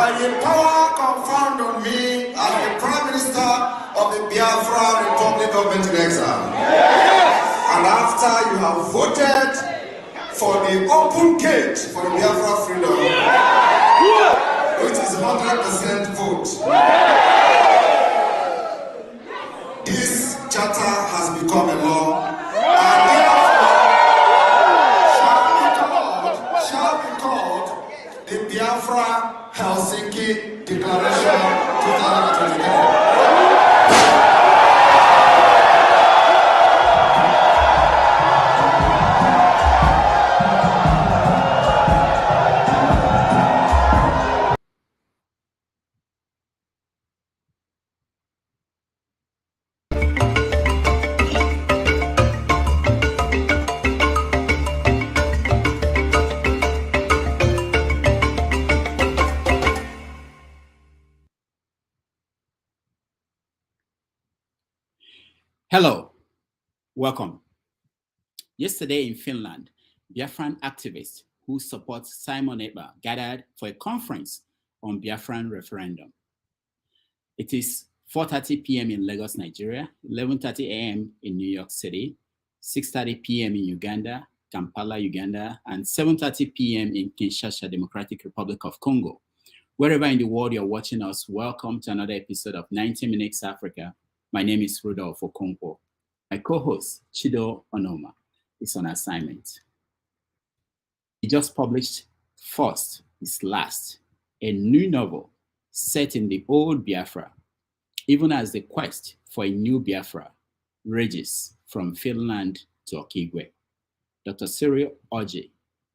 By the power conferred on me as the Prime Minister of the Biafra Republic Government in Exile. And after you have voted for the open gate for the Biafra freedom, which is 100% vote, this charter has become a law, and therefore shall be called the Biafra Helsinki Declaration 2023. Hello, welcome. Yesterday in Finland, Biafran activists who support Simon Ekpa gathered for a conference on Biafran referendum. It is 4:30 p.m. in Lagos, Nigeria, 11:30 a.m. in New York City, 6:30 p.m. in Uganda, Kampala, Uganda, and 7:30 p.m. in Kinshasa, Democratic Republic of Congo. Wherever in the world you're watching us, welcome to another episode of 90 Minutes Africa. My name is Rudolph Okonkwo. My co-host, Chido Onoma, is on assignment. He just published First is Last, a new novel set in the old Biafra, even as the quest for a new Biafra rages from Finland to Okigwe. Dr. Cyril Orji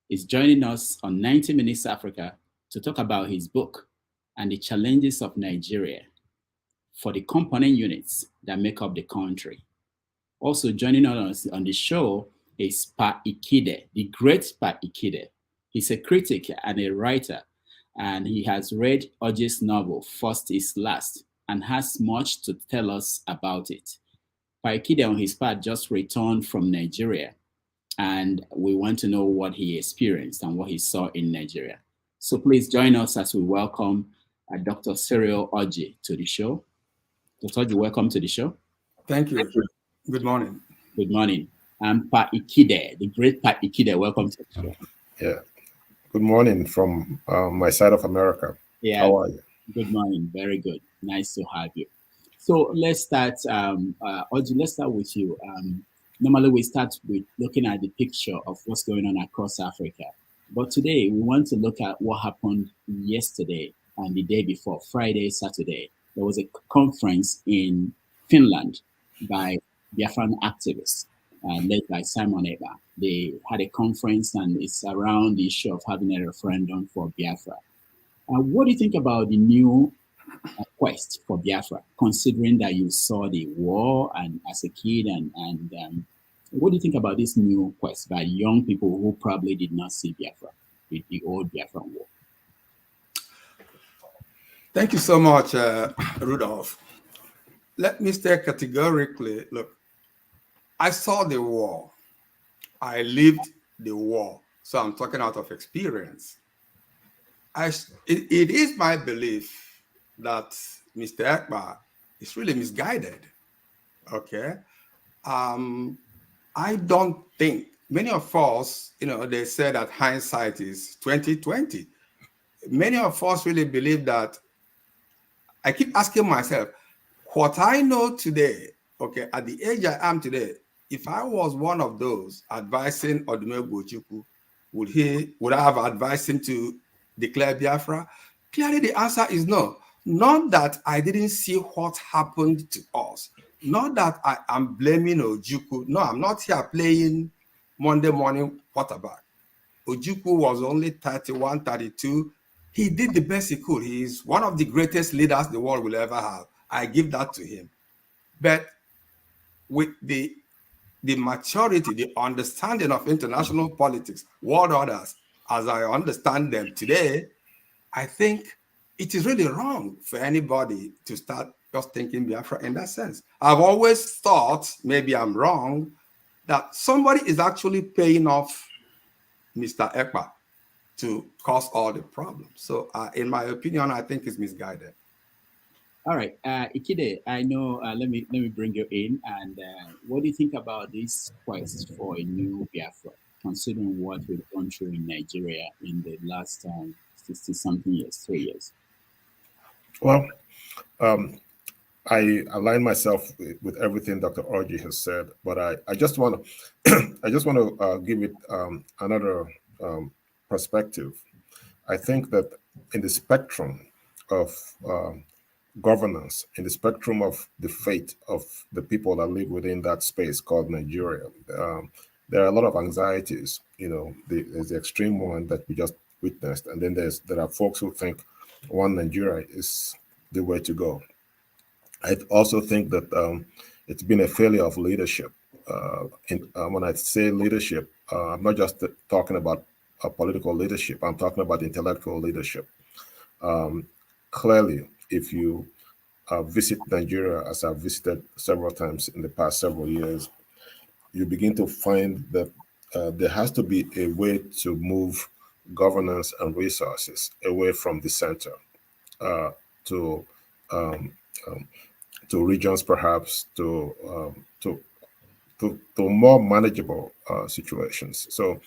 is joining us on 90 Minutes Africa to talk about his book and the challenges of Nigeria for the component units that make up the country. Also joining us on the show is Pa Ikhide, the great Pa Ikhide. He's a critic and a writer, and he has read Orji's novel, First is Last, and has much to tell us about it. Pa Ikhide, on his part, just returned from Nigeria, and we want to know what he experienced and what he saw in Nigeria. So please join us as we welcome Dr. Cyril Orji to the show. Dr. Orji, welcome to the show. Thank you. Good morning. Good morning. I'm Pa Ikhide, the great Pa Ikhide. Welcome to the show. Yeah. Good morning from my side of America. Yeah. How are you? Good morning. Very good. Nice to have you. So let's start. Orji, let's start with you. Normally we start with looking at the picture of what's going on across Africa. But today we want to look at what happened yesterday and the day before, Friday, Saturday. There was a conference in Finland by Biafran activists led by Simon Ekpa. They had a conference and it's around the issue of having a referendum for Biafra. What do you think about the new quest for Biafra, considering that you saw the war and as a kid and what do you think about this new quest by young people who probably did not see Biafra, the old Biafran war? Thank you so much, Rudolph. Let me say categorically, look, I saw the war. I lived the war. So I'm talking out of experience. It is my belief that Mr. Ekpa is really misguided. Okay. I don't think many of us, they say that hindsight is 20/20. Many of us really believe that. I keep asking myself, what I know today, okay, at the age I am today, if I was one of those advising Odumegwu Ojukwu, would I have advised him to declare Biafra? Clearly, the answer is no. Not that I didn't see what happened to us. Not that I am blaming Ojukwu. No, I'm not here playing Monday morning quarterback. Ojukwu was only 31, 32. He did the best he could. He is one of the greatest leaders the world will ever have. I give that to him. But with the maturity, the understanding of international politics, world orders, as I understand them today, I think it is really wrong for anybody to start just thinking Biafra in that sense. I've always thought, maybe I'm wrong, that somebody is actually paying off Mr. Ekpa to cause all the problems. So in my opinion, I think it's misguided. All right, Ikhide, I know. Let me bring you in. And what do you think about this quest for a new Biafra, considering what we've gone through in Nigeria in the last 60-something years, 3 years? Well, I align myself with everything Dr. Orji has said, but I just want to I just want to give it another perspective. I think that in the spectrum of governance, in the spectrum of the fate of the people that live within that space called Nigeria, there are a lot of anxieties. You know, there's the extreme one that we just witnessed, and then there are folks who think one Nigeria is the way to go. I also think that it's been a failure of leadership. When I say leadership, I'm not just talking about political leadership. I'm talking about intellectual leadership. Clearly, if you visit Nigeria, as I've visited several times in the past several years, you begin to find that there has to be a way to move governance and resources away from the center to regions, perhaps to more manageable situations. So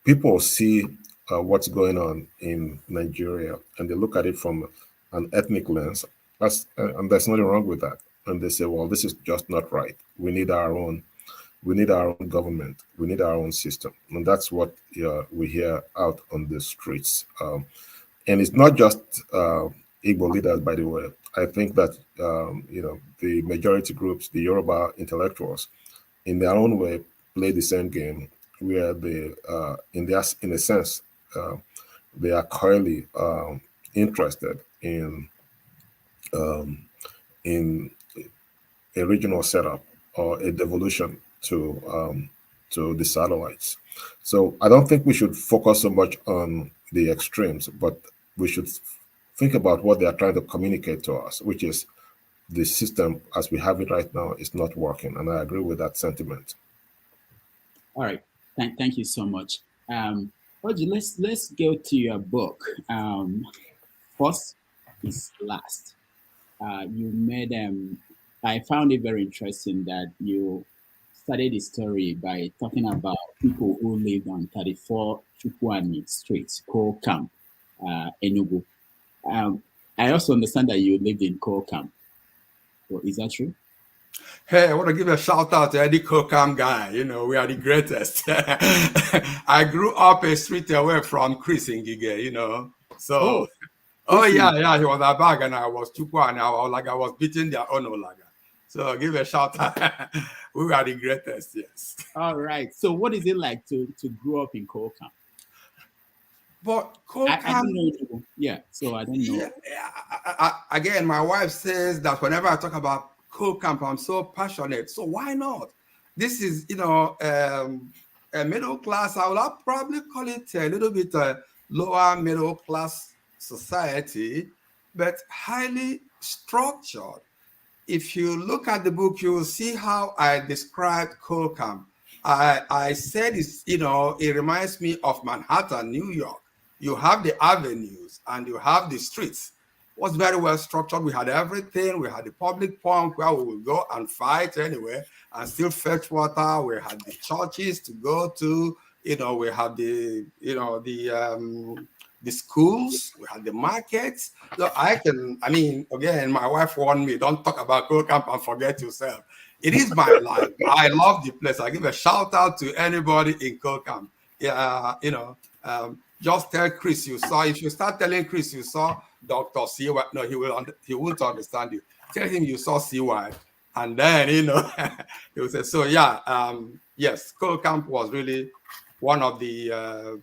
people see what's going on in Nigeria, and they look at it from an ethnic lens. And there's nothing wrong with that. And they say, well, this is just not right. We need our own government. We need our own system. And that's what we hear out on the streets. And it's not just Igbo leaders, by the way. I think that the majority groups, the Yoruba intellectuals, in their own way, play the same game, where they, in a sense, they are clearly interested in a regional setup or a devolution to the satellites. So I don't think we should focus so much on the extremes, but we should think about what they are trying to communicate to us, which is the system as we have it right now is not working. And I agree with that sentiment. All right. Thank you so much. Orji, let's go to your book. First is last. You made I found it very interesting that you started the story by talking about people who lived on 34 Chukwani Street, Coal Camp, Enugu. I also understand that you lived in Coal Camp. Well, is that true? Hey, I want to give a shout out to Eddie Kokam guy. You know, we are the greatest. I grew up a street away from Chris Ngige, you know. So, yeah, he was a bag and I was Chukwa and I was beating their own Olaga. So give a shout out. We are the greatest, yes. All right. So what is it like to grow up in Coal Camp? But Coal Camp, I don't know. Yeah, so I don't know. Yeah, again, my wife says that whenever I talk about Coal Camp, I'm so passionate. So why not? This is, a middle class. I will probably call it a little bit lower middle class society, but highly structured. If you look at the book, you will see how I described Coal Camp. I said it's, it reminds me of Manhattan, New York. You have the avenues and you have the streets. It was very well structured. We had everything. We had the public pump where we would go and fight anyway and still fetch water. We had the churches to go to. We had the schools. We had the markets. So again, my wife warned me, don't talk about Coal Camp and forget yourself. It is my life. I love the place. I give a shout out to anybody in Coal Camp. Yeah, just tell Chris you saw. If you start telling Chris you saw Dr. CY, no, he won't understand you. Tell him you saw CY, and then he will say. So yeah, yes, Coal Camp was really one of the.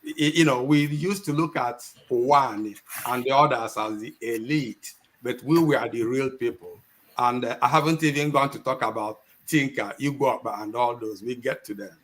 We used to look at one and the others as the elite, but we were the real people. And I haven't even gone to talk about Tinka, Igbo, and all those. We get to them.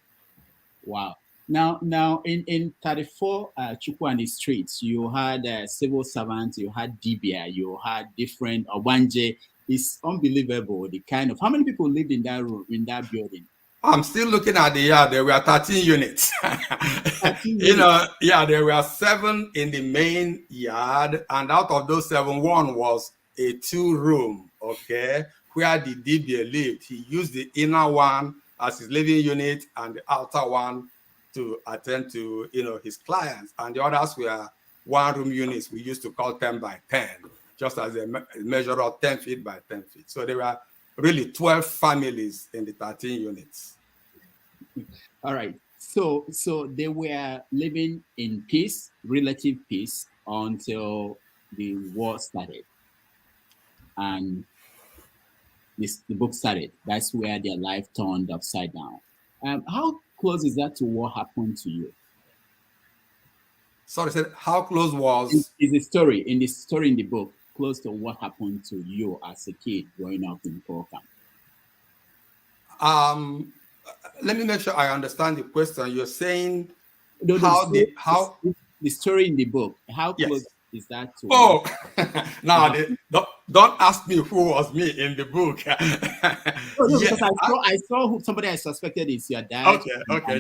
Wow. Now, in 34 Chukwani streets, you had civil servants, you had Dibia, you had different Obanje. It's unbelievable the kind of how many people lived in that room, in that building. I'm still looking at the yard. There were 13 units. 13 You know, yeah, there were 7 in the main yard, and out of those 7, one was a 2-room, okay, where the DBA lived. He used the inner one as his living unit and the outer one to attend to, you know, his clients. And the others were 1-room units we used to call 10 by 10, just as a measure of 10 feet by 10 feet. So there were really 12 families in the 13 units. All right. So they were living in peace, relative peace, until the war started, and the book started. That's where their life turned upside down. How close is that to what happened to you? Sorry, said how close was? Is the story in the book close to what happened to you as a kid growing up in poor camp? Let me make sure I understand the question. You're saying No, the story in the book, how close is that to? Oh, now don't ask me who was me in the book. No, because I saw somebody I suspected is your dad. Okay,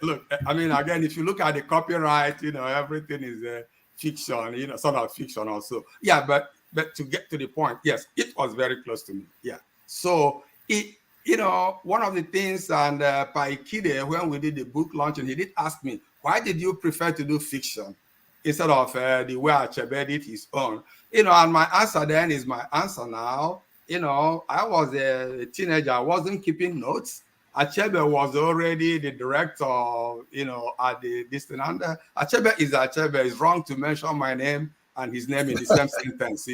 Look, I mean, again, if you look at the copyright, you know, everything is fiction, you know, sort of fiction also. Yeah, but to get to the point, yes, it was very close to me. Yeah, so it. You know, one of the things, and Pa Ikhide, when we did the book launching, he did ask me, why did you prefer to do fiction instead of the way Achebe did his own? You know, and my answer then is my answer now. You know, I was a teenager. I wasn't keeping notes. Achebe was already the director, you know, at the distant. And Achebe is Achebe. It's wrong to mention my name and his name in the same sentence.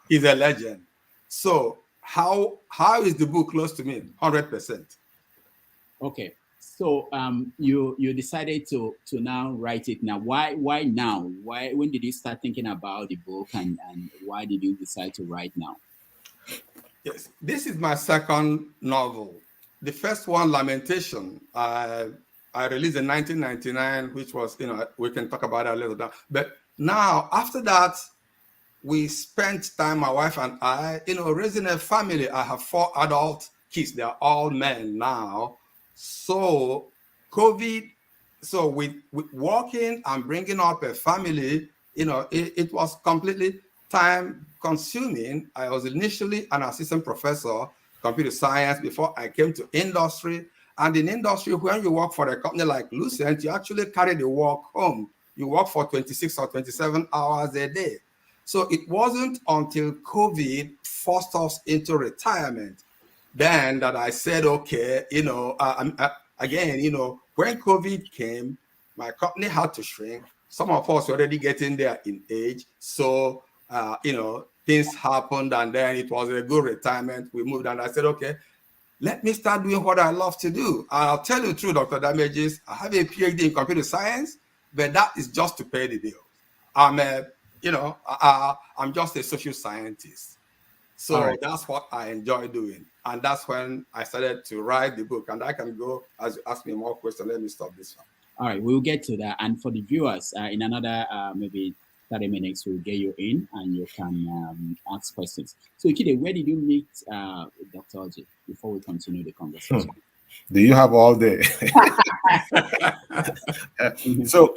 He's a legend. So, how is the book close to me? 100%. Okay, so you decided to now write it now. Why now? When did you start thinking about the book, and why did you decide to write now? Yes, this is my second novel. The first one, Lamentation, I released in 1999, which was, you know, we can talk about that later. But now after that, we spent time, my wife and I, you know, raising a family. I have 4 adult kids. They're all men now. So COVID, so with working and bringing up a family, you know, it was completely time consuming. I was initially an assistant professor, computer science, before I came to industry. And in industry, when you work for a company like Lucent, you actually carry the work home. You work for 26 or 27 hours a day. So it wasn't until COVID forced us into retirement then that I said, okay, you know, again, you know, when COVID came, my company had to shrink. Some of us were already getting there in age. So, you know, things happened, and then it was a good retirement. We moved, and I said, okay, let me start doing what I love to do. I'll tell you the truth, Dr. Damages, I have a PhD in computer science, but that is just to pay the bills. You know, I'm just a social scientist. So that's what I enjoy doing. And that's when I started to write the book. And I can go, as you ask me more questions, let me stop this one. All right, we'll get to that. And for the viewers, in another maybe 30 minutes, we'll get you in and you can ask questions. So, Ikhide, where did you meet Dr. Orji before we continue the conversation? Do you have all day? So,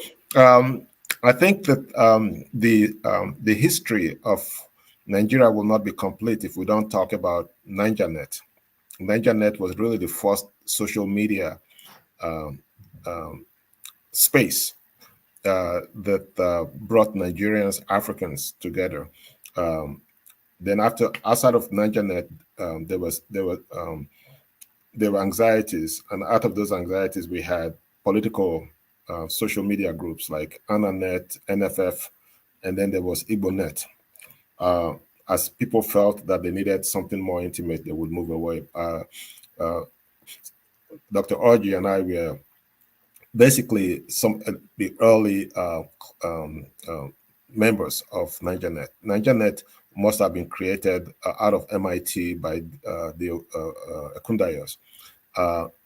I think that the history of Nigeria will not be complete if we don't talk about NigerNet. NigerNet was really the first social media space that brought Nigerians, Africans together. Then outside of NigerNet, there were anxieties, and out of those anxieties, we had political social media groups like AnaNet, NFF, and then there was IgboNet. As people felt that they needed something more intimate, they would move away. Dr. Orji and I were basically the early members of NigerNet. NigerNet must have been created out of MIT by the Ekundayos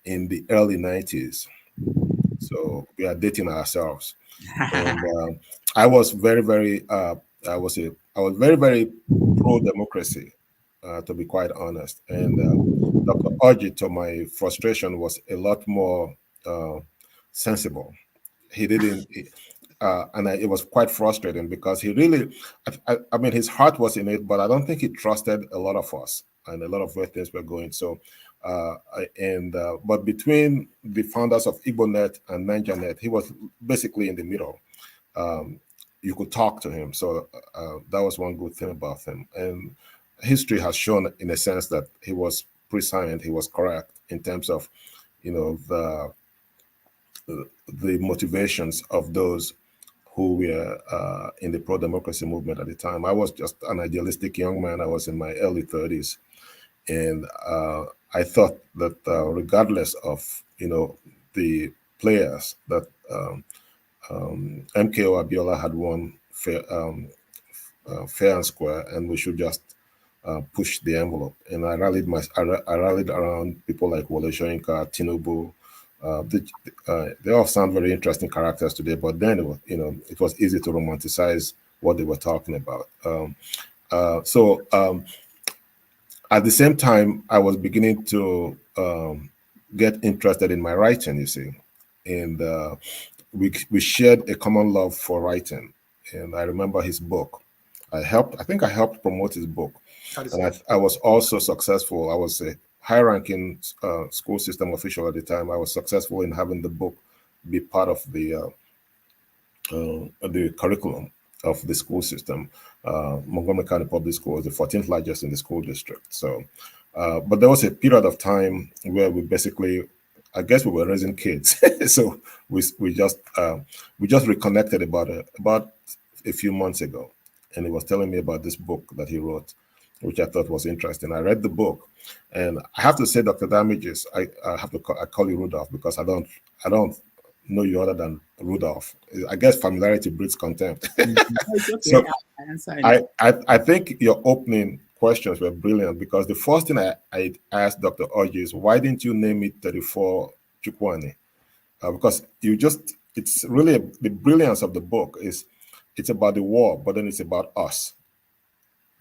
in the early 90s. So we are dating ourselves. And I was very, very pro-democracy, to be quite honest. And Dr. Orji, to my frustration, was a lot more sensible. He didn't, and it was quite frustrating because he really, I mean, his heart was in it, but I don't think he trusted a lot of us and a lot of where things were going. So, but between the founders of IgboNet and NigerNet, he was basically in the middle. You could talk to him. So that was one good thing about him. And history has shown, in a sense, that he was prescient, he was correct in terms of, you know, the motivations of those who were in the pro-democracy movement at the time. I was just an idealistic young man. I was in my early 30s. And I thought that regardless of, you know, the players, that MKO Abiola had won fair and square, and we should just push the envelope. And I rallied around people like Wole Soyinka, Tinubu. They all sound very interesting characters today, but then it was, you know, it was easy to romanticize what they were talking about. At the same time, I was beginning to get interested in my writing, you see, and we shared a common love for writing. And I remember his book. I think I helped promote his book. And I was also successful. I was a high-ranking school system official at the time. I was successful in having the book be part of the curriculum of the school system. Montgomery County Public School was the 14th largest in the school district. So, but there was a period of time where we basically, I guess we were raising kids. So we just reconnected about a few months ago. And he was telling me about this book that he wrote, which I thought was interesting. I read the book, and I have to say, Dr. Damages, I call you Rudolph because I don't know you other than Rudolph. I guess familiarity breeds contempt. So I think your opening questions were brilliant, because the first thing I asked Dr. Orji is, why didn't you name it 34 Chukwani? Because it's really the brilliance of the book is it's about the war, but then it's about us.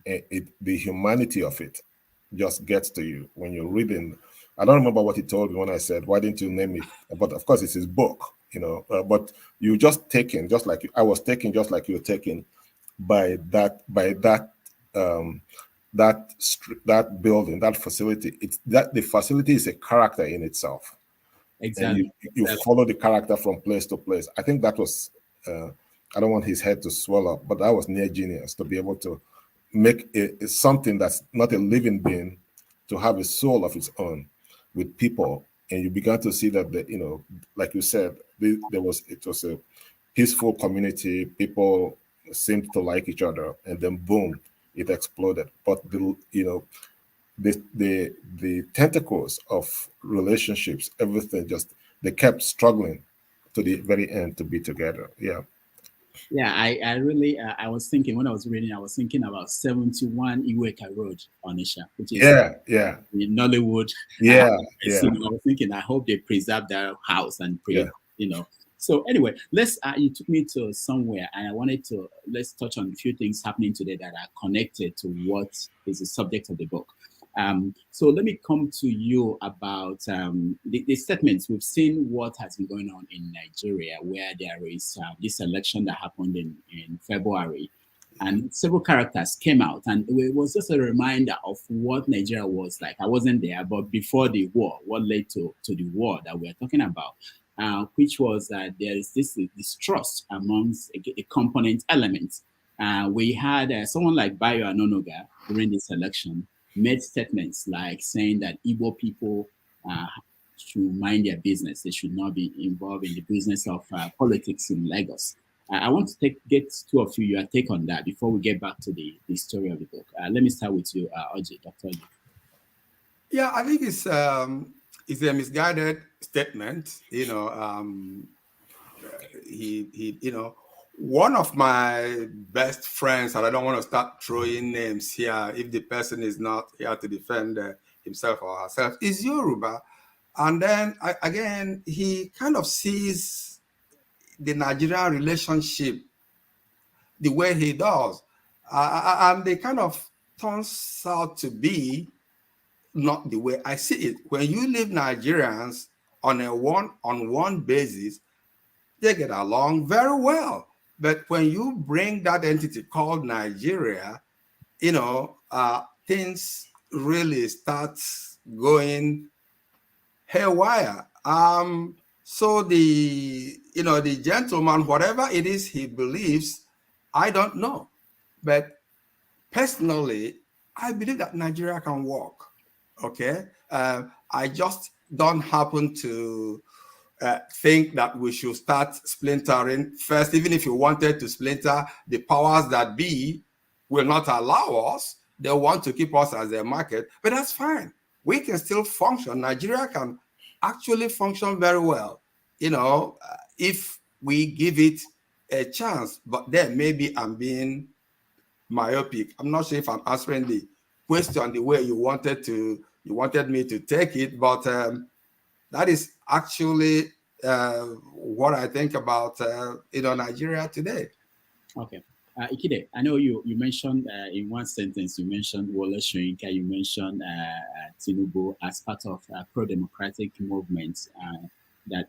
The humanity of it just gets to you when you're reading. I don't remember what he told me when I said, why didn't you name it? But of course, it's his book, you know. But you just taken, just like I was taken, just like you were taken by that building, that facility. It's that the facility is a character in itself. Exactly. And you follow the character from place to place. I think that was, I don't want his head to swell up, but that was near genius, to be able to make something that's not a living being to have a soul of its own with people. And you began to see that, you know, like you said, it was a peaceful community. People seemed to like each other, and then boom, it exploded. But the tentacles of relationships, everything, they kept struggling to the very end to be together. Yeah. Yeah, I really, I was thinking when I was reading, I was thinking about 71 Iweka Road, Onisha, which is in Nollywood. Yeah, I was thinking, I hope they preserve their house and you know. So anyway, you took me to somewhere, and I wanted to, let's touch on a few things happening today that are connected to what is the subject of the book. So let me come to you about the statements. We've seen what has been going on in Nigeria, where there is this election that happened in February, and several characters came out, and it was just a reminder of what Nigeria was like. I wasn't there, but before the war, what led to the war that we're talking about, which was that there is this distrust amongst a component elements. We had someone like Bayo Anonoga during this election made statements like saying that Igbo people should mind their business. They should not be involved in the business of politics in Lagos. I want to get two of you, your take on that before we get back to the story of the book. Let me start with you, Orji, Dr. Orji. Yeah, I think it's a misguided statement. You know, he you know, one of my best friends, and I don't want to start throwing names here if the person is not here to defend himself or herself, is Yoruba. And then again, he kind of sees the Nigerian relationship the way he does. And they kind of turns out to be not the way I see it. When you leave Nigerians on a one-on-one basis, they get along very well. But when you bring that entity called Nigeria, things really start going haywire. So the gentleman, whatever it is he believes, I don't know. But personally, I believe that Nigeria can work. Okay. I just don't happen to think that we should start splintering first. Even if you wanted to splinter, the powers that be will not allow us. They want to keep us as a market, but that's fine. We can still function. Nigeria can actually function very well, if we give it a chance. But then maybe I'm being myopic. I'm not sure if I'm answering the question the way you wanted me to take it, but that is actually what I think about Nigeria today. Okay. Ikhide, I know you mentioned in one sentence, you mentioned Wole Soyinka, you mentioned Tinubu as part of pro-democratic movements that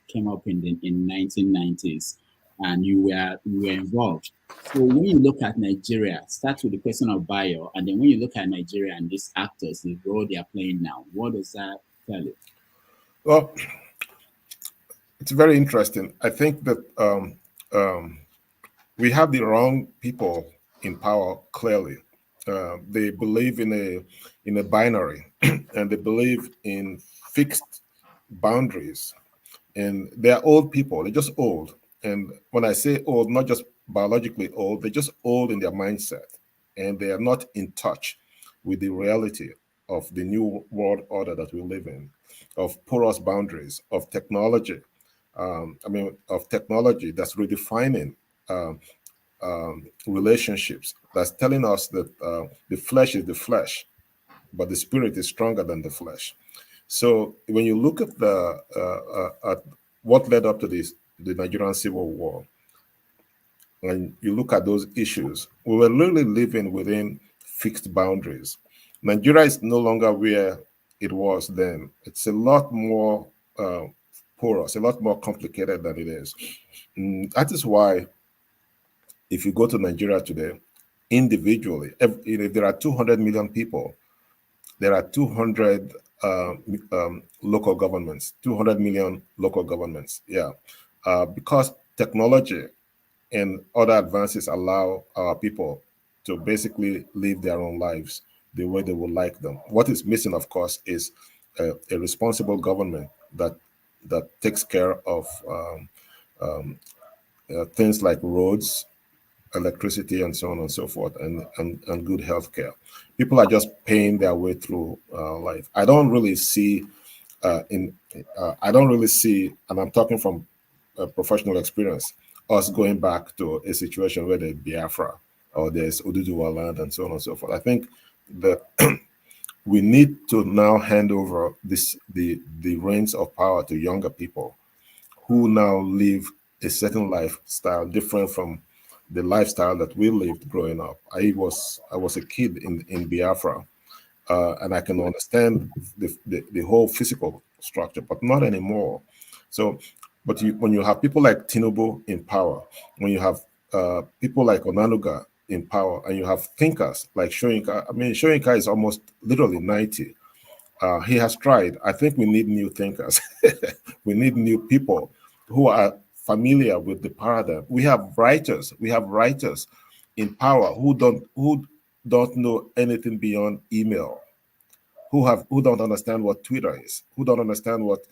came up in the 1990s, and you were involved. So when you look at Nigeria, start with the question of Bayo, and then when you look at Nigeria and these actors, the role they are playing now, what does that tell you? Well, it's very interesting. I think that we have the wrong people in power. Clearly, they believe in a binary, and they believe in fixed boundaries. And they're old people. They're just old. And when I say old, not just biologically old, they're just old in their mindset, and they are not in touch with the reality of the new world order that we live in, of porous boundaries, of technology. Of technology that's redefining relationships, that's telling us that the flesh is the flesh, but the spirit is stronger than the flesh. So when you look at at what led up to the Nigerian Civil War, and you look at those issues, we were literally living within fixed boundaries. Nigeria is no longer where it was then. It's a lot more porous, a lot more complicated than it is. That is why, if you go to Nigeria today, individually, if there are 200 million people, there are 200 local governments, 200 million local governments. Yeah, because technology and other advances allow our people to basically live their own lives the way they would like them. What is missing, of course, is a responsible government that takes care of things like roads, electricity, and so on and so forth, and good health care. People are just paying their way through life. I don't really see and I'm talking from professional experience, us going back to a situation where there's Biafra or there's Oduduwa land and so on and so forth. I think that we need to now hand over the reins of power to younger people who now live a certain lifestyle different from the lifestyle that we lived growing up. I was a kid in Biafra, and I can understand the whole physical structure, but not anymore. So, but when you have people like Tinubu in power, when you have people like Onanuga in power, and you have thinkers like Soyinka. I mean, Soyinka is almost literally 90. He has tried. I think we need new thinkers. We need new people who are familiar with the paradigm. We have writers in power who don't know anything beyond email, who don't understand what Twitter is, who don't understand what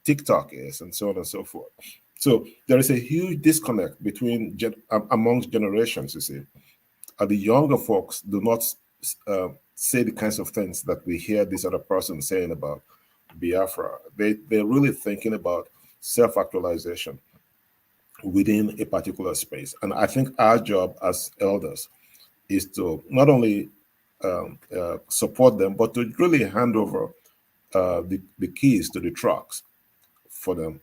TikTok is, and so on and so forth. So there is a huge disconnect between amongst generations. You see, the younger folks do not say the kinds of things that we hear this other person saying about Biafra. They're really thinking about self-actualization within a particular space. And I think our job as elders is to not only support them, but to really hand over the keys to the trucks for them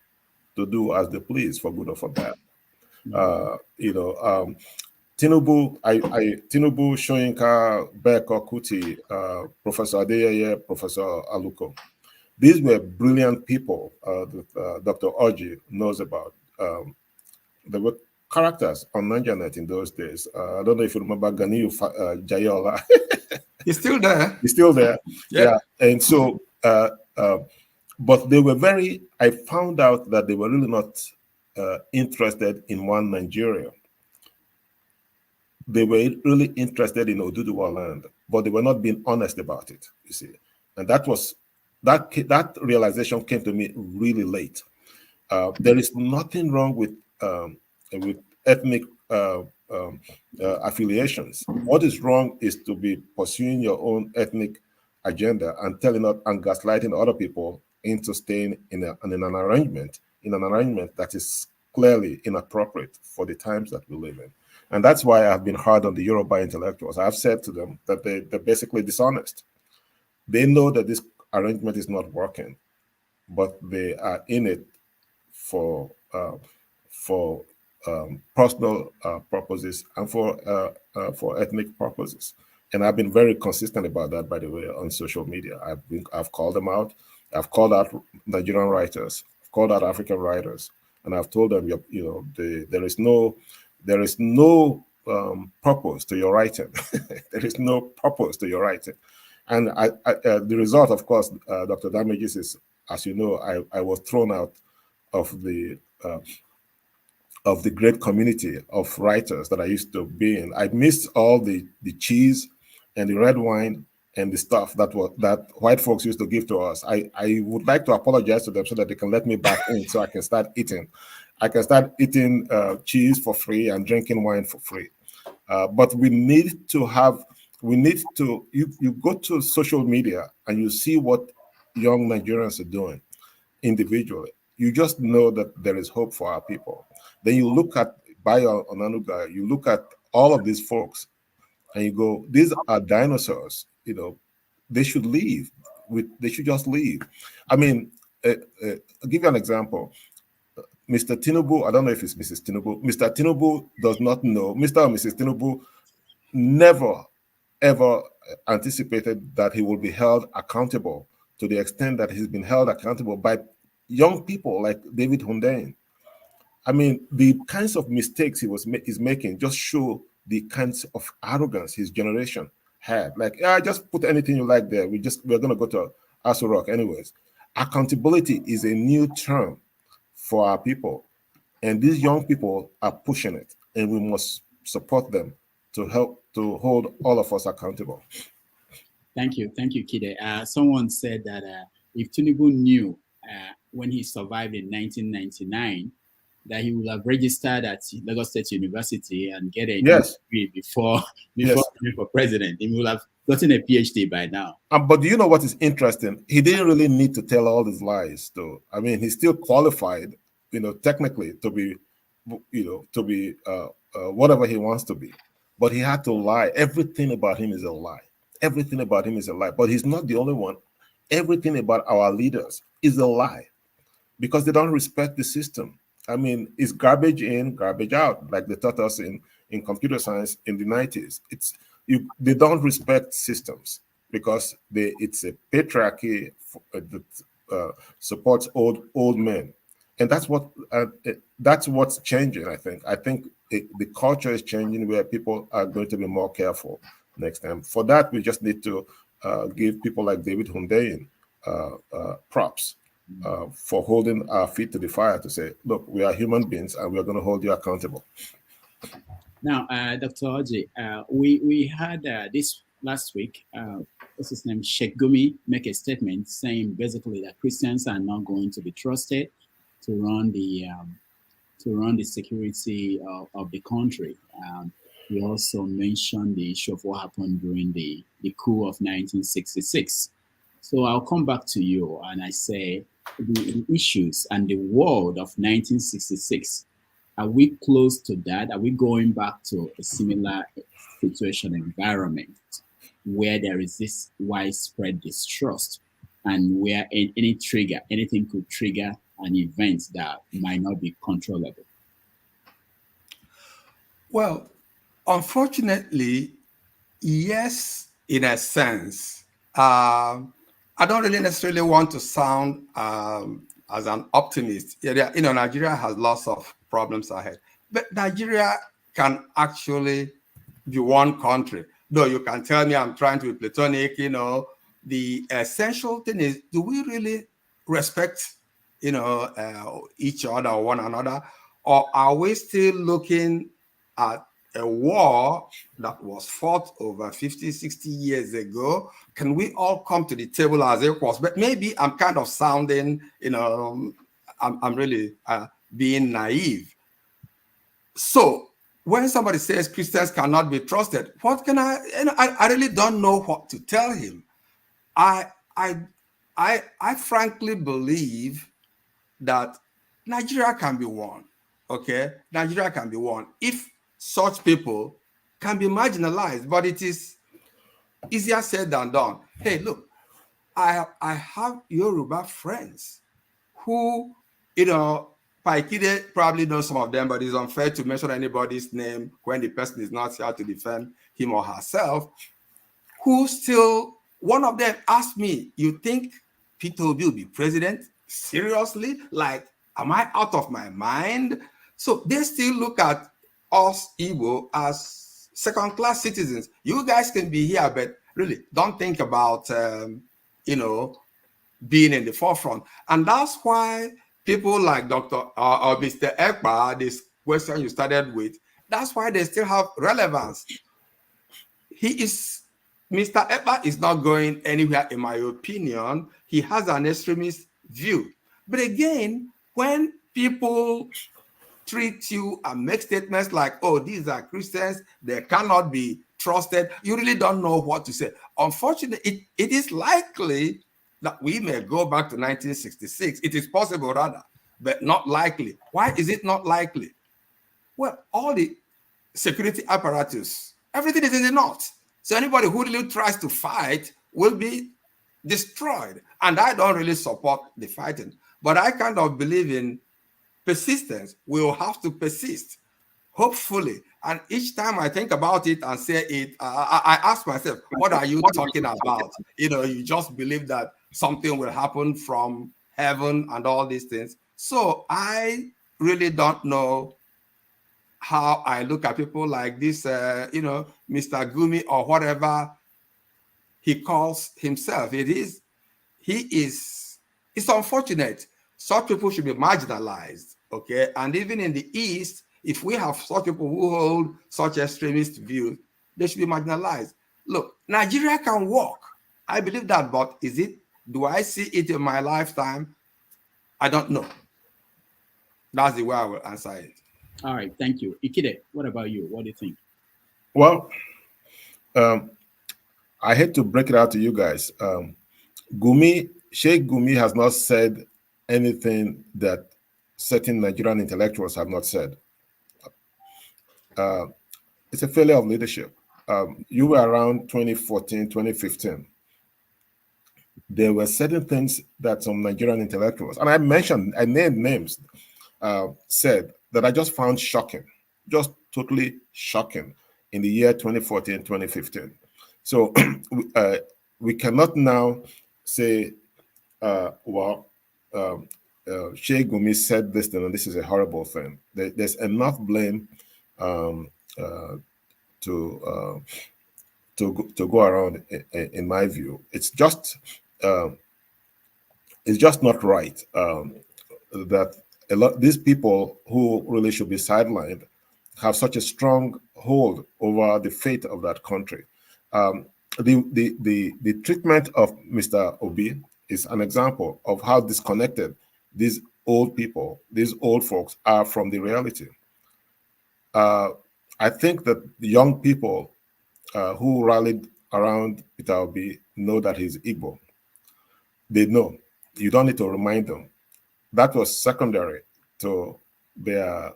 to do as they please, for good or for bad. Tinubu, Tinubu, Soyinka, Beko, Kuti, Professor Adeyeye, Professor Aluko. These were brilliant people that Dr. Orji knows about. They were characters on Nigernet in those days. I don't know if you remember Ganiyu Jayola. He's still there. He's still there. Yeah. And so, but they were I found out that they were really not interested in one Nigeria. They were really interested in Oduduwa land, but they were not being honest about it, you see. And that realization came to me really late. There is nothing wrong with ethnic affiliations. What is wrong is to be pursuing your own ethnic agenda and gaslighting other people into staying in an arrangement that is clearly inappropriate for the times that we live in. And that's why I've been hard on the Yoruba intellectuals. I've said to them that they're basically dishonest. They know that this arrangement is not working, but they are in it for personal purposes and for ethnic purposes. And I've been very consistent about that, by the way, on social media. I've called them out. I've called out Nigerian writers. I've called out African writers, and I've told them, there is no purpose to your writing. There is no purpose to your writing. And the result, of course, Dr. Damages is, as you know, I was thrown out of the great community of writers that I used to be in. I missed all the cheese and the red wine and the stuff that white folks used to give to us. I would like to apologize to them so that they can let me back in so I can start eating. I can start eating cheese for free and drinking wine for free. But you go to social media and you see what young Nigerians are doing individually. You just know that there is hope for our people. Then you look at Bayo Onanuga, you look at all of these folks, and you go, these are dinosaurs. They should leave. They should just leave. I mean, I'll give you an example. Mr. Tinubu, I don't know if it's Mrs. Tinubu. Mr. Tinubu does not know. Mr. or Mrs. Tinubu never, ever anticipated that he will be held accountable to the extent that he's been held accountable by young people like David Hundeyin. I mean, the kinds of mistakes he's making just show the kinds of arrogance his generation had. Like, just put anything you like there. We're going to go to Aso Rock anyways. Accountability is a new term for our people. And these young people are pushing it. And we must support them to help to hold all of us accountable. Thank you, Kide. Someone said that if Tinubu knew when he survived in 1999 that he would have registered at Lagos State University and get a degree before running for president, he would have gotten a PhD by now. But do you know what is interesting? He didn't really need to tell all these lies, though. I mean, he's still qualified, technically to be, whatever he wants to be. But he had to lie. Everything about him is a lie. Everything about him is a lie. But he's not the only one. Everything about our leaders is a lie because they don't respect the system. I mean, it's garbage in, garbage out, like they taught us in computer science in the 90s. They don't respect systems because it's a patriarchy that supports old men, and that's what's changing. I think the culture is changing where people are going to be more careful next time. For that, we just need to give people like David Hundeyin props. For holding our feet to the fire to say, look, we are human beings and we are going to hold you accountable. Now, Dr. Orji, we had this last week, what's his name, Sheikh Gumi make a statement saying basically that Christians are not going to be trusted to run the security of the country. We also mentioned the issue of what happened during the coup of 1966. So I'll come back to you and I say, the issues and the world of 1966, are we close to that? Are we going back to a similar situation environment where there is this widespread distrust and where anything could trigger an event that might not be controllable? Well, Unfortunately, yes, in a sense. I don't really necessarily want to sound as an optimist. Yeah, you know, Nigeria has lots of problems ahead, but Nigeria can actually be one country. Though you can tell me I'm trying to be platonic, you know, the essential thing is, do we really respect, you know, each other or one another, or are we still looking at a war that was fought over 50, 60 years ago? Can we all come to the table as equals? But maybe I'm kind of sounding, you know, I'm really being naive. So when somebody says Christians cannot be trusted, what can I, you know, I really don't know what to tell him. I frankly believe that Nigeria can be won. Okay, Nigeria can be won if such people can be marginalized, but it is easier said than done. Hey, look, I have Yoruba friends who, you know, Pa Ikhide probably knows some of them, but it's unfair to mention anybody's name when the person is not here to defend him or herself, who still, one of them asked me, you think Peter Obi will be president? Seriously? Like, am I out of my mind? So they still look at us Igbo as second-class citizens. You guys can be here, but really don't think about, you know, being in the forefront. And that's why people like Dr. or Mr. Ekpa, this question you started with, that's why they still have relevance. Mr. Ekpa is not going anywhere, in my opinion. He has an extremist view. But again, when people treat you and make statements like, oh, these are Christians, they cannot be trusted, you really don't know what to say. Unfortunately, it is likely that we may go back to 1966. It is possible, rather, but not likely. Why is it not likely? Well, all the security apparatus, everything is in the north. So anybody who really tries to fight will be destroyed. And I don't really support the fighting, but I kind of believe in persistence. We will have to persist, hopefully. And each time I think about it and say it, I ask myself, what are you talking about? You know, you just believe that something will happen from heaven and all these things. So I really don't know how I look at people like this, you know, Mr. Gumi or whatever he calls himself. It's unfortunate. Such people should be marginalized, okay? And even in the East, if we have such people who hold such extremist views, they should be marginalized. Look, Nigeria can walk. I believe that, but do I see it in my lifetime? I don't know. That's the way I will answer it. All right, thank you. Ikhide, what about you? What do you think? Well, I hate to break it out to you guys. Sheikh Gumi has not said anything that certain Nigerian intellectuals have not said. It's a failure of leadership. You were around 2014, 2015. There were certain things that some Nigerian intellectuals, and I named names, said that I just found shocking, just totally shocking in the year 2014, 2015. So we cannot now say, Sheikh Gumi said this thing and this is a horrible thing. There's enough blame to go around, in my view. It's just not right that these people who really should be sidelined have such a strong hold over the fate of that country. The treatment of Mr. Obi is an example of how disconnected these old people, these old folks, are from the reality. I think that the young people who rallied around Peter Obi know that he's Igbo. They know. You don't need to remind them. That was secondary to their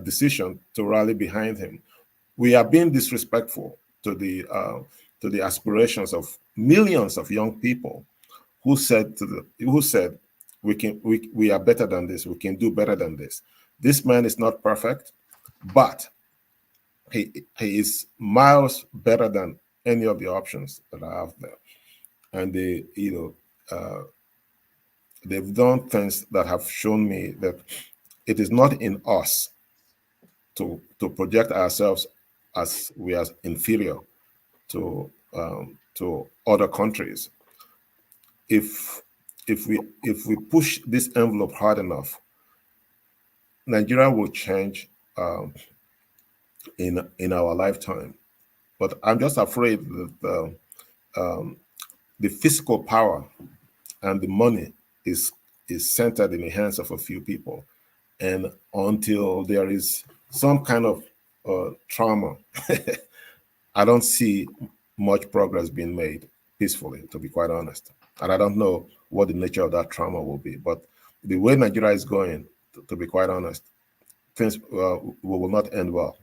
decision to rally behind him. We are being disrespectful to the aspirations of millions of young people who said we are better than this. We can do better than this. This man is not perfect, but he is miles better than any of the options that I have there. And they, they've done things that have shown me that it is not in us to project ourselves as we are inferior to other countries. If we push this envelope hard enough, Nigeria will change in our lifetime. But I'm just afraid that the fiscal power and the money is centered in the hands of a few people, and until there is some kind of trauma, I don't see much progress being made peacefully, to be quite honest. And I don't know what the nature of that trauma will be. But the way Nigeria is going, to be quite honest, things will not end well.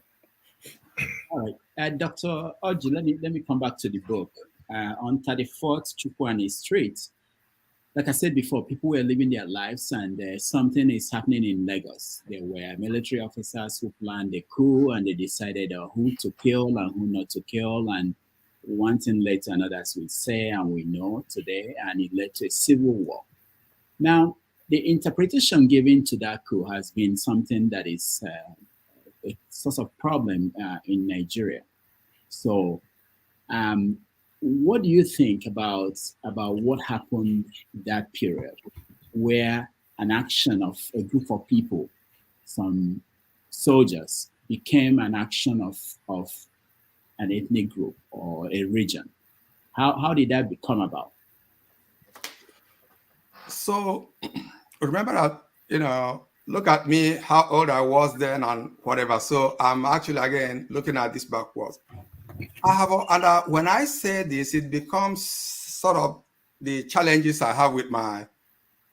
All right, Dr. Orji, let me come back to the book. On 34th Chukwani Street, like I said before, people were living their lives, and something is happening in Lagos. There were military officers who planned a coup, and they decided who to kill and who not to kill. And one thing led to another, as we say and we know today, and it led to a civil war. Now, the interpretation given to that coup has been something that is a source of problem in Nigeria. So, what do you think about what happened that period, where an action of a group of people, some soldiers, became an action of an ethnic group or a region? How did that come about? So remember that, look at me, how old I was then and whatever. So I'm actually, again, looking at this backwards. When I say this, it becomes sort of the challenges I have with my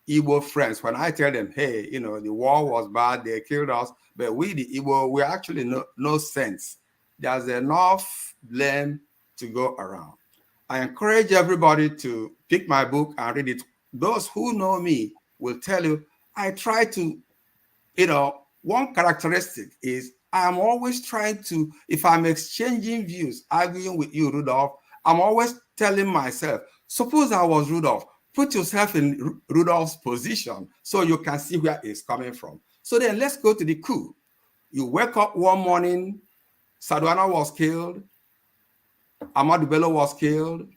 Igbo friends. When I tell them, hey, the war was bad, they killed us, but we, the Igbo, we actually no sense. There's enough blame to go around. I encourage everybody to pick my book and read it. Those who know me will tell you, I try to, one characteristic is I'm always trying to, if I'm exchanging views, arguing with you, Rudolph, I'm always telling myself, suppose I was Rudolph, put yourself in Rudolph's position so you can see where it's coming from. So then let's go to the coup. You wake up one morning, Sardauna was killed, Ahmadu Bello was killed.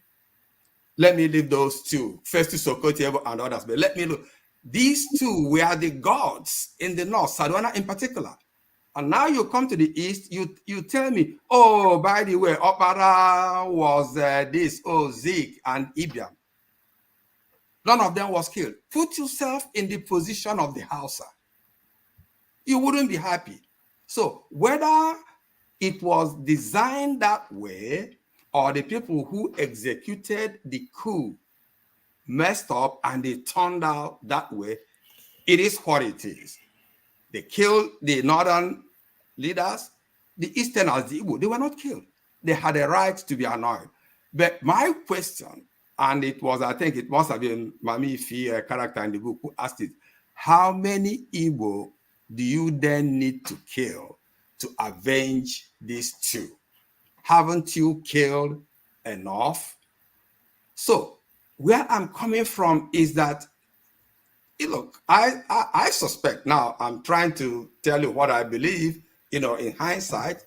Let me leave those two, Festus Sokoto and others, but let me look. These two were the gods in the north, Sardauna in particular. And now you come to the east, you tell me, oh, by the way, Opara was Zeke and Ibiam. None of them was killed. Put yourself in the position of the Hausa. You wouldn't be happy. So whether it was designed that way or the people who executed the coup messed up and they turned out that way, it is what it is. They killed the northern leaders, the easterners, the Igbo, they were not killed. They had a right to be annoyed. But my question, and it was, I think it must have been Mami Ifi, a character in the book, who asked it, how many Igbo do you then need to kill to avenge these two? Haven't you killed enough? So where I'm coming from is that, look, I suspect, now I'm trying to tell you what I believe, in hindsight,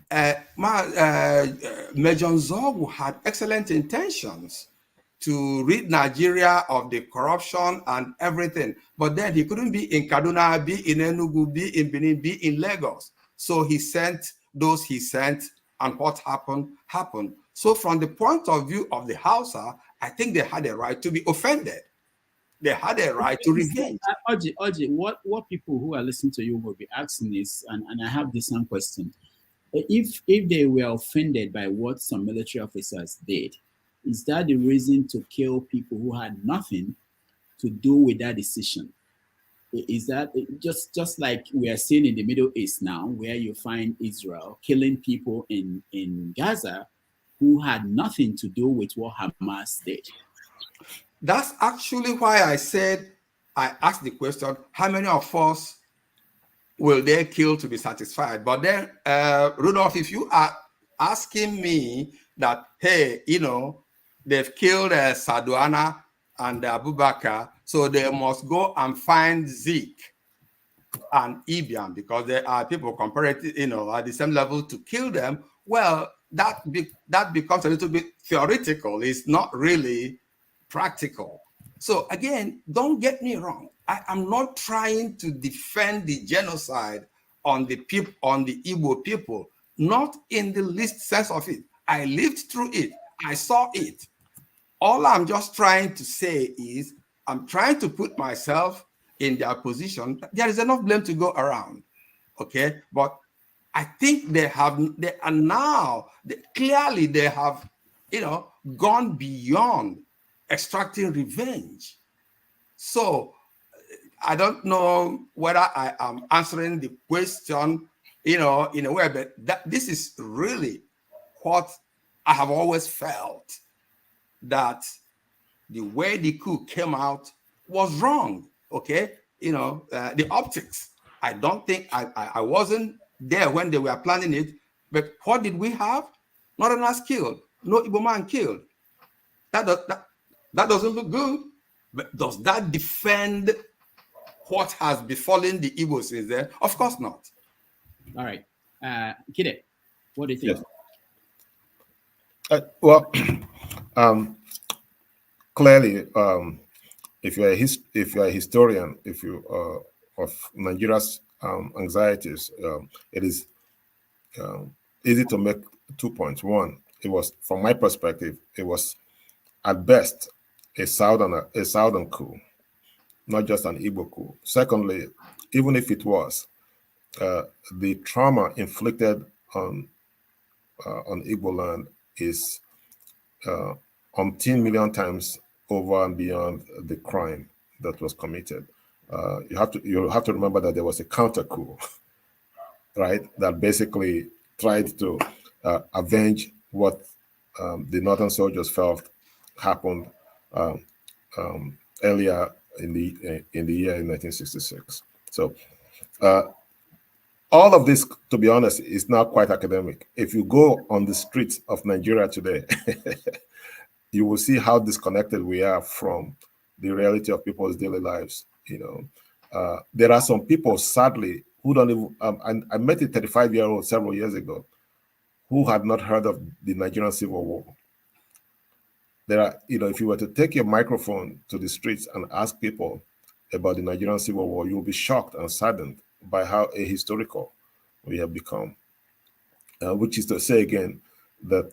Major Nzogu had excellent intentions to rid Nigeria of the corruption and everything, but then he couldn't be in Kaduna, be in Enugu, be in Benin, be in Lagos. So he sent those he sent, and what happened. So from the point of view of the Hausa, I think they had a right to be offended. They had a right to revenge. Orji, what people who are listening to you will be asking is, and I have the same question, if they were offended by what some military officers did, is that the reason to kill people who had nothing to do with that decision? Is that just like we are seeing in the Middle East now, where you find Israel killing people in Gaza who had nothing to do with what Hamas did? That's actually why I said, I asked the question, how many of us will they kill to be satisfied? But then, Rudolph, if you are asking me that, hey, they've killed Saduana and Abubakar, so they must go and find Zeke and Ibiam because there are people comparative, at the same level to kill them. Well, that becomes a little bit theoretical. It's not really practical. So again, don't get me wrong. I am not trying to defend the genocide on the people, on the Igbo people, not in the least sense of it. I lived through it. I saw it. All I'm just trying to say is I'm trying to put myself in their position. There is enough blame to go around, okay? But I think they have gone beyond extracting revenge. So I don't know whether I am answering the question, in a way, but this is really what I have always felt, that the way the coup came out was wrong. Okay, the optics. I don't think I wasn't there when they were planning it, but what did we have? Northerners killed, no Igbo man killed. That doesn't look good. But does that defend what has befallen the Igbo since then? Of course not. All right, Ikhide, what do you think? Yes. Well, clearly, if you're a historian, of Nigeria's anxieties, it is easy to make 2 points. One, it was, from my perspective, it was at best a southern coup, not just an Igbo coup. Secondly, even if it was, the trauma inflicted on Igbo land is umpteen million times over and beyond the crime that was committed. You have to remember that there was a counter coup, right? That basically tried to avenge what the northern soldiers felt happened earlier in the year in 1966. So all of this, to be honest, is now quite academic. If you go on the streets of Nigeria today, you will see how disconnected we are from the reality of people's daily lives. There are some people, sadly, who don't even. I met a 35-year-old several years ago who had not heard of the Nigerian Civil War. There are, if you were to take your microphone to the streets and ask people about the Nigerian Civil War, you'll be shocked and saddened by how ahistorical we have become. Which is to say, again, that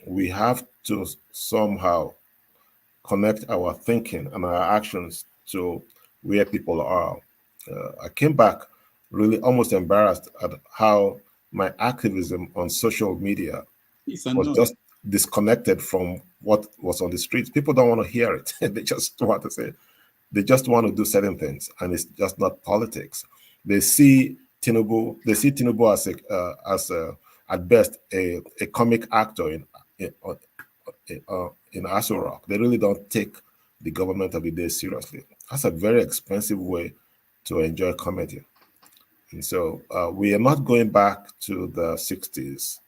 we have to somehow connect our thinking and our actions to where people are. I came back really almost embarrassed at how my activism on social media was just disconnected from what was on the streets. People don't want to hear it. They just want to do certain things, and it's just not politics. They see Tinubu as at best a comic actor in Aso Rock. They really don't take the government of the day seriously. That's a very expensive way to enjoy comedy. And so we are not going back to the 60s.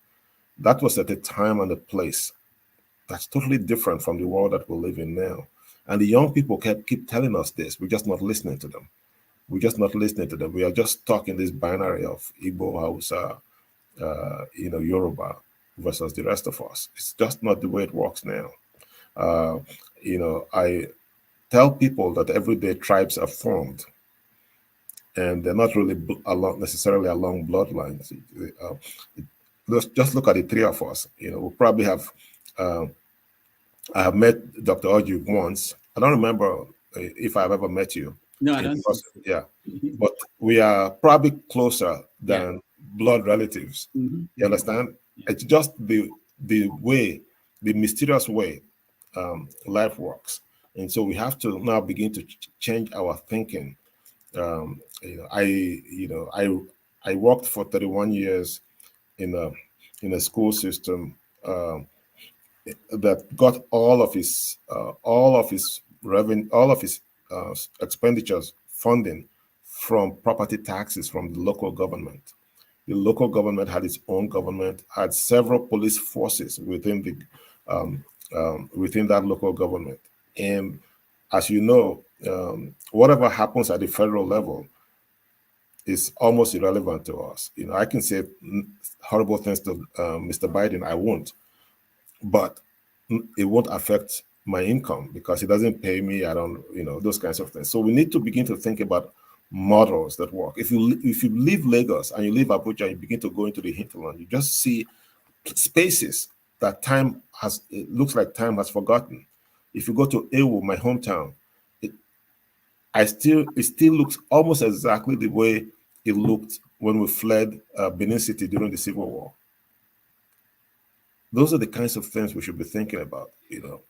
That was at a time and a place that's totally different from the world that we live in now. And the young people keep telling us this. We're just not listening to them. We are just stuck in this binary of Igbo, Hausa, Yoruba versus the rest of us. It's just not the way it works now. I tell people that everyday tribes are formed, and they're not really necessarily along bloodlines. Just look at the three of us. We probably have. I have met Dr. Orji once. I don't remember if I've ever met you. No, I don't. Yeah, but we are probably closer than blood relatives. Mm-hmm. You understand? Yeah. It's just the mysterious way life works, and so we have to now begin to change our thinking. I worked for 31 years in a school system that got all of his revenue, all of his expenditures funding from property taxes from the local government. The local government had its own government, had several police forces within within that local government. And as you know, whatever happens at the federal level is almost irrelevant to us. You know, I can say horrible things to Mr. Biden, I won't, but it won't affect my income because he doesn't pay me. I don't, you know, those kinds of things. So we need to begin to think about models that work. If you leave Lagos and you leave Abuja and you begin to go into the hinterland, you just see spaces that it looks like time has forgotten. If you go to Ewo, my hometown, it still looks almost exactly the way it looked when we fled Benin City during the Civil War. Those are the kinds of things we should be thinking about, you know.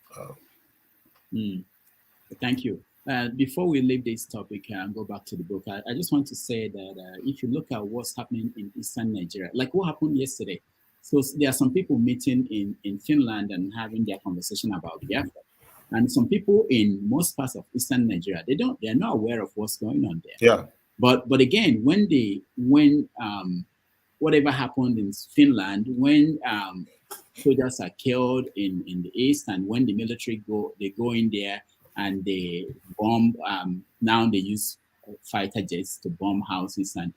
Thank you. Before we leave this topic and go back to the book, I just want to say that if you look at what's happening in Eastern Nigeria, like what happened yesterday. So there are some people meeting in Finland and having their conversation about Biafra. And some people in most parts of Eastern Nigeria, they're not aware of what's going on there. Yeah. But again, when whatever happened in Finland, when soldiers are killed in the east, and when the military go in there and they bomb. Now they use fighter jets to bomb houses, and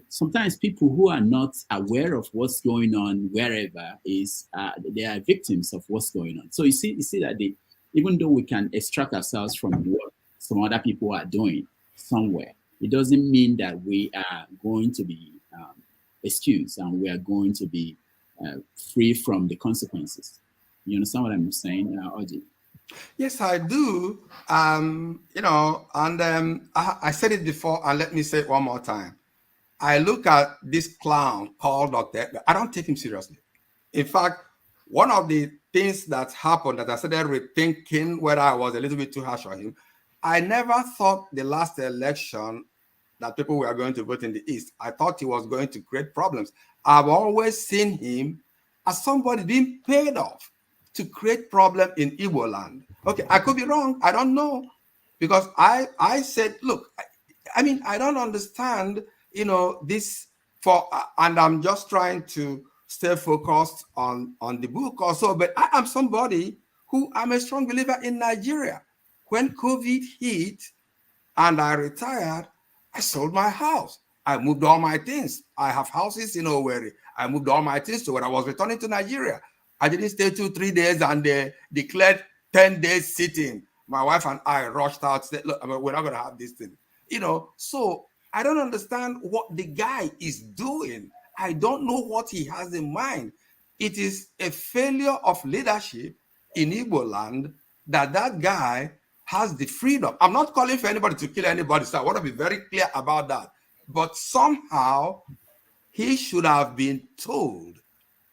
sometimes people who are not aware of what's going on wherever they are victims of what's going on. So you see that even though we can extract ourselves from what some other people are doing somewhere, it doesn't mean that we are going to be excused and we are going to be free from the consequences. You understand what I'm saying, Orji? Yes, I do. You know, and I said it before, and let me say it one more time. I look at this clown called Dr. Ekpe. I don't take him seriously. In fact, one of the things that happened that I started rethinking whether I was a little bit too harsh on him, I never thought the last election that people were going to vote in the East, I thought he was going to create problems. I've always seen him as somebody being paid off to create problem in Igbo land. Okay, I could be wrong. I don't know. Because I said, look, I mean, I don't understand, you know, this and I'm just trying to stay focused on the book also, but I am somebody who I'm a strong believer in Nigeria. When COVID hit and I retired, I sold my house. I moved all my things. I have houses in Owerri. I moved all my things to when I was returning to Nigeria. I didn't stay 2-3 days and they declared 10 days sitting. My wife and I rushed out, said, look, we're not going to have this thing. You know, so I don't understand what the guy is doing. I don't know what he has in mind. It is a failure of leadership in Igbo land that guy has the freedom. I'm not calling for anybody to kill anybody, so I want to be very clear about that. But somehow he should have been told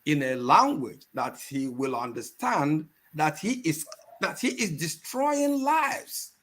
in a language that he will understand that he is destroying lives.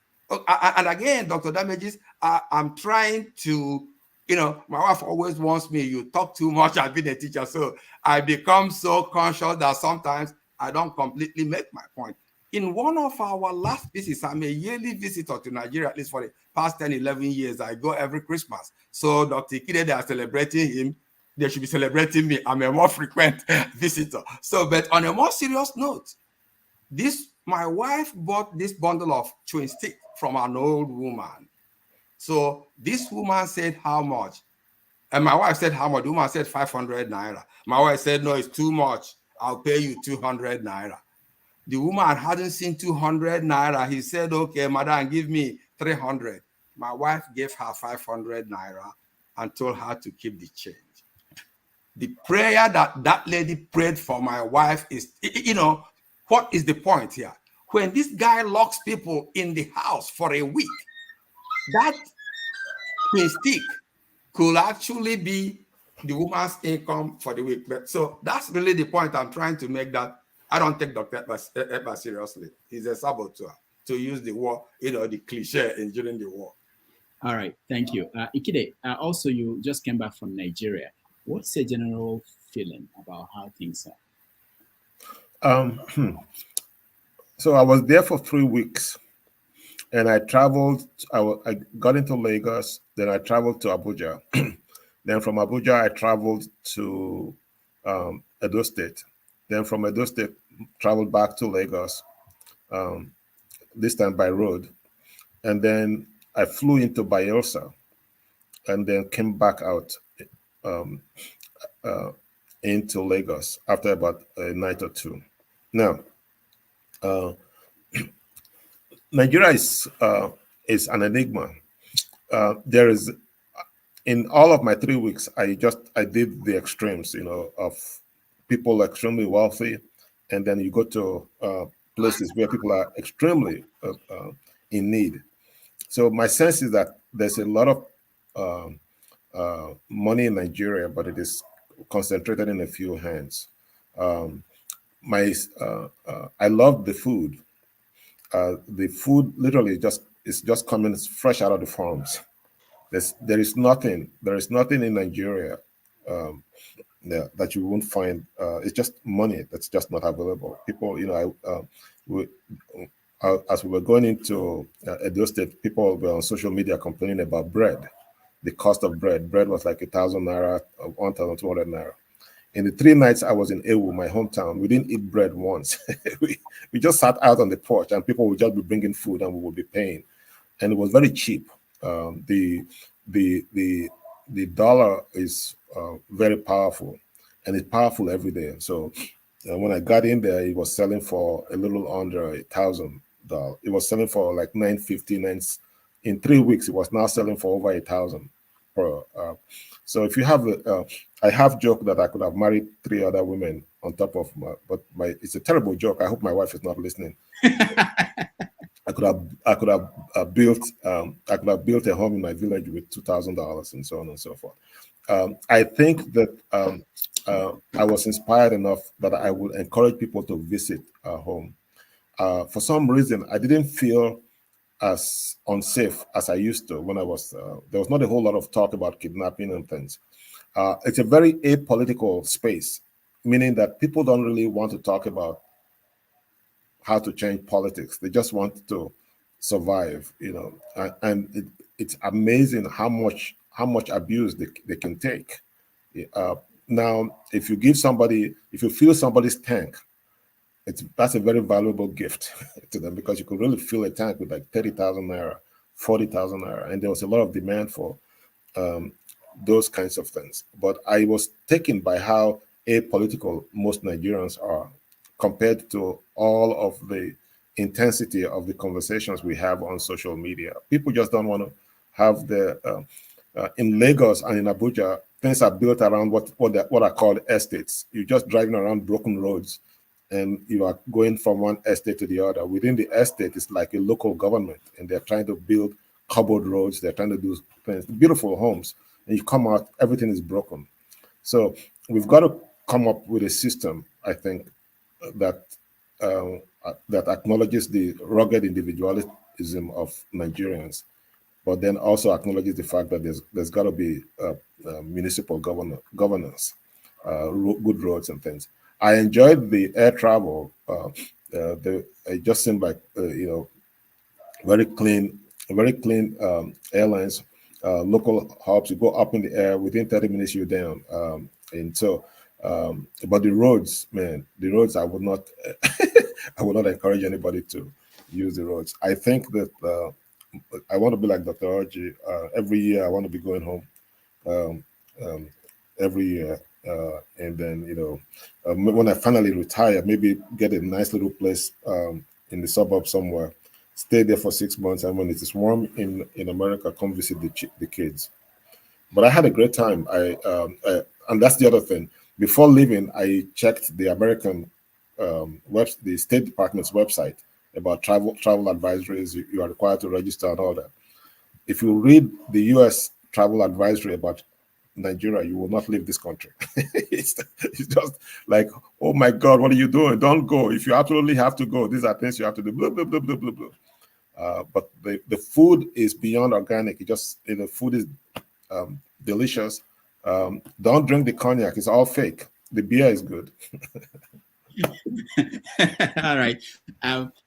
And again, Dr. Damages, I'm trying to, you know, my wife always wants me, you talk too much, I've been a teacher. So I become so conscious that sometimes I don't completely make my point. In one of our last visits, I'm a yearly visitor to Nigeria, at least for the past 10, 11 years. I go every Christmas. So Dr. Ikhide, they are celebrating him. They should be celebrating me. I'm a more frequent visitor. So, but on a more serious note, my wife bought this bundle of chewing stick from an old woman. So this woman said, how much? And my wife said, how much? The woman said 500 naira. My wife said, no, it's too much. I'll pay you 200 naira. The woman hadn't seen 200 naira. He said, okay, madam, give me 300. My wife gave her 500 naira and told her to keep the change. The prayer that lady prayed for my wife is, you know, what is the point here? When this guy locks people in the house for a week, that stick could actually be the woman's income for the week. But so that's really the point I'm trying to make, that I don't take Dr. Ekpe seriously. He's a saboteur, to use the word, you know, the cliche during the war. All right, thank you. Ikhide, also you just came back from Nigeria. What's your general feeling about how things are? So I was there for 3 weeks. And I traveled. I got into Lagos. Then I traveled to Abuja. Then from Abuja, I traveled to Edo State. Then from Edo State, traveled back to Lagos. This time by road. And then I flew into Bayelsa, and then came back out into Lagos after about a night or two. Now, Nigeria is an enigma. There is, in all of my 3 weeks, I did the extremes, of people extremely wealthy, and then you go to places where people are extremely in need. So my sense is that there's a lot of money in Nigeria, but it is concentrated in a few hands. I love the food. The food literally is just coming fresh out of the farms. There is nothing in Nigeria that you won't find. It's just money that's just not available. People, as we were going into Edo State, people were on social media complaining about bread, the cost of bread. Bread was like 1,000 naira, 1,200 naira. In the 3 nights I was in Ewu, my hometown, we didn't eat bread once. we just sat out on the porch, and people would just be bringing food, and we would be paying, and it was very cheap. The dollar is very powerful, and it's powerful every day. So when I got in there, it was selling for a little under $1,000. It was selling for like $9.50. In 3 weeks, it was now selling for over 1,000 per. So if you have, I have joked that I could have married 3 other women on top of it's a terrible joke. I hope my wife is not listening. I could have built a home in my village with $2,000 and so on and so forth. I think that I was inspired enough that I would encourage people to visit our home. For some reason, I didn't feel as unsafe as I used to when I was. There was not a whole lot of talk about kidnapping and things. It's a very apolitical space, meaning that people don't really want to talk about how to change politics. They just want to survive, and it's amazing how much abuse they can take. Now, if you fill somebody's tank, that's a very valuable gift to them, because you could really fill a tank with like 30,000 naira, 40,000 naira, and there was a lot of demand for those kinds of things. But I was taken by how apolitical most Nigerians are compared to all of the intensity of the conversations we have on social media. People just don't want to have in Lagos and in Abuja, things are built around what are called estates. You're just driving around broken roads, and you are going from one estate to the other. Within the estate, it's like a local government, and they're trying to build cobbled roads. They're trying to do things, beautiful homes, and you come out, everything is broken. So we've got to come up with a system, I think, that acknowledges the rugged individualism of Nigerians, but then also acknowledges the fact that there's got to be municipal governance, good roads and things. I enjoyed the air travel. It just seemed like very clean airlines, local hubs. You go up in the air, within 30 minutes you're down, and so. But the roads, man, I would not, I would not encourage anybody to use the roads. I think that I want to be like Dr. Orji. Every year I want to be going home. Every year, and then when I finally retire, maybe get a nice little place in the suburbs somewhere, stay there for 6 months, and when it is warm in America, come visit the kids. But I had a great time. And that's the other thing. Before leaving, I checked the American the State Department's website about travel advisories. You are required to register and all that. If you read the U.S. travel advisory about Nigeria, you will not leave this country. it's just like, oh my God, what are you doing? Don't go. If you absolutely have to go, these are things you have to do. Blah blah blah blah blah blah. But the food is beyond organic. Food is delicious. Don't drink the cognac; it's all fake. The beer is good. All right,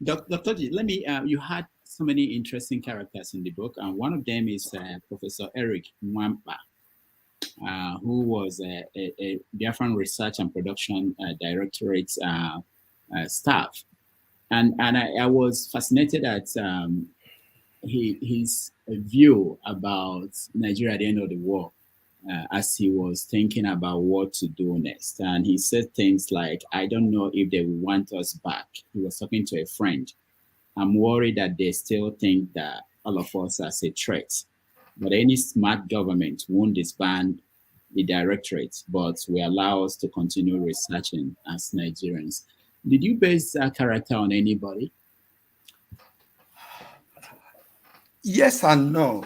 Dr. Orji, let me. You had so many interesting characters in the book, and one of them is Professor Eric Mwamba, who was a Biafran Research and Production Directorate staff. And I was fascinated at his view about Nigeria at the end of the war, as he was thinking about what to do next. And he said things like, I don't know if they will want us back. He was talking to a friend. I'm worried that they still think that all of us as a threat. But any smart government won't disband the directorate, but will allow us to continue researching as Nigerians. Did you base that character on anybody? Yes and no.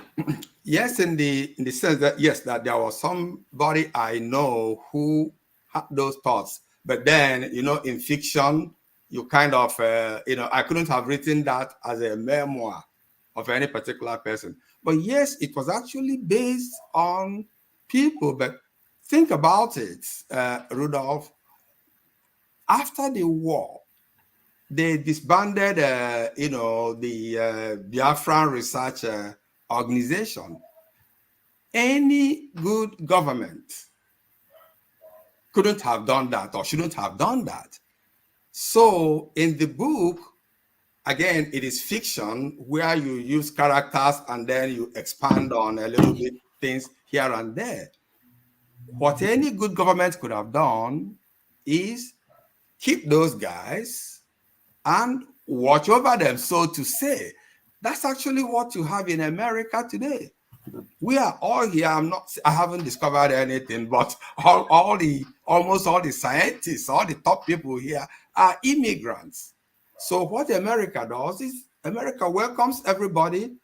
Yes, in the sense that yes, that there was somebody I know who had those thoughts, but then in fiction, you kind of I couldn't have written that as a memoir of any particular person. But yes, it was actually based on people. But think about it, Rudolph. After the war, they disbanded, the Biafran Research Organization. Any good government couldn't have done that or shouldn't have done that. So in the book, again, it is fiction where you use characters and then you expand on a little bit things here and there. What any good government could have done is keep those guys and watch over them, so to say. That's actually what you have in America today. We are all here. I haven't discovered anything, but almost all the scientists, all the top people here are immigrants. So what America does is America welcomes everybody,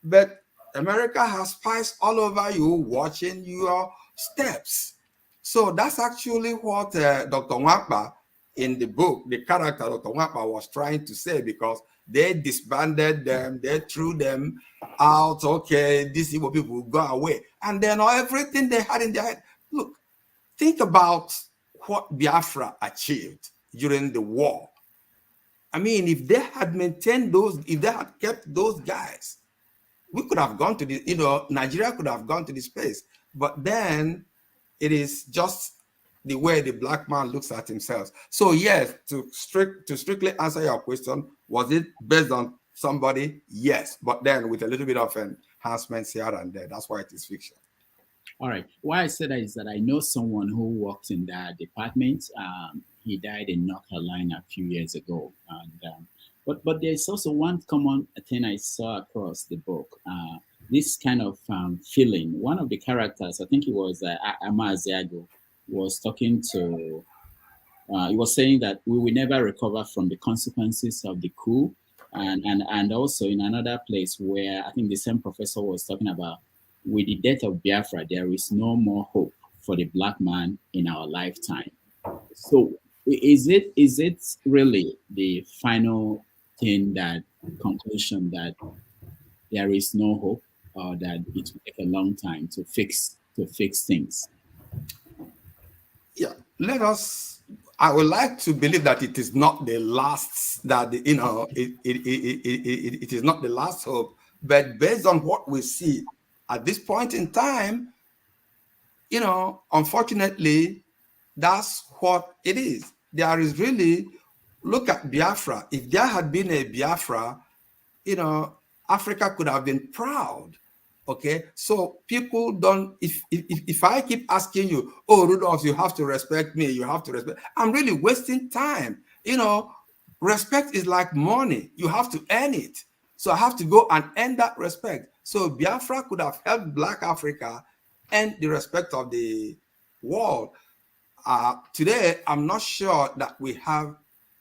but America has spies all over you watching your steps. So that's actually what Dr. Nwapa in the book, the character Dr. Nwapa was trying to say, because they disbanded them, they threw them out. Okay, these evil people go away. And then everything they had in their head. Look, think about what Biafra achieved during the war. I mean, if they had maintained those, if they had kept those guys, we could have gone to the, Nigeria could have gone to the space. But then it is just the way the black man looks at himself. So yes, to strictly answer your question, was it based on somebody? Yes, but then with a little bit of enhancements here and there. That's why it is fiction. All right. Why I said that is that I know someone who worked in that department. He died in North Carolina a few years ago. And but there's also one common thing I saw across the book. This kind of feeling. One of the characters, I think it was Ama Aziago, was talking to. He was saying that we will never recover from the consequences of the coup, and also in another place where I think the same professor was talking about, with the death of Biafra, there is no more hope for the black man in our lifetime. So is it really the final thing, that conclusion that there is no hope, or that it will take a long time to fix things? Yeah, I would like to believe that it is not the last, that it is not the last hope, but based on what we see at this point in time, unfortunately, that's what it is. There is really, look at Biafra. If there had been a Biafra, Africa could have been proud. Okay, so people don't, if I keep asking you, oh, Rudolph, you have to respect me, you have to respect, I'm really wasting time. Respect is like money. You have to earn it. So I have to go and earn that respect. So Biafra could have helped Black Africa earn the respect of the world. Today, I'm not sure that we have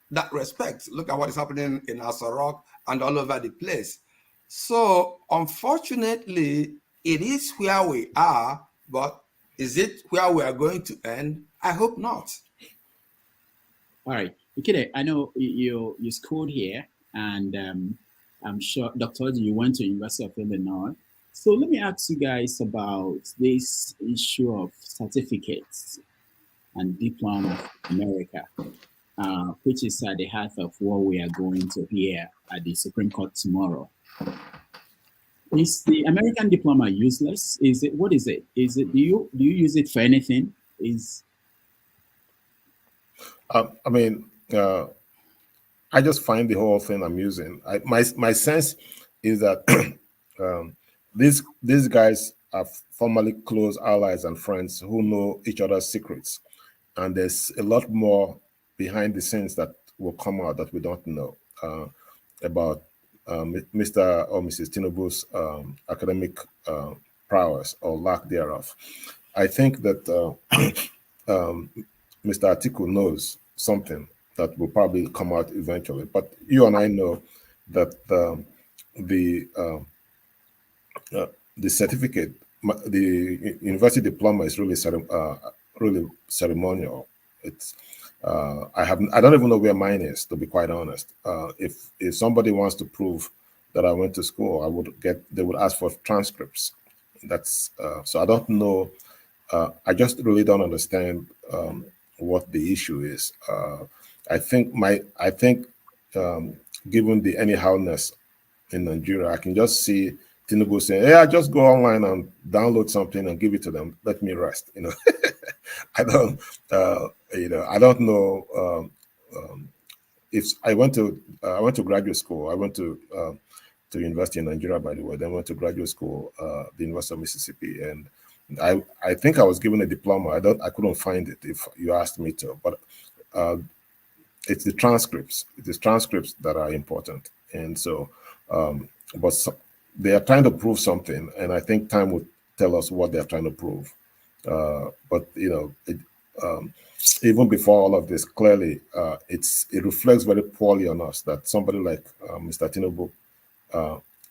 that respect. Look at what is happening in Asarok and all over the place. So unfortunately, it is where we are, but is it where we are going to end? I hope not. All right. Ikhide, I know you schooled here, and I'm sure, Dr. Orji, you went to University of Illinois. So let me ask you guys about this issue of certificates and diploma in America, which is at the heart of what we are going to hear at the Supreme Court tomorrow. Is the American diploma useless? Is it, what is it? Is it, do you use it for anything? I mean, I just find the whole thing amusing. My sense is that these guys are formerly close allies and friends who know each other's secrets, and there's a lot more behind the scenes that will come out that we don't know about Mr. or Mrs. Tinubu's academic prowess or lack thereof. I think that Mr. Atiku knows something that will probably come out eventually. But you and I know that the certificate, the university diploma is really ceremonial. It's I don't even know where mine is, to be quite honest. If somebody wants to prove that I went to school, they would ask for transcripts. That's so I don't know. I just really don't understand what the issue is. I think given the anyhowness in Nigeria, I can just see Tinubu saying, "Yeah, just go online and download something and give it to them. Let me rest." I don't know. If I went to graduate school, I went to university in Nigeria, by the way. Then went to graduate school, the University of Mississippi, and I think I was given a diploma. I couldn't find it if you asked me to, but it's the transcripts. It is transcripts that are important, and so they are trying to prove something, and I think time will tell us what they are trying to prove. But even before all of this, clearly it reflects very poorly on us that somebody like Mr. Tinubu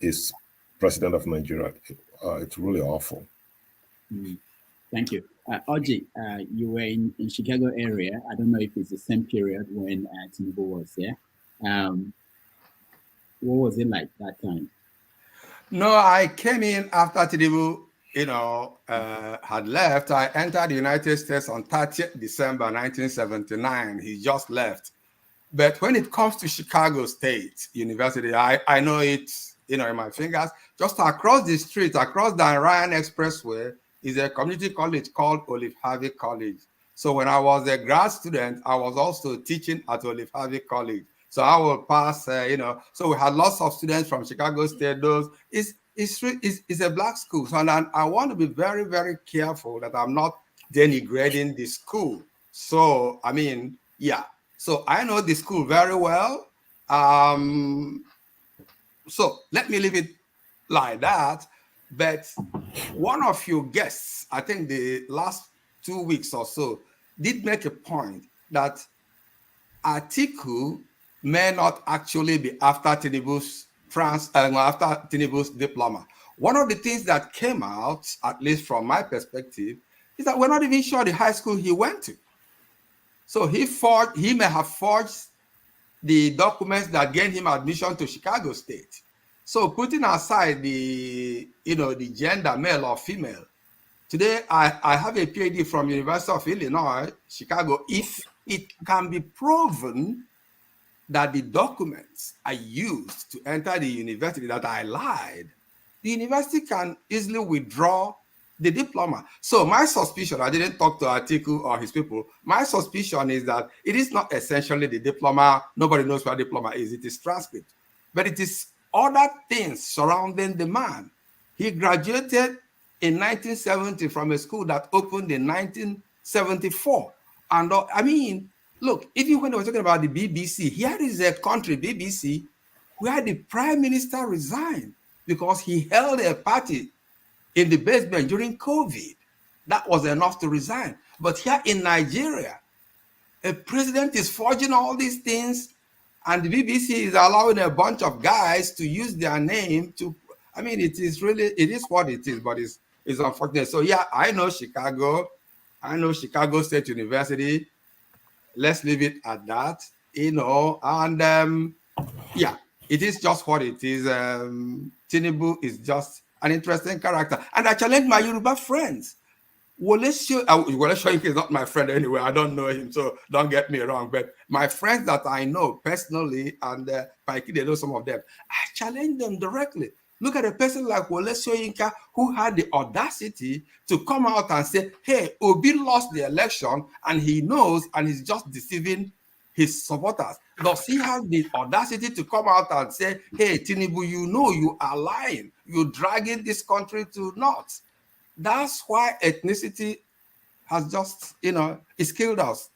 is president of Nigeria. It's really awful. Thank you. Orji, you were in Chicago area. I don't know if it's the same period when Tinubu was there. What was it like that time? No, I came in after Tinubu, had left. I entered the United States on 30th December 1979. He just left. But when it comes to Chicago State University, I know it, in my fingers. Just across the street, across the Ryan Expressway, is a community college called Olive Harvey College. So when I was a grad student, I was also teaching at Olive Harvey College. So I will pass, so we had lots of students from Chicago State. It's a black school. So I want to be very, very careful that I'm not denigrating the school. So, I mean, yeah. So I know the school very well. So let me leave it like that. But one of your guests, I think the last 2 weeks or so, did make a point that Atiku may not actually be after Tinubu's diploma. One of the things that came out, at least from my perspective, is that we're not even sure the high school he went to. So he may have forged the documents that gained him admission to Chicago State. So putting aside the gender, male or female, today I have a PhD from University of Illinois, Chicago. If it can be proven that the documents I used to enter the university, that I lied, the university can easily withdraw the diploma. So my suspicion, I didn't talk to Atiku or his people, my suspicion is that it is not essentially the diploma. Nobody knows what diploma is. It is transcript. But it is other things surrounding the man. He graduated in 1970 from a school that opened in 1974. And I mean, look, even when they were talking about the BBC, here is a country, BBC, where the prime minister resigned because he held a party in the basement during COVID. That was enough to resign. But here in Nigeria, a president is forging all these things, and the BBC is allowing a bunch of guys to use their name to, I mean, it is what it is, but it's unfortunate. So yeah, I know Chicago State University. Let's leave it at that, and yeah, it is just what it is. Tinubu is just an interesting character. And I challenge my Yoruba friends. Wole Soyinka is not my friend anyway. I don't know him, so don't get me wrong. But my friends that I know personally, and Pa Ikhide know some of them, I challenge them directly. Look at a person like Wole Soyinka, who had the audacity to come out and say, hey, Obi lost the election, and he knows, and he's just deceiving his supporters. Does he have the audacity to come out and say, hey, Tinubu, you know you are lying. You're dragging this country to naught. That's why ethnicity has just, it's killed us.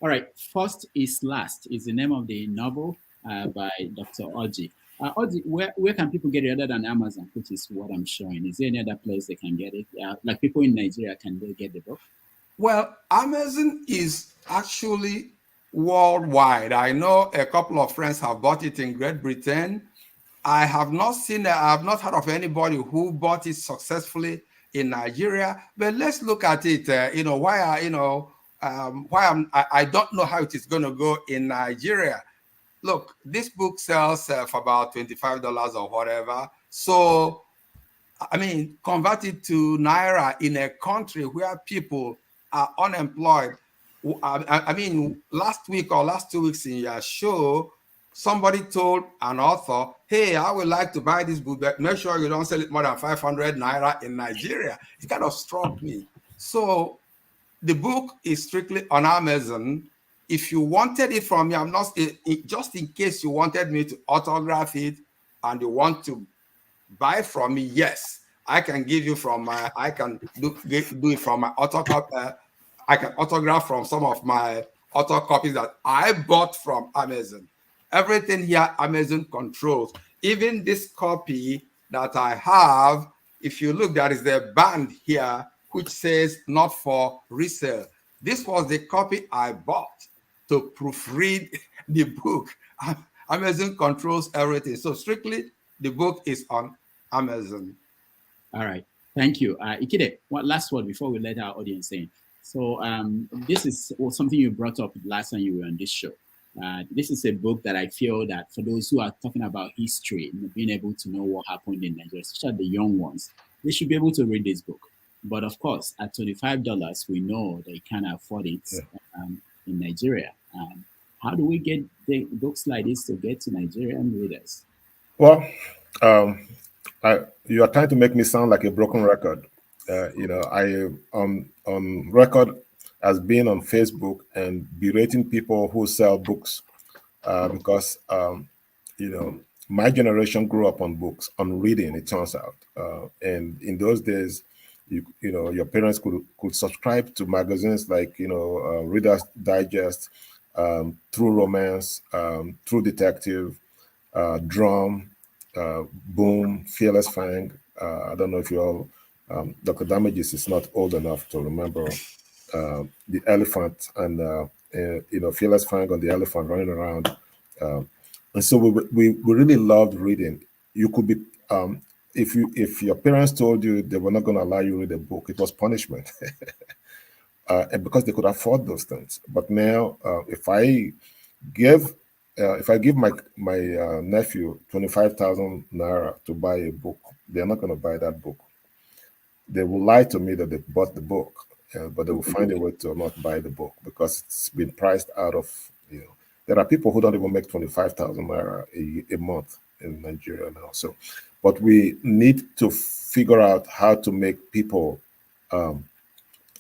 All right. First is Last is the name of the novel by Dr. Orji. Orji, where can people get it other than Amazon, which is what I'm showing? Is there any other place they can get it? Like people in Nigeria, can they get the book? Well, Amazon is actually worldwide. I know a couple of friends have bought it in Great Britain. I have not heard of anybody who bought it successfully in Nigeria. But let's look at it. I don't know how it is going to go in Nigeria. Look, this book sells for about $25 or whatever. So, I mean, convert it to Naira in a country where people are unemployed. I mean, last week or last 2 weeks in your show, somebody told an author, hey, I would like to buy this book, but make sure you don't sell it more than 500 Naira in Nigeria. It kind of struck me. So the book is strictly on Amazon. If you wanted it from me, I'm not, just in case you wanted me to autograph it and you want to buy from me, yes, I can give you from my, I can do it from my autograph. I can autograph from some of my auto copies that I bought from Amazon. Everything here, Amazon controls. Even this copy that I have, if you look, there is a band here which says not for resale. This was the copy I bought to proofread the book. Amazon controls everything. So strictly, the book is on Amazon. All right. Thank you. Ikhide, one last word before we let our audience in. So this is something you brought up last time you were on this show. This is a book that I feel that for those who are talking about history, being able to know what happened in Nigeria, especially the young ones, they should be able to read this book. But of course, at $25, we know they can't afford it in Nigeria. How do we get the books like this to get to Nigerian readers? Well, you are trying to make me sound like a broken record. I on record as being on Facebook and berating people who sell books because my generation grew up on books, on reading. It turns out, and in those days, your parents could subscribe to magazines like Reader's Digest, True Romance, True Detective, Drum, Boom, Fearless Fang. I don't know if you all, Dr. Damages is not old enough to remember the elephant and Fearless Fang on the elephant running around. And so we really loved reading. You could be if your parents told you they were not going to allow you to read a book, it was punishment, and because they could afford those things. But now, if I give my nephew 25,000 Naira to buy a book, they're not going to buy that book. They will lie to me that they bought the book, but they will find a way to not buy the book because it's been priced out of. There are people who don't even make 25,000 Naira a month in Nigeria now. So, but we need to figure out how to make people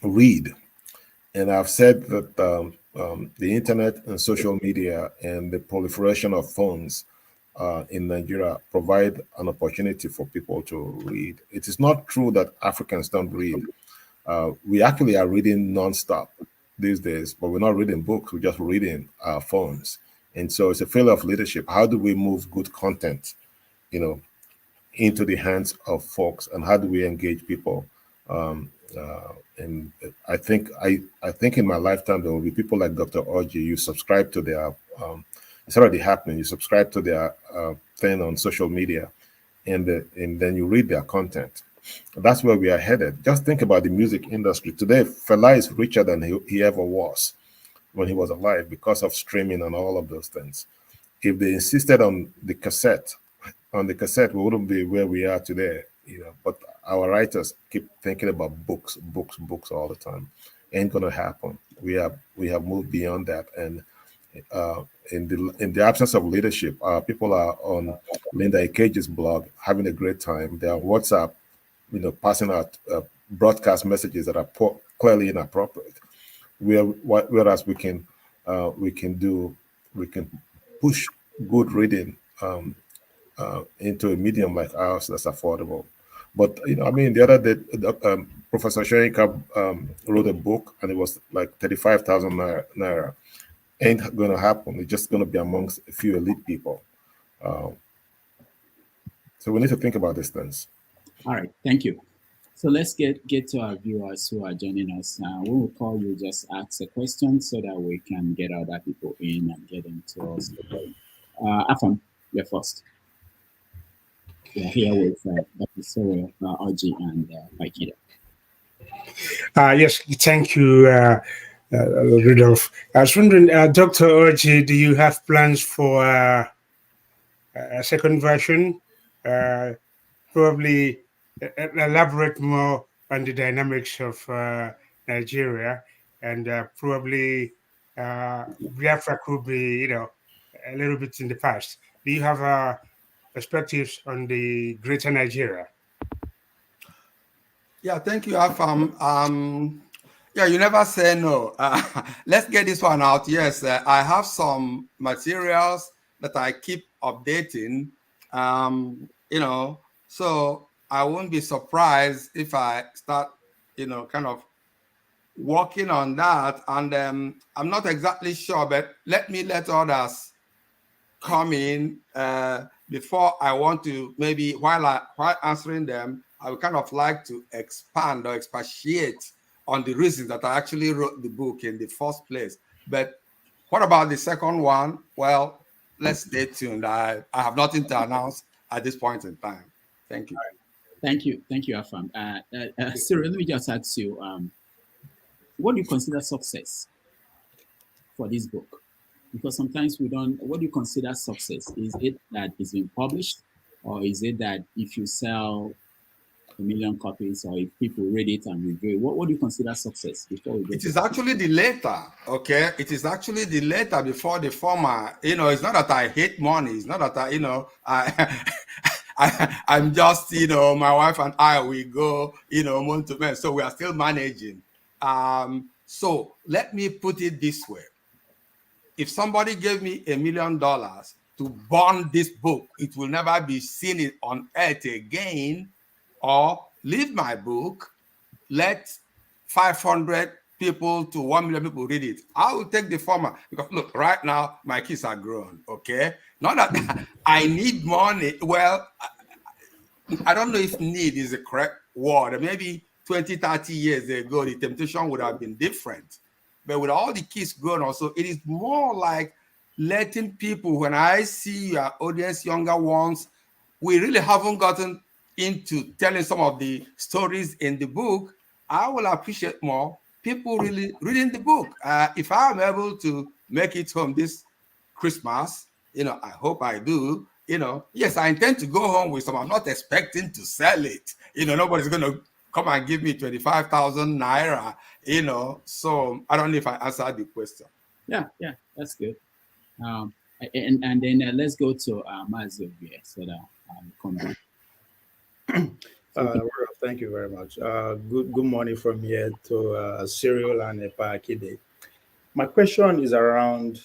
read. And I've said that the internet and social media and the proliferation of phones in Nigeria provide an opportunity for people to read. It is not true that Africans don't read. We actually are reading nonstop these days, but we're not reading books. We're just reading our phones. And so it's a failure of leadership. How do we move good content, into the hands of folks, and how do we engage people? And I think in my lifetime there will be people like Dr. Orji. You subscribe to their it's already happening. You subscribe to their thing on social media, and then you read their content. That's where we are headed. Just think about the music industry today. Fela is richer than he ever was when he was alive because of streaming and all of those things. If they insisted on the cassette, we wouldn't be where we are today. but our writers keep thinking about books all the time. Ain't gonna happen. We have moved beyond that, and in the absence of leadership, people are on Linda Ikeji's blog having a great time. They're on WhatsApp, passing out broadcast messages that are clearly inappropriate. Whereas we can push good reading into a medium like ours that's affordable. But the other day, Professor Sherika wrote a book, and it was like 35,000 naira. Ain't going to happen. It's just going to be amongst a few elite people. So we need to think about these things. All right, thank you. So let's get to our viewers who are joining us. When we call you, just ask a question so that we can get other people in and get into us. Afam, you're first. We are here with Dr. Cyril Orji and Pa Ikhide. Yes, thank you, Rudolph. I was wondering, Dr. Orji, do you have plans for a second version? Probably elaborate more on the dynamics of Nigeria, and probably Biafra could be, a little bit in the past. Do you have perspectives on the greater Nigeria? Yeah, thank you, Afam. Yeah, you never say no. Let's get this one out. Yes, I have some materials that I keep updating. So I won't be surprised if I start, kind of working on that. And I'm not exactly sure, but let others come in before I want to, maybe while answering them, I would kind of like to expand or expatiate on the reasons that I actually wrote the book in the first place. But what about the second one? Well, let's stay tuned. I have nothing to announce at this point in time. Thank you. Thank you, Afam. Cyril, let me just ask you, what do you consider success for this book? Because sometimes we don't. What do you consider success? Is it that it's been published, or is it that if you sell 1 million copies, or if people read it and review it? What do you consider success? Before we go, it is actually the latter. Okay, it is actually the latter before the former. It's not that I hate money. It's not that I'm just, my wife and I, we go, month to month. So we are still managing. So let me put it this way. If somebody gave me $1 million to burn this book, it will never be seen on earth again, or leave my book, let 500 people to 1 million people read it. I will take the former, because look, right now, my kids are grown, okay? Not that I need money. Well, I don't know if need is the correct word. Maybe 20, 30 years ago, the temptation would have been different. But with all the kids grown also, it is more like letting people, when I see your audience, younger ones, we really haven't gotten into telling some of the stories in the book. I will appreciate more people really reading the book. If I'm able to make it home this Christmas, I hope I do, yes, I intend to go home with some. I'm not expecting to sell it. Nobody's going to come and give me 25,000 naira, so I don't know if I answered the question. Yeah, that's good. And then let's go to Mazi here, so that come back. Well, thank you very much. Good morning from here to Cyril and Pa Ikhide. My question is around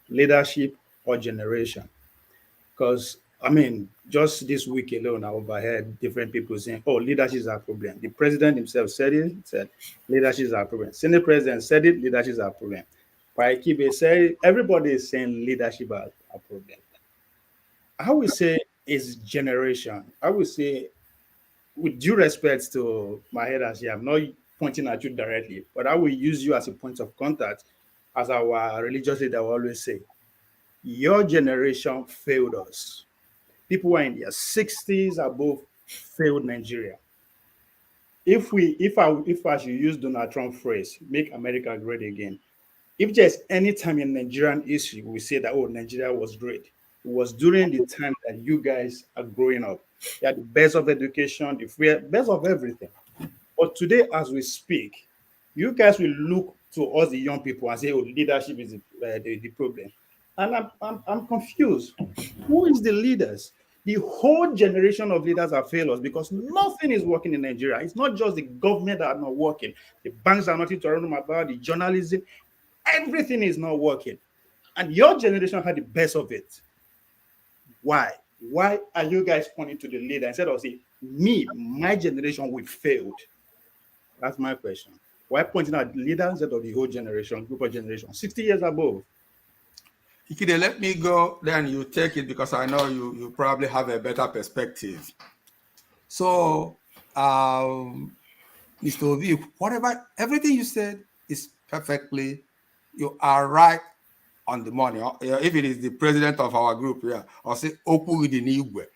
leadership or generation, because just this week alone, I overheard different people saying, "Oh, leadership is a problem." The president himself said it. Said leadership is a problem. Senate president said it. Leadership is a problem. Pa Ikhide said everybody is saying leadership is a problem. I would say is generation. I would say, with due respect to my headers here, I'm not pointing at you directly, but I will use you as a point of contact, as our religious leader will always say. Your generation failed us. People who are in their 60s above failed Nigeria. If I should use Donald Trump phrase, make America great again, if there's any time in Nigerian history we say that, oh, Nigeria was great, it was during the time that you guys are growing up. He had the best of education, the free, best of everything. But today, as we speak, you guys will look to us, the young people, and say, "Oh, leadership is the problem." And I'm confused. Who is the leaders? The whole generation of leaders have failed us because nothing is working in Nigeria. It's not just the government that are not working. The banks are nothing to run about, the journalism, everything is not working. And your generation had the best of it. Why? Why are you guys pointing to the leader instead of saying, me, my generation, we failed? That's my question. Why pointing at the leader instead of the whole generation, group of generation, 60 years above? Ikhide, let me go, then you take it because I know you probably have a better perspective. So, Mr. Ovi, everything you said is perfectly, you are right on the money. If it is the president of our group, yeah, or say Okigwe,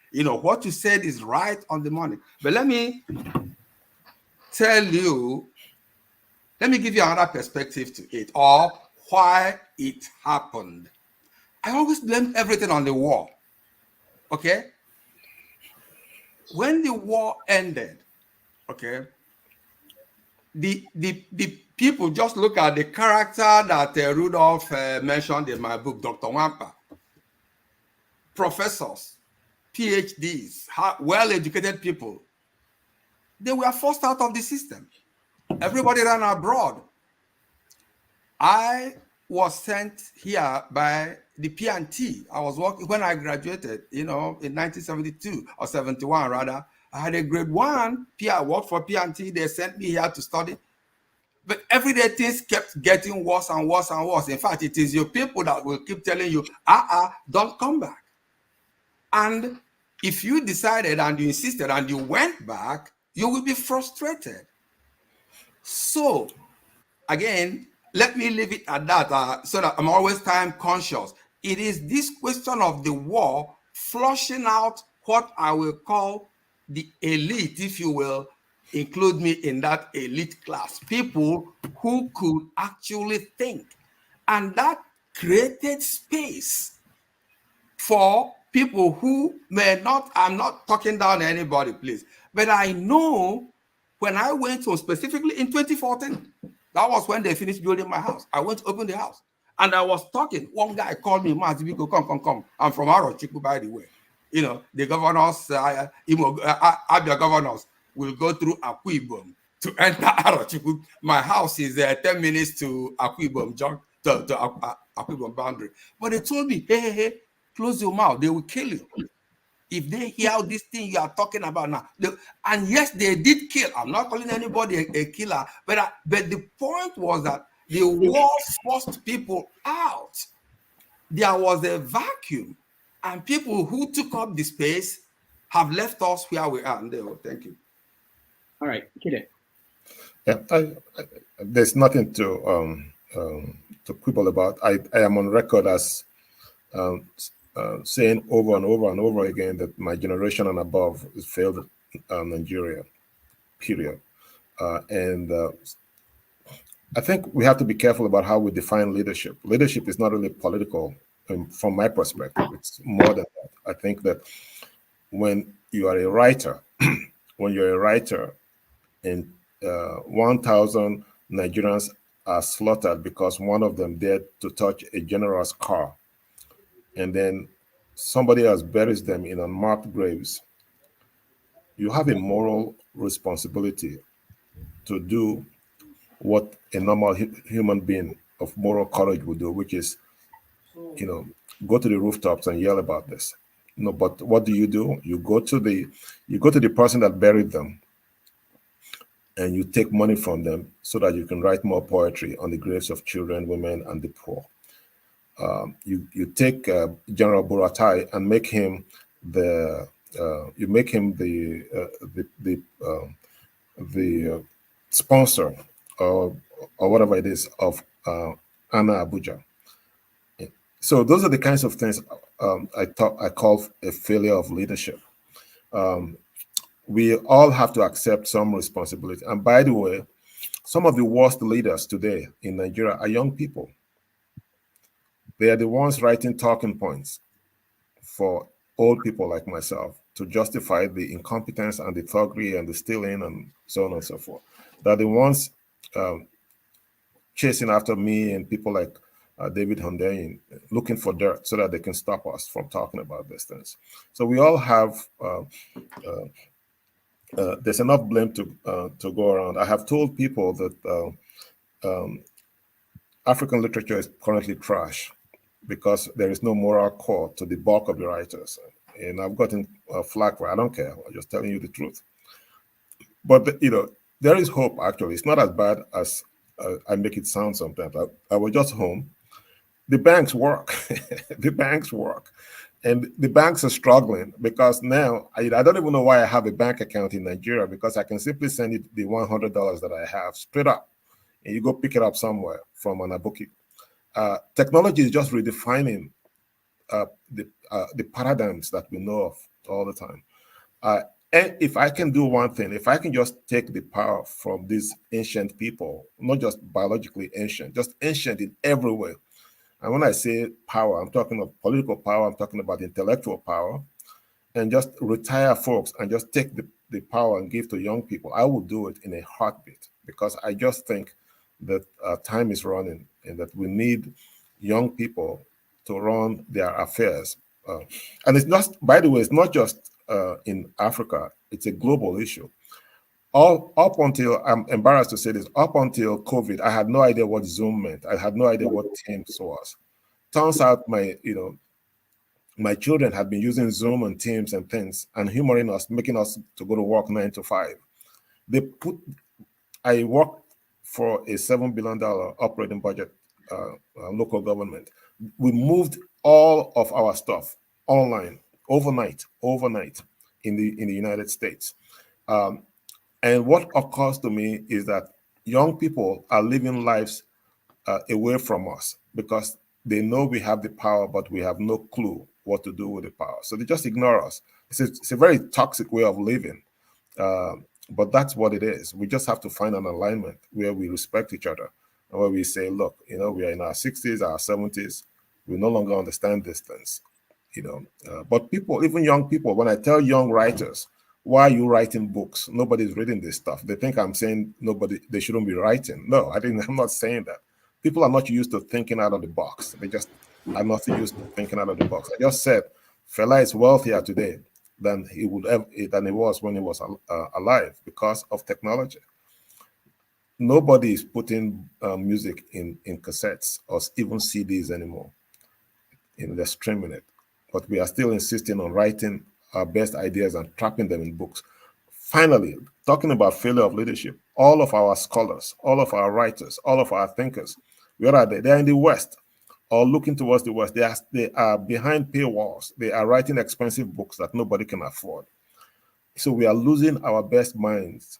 what you said is right on the money. But let me give you another perspective to it, or why it happened. I always blame everything on the war. Okay? When the war ended, okay, the people just look at the character that Rudolph mentioned in my book, Dr. Wampa. Professors, PhDs, well-educated people, they were forced out of the system. Everybody ran abroad. I was sent here by the P&T. I was working when I graduated, in 1972 or 71 rather. I had a grade 1 I worked for P&T. They sent me here to study. But every day things kept getting worse and worse and worse. In fact, it is your people that will keep telling you, don't come back. And if you decided and you insisted and you went back, you will be frustrated. So, again, let me leave it at that so that I'm always time conscious. It is this question of the war flushing out what I will call the elite, if you will, include me in that elite class, people who could actually think. And that created space for people who may not, I'm not talking down to anybody, please, but I know when I went home, specifically in 2014, that was when they finished building my house. I went to open the house and I was talking. One guy called me, Mazibiko, come. I'm from Arochukwu, by the way. The governors, Abia governors will go through Akwibom to enter Arochukwu. My house is 10 minutes to Akwibom, to Akwibom boundary. But they told me, hey, close your mouth. They will kill you. If they hear this thing you are talking about now, and yes, they did kill. I'm not calling anybody a killer, but the point was that the war forced people out. There was a vacuum, and people who took up the space have left us where we are. And thank you. All right, Ikhide. Yeah, there's nothing to quibble about. I am on record as saying over and over and over again that my generation and above failed Nigeria, period. And I think we have to be careful about how we define leadership. Leadership is not really political from my perspective. It's more than that. I think that when you are a writer, and 1,000 Nigerians are slaughtered because one of them dared to touch a general's car, and then somebody else buries them in unmarked graves, you have a moral responsibility to do what a normal human being of moral courage would do, which is, go to the rooftops and yell about this. But what do? You go to the person that buried them, and you take money from them so that you can write more poetry on the graves of children, women, and the poor. You take General Buratai and make him the sponsor or whatever it is of Anna Abuja. So those are the kinds of things I call a failure of leadership. We all have to accept some responsibility. And by the way, some of the worst leaders today in Nigeria are young people. They are the ones writing talking points for old people like myself. to justify the incompetence and the thuggery and the stealing and so on and so forth. They're the ones chasing after me and people like David Hundeyin, looking for dirt so that they can stop us from talking about these things. So we all have, there's enough blame to go around. I have told people that African literature is currently trash because there is no moral core to the bulk of the writers. And I've gotten flack for it. I don't care. I'm just telling you the truth. But, there is hope, actually. It's not as bad as I make it sound sometimes. I was just home. The banks work. The banks work. And the banks are struggling because now I don't even know why I have a bank account in Nigeria, because I can simply send you the $100 that I have straight up, and you go pick it up somewhere from an aboki. Technology is just redefining the paradigms that we know of all the time. And if I can do one thing, if I can just take the power from these ancient people, not just biologically ancient, just ancient in every way. And when I say power, I'm talking of political power, I'm talking about intellectual power, and just retire folks and just take the power and give to young people. I will do it in a heartbeat, because I just think that time is running and that we need young people to run their affairs. And it's not, by the way, it's not just in Africa, it's a global issue. Up until, I'm embarrassed to say this, up until COVID, I had no idea what Zoom meant. I had no idea what Teams was. Turns out my children had been using Zoom and Teams and things and humoring us, making us to go to work 9 to 5. I worked for a $7 billion operating budget, local government. We moved all of our stuff online overnight in the United States. And what occurs to me is that young people are living lives away from us because they know we have the power, but we have no clue what to do with the power. So they just ignore us. It's a very toxic way of living, but that's what it is. We just have to find an alignment where we respect each other and where we say, look, we are in our 60s, our 70s. We no longer understand these things, But people, even young people, when I tell young writers, why are you writing books? Nobody's reading this stuff. They think I'm saying they shouldn't be writing. No, I'm not saying that. People are not used to thinking out of the box. They just are not used to thinking out of the box. I just said, Fela is wealthier today than he was when he was alive because of technology. Nobody is putting music in cassettes or even CDs anymore. They're streaming it. But we are still insisting on writing our best ideas and trapping them in books. Finally, talking about failure of leadership, all of our scholars, all of our writers, all of our thinkers, where are they? They're in the West or looking towards the West. They are behind paywalls. They are writing expensive books that nobody can afford. So we are losing our best minds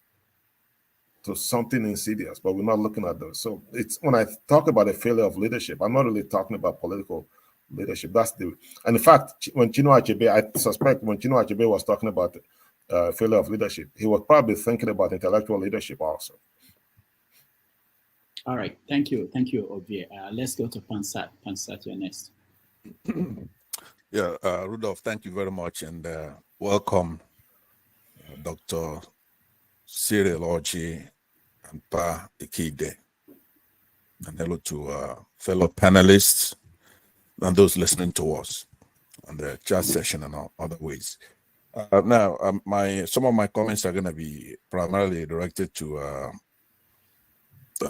to something insidious, but we're not looking at those. So it's when I talk about a failure of leadership, I'm not really talking about political leadership. And in fact, when Chinua Achebe, I suspect when Chinua Achebe was talking about failure of leadership, he was probably thinking about intellectual leadership also. All right, thank you, Ovie. Let's go to Pansat. Pansat, you're next. Yeah, Rudolph, thank you very much, and welcome, Dr. Cyril Orji and Pa Ikhide, and hello to fellow panelists and those listening to us on the chat session and other ways. Now, some of my comments are going to be primarily directed to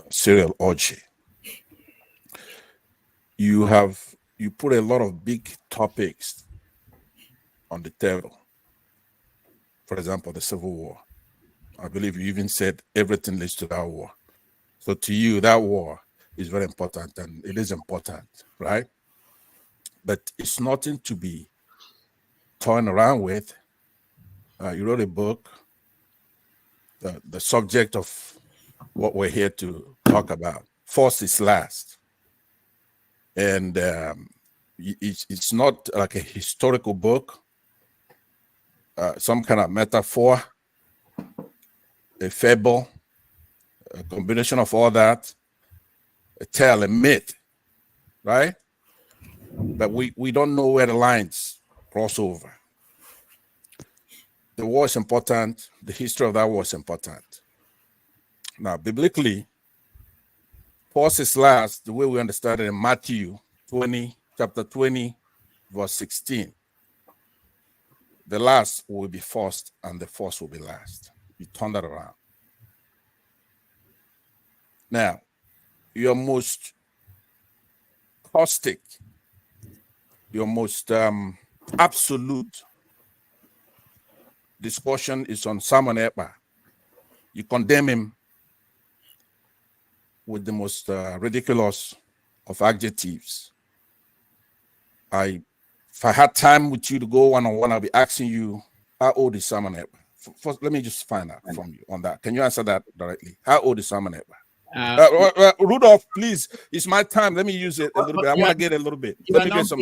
Cyril Orji. You put a lot of big topics on the table. For example, the Civil War. I believe you even said everything leads to that war. So to you, that war is very important, and it is important, right? But it's nothing to be toying around with. You wrote a book. The subject of what we're here to talk about, first is last. And it's not like a historical book, some kind of metaphor, a fable, a combination of all that, a tale, a myth, right? But we don't know where the lines cross over. The war is important. The history of that war is important. Now, biblically, first is last, the way we understand it in Matthew 20, chapter 20, verse 16. The last will be first, and the first will be last. You turn that around. Now, your most caustic, your most absolute discussion is on Simon Ekpa. You condemn him with the most ridiculous of adjectives. If I had time with you to go one-on-one, I'll be asking you, how old is Simon Ekpa? First, let me just find out from you on that. Can you answer that directly? How old is Simon Ekpa? Rudolph, please, it's my time. Let me use it a little bit. I want to get a little bit. Let me get some.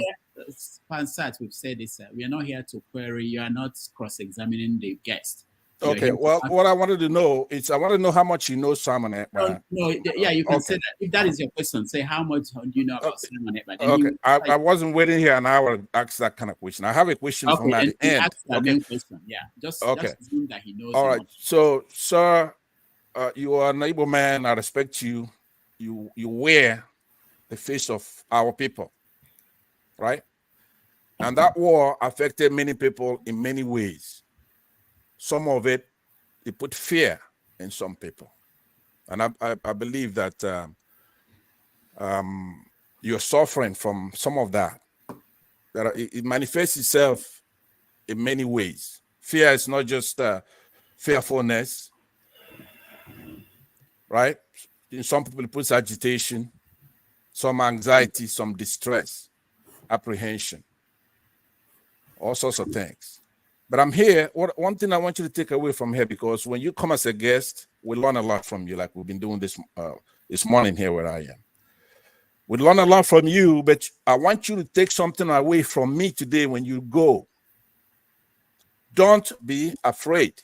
Pansat, we've said this. We are not here to query. You are not cross-examining the guest. Okay, well, what I wanted to know is I want to know how much you know Simon Ekpa. No, yeah, you can say that. If that is your question, say how much do you know about Simon Ekpa? Okay, I wasn't waiting here an hour to ask that kind of question. I have a question from at the end. Okay, question. Yeah, just assume that he knows. All right, so, sir, you are an able man. I respect you. You wear the face of our people, right? And that war affected many people in many ways. Some of it put fear in some people. And I believe that you're suffering from some of that. That it manifests itself in many ways. Fear is not just fearfulness, right? In some people, it puts agitation, some anxiety, some distress, apprehension, all sorts of things. But I'm here. One thing I want you to take away from here, because when you come as a guest, we learn a lot from you, like we've been doing this morning here where I am. We learn a lot from you, but I want you to take something away from me today when you go. Don't be afraid.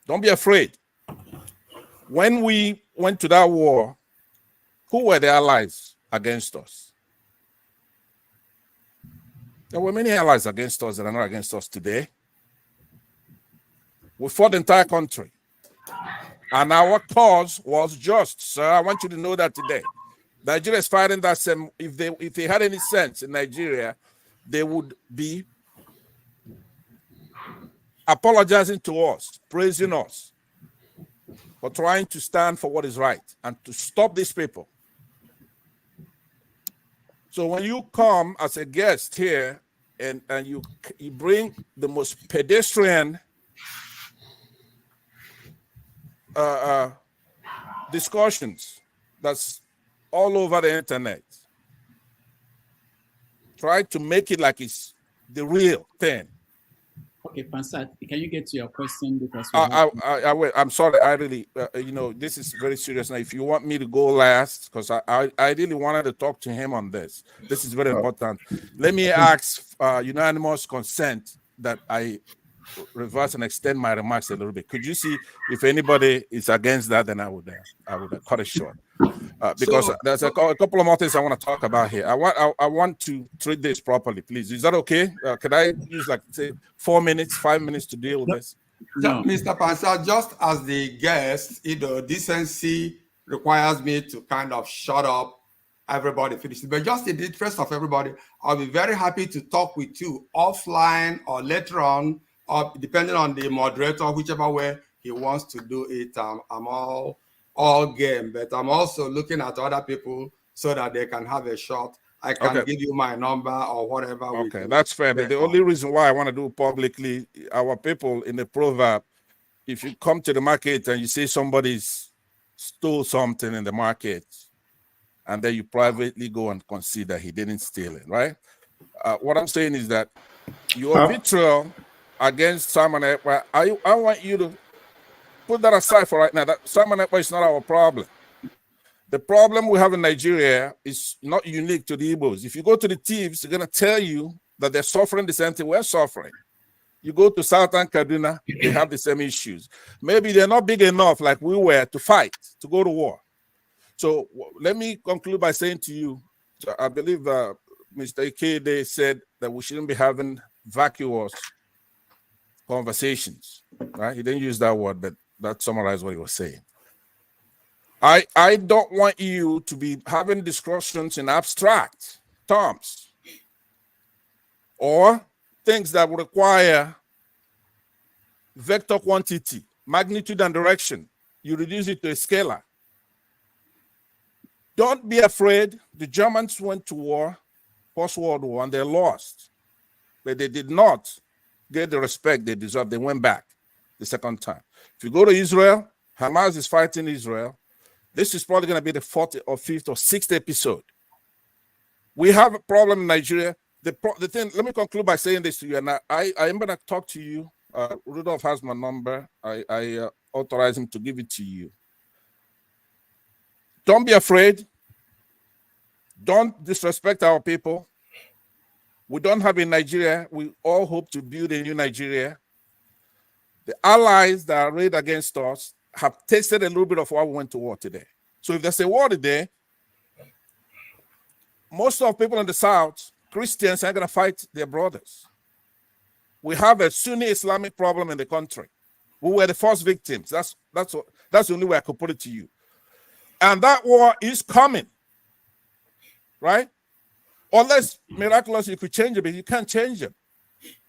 Don't be afraid. When we went to that war, who were the allies against us? There were many allies against us that are not against us today. We fought the entire country. And our cause was just, sir. I want you to know that today. Nigeria is fighting that same. If they had any sense in Nigeria, they would be apologizing to us, praising us, for trying to stand for what is right and to stop these people. So when you come as a guest here and you bring the most pedestrian discussions that's all over the internet, try to make it like it's the real thing. Okay, Pansat, can you get to your question? Because I'm sorry. I really, this is very serious. Now, if you want me to go last, because I really wanted to talk to him on this. This is very important. Let me ask unanimous consent that I reverse and extend my remarks a little bit. Could you see if anybody is against that? Then I would cut it short. Because there's a couple of more things I want to talk about here. I want to treat this properly, please. Is that okay? Can I use say 4 minutes, 5 minutes to deal with this? No. Mr. Pansa, just as the guest, decency requires me to kind of shut up. Everybody finishes. But just in the interest of everybody, I'll be very happy to talk with you offline or later on, or depending on the moderator, whichever way he wants to do it. I'm all game, but I'm also looking at other people so that they can have a shot. I can give you my number or whatever. Okay, that's fair. The only reason why I want to do it publicly, our people in the proverb, if you come to the market and you see somebody's stole something in the market, and then you privately go and consider he didn't steal it, right? What I'm saying is that your vitriol against Simon Ekpa, I want you to put that aside for right now. That Simon Ekpa is not our problem. The problem we have in Nigeria is not unique to the Igbos. If you go to the thieves, they're going to tell you that they're suffering the same thing we're suffering. You go to Southern Kaduna, they have the same issues. Maybe they're not big enough like we were to fight, to go to war. So let me conclude by saying to you, I believe Mr. Ikhide said that we shouldn't be having vacuous conversations, right? He didn't use that word, but that summarized what he was saying. I don't want you to be having discussions in abstract terms or things that would require vector quantity, magnitude and direction. You reduce it to a scalar. Don't be afraid. The Germans went to war, post-World War, and they lost. But they did not get the respect they deserved. They went back the second time. If you go to Israel, Hamas is fighting Israel. This is probably going to be the 4th or 5th or 6th episode. We have a problem in Nigeria. The thing, let me conclude by saying this to you, and I am going to talk to you. Rudolph has my number. I authorize him to give it to you. Don't be afraid. Don't disrespect our people. We don't have in Nigeria. We all hope to build a new Nigeria. The allies that are arrayed against us have tasted a little bit of why we went to war today. So if there's a war today, most of people in the South, Christians, are going to fight their brothers. We have a Sunni Islamic problem in the country. We were the first victims. That's the only way I could put it to you. And that war is coming, right? Unless miraculously you could change it, but you can't change it.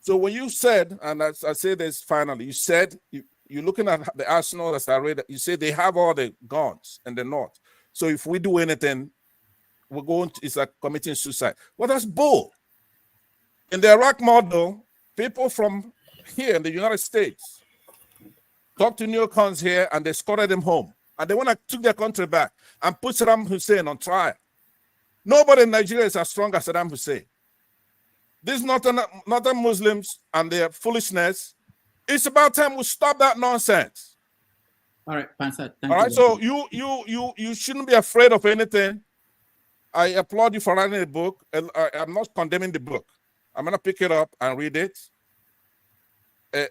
So when you said, and I say this finally, you said you're looking at the arsenal that's already, you say they have all the guns in the north. So if we do anything, we're going to, it's like committing suicide. Well, that's bull. In the Iraq model, people from here in the United States talked to neocons here and they escorted them home. And they want to take their country back and put Saddam Hussein on trial. Nobody in Nigeria is as strong as Saddam Hussein. These northern Muslims and their foolishness, it's about time we stop that nonsense. All right, Pansa, thank you. All right, so you shouldn't be afraid of anything. I applaud you for writing a book. I'm not condemning the book. I'm going to pick it up and read it.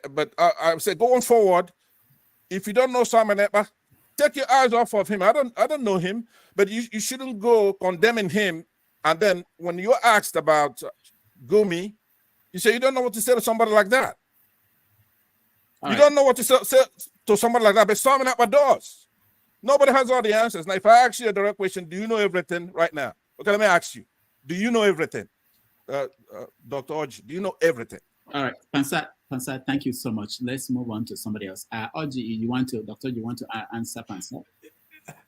But I would say going forward, if you don't know Simon Ekpa, take your eyes off of him. I don't know him, but you shouldn't go condemning him. And then when you're asked about Gumi, you say you don't know what to say to somebody like that. You don't know what to say to somebody like that, but Simon Ekpa does. Nobody has all the answers. Now, if I ask you a direct question, do you know everything right now? Okay, let me ask you. Do you know everything? Dr. Orji, do you know everything? All right, Pansa, thank you so much. Let's move on to somebody else. Orji, you want to answer Pansa?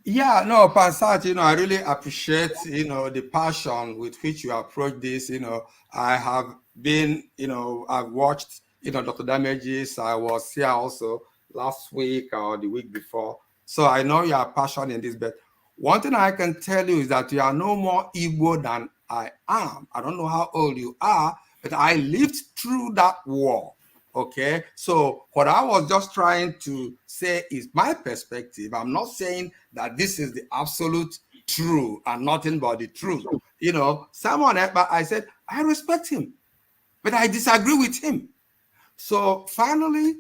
Yeah, no, Pansat, I really appreciate, the passion with which you approach this. I have been, I've watched, Dr. Damages. I was here also last week or the week before. So I know you are passionate in this, but one thing I can tell you is that you are no more Igbo than I am. I don't know how old you are, but I lived through that war. Okay, so what I was just trying to say is my perspective. I'm not saying that this is the absolute true and nothing but the truth. Simon Ekpa, I said, I respect him, but I disagree with him. So finally,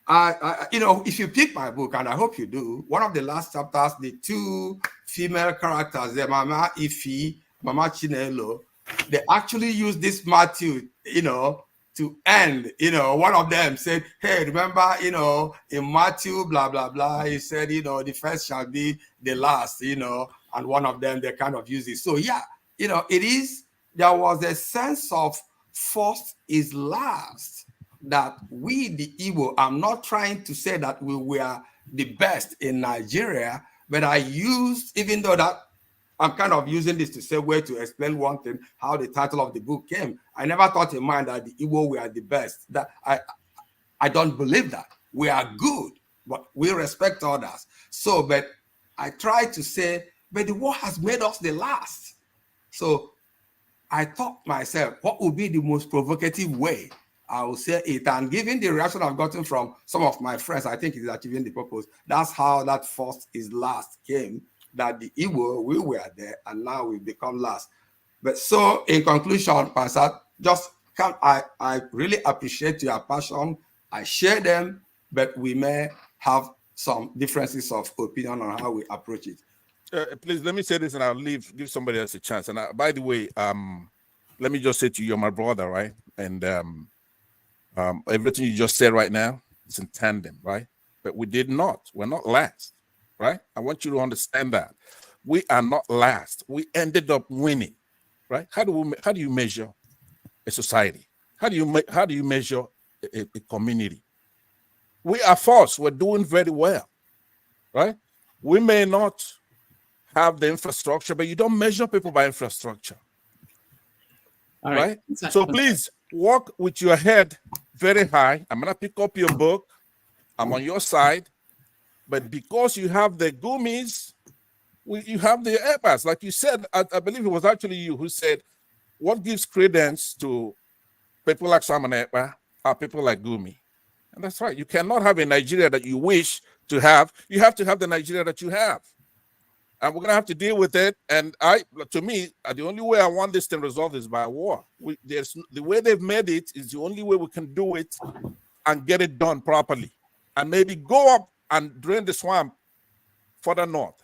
if you pick my book, and I hope you do, one of the last chapters, the two female characters, the Mama Ifi, Mama Chinelo, they actually use this Matthew, to end. One of them said, hey, remember, in Matthew, blah, blah, blah, he said, the first shall be the last, and one of them, they kind of use it. So yeah, there was a sense of first is last, that we, the Igbo, I'm not trying to say that we were the best in Nigeria, but I used, even though that I'm kind of using this to say where to explain one thing, how the title of the book came. I never thought in mind that the Igbo were the best. That I don't believe that. We are good, but we respect others. So, but I try to say, but the war has made us the last. So I thought myself, what would be the most provocative way? I will say it. And given the reaction I've gotten from some of my friends, I think it is achieving the purpose. That's how that first is last came. That the Igbo, we were there, and now we've become last. But so, in conclusion, Pansat, I really appreciate your passion. I share them, but we may have some differences of opinion on how we approach it. Please, let me say this, and I'll give somebody else a chance. And by the way, let me just say to you, you're my brother, right? And Everything you just said right now is in tandem, right? But we did not. We're not last, right? I want you to understand that. We are not last. We ended up winning, right? How do you measure a society? How do you measure a community? We are first. We're doing very well, right? We may not have the infrastructure, but you don't measure people by infrastructure. All right? So please walk with your head very high. I'm going to pick up your book. I'm on your side. But because you have the gummies, you have the airbags. Like you said, I believe it was actually you who said, what gives credence to people like Simon Ekpa are people like Gumi. And that's right. You cannot have a Nigeria that you wish to have. You have to have the Nigeria that you have. And we're going to have to deal with it. And to me, the only way I want this thing resolved is by war. The way they've made it is the only way we can do it and get it done properly. And maybe go up and drain the swamp further north.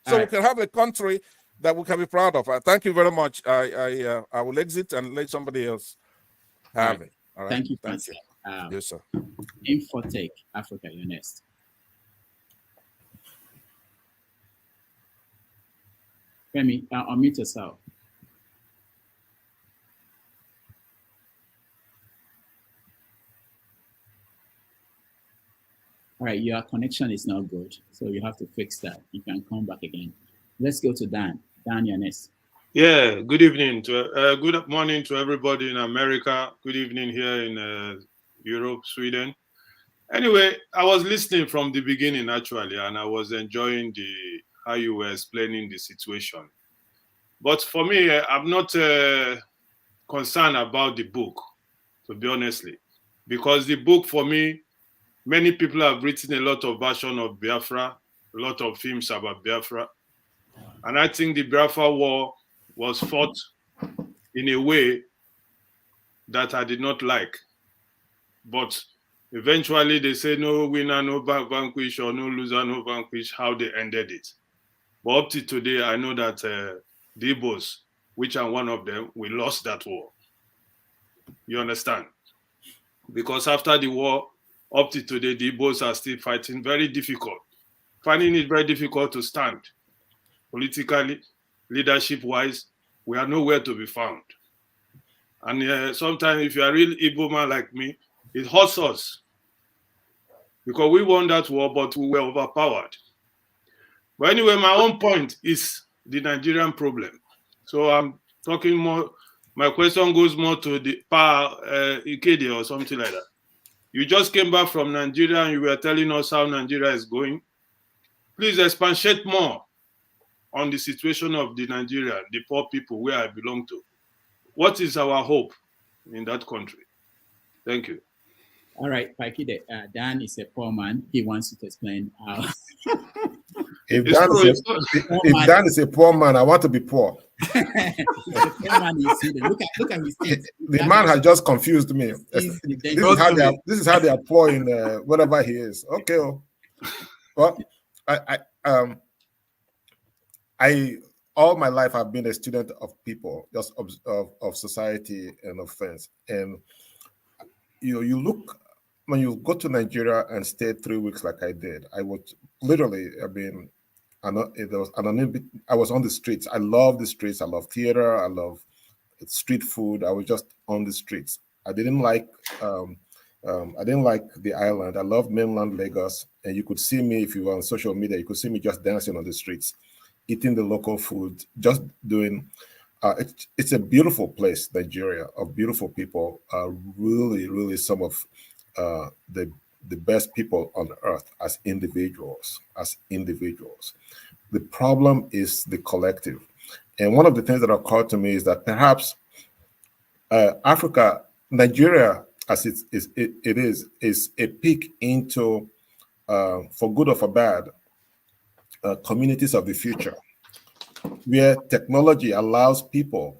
So we can have a country that we can be proud of. Thank you very much. I will exit and let somebody else have it. All right. Thank you, Thank you. Yes, sir. Infotech Africa, you're next. Femi, unmute yourself. All right, your connection is not good, so you have to fix that. You can come back again. Let's go to Dan. Dan, you're next. Yeah, good evening good morning to everybody in America. Good evening here in Europe, Sweden. Anyway, I was listening from the beginning actually, and I was enjoying how you were explaining the situation. But for me, I'm not concerned about the book, to be honestly, because the book for me, many people have written a lot of versions of Biafra, a lot of films about Biafra. And I think the Biafra war was fought in a way that I did not like. But eventually they say no winner, no vanquish, or no loser, no vanquish, how they ended it. But up to today, I know that the Igbos, which I'm one of them, we lost that war. You understand? Because after the war, up to today, the Igbos are still fighting, very difficult. Finding it very difficult to stand. Politically, leadership-wise, we are nowhere to be found. And sometimes if you're a real Igbo man like me, it hurts us. Because we won that war, but we were overpowered. But anyway, my own point is the Nigerian problem. So I'm talking more, my question goes more to the Pa Ikhide or something like that. You just came back from Nigeria and you were telling us how Nigeria is going. Please expatiate more on the situation of the Nigeria, the poor people where I belong to. What is our hope in that country? Thank you. All right, Pa Ikhide, Dan is a poor man. He wants you to explain how. If Dan is a poor man, I want to be poor. Look at his teeth. The man has just confused me. This is how they are poor in whatever he is. Okay. Well, I all my life I've been a student of people, just of society and of things. And you look when you go to Nigeria and stay 3 weeks like I did. I would literally, I was on the streets. I love the streets. I love theater. I love street food. I was just on the streets. I didn't like the island. I love mainland Lagos. And you could see me, if you were on social media, you could see me just dancing on the streets, eating the local food, just doing. It's a beautiful place, Nigeria, of beautiful people. Really, really some of the best people on earth as individuals. The problem is the collective. And one of the things that occurred to me is that perhaps Nigeria, as it is a peek into, for good or for bad, communities of the future, where technology allows people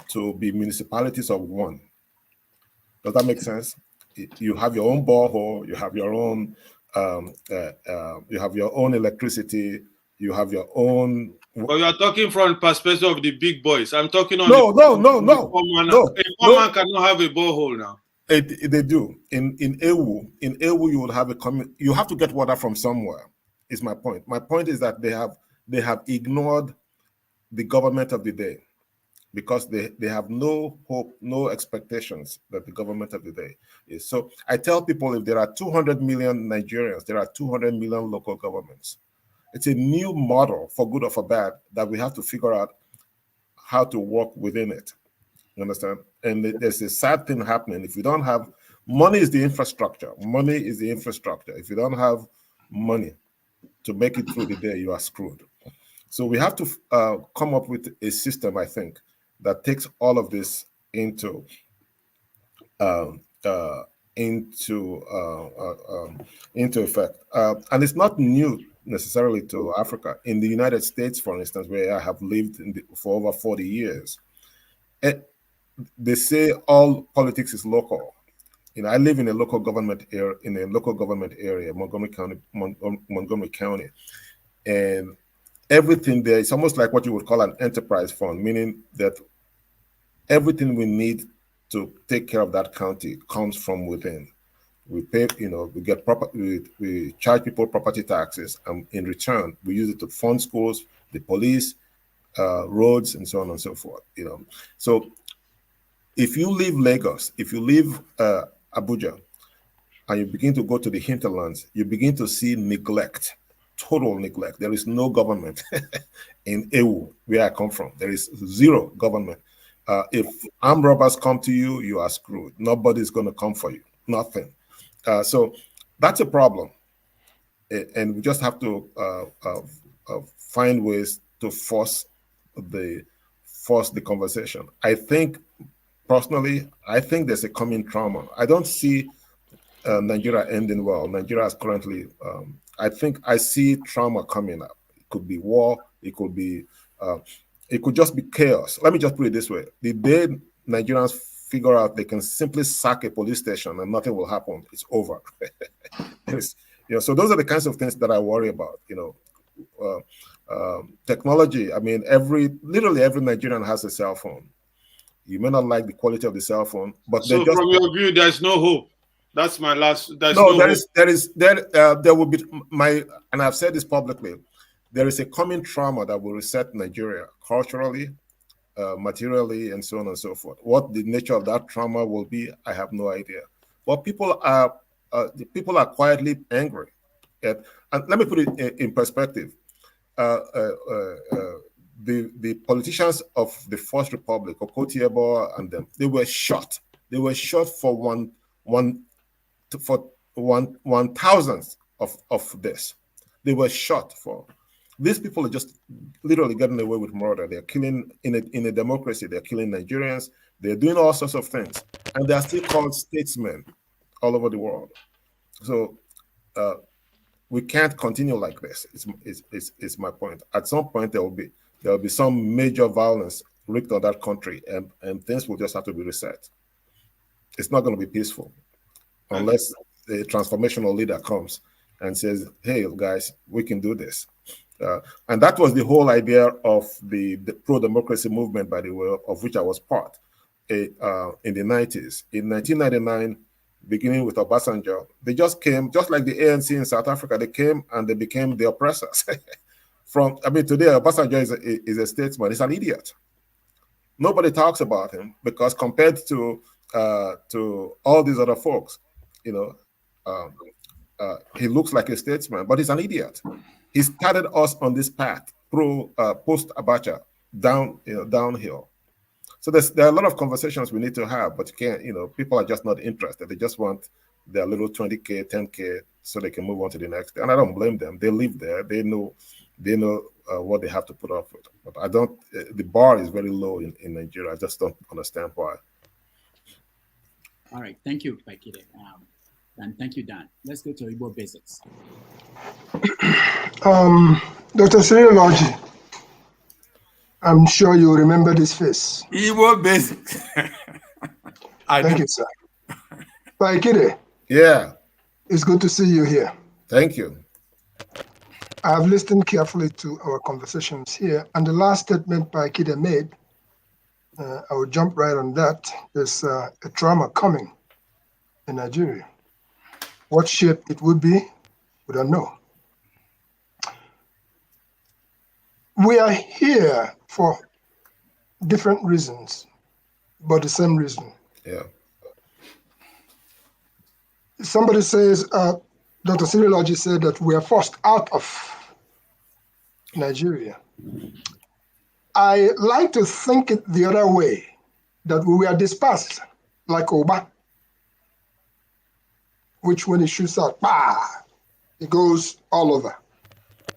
to be municipalities of one. Does that make sense? You have your own borehole, you have your own electricity, you have your own. Well, you are talking from the perspective of the big boys. I'm talking on no. A poor man cannot have a borehole now. They do. In Ewu, you would have you have to get water from somewhere. Is my point. My point is that they have ignored the government of the day, because they have no hope, no expectations that the government of the day is. So I tell people, if there are 200 million Nigerians, there are 200 million local governments. It's a new model, for good or for bad, that we have to figure out how to work within it. You understand? And there's a sad thing happening. If you don't have money, is the infrastructure. Money is the infrastructure. If you don't have money to make it through the day, you are screwed. So we have to come up with a system, I think, that takes all of this into effect. And it's not new necessarily to Africa. In the United States, for instance, where I have lived for over 40 years, they say all politics is local. You know, I live in a local government area, Montgomery County, and everything there is almost like what you would call an enterprise fund, meaning that everything we need to take care of that county comes from within. We pay, we get we charge people property taxes, and in return, we use it to fund schools, the police, roads, and so on and so forth. So if you leave Lagos, if you leave Abuja, and you begin to go to the hinterlands, you begin to see neglect. Total neglect. There is no government in Ewu, where I come from. There is zero government. If armed robbers come to you, you are screwed. Nobody's going to come for you. Nothing. So that's a problem, and we just have to find ways to force the conversation. I think personally, there's a coming trauma. I don't see Nigeria ending well. Nigeria is currently. I think I see trauma coming up. It could be war. It could be. It could just be chaos. Let me just put it this way: the day Nigerians figure out they can simply sack a police station and nothing will happen, it's over. So those are the kinds of things that I worry about. Technology. I mean, literally every Nigerian has a cell phone. You may not like the quality of the cell phone, but so from your view, there's no hope. That's my last. There will be and I've said this publicly. There is a coming trauma that will reset Nigeria culturally, materially, and so on and so forth. What the nature of that trauma will be, I have no idea. But people are quietly angry. And let me put it in perspective. The politicians of the First Republic, Okotiebo and them, they were shot. They were shot for one thousandth of this. They were shot for. These people are just literally getting away with murder. They're killing in a democracy. They're killing Nigerians. They're doing all sorts of things, and they are still called statesmen all over the world. So we can't continue like this. It's my point. At some point, there will be some major violence wreaked on that country, and things will just have to be reset. It's not going to be peaceful unless a transformational leader comes and says, "Hey, guys, we can do this." And that was the whole idea of the pro-democracy movement, by the way, of which I was part in the 90s. In 1999, beginning with Obasanjo, they just came, just like the ANC in South Africa, they came and they became the oppressors. Today, Obasanjo is a statesman. He's an idiot. Nobody talks about him because compared to all these other folks, he looks like a statesman, but he's an idiot. He started us on this path post Abacha downhill. So there are a lot of conversations we need to have, but you can't. People are just not interested. They just want their little 20K, 10K, so they can move on to the next. And I don't blame them. They live there. They know what they have to put up with. But I don't. The bar is very low in Nigeria. I just don't understand why. All right, thank you, Pa Ikhide. And thank you, Dan. Let's go to Igbo basics. Dr. Cyril Orji, I'm sure you remember this face. Igbo basics. Thank you, sir. Pa Ikhide. Yeah. It's good to see you here. Thank you. I have listened carefully to our conversations here, and the last statement Pa Ikhide made, I will jump right on that. There's a trauma coming. in Nigeria. What shape it would be, we don't know. We are here for different reasons, but the same reason. Yeah. Somebody says, Dr. Cyril Orji said that we are forced out of Nigeria. I like to think it the other way, that we were dispersed like Oba, which when it shoots out, bah, it goes all over.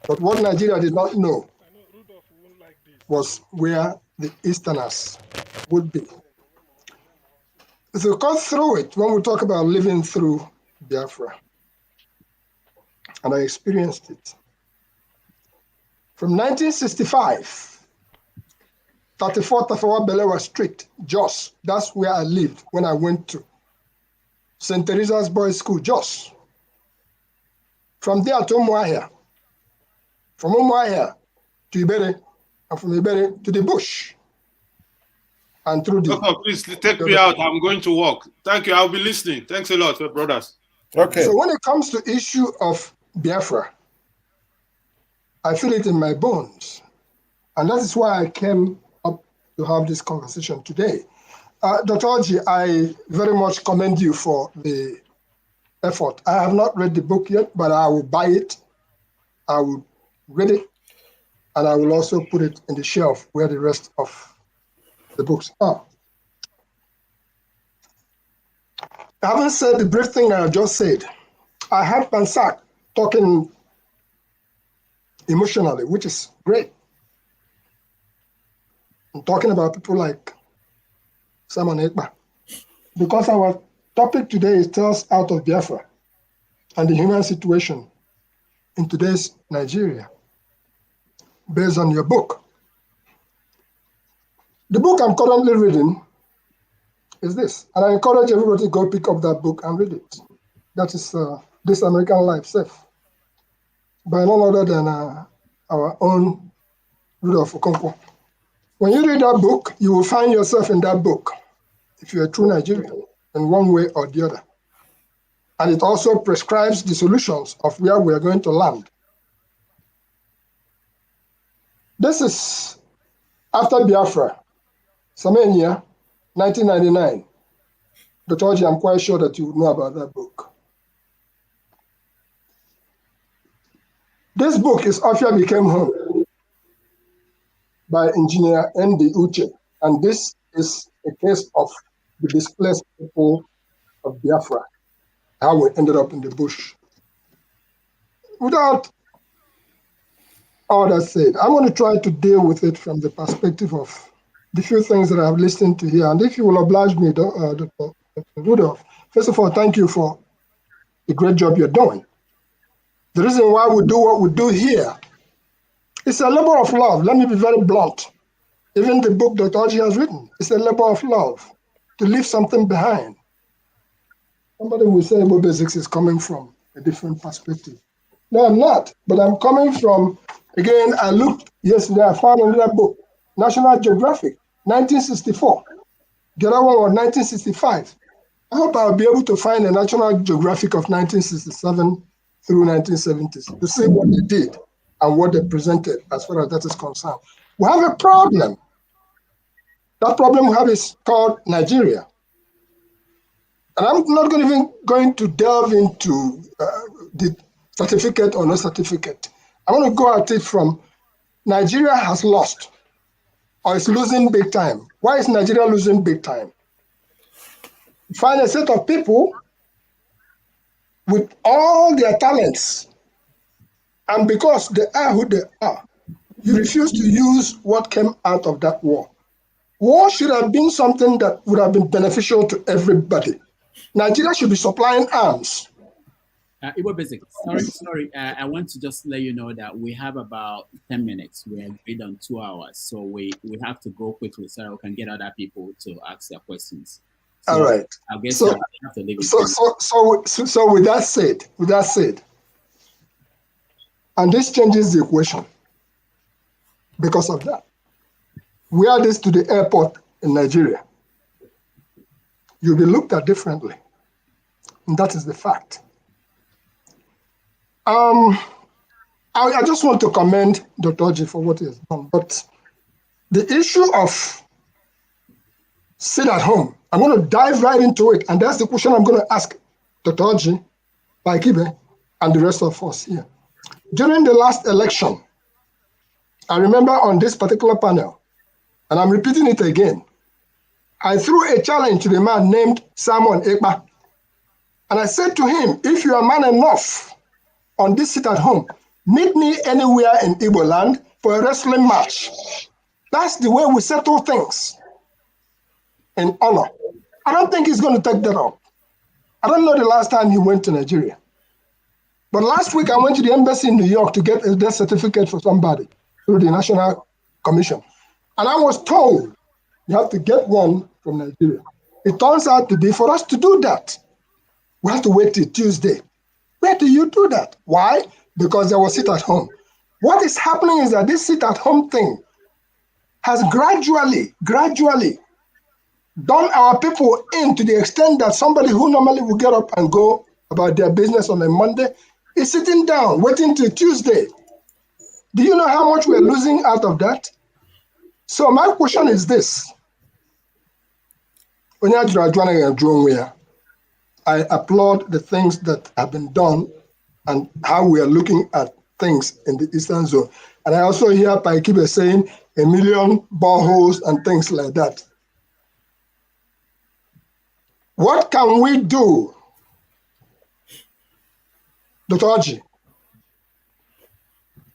But what Nigeria did not know was where the Easterners would be. So cut through it when we talk about living through Biafra. And I experienced it. From 1965, 34 Tafawa Balewa Street, Jos, that's where I lived when I went to St. Teresa's Boys School, Jos. From there to Umuahia. From Umuahia to Ibere, and from Ibere to the bush. And through the... Doctor, please take me out. I'm going to walk. Thank you. I'll be listening. Thanks a lot, brothers. Okay. So when it comes to issue of Biafra, I feel it in my bones. And that is why I came up to have this conversation today. Dr. Orji, I very much commend you for the effort. I have not read the book yet, but I will buy it. I will read it. And I will also put it in the shelf where the rest of the books are. Having said the brief thing I just said, I had Pansak talking emotionally, which is great. I'm talking about people like Simon Ekpa. Because our topic today is Tales Out of Biafra and the human situation in today's Nigeria, based on your book. The book I'm currently reading is this, and I encourage everybody to go pick up that book and read it. That is This American Life Safe, by none other than our own Rudolph Okonkwo. When you read that book, you will find yourself in that book, if you're a true Nigerian, in one way or the other. And it also prescribes the solutions of where we are going to land. This is after Biafra, Samania, 1999. Dr. Orji, I'm quite sure that you know about that book. This book is Afia Became Home by engineer N.D. Uche, and this is a case of the displaced people of Biafra, how we ended up in the bush. Without all that said, I'm going to try to deal with it from the perspective of the few things that I've listened to here. And if you will oblige me, Dr. Rudolph, first of all, thank you for the great job you're doing. The reason why we do what we do here, it's a labor of love. Let me be very blunt. Even the book Dr. Orji has written, it's a labor of love to leave something behind. Somebody will say Igbo Basics is coming from a different perspective. No, I'm not, but I'm coming from, again, I looked yesterday, I found another book, National Geographic, 1964. The other one was 1965. I hope I'll be able to find a National Geographic of 1967 through 1970s to see what they did and what they presented as far as that is concerned. We have a problem. That problem we have is called Nigeria. And I'm not going to delve into the certificate or no certificate. I want to go at it from Nigeria has lost or is losing big time. Why is Nigeria losing big time? You find a set of people with all their talents, and because they are who they are, you refuse to use what came out of that war. War should have been something that would have been beneficial to everybody. Nigeria should be supplying arms. Igbo Basic, sorry. I want to just let you know that we have about 10 minutes. We agreed on 2 hours, so we have to go quickly so that we can get other people to ask their questions. So all right. I guess so, I have to leave it. So with that said, and this changes the equation because of that. We add this to the airport in Nigeria. You'll be looked at differently. And that is the fact. I just want to commend Dr. Orji for what he has done, but the issue of sit at home, I'm going to dive right into it, and that's the question I'm going to ask Dr. Orji, Pa Ikhide, and the rest of us here. During the last election, I remember on this particular panel, and I'm repeating it again, I threw a challenge to the man named Simon Ekpa, and I said to him, if you are man enough on this sit at home, meet me anywhere in Igbo land for a wrestling match. That's the way we settle things in honor. I don't think he's going to take that up. I don't know the last time he went to Nigeria. But last week I went to the embassy in New York to get a death certificate for somebody through the National Commission. And I was told you have to get one from Nigeria. It turns out to be for us to do that, we have to wait till Tuesday. Where do you do that? Why? Because there was sit at home. What is happening is that this sit at home thing has gradually done our people in to the extent that somebody who normally would get up and go about their business on a Monday is sitting down, waiting till Tuesday. Do you know how much we're losing out of that? So my question is this. I applaud the things that have been done and how we are looking at things in the Eastern Zone. And I also hear Pa Ikhide saying 1 million boreholes and things like that. What can we do, Dr. Orji?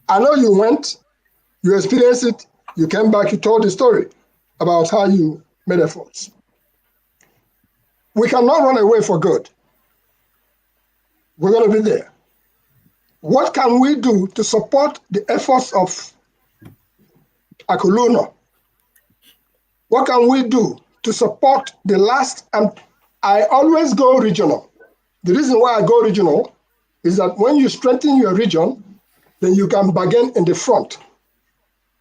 I know you went, you experienced it, you came back, you told the story about how you made efforts. We cannot run away for good. We're going to be there. What can we do to support the efforts of Akuluno? What can we do to support the last? And I always go regional. The reason why I go regional is that when you strengthen your region, then you can bargain in the front.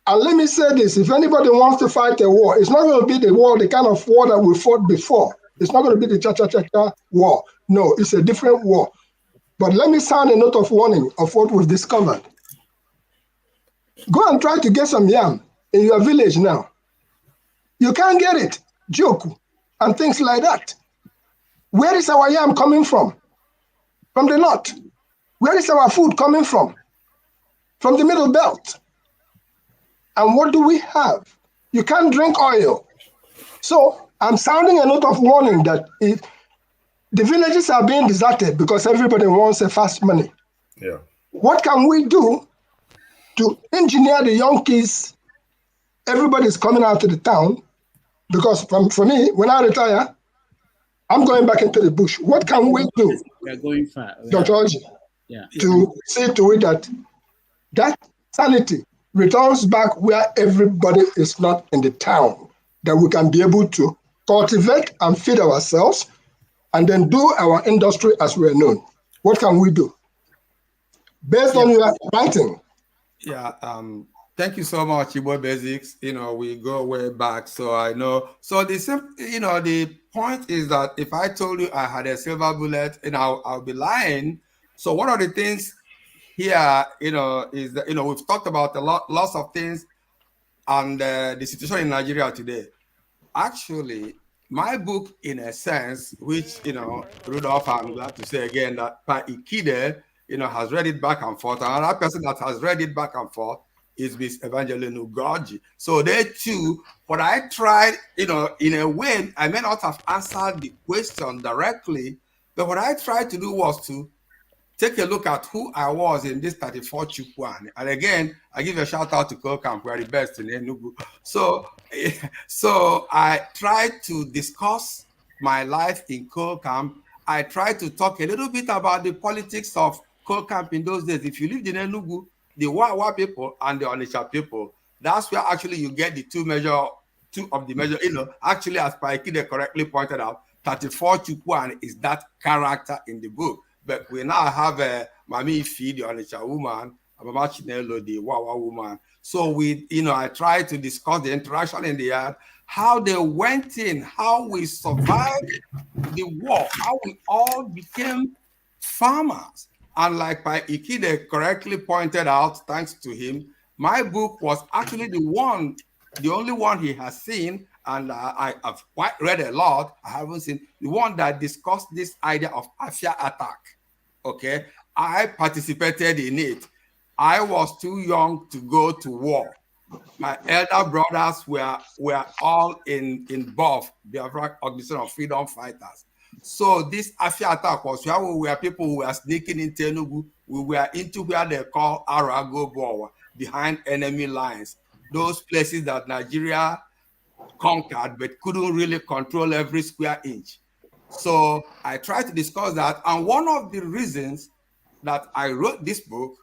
And let me say this, if anybody wants to fight a war, it's not going to be the war, the kind of war that we fought before. It's not going to be the cha-cha-cha-cha war. No, it's a different war. But let me sound a note of warning of what we've discovered. Go and try to get some yam in your village now. You can't get it, joku, and things like that. Where is our yam coming from? From the north. Where is our food coming from? From the middle belt. And what do we have? You can't drink oil. So I'm sounding a note of warning that the villages are being deserted because everybody wants a fast money. Yeah. What can we do to engineer the young kids? Everybody's coming out to the town because for me, when I retire, I'm going back into the bush. What can we do, We're going far. Dr. Orji, Yeah. to see to it that sanity returns back where everybody is not in the town, that we can be able to cultivate and feed ourselves and then do our industry as we're known. What can we do? Based on your writing. Yeah, thank you so much, Igbo Basics. We go way back, so I know. So the point is that if I told you I had a silver bullet, I'll be lying. So one of the things here, is that we've talked about lots of things, and the situation in Nigeria today. Actually, my book, in a sense, which Rudolph, I'm glad to say again that Pa Ikhide, has read it back and forth. And another person that has read it back and forth is Miss Evangeline Ugoji. So they too, what I tried, in a way, I may not have answered the question directly, but what I tried to do was to take a look at who I was in this 34 Chukwan. And again, I give a shout out to Coal Camp, we're the best in Enugu. So I tried to discuss my life in Coal Camp. I tried to talk a little bit about the politics of Coal Camp in those days. If you lived in Enugu, the Wawa people and the Onitsha people, that's where actually you get the two of the measure. Actually, as Pa Ikhide correctly pointed out, 34 Chukwan is that character in the book. But we now have Mami Ifi, the Onitsha woman, Mama Chinelo, the Wawa woman. So we, I tried to discuss the interaction in the yard, how they went in, how we survived the war, how we all became farmers. And like Pa Ikhide correctly pointed out, thanks to him, my book was actually the only one he has seen, and I have quite read a lot. I haven't seen the one that discussed this idea of Afia attack. Okay, I participated in it. I was too young to go to war. My elder brothers were all in BOF, Biafra Organization of Freedom Fighters. So this Afia attack was where we were people who were sneaking into Enugu. We were into where they call Arago Bowa, behind enemy lines. Those places that Nigeria conquered but couldn't really control every square inch. So I tried to discuss that. And one of the reasons that I wrote this book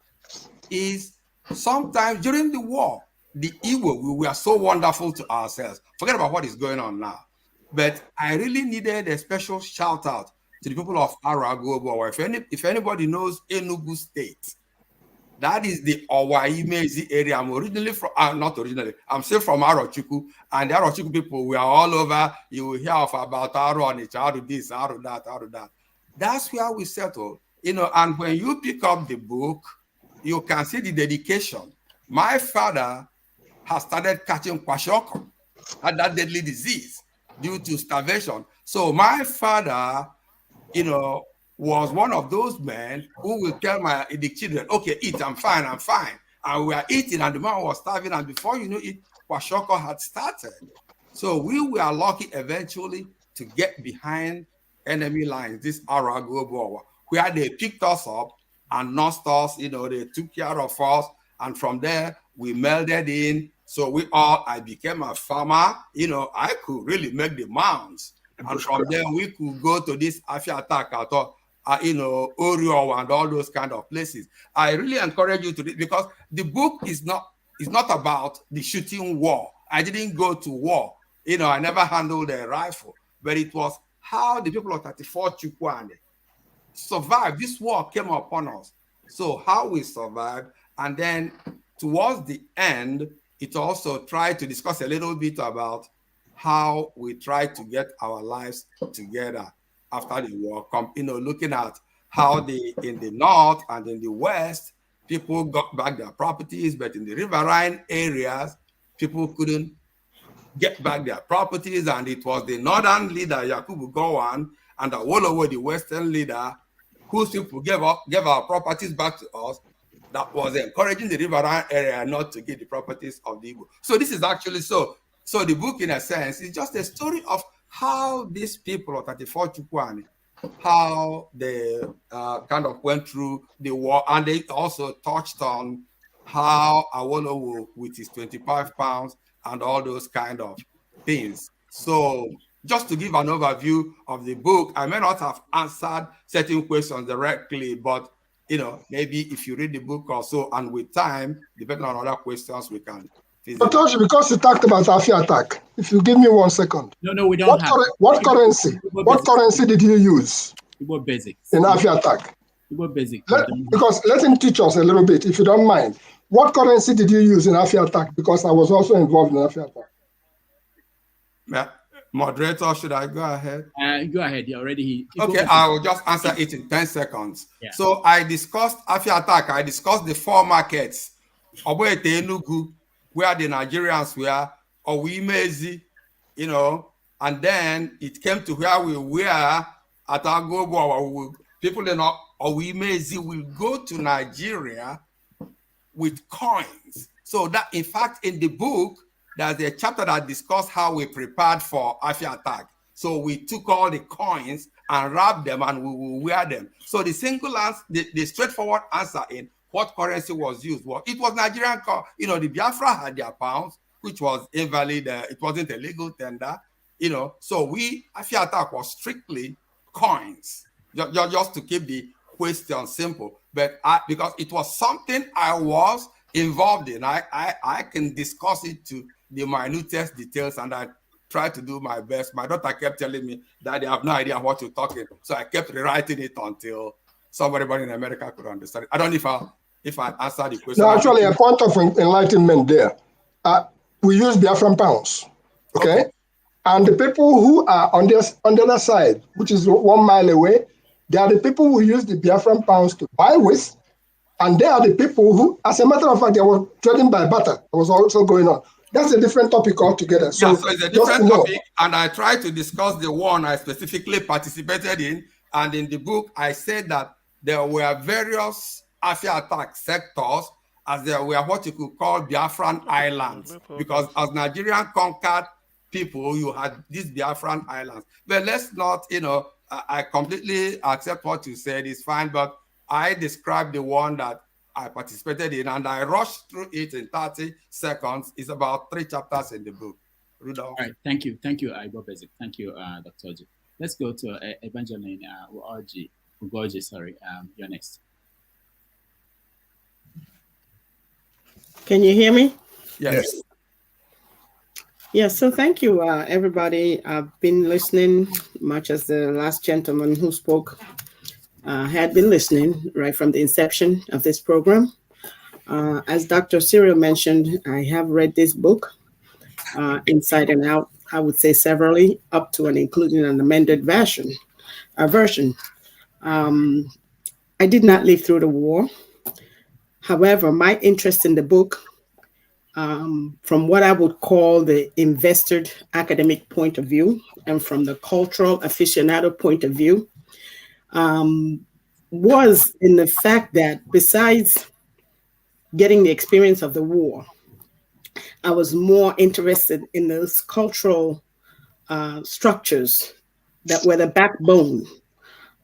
is sometimes during the war, the Igbo, we were so wonderful to ourselves. Forget about what is going on now. But I really needed a special shout out to the people of Aragobo. If anybody knows Enugu State, that is the Owaimezi area. I'm originally from, not originally, I'm still from Arochukwu, and the Arochukwu people, we are all over. You will hear of about Aro and Aro this, Aro that, Aro that. That's where we settled, and when you pick up the book, you can see the dedication. My father has started catching kwashiorkor, had that deadly disease due to starvation. So my father, was one of those men who will tell the children, okay, eat, I'm fine. And we are eating, and the man was starving, and before you know it, kwashiorkor had started. So we were lucky eventually to get behind enemy lines, this Arago, where they picked us up and nursed us, they took care of us, and from there, we melded in. So I became a farmer. I could really make the mounds. And from there, we could go to this Afia attack at Orio and all those kind of places. I really encourage you to read, because the book is not about the shooting war. I didn't go to war. I never handled a rifle. But it was how the people of 34 Chukwane survived. This war came upon us. So how we survived. And then towards the end, it also tried to discuss a little bit about how we tried to get our lives together after the war, looking at how in the north and in the west, people got back their properties, but in the riverine areas, people couldn't get back their properties, and it was the northern leader, Yakubu Gowon, and Awolowo, the western leader, whose people gave our properties back to us, that was encouraging the riverine area not to get the properties of the Igbo. So this is actually so the book, in a sense, is just a story of how these people of 34 Chukwane, how they kind of went through the war, and they also touched on how Awolowo with his 25 pounds and all those kind of things. So just to give an overview of the book, I may not have answered certain questions directly, but maybe if you read the book or so, and with time, depending on other questions, we can visit. But Orji, because you talked about Afia attack, if you give me 1 second. No, we don't have. What currency? What currency did you use? Basic. In Afia attack. Basic. Because let him teach us a little bit, if you don't mind. What currency did you use in Afia attack? Because I was also involved in Afia attack. Yeah. Moderator, should I go ahead? Go ahead. You're already. Okay, I will just answer it in 10 seconds. Yeah. So I discussed Afia attack. I discussed the 4 markets. Oboete Enugu, where the Nigerians were, Owaimezi, and then it came to where we were at Agobo. People in Owaimezi will go to Nigeria with coins. So that, in fact, in the book, there's a chapter that discusses how we prepared for Afia attack. So we took all the coins and wrapped them, and we will wear them. So the single answer, the straightforward answer in what currency was used, it was Nigerian. The Biafra had their pounds, which was invalid. It wasn't a legal tender. So Afia attack was strictly coins, just to keep the question simple. But because it was something I was involved in, I can discuss it to the minutest details, and I tried to do my best. My daughter kept telling me that they have no idea what you're talking, so I kept rewriting it until somebody in America could understand it. I don't know if if I answer the question. No, actually, a point of enlightenment there. We use Biafran pounds, okay? And the people who are on the other side, which is 1 mile away, they are the people who use the Biafran pounds to buy with, and they are the people who, as a matter of fact, they were trading by barter. That was also going on. That's a different topic altogether. So it's a different topic, and I try to discuss the one I specifically participated in. And in the book, I said that there were various Afia attack sectors, as there were what you could call Biafran islands, because as Nigerian conquered people, you had these Biafran islands. But let's not, I completely accept what you said, it's fine, but I described the one that I participated in, and I rushed through it in 30 seconds. It's about 3 chapters in the book. Rudolph. All right, thank you, Igbo Basic. Thank you, Dr. Orji. Let's go to Evangeline Orji, sorry, you're next. Can you hear me? Yes. Yes, so thank you, everybody. I've been listening, much as the last gentleman who spoke had been listening right from the inception of this program. As Dr. Cyril mentioned, I have read this book inside and out, I would say severally, up to and including an amended version. I did not live through the war. However, my interest in the book, from what I would call the invested academic point of view and from the cultural aficionado point of view, was in the fact that besides getting the experience of the war, I was more interested in those cultural structures that were the backbone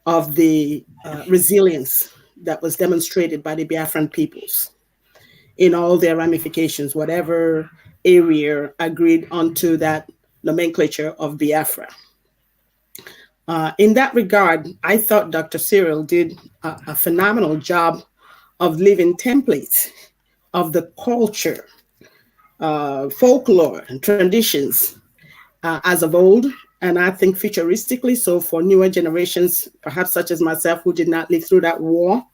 of the resilience that was demonstrated by the Biafran peoples in all their ramifications, whatever area agreed onto that nomenclature of Biafra. In that regard, I thought Dr. Cyril did a phenomenal job of leaving templates of the culture, folklore, and traditions as of old, and I think futuristically, so for newer generations, perhaps such as myself, who did not live through that war,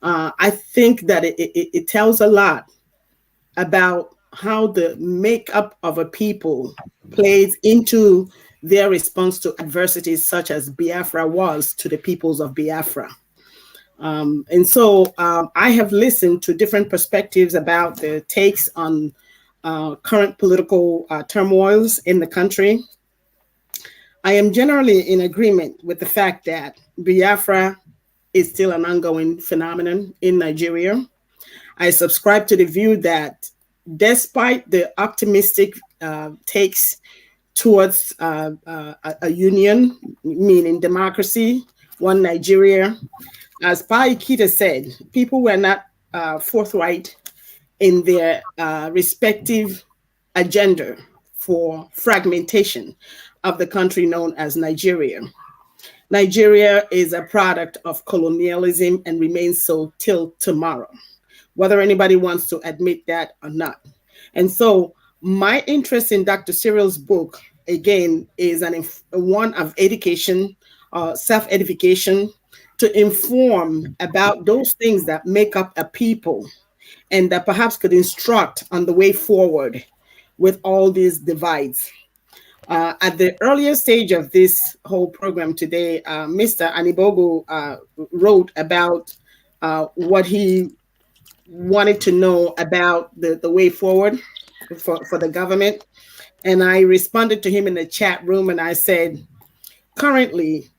I think that it tells a lot about how the makeup of a people plays into their response to adversities such as Biafra was to the peoples of Biafra. And so I have listened to different perspectives about the takes on current political turmoils in the country. I am generally in agreement with the fact that Biafra is still an ongoing phenomenon in Nigeria. I subscribe to the view that despite the optimistic takes towards a union, meaning democracy, one Nigeria, as Pa Ikhide said, people were not forthright in their respective agenda for fragmentation of the country known as Nigeria. Nigeria is a product of colonialism and remains so till tomorrow, whether anybody wants to admit that or not. And so my interest in Dr. Cyril's book, again, is one of education, self-edification, to inform about those things that make up a people and that perhaps could instruct on the way forward with all these divides. At the earlier stage of this whole program today, Mr. Anibogo wrote about what he wanted to know about the way forward for the government. And I responded to him in the chat room and I said, currently,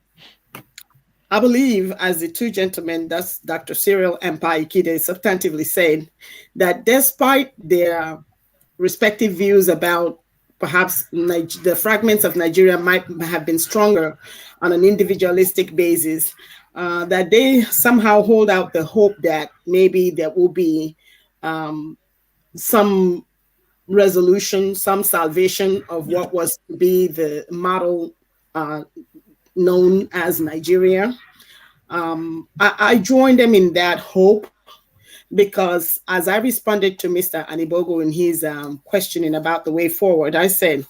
I believe, as the two gentlemen, that's Dr. Cyril and Pa Ikhide, substantively said, that despite their respective views about perhaps the fragments of Nigeria might have been stronger on an individualistic basis, that they somehow hold out the hope that maybe there will be some resolution, some salvation of what was to be the model known as Nigeria. I joined them in that hope because as I responded to Mr. Anibogo in his questioning about the way forward, I said,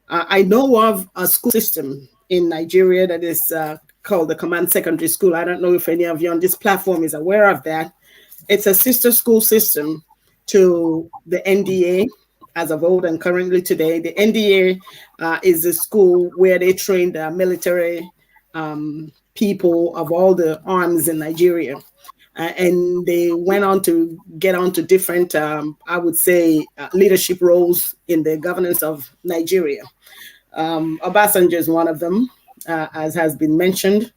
I know of a school system in Nigeria that is called the Command Secondary School. I don't know if any of you on this platform is aware of that. it's a sister school system to the NDA as of old and currently today. The NDA is a school where they train the military people of all the arms in Nigeria. And they went on to get onto different, I would say, leadership roles in the governance of Nigeria. Obasanjo is one of them, as has been mentioned.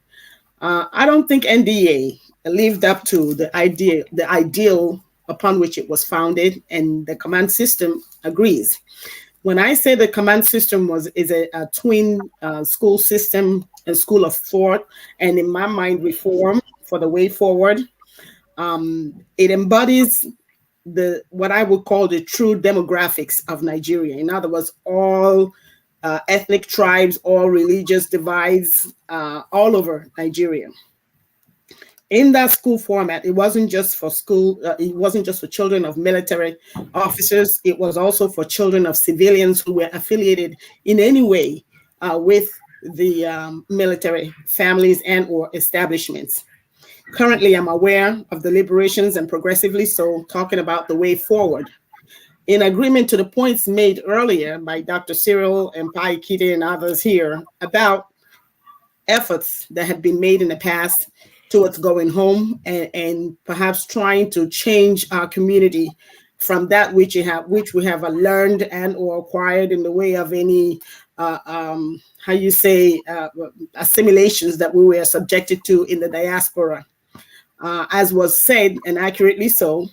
I don't think NDA lived up to the ideal upon which it was founded, and the command system agrees. When I say the command system is a twin school system and school of thought, and in my mind, reform for the way forward, it embodies what I would call the true demographics of Nigeria. In other words, all ethnic tribes, all religious divides, all over Nigeria. In that school format, it wasn't just for school, it wasn't just for children of military officers, it was also for children of civilians who were affiliated in any way with the military families and or establishments. Currently, I'm aware of deliberations and progressively so talking about the way forward. In agreement to the points made earlier by Dr. Cyril and Pa Ikhide and others here about efforts that have been made in the past towards going home and perhaps trying to change our community from that which we have learned and or acquired in the way of any assimilations that we were subjected to in the diaspora. As was said, and accurately so,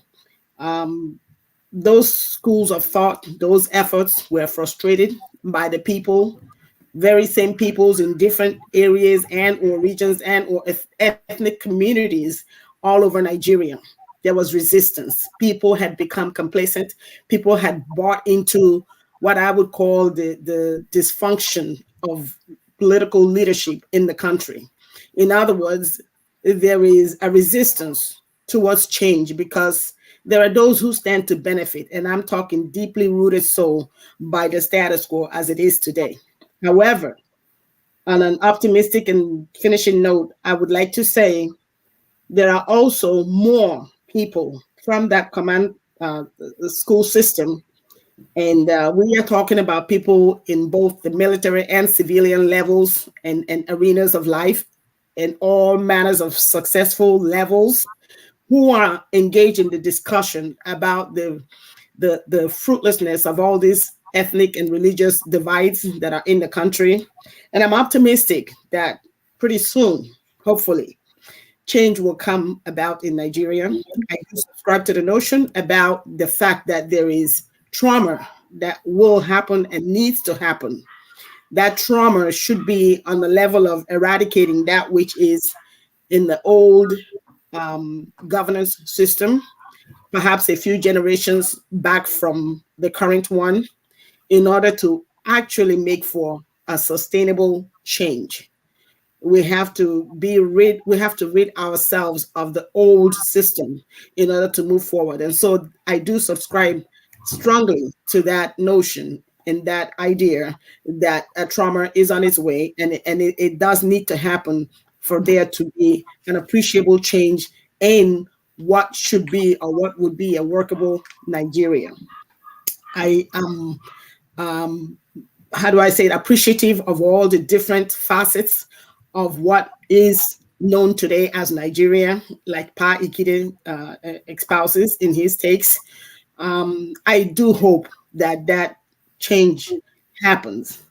those schools of thought, those efforts were frustrated by the people, very same peoples in different areas and or regions and or ethnic communities all over Nigeria. There was resistance. People had become complacent. People had bought into what I would call the dysfunction of political leadership in the country. In other words, there is a resistance towards change because there are those who stand to benefit, and I'm talking deeply rooted so by the status quo as it is today. However, on an optimistic and finishing note, I would like to say there are also more people from that command school system, and we are talking about people in both the military and civilian levels and arenas of life and all manners of successful levels who are engaged in the discussion about the fruitlessness of all these ethnic and religious divides that are in the country. And I'm optimistic that pretty soon, hopefully, change will come about in Nigeria. I subscribe to the notion about the fact that there is trauma that will happen and needs to happen. That trauma should be on the level of eradicating that which is in the old governance system, perhaps a few generations back from the current one, in order to actually make for a sustainable change. We have to rid ourselves of the old system in order to move forward. And so I do subscribe strongly to that notion and that idea that a trauma is on its way, and it does need to happen for there to be an appreciable change in what should be or what would be a workable Nigeria. I am, how do I say it, appreciative of all the different facets of what is known today as Nigeria, like Pa Ikhide espouses in his takes. I do hope that change happens.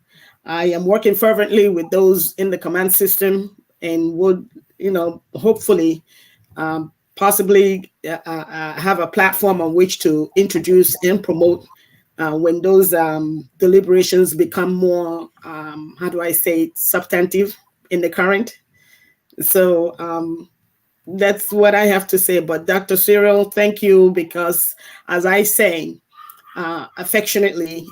I am working fervently with those in the command system and would, hopefully, possibly have a platform on which to introduce and promote when those deliberations become more, substantive in the current. So that's what I have to say. But Dr. Cyril, thank you, because as I say, affectionately,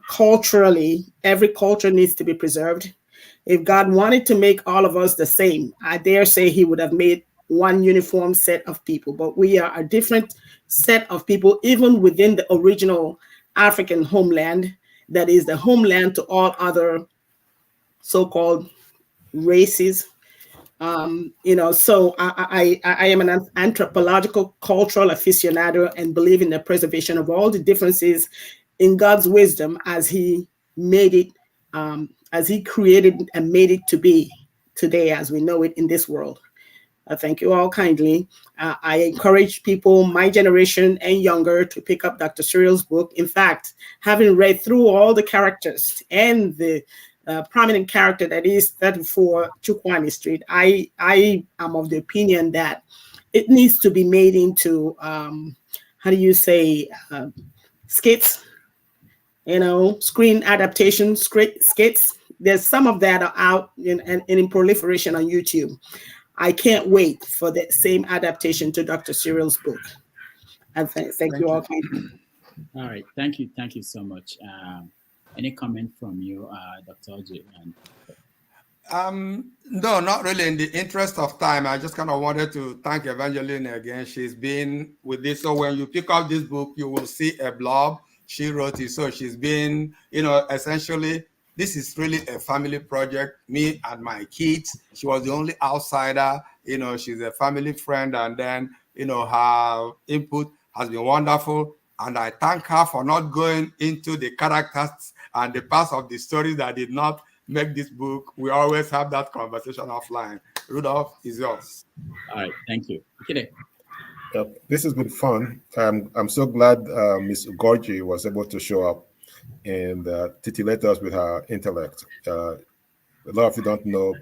culturally, every culture needs to be preserved. If God wanted to make all of us the same, I dare say he would have made one uniform set of people, but we are a different set of people, even within the original African homeland, that is the homeland to all other so-called races, So I am an anthropological cultural aficionado and believe in the preservation of all the differences in God's wisdom as he made it, as he created and made it to be today as we know it in this world. Thank you all kindly. I encourage people, my generation and younger, to pick up Dr. Cyril's book. In fact, having read through all the characters and the prominent character that is 34 Chukwani Street, I am of the opinion that it needs to be made into, how do you say, skits, screen adaptation, skits. There's some of that are out in proliferation on YouTube. I can't wait for the same adaptation to Dr. Cyril's book. And thank you all. All right, thank you so much. Any comment from you, Dr. Orji? No, not really. In the interest of time, I just kind of wanted to thank Evangeline again. She's been with this. So when you pick up this book, you will see a blog. She wrote it. So she's been, essentially, this is really a family project, me and my kids. She was the only outsider, she's a family friend. And then, her input has been wonderful. And I thank her for not going into the characters and the parts of the story that did not make this book. We always have that conversation offline. Rudolph, is yours. All right, thank you. Ikhide. This has been fun. I'm so glad Ms. Gorgie was able to show up and titillate us with her intellect. A lot of you don't know,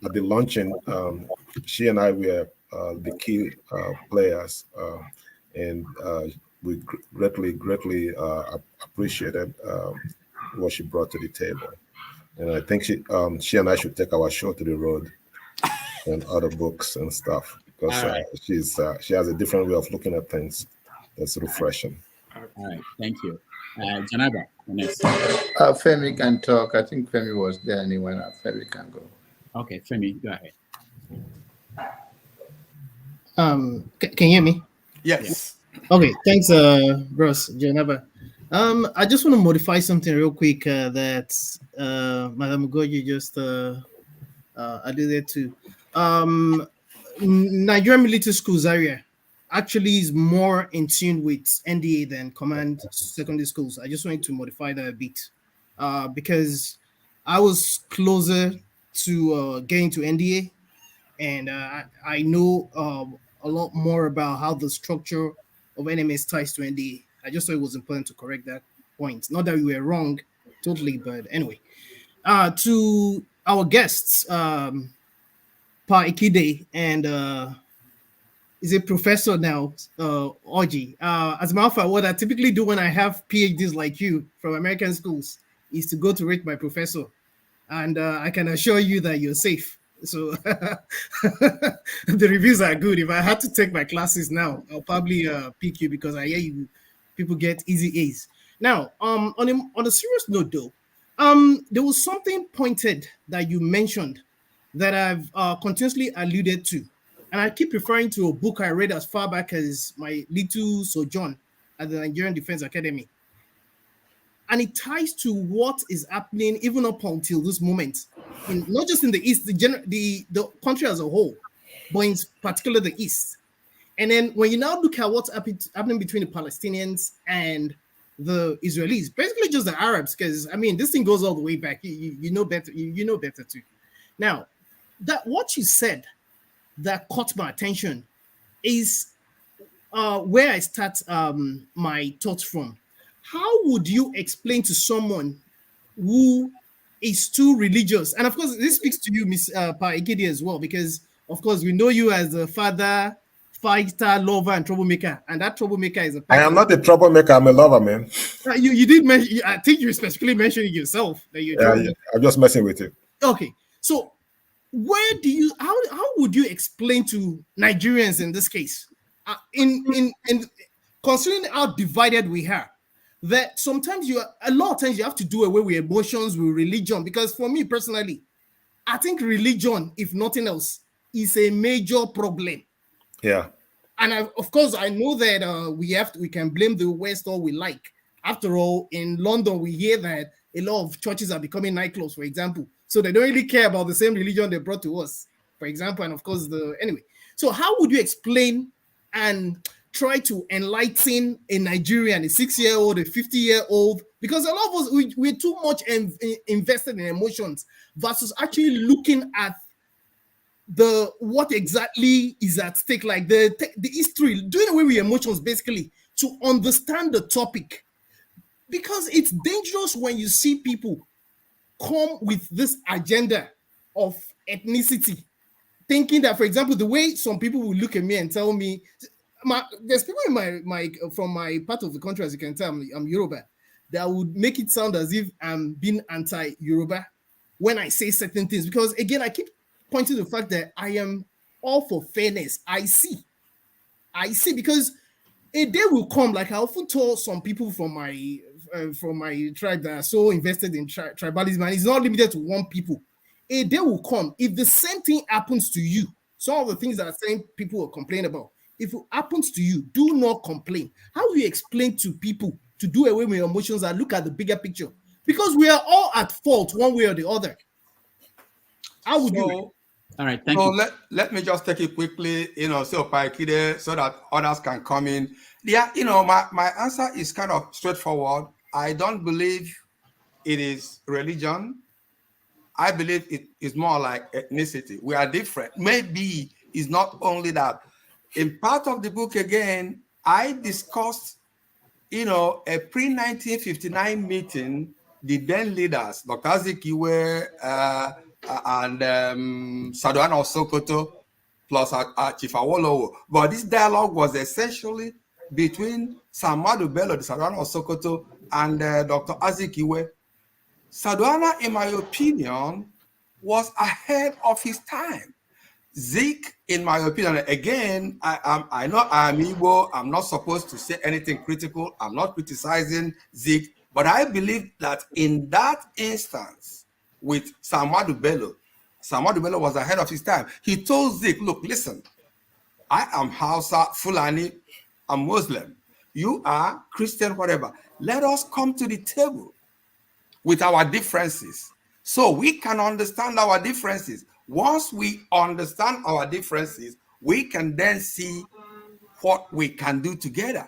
at the luncheon, she and I were the key players, and we greatly appreciated what she brought to the table. And I think she and I should take our show to the road and other books and stuff, because right. She has a different way of looking at things that's refreshing. All right, thank you. Janaba, next. Femi can talk. I think Femi was there and he went out. Femi can go. Okay, Femi, go ahead. Can you hear me? Yes. Okay, thanks, Bros, Janaba. I just want to modify something real quick that Madam Goji just alluded to. Nigerian military schools area actually is more in tune with NDA than command secondary schools. I just wanted to modify that a bit because I was closer to getting to NDA, and I know a lot more about how the structure of NMS ties to NDA. I just thought it was important to correct that point. Not that we were wrong totally, but anyway. To our guests, Pa Ikhide and is a professor now, Orji. As a matter of fact, what I typically do when I have PhDs like you from American schools is to go to rate my professor. And I can assure you that you're safe. So the reviews are good. If I had to take my classes now, I'll probably pick you because I hear you people get easy A's. Now, on a serious note though, there was something pointed that you mentioned that I've continuously alluded to. And I keep referring to a book I read as far back as my little sojourn at the Nigerian Defense Academy. And it ties to what is happening even up until this moment, not just in the East, the country as a whole, but in particular the East. And then when you now look at what's happening between the Palestinians and the Israelis, basically just the Arabs, because I mean this thing goes all the way back. You know better. You know better too. Now, that what you said that caught my attention is where I start my thoughts from. How would you explain to someone who is too religious? And of course, this speaks to you, Ms. Pa Ikhide, as well, because of course we know you as a father, fighter, lover, and troublemaker. And that troublemaker is a I am not a troublemaker, I'm a lover, man. You did mention, I think you specifically mentioned it yourself that you're I'm just messing with you. Okay. So where do you how would you explain to Nigerians in this case, in considering how divided we are, that sometimes a lot of times you have to do away with emotions, with religion? Because for me personally, I think religion, if nothing else, is a major problem. Yeah. And of course, I know that we can blame the West all we like. After all, in London, we hear that a lot of churches are becoming nightclubs, for example. So they don't really care about the same religion they brought to us. for example, and of course anyway. So how would you explain and try to enlighten a Nigerian, a 6-year-old, a 50-year-old? Because a lot of us, we're too much invested in emotions versus actually looking at what exactly is at stake, like the history, doing away with emotions basically to understand the topic. Because it's dangerous when you see people come with this agenda of ethnicity, thinking that, for example, the way some people will look at me and tell me, there's people in my from my part of the country, as you can tell, I'm Yoruba, that would make it sound as if I'm being anti-Yoruba when I say certain things. Because again, I keep pointing to the fact that I am all for fairness. I see, because a day will come, like I often told some people from my tribe that are so invested in tribalism, and it's not limited to one people. A day will come, if the same thing happens to you, some of the things that saying people will complain about, if it happens to you, do not complain. How do you explain to people to do away with emotions and look at the bigger picture? Because we are all at fault one way or the other. How would you? All right, thank you. Let me just take it quickly, so Pa Ikhide, so that others can come in. Yeah, my answer is kind of straightforward. I don't believe it is religion. I believe it is more like ethnicity. We are different. Maybe it's not only that. In part of the book, again, I discussed, a pre-1959 meeting, the then leaders, Dr. Okigwe, and Saduana Sokoto, plus Chief Awolowo. But this dialogue was essentially between Samadu Bello, the Saduana Sokoto, and Dr. Okigwe. Saduana, in my opinion, was ahead of his time. Zik, in my opinion, again, I know I'm Igbo, I'm not supposed to say anything critical, I'm not criticizing Zik, but I believe that in that instance, with Samadu Bello was ahead of his time. He told Zik, look, listen, I am Hausa, Fulani, I'm Muslim. You are Christian, whatever. Let us come to the table with our differences so we can understand our differences. Once we understand our differences, we can then see what we can do together.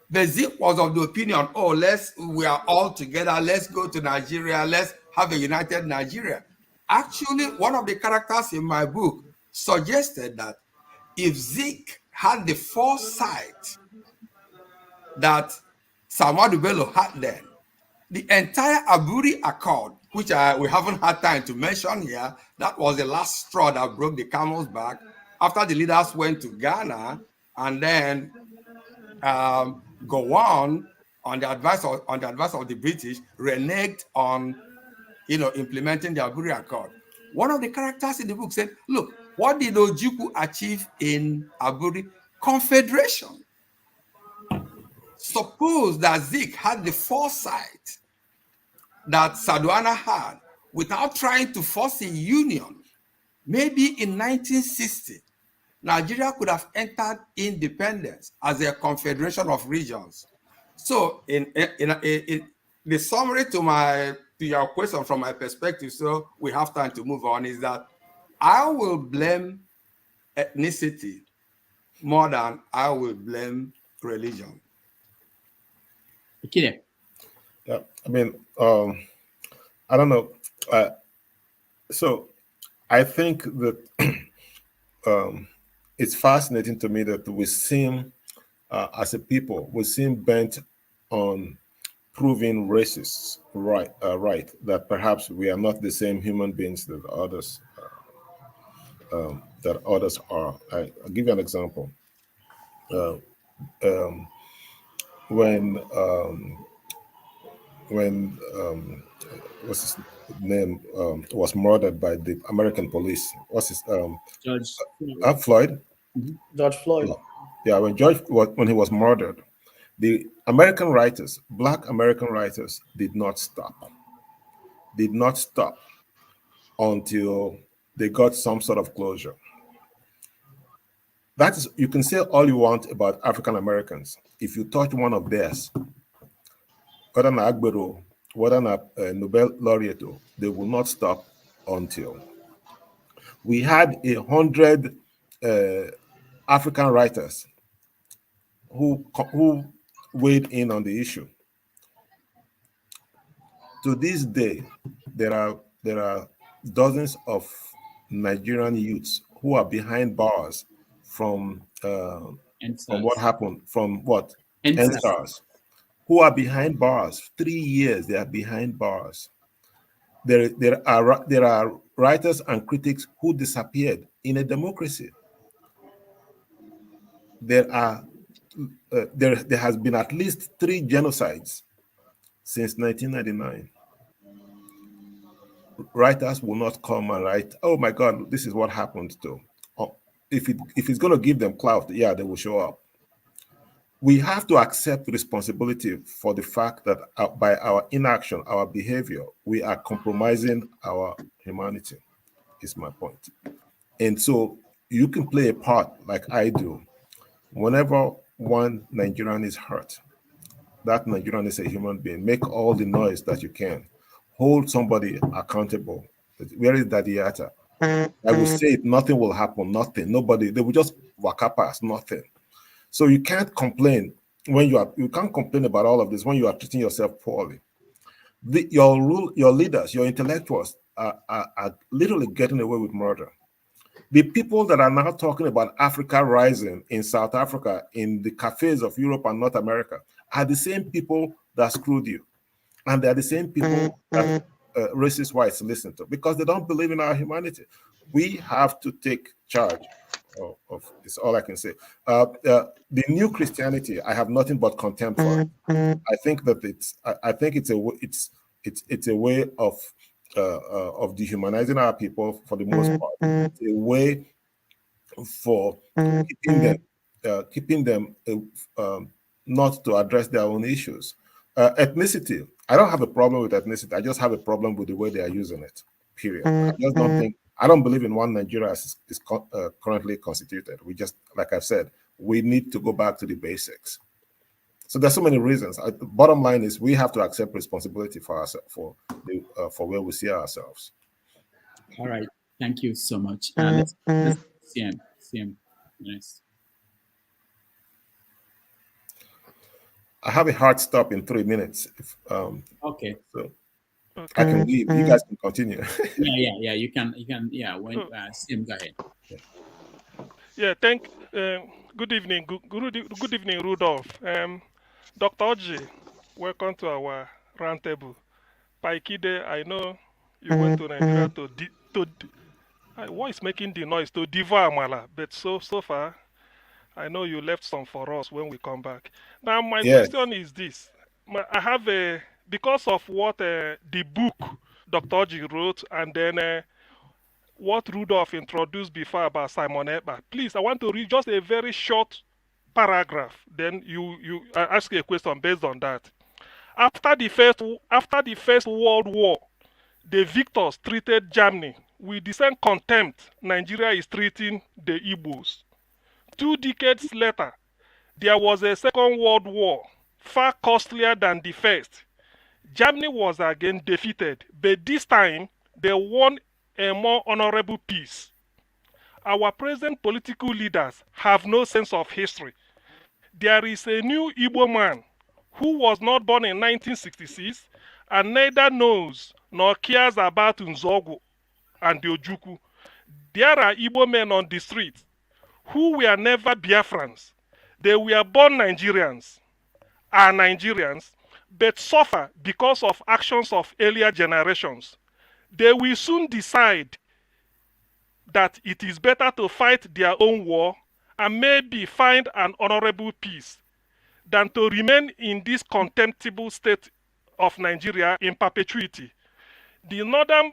But Zik was of the opinion, we are all together, let's go to Nigeria, let's have a united Nigeria. Actually, one of the characters in my book suggested that if Zik had the foresight that Samadu Bello had then, the entire Aburi Accord, which we haven't had time to mention here, that was the last straw that broke the camel's back after the leaders went to Ghana and then Gowon, on the advice of the British, reneged on implementing the Aburi Accord. One of the characters in the book said, look, what did Ojukwu achieve in Aburi? Confederation. Suppose that Zik had the foresight that Saduana had without trying to force a union. Maybe in 1960, Nigeria could have entered independence as a confederation of regions. So in the summary to your question from my perspective, so we have time to move on, is that I will blame ethnicity more than I will blame religion. Ikhide. Yeah, I mean, I don't know. So I think that it's fascinating to me that we seem, as a people, we seem bent on proving racists right, that perhaps we are not the same human beings that others are. I'll give you an example. When what's his name was murdered by the American police. What's his George Floyd? George Floyd. Yeah, when he was murdered, the American writers, Black American writers, did not stop until they got some sort of closure. That is, you can say all you want about African Americans. If you touch one of theirs, whether an Agbero, whether a Nobel laureate, they will not stop until. We had 100 African writers who weighed in on the issue. To this day, there are dozens of Nigerian youths who are behind bars from what happened, from what? NSARS, who are behind bars. 3 years they are behind bars. There are writers and critics who disappeared in a democracy. There has been at least 3 genocides since 1999. Writers will not come and write, oh my God, this is what happened to. If it's going to give them clout, yeah, they will show up. We have to accept responsibility for the fact that by our inaction, our behavior, we are compromising our humanity, is my point. And so you can play a part like I do. Whenever one Nigerian is hurt, that Nigerian is a human being. Make all the noise that you can. Hold somebody accountable. Where is Dadiata? I will say it, nothing will happen, nothing. Nobody, they will just walk up past, nothing. So you can't complain when you can't complain about all of this when you are treating yourself poorly. Your leaders, your intellectuals are literally getting away with murder. The people that are now talking about Africa rising in South Africa, in the cafes of Europe and North America, are the same people that screwed you. And they're the same people that racist whites listen to, because they don't believe in our humanity. We have to take charge of it's all I can say. The new Christianity, I have nothing but contempt for. I think that it's a way of dehumanizing our people for the most part. It's a way for keeping them not to address their own issues. Ethnicity, I don't have a problem with ethnicity. I just have a problem with the way they are using it, period. I don't believe in one Nigeria as is currently constituted. We just, like I've said, we need to go back to the basics. So there's so many reasons. The bottom line is we have to accept responsibility for ourselves, for where we see ourselves. All right, thank you so much. Let's see him. Yes. I have a hard stop in 3 minutes. Okay. So I can leave. You guys can continue. Yeah. You can. Yeah. When Sim, go ahead. Yeah. Good evening. Good evening, Rudolph. Dr. Orji, welcome to our roundtable. Pa Ikhide, I know you went to Nigeria what is making the noise to devour Amala, but so far, I know you left some for us when we come back. Now, my question is this: I have because of what the book Dr. Orji wrote, and then what Rudolph introduced before about Simon Ekpa. Please, I want to read just a very short paragraph. Then you ask a question based on that. After the First World War, the victors treated Germany with the same contempt Nigeria is treating the Igbos. 2 decades later, there was a Second World War, far costlier than the first. Germany was again defeated, but this time they won a more honorable peace. Our present political leaders have no sense of history. There is a new Igbo man who was not born in 1966 and neither knows nor cares about Nzogu and the Ojukwu. There are Igbo men on the street who were never Biafrans. They were born Nigerians, are Nigerians, but suffer because of actions of earlier generations. They will soon decide that it is better to fight their own war and maybe find an honorable peace than to remain in this contemptible state of Nigeria in perpetuity. The northern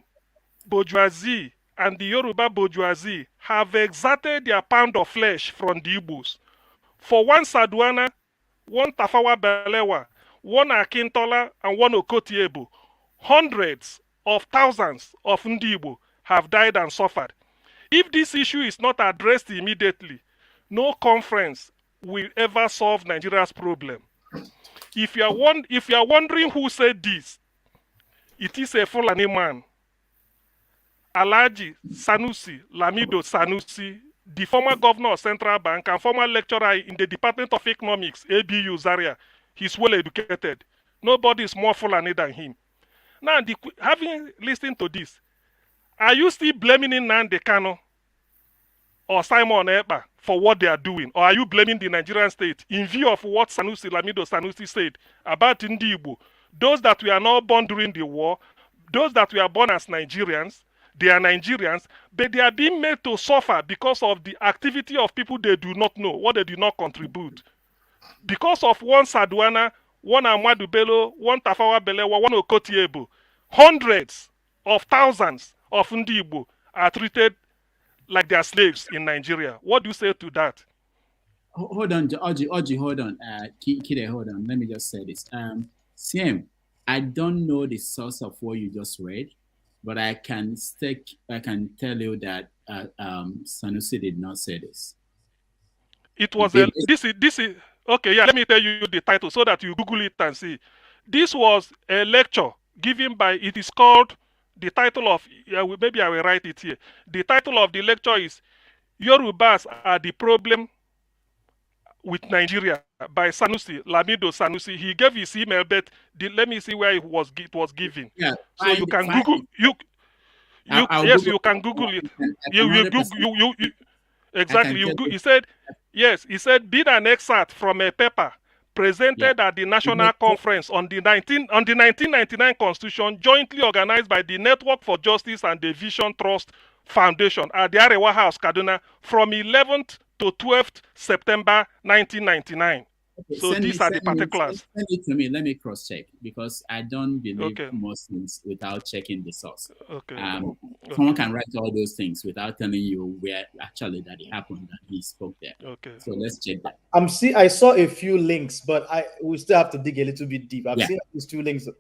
bourgeoisie and the Yoruba bourgeoisie have exacted their pound of flesh from the Igbos. For one Saduana, one Tafawa Balewa, one Akintola, and one Okotiebo, hundreds of thousands of Ndi Igbo have died and suffered. If this issue is not addressed immediately, no conference will ever solve Nigeria's problem. If you are wondering who said this, it is a Fulani man. Alhaji Sanusi Lamido Sanusi, the former governor of Central Bank and former lecturer in the Department of Economics, ABU Zaria. He's well educated. Nobody is more Fulani than him. Now, having listened to this, are you still blaming Nnamdi Kanu or Simon Ekpa for what they are doing? Or are you blaming the Nigerian state in view of what Sanusi Lamido Sanusi said about Ndi Igbo? Those that were not born during the war, those that were born as Nigerians, they are Nigerians, but they are being made to suffer because of the activity of people they do not know, what they do not contribute. Because of one Sadwana, one Amadu Bello, one Tafawa Belewa, one Okotiebo, hundreds of thousands of Ndi Igbo are treated like they are slaves in Nigeria. What do you say to that? Hold on, Orji, hold on. Kide, hold on. Let me just say this. CM, I don't know the source of what you just read, but I can tell you that Sanusi did not say this. It was this is okay. Yeah, let me tell you the title so that you Google it and see. This was a lecture given by. It is called. The title of maybe I will write it here. The title of the lecture is "Yorubas are the problem with Nigeria" by Sanusi Lamido Sanusi. He gave his email, but let me see where it was given. Yeah, so you can Google you can Google it. You exactly. He said yes. He said bid an excerpt from a paper presented at the National Conference on the 1999 Constitution, jointly organized by the Network for Justice and the Vision Trust Foundation at the Arewa House, Kaduna, from 11th to 12th September 1999. Okay, so these are the particulars. Send it to me. Let me cross-check because I don't believe most things without checking the source. Okay. Someone can write all those things without telling you where actually that it happened, that he spoke there. Okay. So let's check that. I saw a few links, but we still have to dig a little bit deep. I've seen these two links. So,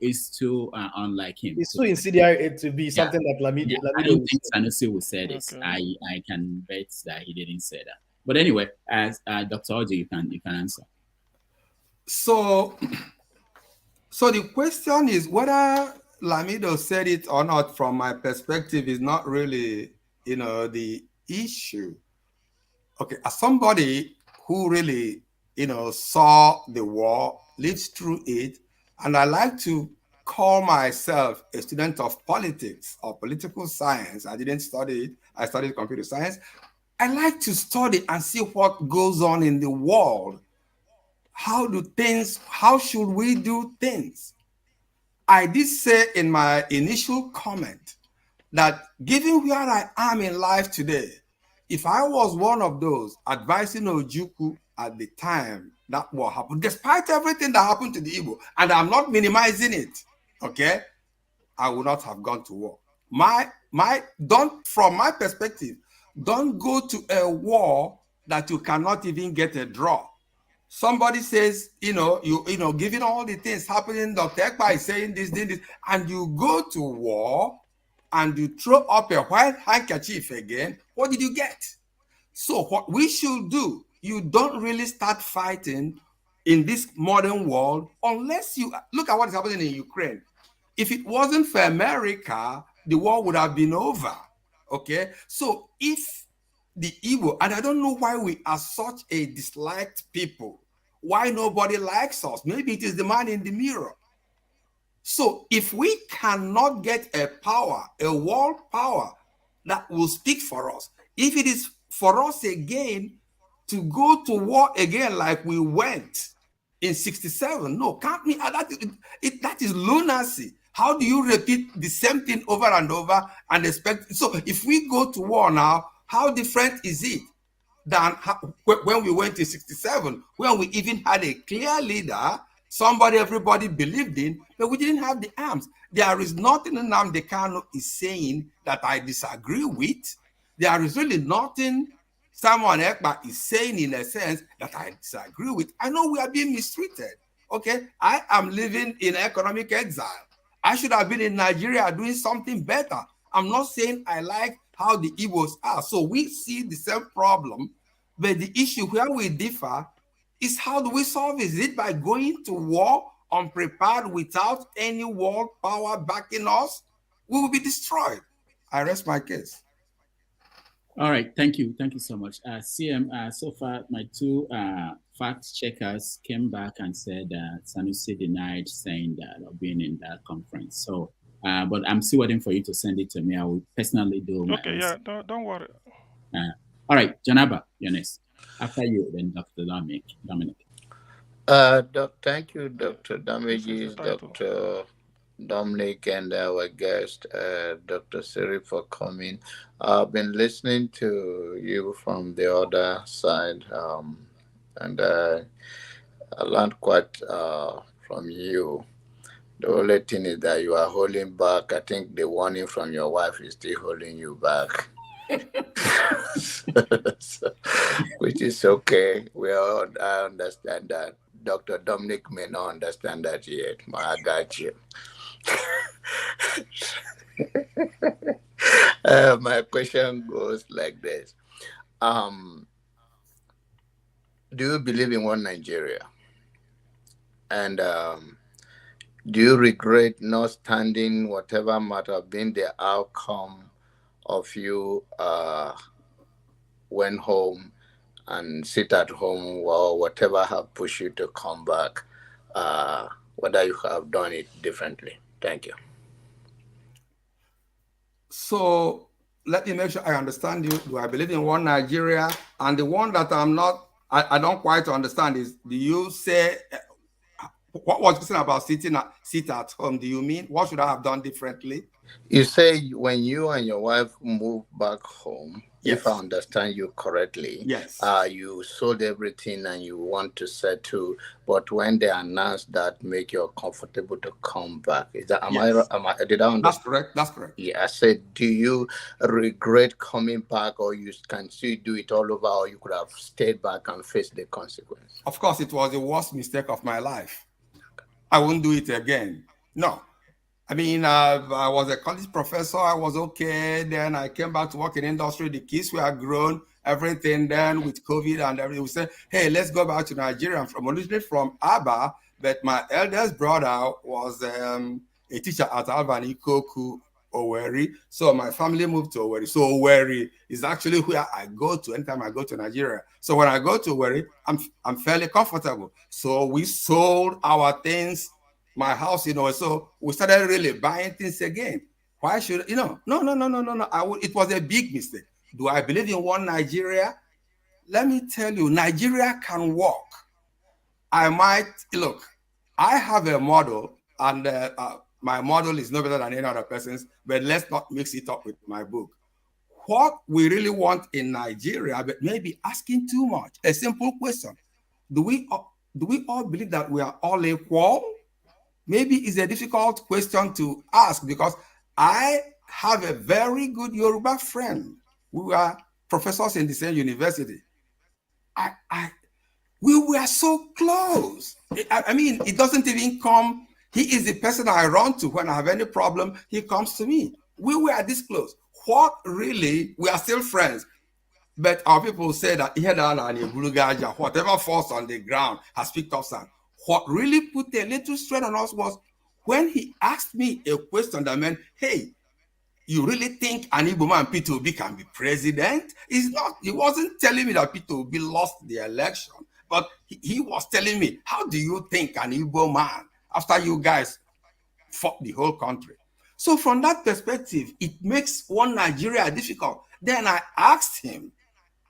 it's too unlike him. It's too insidious to be something that Lamido. I don't think Sanusi will say this. I can bet that he didn't say that. But anyway, as Dr. Orji, you can answer. So the question is whether Lamido said it or not. From my perspective, is not really, the issue. Okay, as somebody who really, saw the war, lived through it, and I like to call myself a student of politics or political science. I didn't study it. I studied computer science. I like to study and see what goes on in the world. How should we do things? I did say in my initial comment that given where I am in life today, if I was one of those advising Ojukwu at the time that war happened, despite everything that happened to the Igbo, and I'm not minimizing it, okay, I would not have gone to war. From my perspective, don't go to a war that you cannot even get a draw. Somebody says, giving all the things happening, Dr. Ekpa is saying this, and you go to war and you throw up a white handkerchief again, what did you get? So what we should do, you don't really start fighting in this modern world unless you look at what is happening in Ukraine. If it wasn't for America, the war would have been over. Okay, so if the Igbo, and I don't know why we are such a disliked people, why nobody likes us, maybe it is the man in the mirror. So if we cannot get a world power that will speak for us, if it is for us again to go to war again like we went in 67, no, can't me, that is lunacy. How do you repeat the same thing over and over and expect? So if we go to war now, how different is it than when we went in 67, when we even had a clear leader, somebody everybody believed in, but we didn't have the arms? There is nothing Nnamdi Kanu is saying that I disagree with. There is really nothing Simon Ekpa is saying in a sense that I disagree with. I know we are being mistreated. Okay, I am living in economic exile. I should have been in Nigeria doing something better. I'm not saying I like how the Igbos are. So we see the same problem, but the issue where we differ is how do we solve it? Is it by going to war unprepared without any world power backing us? we will be destroyed. I rest my case. All right, thank you so much. CM, so far my two fact checkers came back and said Sanusi denied saying that or being in that conference. So, but I'm still waiting for you to send it to me. I will personally do my okay, yeah, don't worry. All right, Janaba, you're next. After you, then Dr. Dominic. Thank you, Dr. Damages, Dr. Dominic, and our guest, Dr. Cyril, for coming. I've been listening to you from the other side, and I learned quite from you. The only thing is that you are holding back. I think the warning from your wife is still holding you back. So, which is okay. I understand that. Dr. Dominic may not understand that yet, but I got you. My question goes like this. Do you believe in one Nigeria? And do you regret not standing whatever might have been the outcome of you went home and sit at home or whatever have pushed you to come back, whether you have done it differently? Thank you. So let me make sure I understand you. Do I believe in one Nigeria? And the one that I don't quite understand is, do you say, what was you saying about sit at home? Do you mean, what should I have done differently? You say when you and your wife moved back home, yes, if I understand you correctly, yes, you sold everything and you want to settle, but when they announced that make you comfortable to come back, is that did I understand? That's correct. That's correct. Yeah, I said, do you regret coming back, or you can still do it all over, or you could have stayed back and faced the consequence? Of course, it was the worst mistake of my life. I won't do it again. No. I mean, I was a college professor. I was okay. Then I came back to work in industry. The kids were grown, everything. Then with COVID and everything, we said, hey, let's go back to Nigeria. I'm originally from Aba, but my eldest brother was a teacher at Albany Koku, Owerri. So my family moved to Owerri. So Owerri is actually where I go to anytime I go to Nigeria. So when I go to Owerri, I'm fairly comfortable. So we sold our things, my house, so we started really buying things again. Why should, no. It was a big mistake. Do I believe in one Nigeria? Let me tell you, Nigeria can work. I have a model, and my model is no better than any other person's, but let's not mix it up with my book. What we really want in Nigeria, but maybe asking too much, a simple question. Do we all believe that we are all equal? Maybe it's a difficult question to ask, because I have a very good Yoruba friend. We were professors in the same university. We were so close. I mean, it doesn't even come. He is the person I run to when I have any problem. He comes to me. We were this close. What really, we are still friends. But our people say that whatever falls on the ground has picked up sand. What really put a little strain on us was when he asked me a question that meant, hey, you really think an Igbo man, Peter Obi, can be president? He wasn't telling me that Peter Obi lost the election, but he was telling me, how do you think an Igbo man, after you guys fought the whole country? So from that perspective, it makes one Nigeria difficult. Then I asked him,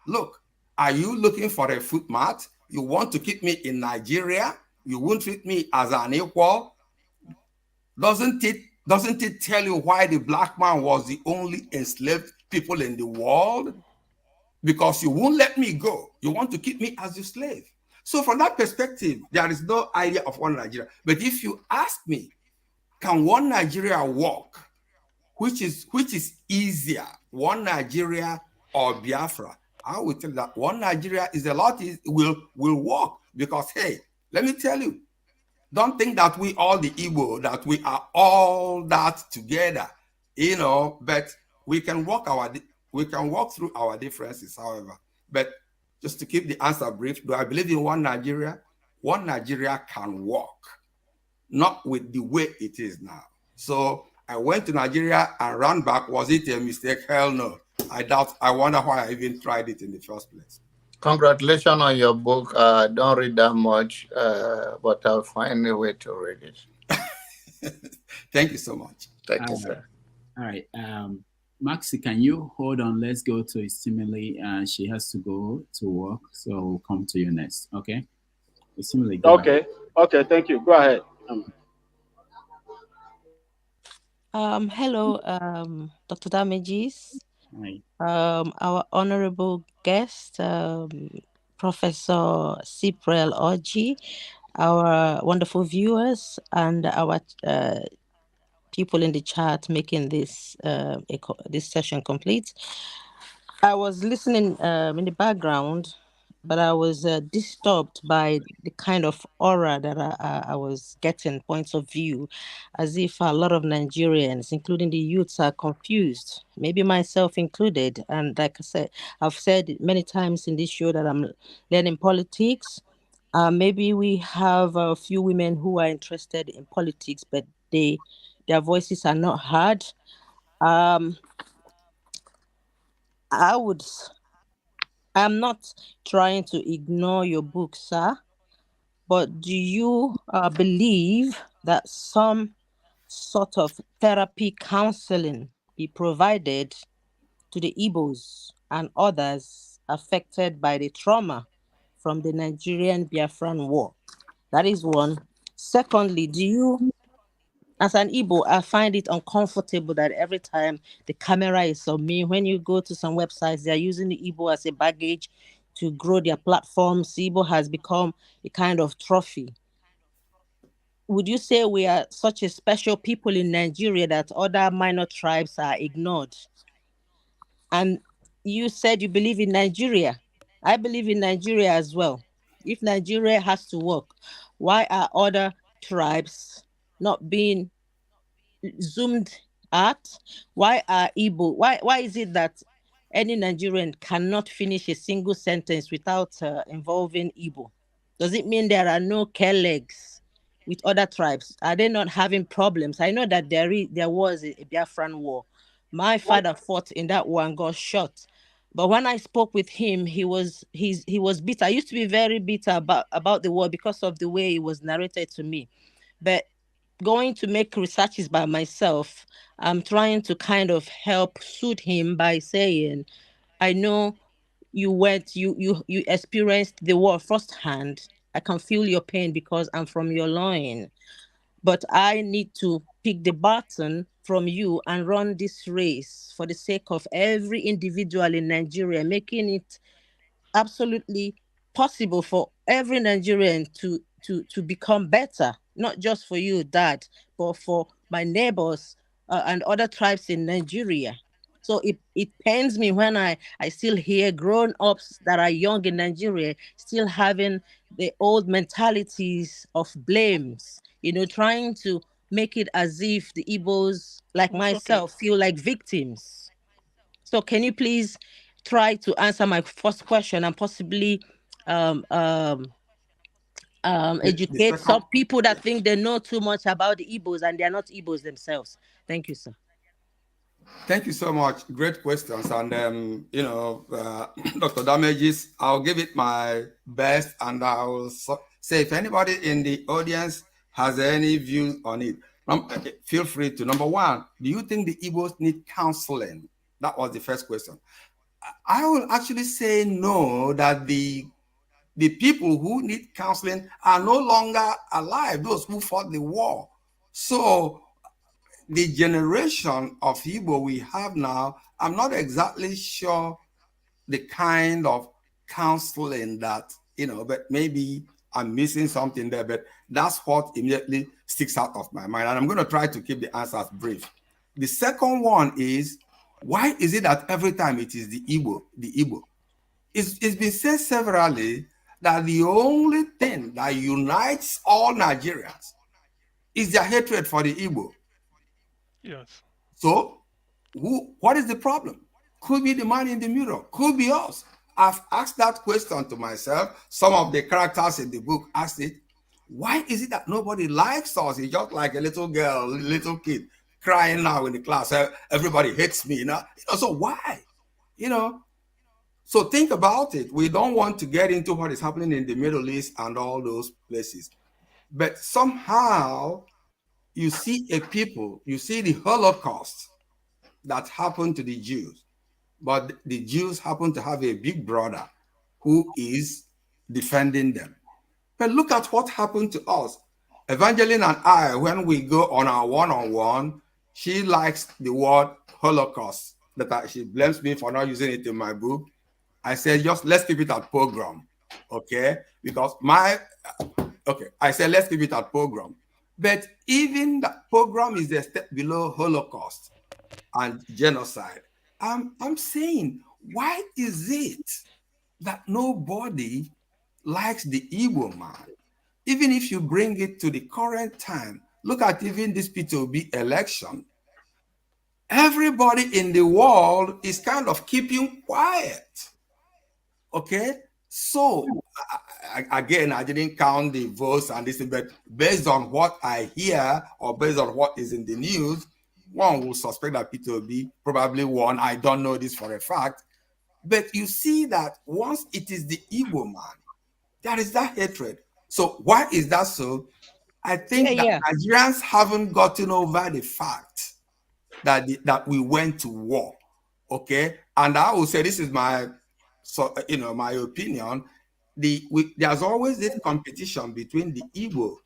look, are you looking for a footmat? You want to keep me in Nigeria? You won't treat me as an equal? Doesn't it tell you why the black man was the only enslaved people in the world? Because you won't let me go. You want to keep me as your slave. So from that perspective, there is no idea of one Nigeria. But if you ask me, can one Nigeria work? Which is easier, one Nigeria or Biafra? I will tell you that one Nigeria is a lot will work, because hey, let me tell you, don't think that we all the Igbo, that we are all that together, but we can walk through our differences, however. But just to keep the answer brief, do I believe in one Nigeria? One Nigeria can work, not with the way it is now. So I went to Nigeria and ran back. Was it a mistake? Hell no. I doubt. I wonder why I even tried it in the first place. Congratulations on your book. Don't read that much, but I'll find a way to read it. Thank you so much. Thank you, sir. All right. Maxi, can you hold on? Let's go to Istimili. She has to go to work, so we'll come to you next. Okay? Istimili, go okay. ahead. Okay, thank you. Go ahead. Hello, Dr. Damages. Hi. Our honorable guest, Professor Cyril Orji, our wonderful viewers, and our people in the chat making this this session complete. I was listening in the background, but I was disturbed by the kind of aura that I was getting, points of view, as if a lot of Nigerians, including the youths, are confused, maybe myself included. And like I said, I've said many times in this show that I'm learning politics. Maybe we have a few women who are interested in politics, but their voices are not heard. I'm not trying to ignore your book, sir, but do you believe that some sort of therapy counseling be provided to the Igbos and others affected by the trauma from the Nigerian Biafran War? That is one. Secondly, do you, as an Igbo, I find it uncomfortable that every time the camera is on me, when you go to some websites, they're using the Igbo as a baggage to grow their platforms. Igbo has become a kind of trophy. Would you say we are such a special people in Nigeria that other minor tribes are ignored? And you said you believe in Nigeria. I believe in Nigeria as well. If Nigeria has to work, why are other tribes not being zoomed at? Why are Igbo? Why is it that any Nigerian cannot finish a single sentence without involving Igbo? Does it mean there are no Kelegs with other tribes? Are they not having problems? I know that there was a Biafran war. My father fought in that war and got shot. But when I spoke with him, he was bitter. I used to be very bitter about the war because of the way it was narrated to me. But going to make researches by myself, I'm trying to kind of help soothe him by saying, I know you experienced the war firsthand. I can feel your pain because I'm from your line. But I need to pick the baton from you and run this race for the sake of every individual in Nigeria, making it absolutely possible for every Nigerian to become better, not just for you, Dad, but for my neighbors and other tribes in Nigeria. So it pains me when I still hear grown-ups that are young in Nigeria still having the old mentalities of blames, trying to make it as if the Igbos, like myself, feel like victims. So can you please try to answer my first question and possibly educate some people that think they know too much about the Igbos and they are not Igbos themselves? Thank you, sir. Thank you so much. Great questions. And, Dr. Damages, I'll give it my best and I will say if anybody in the audience has any views on it, feel free to. Number one, do you think the Igbos need counseling? That was the first question. I will actually say no, that the people who need counseling are no longer alive, those who fought the war. So the generation of Igbo we have now, I'm not exactly sure the kind of counseling that, but maybe I'm missing something there, but that's what immediately sticks out of my mind. And I'm going to try to keep the answers brief. The second one is, why is it that every time it is the Igbo? It's been said severally that the only thing that unites all Nigerians is their hatred for the Igbo. Yes. So, what is the problem? Could be the man in the mirror, could be us. I've asked that question to myself. Some of the characters in the book asked it. Why is it that nobody likes us? It's just like a little girl, little kid. crying now in the class. Everybody hates me. So why? So think about it. We don't want to get into what is happening in the Middle East and all those places. But somehow you see you see the Holocaust that happened to the Jews. But the Jews happen to have a big brother who is defending them. But look at what happened to us. Evangeline and I, when we go on our one-on-one, she likes the word Holocaust. She blames me for not using it in my book. I said, just let's keep it at pogrom, okay? Because I said, let's keep it at pogrom. But even the pogrom is a step below Holocaust and genocide. I'm saying, why is it that nobody likes the Igbo man? Even if you bring it to the current time, look at even this P2B election. Everybody in the world is kind of keeping quiet. Okay? So, again, I didn't count the votes and this, but based on what I hear or based on what is in the news, one will suspect that P2B probably won. I don't know this for a fact. But you see that once it is the Igbo man, there is that hatred. So why is that so? I think that Nigerians haven't gotten over the fact that we went to war. Okay? And I will say, this is my opinion. There's always this competition between the Igbo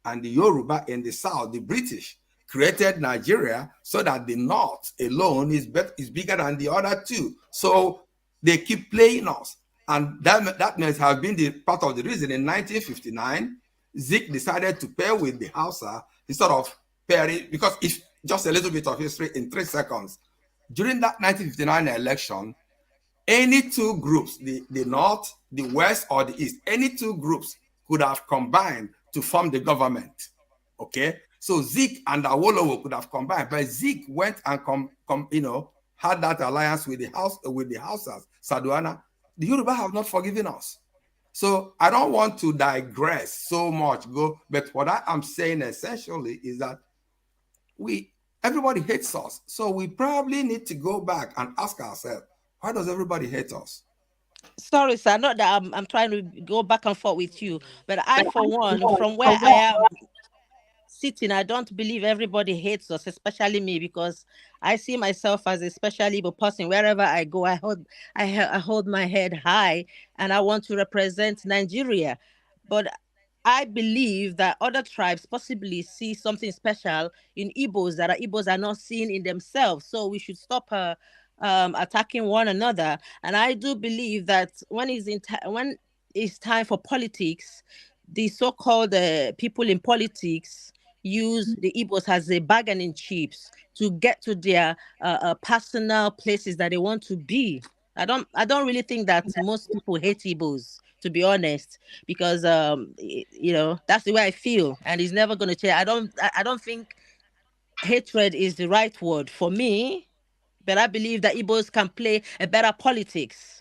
and the Yoruba in the South. The British created Nigeria so that the North alone is bigger than the other two. So they keep playing us. And that must have been the part of the reason in 1959, Zik decided to pair with the Hausa instead of pairing, because if just a little bit of history in 3 seconds. During that 1959 election, any two groups, the North, the West, or the East, any two groups could have combined to form the government. Okay? So Zik and Awolowo could have combined, but Zik went and had that alliance with the Hausas, Saduana. The Yoruba have not forgiven us. So I don't want to digress so much, but what I am saying essentially is that everybody hates us. So we probably need to go back and ask ourselves, why does everybody hate us? Sorry, sir, not that I'm trying to go back and forth with you, but I, for one, from where I am sitting, I don't believe everybody hates us, especially me, because I see myself as a special Igbo person. Wherever I go, I hold my head high, and I want to represent Nigeria. But I believe that other tribes possibly see something special in Igbos that Igbos are not seeing in themselves. So we should stop attacking one another. And I do believe that when it's time for politics, the so-called people in politics use the Igbos as a bargaining chips to get to their personal places that they want to be. I don't really think that most people hate Igbos, to be honest, because that's the way I feel, and it's never going to change. I don't think hatred is the right word for me, but I believe that Igbos can play a better politics.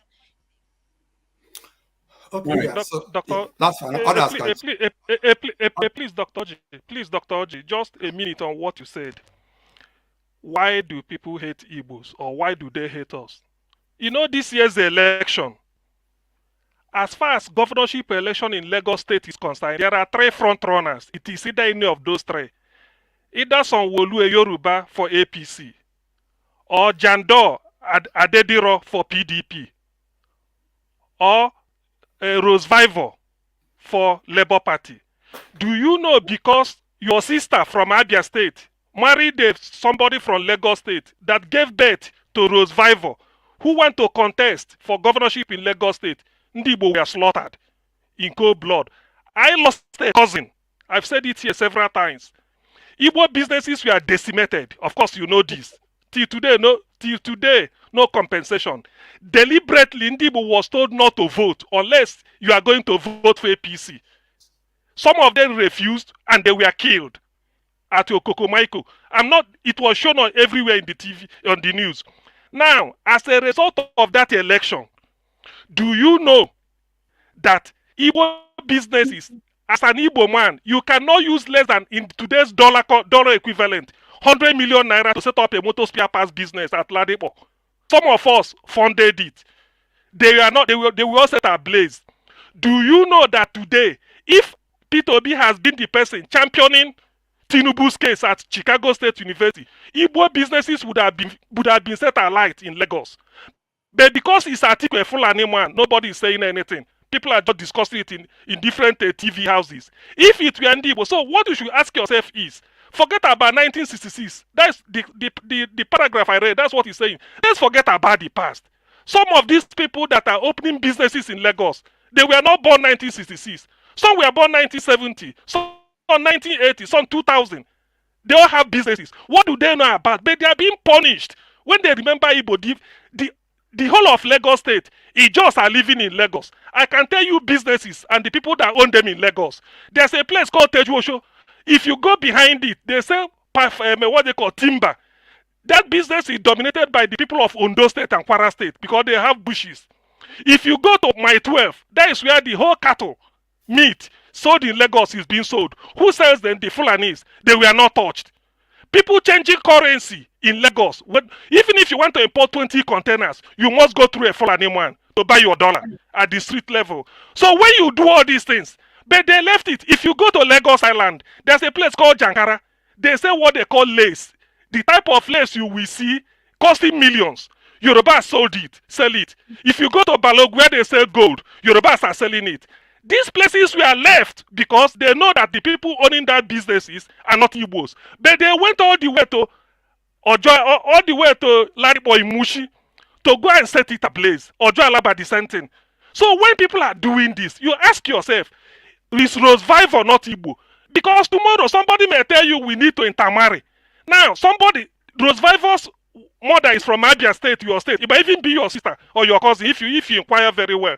Okay, yeah, Doctor, that's fine. Please, Dr. Orji, just a minute on what you said. Why do people hate Igbos, or why do they hate us? This year's election, as far as governorship election in Lagos State is concerned, there are 3 front runners. It is either any of those 3. Either Sanwo-Olu Yoruba for APC, or Jandor Adediro for PDP, or Rose Vivor for Labour Party. Do you know, because your sister from Abia State married somebody from Lagos State that gave birth to Rose Vivor, who went to contest for governorship in Lagos State, Ndibo were slaughtered in cold blood. I lost a cousin. I've said it here several times. Igbo businesses were decimated. Of course, you know this. Till today, no compensation. Deliberately, Ndibo was told not to vote unless you are going to vote for APC. Some of them refused and they were killed at Okokomaiko. It was shown everywhere in the TV, on the news. Now, as a result of that election, do you know that Igbo businesses, as an Igbo man, you cannot use less than, in today's dollar equivalent, 100 million naira to set up a motor spare parts business at Ladipo. Some of us funded it. They are not. They will all set ablaze. Do you know that today, if Peter Obi has been the person championing Tinubu's case at Chicago State University, Igbo businesses would have been set alight in Lagos. But because it's a Fulani man, nobody is saying anything. People are just discussing it in different TV houses. If it were Igbo, so what you should ask yourself is, forget about 1966. That's the paragraph I read. That's what he's saying. Let's forget about the past. Some of these people that are opening businesses in Lagos, they were not born 1966. Some were born 1970. Some 1980. Some 2000. They all have businesses. What do they know about? But they are being punished when they remember Igbo. The whole of Lagos State, Ijos are living in Lagos. I can tell you businesses and the people that own them in Lagos. There's a place called Tejuosho. If you go behind it, they sell what they call timber. That business is dominated by the people of Ondo State and Kwara State because they have bushes. If you go to My 12, that is where the whole cattle, meat sold in Lagos is being sold. Who sells them? The Fulanis. They were not touched. People changing currency in Lagos. Even if you want to import 20 containers, you must go through a Fulani man to buy your dollar at the street level. So when you do all these things, but they left it. If you go to Lagos Island, there's a place called Jankara. They sell what they call lace. The type of lace you will see costing millions. Yorubas sold it, sell it. If you go to Balog where they sell gold, Yorubas are selling it. These places were left because they know that the people owning that businesses are not Igbos. But they went all the way to all the way to Laripo Imushi to go and set it ablaze. Ojo Alaba the same thing. So when people are doing this, you ask yourself, is Rose Vive not Igbo? Because tomorrow somebody may tell you we need to intermarry. Now Rose Vive's mother is from Abia State, your state. It might even be your sister or your cousin if you inquire very well.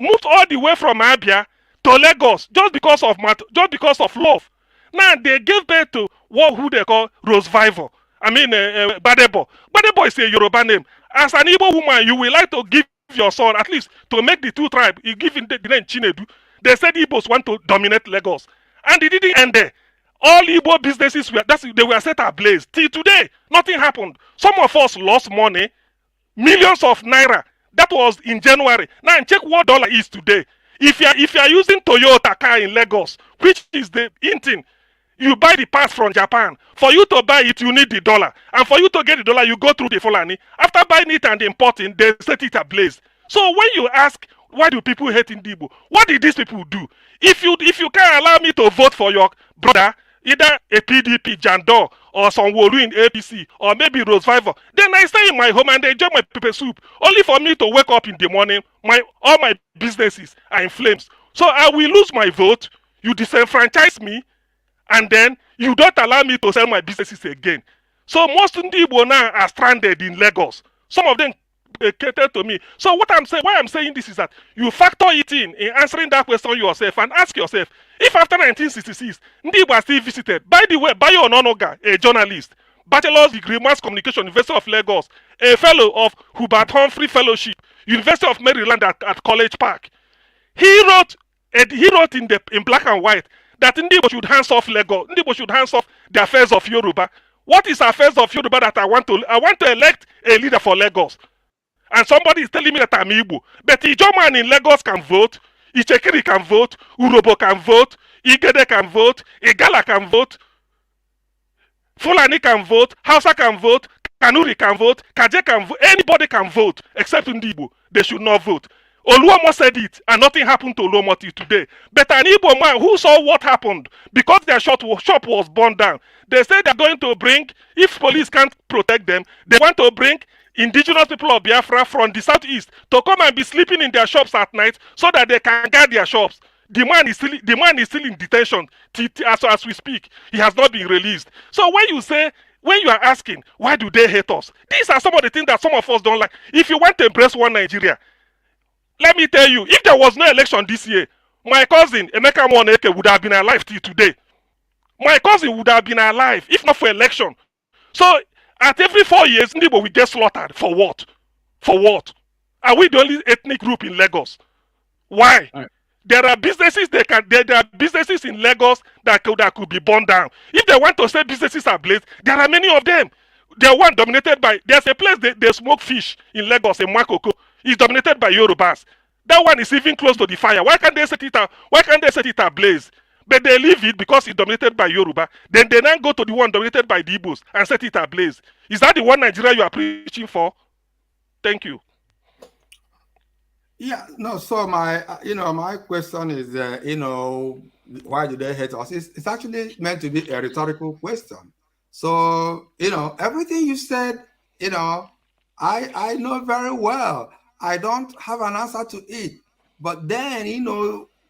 Moved all the way from Abia to Lagos just because of love. Now they gave birth to who they call Rose Vive. I mean Badebo. Badebo is a Yoruba name. As an Igbo woman, you will like to give your son at least to make the two tribes. You give him the name Chinedu. They said Igbos want to dominate Lagos, and it didn't end there. All Igbo businesses they were set ablaze. Till today, nothing happened. Some of us lost money, millions of naira. That was in January. Now check what dollar is today. If you are using Toyota car in Lagos, which is the Intin, you buy the parts from Japan. For you to buy it, you need the dollar, and for you to get the dollar, you go through the Fulani. After buying it and importing, they set it ablaze. So when you ask, why do people hate Igbo? What did these people do? If you can't allow me to vote for your brother, either a PDP Jandor or some Woru in APC or maybe Rose Vive, then I stay in my home and enjoy my pepper soup, only for me to wake up in the morning, all my businesses are in flames. So I will lose my vote, you disenfranchise me, and then you don't allow me to sell my businesses again. So most Igbo now are stranded in Lagos. Some of them cater to me. So why I'm saying this is that you factor it in answering that question yourself and ask yourself, if after 1966, Igbo are still visited, by the way, Bayo Ononoga, a journalist, bachelor's degree, mass communication, University of Lagos, a fellow of Hubert Humphrey Fellowship, University of Maryland at College Park, he wrote in black and white that Igbo should hands off Lagos, Igbo should hands off the affairs of Yoruba. What is affairs of Yoruba that I want to elect a leader for Lagos? And somebody is telling me that I'm Igbo. But Ijoman in Lagos can vote, Ichekiri can vote, Urobo can vote, Igede can vote, Igala can vote, Fulani can vote, Hausa can vote, Kanuri can vote, Kaje can vote, anybody can vote except Igbo. They should not vote. Oluomo said it, and nothing happened to Oluomo till today. But an Igbo man who saw what happened because their shop was burned down, they said they're going to bring, if police can't protect them, they want to bring indigenous people of Biafra from the southeast to come and be sleeping in their shops at night so that they can guard their shops. The man is still in detention as we speak. He has not been released. So when you are asking, why do they hate us? These are some of the things that some of us don't like. If you want to embrace one Nigeria, let me tell you, if there was no election this year, my cousin Emeka Moneke would have been alive till today. My cousin would have been alive if not for election. So at every 4 years, Igbo will get slaughtered. For what? For what? Are we the only ethnic group in Lagos? Why? There are businesses there are businesses in Lagos that could be burned down. If they want to say businesses are blazed, there are many of them. They're one dominated by, there's a place they smoke fish in Lagos, in Mwakoko. It's dominated by Yorubas. That one is even close to the fire. Why can't they set it out? Why can't they set it ablaze? But they leave it because it's dominated by Yoruba. Then they now go to the one dominated by the Igbos and set it ablaze. Is that the one Nigeria you are preaching for? Thank you. Yeah, no. So my, my question is, why do they hate us? It's actually meant to be a rhetorical question. So, everything you said, I know very well. I don't have an answer to it. But then,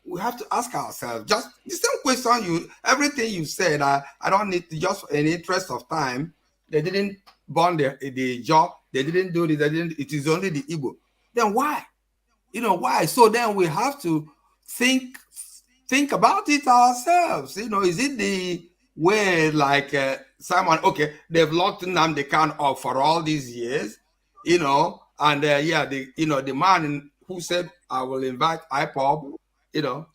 we have to ask ourselves, just the same question everything you said, I don't need to, just in the interest of time, they didn't burn the job, they didn't do this, it is only the Igbo. Then why? Why? So then we have to think about it ourselves. Is it the way, like Simon, okay, they've locked Nnamdi Kanu up for all these years, and the man who said, I will invite IPOB,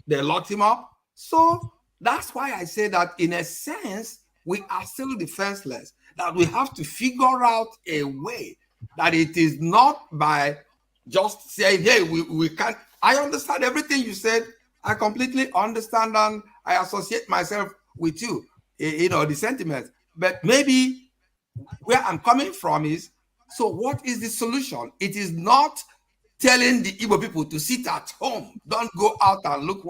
they locked him up. So that's why I say that in a sense, we are still defenseless, that we have to figure out a way that it is not by just saying, hey, we can't. I understand everything you said. I completely understand, and I associate myself with you, the sentiments. But maybe where I'm coming from is, so what is the solution? It is not telling the Igbo people to sit at home, don't go out and look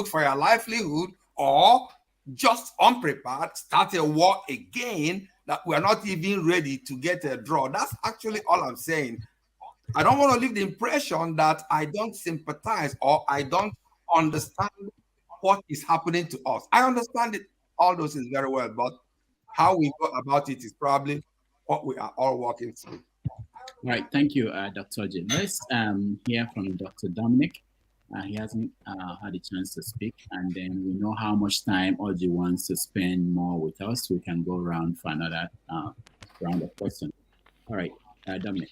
for your livelihood, or just unprepared, start a war again that we're not even ready to get a draw. That's actually all I'm saying. I don't want to leave the impression that I don't sympathize or I don't understand what is happening to us. I understand it, all those things very well, but how we go about it is probably what we are all working through. All right, thank you, Dr. Orji. Let's hear from Dr. Dominic. He hasn't had a chance to speak, and then we know how much time Orji wants to spend more with us. We can go around for another round of questions. All right, Dominic.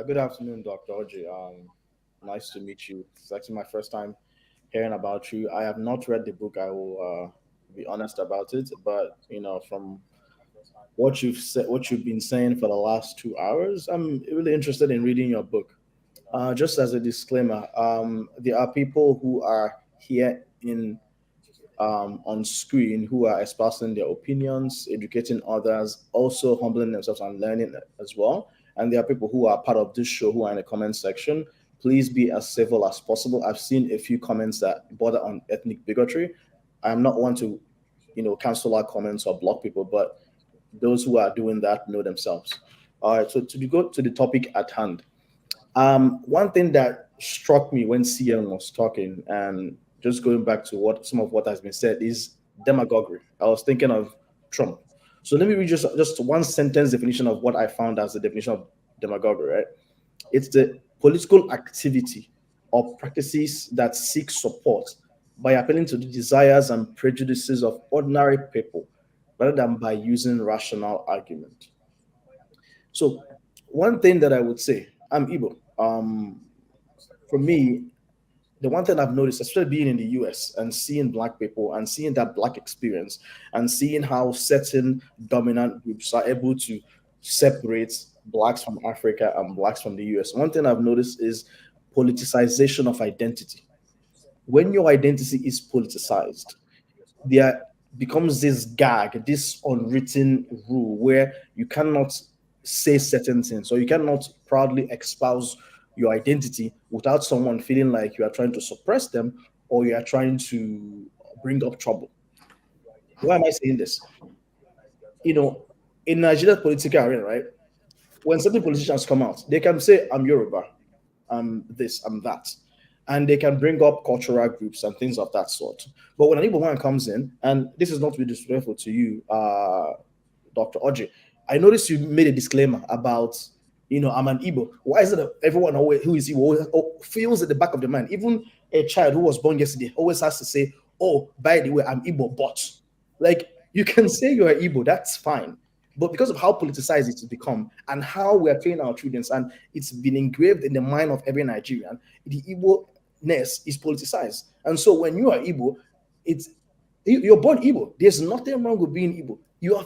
Good afternoon, Dr. Orji. Nice to meet you. It's actually my first time hearing about you. I have not read the book. I will be honest about it, but from what you've said, what you've been saying for the last 2 hours, I'm really interested in reading your book. Just as a disclaimer, there are people who are here on screen who are espousing their opinions, educating others, also humbling themselves and learning as well. And there are people who are part of this show who are in the comment section. Please be as civil as possible. I've seen a few comments that border on ethnic bigotry. I'm not one to, cancel our comments or block people, but those who are doing that know themselves. All right, so to go to the topic at hand. One thing that struck me when CM was talking, and just going back to some of what has been said, is demagoguery. I was thinking of Trump. So let me read just one sentence definition of what I found as the definition of demagoguery, right? It's the political activity or practices that seek support by appealing to the desires and prejudices of ordinary people rather than by using rational argument. So one thing that I would say, I'm Igbo. For me, the one thing I've noticed, especially being in the US and seeing Black people and seeing that Black experience and seeing how certain dominant groups are able to separate Blacks from Africa and Blacks from the US, one thing I've noticed is politicization of identity. When your identity is politicized, there becomes this gag, this unwritten rule where you cannot say certain things, or you cannot proudly espouse your identity without someone feeling like you are trying to suppress them or you are trying to bring up trouble. Why am I saying this? In Nigeria's political arena, right, when certain politicians come out, they can say, I'm Yoruba, I'm this, I'm that. And they can bring up cultural groups and things of that sort. But when an Igbo man comes in, and this is not to be disrespectful to you, Dr. Orji, I noticed you made a disclaimer about, I'm an Igbo. Why is it that everyone who is Igbo feels at the back of the mind? Even a child who was born yesterday always has to say, oh, by the way, I'm Igbo, but. Like, you can say you're Igbo, that's fine. But because of how politicized it's become and how we are training our children, and it's been engraved in the mind of every Nigerian, the Igbo-ness is politicized. And so when you are Igbo, you're born Igbo. There's nothing wrong with being Igbo.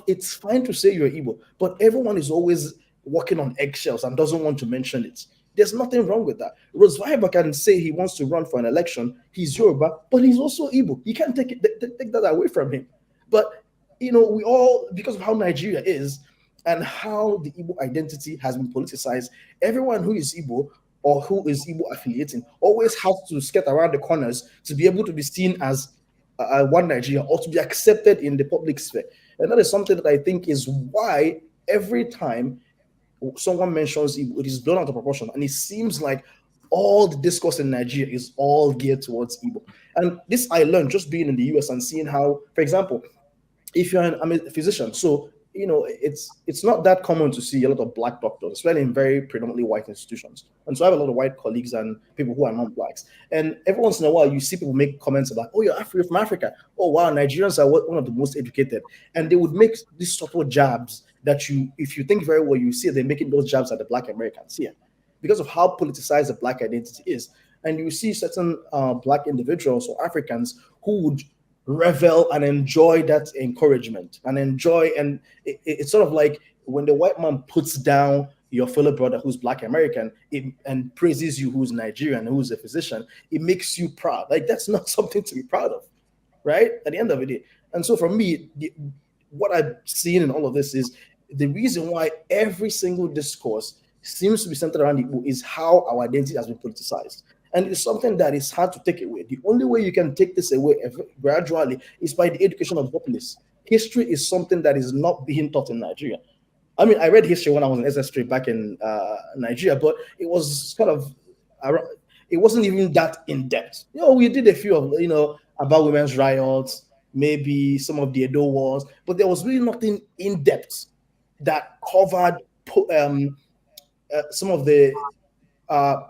It's fine to say you're Igbo, but everyone is always walking on eggshells and doesn't want to mention it. There's nothing wrong with that. Rosvaiba can say he wants to run for an election. He's Yoruba, but he's also Igbo. You can't take that away from him. But we all, because of how Nigeria is and how the Igbo identity has been politicized, everyone who is Igbo or who is Igbo affiliating always has to skirt around the corners to be able to be seen as one Nigeria or to be accepted in the public sphere. And that is something that I think is why every time someone mentions Igbo, it is blown out of proportion. And it seems like all the discourse in Nigeria is all geared towards Igbo. And this I learned just being in the US and seeing how, for example, if I'm a physician, so it's not that common to see a lot of black doctors, especially in very predominantly white institutions. And so I have a lot of white colleagues and people who are non-blacks. And every once in a while, you see people make comments about, oh, you're from Africa. Oh, wow, Nigerians are one of the most educated. And they would make these subtle jabs that if you think very well, you see they're making those jabs at the black Americans here because of how politicized the black identity is. And you see certain black individuals or Africans who would revel and enjoy that encouragement and it's sort of like when the white man puts down your fellow brother who's black American and praises you who's Nigerian, who's a physician, it makes you proud. Like, that's not something to be proud of, right? At the end of the day. And so for me, what I've seen in all of this is the reason why every single discourse seems to be centered around Igbo is how our identity has been politicized. And it's something that is hard to take away. The only way you can take this away gradually is by the education of the populace. History is something that is not being taught in Nigeria. I mean, I read history when I was in SS3 back in Nigeria, but it was kind of, it wasn't even that in depth. We did a few of, about women's riots, maybe some of the Edo wars, but there was really nothing in depth that covered some of the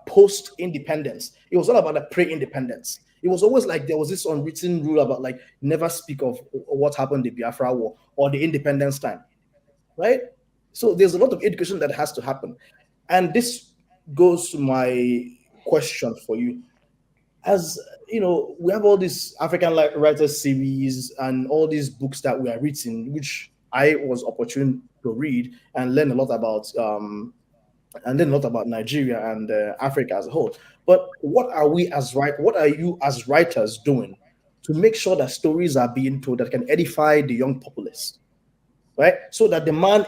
post-independence. It was all about the pre-independence. It was always like there was this unwritten rule about like never speak of what happened in the Biafra war or the independence time, right? So there's a lot of education that has to happen. And this goes to my question for you. As we have all these African writers series and all these books that we are reading, which I was opportune to read and learn a lot about Nigeria and Africa as a whole. But what are you as writers doing to make sure that stories are being told that can edify the young populace, right? So that the man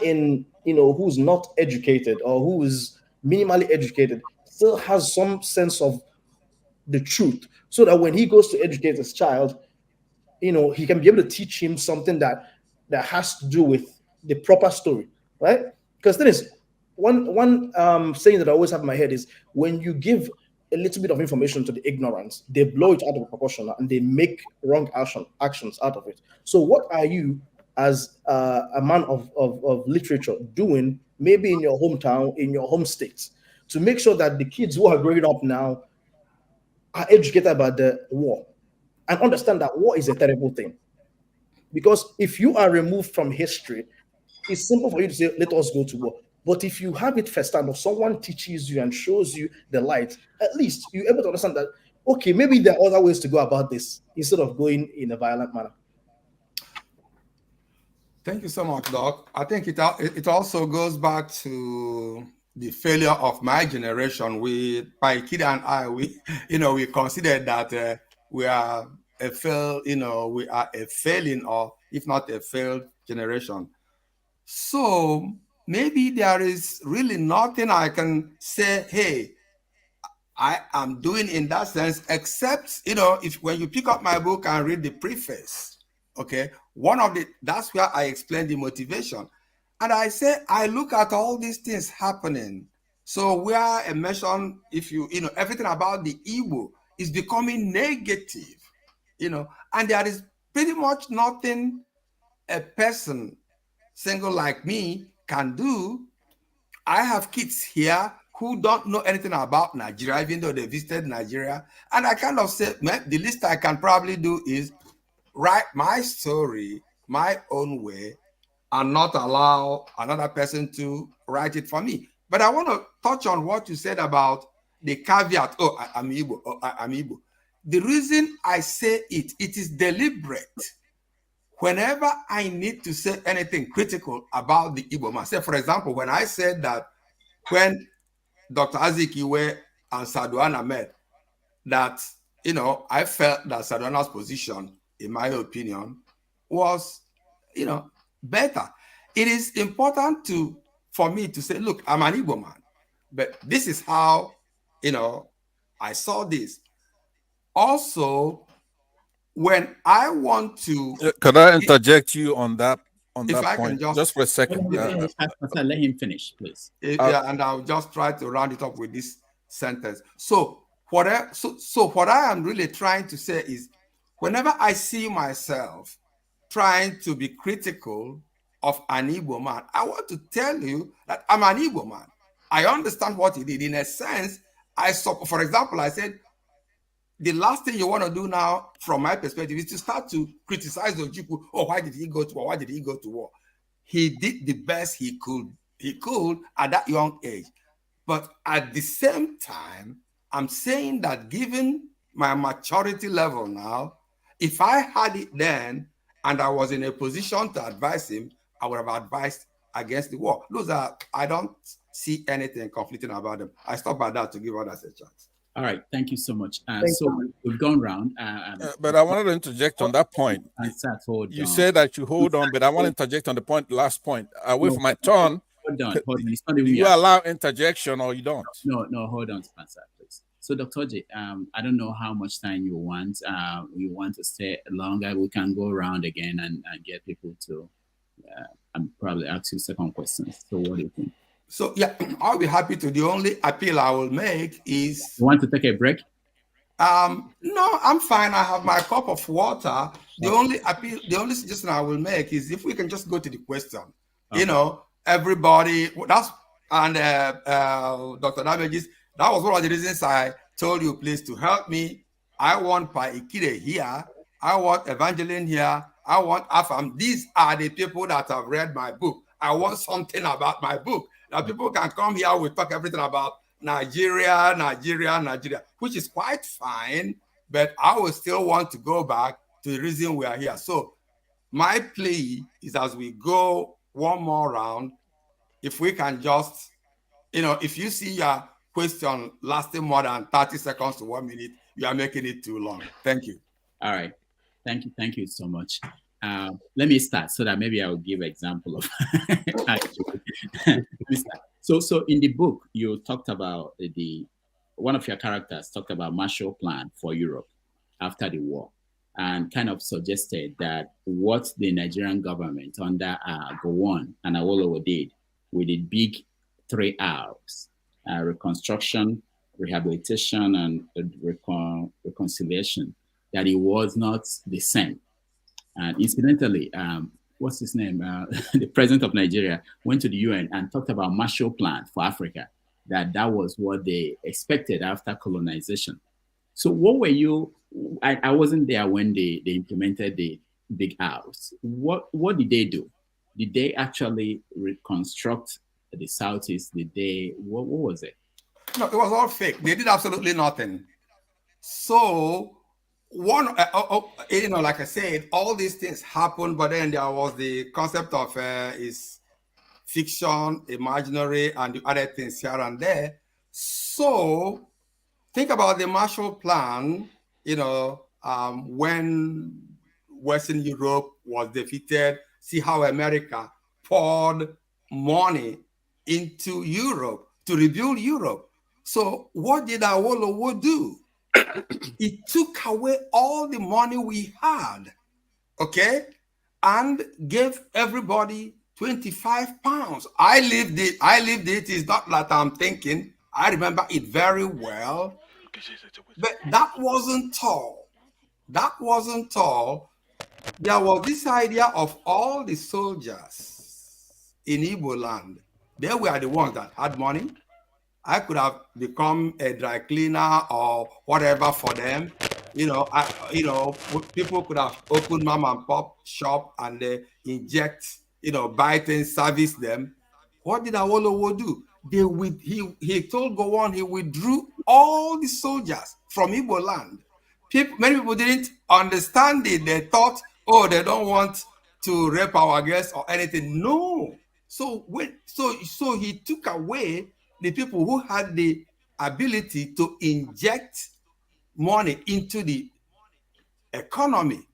who's not educated or who is minimally educated still has some sense of the truth, so that when he goes to educate his child, he can be able to teach him something that has to do with the proper story, right? Because then is one saying that I always have in my head is when you give a little bit of information to the ignorant, they blow it out of proportion and they make wrong actions out of it. So what are you as a man of literature doing maybe in your hometown, in your home state, to make sure that the kids who are growing up now are educated about the war and understand that war is a terrible thing? Because if you are removed from history, it's simple for you to say, let us go to war. But if you have it firsthand or someone teaches you and shows you the light, at least you're able to understand that, okay, maybe there are other ways to go about this instead of going in a violent manner. Thank you so much, Doc. I think it also goes back to the failure of my generation. Pa Ikhide and I, we considered that we are a failing, or if not a failed generation. So maybe there is really nothing I can say, hey, I am doing in that sense, except, when you pick up my book and read the preface, okay, that's where I explain the motivation. And I say, I look at all these things happening. So where I mention, everything about the Igbo is becoming negative, and there is pretty much nothing a person single like me can do. I have kids here who don't know anything about Nigeria, even though they visited Nigeria. And I kind of say, the least I can probably do is write my story my own way and not allow another person to write it for me. But I want to touch on what you said about the caveat. Oh, I'm Igbo. Oh, I'm Igbo. The reason I say it is deliberate. Whenever I need to say anything critical about the Igbo man, say, for example, when I said that when Dr. Okigwe and Saduana met, that, you know, I felt that Saduana's position, in my opinion, was, you know, better. It is important for me to say, look, I'm an Igbo man, but this is how, you know, I saw this. Also, when I want to, could I interject you on that point? Just for a second. Let him finish, please. Yeah, and I'll just try to round it up with this sentence. So what I am really trying to say is, whenever I see myself trying to be critical of an Igbo man, I want to tell you that I'm an Igbo man. I understand what he did. In a sense, for example, I said, the last thing you want to do now, from my perspective, is to start to criticize Ojukwu. Oh, why did he go to war? Why did he go to war? He did the best he could at that young age. But at the same time, I'm saying that given my maturity level now, if I had it then and I was in a position to advise him, I would have advised against the war. I don't see anything conflicting about them. I stop by that to give others a chance. All right, thank you so much. So we've gone round. But I wanted to interject on that point. You said that you hold on, but I want to interject on the last point. I wait for my turn. Hold on. Do you allow interjection or you don't? No, hold on, Spencer, please. So, Dr. Orji, I don't know how much time you want. You want to stay longer? We can go around again and get people to probably ask you second questions. So, what do you think? So, yeah, I'll be happy to. The only appeal I will make is... You want to take a break? No, I'm fine. I have my cup of water. The only suggestion I will make is if we can just go to the question. Okay. You know, everybody, Dr. Damages, that was one of the reasons I told you, please, to help me. I want Pa Ikhide here. I want Evangeline here. I want Afam. These are the people that have read my book. I want something about my book. Now, people can come here, we talk everything about Nigeria, which is quite fine, but I will still want to go back to the reason we are here. So my plea is, as we go one more round, if we can just, you know, if you see your question lasting more than 30 seconds to 1 minute, you are making it too long. Thank you. All right. Thank you so much. Let me start so that maybe I will give an example of Let me start. So in the book, you talked about one of your characters talked about Marshall Plan for Europe after the war, and kind of suggested that what the Nigerian government under Gowon and Awolowo did with the big 3 R's, reconstruction, rehabilitation, and reconciliation, that it was not the same. And incidentally, what's his name? The president of Nigeria went to the UN and talked about Marshall Plan for Africa, that was what they expected after colonization. So what were you, I wasn't there when they implemented the big R's. What did they do? Did they actually reconstruct the Southeast? What was it? No, it was all fake. They did absolutely nothing. So you know, like I said, all these things happened, but then there was the concept of is fiction, imaginary, and the other things here and there. So think about the Marshall Plan, you know, when Western Europe was defeated, see how America poured money into Europe to rebuild Europe. So what did Awolowo do? It took away all the money we had, okay, and gave everybody 25 pounds. I lived it. It's not that I'm thinking. I remember it very well. But that wasn't all. There was this idea of all the soldiers in Igbo land. They were the ones that had money. I could have become a dry cleaner or whatever for them. People could have opened mom and pop shop and they inject buy things, service them. What did Awolowo do? He told Gowon he withdrew all the soldiers from Igbo land. Many people didn't understand it. They thought, oh, they don't want to rape our girls or anything. No. So he took away the people who had the ability to inject money into the economy.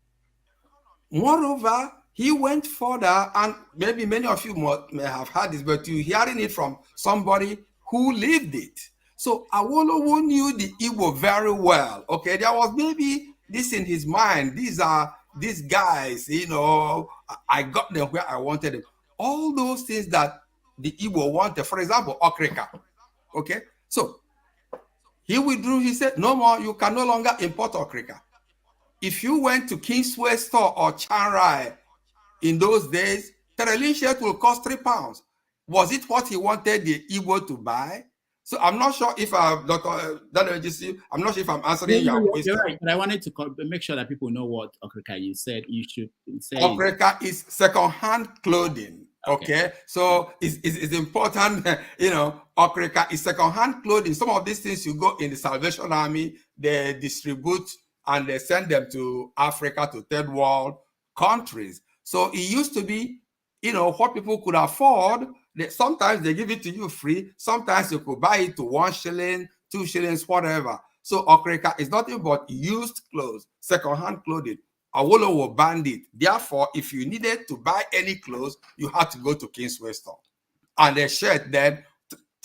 Moreover, he went further, and maybe many of you may have heard this, but you're hearing it from somebody who lived it. So Awolowo knew the Igbo very well. Okay, there was maybe this in his mind. These guys, I got them where I wanted them. All those things that the Igbo wanted, for example, okrika. Okay, so he withdrew. He said, no more, you can no longer import okrika. If you went to Kingsway store or Chanrai in those days, Terelin shirt will cost £3. Was it what he wanted the Igbo to buy? So I'm not sure if I'm Dr. I'm not sure if I'm answering your question. You're right, but I wanted to make sure that people know what okrika. You said you should say. Okrika is second-hand clothing. Okay, so it's important. Okrika is second-hand clothing. Some of these things you go in the Salvation Army, they distribute and they send them to Africa, to third world countries. So it used to be, what people could afford. Sometimes they give it to you free. Sometimes you could buy it to 1 shilling, 2 shillings, whatever. So okrika is nothing but used clothes, second-hand clothing. Awolowo banned it. Therefore, if you needed to buy any clothes, you had to go to Kingsway store. And the shirt then,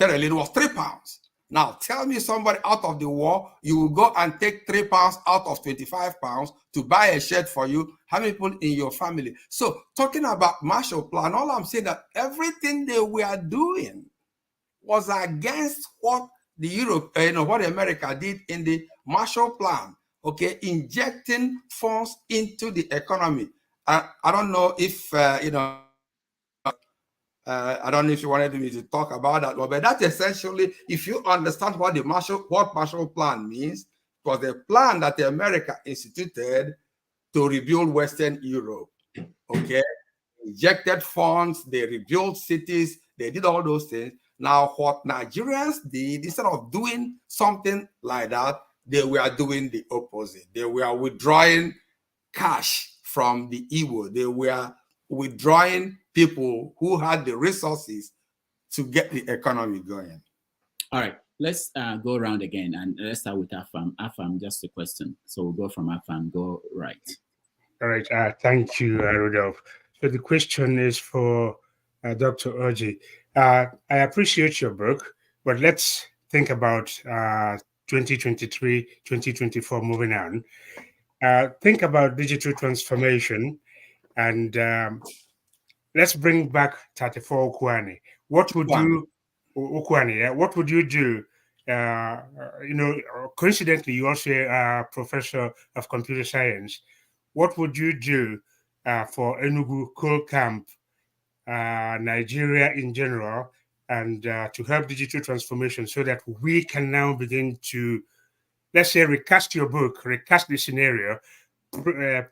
Terelin, was £3. Now, tell me somebody out of the war, you will go and take £3 out of £25 to buy a shirt for you. How many people in your family? So, talking about Marshall Plan, all I'm saying that everything they were doing was against what what America did in the Marshall Plan. Okay, injecting funds into the economy. I don't know if I don't know if you wanted me to talk about that, but that's essentially, if you understand what Marshall Plan means, it was a plan that America instituted to rebuild Western Europe. Okay, injected funds, they rebuilt cities, they did all those things. Now, what Nigerians did, instead of doing something like that, they were doing the opposite. They were withdrawing cash from the Igbo. They were withdrawing people who had the resources to get the economy going. All right, let's go around again, and let's start with Afam. Afam, just a question. So we'll go from Afam, go right. All right, thank you, Rudolph. So the question is for Dr. Orji. I appreciate your book, but let's think about 2023, 2024 moving on. Think about digital transformation, and let's bring back 34 Ukwane. What would you, Ukwane, yeah? What would you do? Coincidentally, you also are a professor of computer science. What would you do for Enugu Coal Camp, Nigeria in general, and to help digital transformation so that we can now begin to, let's say, recast your book, recast the scenario,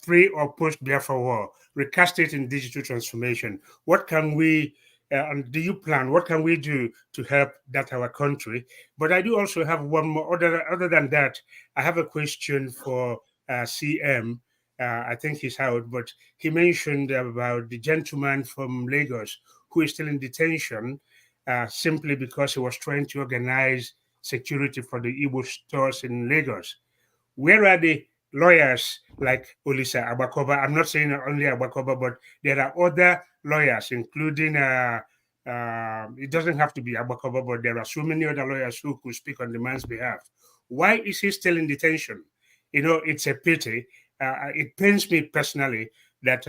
pre or post Biafra war, recast it in digital transformation. What can we, and do you plan, what can we do to help that our country? But I do also have one more, other than that, I have a question for CM. I think he's out, but he mentioned about the gentleman from Lagos who is still in detention simply because he was trying to organize security for the Igbo stores in Lagos. Where are the lawyers like Olisa Abakoba? I'm not saying only Abakoba, but there are other lawyers, including, it doesn't have to be Abakoba, but there are so many other lawyers who could speak on the man's behalf. Why is he still in detention? It's a pity. It pains me personally that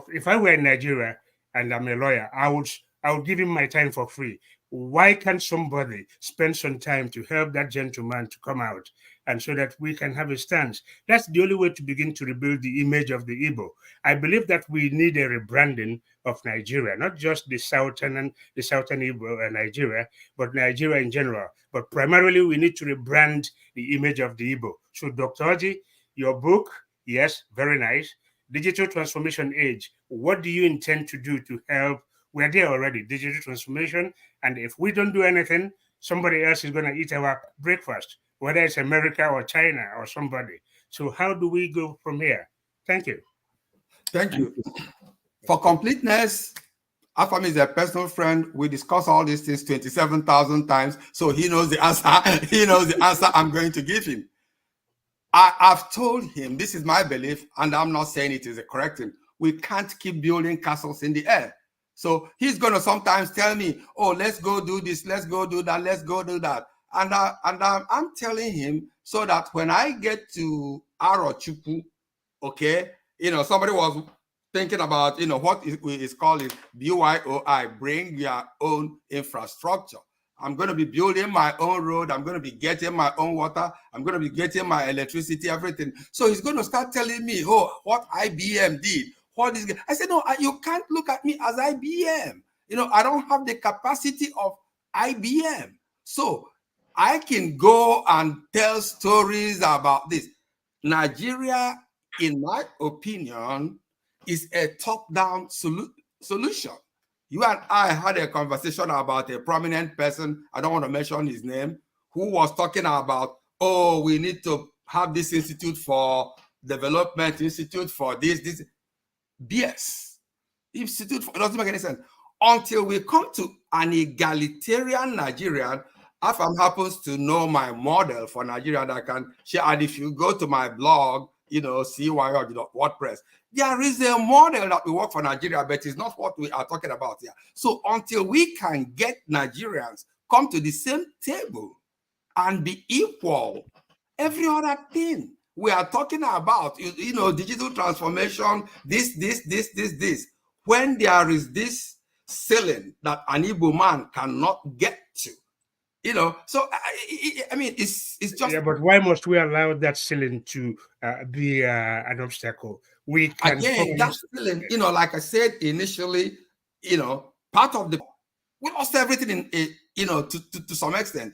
if I were in Nigeria and I'm a lawyer, I would give him my time for free. Why can't somebody spend some time to help that gentleman to come out, and so that we can have a stance? That's the only way to begin to rebuild the image of the Igbo. I believe that we need a rebranding of Nigeria, not just the southern Igbo Nigeria, but Nigeria in general. But primarily, we need to rebrand the image of the Igbo. So, Dr. Orji, your book, yes, very nice. digital transformation age, what do you intend to do to help? We're there already, digital transformation. And if we don't do anything, somebody else is going to eat our breakfast, whether it's America or China or somebody. So how do we go from here? Thank you. Thank you. For completeness, Afam is a personal friend. We discuss all these things 27,000 times, so he knows the answer. He knows the answer I'm going to give him. I've told him, this is my belief, and I'm not saying it is a correct thing. We can't keep building castles in the air. So he's going to sometimes tell me, oh, let's go do this, let's go do that, let's go do that. And I'm telling him so that when I get to Arochukwu, okay, somebody was thinking about, what is called is BYOI, bring your own infrastructure. I'm going to be building my own road. I'm going to be getting my own water. I'm going to be getting my electricity, everything. So he's going to start telling me, oh, what IBM did. What is? I said, no, you can't look at me as IBM. I don't have the capacity of IBM. So I can go and tell stories about this. Nigeria, in my opinion, is a top-down solution. You and I had a conversation about a prominent person, I don't want to mention his name, who was talking about, oh, we need to have this institute for development, institute for this. BS. Institute for, it doesn't make any sense. Until we come to an egalitarian Nigerian, Afam happens to know my model for Nigeria that I can share. And if you go to my blog, CYO.WordPress, there is a model that will work for Nigeria, but it's not what we are talking about here. So until we can get Nigerians come to the same table and be equal, every other thing we are talking about, digital transformation, this. When there is this ceiling that an Igbo man cannot get to, so I mean, it's just. Yeah, but why must we allow that ceiling to be an obstacle? We can again, that ceiling, like I said initially, part of we lost everything to some extent.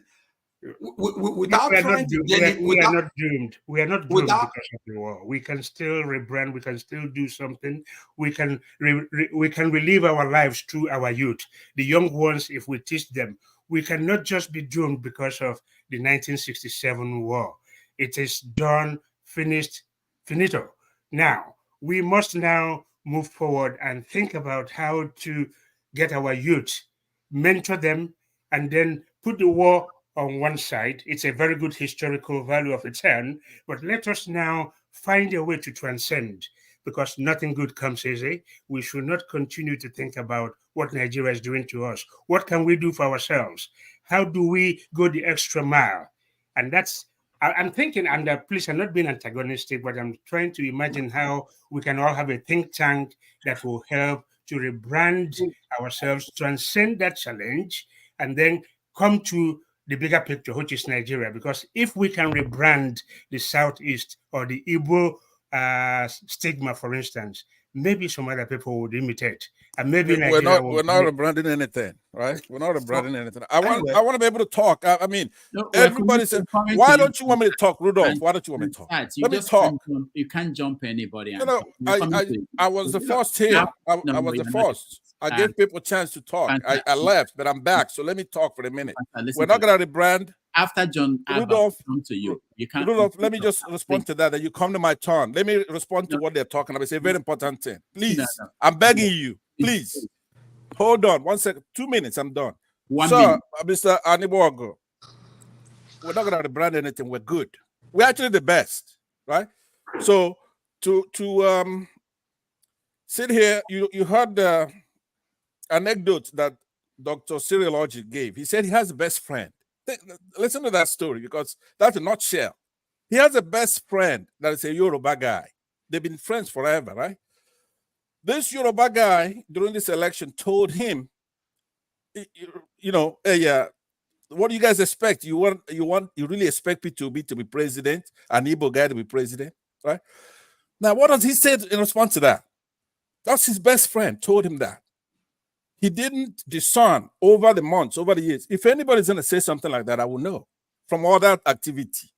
Without trying to get it, we are not doomed. We are not doomed because of the war. We can still rebrand. We can still do something. We can relive our lives through our youth. The young ones, if we teach them, we cannot just be doomed because of the 1967 war. It is done, finished, finito. Now, we must now move forward and think about how to get our youth, mentor them, and then put the war on one side. It's a very good historical value of its own, but let us now find a way to transcend, because nothing good comes easy. We should not continue to think about what Nigeria is doing to us. What can we do for ourselves? How do we go the extra mile? And I'm thinking, and please, I'm not being antagonistic, but I'm trying to imagine how we can all have a think tank that will help to rebrand ourselves, transcend that challenge, and then come to the bigger picture, which is Nigeria. Because if we can rebrand the Southeast or the Igbo stigma, for instance, maybe some other people would imitate, and maybe we're not rebranding anything, right? We're not rebranding anything. I want to be able to talk. I mean, everybody said, "Why don't you want me to talk, Rudolph? Why don't you want me to talk? Let me talk." You can't jump anybody. I was the first here. I was the first. I gave people a chance to talk. I left, but I'm back. So let me talk for a minute. We're not going to rebrand. After John Rudolph, come to you. You can't. Rudolph, let me just respond to that. Then you come to my turn. Let me respond to what they're talking about. It's a very important thing. Please, I'm begging you. Please, hold on 1 second. 2 minutes. I'm done. Sir, Mr. Anibogo, we're not going to rebrand anything. We're good. We're actually the best, right? So to sit here, you heard the anecdote that Dr. Cyril Orji gave. He said he has a best friend. Listen to that story, because that's a nutshell. He has a best friend that is a Yoruba guy. They've been friends forever, right? This Yoruba guy during this election told him, hey, what do you guys expect? You really expect me to be president, an Igbo guy to be president, right? Now, what does he say in response to that? That's his best friend told him that. He didn't discern over the months, over the years. If anybody's going to say something like that, I will know from all that activity.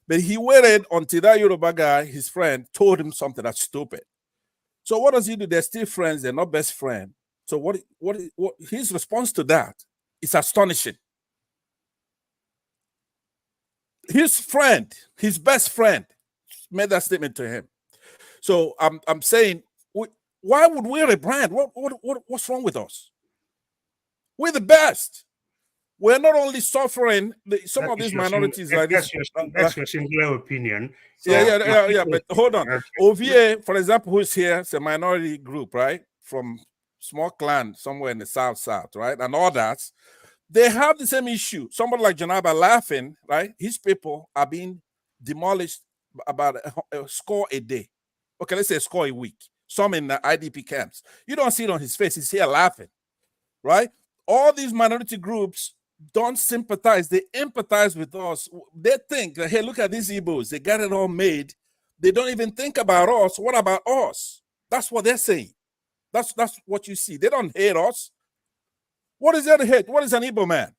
But he waited until that Yoruba guy, his friend, told him something that's stupid. So what does he do? They're still friends. They're not best friend. So what his response to that is astonishing. His friend, his best friend, made that statement to him. So I'm saying, why would we rebrand? What's wrong with us? We're the best. We're not only suffering some of these minorities like this. That's your singular opinion. So yeah. But hold on. OVA, for example, who's here, it's a minority group, right? From small clan somewhere in the south, right? And others, they have the same issue. Somebody like Janaba laughing, right? His people are being demolished about a score a day. Okay, let's say a score a week. Some in the IDP camps. You don't see it on his face. He's here laughing, right? All these minority groups don't sympathize. They empathize with us. They think, hey, look at these Igbos. They got it all made. They don't even think about us. What about us? That's what they're saying. That's what you see. They don't hate us. What is there to hate? What is an Igbo man?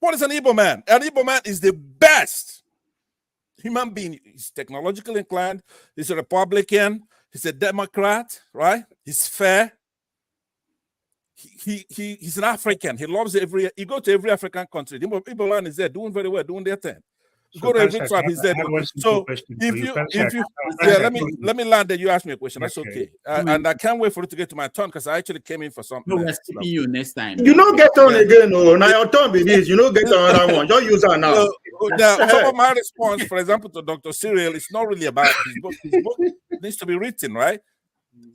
What is an Igbo man? An Igbo man is the best human being. He's technologically inclined. He's a Republican. He's a Democrat, right? He's fair. He's an African. He loves you go to every African country. The Igbo man is there doing very well, doing their thing. Go to every tribe, he's there. So let me land there. You ask me a question. That's okay. And I can't wait for it to get to my turn because I actually came in for something. No, we're skipping you next time. You don't get on again. No, now your turn be this. You don't get another one. Just use her now. Now, some of my response, for example, to Dr. Cyril, it's not really about his book. His book needs to be written, right?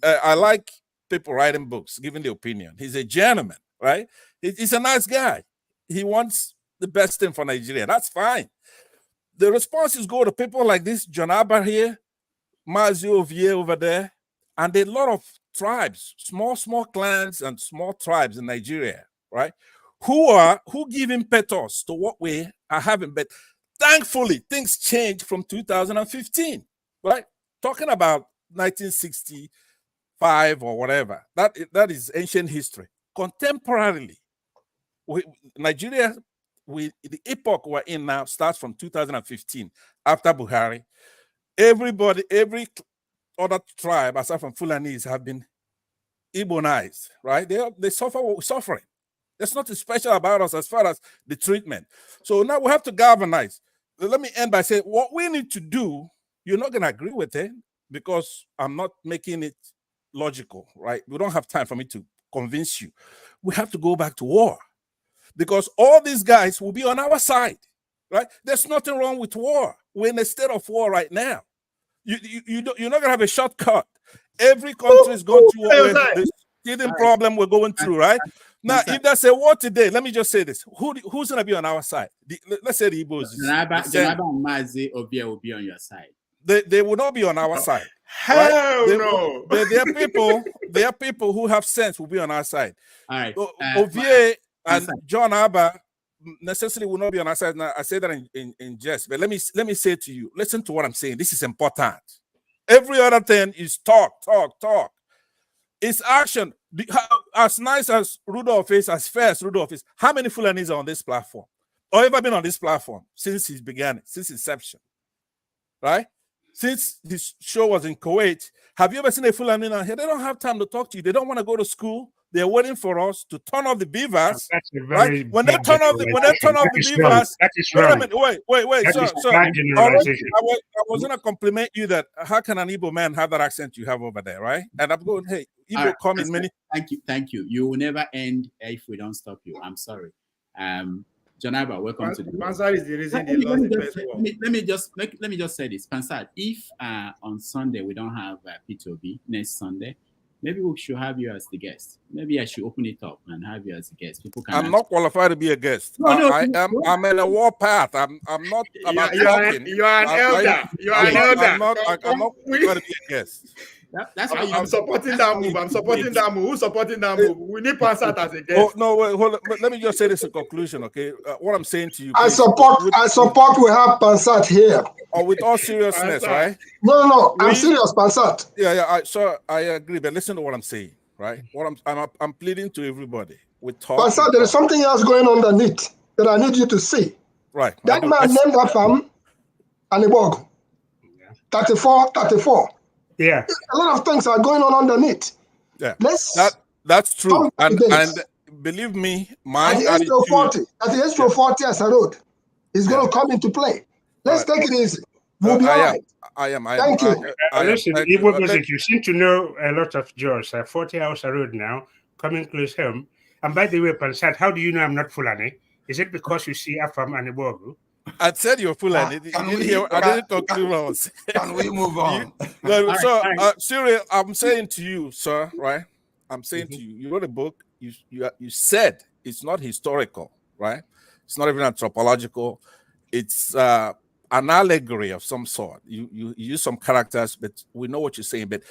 I like people writing books, giving the opinion. He's a gentleman, right? He's a nice guy. He wants the best thing for Nigeria. That's fine. The responses go to people like this, John Abba here, Mazio Vie over there, and a lot of tribes, small clans and small tribes in Nigeria, right? Who give impetus to what we are having. But thankfully, things changed from 2015, right? Talking about 1965 or whatever, that is ancient history. Contemporarily, Nigeria, the epoch we're in now starts from 2015 after Buhari. Every other tribe aside from Fulanese have been Igbonized, right? They suffer what we're suffering. There's nothing special about us as far as the treatment. So now we have to galvanize. Let me end by saying what we need to do, you're not going to agree with it because I'm not making it logical, right? We don't have time for me to convince you. We have to go back to war. Because all these guys will be on our side, right? There's nothing wrong with war. We're in a state of war right now. You're not going to have a shortcut. Every country is going through the hidden problem we're going through, right? Now, if there's a war today, let me just say this. Who's going to be on our side? Let's say the Igbos. Janaba and Mazi Obia will be on your side. They will not be on our side. Hell no. There are people who have sense will be on our side. All right. Ovie and John Abba necessarily will not be on our side. Now, I say that in jest, but let me say to you, listen to what I'm saying. This is important. Every other thing is talk. It's action. As nice as Rudolph is, as fair as Rudolph is, how many Fulanis are on this platform? Or ever been on this platform since he began, since inception? Right? Since this show was in Kuwait, have you ever seen a Fulani out here? They don't have time to talk to you. They don't want to go to school. They're waiting for us to turn off the beavers. Right? When they turn off the beavers, that is wrong. Wait, sir. I was gonna compliment you that how can an Igbo man have that accent you have over there, right? And I'm going, hey, Igbo come in many. Thank you. You will never end if we don't stop you. I'm sorry. Janaba, welcome to the Pansad is the reason they lost the first war. Let me just say this. Pansad, if on Sunday we don't have P2B next Sunday, maybe we should have you as the guest. Maybe I should open it up and have you as a guest. People can. I'm not qualified to be a guest. I'm in a war path. I'm not about talking. You are an elder. You are an elder. I'm not qualified to be a guest. That's why I'm supporting that move. Who's supporting that move? We need Pansat as a guest. Oh, no, wait, hold on. Let me just say this in conclusion, okay? What I'm saying to you. I support we have Pansat here. Or with all seriousness, Pansat. right? No, I'm serious, Pansat. Yeah. I agree, but listen to what I'm saying, right? I'm pleading to everybody. Pansat, there is something else going on underneath that I need you to see. Right. That man named that farm Anibog. 34. Yeah. A lot of things are going on underneath. Yeah. Let's that's true. And this. believe me, my at the age attitude. of 40, at the age of 40 as a road is going to come into play. Let's take it easy. We'll be all right. I am. Thank you. Listen, Igbo music, you seem to know a lot of Jaws. 40 hours a road now, coming close home. And by the way, Pansat, how do you know I'm not Fulani? Is it because you see Afam and Ibogu? I said you're Fulani. I didn't talk too long. Can we move on? Cyril, I'm saying to you, sir, right? I'm saying to you, you wrote a book, you said it's not historical, right? It's not even anthropological. It's an allegory of some sort. You use some characters, but we know what you're saying. But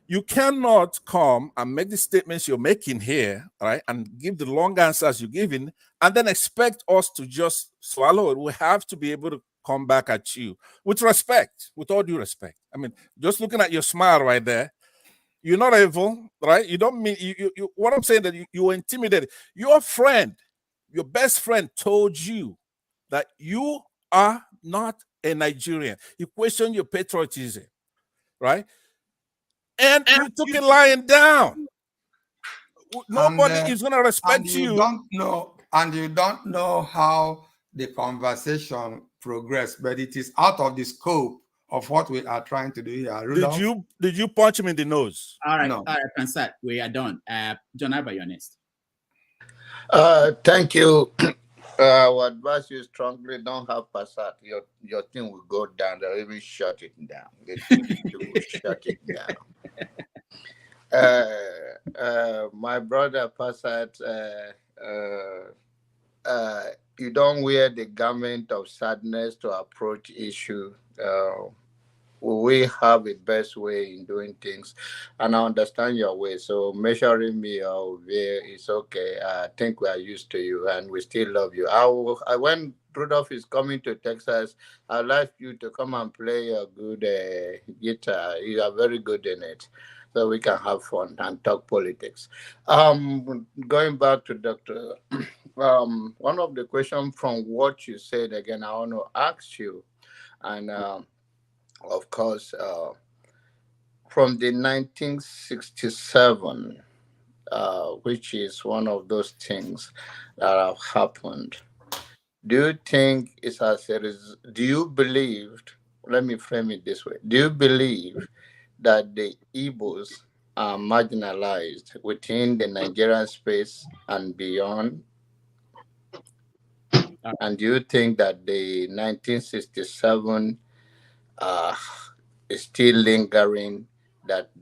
you cannot come and make the statements you're making here, right, and give the long answers you're giving, and then expect us to just swallow it. We have to be able to come back at you with respect, with all due respect. I mean, just looking at your smile right there, you're not evil, right? You don't mean you what I'm saying that you were intimidated. Your friend, your best friend told you that you are not a Nigerian. He questioned your patriotism, right? And you took it lying down. Nobody is going to respect you. You don't know how the conversation progressed, but it is out of the scope of what we are trying to do here. Rudolph? Did you punch him in the nose? All right, No. all right, Pansat, we are done. John Abba, you're next. Thank you. I would advise you strongly, don't have Passat. Your thing will go down. They'll even shut it down. They will shut it down. My brother Passat, you don't wear the garment of sadness to approach issue. We have the best way in doing things, and I understand your way. So measuring me out there is okay. I think we are used to you, and we still love you. When Rudolph is coming to Texas, I'd like you to come and play a good guitar. You are very good in it, so we can have fun and talk politics. Going back to Dr. One of the questions from what you said again, I want to ask you, and. Of course, from the 1967, which is one of those things that have happened, do you think it's as a result? Do you believe, let me frame it this way, do you believe that the Igbos are marginalized within the Nigerian space and beyond? And do you think that the 1967 is still lingering, that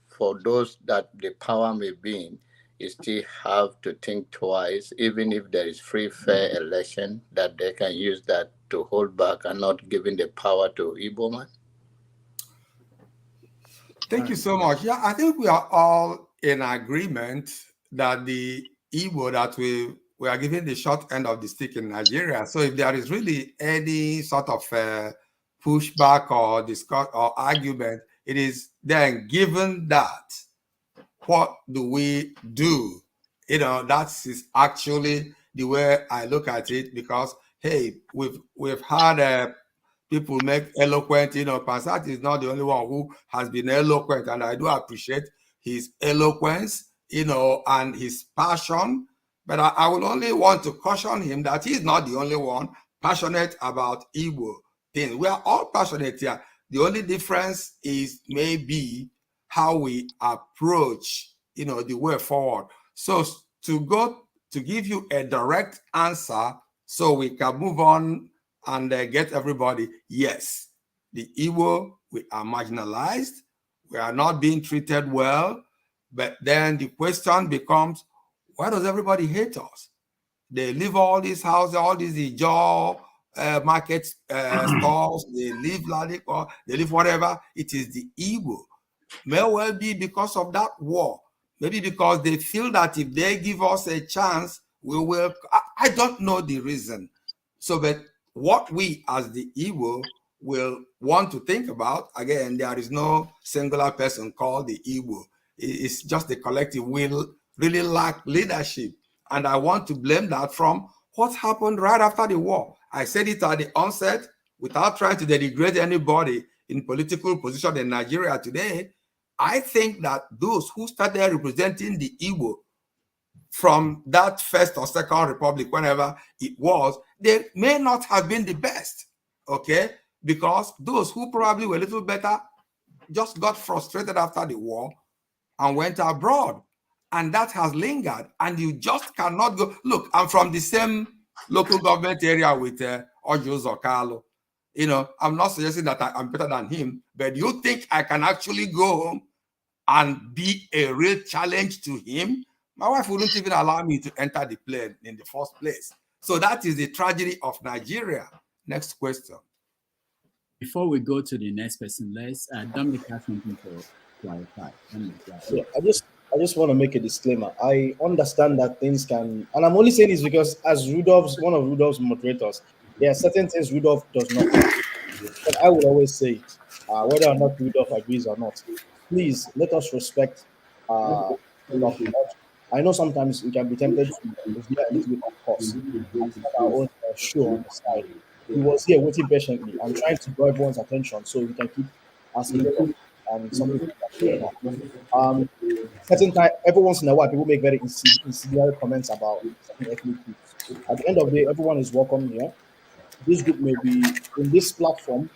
for those that the power may be in, you still have to think twice, even if there is free, fair election, that they can use that to hold back and not giving the power to Igbo man? Thank you so much. Yeah, I think we are all in agreement that the Igbo that we are giving the short end of the stick in Nigeria. So if there is really any sort of pushback or discuss or argument, it is then given that what do we do? That is actually the way I look at it, because hey, we've had people make eloquent. Pansat is not the only one who has been eloquent, and I do appreciate his eloquence, and his passion. But I will only want to caution him that he's not the only one passionate about Igbo things. We are all passionate here. The only difference is maybe how we approach, the way forward. So to give you a direct answer so we can move on and get everybody, yes, the Igbo, we are marginalized. We are not being treated well. But then the question becomes, why does everybody hate us? They leave all these houses, all these Ijaw market stalls, they leave Ladiko, they leave whatever. It is the Igbo. May well be because of that war. Maybe because they feel that if they give us a chance, we will. I don't know the reason. So, but what we as the Igbo will want to think about, again, there is no singular person called the Igbo. It's just the collective will really lack leadership. And I want to blame that from what happened right after the war. I said it at the onset without trying to denigrate anybody. in political position in Nigeria today, I think that those who started representing the Igbo from that first or second republic, whenever it was, they may not have been the best, okay? Because those who probably were a little better just got frustrated after the war and went abroad. And that has lingered. And you just cannot go. Look, I'm from the same local government area with Ojo Zokalo. You know, I'm not suggesting that I'm better than him, but you think I can actually go home and be a real challenge to him? My wife wouldn't even allow me to enter the plane in the first place. So that is the tragedy of Nigeria. Next question. Before we go to the next person, let's Dominic has something to clarify. Yeah, I just want to make a disclaimer. I understand that things can, and I'm only saying this because as one of Rudolph's moderators, there are certain things Rudolph does not like. But I will always say it, whether or not Rudolph agrees or not. Please let us respect. I know sometimes we can be tempted to veer a little bit off course and start our own show on the side. He was here waiting patiently. I'm trying to draw everyone's attention so we can keep asking questions and something certain time, every once in a while, people make very incendiary comments about certain ethnic groups. At the end of the day, everyone is welcome here. This group may be in this platform.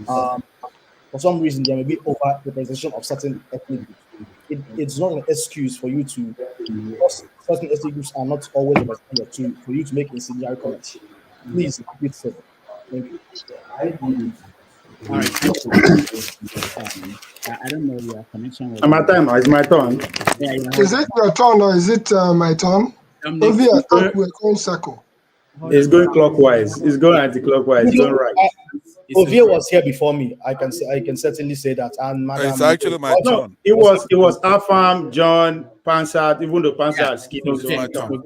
For some reason, there may be over-representation of certain ethnic groups. It's not an excuse for you to, because certain ethnic groups are not always represented, for you to make incendiary comments. Please, keep it safe. Thank you. All right. I don't know your connection. My time. It's my turn. Yeah, is it your turn or is it my turn? Over here, we're going circle. It's going clockwise. It's going anti-clockwise. It's going right. Ovia was here before me. I can certainly say that. And Madam, it's actually my turn. It was Afam, John, Pansat, even though Pansat is skipping. It's my turn.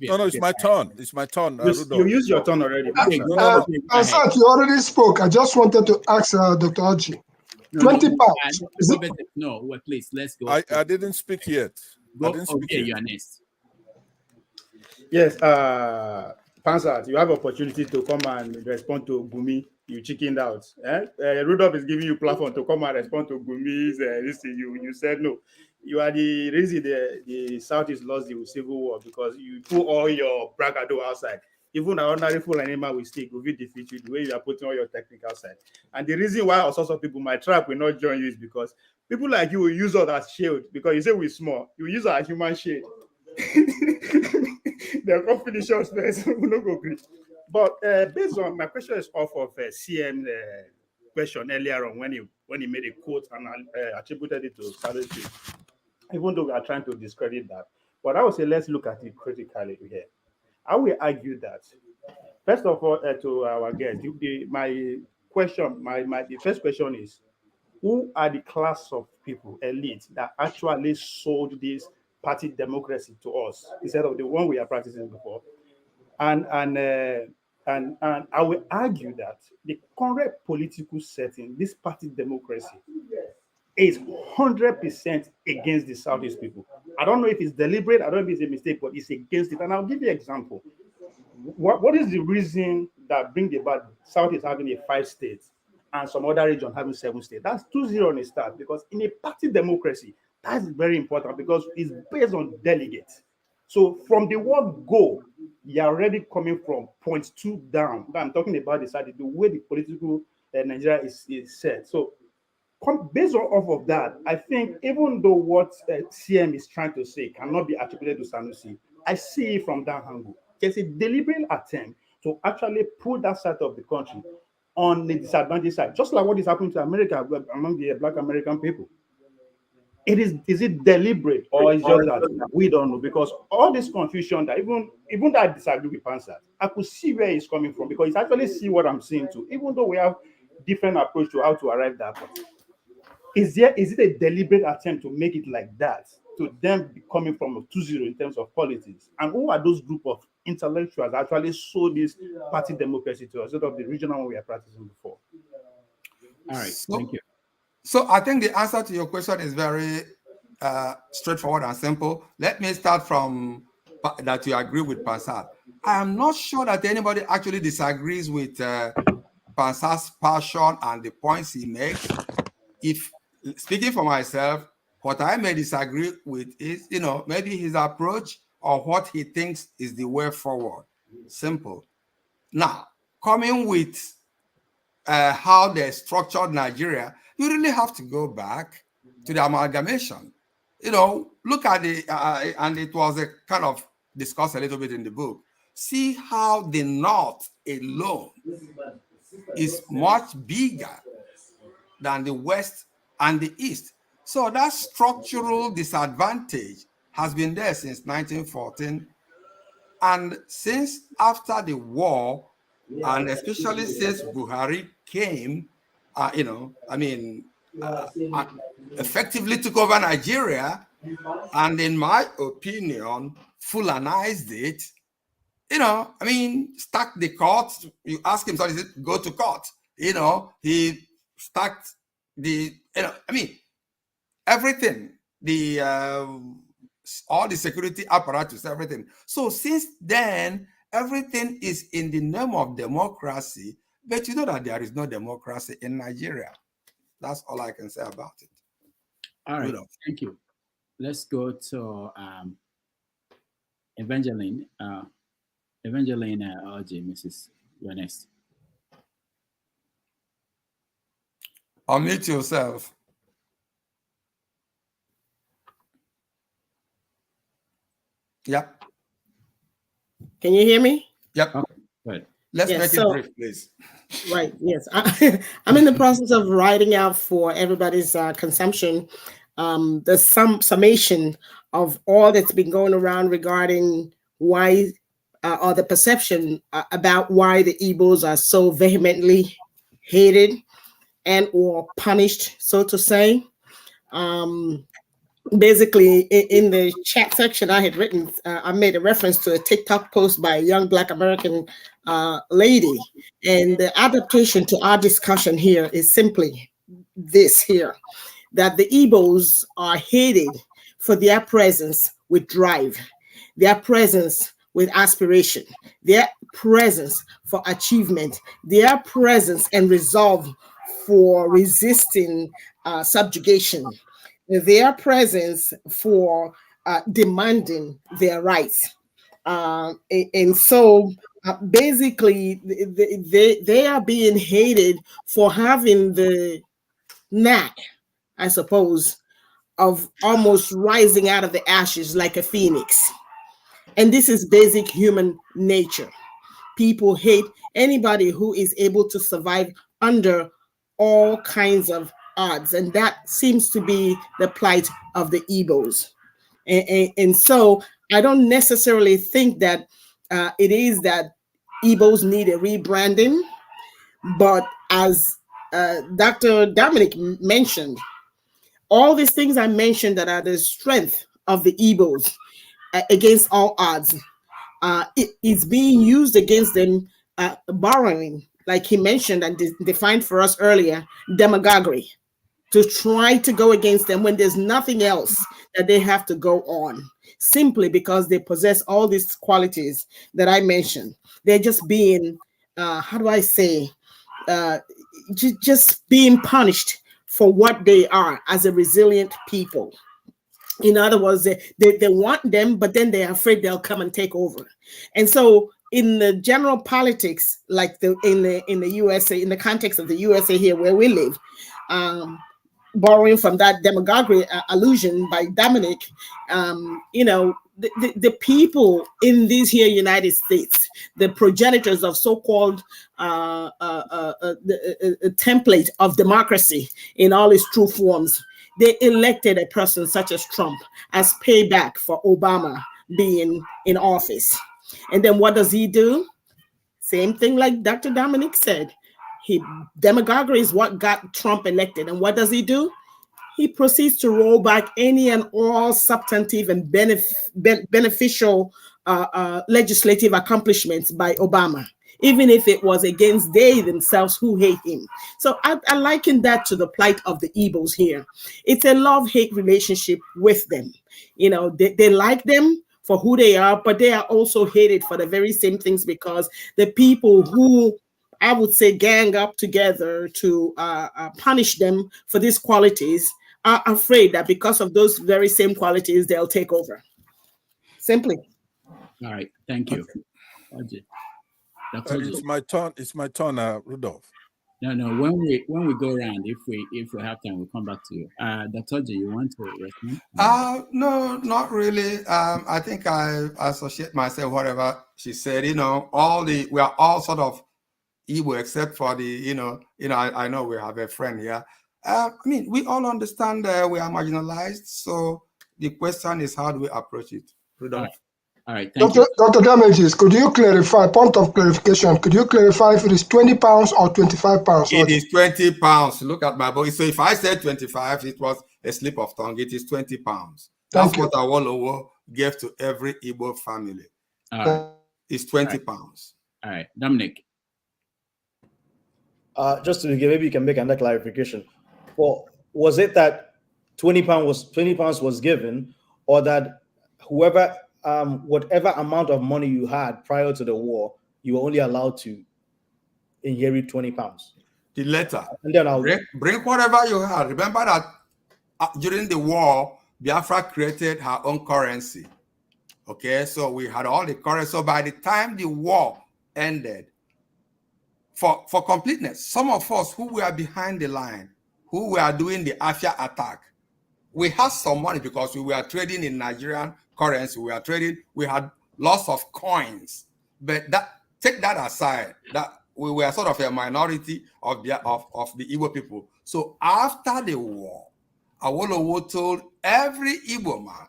No, it's my turn. It's my turn. You used your turn already. Pansat, you already spoke. I just wanted to ask Dr. Orji. 20 pounds. No, wait, please, let's go. I didn't speak yet. Go, you are next. Yes, Pansat, you have opportunity to come and respond to Gumi. You chickened out. Rudolph is giving you platform to come and respond to Gumi's. You said no. You are the reason the Southeast lost the Civil War because you put all your bragado outside. Even an ordinary full animal will still will defeat you the way you are putting all your technical side. And the reason why also some people, my tribe will not join you is because people like you will use us as shield because you say we're small. You use our human shield. They're going to finish us first. We'll not go agree. But based on my question is off of CM question earlier on when he made a quote and attributed it to Cyril Orji, even though we are trying to discredit that. But I would say let's look at it critically here. I will argue that first of all to our guests, the first question is who are the class of people, elite, that actually sold this party democracy to us instead of the one we are practicing before? And I will argue that the current political setting, this party democracy, is 100% against the Southeast people. I don't know if it's deliberate, I don't know if it's a mistake, but it's against it. And I'll give you an example. What is the reason that brings about Southeast having a 5 states and some other region having 7 states? That's 2-0 on a start, because in a party democracy, that's very important because it's based on delegates. So from the word go, you're already coming from 0.2 down. I'm talking about the way the political Nigeria is set. So based off of that, I think even though what CM is trying to say cannot be attributed to Sanusi, I see it from that angle. There's a deliberate attempt to actually put that side of the country on the disadvantaged side, just like what is happening to America among the Black American people. Is it deliberate or is just that we don't know? Because all this confusion that even that I disagree with Pansat, I could see where it's coming from because it's actually see what I'm seeing too, even though we have different approach to how to arrive at that point. Is it a deliberate attempt to make it like that, to them be coming from a 2-0 in terms of politics? And who are those group of intellectuals that actually sold this party democracy to us, instead of the regional one we are practicing before? All right, thank you. So I think the answer to your question is very straightforward and simple. Let me start from that you agree with Pansat. I am not sure that anybody actually disagrees with Mpansa's passion and the points he makes. If speaking for myself, what I may disagree with is, maybe his approach or what he thinks is the way forward. Simple. Now, coming with how they structured Nigeria, you really have to go back to the amalgamation. Look at the, and it was a kind of discussed a little bit in the book. See how the North alone is much bigger than the West and the East. So that structural disadvantage has been there since 1914. And since after the war, and especially since Buhari came, effectively took over Nigeria, and in my opinion, Fulanized it, stacked the court. You ask him, sorry, go to court. He stacked the, everything, all the security apparatus, everything. So since then, everything is in the name of democracy, but you know that there is no democracy in Nigeria. That's all I can say about it. All right, thank you. Let's go to Evangeline. Evangeline Orji, Mrs. You're next. Unmute yourself. Yep. Can you hear me? Yep. Okay, good. Let's make it brief, please. Right. Yes. I'm in the process of writing out for everybody's consumption the summation of all that's been going around regarding why or the perception about why the Igbos are so vehemently hated and or punished, so to say. Basically, in the chat section I had written, I made a reference to a TikTok post by a young Black American lady. And the adaptation to our discussion here is simply this here, that the Igbos are hated for their presence with drive, their presence with aspiration, their presence for achievement, their presence and resolve for resisting subjugation, their presence for demanding their rights. And so basically, they are being hated for having the knack, I suppose, of almost rising out of the ashes like a phoenix. And this is basic human nature. People hate anybody who is able to survive under all kinds of odds. And that seems to be the plight of the Igbos. And so I don't necessarily think that it is that Igbos need a rebranding, but as Dr. Dominic mentioned, all these things I mentioned that are the strength of the Igbos against all odds, it is being used against them, borrowing, like he mentioned and defined for us earlier, demagoguery, to try to go against them when there's nothing else that they have to go on, simply because they possess all these qualities that I mentioned. They're just being, how do I say, just being punished for what they are as a resilient people. In other words, they want them, but then they're afraid they'll come and take over. And so in the general politics, like in the USA, in the context of the USA here where we live, borrowing from that demagoguery allusion by Dominic, the people in these here United States, the progenitors of so-called template of democracy in all its true forms, they elected a person such as Trump as payback for Obama being in office. And then what does he do? Same thing like Dr. Dominic said. Demagoguery is what got Trump elected. And what does he do? He proceeds to roll back any and all substantive and beneficial legislative accomplishments by Obama, even if it was against they themselves who hate him. So I liken that to the plight of the Igbos here. It's a love-hate relationship with them. They like them for who they are, but they are also hated for the very same things, because the people who I would say, gang up together to punish them for these qualities are afraid that because of those very same qualities, they'll take over. Simply. All right. Thank you. Okay. It's my turn, Rudolph. No. When we go around, if we have time, we'll come back to you. Dr. Orji, you want to respond? No, not really. I think I associate myself whatever she said. We are all sort of Igbo except for the I know we have a friend here. I mean, we all understand we are marginalized. So the question is, how do we approach it, Rudolph? All right, thank you. you. Dr. Damages, could you clarify, point of clarification, could you clarify if it is 20 pounds or 25 pounds? It is 20 pounds. Look at my body. So if I said 25, it was a slip of tongue. It is 20 pounds. That's what Awolowo gave to every Igbo family. All right. It's 20 pounds. All right, Dominic. Just to maybe you can make another clarification. Well, was it that 20 pounds was given, or that whoever whatever amount of money you had prior to the war, you were only allowed to inherit 20 pounds? The letter. And then I'll bring whatever you had. Remember that during the war, Biafra created her own currency. Okay, so we had all the currency. So by the time the war ended, for completeness, some of us who were behind the line, who were doing the Afia attack, we had some money because we were trading in Nigerian currency. We had lots of coins. But take that aside, that we were sort of a minority of the Igbo people. So after the war, Awolowo told every Igbo man,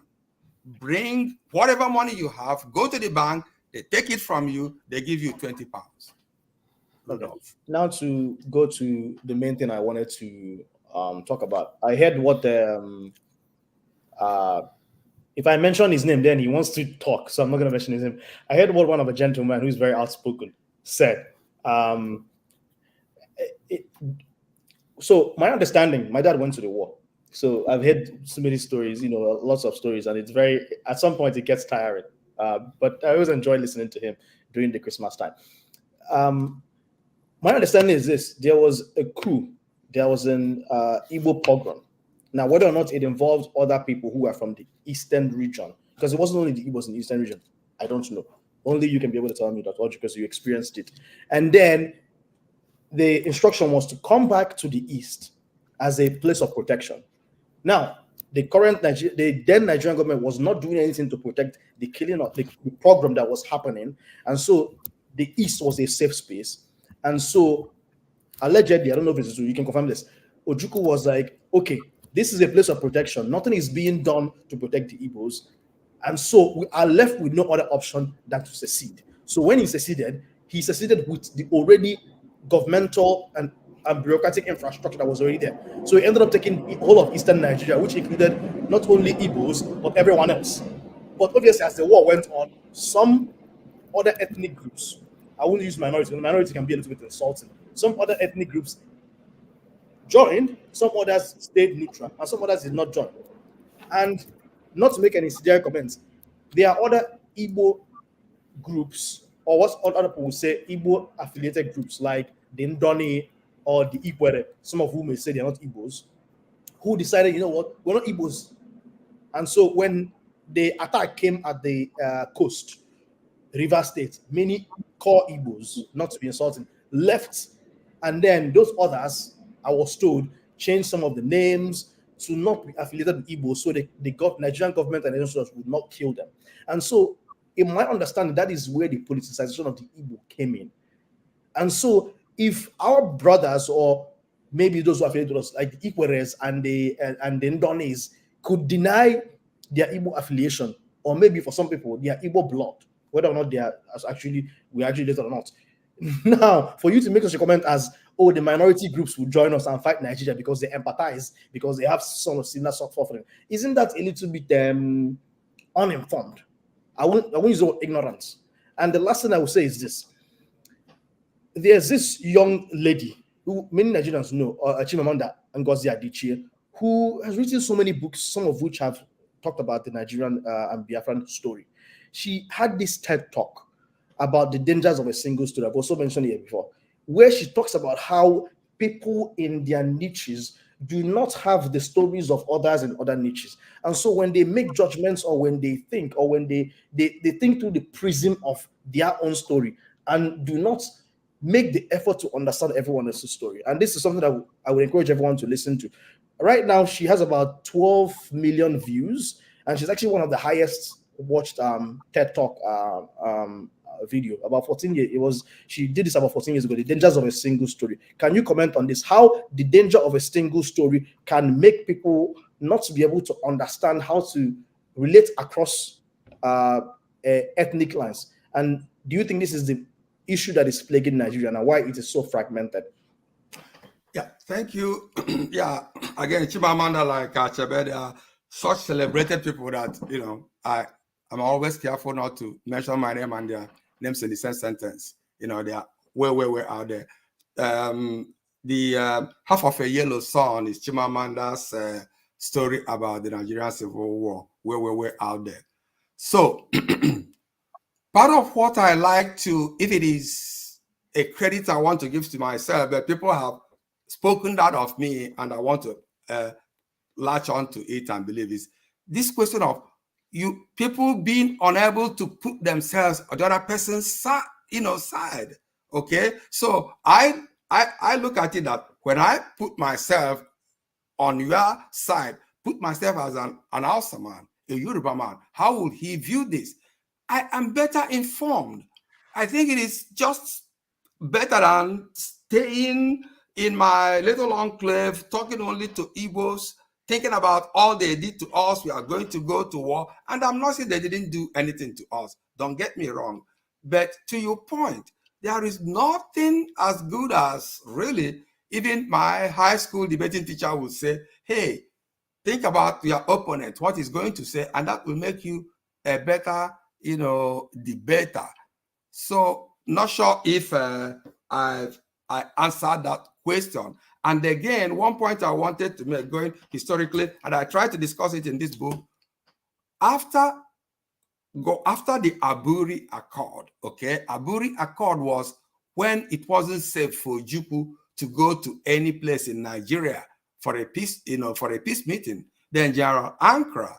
bring whatever money you have, go to the bank, they take it from you, they give you 20 pounds. Okay. Now to go to the main thing I wanted to talk about. I heard what if I mention his name, then he wants to talk, so I'm not going to mention his name. I heard what one of a gentleman who's very outspoken said. So my understanding, my dad went to the war. So I've heard so many stories, lots of stories, and it's at some point it gets tiring. But I always enjoy listening to him during the Christmas time. My understanding is this: there was a coup, there was an Igbo pogrom. Now, whether or not it involved other people who were from the eastern region, because it wasn't only the Igbos in the eastern region, I don't know. Only you can be able to tell me that, because you experienced it. And then the instruction was to come back to the east as a place of protection. Now, the then Nigerian government was not doing anything to protect the killing of the pogrom that was happening, and so the east was a safe space. And so, allegedly, I don't know if it's true, you can confirm this, Ojukwu was like, okay, this is a place of protection. Nothing is being done to protect the Igbos. And so we are left with no other option than to secede. So when he seceded with the already governmental and bureaucratic infrastructure that was already there. So he ended up taking the whole of eastern Nigeria, which included not only Igbos, but everyone else. But obviously, as the war went on, some other ethnic groups, I wouldn't use minority, because minority can be a little bit insulting. Some other ethnic groups joined, some others stayed neutral, and some others did not join. And not to make any incendiary comments, there are other Igbo groups, or what other people will say, Igbo affiliated groups like the Ndoni or the Ikwere, some of whom may say they're not Igbos, who decided, we're not Igbos. And so when the attack came at the coast, River State, many core Igbos, not to be insulting, left, and then those others, I was told, changed some of the names to not be affiliated with Igbos, so the Nigerian government and institutions would not kill them. And so, in my understanding, that is where the politicization of the Igbo came in. And so, if our brothers, or maybe those who are affiliated with us, like the Ikweres and the Ndonis, could deny their Igbo affiliation, or maybe for some people, their Igbo blood, whether or not they are we actually did or not. Now, for you to make such a comment as, the minority groups will join us and fight Nigeria because they empathize, because they have some similar suffering, isn't that a little bit uninformed? I won't use the word ignorance. And the last thing I will say is this: there's this young lady who many Nigerians know, Chimamanda Ngozi Adichie, who has written so many books, some of which have talked about the Nigerian and Biafran story. She had this TED talk about the dangers of a single story. I've also mentioned it before, where she talks about how people in their niches do not have the stories of others in other niches. And so when they make judgments, or when they think, or when they think through the prism of their own story, and do not make the effort to understand everyone else's story. And this is something that I would encourage everyone to listen to. Right now, she has about 12 million views, and she's actually one of the highest watched TED Talk video. About 14 years, she did this about 14 years ago, the dangers of a single story. Can you comment on this? How the danger of a single story can make people not to be able to understand how to relate across ethnic lines? And do you think this is the issue that is plaguing Nigeria and why it is so fragmented? Yeah, thank you. Yeah, again, Chimamanda, like Achebe, they are such celebrated people that, you know, I'm always careful not to mention my name and their names in the same sentence. You know, they are way out there. The Half of a Yellow Sun is Chimamanda's story about the Nigerian Civil War, way out there. So, part of what I like to, if it is a credit I want to give to myself, but people have spoken that of me, and I want to latch on to it and believe, is this question of people being unable to put themselves on the other person's side, side. Okay, so I look at it that when I put myself on your side, put myself as an Hausa man, a Yoruba man, how would he view this? I am better informed. I think it is just better than staying in my little enclave, talking only to Igbos, thinking about all they did to us. We are going to go to war. And I'm not saying they didn't do anything to us. Don't get me wrong. But to your point, there is nothing as good as, really, even my high school debating teacher would say, hey, think about your opponent, what he's going to say, and that will make you a better, debater. So not sure if I answered that question. And again, one point I wanted to make, going historically, and I tried to discuss it in this book, after the Aburi Accord, okay? Aburi Accord was when it wasn't safe for Ojukwu to go to any place in Nigeria for a peace, for a peace meeting. Then General Ankara,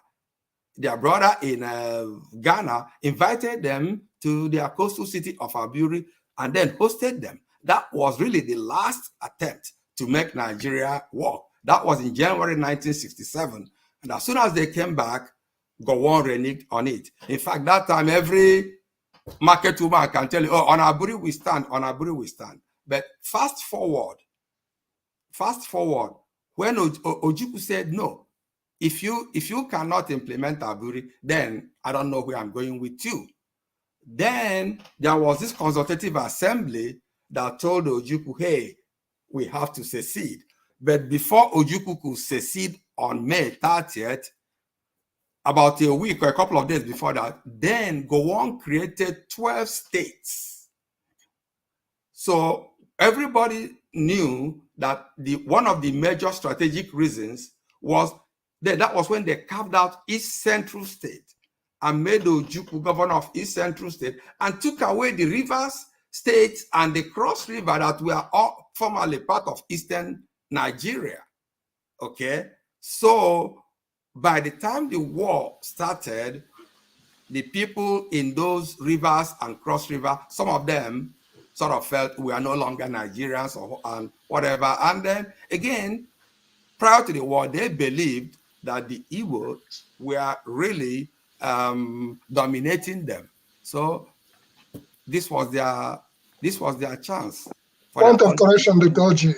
their brother in Ghana, invited them to their coastal city of Aburi and then hosted them. That was really the last attempt to make Nigeria work. That was in January 1967. And as soon as they came back, Gowon reneged on it. In fact, that time, every market woman can tell you, oh, on Aburi we stand, on Aburi we stand. But fast forward, when Ojukwu said, no, if you cannot implement Aburi, then I don't know where I'm going with you. Then there was this consultative assembly that told Ojukwu, hey, we have to secede. But before Ojukwu could secede on May 30th, about a week or a couple of days before that, then Gowon created 12 states. So everybody knew that one of the major strategic reasons was that was when they carved out East Central State and made Ojukwu governor of East Central State and took away the rivers states and the Cross River that were all formerly part of Eastern Nigeria. Okay, so by the time the war started, the people in those rivers and Cross River, some of them sort of felt we are no longer Nigerians and whatever. And then again, prior to the war, they believed that the Igbo were really dominating them. So this was their chance. Point of correction, Dr. Orji.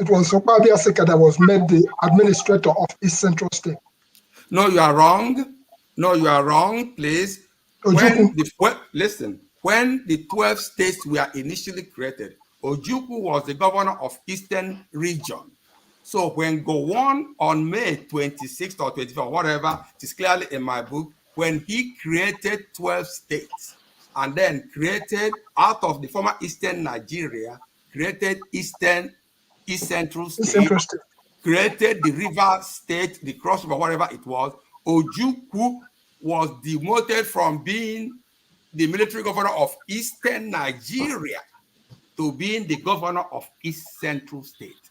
It was Okpabia Seka that was made the administrator of East Central State. No, you are wrong. No, you are wrong, please. Listen, when the 12 states were initially created, Ojukwu was the governor of Eastern Region. So when Gowon on May 26th or 24th, whatever, it is clearly in my book, when he created 12 states and then created out of the former Eastern Nigeria, created East Central State, created the river state, the Cross River, whatever it was, Ojukwu was demoted from being the military governor of Eastern Nigeria to being the governor of East Central State.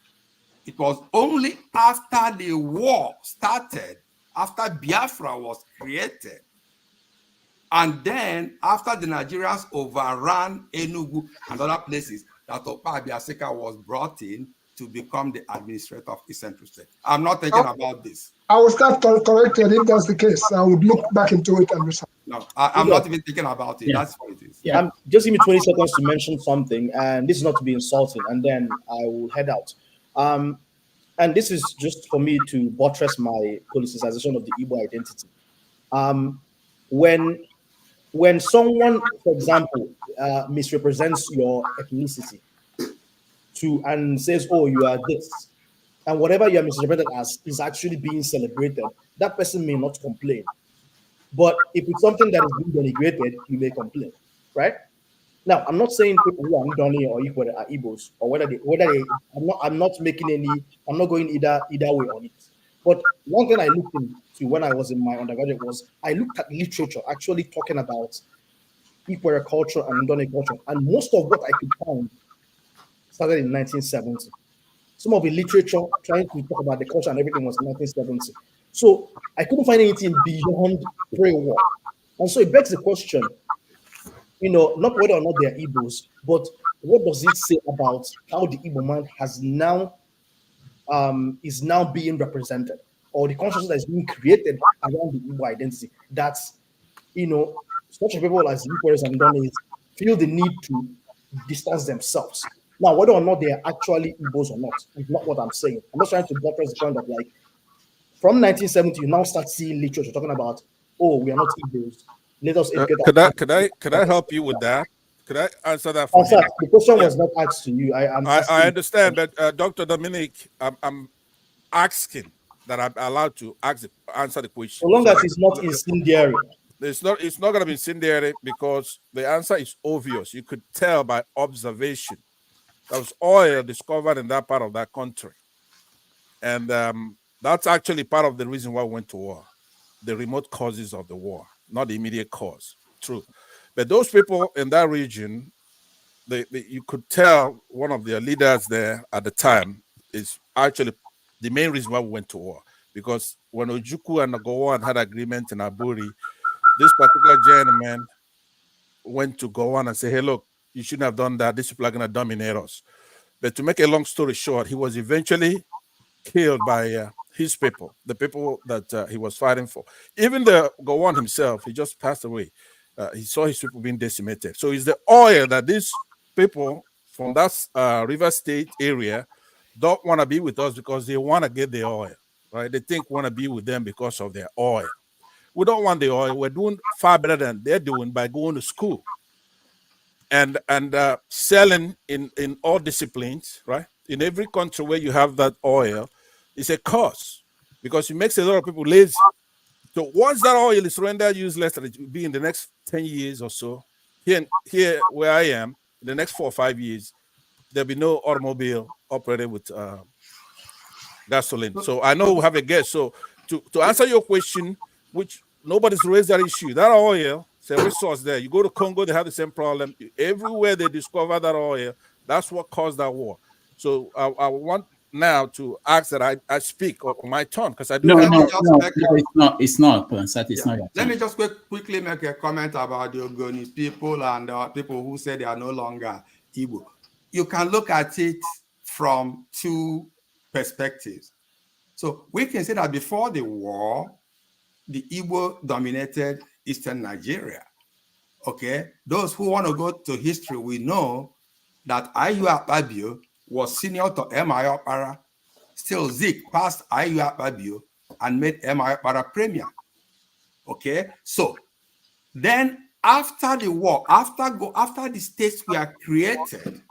It was only after the war started, after Biafra was created, and then after the Nigerians overran Enugu and other places, that Opa Abiaseka was brought in to become the administrator of East Central State. I'm not thinking about this. I will start corrected if that's the case. I would look back into it and research. No, I'm not even thinking about it. Yeah. That's what it is. Yeah. Just give me 20 seconds to mention something, and this is not to be insulting, and then I will head out. And this is just for me to buttress my politicization of the Igbo identity. When someone, for example, misrepresents your ethnicity and says, "Oh, you are this," and whatever you are misrepresented as is actually being celebrated, that person may not complain. But if it's something that is being denigrated, you may complain, right? Now, I'm not saying people who are Ndoni or Ikwere are Igbos, or whether they. I'm not going either way on it. But one thing I looked into when I was in my undergraduate was I looked at literature actually talking about Ikwere culture and Ndoni culture, and most of what I could find started in 1970. Some of the literature trying to talk about the culture and everything was in 1970. So I couldn't find anything beyond pre-war. And so it begs the question, not whether or not they are Igbos, but what does it say about how the Igbo man has now is now being represented, or the consciousness that is being created around the Igbo identity? That's, such people as Ikwere and Ndonis feel the need to distance themselves. Now, whether or not they are actually Igbos or not is not what I'm saying. I'm just trying to buttress the point that, like, from 1970, you now start seeing literature talking about, oh, we are not Igbos. Let us educate. Could I help you with that? Could I answer that for you? The question was not asked to you. I understand, but Dr. Dominic, I'm asking that I'm allowed to answer the question. So long as it's not incendiary. It's not going to be incendiary because the answer is obvious. You could tell by observation. There was oil discovered in that part of that country. And that's actually part of the reason why we went to war. The remote causes of the war, not the immediate cause. True. But those people in that region, you could tell one of their leaders there at the time is actually the main reason why we went to war. Because when Ojukwu and Gowon had agreement in Aburi, this particular gentleman went to Gowon and said, hey, look, you shouldn't have done that. These people are going to dominate us. But to make a long story short, he was eventually killed by his people, the people that he was fighting for. Even the Gowon himself, he just passed away. He saw his people being decimated. So it's the oil that these people from that River State area don't want to be with us because they want to get the oil, right? They think we want to be with them because of their oil. We don't want the oil. We're doing far better than they're doing by going to school and selling in all disciplines, right? In every country where you have that oil, it's a cost because it makes a lot of people lazy. So once that oil is rendered useless, it will be in the next 10 years or so. Here where I am, in the next 4 or 5 years, there'll be no automobile operated with gasoline. So I know we have a guess. So to answer your question, which nobody's raised that issue, that oil, it's a resource there. You go to Congo, they have the same problem. Everywhere they discover that oil, that's what caused that war. So I want now to ask that I speak on my turn because I do. It's not. Let me just quickly make a comment about the Ogoni people and people who say they are no longer Igbo. You can look at it from two perspectives. So we can say that before the war, the Igbo dominated Eastern Nigeria. Okay, those who want to go to history, we know that Ayu Akpabio was senior to M.I. Okpara. Still, Zik passed Ayu Akpabio and made M.I. Okpara premier. Okay, so then after the war, after the states were created,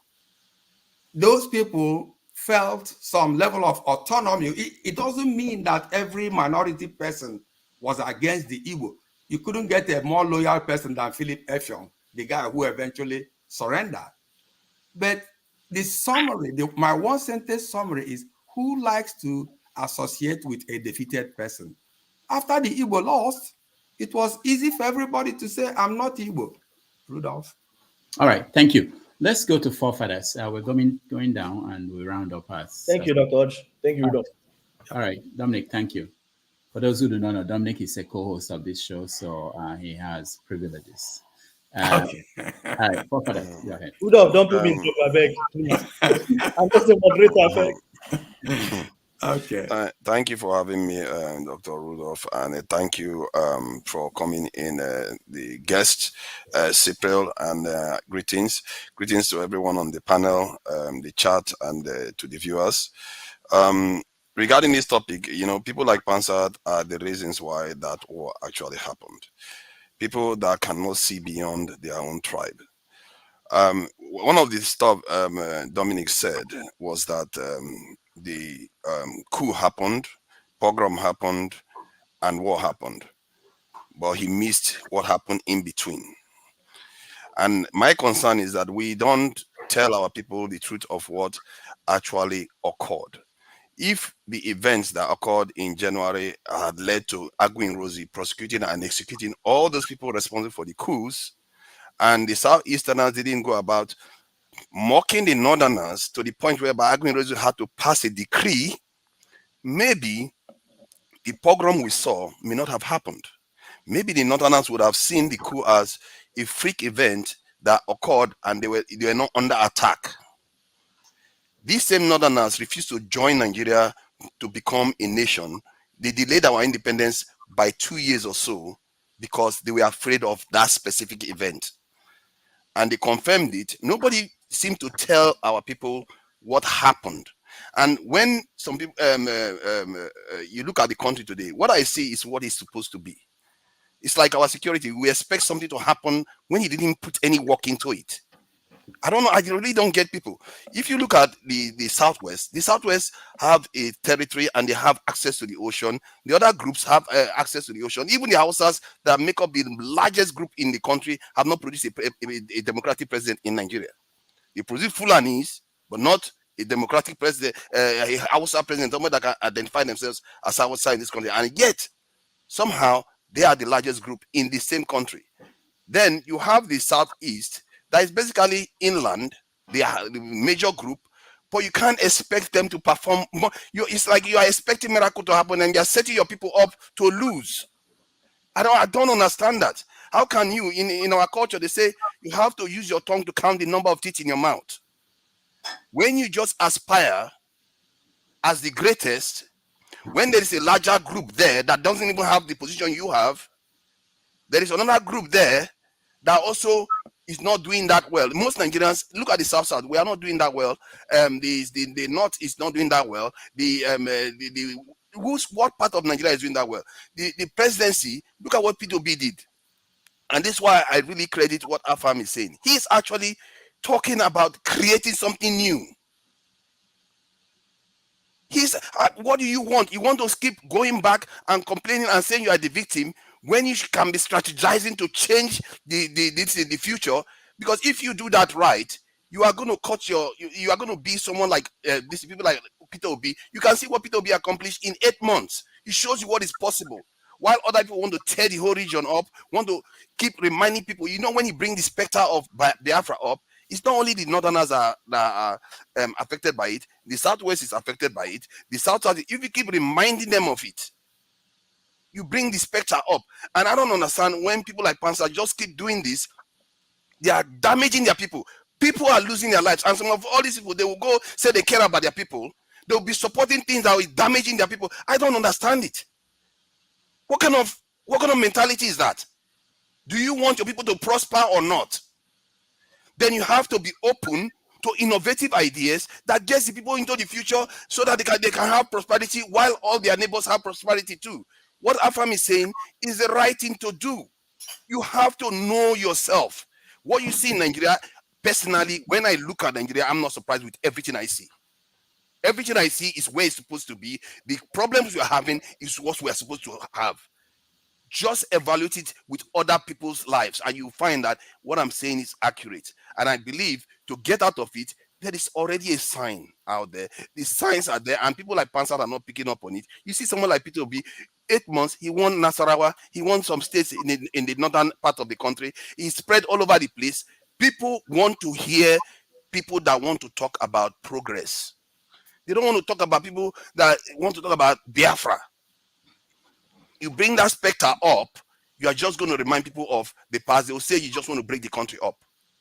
those people felt some level of autonomy. It doesn't mean that every minority person was against the Igbo. You couldn't get a more loyal person than Philip Effiong, the guy who eventually surrendered. But the summary, my one sentence summary is, who likes to associate with a defeated person? After the Igbo lost, it was easy for everybody to say, I'm not Igbo. Rudolph. All right, thank you. let's go to forefathers. We're going down and we round up us. Thank you, Dr. Orji. Thank you, Rudolph. All right, Dominic, thank you. For those who do not know, Dominic is a co-host of this show, so he has privileges. Okay. All right, forefathers, go ahead. Rudolph, don't put me in trouble, I beg. Please. I'm just a moderator, I beg. Okay. Thank you for having me, Dr. Rudolph, and thank you for coming in, the guest, Cyril, and greetings. Greetings to everyone on the panel, the chat, and to the viewers. Regarding this topic, you know, people like Pansad are the reasons why that war actually happened. People that cannot see beyond their own tribe. One of the stuff Dominic said was that the coup happened, pogrom happened, and war happened. But he missed what happened in between. And my concern is that we don't tell our people the truth of what actually occurred. If the events that occurred in January had led to Agwin Rosie prosecuting and executing all those people responsible for the coups, and the Southeasterners didn't go about mocking the Northerners to the point whereby Agwin Rosie had to pass a decree, maybe the pogrom we saw may not have happened. Maybe the Northerners would have seen the coup as a freak event that occurred and they were not under attack. These same Northerners refused to join Nigeria to become a nation. They delayed our independence by 2 years or so because they were afraid of that specific event. And they confirmed it. Nobody seemed to tell our people what happened. And when some people, you look at the country today, what I see is what it's supposed to be. It's like our security. We expect something to happen when he didn't put any work into it. I don't know. I really don't get people. If you look at the Southwest have a territory and they have access to the ocean. The other groups have access to the ocean. Even the Hausas that make up the largest group in the country have not produced a democratic president in Nigeria. They produce Fulanis, but not a democratic president, a Hausa president, someone that can identify themselves as Hausa in this country. And yet, somehow, they are the largest group in the same country. Then you have the Southeast, that is basically inland. They are the major group, but you can't expect them to perform more. It's like you are expecting miracle to happen and you're setting your people up to lose. I don't understand that. How can you, in our culture, they say you have to use your tongue to count the number of teeth in your mouth. When you just aspire as the greatest, when there is a larger group there that doesn't even have the position you have, there is another group there that also is not doing that well. Most Nigerians, look at the South, we are not doing that well. The North is not doing that well. What part of Nigeria is doing that well? The presidency, look at what P2B did. And this is why I really credit what Afam is saying. He is actually talking about creating something new. What do you want? You want to keep going back and complaining and saying you are the victim when you can be strategizing to change the future? Because if you do that right, you are going to cut you are going to be someone like these people like Peter Obi. You can see what Peter Obi accomplished in 8 months. It shows you what is possible. While other people want to tear the whole region up, want to keep reminding people, you know, when you bring the specter of Biafra up, it's not only the Northerners that are affected by it. The Southwest is affected by it. The South, if you keep reminding them of it, you bring the specter up. And I don't understand when people like Panzer just keep doing this. They are damaging their people. People are losing their lives. And some of all these people, they will go say they care about their people. They'll be supporting things that are damaging their people. I don't understand it. What kind of mentality is that? Do you want your people to prosper or not? Then you have to be open to innovative ideas that gets the people into the future so that they can have prosperity while all their neighbors have prosperity too. What Afam is saying is the right thing to do. You have to know yourself. What you see in Nigeria, personally, when I look at Nigeria, I'm not surprised with everything I see. Everything I see is where it's supposed to be. The problems we are having is what we are supposed to have. Just evaluate it with other people's lives and you find that what I'm saying is accurate. And I believe to get out of it, there is already a sign out there. The signs are there and people like Pansat are not picking up on it. You see someone like Peter Obi, 8 months, he won Nasarawa, he won some states in the northern part of the country. He spread all over the place. People want to hear people that want to talk about progress. They don't want to talk about people that want to talk about Biafra. You bring that specter up, you are just going to remind people of the past. They will say you just want to break the country up.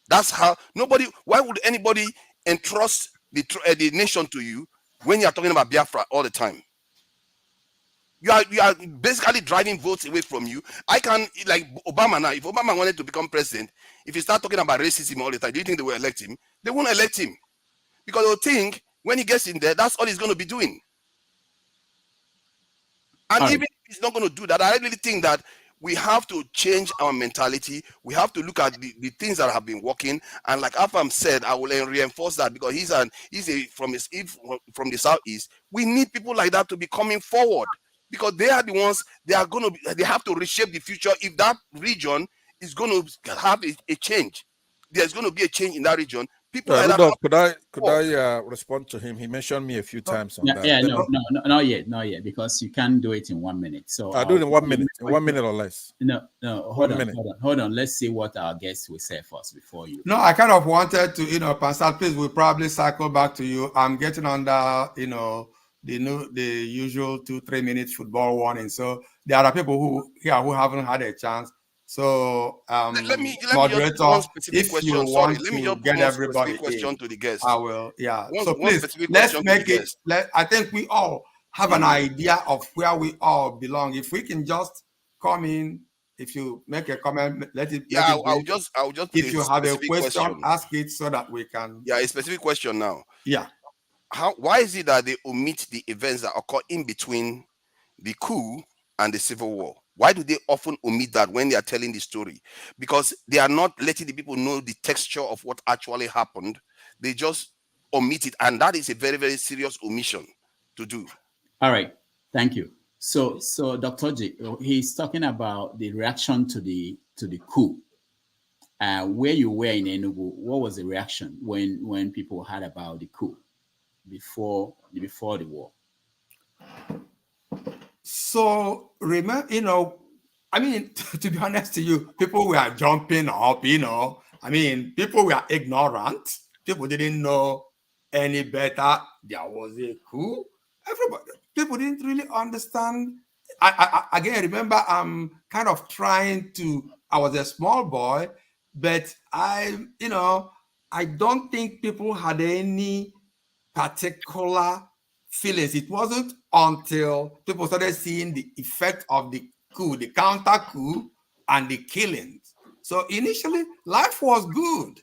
That's how nobody. Why would anybody entrust the nation to you when you are talking about Biafra all the time? You are basically driving votes away from you. I can, like Obama now. If Obama wanted to become president, if he start talking about racism all the time, do you think they will elect him? They won't elect him because they'll think when he gets in there, that's all he's going to be doing. And even if he's not going to do that, I really think that we have to change our mentality. We have to look at the things that have been working. And like Afam said, I will reinforce that because he's from the Southeast. We need people like that to be coming forward because they are the ones they have to reshape the future. If that region is going to have a change, there's going to be a change in that region. People like Rudolph, that. could I respond to him? He mentioned me a few times on that. Yeah, no, not yet, because you can't do it in 1 minute. So I'll do it in 1 minute, or less. No, hold on. Let's see what our guests will say first before you. No, I kind of wanted to, Pastor, please, we'll probably cycle back to you. I'm getting under, the usual 2-3 minute football warning. So there are people who haven't had a chance. So let me moderator, just one specific if question. you want to get everybody question to the guest, I will. Yeah. So please, let's make it. I think we all have an idea of where we all belong. If we can just come in, if you make a comment, let it. Yeah, I'll just. If you have a question, ask it so that we can. Yeah, a specific question now. Yeah. Why is it that they omit the events that occur in between the coup and the civil war? Why do they often omit that when they are telling the story? Because they are not letting the people know the texture of what actually happened. They just omit it. And that is a very, very serious omission to do. All right. Thank you. So Dr. J, he's talking about the reaction to the coup. Where you were in Enugu, what was the reaction when people heard about the coup before the war? So remember, to be honest to you, people were jumping up, people were ignorant. People didn't know any better. There was a coup. People didn't really understand. I again, remember, I'm kind of I was a small boy, but I don't think people had any particular feelings. It wasn't until people started seeing the effect of the coup, the counter coup, and the killings. So initially, life was good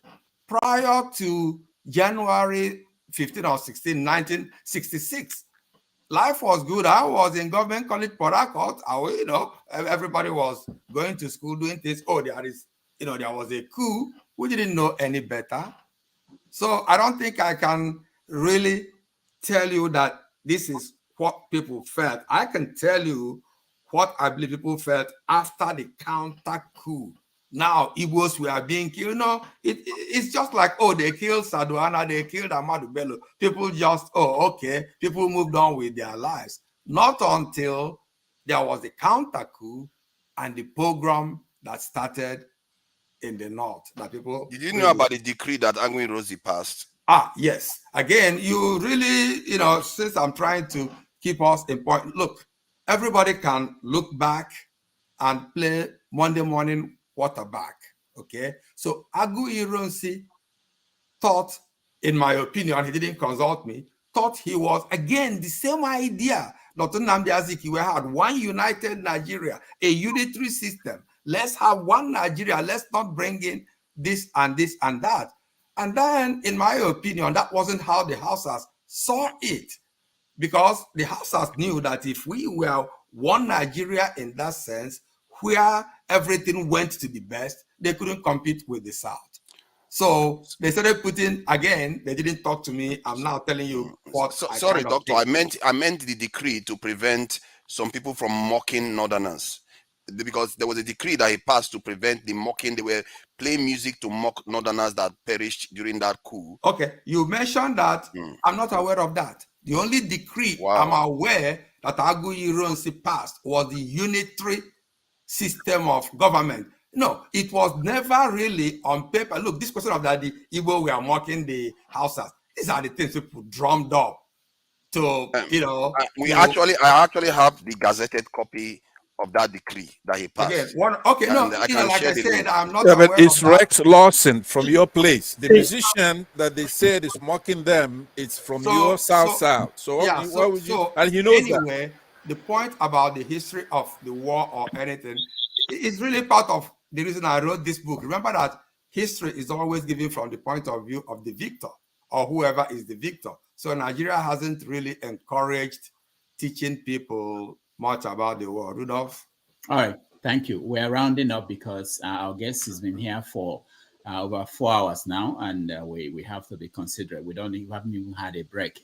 prior to January 15 or 16, 1966. Life was good. I was in government college, Port Harcourt. Everybody was going to school doing things. Oh, there was a coup. We didn't know any better. So I don't think I can really tell you that this is what people felt. I can tell you what I believe people felt after the counter coup. Now, Igbos were being killed. It's just like, they killed Saduana, they killed Ahmadu Bello. People just, people moved on with their lives. Not until there was the counter coup and the pogrom that started in the north. That people. Did you know about the decree that Angwin Rosie passed? Yes. Again, you really, since I'm trying to keep us in point, look, everybody can look back and play Monday morning quarterback. Okay. So Agu Ironsi thought, in my opinion, he didn't consult me, thought he was, again, the same idea. Dr. Nnamdi Azikiwe had one united Nigeria, a unitary system. Let's have one Nigeria. Let's not bring in this and this and that. And then, in my opinion, that wasn't how the Hausas saw it, because the Hausas knew that if we were one Nigeria in that sense, where everything went to the best, they couldn't compete with the South. So they started putting, again, they didn't talk to me. I'm now telling you what. Sorry, doctor, I meant the decree to prevent some people from mocking Northerners. Because there was a decree that he passed to prevent the mocking. They were playing music to mock Northerners that perished during that coup. Okay, you mentioned that. I'm not aware of that. The only decree I'm aware that Agu Ironsi passed was the unitary system of government. No, it was never really on paper. Look, this question of that the Igbo we are mocking the Hausas. These are the things people drummed up to, you know. I actually have the gazetted copy of that decree that he passed. Again, no, I can like I share the said, link. I'm not Yeah, aware but it's of that. Rex Lawson from your place. The musician that they said is mocking them, it's from your South. So yeah, why would you? so And he knows anyway, that. the point about the history of the war or anything is really part of the reason I wrote this book. Remember that history is always given from the point of view of the victor or whoever is the victor. So Nigeria hasn't really encouraged teaching people much about the war. Rudolph? All right, thank you. We're rounding up because our guest has been here for over 4 hours now, and we have to be considerate. We haven't even had a break.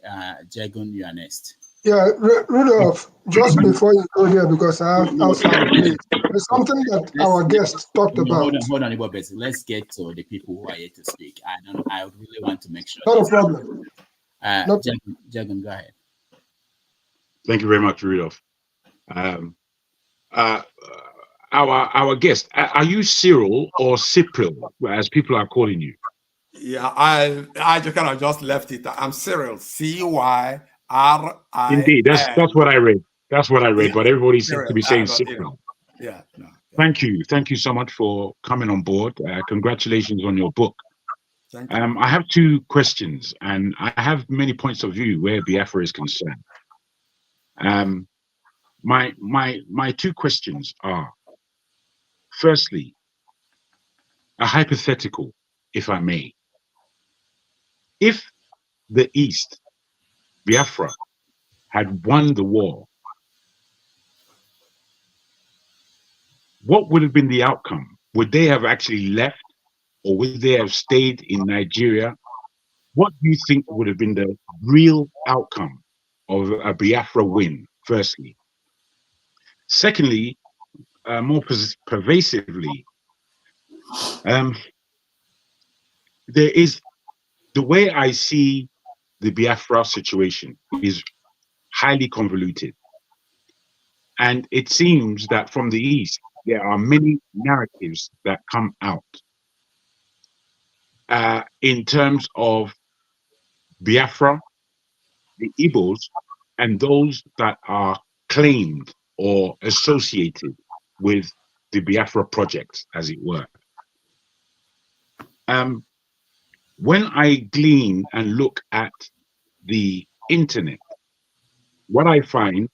Jagun, you are next. Yeah, Rudolph, just before you go there, because I have outside of late, there's something that our guest talked about. Hold on, Igbo Basic. Let's get to the people who are here to speak. I really want to make sure. Not a problem. Jagun, go ahead. Thank you very much, Rudolph. Our guest, are you Cyril or Cyril, as people are calling you? Yeah, I just kind of just left it. I'm Cyril, Cyril. Indeed, that's what I read. That's what I read. Yeah, but everybody seems Cyril, to be saying but, Cyril. Yeah. No. Thank you so much for coming on board. Congratulations on your book. Thank you. I have two questions, and I have many points of view where Biafra is concerned. My two questions are: firstly, a hypothetical, if I may. If the East, Biafra, had won the war, what would have been the outcome? Would they have actually left, or would they have stayed in Nigeria? What do you think would have been the real outcome of a Biafra win, firstly? Secondly, more pervasively, there is, the way I see the Biafra situation is highly convoluted. And it seems that from the East, there are many narratives that come out in terms of Biafra, the Igbos, and those that are claimed or associated with the Biafra project, as it were. When I glean and look at the internet, what I find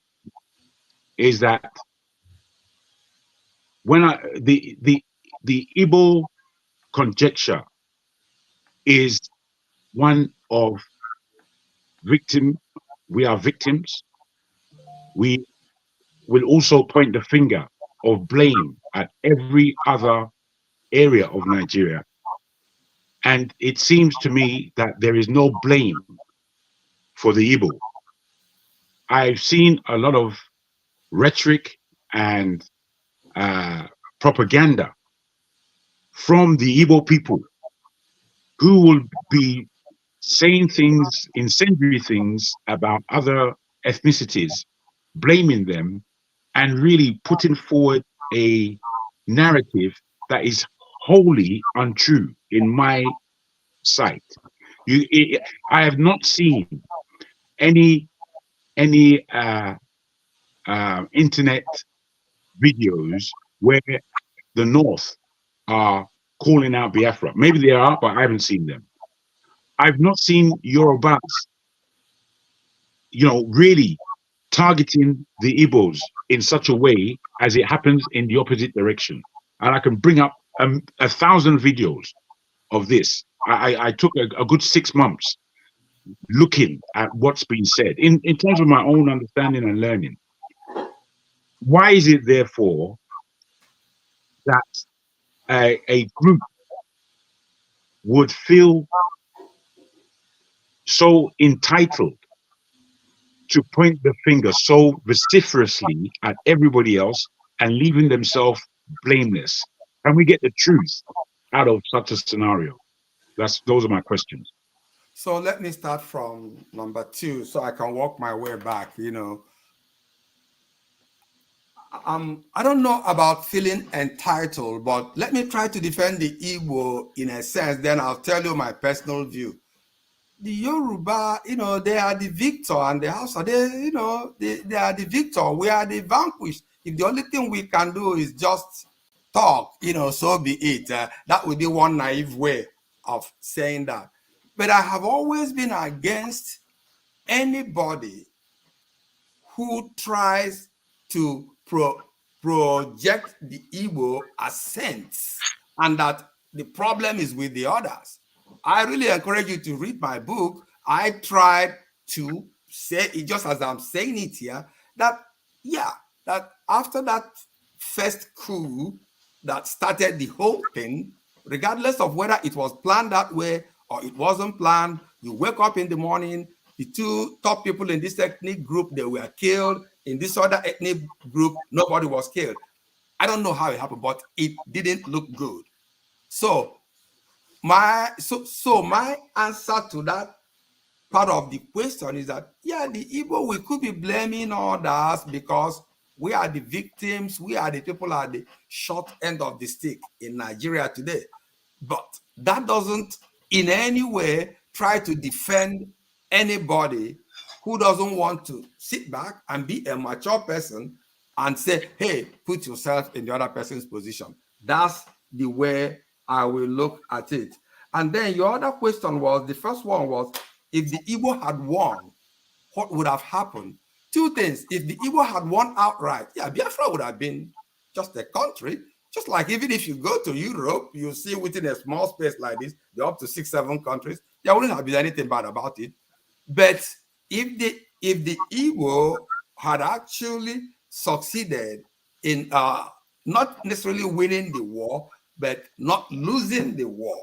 is that when the Igbo conjecture is one of victim. We are victims. We will also point the finger of blame at every other area of Nigeria. And it seems to me that there is no blame for the Igbo. I've seen a lot of rhetoric and propaganda from the Igbo people who will be saying things, incendiary things about other ethnicities, blaming them, and really putting forward a narrative that is wholly untrue in my sight. I have not seen any internet videos where the North are calling out Biafra. Maybe they are, but I haven't seen them. I've not seen Yorubas, really targeting the Igbos in such a way as it happens in the opposite direction. And I can bring up 1,000 videos of this. I took a good 6 months looking at what's been said in terms of my own understanding and learning. Why is it, therefore, that a group would feel so entitled to point the finger so vociferously at everybody else and leaving themselves blameless? Can we get the truth out of such a scenario? Those are my questions. So let me start from number 2 so I can walk my way back. I don't know about feeling entitled, but let me try to defend the Igbo in a sense, then I'll tell you my personal view. The Yoruba, they are the victor, and the Hausa, they are the victor. We are the vanquished. If the only thing we can do is just talk, so be it. That would be one naive way of saying that. But I have always been against anybody who tries to project the Igbo as saints, and that the problem is with the others. I really encourage you to read my book. I tried to say it just as I'm saying it here, that after that first coup that started the whole thing, regardless of whether it was planned that way or it wasn't planned, you wake up in the morning, the two top people in this ethnic group, they were killed. In this other ethnic group, nobody was killed. I don't know how it happened, but it didn't look good. So my answer to that part of the question is that, the Igbo, we could be blaming others because we are the victims, we are the people at the short end of the stick in Nigeria today. But that doesn't in any way try to defend anybody who doesn't want to sit back and be a mature person and say, hey, put yourself in the other person's position. That's the way I will look at it. And then your other question was, the first one was, if the Igbo had won, what would have happened? Two things. If the Igbo had won outright, Biafra would have been just a country. Just like even if you go to Europe, you see within a small space like this, they're up to 6, 7 countries. There wouldn't have been anything bad about it. But if the Igbo had actually succeeded in not necessarily winning the war, but not losing the war,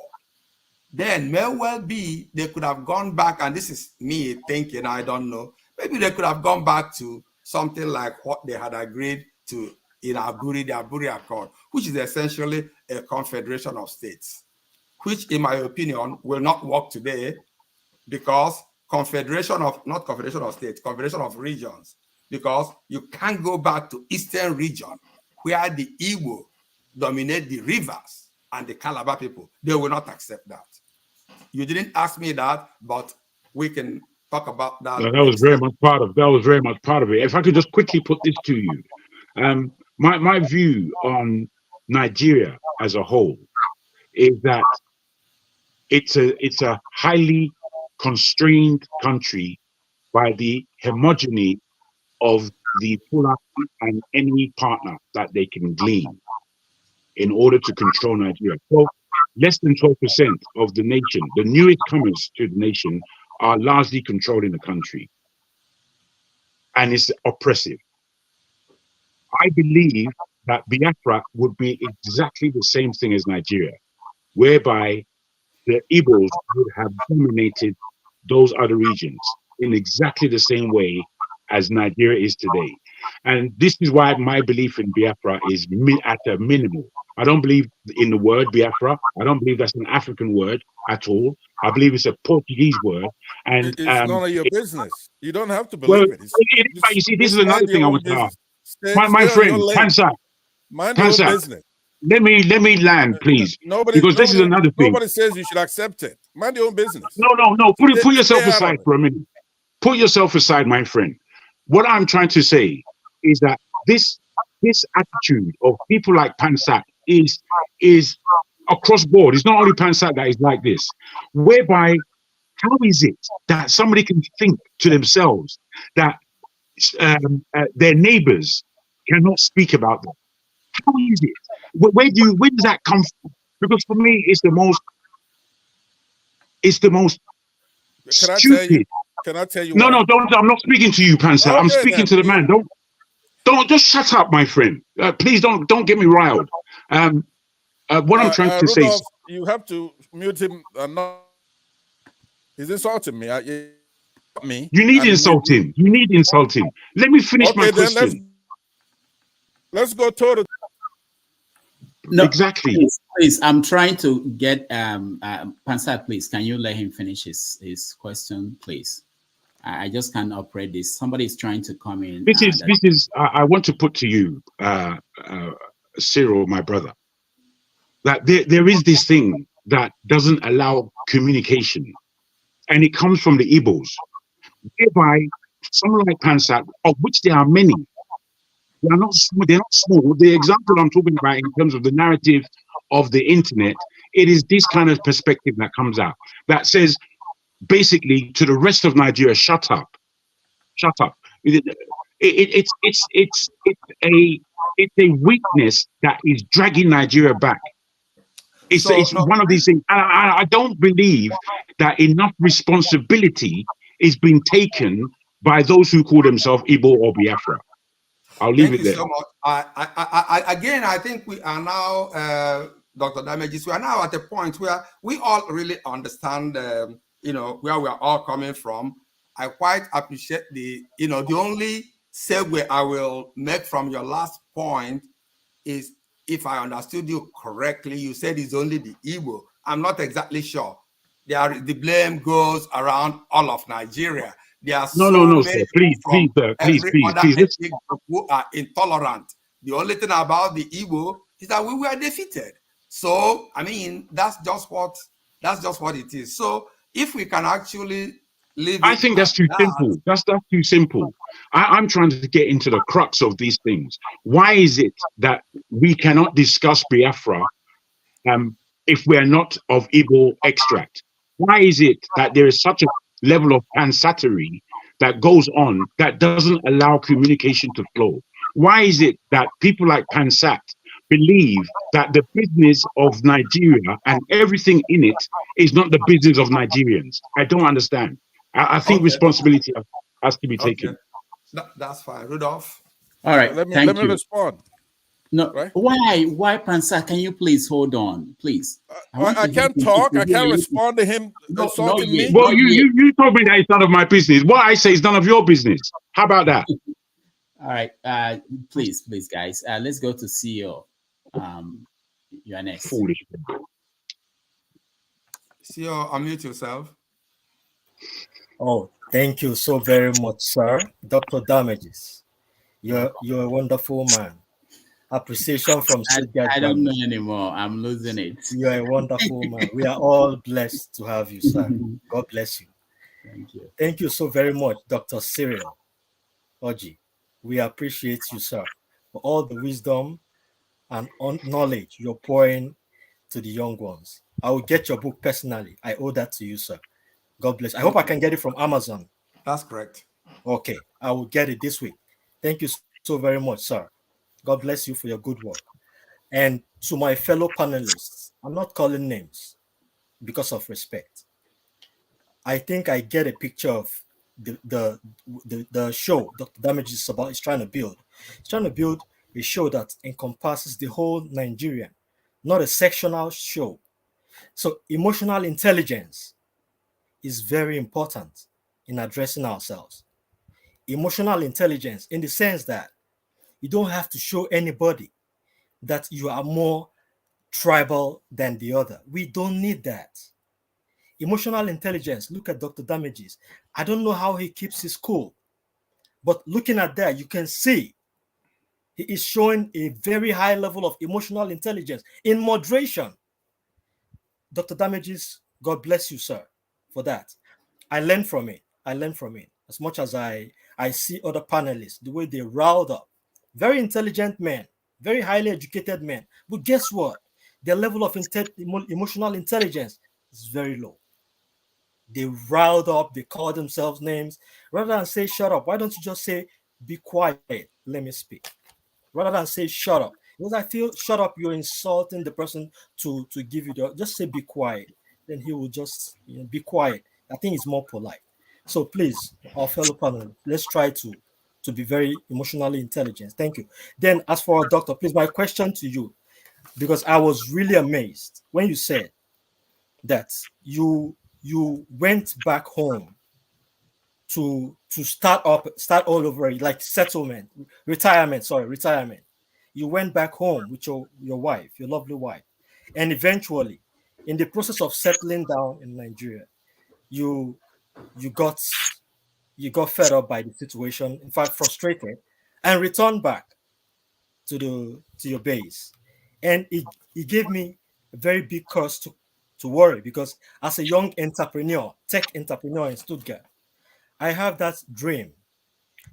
then may well be they could have gone back, and this is me thinking, I don't know, maybe they could have gone back to something like what they had agreed to in the Aburi Accord, which is essentially a confederation of states, which in my opinion will not work today, because confederation of regions, because you can't go back to Eastern region where the Igbo dominate the rivers and the Calabar people. They will not accept that. You didn't ask me that, but we can talk about that. No, that was very much part of it. If I could just quickly put this to you, my view on Nigeria as a whole is that it's a highly constrained country by the homogeny of the Fulani and any partner that they can glean in order to control Nigeria. So less than 12% of the nation, the newest comers to the nation, are largely controlling the country. And it's oppressive. I believe that Biafra would be exactly the same thing as Nigeria, whereby the Igbos would have dominated those other regions in exactly the same way as Nigeria is today. And this is why my belief in Biafra is at a minimum. I don't believe in the word Biafra. I don't believe that's an African word at all. I believe it's a Portuguese word. And it's none of your business. You don't have to believe it. You see, this is another thing I want to ask. My friend, Pansa, mind your own business. Let me land, please. Because this is another thing. Nobody says you should accept it. Mind your own business. No. Put yourself aside for a minute. Put yourself aside, my friend. What I'm trying to say is that this attitude of people like Pansa is across board. It's not only Pansa that is like this. Whereby, how is it that somebody can think to themselves that their neighbors cannot speak about them? How is it? Where does that come from? Because for me, it's the most stupid. Can I tell you? No, don't. I'm not speaking to you, Pansa. I'm speaking to the man. Don't just shut up, my friend. Please don't get me riled. What I'm trying to say is, you have to mute him. He's insulting me. You need insulting. You need insulting. Let me finish my question. Let's go to No, exactly. Please, I'm trying to get Pansa. Please, can you let him finish his question, please? I just can't operate this. Somebody is trying to come in. This is. I want to put to you, Cyril, my brother, that there is this thing that doesn't allow communication, and it comes from the Igbos, whereby someone like Pansat, of which there are many, they are not small. They're not small. The example I'm talking about in terms of the narrative of the internet, it is this kind of perspective that comes out that says, basically, to the rest of Nigeria, shut up, shut up. It's a weakness that is dragging Nigeria back. It's one of these things. I don't believe that enough responsibility is being taken by those who call themselves Igbo or Biafra. I'll leave it there. Thank you so much. Again, I think we are now, Dr. Damages, we are now at a point where we all really understand, where we are all coming from. I quite appreciate the only segue I will make from your last point is, if I understood you correctly, you said it's only the Igbo. I'm not exactly sure. The blame goes around all of Nigeria. There are No, many sir. Please, please. Who are intolerant. The only thing about the Igbo is that we were defeated. So, I mean, that's just what it is. So, if we can actually leave it, I think that's too simple. That's too simple. I'm trying to get into the crux of these things. Why is it that we cannot discuss Biafra if we are not of Igbo extract? Why is it that there is such a level of pansattery that goes on that doesn't allow communication to flow? Why is it that people like Pansat believe that the business of Nigeria and everything in it is not the business of Nigerians? I don't understand. I think responsibility has to be taken. That's fine. Rudolph? All right, let me respond. No, right? Why, Pansa? Can you please hold on, please? I can't talk. I can't respond to him insulting me. Well, you told me that it's none of my business. What I say is none of your business. How about that? All right, please, guys. Let's go to CEO. You are next. Foolish. CEO, unmute yourself. Oh, thank you so very much, sir. Dr. Damages. You're a wonderful man. Appreciation from I don't know anymore. I'm losing it. You're a wonderful man. We are all blessed to have you, sir. God bless you. Thank you. Thank you so very much, Dr. Cyril Orji. We appreciate you, sir, for all the wisdom and knowledge you're pouring to the young ones. I will get your book personally. I owe that to you, sir. God bless. I hope I can get it from Amazon. That's correct. Okay, I will get it this week. Thank you so very much, sir. God bless you for your good work. And to my fellow panelists, I'm not calling names because of respect. I think I get a picture of the show Dr. Damages is trying to build. It's trying to build a show that encompasses the whole Nigerian, not a sectional show. So emotional intelligence is very important in addressing ourselves. Emotional intelligence in the sense that you don't have to show anybody that you are more tribal than the other. We don't need that. Emotional intelligence, look at Dr. Damages. I don't know how he keeps his cool, but looking at that, you can see he is showing a very high level of emotional intelligence in moderation. Dr. Damages, God bless you, sir, for that. I learned from it. As much as I see other panelists, the way they riled up. Very intelligent men, very highly educated men. But guess what? Their level of emotional intelligence is very low. They riled up, they call themselves names. Rather than say, shut up, why don't you just say, be quiet, let me speak. Rather than say, shut up. Because I feel, shut up, you're insulting the person to give you just say, be quiet. Then he will just be quiet. I think it's more polite. So please, our fellow panelists, let's try to be very emotionally intelligent. Thank you. Then as for our doctor, please, my question to you, because I was really amazed when you said that you went back home to start all over, like retirement. You went back home with your wife, your lovely wife, and eventually, in the process of settling down in Nigeria, you got you got fed up by the situation, in fact, frustrated, and returned back to your base. And it gave me a very big cause to worry, because as a young entrepreneur, tech entrepreneur in Stuttgart, I have that dream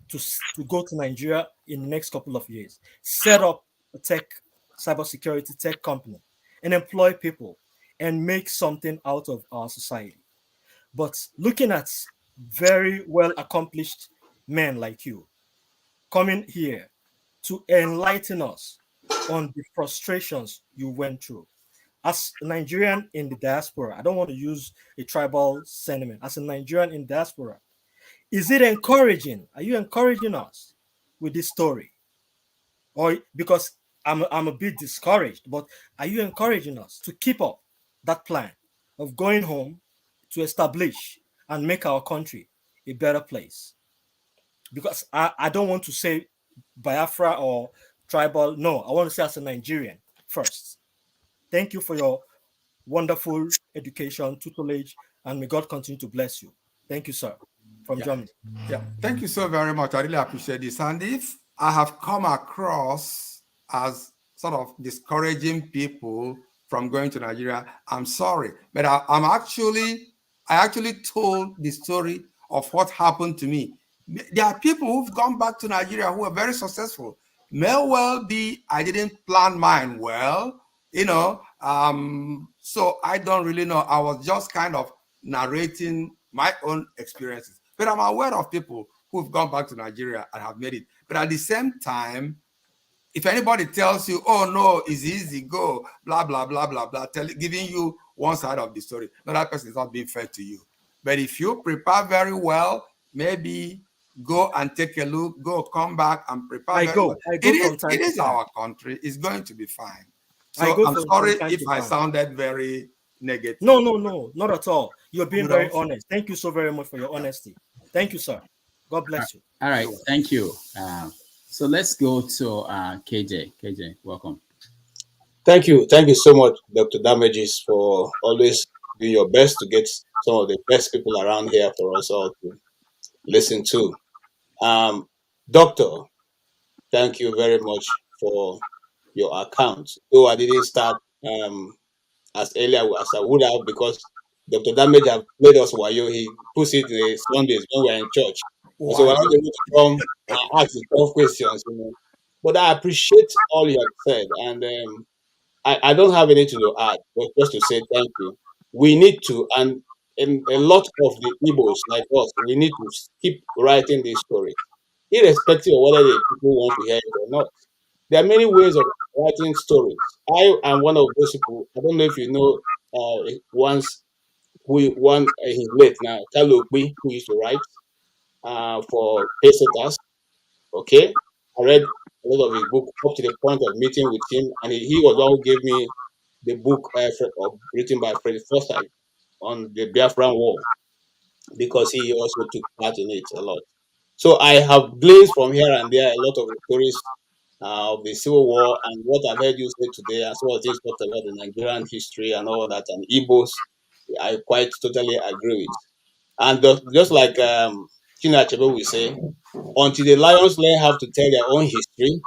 to go to Nigeria in the next couple of years, set up a cybersecurity tech company, and employ people and make something out of our society. But looking at very well accomplished men like you coming here to enlighten us on the frustrations you went through. As a Nigerian in the diaspora, I don't want to use a tribal sentiment. As a Nigerian in diaspora, is it encouraging? Are you encouraging us with this story? Or because I'm a bit discouraged, but are you encouraging us to keep up that plan of going home to establish and make our country a better place? Because I don't want to say Biafra or tribal. No, I want to say as a Nigerian first. Thank you for your wonderful education, tutelage, and may God continue to bless you. Thank you, sir, from Germany. Yeah, thank you so very much. I really appreciate this. And if I have come across as sort of discouraging people from going to Nigeria, I'm sorry. But I actually told the story of what happened to me. There are people who've gone back to Nigeria who are very successful. May well be I didn't plan mine well, so I don't really know. I was just kind of narrating my own experiences. But I'm aware of people who've gone back to Nigeria and have made it. But at the same time, if anybody tells you, oh no, it's easy, go, blah, blah, blah, blah, blah, giving you one side of the story, no, that person is not being fair to you. But if you prepare very well, maybe go and take a look, come back and prepare very well. It is our country. It's going to be fine. So I'm sorry if I sounded very negative. No, not at all. You're being very honest. Thank you so very much for your honesty. Thank you, sir. God bless you. All right, thank you. So let's go to KJ. KJ, welcome. Thank you so much, Dr. Damages, for always doing your best to get some of the best people around here for us all to listen to. Doctor, thank you very much for your account. Though I didn't start as earlier as I would have, because Dr. Damage have played us wayo. He puts it in the Sundays when we're in church. Wow. So we're not able to come and ask the tough questions, But I appreciate all you have said, and I don't have anything to add, but just to say thank you. We need to, and a lot of the Igbos like us, we need to keep writing this story, irrespective of whether the people want to hear it or not. There are many ways of writing stories. I am one of those people. I don't know if you know, he's late now, Kalokbi, who used to write for Pesetas. Okay, I read a lot of his book up to the point of meeting with him, and he was the one who gave me the book written by Freddy Foster on the Biafran War, because he also took part in it a lot. So I have gleaned from here and there a lot of the stories of the Civil War, and what I've heard you say today, and some of the things talked about the Nigerian history and all that, and Igbos, I quite totally agree with. And just like China Achebe will say, until the lions learn how to tell their own history,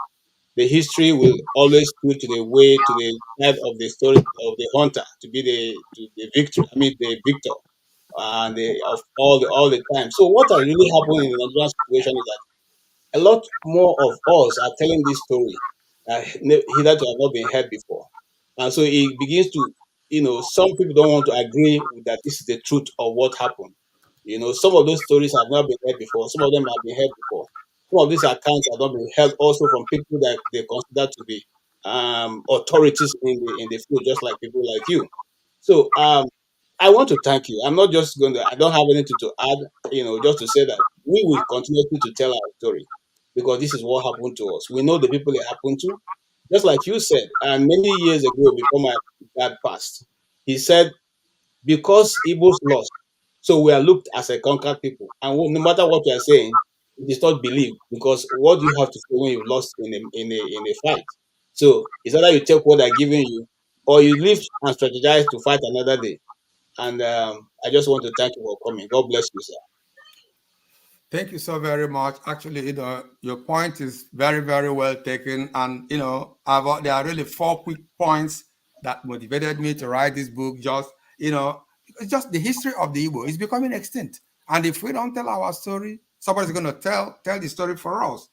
the history will always go to the side of the story of the hunter to be the victor, the victor, and of all the time. So what has really happened in the Nigerian situation is that a lot more of us are telling this story hitherto have not been heard before. And so it begins to, some people don't want to agree that this is the truth of what happened. Some of those stories have not been heard before. Some of them have been heard before. Some of these accounts have not been held also from people that they consider to be authorities in the field, just like people like you. So I want to thank you. I'm not just I don't have anything to add, just to say that we will continue to tell our story, because this is what happened to us. We know the people it happened to. Just like you said, and many years ago before my dad passed, he said, because Igbos lost, so we are looked as a conquered people. And no matter what you are saying, it is not believed, because what do you have to say when you've lost in a fight? So it's either you take what they're giving you, or you live and strategize to fight another day. And I just want to thank you for coming. God bless you, sir. Thank you so very much. Actually, your point is very, very well taken. And, there are really 4 quick points that motivated me to write this book. It's just the history of the Igbo is becoming extinct. And if we don't tell our story, somebody's going to tell the story for us.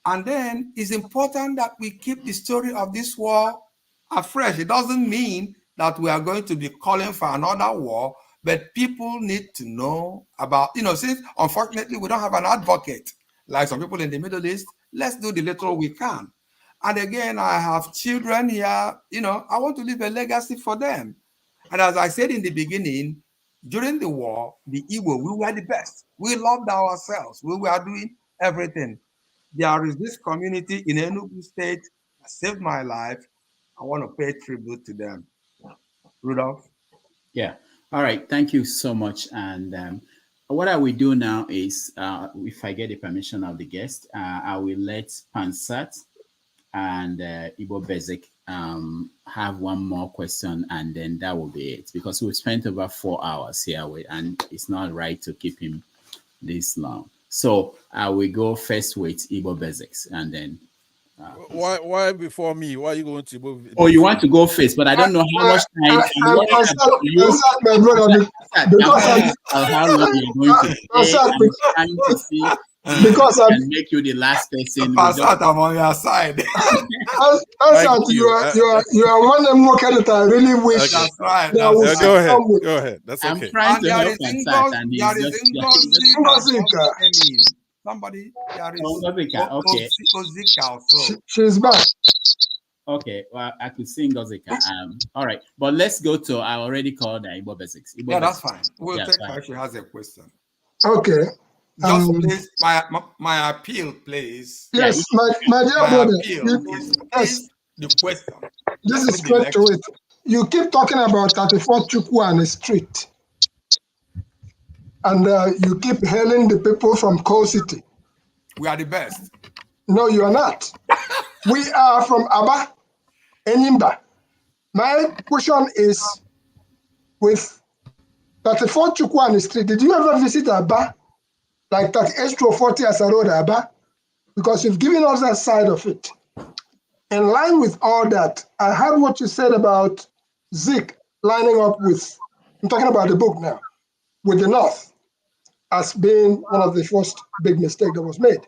And then it's important that we keep the story of this war afresh. It doesn't mean that we are going to be calling for another war, but people need to know about, since unfortunately we don't have an advocate like some people in the Middle East, let's do the little we can. And again, I have children here, I want to leave a legacy for them. And as I said in the beginning, during the war, the Igbo, we were the best. We loved ourselves. We were doing everything. There is this community in Enugu State that saved my life. I want to pay tribute to them. Rudolph? Yeah. All right. Thank you so much. And what I will do now is, if I get the permission of the guest, I will let Pansat and Ibo Bezik have one more question, and then that will be it. Because we've spent over 4 hours here, and it's not right to keep him this long. So I will go first with Ibo Bezik, and then. Why before me? Why are you going to move? Oh, you want to go first, but I don't know how much time. My brother, how long you're going to stay. I'm trying to see because I can make you the last person. I'm on your side. You are one more that I really wish. That's right. Go ahead. Go ahead. That's okay. I'm trying to help Pansat, and he's just. Somebody, there is okay. She's back. Okay, well, I could sing Gozika. All right, but let's go to, I already called Ibo Basics. That's fine. We'll take her. She has a question. Okay. Just please, my appeal, please. Yes, my dear brother. Yes. The question. This is straight to it. You keep talking about 34 Chukwu and the street. And you keep hailing the people from Coal City. We are the best. No, you are not. We are from Aba, Enyimba. My question is, with 34 Chukwu Street, did you ever visit Aba? Like 38-40 Asa Road, Aba? Because you've given us that side of it. In line with all that, I heard what you said about Zik lining up with, I'm talking about the book now, with the North, as being one of the first big mistakes that was made.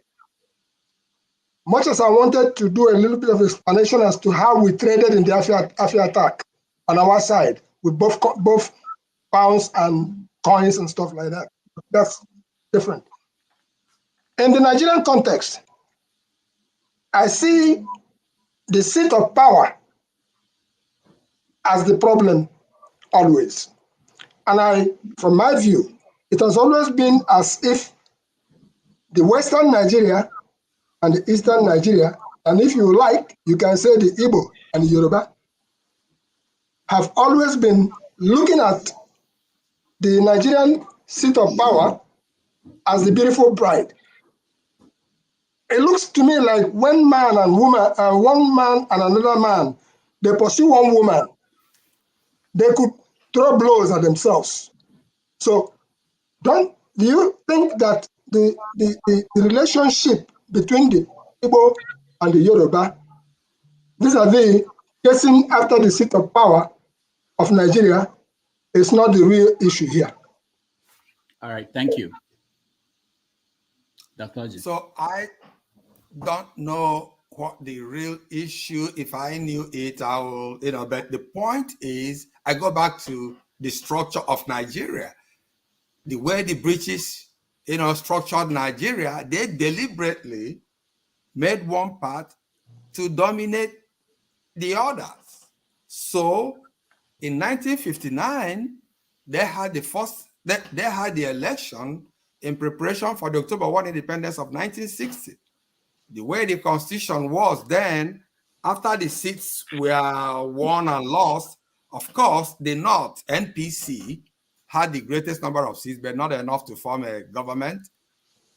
Much as I wanted to do a little bit of explanation as to how we traded in the Afia attack on our side with both pounds and coins and stuff like that. That's different. In the Nigerian context, I see the seat of power as the problem always. And from my view, it has always been as if the Western Nigeria and the Eastern Nigeria, and if you like, you can say the Igbo and the Yoruba, have always been looking at the Nigerian seat of power as the beautiful bride. It looks to me like when man and woman, one man and another man, they pursue one woman, they could throw blows at themselves. So do you think that the relationship between the Igbo and the Yoruba, vis-a-vis chasing after the seat of power of Nigeria, is not the real issue here? All right, thank you. Dr. Orji. So I don't know what the real issue, if I knew it, I will, but the point is, I go back to the structure of Nigeria. The way the British, structured Nigeria, they deliberately made one part to dominate the others. So in 1959, they had the election in preparation for the October 1 independence of 1960. The way the constitution was then, after the seats were won and lost, of course, the North, NPC, had the greatest number of seats, but not enough to form a government.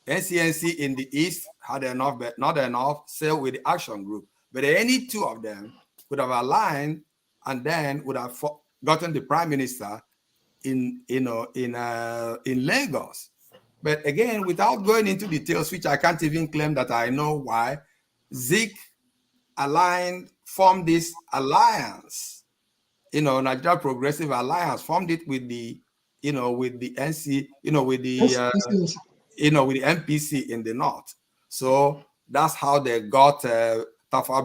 NCNC in the East had enough, but not enough, say with the Action Group. But any two of them would have aligned and then would have gotten the prime minister in Lagos. But again, without going into details, which I can't even claim that I know why, Zik formed this alliance, Nigeria Progressive Alliance formed it with the, with the NC, with the, with the MPC in the north. So that's how they got Tafawa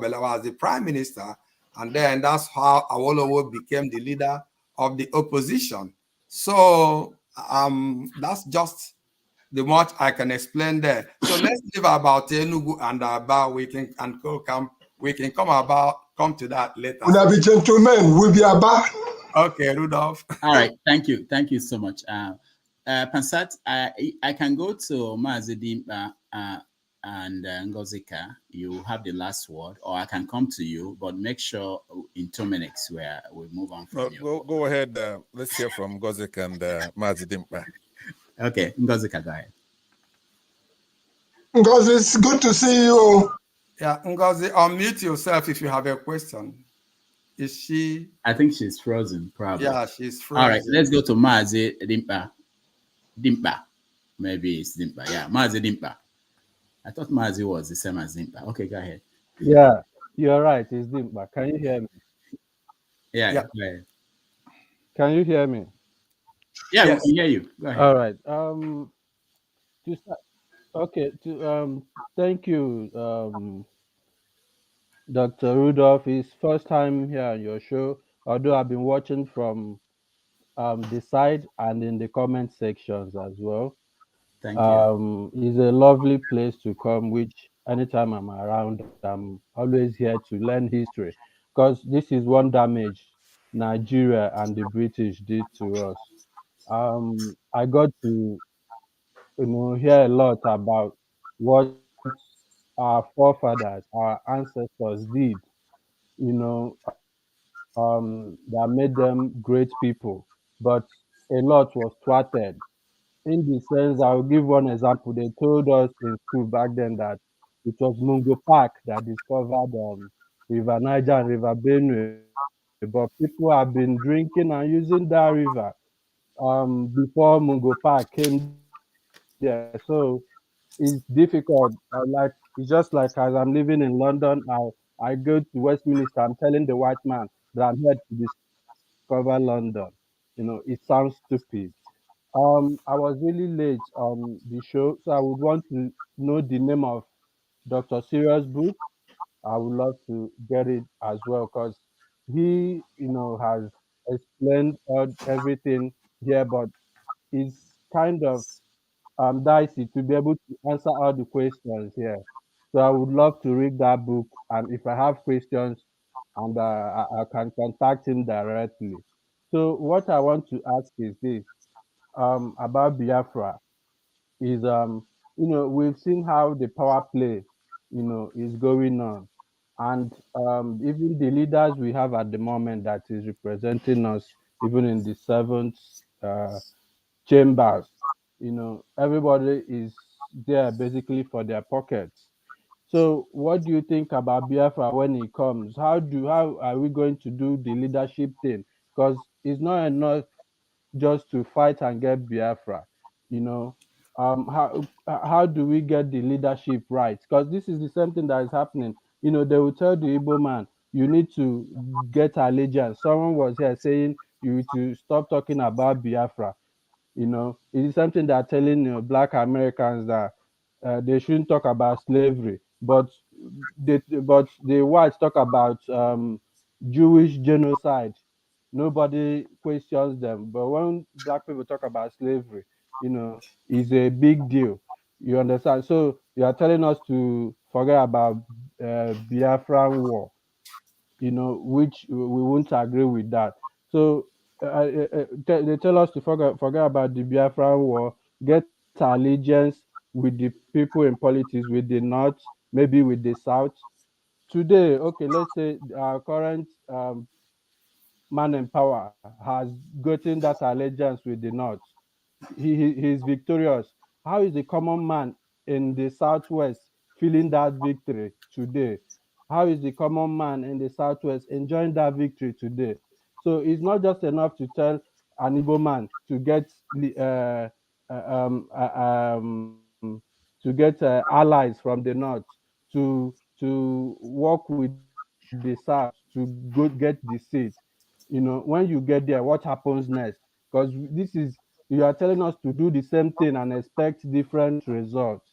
Balewa as the prime minister. And then that's how Awolowo became the leader of the opposition. So that's just the much I can explain there. So let's leave about Enugu and Aba. We can come to that later. We'll be gentlemen. We'll be Aba. Okay, Rudolph. All right, thank you so much. Pansat, I can go to Mazi Dimba and Ngozika. You have the last word, or I can come to you, but make sure in 2 minutes we move on from you. Go ahead. Let's hear from Ngozika and Mazi Dimba. Okay, Ngozika, go ahead. Ngozi, it's good to see you. Yeah, Ngozi, unmute yourself if you have a question. Is she? I think she's frozen, probably. Yeah, she's frozen. All right, let's go to Mazi Dimba. Dimba. Maybe it's Dimba. Yeah, Mazi Dimba. I thought Mazi was the same as Dimba. Okay, go ahead. Yeah, you're right. It's Dimba. Can you hear me? Yeah. Go ahead. Can you hear me? Yeah, yes. We can hear you. Go ahead. All right. Thank you, Dr. Rudolph. It's first time here on your show, although I've been watching from the side and in the comment sections as well. Thank you. It's a lovely place to come, which anytime I'm around, I'm always here to learn history, because this is one damage Nigeria and the British did to us. I got to hear a lot about what our forefathers, our ancestors did, that made them great people. But a lot was thwarted. In the sense, I'll give one example. They told us in school back then that it was Mungo Park that discovered River Niger and River Benue. But people have been drinking and using that river before Mungo Park came there. So it's difficult. It's just like as I'm living in London, I go to Westminster. I'm telling the white man that I'm here to discover London. It sounds stupid. I was really late on the show, so I would want to know the name of Dr. Cyril's book. I would love to get it as well, because he, has explained everything here, but it's kind of dicey to be able to answer all the questions here. So I would love to read that book, and if I have questions, and I can contact him directly. So what I want to ask is this about Biafra is we've seen how the power play is going on, and even the leaders we have at the moment that is representing us, even in the seventh chambers, everybody is there basically for their pockets. So what do you think about Biafra when it comes? How are we going to do the leadership thing? Because it's not enough just to fight and get Biafra. How do we get the leadership right? Because this is the same thing that is happening. They will tell the Igbo man, you need to get allegiance. Someone was here saying you to stop talking about Biafra. It is something that telling Black Americans that they shouldn't talk about slavery, but the whites talk about Jewish genocide. Nobody questions them. But when Black people talk about slavery, it's a big deal. You understand? So you are telling us to forget about Biafran war, which we won't agree with that. So they tell us to forget about the Biafran war, get allegiance with the people in politics, with the North, maybe with the South. Today, okay, let's say our current man in power has gotten that allegiance with the North. He's victorious. How is the common man in the Southwest feeling that victory today? How is the common man in the Southwest enjoying that victory today? So it's not just enough to tell an Igbo man to get to get allies from the north to work with the south to go get the seat. When you get there, what happens next? Because you are telling us to do the same thing and expect different results.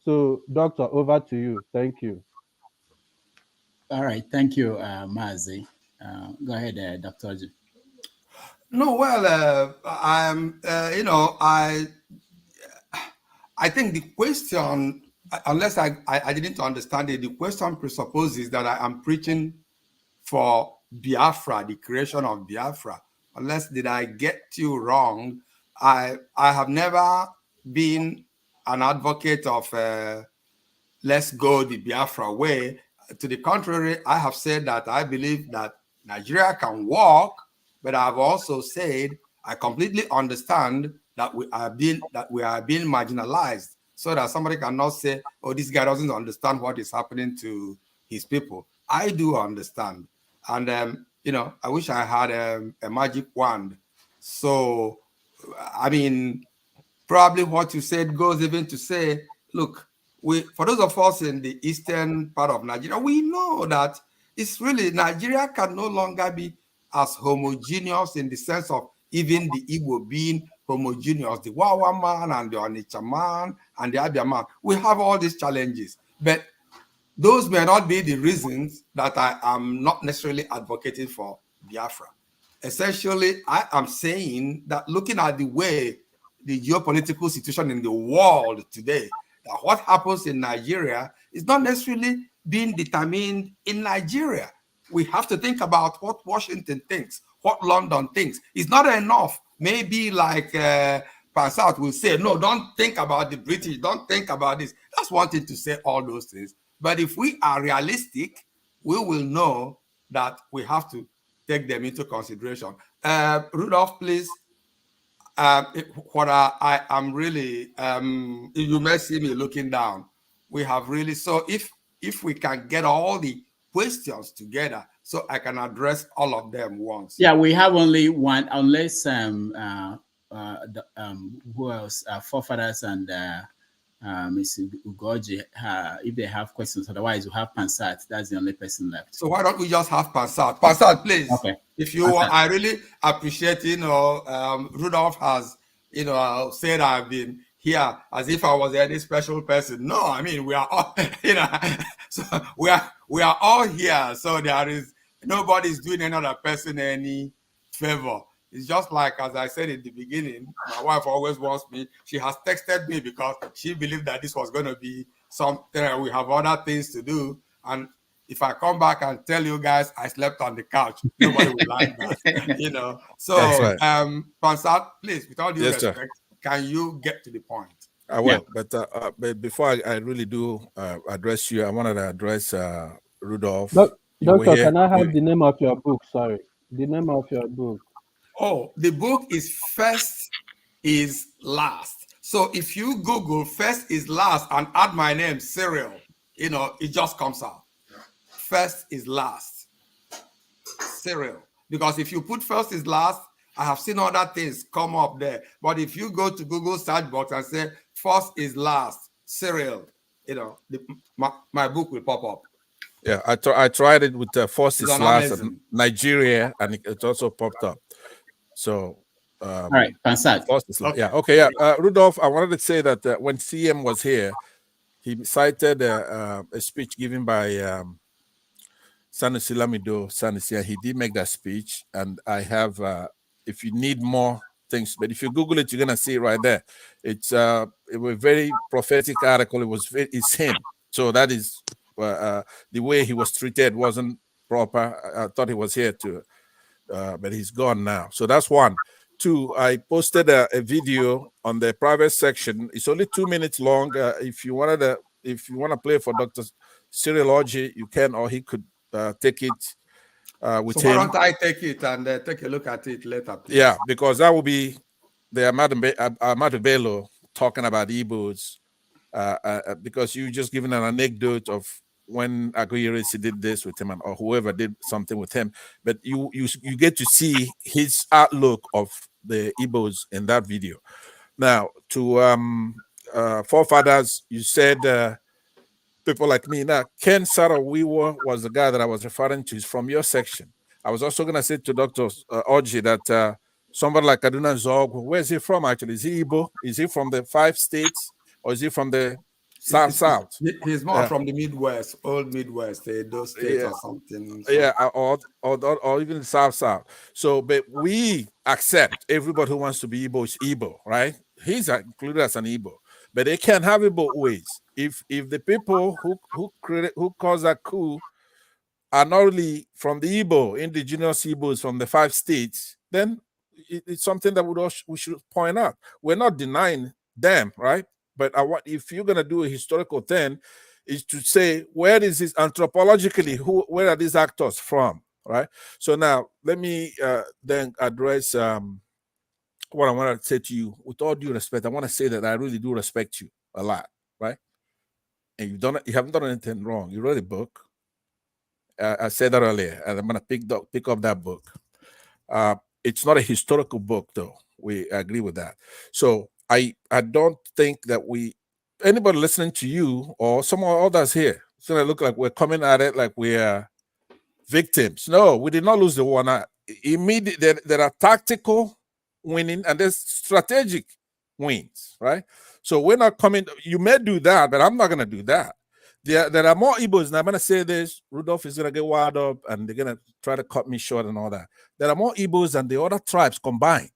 So, Doctor, over to you. Thank you. All right, thank you, Mazi. Go ahead, Dr. Orji. No, well, I think the question, unless I didn't understand it, the question presupposes that I am preaching for Biafra, the creation of Biafra. Unless did I get you wrong? I have never been an advocate of let's go the Biafra way. To the contrary, I have said that I believe that Nigeria can walk, but I've also said I completely understand that we are being marginalized, so that somebody cannot say, "Oh, this guy doesn't understand what is happening to his people." I do understand, and I wish I had a magic wand. So, I mean, probably what you said goes even to say, look, for those of us in the eastern part of Nigeria, we know that it's really Nigeria can no longer be as homogeneous in the sense of even the Igbo being homogeneous, the Wawa man and the Onitsha man and the Abia man. We have all these challenges, but those may not be the reasons that I am not necessarily advocating for Biafra. Essentially, I am saying that looking at the way the geopolitical situation in the world today, that what happens in Nigeria is not necessarily being determined in Nigeria. We have to think about what Washington thinks, what London thinks. It's not enough. Maybe like Passat will say, no, don't think about the British, don't think about this. That's one thing to say all those things. But if we are realistic, we will know that we have to take them into consideration. Rudolph, please. What I am really, you may see me looking down. We have really, so if we can get all the questions together, so I can address all of them once. Yeah, we have only one, unless who else? Forefathers and Mr. Ugoji, if they have questions. Otherwise, we have Pansat. That's the only person left. So why don't we just have Pansat? Pansat, please. Okay. If you want, I really appreciate, Rudolph has, said I've been here as if I was any special person. No, I mean, we are all, so we are all here. So nobody's doing another person any favor. It's just like, as I said in the beginning, my wife always wants me. She has texted me because she believed that this was going to be something. We have other things to do. And if I come back and tell you guys I slept on the couch, nobody will like that, So, right. Pansat, please, with all due respect, sir. Can you get to the point? I will, but before I really do address you, I wanted to address Rudolph. Doctor, can I have the name of your book? Sorry, the name of your book. Oh, the book is First is Last. So if you Google First is Last and add my name, Cyril, it just comes out. First is Last, Cyril. Because if you put First is Last, I have seen other things come up there. But if you go to Google search box and say First is Last, Cyril, my book will pop up. Yeah, I tried it with First is Last in Nigeria, and it also popped up. So, all right, Pansat. Okay. Yeah, okay. Yeah, Rudolph, I wanted to say that when CM was here, he cited a speech given by Sanusi Lamido Sanusi, and he did make that speech. And I have, if you need more things, but if you Google it, you're gonna see it right there. It was a very prophetic article. It's him. So that is the way he was treated wasn't proper. I thought he was here to. But he's gone now. So that's one. Two, I posted a video on the private section. It's only 2 minutes long. If you want to play for Dr. Cyril Orji, you can, or he could take it with him. So why don't I take it and take a look at it later, please? Yeah, because that will be the Ahmadu Bello talking about Igbos, because you just given an anecdote of when Aguirre did this with him, or whoever did something with him, but you get to see his outlook of the Igbos in that video. Now, to forefathers, you said people like me. Now, Ken Saro-Wiwa was the guy that I was referring to. Is from your section. I was also going to say to Dr. Orji that somebody like Kaduna Zog, where is he from actually? Is he Igbo? Is he from the 5 states? Or is he from the South? He's more from the Midwest, old Midwest, those states or something. So. Yeah, or even the South. So, but we accept everybody who wants to be Igbo is Igbo, right? He's included as an Igbo, but they can't have it both ways. If the people who caused that coup are not really from the Igbo, indigenous Igbos from the 5 states, then it's something that we should point out. We're not denying them, right? But if you're gonna do a historical thing, is to say where is this anthropologically? Where are these actors from, right? So now let me then address what I want to say to you. With all due respect, I want to say that I really do respect you a lot, right? And you haven't done anything wrong. You wrote a book. I said that earlier, and I'm gonna pick up that book. It's not a historical book, though. We agree with that. So I don't think that anybody listening to you or some others here, it's gonna look like we're coming at it like we're victims. No, we did not lose the war. Now, immediately, there are tactical winning and there's strategic wins, right? So we're not coming. You may do that, but I'm not gonna do that. There are more Igbos, and I'm gonna say this. Rudolph is gonna get wild up, and they're gonna try to cut me short and all that. There are more Igbos than the other tribes combined.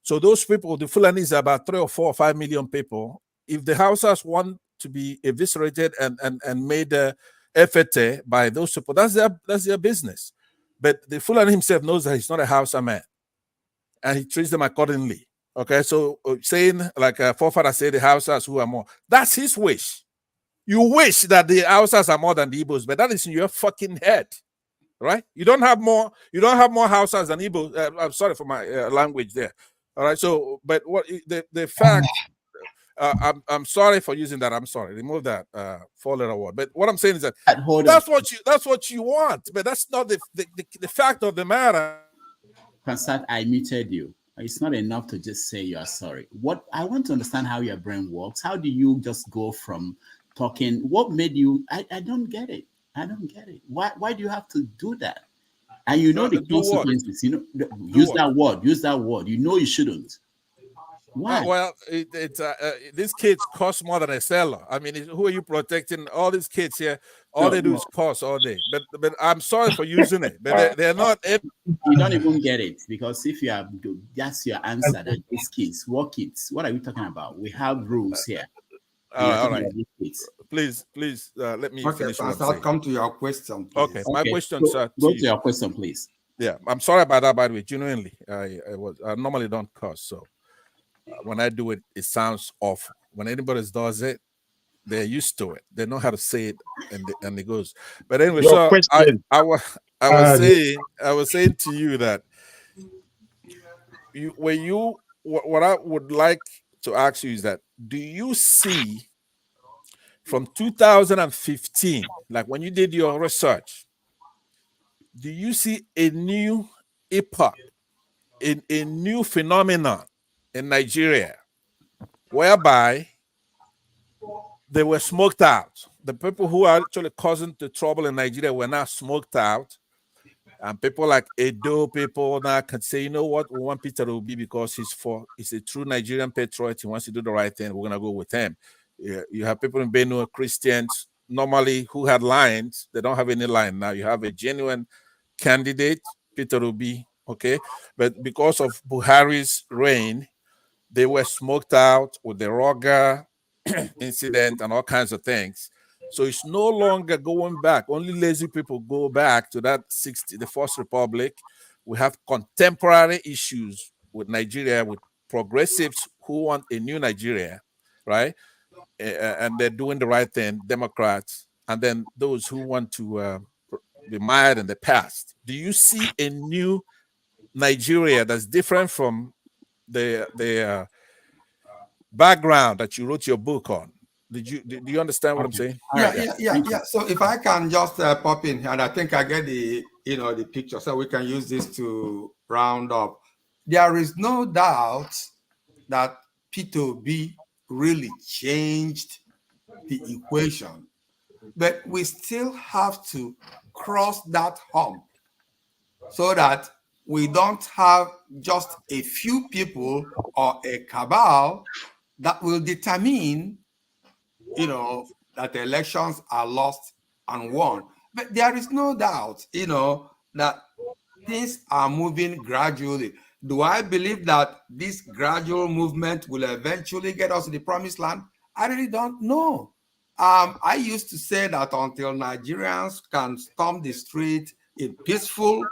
So those people, the Fulanis, are about 3 or 4 or 5 million people. If the Hausas want to be eviscerated and made effete by those people, that's their business. But the Fulani himself knows that he's not a Hausa man, and he treats them accordingly. Okay, so saying like forefather said, the Hausas who are more, that's his wish. You wish that the Hausas are more than the Igbos, but that is in your fucking head, right? You don't have more Hausas than Igbos. I'm sorry for my language there. All right. So, but what the fact, I'm sorry for using that. I'm sorry. Remove that 4-letter word. But what I'm saying is that that's what you want, but that's not the fact of the matter. Concert, I muted you. It's not enough to just say you are sorry. What I want to understand how your brain works. How do you just go from talking? What made you? I don't get it. I don't get it. Why do you have to do that? And you know the consequences. You know, use that word. You know you shouldn't. Why? Well, these kids cost more than a seller. I mean, who are you protecting? All these kids here, all they do is cost all day. But I'm sorry for using it. But they're not. You don't even get it, because if you have, that's your answer. That these kids, what kids? What are we talking about? We have rules here. All right. Please, let me finish. I'll come to your question, please. Okay, my question, sir. Go to your question, please. Yeah, I'm sorry about that, by the way. Genuinely, I normally don't cuss, so when I do it, it sounds awful. When anybody does it, they're used to it. They know how to say it, and it goes. But anyway, so I was saying to you that what I would like to ask you is that, do you see from 2015, like when you did your research, do you see a new epoch, a new phenomenon in Nigeria, whereby they were smoked out? The people who are actually causing the trouble in Nigeria were now smoked out. And people like Edo people now can say, you know what, we want Peter Obi because he's a true Nigerian patriot. He wants to do the right thing. We're going to go with him. You have people in Benue, Christians, normally who had lines. They don't have any line now. You have a genuine candidate, Peter Obi, okay? But because of Buhari's reign, they were smoked out with the Roga incident and all kinds of things. So it's no longer going back. Only lazy people go back to that the First Republic. We have contemporary issues with Nigeria, with progressives who want a new Nigeria, right? And they're doing the right thing, Democrats, and then those who want to be mired in the past. Do you see a new Nigeria that's different from the background that you wrote your book on? Do you understand what I'm saying? Yeah. So if I can just pop in here, and I think I get the picture, so we can use this to round up. There is no doubt that P2B really changed the equation, but we still have to cross that hump so that we don't have just a few people or a cabal that will determine, that the elections are lost and won. But there is no doubt, that things are moving gradually. Do I believe that this gradual movement will eventually get us to the promised land? I really don't know. I used to say that until Nigerians can storm the street in peaceful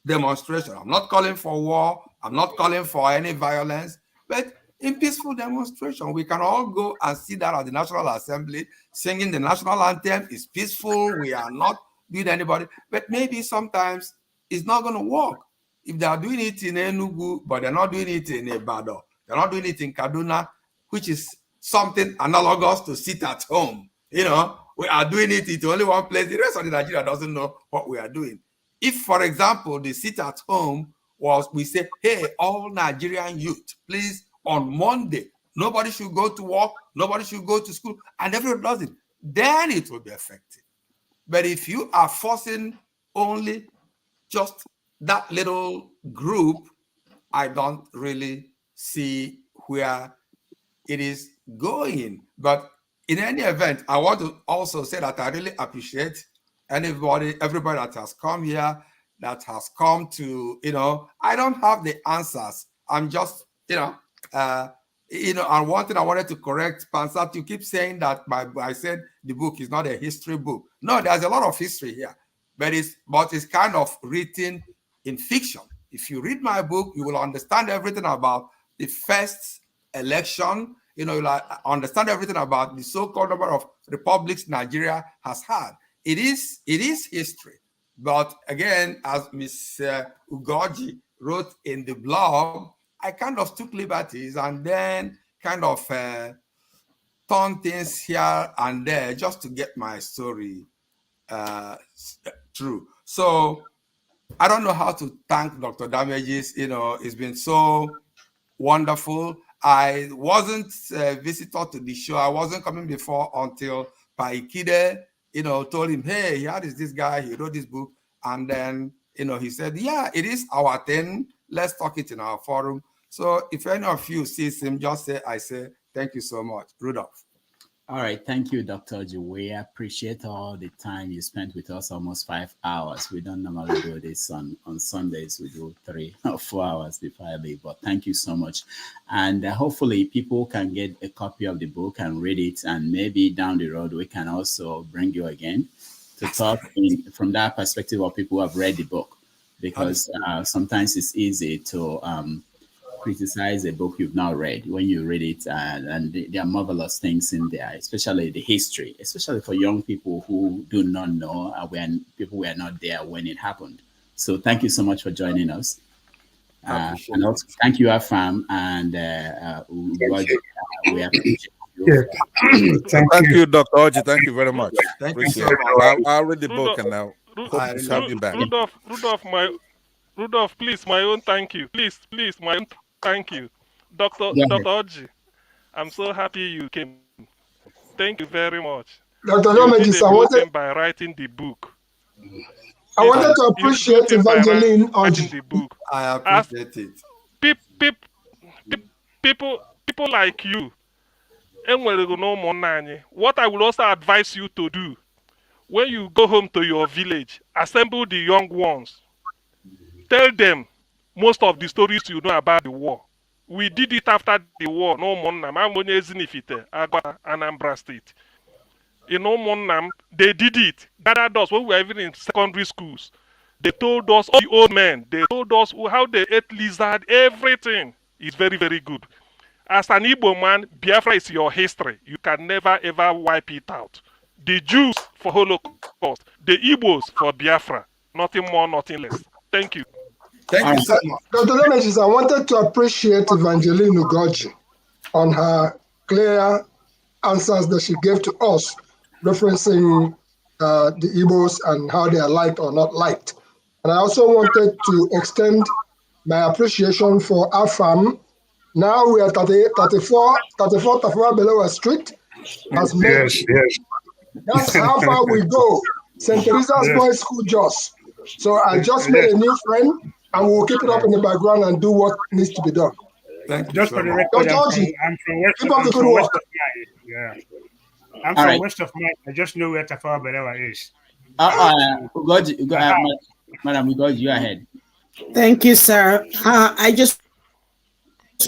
demonstration, I'm not calling for war, I'm not calling for any violence, but in peaceful demonstration, we can all go and see that at the National Assembly, singing the national anthem is peaceful, we are not doing anybody, but maybe sometimes it's not going to work. If they are doing it in Enugu, but they're not doing it in Ibadan, they're not doing it in Kaduna, which is something analogous to sit at home. We are doing it in only one place. The rest of the Nigeria doesn't know what we are doing. If, for example, the sit at home was, we say, hey, all Nigerian youth, please, on Monday, nobody should go to work, nobody should go to school, and everyone does it, then it will be effective. But if you are forcing only just that little group, I don't really see where it is going. But in any event, I want to also say that I really appreciate everybody that has come here, that has come to, I don't have the answers. I'm just, and one thing I wanted to correct, Pansat, you keep saying that I said the book is not a history book. No, there's a lot of history here, but it's kind of written in fiction. If you read my book, you will understand everything about the first election. You'll understand everything about the so-called number of republics Nigeria has had. It is history. But again, as Ms. Ugoji wrote in the blog, I kind of took liberties and then kind of turned things here and there just to get my story true. So I don't know how to thank Dr. Damages. It's been so wonderful. I wasn't a visitor to the show. I wasn't coming before until Pa Ikhide, told him, hey, here is this guy, he wrote this book. And then, he said, yeah, it is our thing. Let's talk it in our forum. So if any of you sees him, just say, I say, thank you so much. Rudolph. All right. Thank you, Dr. Orji. We appreciate all the time you spent with us, almost 5 hours. We don't normally do this on Sundays. We do 3 or 4 hours before I leave, but thank you so much. And hopefully people can get a copy of the book and read it. And maybe down the road, we can also bring you again to talk from that perspective of people who have read the book, because sometimes it's easy to criticize a book you've not read when you read it, and there are marvelous things in there, especially the history, especially for young people who do not know when people were not there when it happened. So thank you so much for joining us. And also thank you, Afam, and we appreciate you. Thank you, Dr. Orji. Thank you very much. Thank Appreciate you so much. it. I'll read the book and now hope to have you back. Rudolph, please, my own thank you. Please, my own thank you. Dr. Orji, I'm so happy you came. Thank you very much. Dr. Damages, I wanted by writing the book. I wanted to appreciate Evangeline Orji. The book. I appreciate it. People like you, what I will also advise you to do, when you go home to your village, assemble the young ones. Tell them most of the stories you know about the war. We did it after the war. No Monnam. I'm only Zinifite, Agwa, Anambra State. In no Monnam, they did it. Gathered us when we were even in secondary schools. They told us, all the old men, they told us how they ate lizard, everything. It's very, very good. As an Igbo man, Biafra is your history. You can never, ever wipe it out. The Jews for Holocaust, the Igbos for Biafra. Nothing more, nothing less. Thank you. Thank you so much. Dr. Damages, I wanted to appreciate Evangeline Ugoji on her clear answers that she gave to us, referencing the Igbos and how they are liked or not liked. And I also wanted to extend my appreciation for Afam Now we are 34 Tafawa Balewa Street. Yes. That's how far we go. St. Teresa's Boys School, Jos. So I just made a new friend, and we'll keep it up in the background and do what needs to be done. Thank you. Just for the record, I'm from west of mine. I just know where Tafawa Balewa is. Madam, we got you ahead. Thank you, sir. I just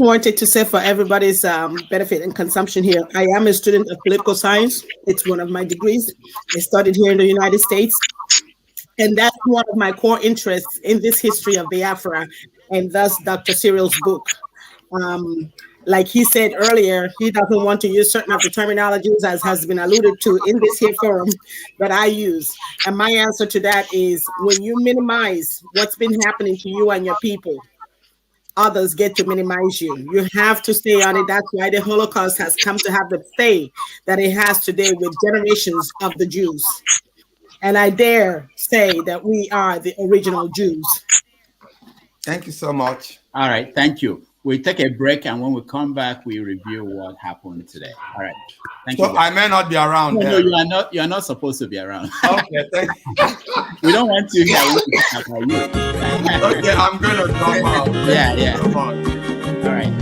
wanted to say for everybody's benefit and consumption here, I am a student of political science. It's one of my degrees. I studied here in the United States. And that's one of my core interests in this history of Biafra, and thus Dr. Cyril's book. Like he said earlier, he doesn't want to use certain of the terminologies, as has been alluded to in this here forum, that I use. And my answer to that is, when you minimize what's been happening to you and your people, others get to minimize you. You have to stay on it. That's why the Holocaust has come to have the say that it has today with generations of the Jews. And I dare say that we are the original Jews. Thank you so much. All right, thank you. We'll take a break, and when we come back, we review what happened today. All right. Thank you. I may not be around. No, you are not. You are not supposed to be around. Okay, thank you. We don't want you here. We talk about you. Okay, I'm gonna drop out. Yeah. All right.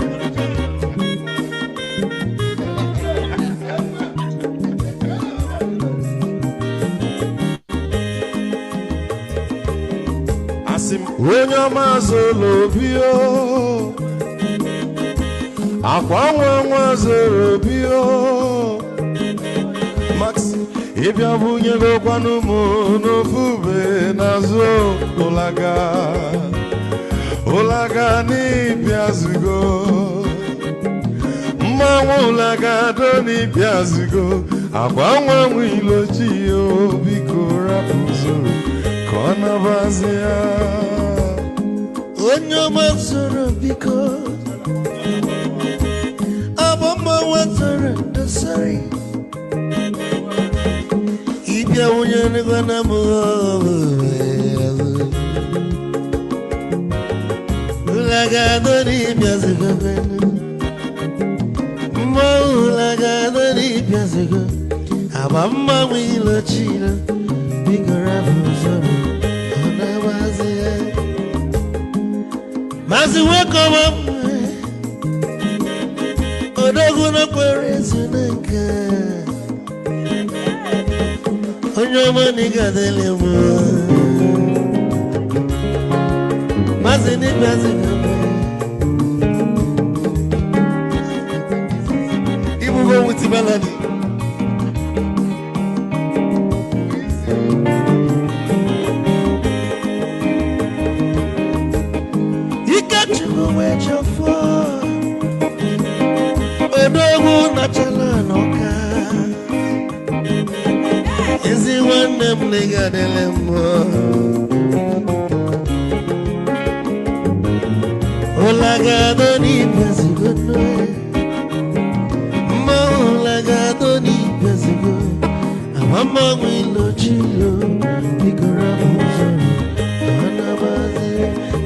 Onye ọma zoro bio, akwa nwa zoro bio, Max ịbịa bunye gokwanụ m n'ofube n'azụ ụlaga n'ịbịa zugo, mmanwụ ụlaga do n'ịbịa zugo, akwa nwa nwilochi yo biko rapụ zoro ka ọ nabazi ya. Onye ọma zoro biko, abọmma nwatara ndasari, ịbịa onye nịgwana m ụlagado n'ịbịa zigo, mma ụlagado n'ịbịa zigo, abọmma nwilochila biko rapụ zoro ọ nabazi ya. Mazi wekọwa odogwu na kwere ezinụka, onye ọma n'ịgadele m mazi n'ịbịaziga ibugo with melody. Odogwu nachala n'ọka, ezi nwanne m n'ịgadele m ụlagado n'ịbịazigo, mma ụlagado n'ịbịazigo, amama nwilochilo biko rapụ zoro ọ nabazi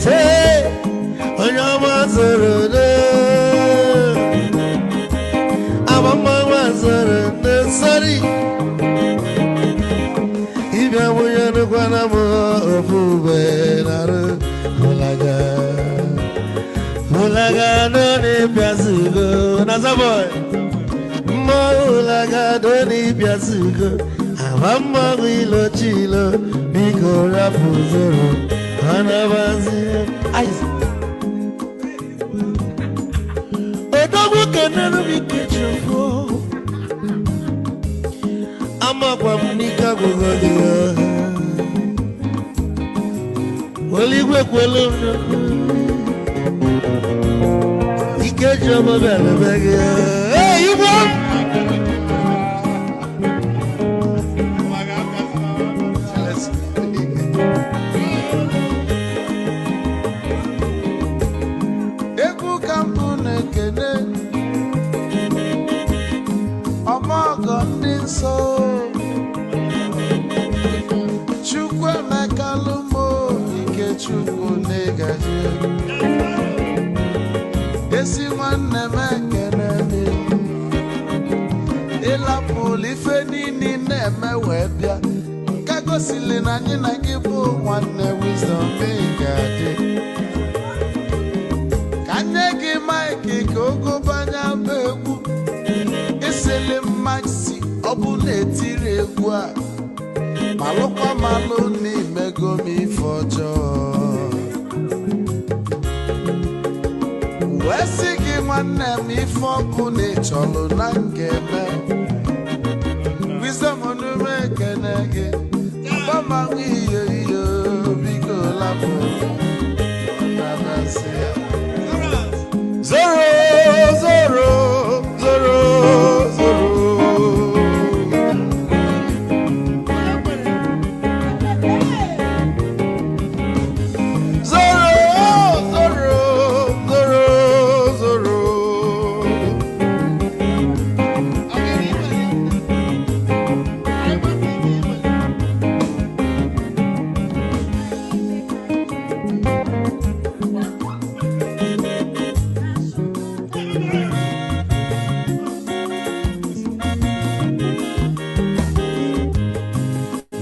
tee onye ọma zoro sorry, if I were to go on a fool, Mulaga, don't need Piazugo, Nazaboy, Mulaga, don't need Piazugo, Amama Wilo Chilo, Biko Rapuzoro, Anabazi, Ice. Odogu can never be kitchen for. Amakwa mnika gogodia, Oligwe kwelo ikejo mabele bege. Hey, you want? Eku kampune kene, Omogo ndinso. Chukwu negaji esi nwanne gosili na anyị na gị bụ nwanne wisdom ga-adị ka nye gị maịkị ka ogobanya bụ egwu isili maxi ọ bụ na-etiri egwu a malụkwa malụ n'imego m ife ọjọọ wee sị gị nwanne m ife ọkụ na ịchọlụ na ngeme wisdom onume ekene gị gbamanwe ihe ihe biko lapụ ọnabasị ya zoro zoro zoro zoro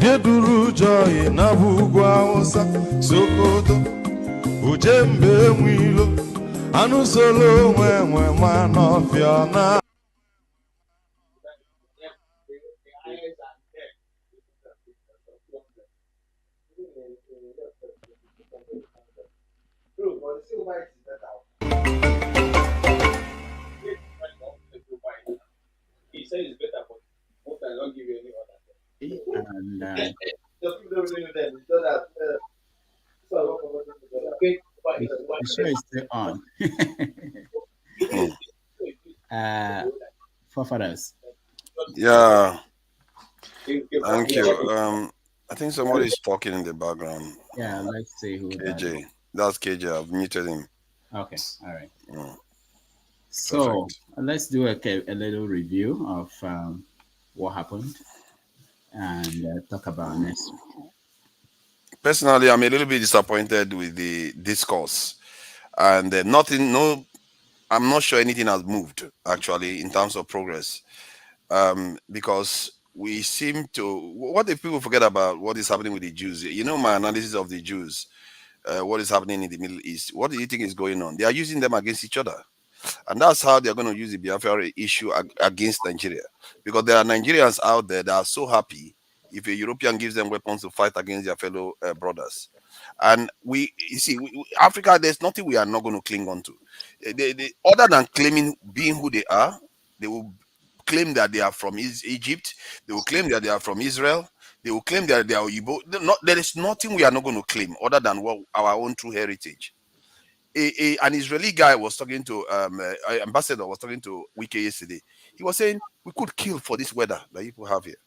Geduru joy na bugwu Hausa Sokoto Ujembe nwilo anụ solo nwe ma n'ọfịa na He said it's better, but most I don't give you any other. And the show is still on. Forefathers. Yeah. Thank you. I think somebody is talking in the background. Yeah, let's see who KJ. That's KJ. I've muted him. Okay, all right. Mm. So let's do a little review of what happened and talk about next week. Personally, I'm a little bit disappointed with the discourse, and I'm not sure anything has moved actually in terms of progress, because we seem to. What if people forget about what is happening with the Jews? You know, my analysis of the Jews, what is happening in the Middle East. What do you think is going on? They are using them against each other. And that's how they're going to use the Biafra issue against Nigeria. Because there are Nigerians out there that are so happy if a European gives them weapons to fight against their fellow brothers. And Africa, there's nothing we are not going to cling on to. Other than claiming being who they are, they will claim that they are from Egypt. They will claim that they are from Israel. They will claim that they are Igbo. There is nothing we are not going to claim other than our own true heritage. An Israeli guy was talking to ambassador was talking to Wike yesterday. He was saying we could kill for this weather that people have here.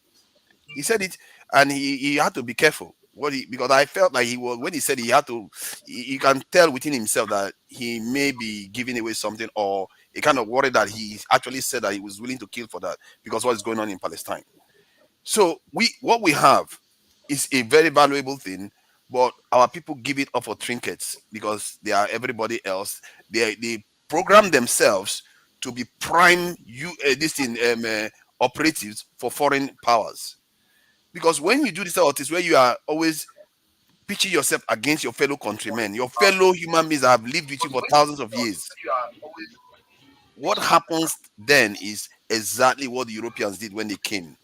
He said it, and he had to be careful because I felt like when he said he had to. You can tell within himself that he may be giving away something, or a kind of worry that he actually said that he was willing to kill for that because what is going on in Palestine. So what we have is a very valuable thing. But our people give it up for trinkets because they are everybody else. They program themselves to be prime operatives for foreign powers. Because when you do this, it's where you are always pitching yourself against your fellow countrymen, your fellow human beings that have lived with you for thousands of years. What happens then is exactly what the Europeans did when they came.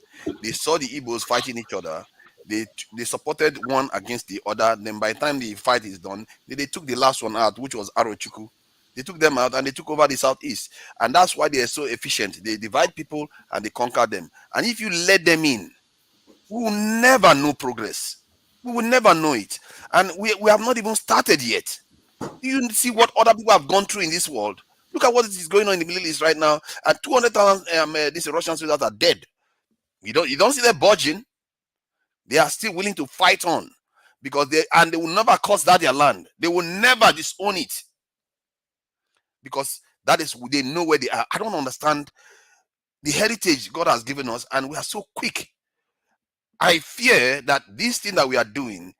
They saw the Igbos fighting each other. They supported one against the other. Then by the time the fight is done, they took the last one out, which was Arochukwu. They took them out and they took over the southeast. And that's why they are so efficient. They divide people and they conquer them. And if you let them in, we will never know progress. We will never know it. And we have not even started yet. You see what other people have gone through in this world. Look at what is going on in the Middle East right now. And 200,000 these Russian soldiers are dead. You don't see them budging. They are still willing to fight on because they will never cost that their land. They will never disown it because that is they know where they are. I don't understand the heritage God has given us, and we are so quick. I fear that this thing that we are doing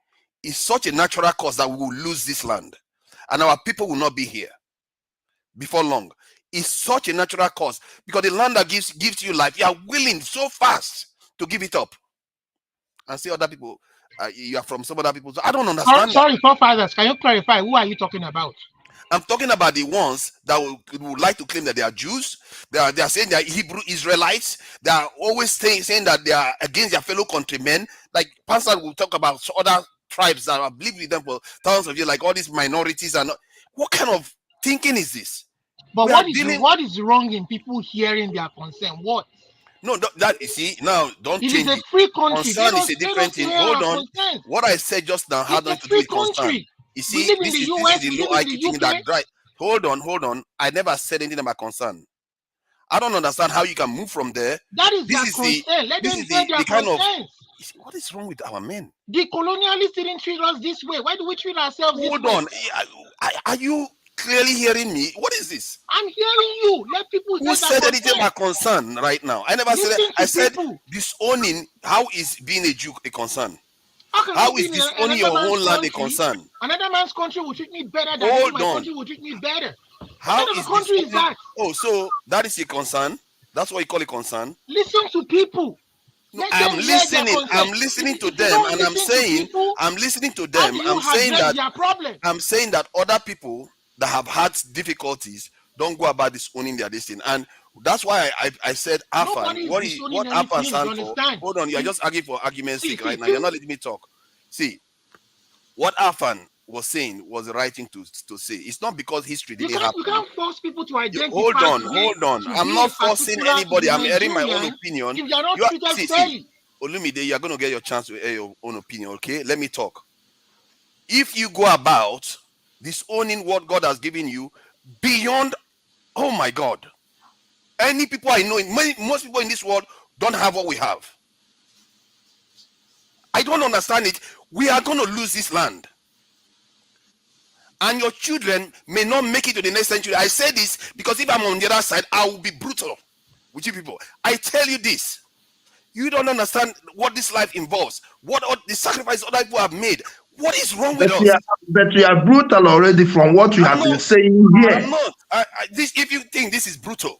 is such a natural cause that we will lose this land, and our people will not be here before long. It's such a natural cause because the land that gives you life, you are willing so fast to give it up. And see other people You are from some other people. So I don't understand. Sorry, forefathers. Can you clarify? Who are you talking about? I'm talking about the ones that would like to claim that they are Jews. They are saying they are Hebrew Israelites. They are always saying that they are against their fellow countrymen. Like Pastor will talk about other tribes that have lived with them for thousands of years, like all these minorities. And what kind of thinking is this? But what is wrong in people hearing their concern? What? No, that you see now. Don't it change is a free country. Concern is a different thing. Hold on. Concern. What I said just now had nothing to do with concern. You see, this is the low IQ thing that right. Hold on. I never said anything about concern. I don't understand how you can move from there. That is their concern. Let them say their concerns. What is wrong with our men? The colonialists didn't treat us this way. Why do we treat ourselves this way? Hold on. Are you clearly hearing me? What is this? I'm hearing you. Let people. Who said anything about concern right now? I never said that. I said disowning. How is being a Jew a concern? How is disowning your own land a concern? Another man's country will treat me better than my country will treat me better. How is country is that? Oh, so that is a concern? That's what you call a concern? Listen to people. No, I'm listening to them, and I'm saying I'm listening to them. I'm saying that other people that have had difficulties don't go about disowning their destiny, and that's why I said Afan. What Afan stands for? Hold on, you're just arguing for argument's sake right now. You're not letting me talk. See, what Afan was saying was the right thing to say. It's not because history didn't happen. You can't force people to identify. Hold on. I'm not forcing anybody. I'm airing my own opinion. If you're not treated fairly, Olumide, you're going to get your chance to air your own opinion. Okay, let me talk. If you go about disowning what God has given you beyond, oh my God, any people I know, most people in this world don't have what we have. I don't understand it. We are going to lose this land. And your children may not make it to the next century. I say this because if I'm on the other side, I will be brutal with you people. I tell you this. You don't understand what this life involves. What the sacrifice other people have made. What is wrong with us? But we are brutal already from what you have been saying here. I'm not. If you think this is brutal,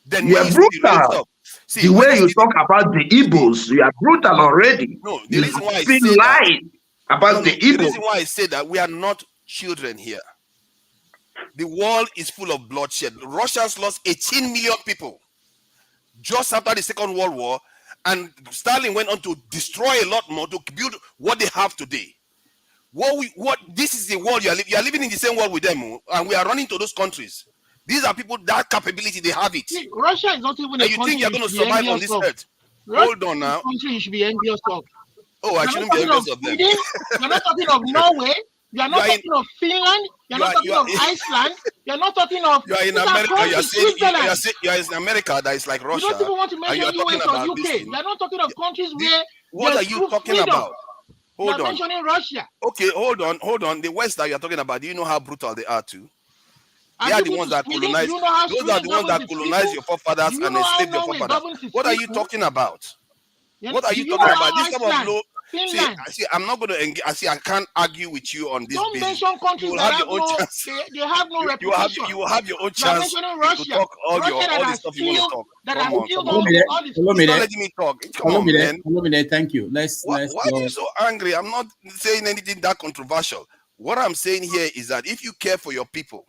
then you are brutal. See, the way you talk about the Igbos, you are brutal already. No, the reason why I say that about the Igbos. The reason why I say that we are not children here. The world is full of bloodshed. Russians lost 18 million people just after the Second World War, and Stalin went on to destroy a lot more to build what they have today. This is the world you are living in the same world with them, and we are running to those countries. These are people that capability, they have it. See, Russia is not even and you think you're going to survive on this earth? Hold on now. Country you should be envious of. Oh, I shouldn't be envious of them. You're not talking of Norway. You're not talking of Finland. You're not talking of Iceland. You're not talking of. You are in America. You're in America that is like Russia. You don't even want to mention US or UK. You're not talking of countries where. What are you talking about? Hold on. You're mentioning Russia. Okay, hold on. The West that you're talking about, do you know how brutal they are too? They are the ones that colonize. Those are the ones that colonize your forefathers and enslave your forefathers. What are you talking about? What are you talking about? This kind of low. See, I'm not going to engage. I can't argue with you on this. Don't mention countries that have no chance. They have no reputation. You will have your own chance to talk all the stuff you want to talk. Come on. You're not letting me talk. Come on, man. Thank you. Why are you so angry? I'm not saying anything that controversial. What I'm saying here is that if you care for your people,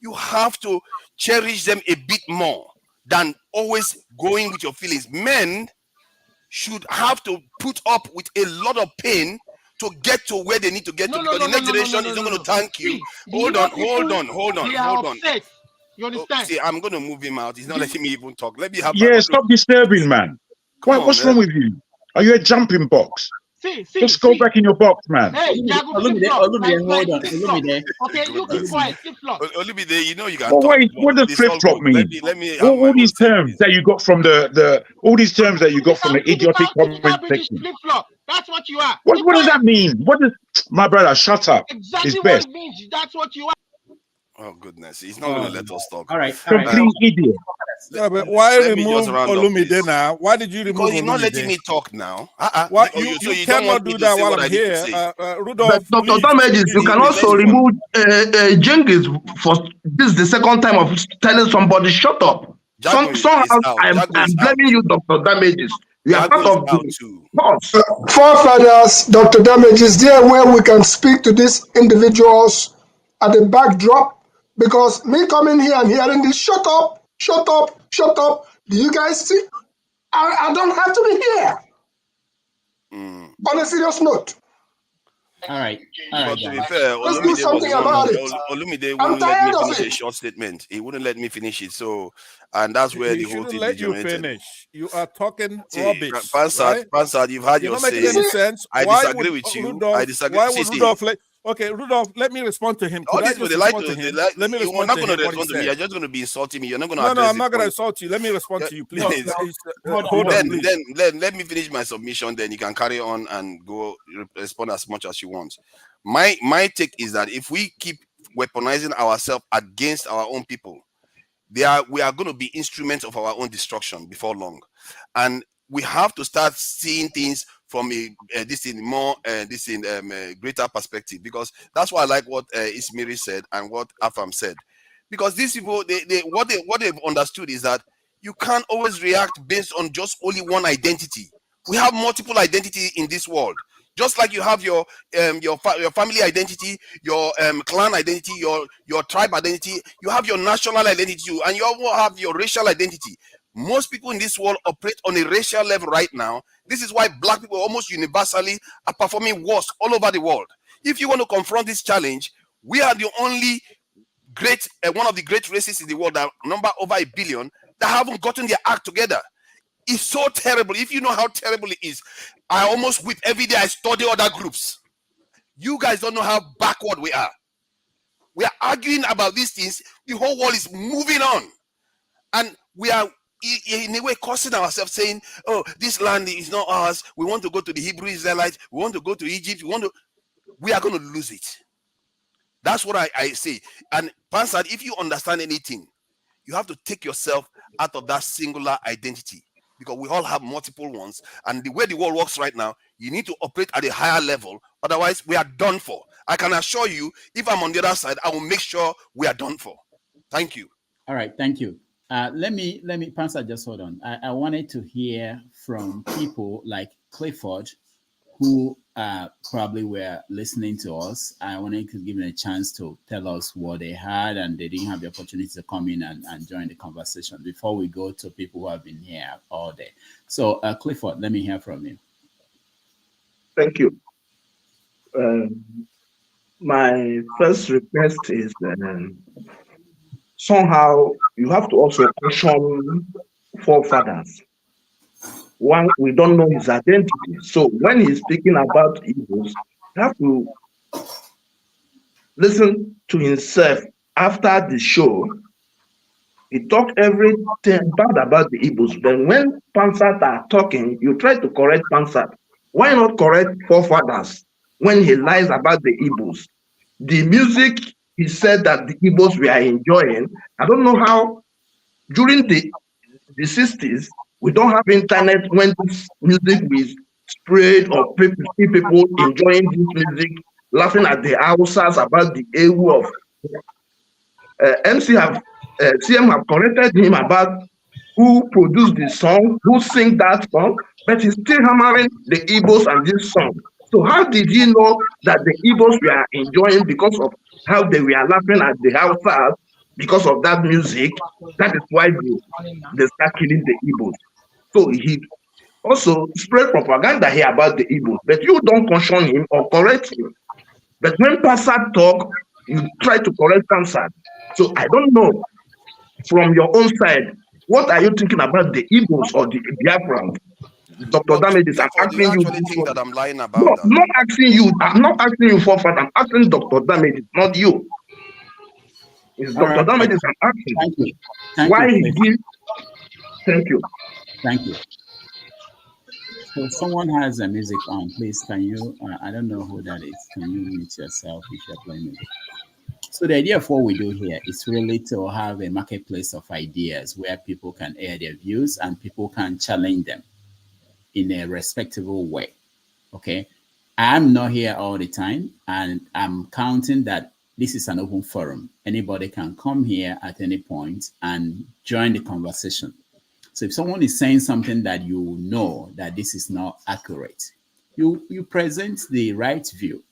you have to cherish them a bit more than always going with your feelings. Men should have to put up with a lot of pain to get to where they need to get to, because the next generation is not going to thank you. Hold on. You understand? See, I'm going to move him out. He's not letting me even talk. Let me have. Yeah, stop disturbing, man. What's wrong with you? Are you a jumping box? Just go back in your box, man. Hey, Olumide, hold on. Okay, you keep quiet. Olumide, you know you got. What does flip-flop mean? Let me all these terms that you got from all these terms that you got from the idiotic comment section. Flip-flop. That's what you are. What does that mean? What does my brother? Shut up. Exactly it's what best. it means. That's what you are. Oh goodness, he's not going to let us talk. All right. Complete idiot. Yeah, but why remove Olumide now? Why did you remove Because you're Olumide? not letting me talk now. Why you cannot do that while I'm here. Rudolph, but Dr. Damages, you can also remove Genghis for this is the second time of telling somebody shut up. Somehow I'm blaming you, Dr. Damages. You are part of the cause. Forefathers, Dr. Damage, is there where we can speak to these individuals at the backdrop? Because me coming here and hearing this, shut up, shut up, shut up. Do you guys see? I don't have to be here. On a serious note. All right. But to be fair, Let's do something about it. Olumide I'm wouldn't let me tired of finish it. a short statement. He wouldn't let me finish it. So, and that's where He the whole shouldn't thing let you degenerated. finish. You are talking See, rubbish, Pansad, right? you've had You're your not making say. any sense. I Why disagree would with you. Rudolph? I disagree. Why See, would Rudolph? Okay, Rudolph, let me respond to him. all Could I these people, just they like respond to, to they him? like, Let me you're respond not to going him to what he respond to me. said. You're just going to be insulting me. You're not going to No, address I'm the not going to point. insult you. Let me respond to you, please. Then let me finish my submission. Then you can carry on and go respond as much as you want. My take is that if we keep weaponizing ourselves against our own people, we are going to be instruments of our own destruction before long, and we have to start seeing things from a greater perspective, because that's why I like what Ismiri said and what Afam said, because these people what they've understood is that you can't always react based on just only one identity. We have multiple identities in this world. Just like you have your family identity, your clan identity, your tribe identity, you have your national identity too, and you also have your racial identity. Most people in this world operate on a racial level right now. This is why black people almost universally are performing worse all over the world. If you want to confront this challenge, we are the only one of the great races in the world that number over 1 billion that haven't gotten their act together. It's so terrible. If you know how terrible it is, I almost weep every day I study other groups. You guys don't know how backward we are. We are arguing about these things. The whole world is moving on. And we are in a way cursing ourselves, saying, oh, this land is not ours. We want to go to the Hebrew Israelites. We want to go to Egypt. We are going to lose it. That's what I say. And Pansad, if you understand anything, you have to take yourself out of that singular identity, because we all have multiple ones. And the way the world works right now, you need to operate at a higher level. Otherwise, we are done for. I can assure you, if I'm on the other side, I will make sure we are done for. Thank you. All right, thank you. Let me, Pansad, just hold on. I wanted to hear from people like Clifford, who probably were listening to us. I wanted to give them a chance to tell us what they had, and they didn't have the opportunity to come in and join the conversation before we go to people who have been here all day. So Clifford, let me hear from you. Thank you. My first request is somehow you have to also caution forefathers. One, we don't know his identity. So when he's speaking about Igbos, you have to listen to himself after the show. He talked everything bad about the Igbos. Then when Pansat are talking, you try to correct Pansat. Why not correct forefathers when he lies about the Igbos? The music he said that the Igbos were enjoying, I don't know how during the 60s, we don't have internet when this music was spread, or people enjoying this music, laughing at the Hausas about the AU of CM have corrected him about who produced the song, who sing that song, but he's still hammering the Igbos and this song. So how did he know that the Igbos were enjoying because of how they were laughing at the Hausas because of that music? That is why they start killing the Igbos. So he also spread propaganda here about the Igbos, but you don't caution him or correct him. But when Passat talk, you try to correct Passat. So I don't know, from your own side, what are you thinking about the Igbos or the Biafrans? Dr. Damages, I'm asking you actually think that I'm lying about no, that. not asking you. I'm not asking you for fat. I'm asking Dr. Damages, not you. It's Dr. Damages I'm asking. Thank you. Thank Why you, he gives. Thank you. Thank you. So someone has a music on, please. Can you, I don't know who that is. Can you mute yourself if you're playing music? So the idea of what we do here is really to have a marketplace of ideas where people can air their views and people can challenge them in a respectable way. Okay. I'm not here all the time, and I'm counting that this is an open forum. Anybody can come here at any point and join the conversation. So if someone is saying something that you know that this is not accurate, you present the right view.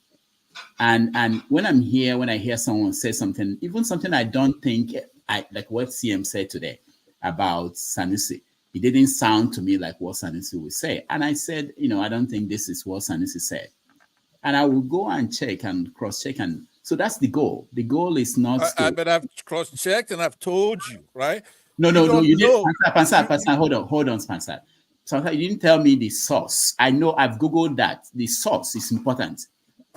And when I hear someone say something, even something I don't think, like what CM said today about Sanusi, it didn't sound to me like what Sanusi would say. And I said, I don't think this is what Sanusi said. And I will go and check and cross-check. And so that's the goal. The goal is not But I've cross-checked and I've told you, right? No, you didn't. Pansat, hold on, Pansat. Sometimes you didn't tell me the source. I know I've Googled that. The source is important.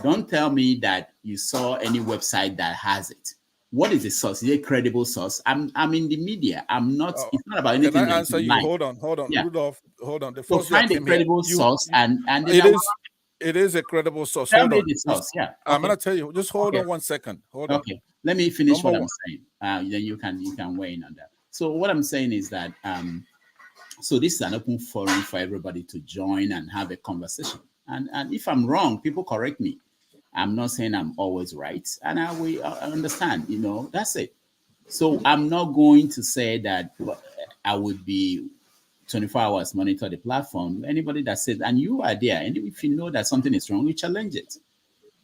Don't tell me that you saw any website that has it. What is the source? Is it a credible source? I'm in the media. I'm not. It's not about anything. Can I answer you? Hold on, yeah. Rudolph. Hold on. The So first find a credible source, and it is a credible source. Tell me the source. Yeah, I'm gonna tell you. Just hold on 1 second. Hold on. Okay, let me finish what I'm saying. Then you can weigh in on that. So what I'm saying is that so this is an open forum for everybody to join and have a conversation. And if I'm wrong, people correct me. I'm not saying I'm always right, and I understand. That's it. So I'm not going to say that I would be 24 hours monitor the platform. Anybody that says, and you are there, and if you know that something is wrong, we challenge it.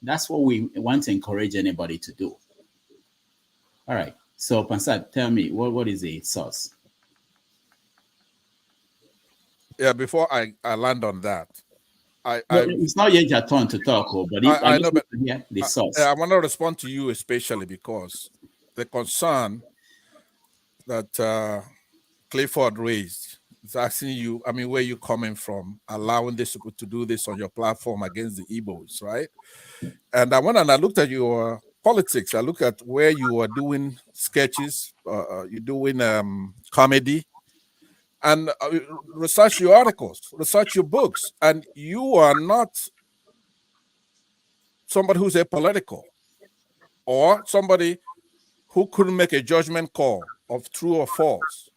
That's what we want to encourage anybody to do. All right. So Pansat, tell me what is the source? Yeah, before I land on that. It's not yet your turn to talk, but I know, but the source. I want to respond to you especially because the concern that Clifford raised is asking you, where you coming from, allowing this people to do this on your platform against the Igbos, right? And I went and I looked at your politics. I look at where you are doing sketches, you're doing comedy, and research your articles, research your books, and you are not somebody who's apolitical or somebody who couldn't make a judgment call of true or false,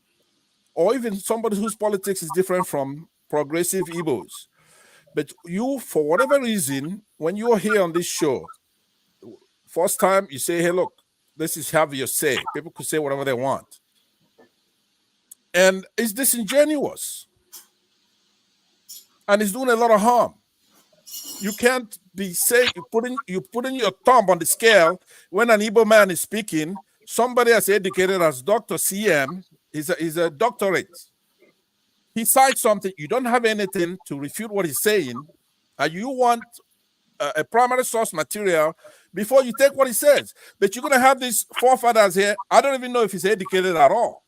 or even somebody whose politics is different from progressive Igbos. But you, for whatever reason, when you're here on this show, first time you say, hey, look, this is have your say. People could say whatever they want. And it's disingenuous. And it's doing a lot of harm. You can't be saying, you're putting your thumb on the scale when an Igbo man is speaking. Somebody as educated as Dr. CM is a doctorate. He cites something, you don't have anything to refute what he's saying, and you want a primary source material before you take what he says. But you're going to have these forefathers here. I don't even know if he's educated at all.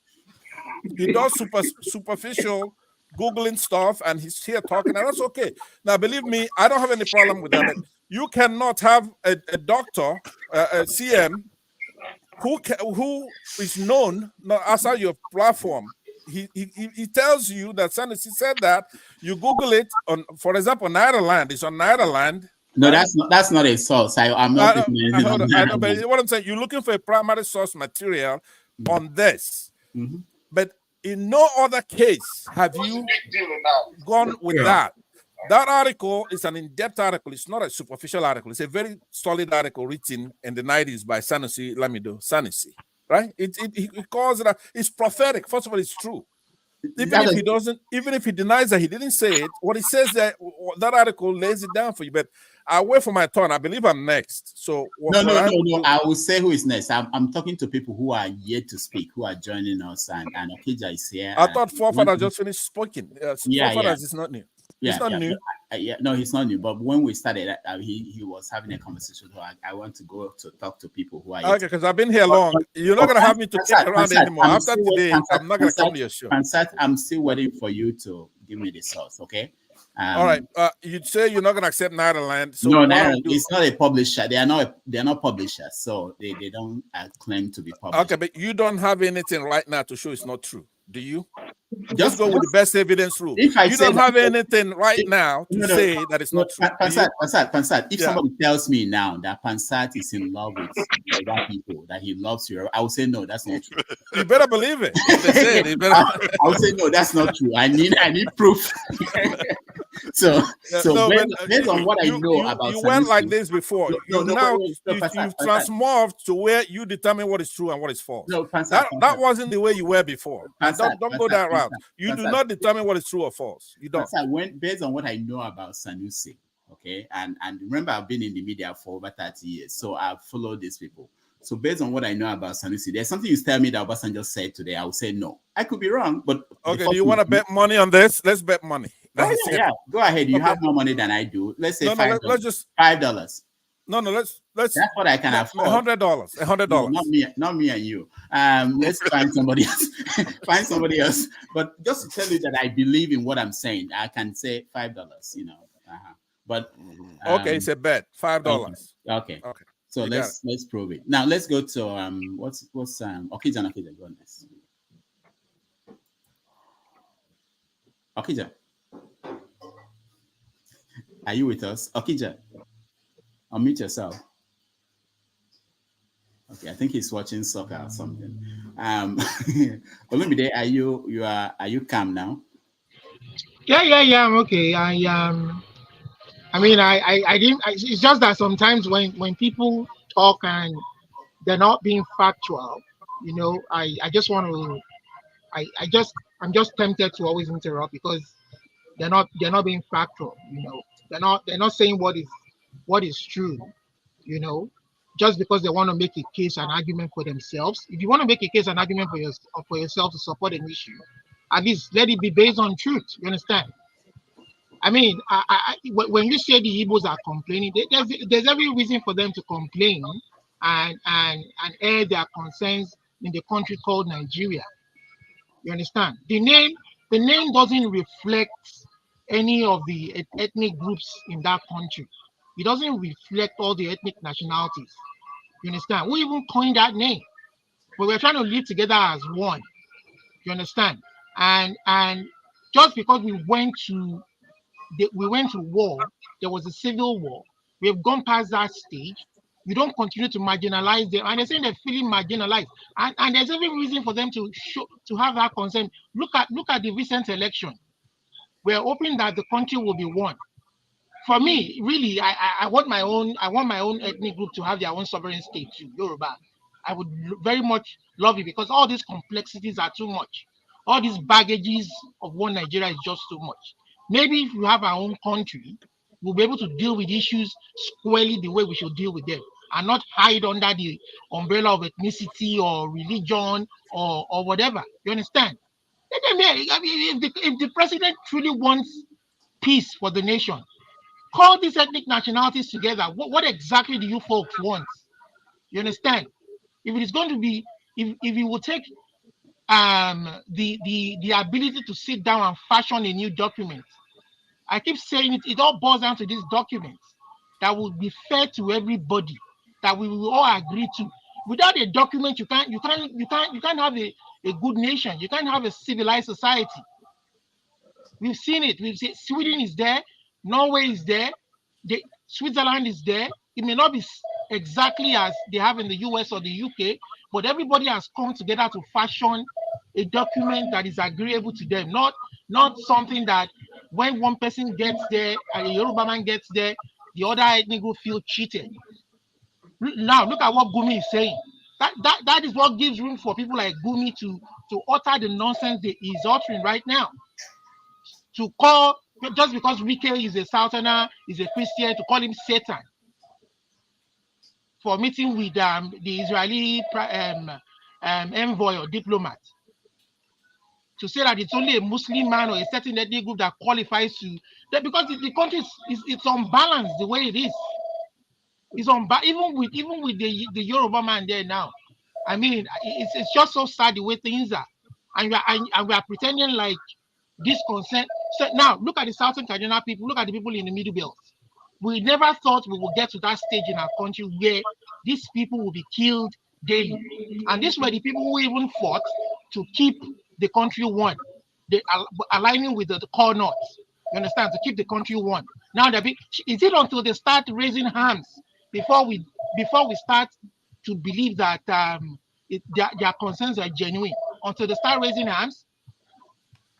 He does superficial Googling stuff, and he's here talking, and that's okay. Now, believe me, I don't have any problem with that. You cannot have a doctor, a CM, who is known outside your platform. He tells you that Sanusi said that. You Google it on, for example, Nederland. It's on Nederland. No, that's not a source. I'm not. I know, but what I'm saying, you're looking for a primary source material on this. Mm-hmm. But in no other case have you gone with that. That article is an in-depth article. It's not a superficial article. It's a very solid article written in the 90s by Sanusi, right? It calls it, it's prophetic. First of all, it's true. Even if he denies that he didn't say it, what he says that article lays it down for you. But I'll wait for my turn. I believe I'm next. So no. I will say who is next. I'm talking to people who are yet to speak, who are joining us, and Okigwe is here. I thought Forefather just finished speaking. Forefather is not new. He's not new. No, he's not new. But when we started, he was having a conversation. So I want to go to talk to people who are okay. Because I've been here long. You're not gonna have me to kick around anymore. After today, I'm not gonna come to your show. I'm still waiting for you to give me the source. Okay. All right. You'd say you're not gonna accept Nederland. So no, it's not a publisher. They're not publishers, so they don't claim to be published. Okay, but you don't have anything right now to show it's not true, do you? Just go with the best evidence rule. You don't have anything right now to say that it's not true. Pansat, if somebody tells me now that Pansat is in love with white people, that he loves you, I will say no, that's not true. You better believe it. I will say no, that's not true. I need proof. So no, based on what I know about you went like Sanusi, this before. You've transformed to where you determine what is true and what is false. No, that wasn't the way you were before. And don't go that route. You do not determine what is true or false. You don't. Based on what I know about Sanusi, okay, and remember I've been in the media for over 30 years, so I've followed these people. So based on what I know about Sanusi, there's something you tell me that Obasanjo said today, I would say no. I could be wrong, but okay. Do you want to bet money on this? Let's bet money. Yeah. Go ahead. You have more money than I do. Let's say $5. Let's just $5. No, let's. That's what I can afford. $100. $100. No, not me and you. Let's find somebody else. Find somebody else. But just to tell you that I believe in what I'm saying, I can say $5. You know. But okay, it's a bet. $5. Okay. So let's prove it. Now let's go to what's Okija. Go next. Okija, are you with us? Okija, unmute yourself. Okay, I think he's watching soccer or something. Olumide, are you calm now? Yeah, I'm okay. I mean, I didn't. It's just that sometimes when people talk and they're not being factual, you know, I just want to, I'm just tempted to always interrupt because they're not being factual. You know, they're not saying what is true. You know, just because they want to make a case, an argument for themselves. If you want to make a case, an argument for yourself to support an issue, at least let it be based on truth. You understand? I mean, when you say the Igbos are complaining, there's every reason for them to complain and air their concerns in the country called Nigeria. You understand? The name doesn't reflect any of the ethnic groups in that country. It doesn't reflect all the ethnic nationalities. You understand? We even coined that name, but we're trying to live together as one. You understand? And just because we went to war, there was a civil war. We have gone past that stage. We don't continue to marginalize them, and they're saying they're feeling marginalized. And there's every reason for them to have that concern. Look at the recent election. We're hoping that the country will be won. For me, really, I want my own ethnic group to have their own sovereign state too, Yoruba. I would very much love it because all these complexities are too much. All these baggages of one Nigeria is just too much. Maybe if we have our own country, we'll be able to deal with issues squarely the way we should deal with them and not hide under the umbrella of ethnicity or religion or whatever. You understand? I mean, if the president truly wants peace for the nation, call these ethnic nationalities together. What exactly do you folks want? You understand? If it is going to be, if you will take the ability to sit down and fashion a new document, I keep saying it all boils down to these documents that will be fair to everybody, that we will all agree to. Without a document, you can't have a good nation. You can't have a civilized society. We've seen it. We've seen Sweden is there, Norway is there, Switzerland is there. It may not be exactly as they have in the US or the UK, but everybody has come together to fashion a document that is agreeable to them, not something that when one person gets there and a Yoruba man gets there, the other ethnic will feel cheated. Now look at what Gumi is saying. That is what gives room for people like Gumi to utter the nonsense that he's uttering right now. To call, just because Wike is a Southerner, is a Christian, to call him Satan for meeting with the Israeli envoy or diplomat. To say that it's only a Muslim man or a certain ethnic group that qualifies to, because the country it's unbalanced the way it is. It's even with the Yoruba man there now. I mean, it's just so sad the way things are, and we are pretending like this concern. So now look at the Southern Cardinal people. Look at the people in the Middle Belt. We never thought we would get to that stage in our country where these people will be killed daily, and these were the people who even fought to keep the country one. They are aligning with the core north. You understand? To keep the country one. Now, is it until they start raising hands before we start to believe that their concerns are genuine? Until they start raising hands,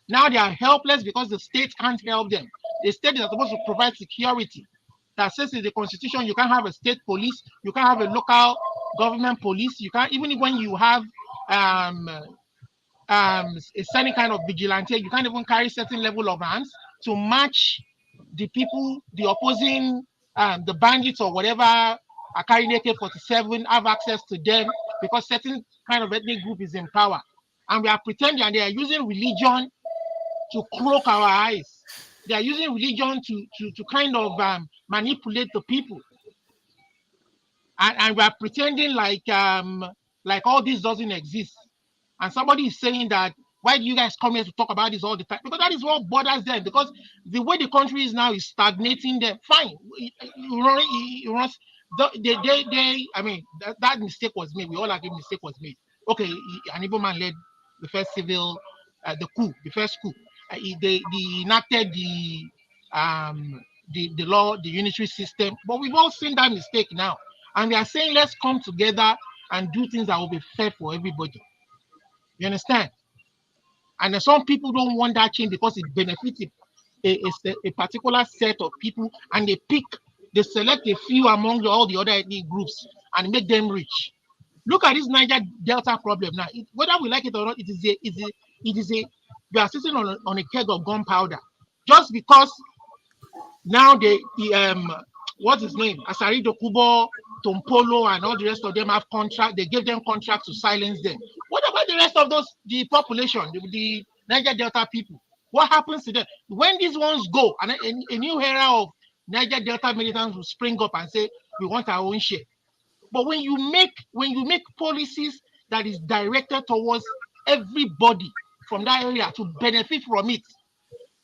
now they are helpless because the state can't help them. a state is supposed to provide security. That says in the constitution you can't have a state police, you can't have a local government police, you can't, even when you have a certain kind of vigilante, you can't even carry certain level of arms to match the people, the opposing, the bandits or whatever are carrying AK-47, have access to them because certain kind of ethnic group is in power. And we are pretending, and they are using religion to cloak our eyes. They are using religion to kind of manipulate the people. And we are pretending like all this doesn't exist. And somebody is saying that, why do you guys come here to talk about this all the time? Because that is what bothers them. Because the way the country is now is stagnating them. Fine. I mean, that mistake was made. We all agree mistake was made. Okay, an Igbo man led the first civil, the first coup. They enacted the law, the unitary system. But we've all seen that mistake now. And we are saying, let's come together and do things that will be fair for everybody. You understand? And some people don't want that change because it benefits a particular set of people, and they select a few among all the other ethnic groups and make them rich. Look at this Niger Delta problem now. Whether we like it or not, we are sitting on a keg of gunpowder just because now what's his name? Asari Dokubo, Tompolo, and all the rest of them have contract. They gave them contracts to silence them. What about the rest of the population, the Niger Delta people? What happens to them when these ones go? And a new era of Niger Delta militants will spring up and say, we want our own share. But when you make policies that is directed towards everybody from that area to benefit from it,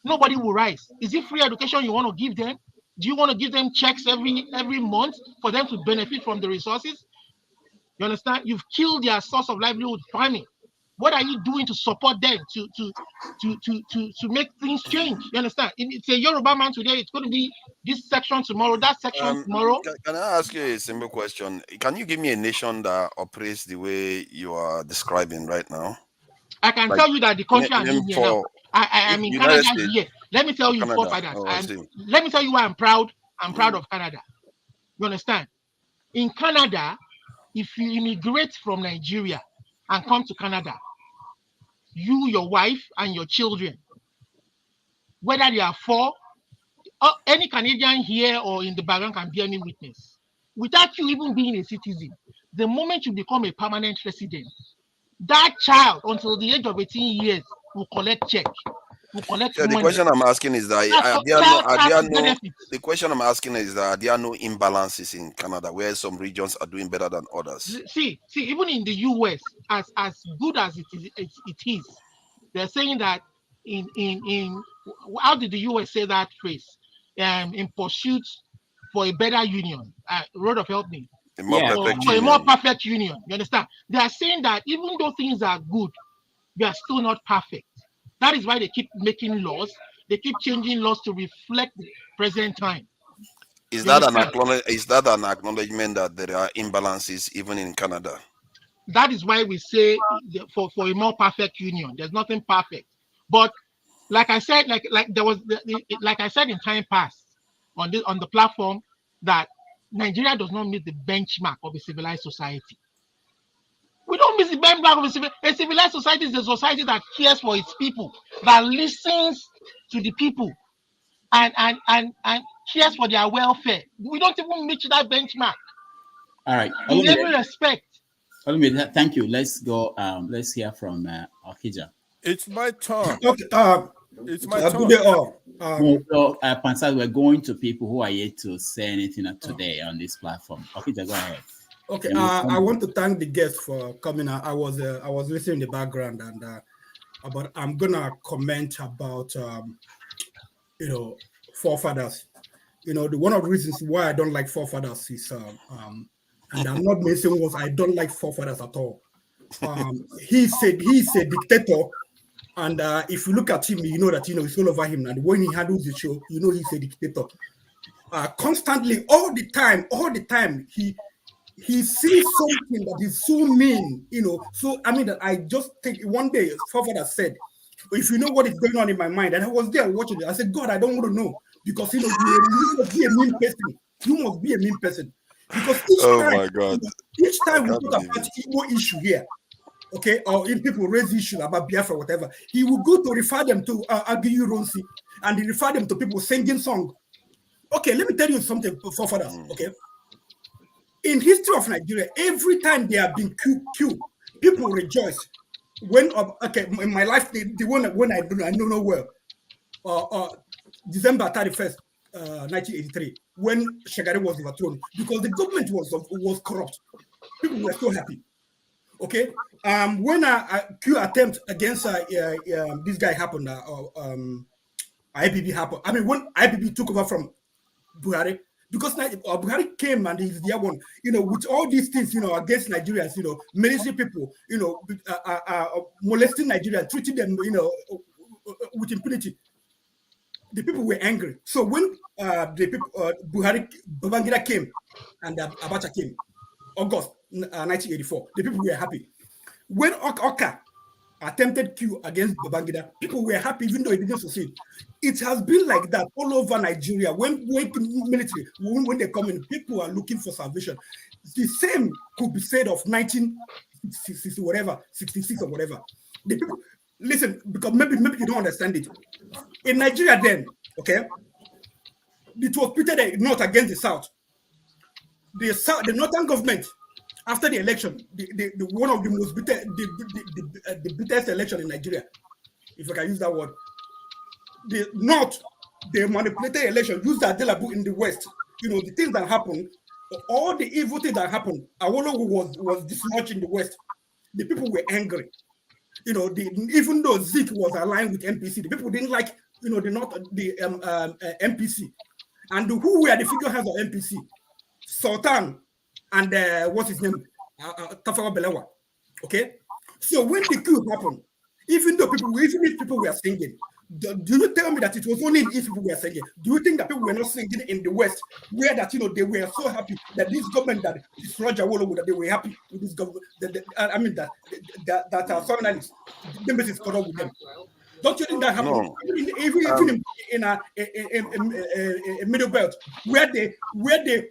nobody will rise. Is it free education you want to give them? Do you want to give them checks every month for them to benefit from the resources? You understand? You've killed their source of livelihood, farming. What are you doing to support them to make things change? You understand? It's a Yoruba man today. It's going to be this section tomorrow, that section tomorrow. Can I ask you a simple question? Can you give me a nation that operates the way you are describing right now? I can tell you that the country I'm in here now. I'm in Canada here. Let me tell you, forefathers. Let me tell you why I'm proud. I'm proud of Canada. You understand? In Canada, if you immigrate from Nigeria and come to Canada, you, your wife, and your children, whether they are 4, any Canadian here or in the background can bear me witness. Without you even being a citizen, the moment you become a permanent resident, that child until the age of 18 years will collect check. The question I'm asking is that the question I'm asking is that there are no imbalances in Canada where some regions are doing better than others. See, even in the US, as good as it is, they're saying that in how did the US say that phrase? In pursuit for a better union, Road of Help me. A more perfect union. You understand? They are saying that even though things are good, they are still not perfect. That is why they keep making laws. They keep changing laws to reflect the present time. Is that an acknowledgement that there are imbalances even in Canada? That is why we say for a more perfect union. There's nothing perfect. But like I said, like I said in time past on the platform, that Nigeria does not meet the benchmark of a civilized society. We don't miss the benchmark of a civilized society. Is a society that cares for its people, that listens to the people, and cares for their welfare. We don't even meet that benchmark. All right. In every respect. Thank you. Let's go. Let's hear from Okija. It's my turn. Okay. It's my turn. Pansal, we're going to people who are yet to say anything today on this platform. Okija, go ahead. Okay, I want to thank the guests for coming. I was listening in the background, and but I'm gonna comment about forefathers. One of the reasons why I don't like forefathers is and I'm not mentioning was I don't like forefathers at all. He's a dictator, and if you look at him, you know that it's all over him. And when he handles the show, he's a dictator. Constantly, all the time, he sees something that is so mean, So I mean that I just think one day, forefather said, "If you know what is going on in my mind," and I was there watching it, I said, "God, I don't want to know because you must be a mean person. You must be a mean person because my God, each time we talk about Igbo issue here, okay, or if people raise issue about Biafra, whatever, he will go to refer them to Agiyu Ronsi, and he refer them to people singing song. Okay, let me tell you something, forefathers. Okay, in history of Nigeria, every time there have been Q, people rejoice. When in my life, the one when I don't know well, December 31st, 1983, when Shagari was overthrown, because the government was corrupt. People were so happy. Okay, when a Q attempt against this guy happened, IBB happened. I mean, when IBB took over from Buhari, because Buhari came and he's the one, with all these things, against Nigerians, military people, molesting Nigerians, treating them, with impunity. The people were angry. So when the people, Babangida came and Abacha came, August 1984, the people were happy. When Oka attempted coup against Babangida, people were happy even though it didn't succeed. It has been like that all over Nigeria. When military, when they come in, people are looking for salvation. The same could be said of 1960 whatever, 66 or whatever. The people, listen, because maybe you don't understand it. In Nigeria then, okay, it was pitted north against the south. The northern government, after the election, the one of the most bitter, the bitterest election in Nigeria, if I can use that word. The north, they manipulated election, used that Adelabu in the west. The things that happened, all the evil things that happened, Awolowo was dislodged in the west. The people were angry. Even though Zik was aligned with NPC, the people didn't like, the MPC. And who were the figureheads of NPC? Sultan and what's his name? Tafawa Balewa. Okay? So when the coup happened, even if people were singing, do you tell me that it was only if people were singing? Do you think that people were not singing in the West, where that they were so happy that this government that is Roger Wolowo, that they were happy with this government? That Southerners, the message caught up with them. Don't you think that happened? No. Even in a middle belt, where they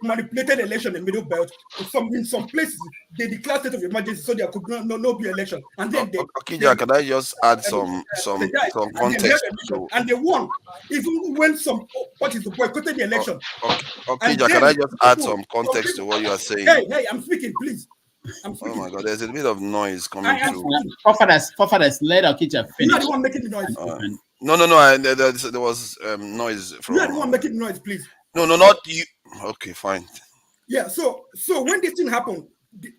manipulated election in middle belt, in some places they declared state of emergency so there could no be election. And then Okija, can I just add some context? And they won, even when some parties boycotted the election. Okija, can I just add some context to what you are saying? Hey, I'm speaking, please. Oh my God, there's a bit of noise coming through. Forefathers, let Okija finish. You're the one making the noise. No. There was noise from. You're the one making the noise, please. No, not you. Okay, fine. Yeah. So when this thing happened, the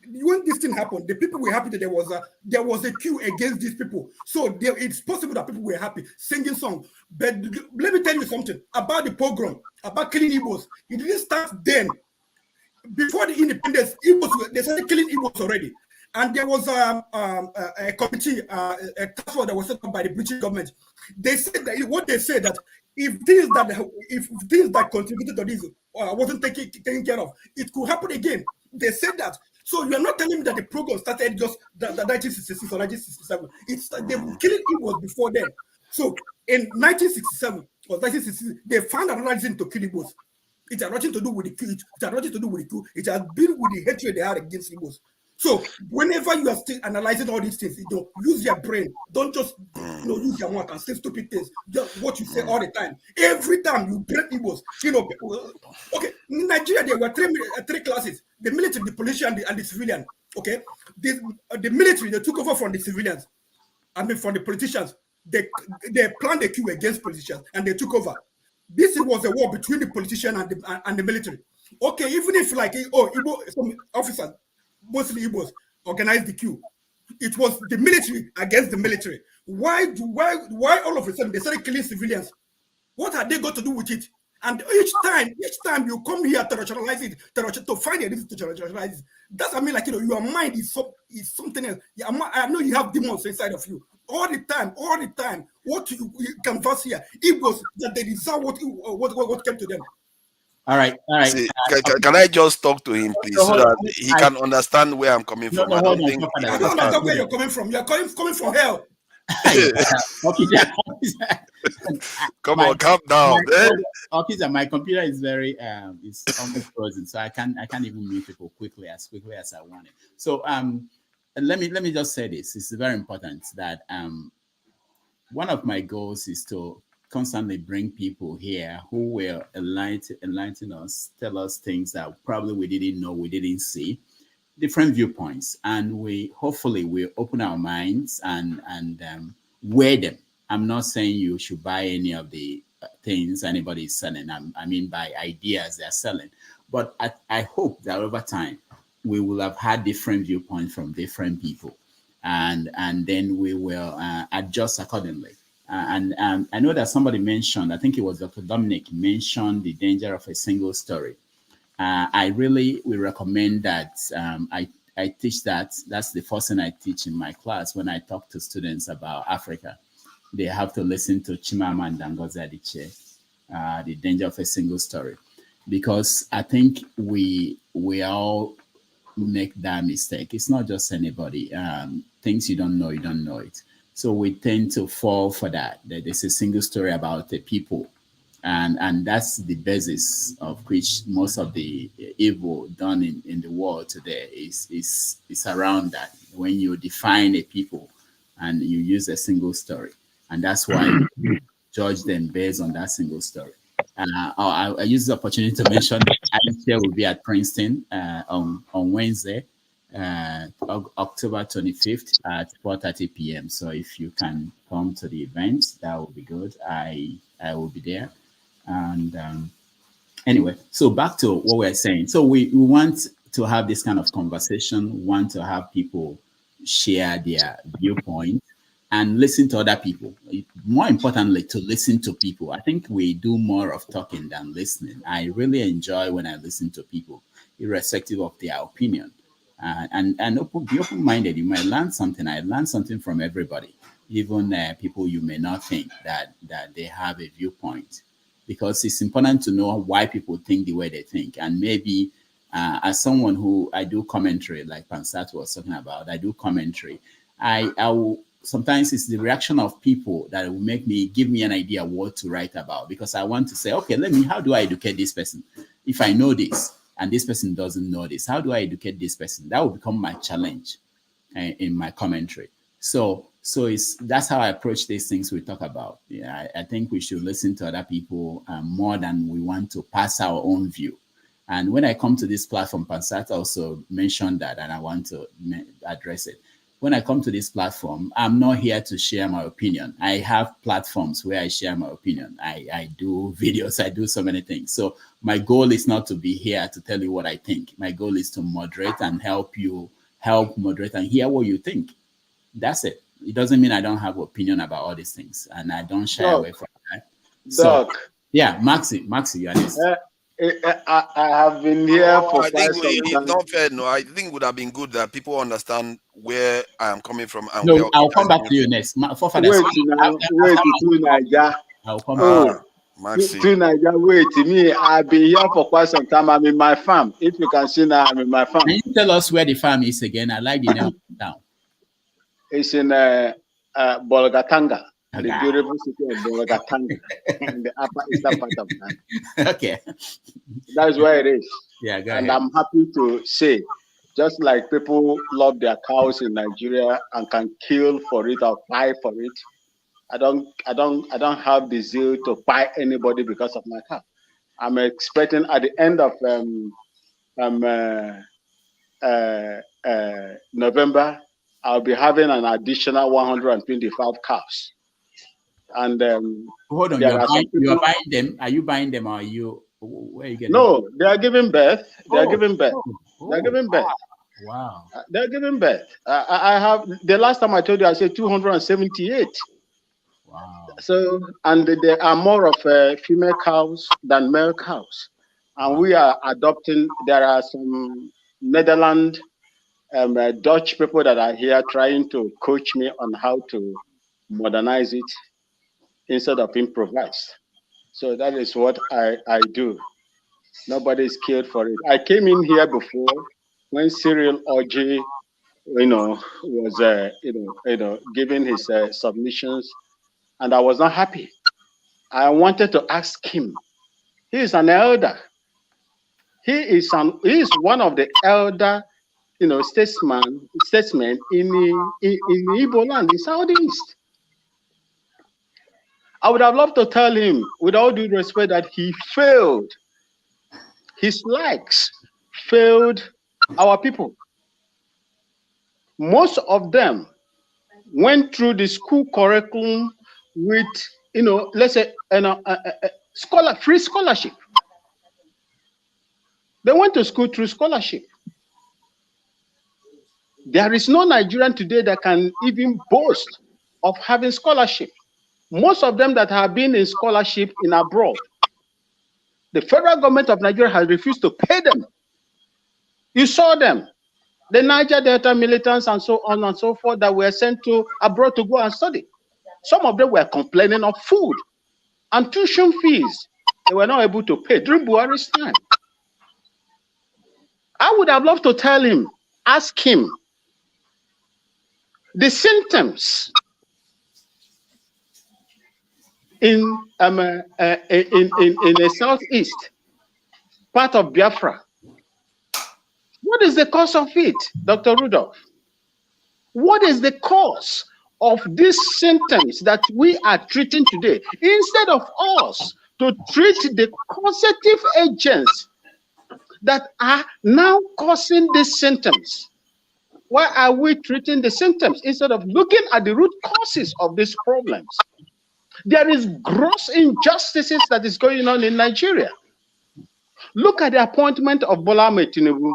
people were happy that there was a queue against these people. So it's possible that people were happy singing songs. But let me tell you something about the pogrom, about killing Igbos. It didn't start then. Before the independence, they started killing Igbos already. And there was a committee, a task force that was set up by the British government. They said that if things that contributed to this wasn't taken care of, it could happen again. They said that. So you are not telling me that the program started just the 1966 or 1967. They were killing Igbos before then. So in 1967 or 1966, they found another reason to kill Igbos. It had nothing to do with the coup. It had nothing to do with the coup. It has been with the hatred they had against Igbos. So whenever you are still analyzing all these things, use your brain. Don't just use your mouth and say stupid things. Just what you say all the time. Every time you break Igbos, okay. In Nigeria, there were three classes: the military, the politician, and the civilian. Okay, the military, they took over from the civilians. I mean, from the politicians. They planned a coup against politicians and they took over. This was a war between the politician and the military. Okay, even if Igbo, some officers, mostly Igbos, organized the coup, it was the military against the military. Why all of a sudden they started killing civilians? What had they got to do with it? And each time you come here to rationalize it, to find a reason to rationalize it, that's what I mean. Your mind is something else. I know you have demons inside of you. All the time. What you converse here, Igbos, that they deserve what came to them. All right. See, can I just talk to him, please, so that he can understand where I'm coming from? I don't understand where you're coming from. You're coming from hell. Come on, calm down. Okija, my computer is very it's almost frozen, so I can't even meet people quickly as I want it. So let me just say this. It's very important that one of my goals is to constantly bring people here who will enlighten us, tell us things that probably we didn't know, we didn't see, different viewpoints, and we hopefully will open our minds and weigh them. I'm not saying you should buy any of the things anybody is selling. I mean by ideas they're selling, but I hope that over time we will have had different viewpoints from different people, and then we will adjust accordingly. And I know that somebody mentioned, I think it was Dr. Dominic mentioned the danger of a single story. I really will recommend that I teach that. That's the first thing I teach in my class when I talk to students about Africa. They have to listen to Chimamanda Ngozi Adichie, The Danger of a Single Story, because I think we all make that mistake. It's not just anybody. Things you don't know it. So we tend to fall for that. There's a single story about the people, and that's the basis of which most of the evil done in the world today is around that. When you define a people and you use a single story, and that's why you judge them based on that single story. I use the opportunity to mention that Alicia will be at Princeton on Wednesday, October 25th at 4:30 p.m. So if you can come to the event, that would be good. I will be there. And anyway, so back to what we're saying. So we want to have this kind of conversation, want to have people share their viewpoint and listen to other people. More importantly, to listen to people. I think we do more of talking than listening. I really enjoy when I listen to people, irrespective of their opinion. And be open-minded. You might learn something. I learned something from everybody, even people you may not think that they have a viewpoint, because it's important to know why people think the way they think. And maybe as someone who I do commentary, like Pansat was talking about, I do commentary. I will sometimes it's the reaction of people that will give me an idea what to write about, because I want to say, okay, how do I educate this person? If I know this and this person doesn't know this, how do I educate this person? That will become my challenge in my commentary. So that's how I approach these things we talk about. Yeah, I think we should listen to other people more than we want to pass our own view. And when I come to this platform, Pansat also mentioned that, and I want to address it. When I come to this platform, I'm not here to share my opinion. I have platforms where I share my opinion. I do videos, I do so many things. So my goal is not to be here to tell you what I think. My goal is to moderate and help moderate and hear what you think. That's it. It doesn't mean I don't have opinion about all these things, and I don't shy away from that. So, yeah, Maxi, you're next. I have been here for I think quite some it's time. not fair. No, I think it would have been good that people understand where I am coming from. And No, where I'll come back to you next. Wait to Niger. I'll come back. Maxi. To Niger, wait. Me, I've been here for quite some time. I'm in my farm. If you can see now, I'm in my farm. Can you tell us where the farm is again? I like the name of the town. It's in Bolgatanga, the beautiful city of Bolgatanga, in the upper eastern part of Ghana. Okay. That's where it is. Yeah, go and ahead. I'm happy to say, just like people love their cows in Nigeria and can kill for it or fight for it, I don't have the zeal to buy anybody because of my cow. I'm expecting at the end of November, I'll be having an additional 125 cows. And hold on, you are buying them. Are you buying them, or are you? Where are you getting? No, they are giving birth. They are giving birth. They're giving birth. Wow. They're giving birth. I have the last time I told you, I said 278. Wow. So, and there are more of female cows than male cows, and we are adopting. There are some Netherlands, Dutch people that are here trying to coach me on how to modernize it instead of improvise. So that is what I do. Nobody is killed for it. I came in here before when Cyril Orji, was giving his submissions, and I was not happy. I wanted to ask him He is an elder. He is one of the elder, statesmen in Igbo land, in Southeast. I would have loved to tell him, with all due respect, that he failed. His likes failed our people. Most of them went through the school curriculum with, let's say, free scholarship. They went to school through scholarship. There is no Nigerian today that can even boast of having scholarship. Most of them that have been in scholarship in abroad, the federal government of Nigeria has refused to pay them. You saw them, the Niger Delta militants and so on and so forth that were sent to abroad to go and study. Some of them were complaining of food and tuition fees they were not able to pay during Buhari's time. I would have loved to tell him, ask him, the symptoms in the southeast part of Biafra. What is the cause of it, Dr. Rudolph? What is the cause of these symptoms that we are treating today? Instead of us to treat the causative agents that are now causing these symptoms, why are we treating the symptoms instead of looking at the root causes of these problems? There is gross injustices that is going on in Nigeria. Look at the appointment of Bola Ahmed Tinubu.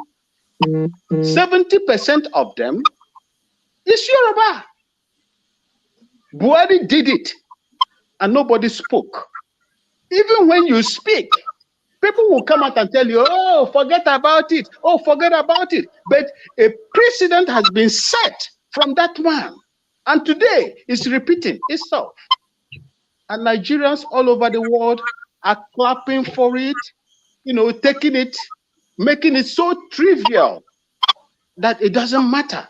70% of them is Yoruba. Buhari did it, and nobody spoke. Even when you speak, people will come out and tell you, oh, forget about it. Oh, forget about it. But a precedent has been set from that man. And today it's repeating itself. And Nigerians all over the world are clapping for it, taking it, making it so trivial that it doesn't matter.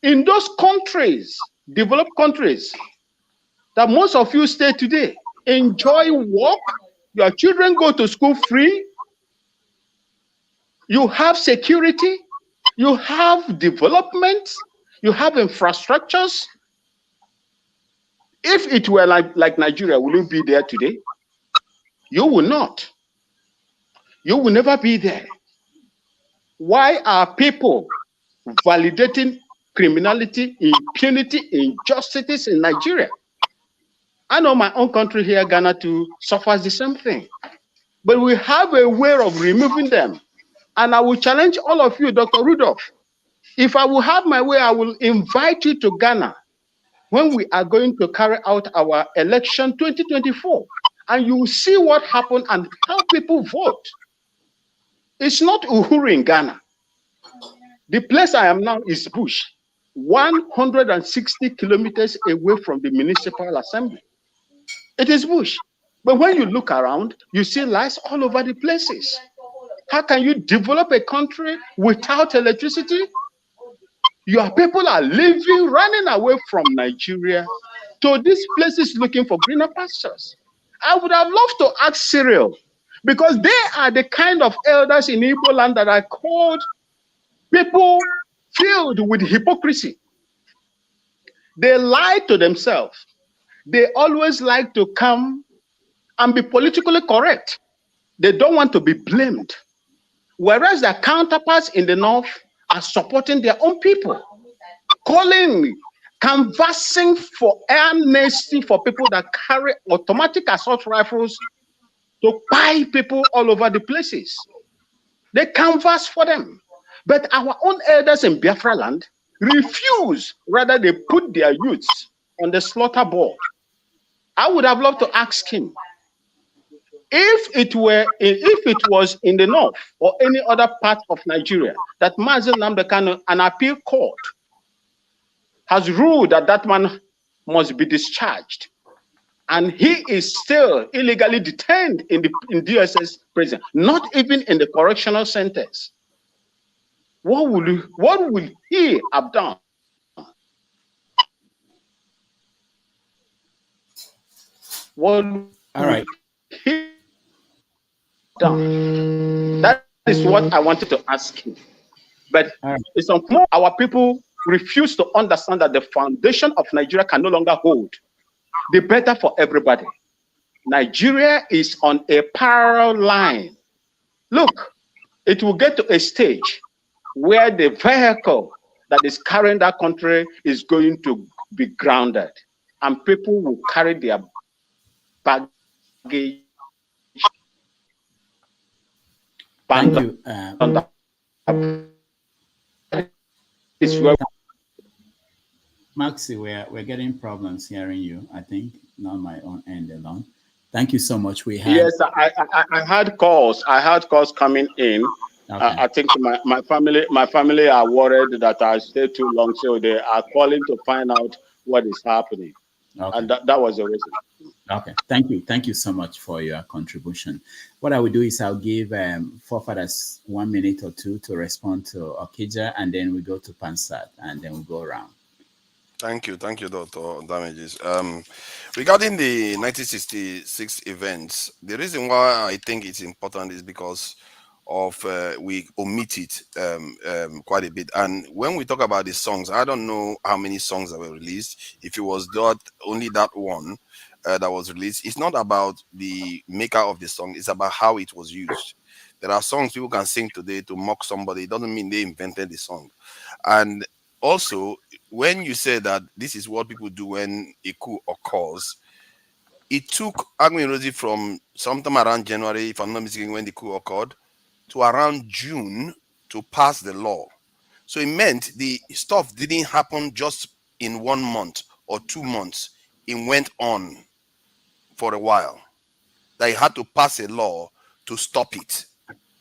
In those countries, developed countries, that most of you stay today, enjoy work, your children go to school free, you have security, you have development, you have infrastructures. If it were like Nigeria, will you be there today? You will not. You will never be there. Why are people validating criminality, impunity, injustices in Nigeria? I know my own country here, Ghana, too, suffers the same thing. But we have a way of removing them. And I will challenge all of you, Dr. Rudolph. If I will have my way, I will invite you to Ghana when we are going to carry out our election 2024. And you will see what happened and how people vote. It's not Uhuru in Ghana. The place I am now is bush, 160 kilometers away from the municipal assembly. It is bush. But when you look around, you see lights all over the places. How can you develop a country without electricity? Your people are living, running away from Nigeria to these places looking for greener pastures. I would have loved to ask Cyril, because they are the kind of elders in Igbo land that are called people filled with hypocrisy. They lie to themselves. They always like to come and be politically correct. They don't want to be blamed. Whereas their counterparts in the north are supporting their own people, canvassing for amnesty for people that carry automatic assault rifles to buy people all over the places. They canvass for them. But our own elders in Biafra land refuse, rather they put their youths on the slaughter board. I would have loved to ask him, if it was in the north or any other part of Nigeria that Mazi Nnamdi Kanu, an appeal court, has ruled that that man must be discharged, and he is still illegally detained in DSS prison, not even in the correctional centers, what will he have done? All right. done? That is what I wanted to ask you. But it's unfortunate our people refuse to understand that the foundation of Nigeria can no longer hold. Be better for everybody. Nigeria is on a parallel line. Look, it will get to a stage where the vehicle that is carrying that country is going to be grounded, and people will carry their baggage. Thank you. Maxi, we're getting problems hearing you. I think not my own end alone. Thank you so much. We have I had calls. I had calls coming in. Okay. I think my family are worried that I stay too long, so they are calling to find out what is happening. Okay. And that was the reason. Okay, thank you so much for your contribution. What I will do is I'll give forefathers 1 minute or two to respond to Okija, and then we go to Pansat, and then we'll go around. Thank you, Dr. Damages. Regarding the 1966 events, the reason why I think it's important is because of we omit it quite a bit. And when we talk about the songs, I don't know how many songs that were released. If it was only that one that was released, it's not about the maker of the song, it's about how it was used. There are songs people can sing today to mock somebody. It doesn't mean they invented the song. And also, when you say that this is what people do when a coup occurs, it took Agui Rosie from sometime around January, if I'm not mistaken, when the coup occurred, to around June to pass the law. So it meant the stuff didn't happen just in 1 month or 2 months. It went on for a while. They had to pass a law to stop it,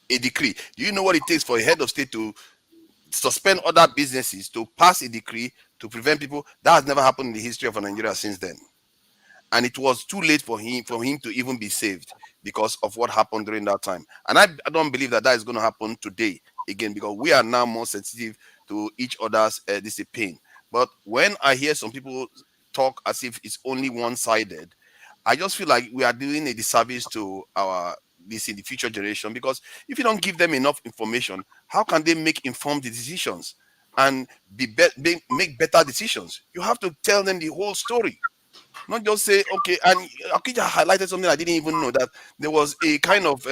a decree. Do you know what it takes for a head of state to suspend other businesses, to pass a decree to prevent people? That has never happened in the history of Nigeria since then. And it was too late for him to even be saved because of what happened during that time. And I don't believe that is going to happen today again, because we are now more sensitive to each other's pain. But when I hear some people talk as if it's only one-sided, I just feel like we are doing a disservice to the future generation, because if you don't give them enough information, how can they make informed decisions and make better decisions? You have to tell them the whole story. Not just say, okay, and Okija highlighted something I didn't even know, that there was a kind of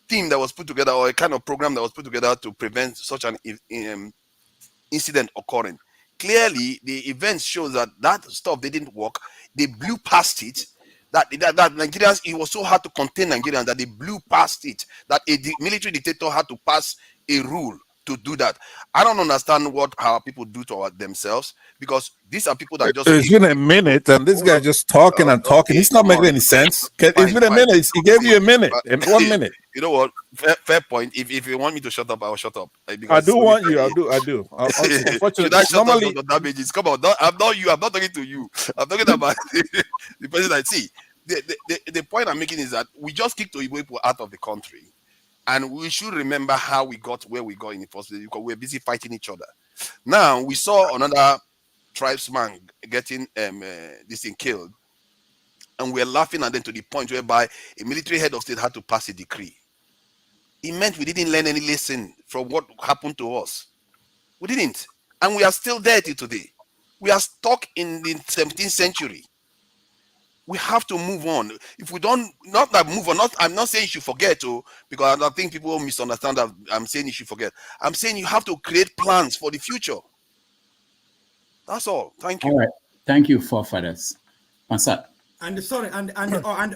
team that was put together, or a kind of program that was put together to prevent such an incident occurring. Clearly, the events show that stuff, they didn't work. They blew past it. That Nigerians, it was so hard to contain Nigerians that they blew past it. That a military dictator had to pass a rule to do that. I don't understand what our people do to themselves, because these are people that just... It's been a minute, and this guy just talking and talking. Okay, it's not making any sense. It's been a minute. He gave you a minute, and 1 minute. You know what? Fair point. If you want me to shut up, I'll shut up. I do want you. I do. Unfortunately, should I shut up? Damages? Come on. I'm not you. I'm not talking to you. I'm talking about the person I see. The point I'm making is that we just kicked Igbo people out of the country. And we should remember how we got where we got in the first place, because we're busy fighting each other. Now, we saw another tribesman getting this thing killed, and we're laughing at them to the point whereby a military head of state had to pass a decree. It meant we didn't learn any lesson from what happened to us. We didn't. And we are still there till today. We are stuck in the 17th century. We have to move on. If we don't, not that move on, I'm not saying you should forget, because I think people misunderstand that I'm saying you should forget. I'm saying you have to create plans for the future. That's all. Thank you. All right. Thank you, forefathers. Pansat. And sorry, and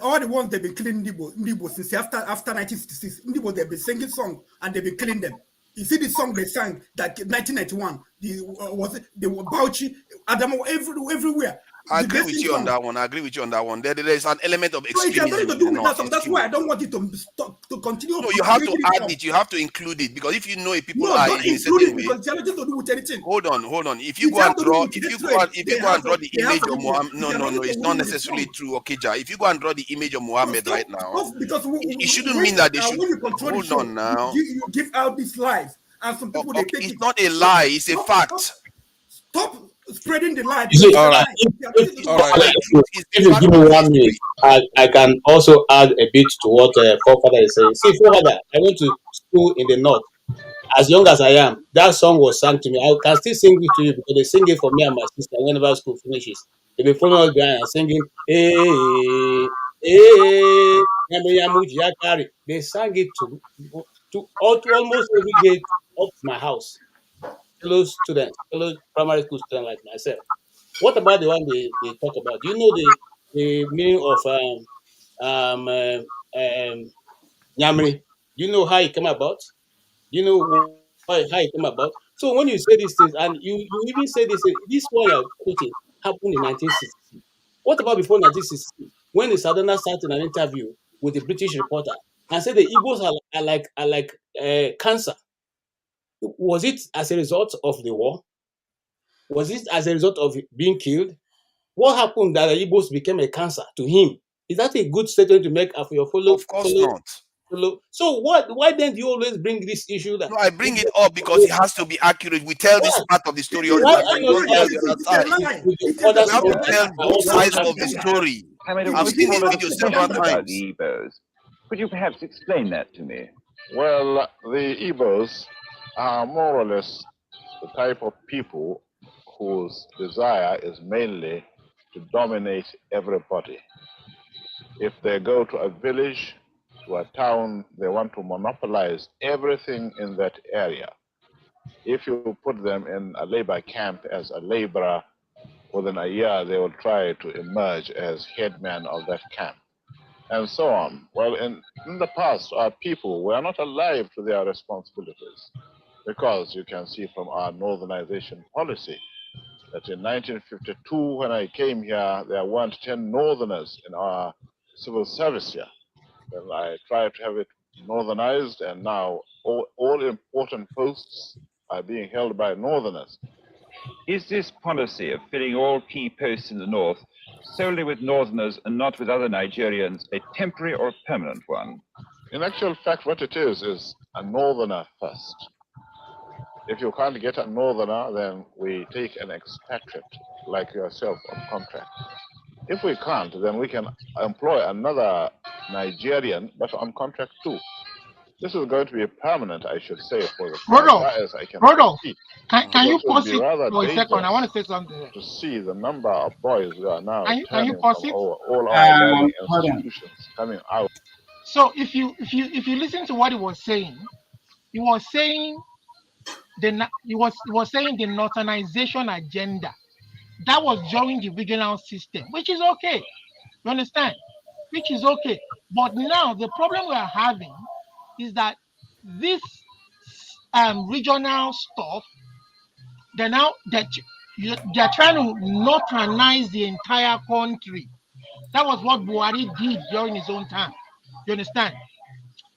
all the ones they've been killing Ndibo since after 1966. Ndibo, they've been singing songs and they've been killing them. You see the song they sang that 1991, the Bauchi, Adamo, everywhere. I agree with you on that one. There is an element of extremism. That's why I don't want it to continue. No, you have to add it. You have to include it, because if you know people are in a certain way. Hold on. If you go and draw the image of Muhammad, no, it's not necessarily true, Okija. If you go and draw the image of Muhammad right now, it shouldn't mean that they should. Hold on now. You give out these lies, and some people they take it's not a lie. It's a fact. spreading the lie. You see, Because all right. If you give me 1 minute, I can also add a bit to what forefather is saying. See, forefather, I went to school in the north. As young as I am, that song was sung to me. I can still sing it to you because they sing it for me and my sister whenever school finishes. They'll be following us behind and singing, hey, hey, yamu yamu jiakari. They sang it to almost every gate of my house. Fellow students, fellow primary school students like myself. What about the one they talk about? Do you know the meaning of Nyamri? Do you know how it came about? Do you know how it came about? So when you say these things, and you even say this one you're quoting happened in 1960. What about before 1960? When the Southerner sat in an interview with a British reporter and said the Igbos are like cancer. Was it as a result of the war? Was it as a result of being killed? What happened that the Igbos became a cancer to him? Is that a good statement to make for your fellow? Of course not. So why then do you always bring this issue that? No, I bring it up because it has to be accurate. We tell this part of the story all the time. We don't tell the other side. We have to tell both sides of the story. I've seen this video several times. The Igbos. Could you perhaps explain that to me? Well, the Igbos are more or less the type of people whose desire is mainly to dominate everybody. If they go to a village, to a town, they want to monopolize everything in that area. If you put them in a labor camp as a laborer, within a year they will try to emerge as headman of that camp, and so on. Well, in the past, our people were not alive to their responsibilities, because you can see from our northernization policy that in 1952, when I came here, there weren't 10 northerners in our civil service here. Then I tried to have it northernized, and now all important posts are being held by northerners. Is this policy of filling all key posts in the north solely with northerners and not with other Nigerians a temporary or permanent one? In actual fact, what it is a northerner first. If you can't get a northerner, then we take an expatriate like yourself on contract. If we can't, then we can employ another Nigerian, but on contract too. This is going to be permanent, I should say, for the as I can see. Can you pause it rather for a second? I want to say dangerous something. to see the number of boys who are now Can you turning pause from it? all our learning institutions coming out. So if you listen to what he was saying he was saying the northernization agenda. That was during the regional system, which is okay. You understand? Which is okay. But now the problem we are having is that this regional stuff, they're trying to northernize the entire country. That was what Buhari did during his own time. You understand?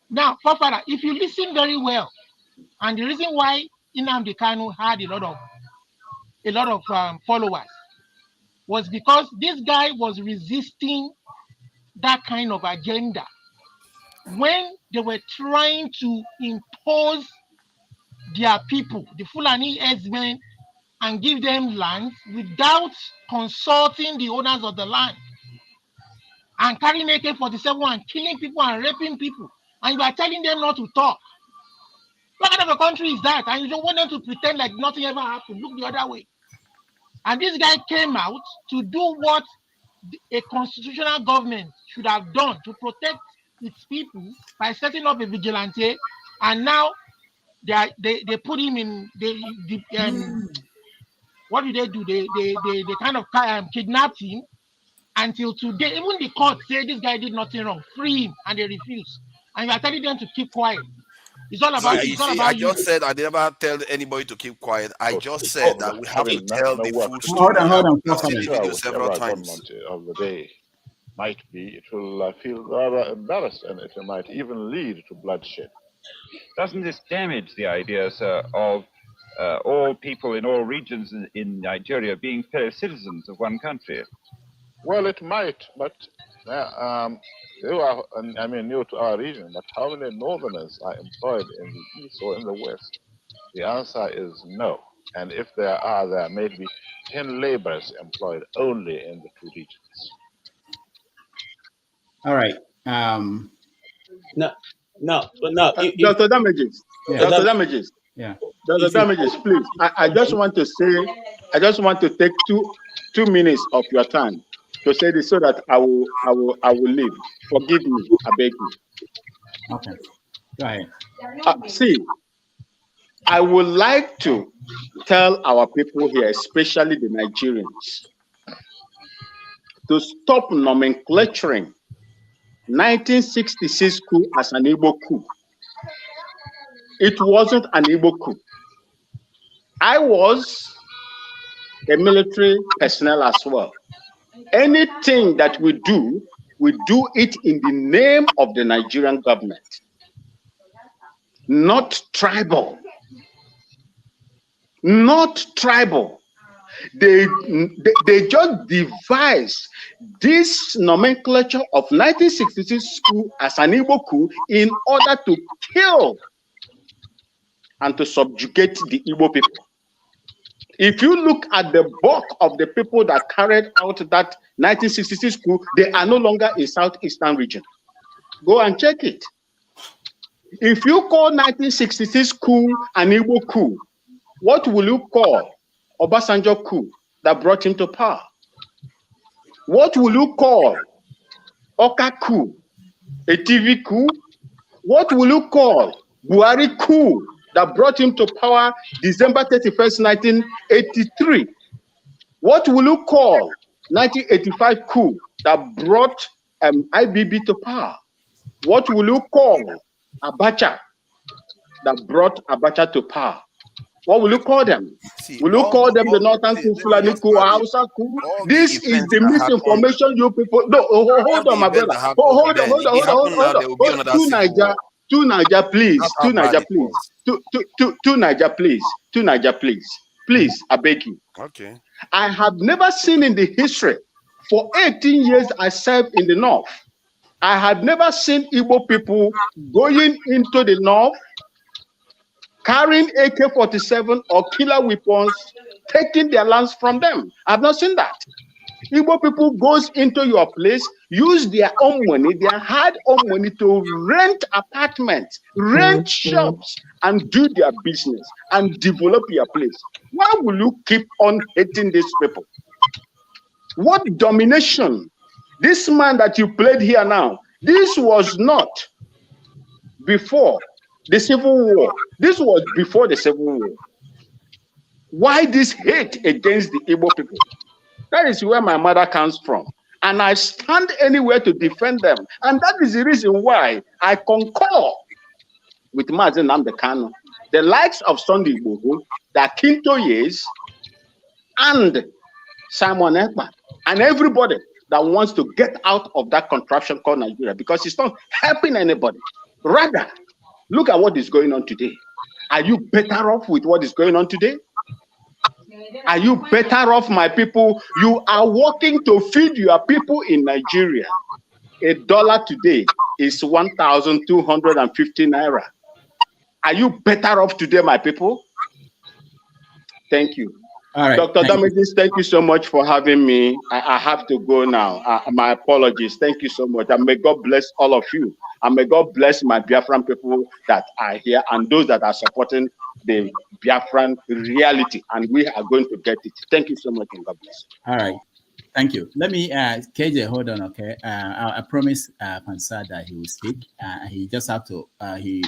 Now, Fafara, if you listen very well, and the reason why Nnamdi Kanu had a lot of followers was because this guy was resisting that kind of agenda when they were trying to impose their people, the Fulani herdsmen, and give them land without consulting the owners of the land, and carrying AK-47 and killing people and raping people, and you are telling them not to talk. What kind of a country is that? And you don't want them to pretend like nothing ever happened. Look the other way. And this guy came out to do what a constitutional government should have done to protect its people by setting up a vigilante, and now they put him in what do? They kind of kidnapped him. Until today, even the court say this guy did nothing wrong, free him, and they refuse. And you are telling them to keep quiet. It's all about you. I just said I never tell anybody to keep quiet. I just said that we have to tell the full story. I've seen the video several times. Of the day might be, it will feel rather embarrassed, and it might even lead to bloodshed. Doesn't this damage the idea, sir, of all people in all regions in Nigeria being fellow citizens of one country? Well, it might, but you are, new to our region, but how many northerners are employed in the east or in the west? The answer is no. And if there may be 10 laborers employed only in the two regions. All right. No. Dr. Damages. Yeah. Dr. Damages. Yeah. Dr. Damages, please. I just want to say, I just want to take two minutes of your time to say this so that I will leave. Forgive me, I beg you. Okay. Go ahead. See, I would like to tell our people here, especially the Nigerians, to stop nomenclaturing 1966 coup as an Igbo coup. It wasn't an Igbo coup. I was a military personnel as well. Anything that we do it in the name of the Nigerian government, not tribal. Not tribal. They just devised this nomenclature of 1966 coup as an Igbo coup in order to kill and to subjugate the Igbo people. If you look at the bulk of the people that carried out that 1966 coup, they are no longer in Southeastern region. Go and check it. If you call 1966 coup an Igbo coup, what will you call Obasanjo coup that brought him to power? What will you call Oka coup, a TV coup? What will you call Buhari coup that brought him to power December 31st, 1983? What will you call 1985 coup that brought IBB to power? What will you call Abacha that brought Abacha to power? What will you call them? Will you call them the Northern coup, Fulani coup, or Hausa coup? This is the misinformation you people. No, hold on, my brother. Hold on. To Niger, please. To Niger, please. To Niger, please. To Niger, please. Please, I beg you. Okay. I have never seen in the history, for 18 years I served in the North, I had never seen Igbo people going into the North, carrying AK-47 or killer weapons, taking their lands from them. I've not seen that. Igbo people goes into your place, use their own money, their hard-earned money to rent apartments, rent shops, and do their business and develop your place. Why will you keep on hating these people? What domination? This man that you played here now, this was not before the Civil War. This was before the Civil War. Why this hate against the Igbo people? That is where my mother comes from. And I stand anywhere to defend them. And that is the reason why I concur with Mazen Namdekano, the likes of Sunday Igboho, the Akintoyes, and Simon Ekpa, and everybody that wants to get out of that contraption called Nigeria, because it's not helping anybody. Rather, look at what is going on today. Are you better off with what is going on today? Are you better off, my people? You are working to feed your people in Nigeria. $1 today is 1,250 naira. Are you better off today, my people? Thank you. All right. Dr. Damages, thank you so much for having me. I have to go now. My apologies. Thank you so much. And may God bless all of you. And may God bless my Biafran people that are here and those that are supporting the Biafran reality. And we are going to get it. Thank you so much and God bless. All right. Thank you. Let me, KJ, hold on, okay? I promised Pansad that he will speak. He just have to, he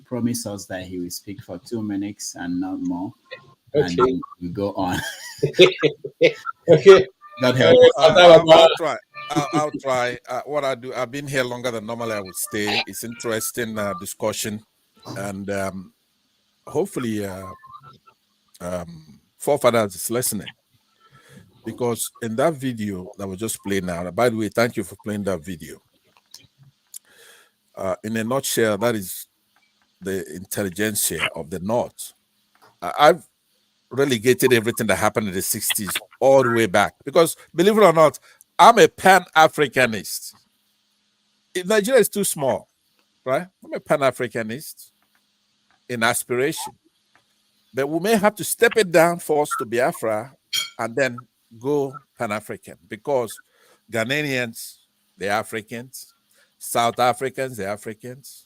promised us that he will speak for 2 minutes and not more. Okay. And then we go on. Okay. God help. I'll try. I'll try. What I do, I've been here longer than normally I would stay. It's interesting discussion, and hopefully, forefathers is listening, because in that video that was just played now. By the way, thank you for playing that video. In a nutshell, that is the intelligentsia of the North. I've relegated everything that happened in the 60s all the way back, because believe it or not, I'm a pan-Africanist. Nigeria is too small, right? I'm a pan-Africanist in aspiration. But we may have to step it down first to Biafra and then go Pan-African, because Ghanaians, they're Africans, South Africans, they're Africans,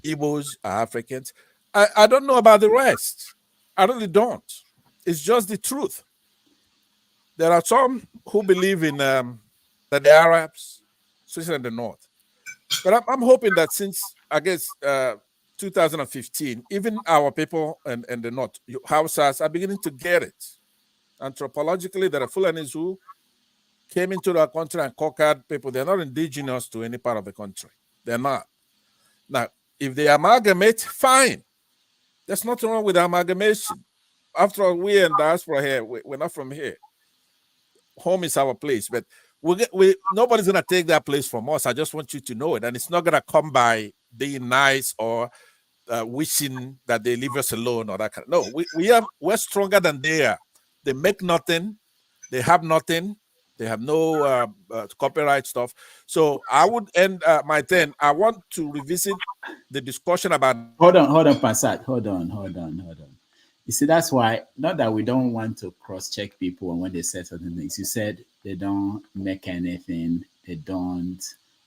Igbos are Africans. I don't know about the rest. I really don't. It's just the truth. There are some who believe in that the Arabs, especially in the north. But I'm hoping that since, I guess, 2015, even our people in the north, Hausas, are beginning to get it. Anthropologically, there are Fulanis who came into our country and conquered people. They're not indigenous to any part of the country. They're not. Now, if they amalgamate, fine. There's nothing wrong with amalgamation. After all, we're in diaspora here. We're not from here. Home is our place, but nobody's going to take that place from us. I just want you to know it. And it's not going to come by being nice or wishing that they leave us alone or that kind of. No, we're stronger than they are. They make nothing. They have nothing. They have no copyright stuff. So I would end my 10. I want to revisit the discussion about. Hold on, Passat. Hold on. You see, that's why, not that we don't want to cross-check people when they say certain things. You said they don't make anything. They don't.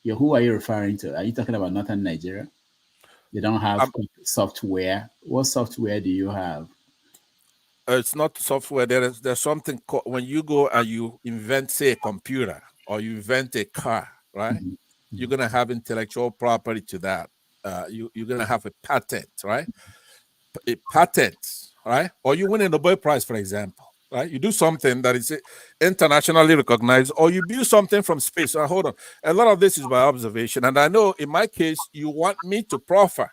Who are you referring to? Are you talking about Northern Nigeria? They don't have software. What software do you have? It's not software. There's something called, when you go and you invent, say, a computer or you invent a car, right? Mm-hmm. You're going to have intellectual property to that. You're going to have a patent, right? A patent, right? Or you win a Nobel Prize, for example, right? You do something that is internationally recognized, or you build something from space. Hold on. A lot of this is by observation. And I know in my case, you want me to proffer.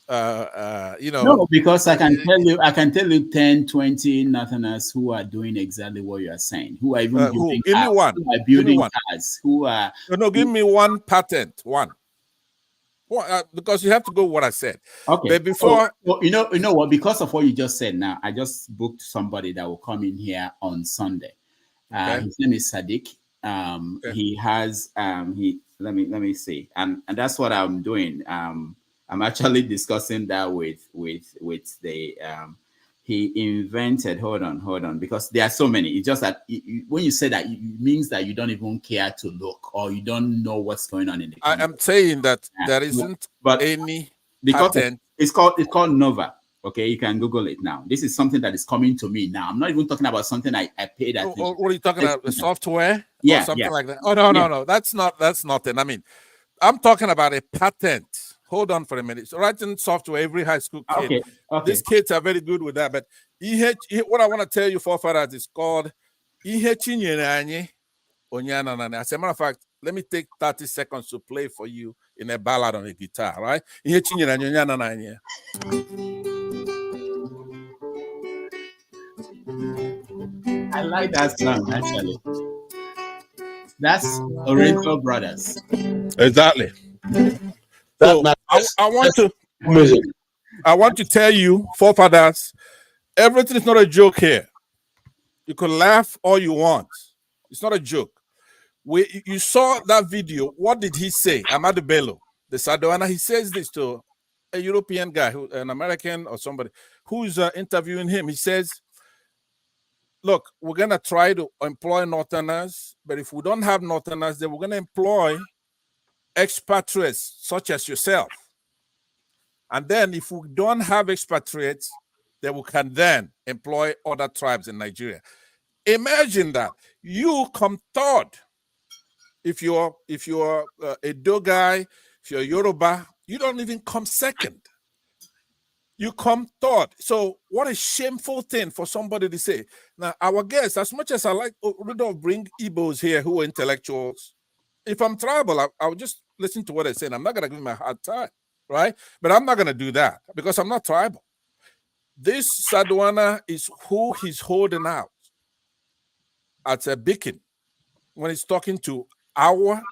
No, because I can tell you 10, 20 Northerners who are doing exactly what you are saying, who are even building give cars, me one. who are building cars, who are give me one patent, one. Well, because you have to go what I said. Okay. But before you know what? Because of what you just said, now I just booked somebody that will come in here on Sunday. Okay. His name is Sadiq. Okay. He has let me see, and that's what I'm doing. I'm actually discussing that with the he invented. Hold on, because there are so many. It's just that when you say that, it means that you don't even care to look, or you don't know what's going on in the country. I am saying that there isn't any patent. It's called Nova. Okay, you can Google it now. This is something that is coming to me now. I'm not even talking about something I paid attention. What are you talking about? The software? Yeah, or something like that. Oh no. That's nothing. I mean, I'm talking about a patent. Hold on for a minute. So writing software, every high school kid. Okay. These kids are very good with that. But what I want to tell you, forefathers, is called Ihe Chinyere Anyị Onyananane. As a matter of fact, let me take 30 seconds to play for you in a ballad on a guitar, right? Ihe Chinyere Anyị Onyananane. I like that song, actually. That's Oriental Brothers. Exactly. So I want to tell you, forefathers, everything is not a joke here. You can laugh all you want. It's not a joke. You saw that video. What did he say? Amadu Bello, the Sadoana. He says this to a European guy, an American or somebody who's interviewing him. He says, look, we're going to try to employ Northerners, but if we don't have Northerners, then we're going to employ expatriates such as yourself. And then if we don't have expatriates, then we can then employ other tribes in Nigeria. Imagine that. You come third. If you're a Do guy, if you're Yoruba, you don't even come second. You come third. So what a shameful thing for somebody to say. Now, our guests, as much as I like Rudolph bring Igbos here who are intellectuals, if I'm tribal, I'll just listen to what they're saying. I'm not going to give them a hard time, right? But I'm not going to do that because I'm not tribal. This Saduana is who he's holding out at a beacon when he's talking to our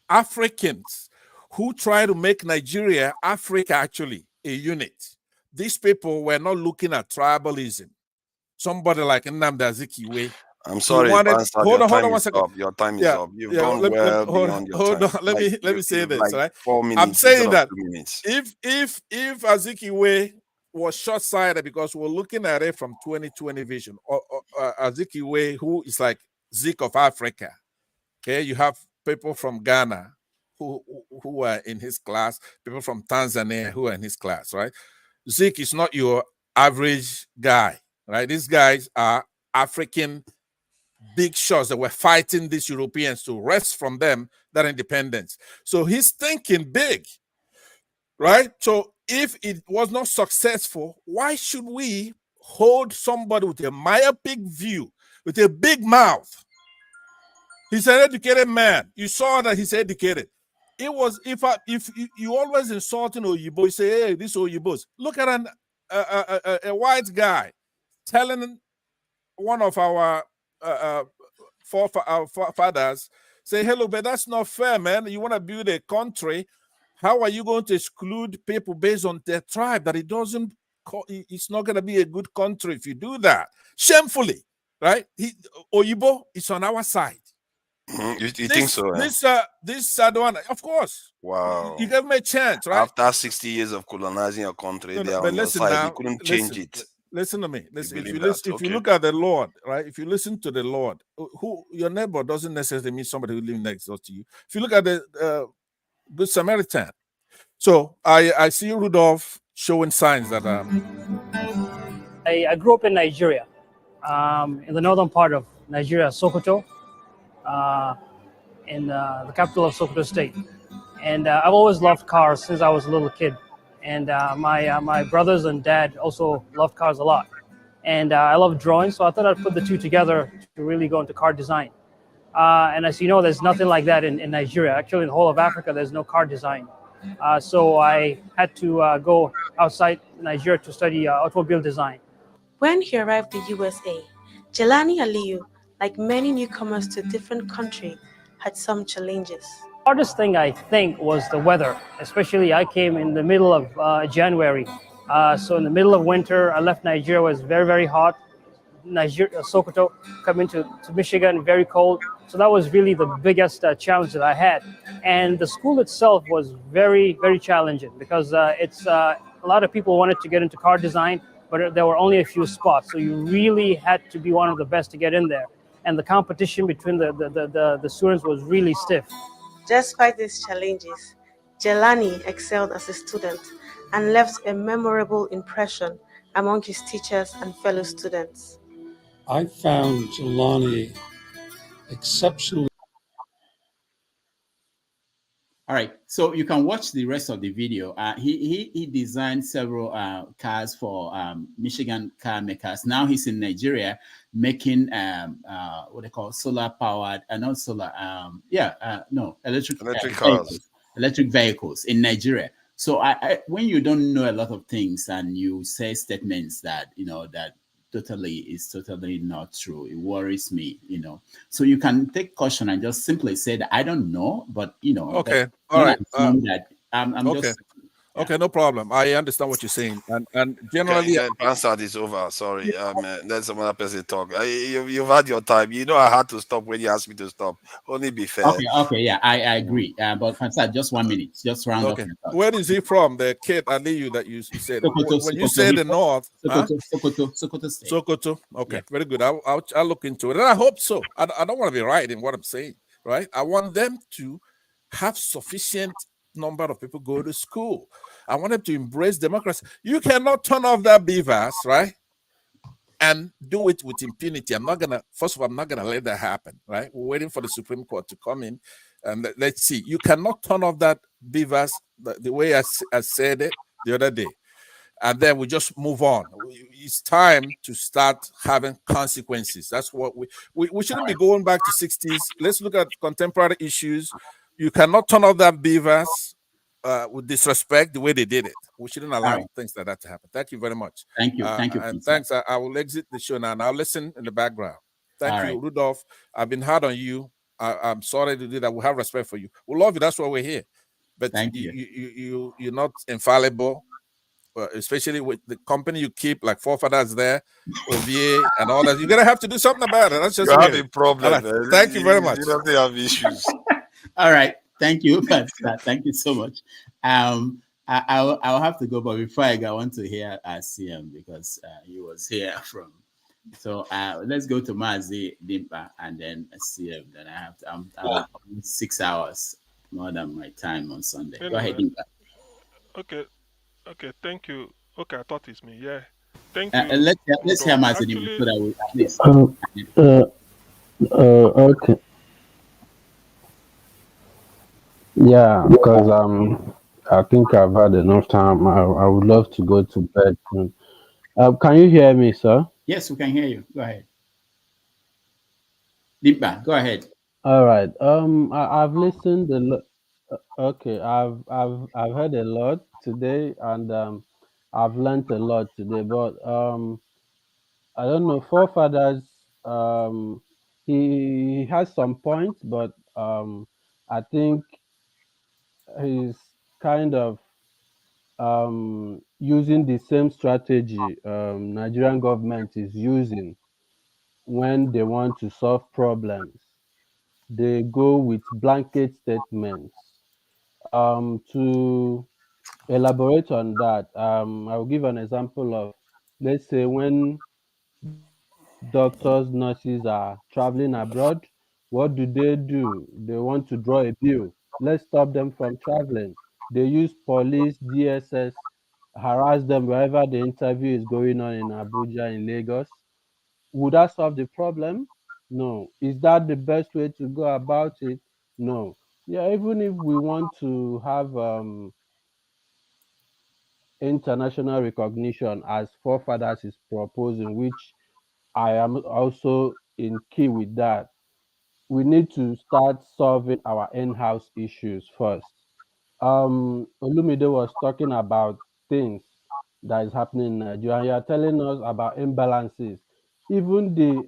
Africans who try to make Nigeria, Africa, actually a unit. These people were not looking at tribalism. Somebody like Nnamdi Azikiwe. I'm sorry, hold on 1 second. Your time is up. You've gone beyond your hold time. on. Let me say this, like right? 4 minutes. I'm saying that 2 minutes. if Azikiwe was short-sighted because we're looking at it from 2020 vision. Okigwe, who is like Zeke of Africa. Okay, you have people from Ghana who are in his class, people from Tanzania who are in his class, right? Zeke is not your average guy, right? These guys are African big shots that were fighting these Europeans to wrest from them that independence. So he's thinking big, right? So if it was not successful, why should we hold somebody with a myopic view, with a big mouth? He's an educated man. You saw that he's educated. It was if you always insulting Oyibo, you say, hey, this Oyibos. Look at a white guy telling one of our forefathers, say, hello, but that's not fair, man. You want to build a country. How are you going to exclude people based on their tribe? That it's not going to be a good country if you do that. Shamefully, right? Oyibo is on our side. You think so? This one, of course. Wow. You gave me a chance, right? After 60 years of colonizing your country, they are on your side. Now, you couldn't change it. Listen to me. Listen, if you look at the Lord, right? If you listen to the Lord, who your neighbor doesn't necessarily mean somebody who lives next door to you. If you look at the Good Samaritan, so I see Rudolph showing signs that I grew up in Nigeria, in the northern part of Nigeria, Sokoto, in the capital of Sokoto State. And I've always loved cars since I was a little kid. And my brothers and dad also loved cars a lot. And I love drawing, so I thought I'd put the two together to really go into car design. And as you know, there's nothing like that in Nigeria. Actually, in the whole of Africa, there's no car design. So I had to go outside Nigeria to study automobile design. When he arrived in the USA, Jelani Aliyu, like many newcomers to a different country, had some challenges. The hardest thing, I think, was the weather. Especially, I came in the middle of January. So in the middle of winter, I left Nigeria. It was very, very hot. Nigeria, Sokoto, coming to Michigan, very cold. So that was really the biggest challenge that I had. And the school itself was very, very challenging because a lot of people wanted to get into car design, but there were only a few spots. So you really had to be one of the best to get in there. And the competition between the students was really stiff. Despite these challenges, Jelani excelled as a student and left a memorable impression among his teachers and fellow students. I found Jelani exceptionally. All right, so you can watch the rest of the video. He designed several cars for Michigan car makers. Now he's in Nigeria making what they call solar powered, not solar, electric vehicles in Nigeria. So when you don't know a lot of things and you say statements that that is totally not true, it worries me. So you can take caution and just simply say that I don't know, but okay, all right. I'm okay. just. Okay, no problem. I understand what you're saying, and generally, Answer is over. Sorry, let some other person talk. You've had your time. I had to stop when you asked me to stop. Only be fair. Okay, yeah, I agree. But Fansad, just 1 minute, just round up. Where is he from? The kid Aliyu that you said. When you say the north, Sokoto State. Sokoto. Okay, very good. I'll look into it, and I hope so. I don't want to be right in what I'm saying. Right? I want them to have sufficient number of people go to school. I want them to embrace democracy. You cannot turn off that BVAS, right? And do it with impunity. First of all, I'm not gonna let that happen, right? We're waiting for the Supreme Court to come in and let's see. You cannot turn off that BVAS the way I said it the other day. And then we just move on. It's time to start having consequences. That's what we shouldn't be going back to 60s. Let's look at contemporary issues. You cannot turn off that BVAS with disrespect the way they did it. We shouldn't allow things like that to happen. Thank you very much. Thank you. And thanks. I will exit the show now and I'll listen in the background. Thank you, Rudolph. I've been hard on you. I'm sorry to do that. We have respect for you. We love you. That's why we're here. But you're not infallible. Especially with the company you keep, like forefathers there, OVA and all that. You're going to have to do something about it. That's just you have a problem. Right. Thank you very much. You don't have issues. All right. Thank you. Thank you so much. I'll have to go, but before I go, I want to hear CM because he was here from. So let's go to Mazi Dimpa and then CM. Then I have to. I'm almost 6 hours more than my time on Sunday. Go ahead, Anyway, Dimpa. okay, thank you. Okay, I thought it's me. Yeah, thank And you, let's hear Rudolph. Mazi Dimpa Actually, so that we at least. Okay. Yeah, because I think I've had enough time. I would love to go to bed soon. Can you hear me, sir? Yes, we can hear you. Go ahead, Dimpa. Go ahead. All right. I've listened a lot. Okay, I've heard a lot today, and I've learned a lot today. But I don't know. Forefathers. He has some points, but I think he's kind of using the same strategy Nigerian government is using when they want to solve problems. They go with blanket statements. To elaborate on that, I will give an example of, let's say, when doctors, nurses are traveling abroad, what do? They want to draw a bill. Let's stop them from traveling. They use police, DSS, harass them wherever the interview is going on in Abuja, in Lagos. Would that solve the problem? No. Is that the best way to go about it? No. Yeah, even if we want to have international recognition as forefathers is proposing, which I am also in key with that, we need to start solving our in-house issues first. Olumide was talking about things that is happening in Nigeria, and you are telling us about imbalances. Even the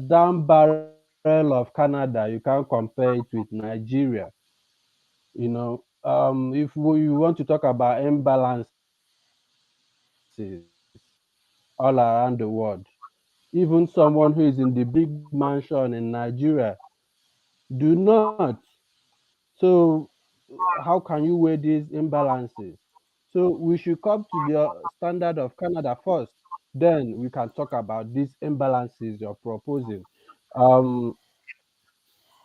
down barrel of Canada, you can't compare it with Nigeria. If you want to talk about imbalances all around the world, even someone who is in the big mansion in Nigeria do not. So how can you weigh these imbalances? So we should come to the standard of Canada first. Then we can talk about these imbalances you're proposing. Um,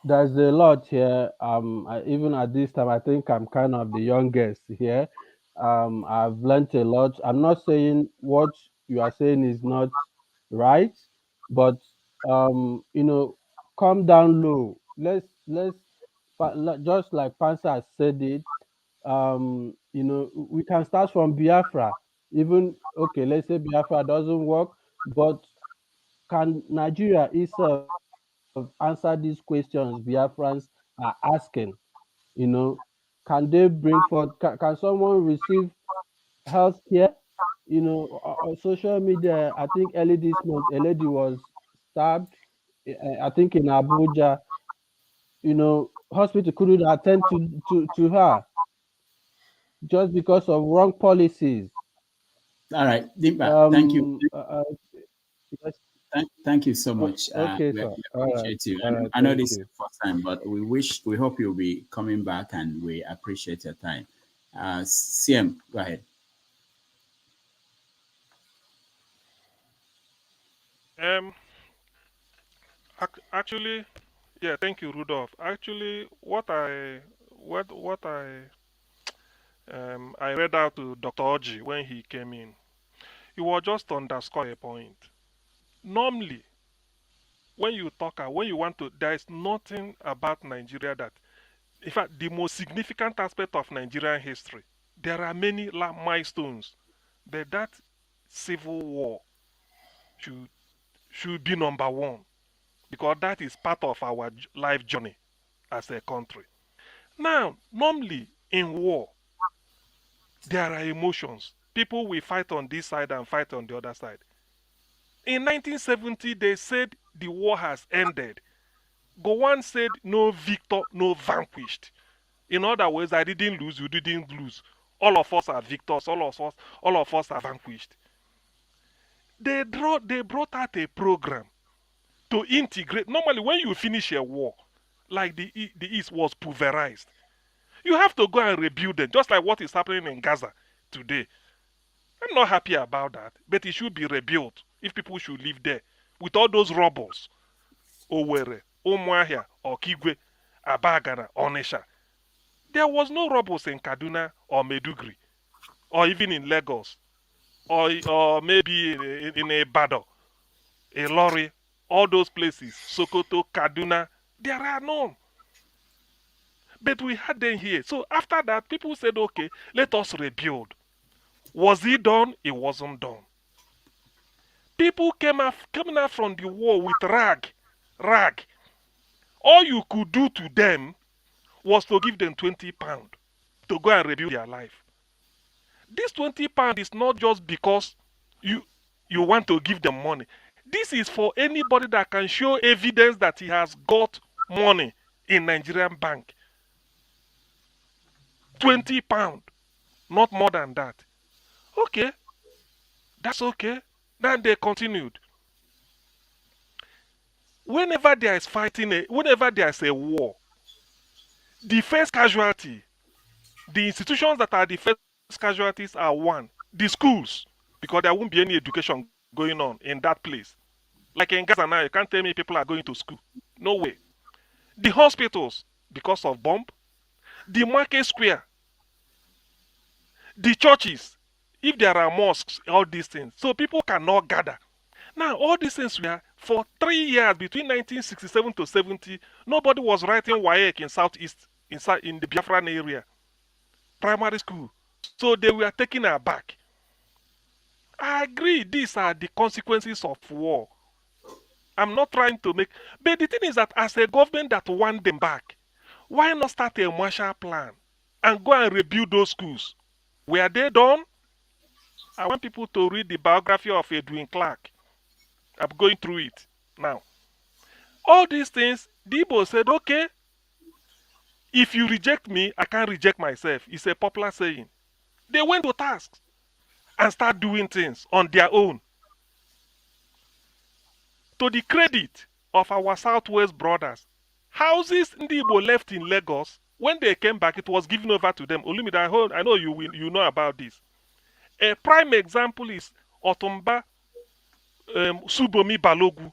there's a lot here. Even at this time, I think I'm kind of the youngest here. I've learned a lot. I'm not saying what you are saying is not right, but come down low. Just like Pansa has said it. We can start from Biafra. Even okay, let's say Biafra doesn't work, but can Nigeria itself answer these questions Biafrans are asking? You know, can they bring forth? Can someone receive health care? On social media, I think early this month, a lady was stabbed. I think in Abuja. Hospital couldn't attend to her just because of wrong policies. All right, Dimpa. Thank you. Yes. Thank you so much. Okay, We sir. All right. appreciate you. All right. I know Thank this is you. the first time, but we hope you'll be coming back, and we appreciate your time. CM, go ahead. um, actually, yeah, thank you, Rudolph. Actually, what I read out to Dr. Orji when he came in, he was just to underscore a point. Normally, when you want to, there is nothing about Nigeria that, in fact, the most significant aspect of Nigerian history, there are many milestones, but that civil war should should be number one because that is part of our life journey as a country. Now, normally in war, there are emotions. People will fight on this side and fight on the other side. In 1970, they said the war has ended. Gowon said, no victor, no vanquished. In other words, I didn't lose, you didn't lose. All of us are victors, all of us are vanquished. They brought out a program to integrate. Normally, when you finish a war, like the East was pulverized. You have to go and rebuild them, just like what is happening in Gaza today. I'm not happy about that, but it should be rebuilt if people should live there with all those rubbles. Owerri, Umuahia, Okigwe, Abagana, Onisha. There was no rubbles in Kaduna or Meduguri, or even in Lagos, or maybe in Ibadan, Ilori, all those places, Sokoto, Kaduna, there are none. But we had them here. So after that, people said, okay, let us rebuild. Was it done? It wasn't done. People coming out from the war with rag. All you could do to them was to give them £20 to go and rebuild their life. This £20 is not just because you want to give them money. This is for anybody that can show evidence that he has got money in Nigerian bank. £20, not more than that. Okay, that's okay. Then they continued. Whenever there is fighting, whenever there is a war, the first casualty, the institutions that are the first casualties are one, the schools, because there won't be any education going on in that place. Like in Gaza now, you can't tell me people are going to school. No way. The hospitals, because of bomb. The market square. The churches, if there are mosques, all these things. So people cannot gather. Now, all these things were for 3 years, between 1967 to 70, nobody was writing WAEC in Southeast, in the Biafran area. Primary school. So they were taken aback. I agree, these are the consequences of war. I'm not trying to make... But the thing is that as a government that want them back, why not start a Marshall Plan and go and rebuild those schools? Were they done? I want people to read the biography of Edwin Clark. I'm going through it now. All these things, the Igbo said, okay, if you reject me, I can't reject myself. It's a popular saying. They went to task and start doing things on their own. To the credit of our Southwest brothers, houses Ndi Igbo left in Lagos, when they came back, it was given over to them. Olumide, I know you know about this. A prime example is Otumba Subomi Balogu,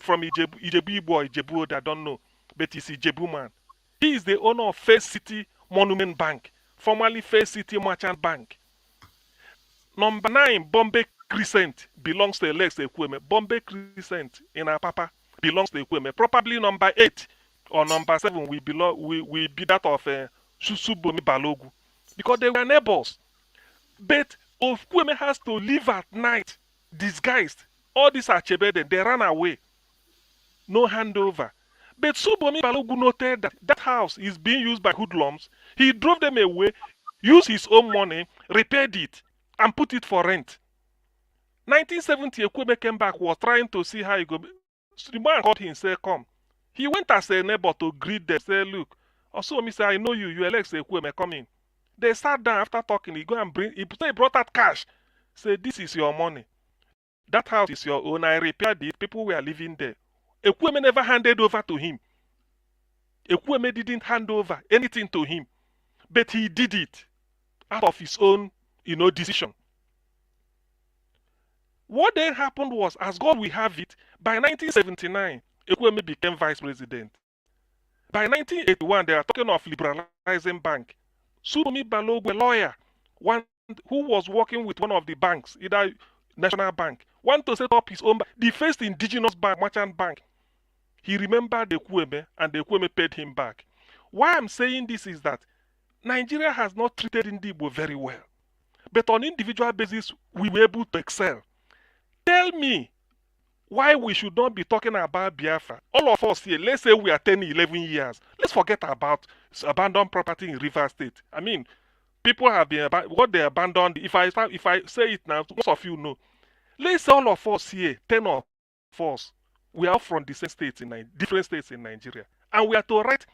from Ijebu Igbo or Ijebu Oda, I don't know, but he's Ijebu man. He is the owner of First City Monument Bank, formerly First City Merchant Bank. Number 9, Bombay Crescent, belongs to Alex Ekweme. Bombay Crescent in Apapa belongs to Ekweme. Probably number 8 or number 7 will be that of Subomi Balogu, because they were neighbors. But Ekweme has to live at night, disguised. All these are Chebede, they ran away. No handover. But Subomi Balogu noted that that house is being used by hoodlums. He drove them away, used his own money, repaired it, and put it for rent. 1970, Ekweme came back, was trying to see how he go. So the man called him and said, come. He went as a neighbor to greet them, say, look. Also, me say, I know you, Alex Ekweme, come in. They sat down after talking. He go and he brought out cash. Say, this is your money. That house is your own. I repaired it. People were living there. Ekweme never handed over to him. Ekweme didn't hand over anything to him. But he did it out of his own, decision. What then happened was, as God will have it, by 1979, Ekweme became vice president. By 1981, they are talking of liberalizing bank. Subomi Balogu, a lawyer, one who was working with one of the banks, either National Bank, wanted to set up his own bank, the first indigenous bank, merchant bank. He remembered the Ekweme, and the Ekweme paid him back. Why I'm saying this is that Nigeria has not treated Ndi Igbo very well. But on individual basis, we were able to excel. Tell me why we should not be talking about Biafra. All of us here, let's say we are 10, 11 years. Let's forget about abandoned property in River State. I mean, people have been what they abandoned. If I say it now, most of you know. Let's say all of us here, 10 of us, we are from the same states different states in Nigeria, and we are to write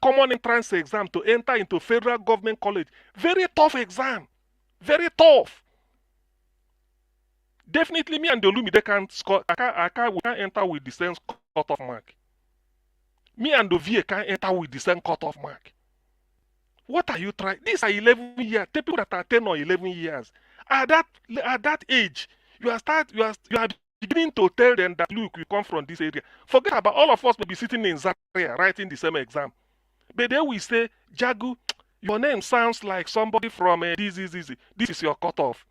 common entrance exam to enter into federal government college. Very tough exam, very tough. Definitely, me and the Olumide can't score. We can't enter with the same cutoff mark. Me and the VA can't enter with the same cutoff mark. What are you trying? These are 11 years. The people that are 10 or 11 years. At that age, you are beginning to tell them that, look, we come from this area. Forget about all of us will be sitting in Zaria writing the same exam. But then we say, Jagu, your name sounds like somebody from this is your cutoff.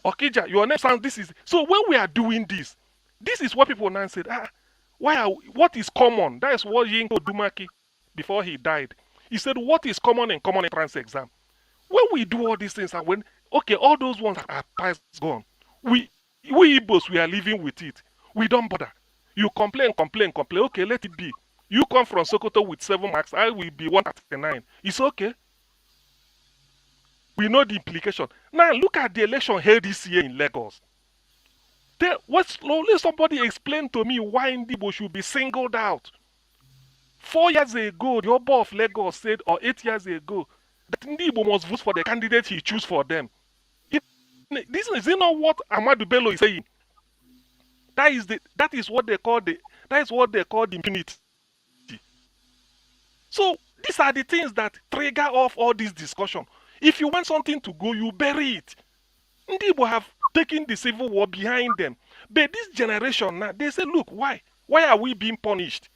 Okija, your name sounds this is. So when we are doing this is what people now said, what is common? That is what Yinko Dumaki, before he died, he said, what is common in common entrance exam? When we do all these things, and when, okay, all those ones are past gone, we Igbos, we are living with it. We don't bother. You complain. Okay, let it be. You come from Sokoto with 7 marks, I will be 139. It's okay. We know the implication. Now look at the election held this year in Lagos. Slowly somebody explain to me why Ndibo should be singled out. 4 years ago, the Oba of Lagos said, or 8 years ago, that Ndibo must vote for the candidate he choose for them. This is not what Ahmadu Bello is saying. That is what they call the impunity. So these are the things that trigger off all this discussion. If you want something to go, you bury it. Ndibo have taken the civil war behind them. But this generation now, they say, look, why? Why are we being punished?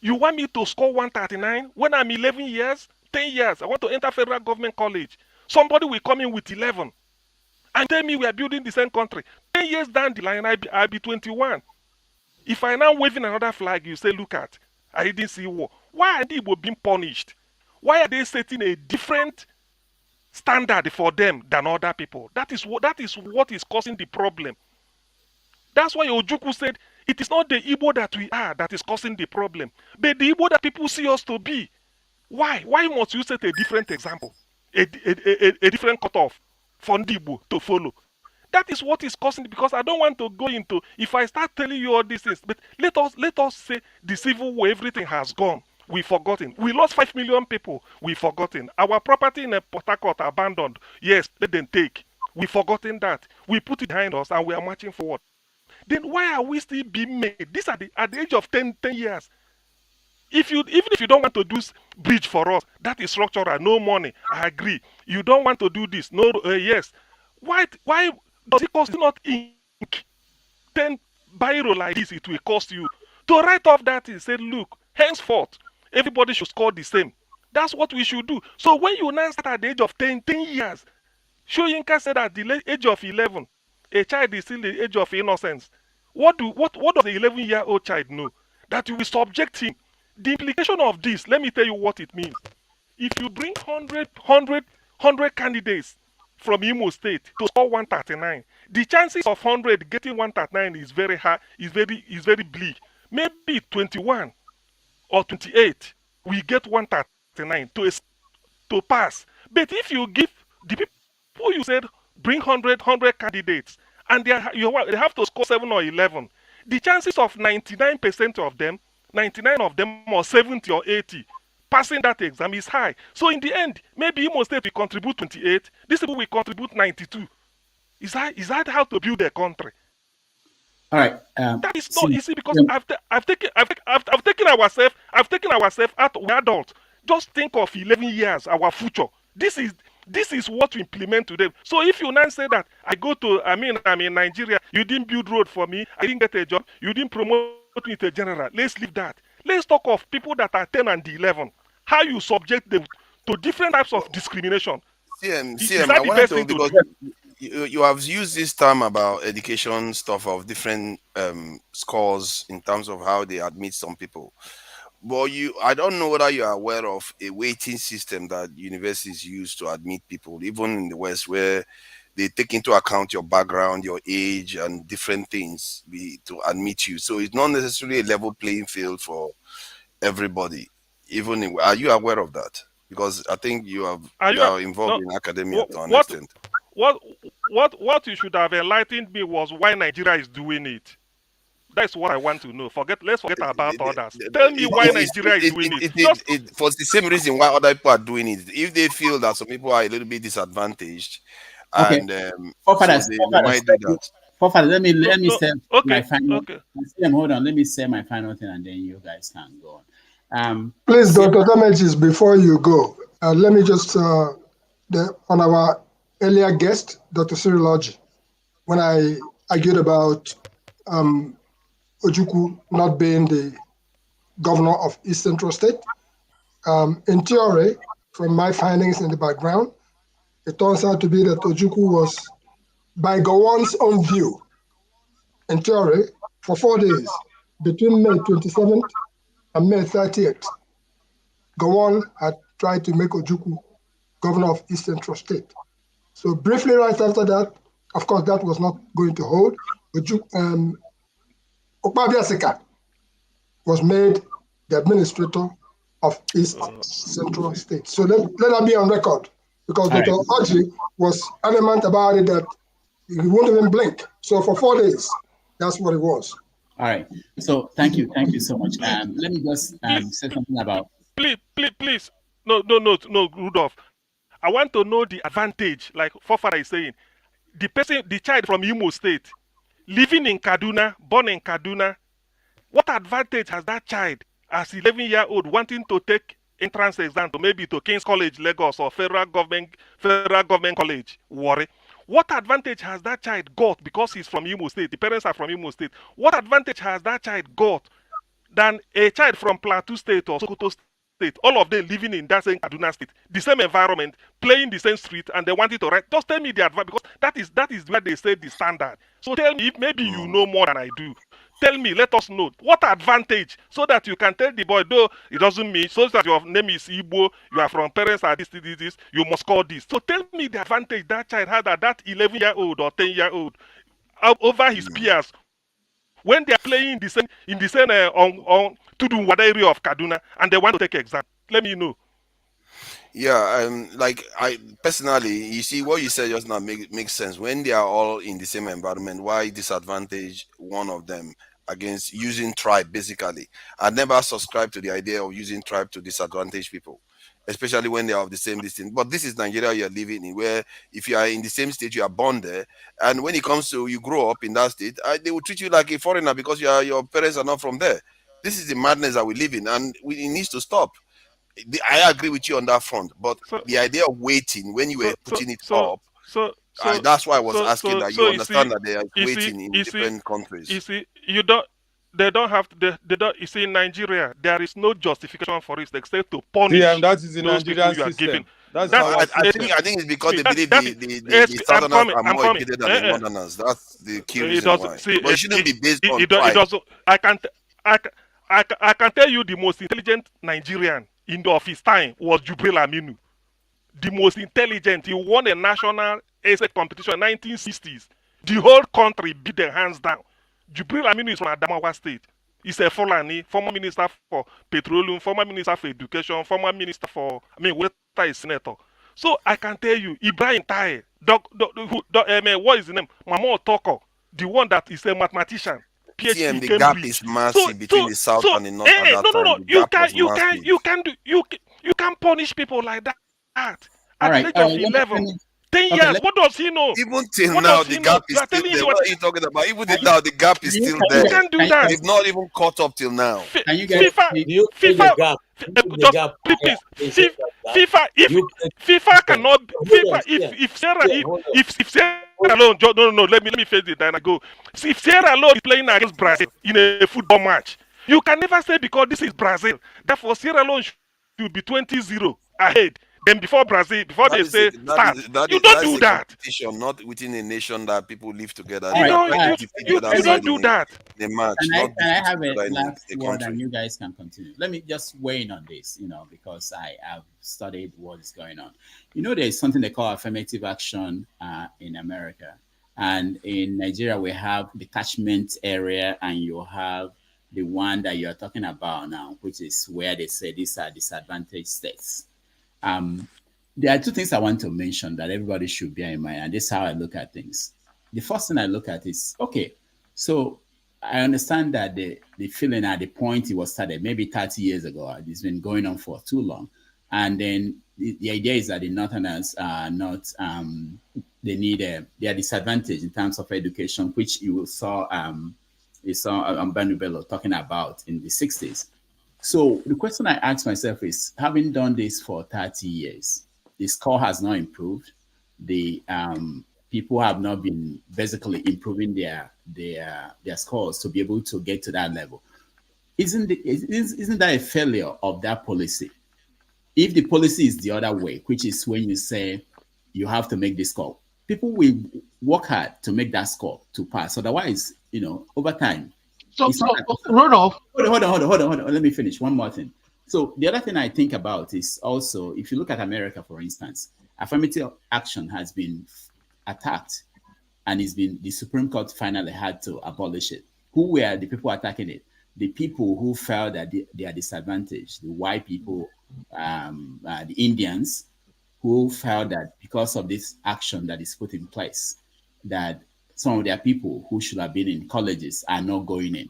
You want me to score 139 when I'm 11 years, 10 years? I want to enter federal government college. Somebody will come in with 11 and tell me we are building the same country. 10 years down the line, I'll be 21. If I now waving another flag, you say, look at, I didn't see war. Why are they being punished? Why are they setting a different standard for them than other people? That is what is causing the problem. That's why Ojukwu said, it is not the Igbo that we are that is causing the problem, but the Igbo that people see us to be. Why? Why must you set a different example? A different cutoff for Igbo to follow? That is what is causing it, because I don't want to go into, if I start telling you all these things, but let us say the civil war, everything has gone. We've forgotten. We lost 5 million people. We've forgotten. Our property in Port Harcourt abandoned. Yes, let them take. We've forgotten that. We put it behind us and we are marching forward. Then why are we still being made? This at the age of 10 years. Even if you don't want to do bridge for us, that is structural, no money. I agree. You don't want to do this. No, yes. Why does it cost not ink? 10 biro like this, it will cost you. To write off that and say, look, henceforth, everybody should score the same. That's what we should do. So when you now start at the age of 10 years, Shoyinka said at the age of 11, a child is still the age of innocence. What does the 11-year-old child know? That you will subject him. The implication of this, let me tell you what it means. If you bring 100 candidates from Imo State to score 139, the chances of 100 getting 139 is very high, is very bleak. Maybe 21 or 28 we get 139 to pass. But if you give the people you said bring 100 candidates and they have to score 7 or 11, the chances of 99% of them, 99 of them or 70 or 80 passing that exam is high. So in the end, maybe Imo State will contribute 28, these people will contribute 92. Is that how to build a country? All right. That is not easy, because I've taken ourselves out. We're adults. Just think of 11 years, our future. This is what we implement to them. So if you now say that I'm in Nigeria, you didn't build road for me, I didn't get a job, you didn't promote me to general. Let's leave that. Let's talk of people that are 10 and 11. How you subject them to different types of discrimination. CM, I wanted to, because you have used this term about education stuff of different scores in terms of how they admit some people. But I don't know whether you are aware of a weighting system that universities use to admit people, even in the West, where they take into account your background, your age, and different things to admit you. So it's not necessarily a level playing field for everybody. Are you aware of that? Because I think you are involved in academia to understand. What you should have enlightened me was why Nigeria is doing it. That's what I want to know. Let's forget about others. Tell me why Nigeria is doing it. For the same reason why other people are doing it. If they feel that some people are a little bit disadvantaged, okay. And they might do that. Let me say my final. Hold on. Let me say my final thing, and then you guys can go Please, Dr. Damages, before you go, let me just, on our earlier guest, Dr. Cyril Orji, when I argued about Ojukwu not being the governor of East Central State, in theory, from my findings in the background, it turns out to be that Ojukwu was, by Gowon's own view, in theory, for 4 days, between May 27th and May 30th, Gowon had tried to make Ojukwu governor of East Central State. So briefly right after that, of course, that was not going to hold. Okpabiasika was made the administrator of East Central State. So let that be on record, because Dr. Orji was adamant about it that he won't even blink. So for 4 days, that's what it was. All right. So thank you so much. Let me just say something about. Please. No, Rudolph. I want to know the advantage, like Fofara is saying. The child from Imo State, living in Kaduna, born in Kaduna, what advantage has that child as 11-year-old wanting to take entrance exam to maybe to King's College, Lagos, or Federal Government College, Warri? What advantage has that child got because he's from Imo State? The parents are from Imo State. What advantage has that child got than a child from Plateau State or Sokoto State? All of them living in that same Kaduna State, the same environment, playing the same street, and they wanted to write. Just tell me the advantage, because that is where they say the standard. So tell me, if maybe you know more than I do. Tell me, let us know what advantage, so that you can tell the boy, though it doesn't mean, so that your name is Igbo, you are from parents are this, you must call this. So tell me the advantage that child had, that 11-year-old or 10-year-old over his peers when they are playing in the same on Tudunwada area of Kaduna, and they want to take exam. Let me know. Yeah, like I personally, you see what you said just now makes sense. When they are all in the same environment, why disadvantage one of them against using tribe? Basically, I never subscribed to the idea of using tribe to disadvantage people, especially when they are of the same distance. But this is Nigeria you're living in, where if you are in the same state, you are born there, and when it comes to you grow up in that state, they will treat you like a foreigner because your parents are not from there. This is the madness that we live in, and it needs to stop. I agree with you on that front, but the idea of waiting when you were putting it up, that's why I was asking that you understand that they are waiting in different countries. You see, they don't have to, they don't. You see, in Nigeria, there is no justification for it except to punish that is the those Nigerian people you are system. giving. I think it's because they believe the Southerners are more educated than the Northerners. That's the key reason why. But it shouldn't be based on pride. I can tell you the most intelligent Nigerian of his time was Jubril Aminu. The most intelligent. He won a national essay competition in 1960s. The whole country beat their hands down. Jubril Aminu is from Adamawa State. He's a Fulani, former minister for petroleum, former minister for education, former minister for, Weta is senator. So I can tell you, Ibrahim Taye, what is his name? Mamo Otoko, the one that is a mathematician. PhD the gap is massive between the South and the North at that time. You can punish people like that. At the age of 11, 10 years, what does he know? Even till now, the gap is still there. What are you talking about? Even now, the gap is still there. You can do that. They've not even caught up till now. FIFA, if Sierra Leone, no, let me face it and I go. See, if Sierra Leone is playing against Brazil in a football match, you can never say because this is Brazil. Therefore, Sierra Leone should be 20-0 ahead. Then before Brazil, they say start, you don't do that. Competition, not within a nation that people live together. You don't do that. The match. Can I have a last word and you guys can continue? Let me just weigh in on this, because I have studied what is going on. There's something they call affirmative action in America. And in Nigeria, we have the catchment area, and you have the one that you're talking about now, which is where they say these are disadvantaged states. There are two things I want to mention that everybody should bear in mind, and this is how I look at things. The first thing I look at is, okay, so I understand that the feeling at the point it was started, maybe 30 years ago, it's been going on for too long. And then the idea is that the Northerners are not, they are disadvantaged in terms of education, which you saw Banu Bello talking about in the 60s. So the question I ask myself is, having done this for 30 years, the score has not improved. The people have not been basically improving their scores to be able to get to that level. Isn't that a failure of that policy? If the policy is the other way, which is when you say you have to make this score, people will work hard to make that score to pass. Otherwise, over time. So Rodolph. Hold on. Let me finish. One more thing. So the other thing I think about is also, if you look at America, for instance, affirmative action has been attacked, and the Supreme Court finally had to abolish it. Who were the people attacking it? The people who felt that they are disadvantaged, the white people, the Indians, who felt that because of this action that is put in place, that some of their people who should have been in colleges are not going in.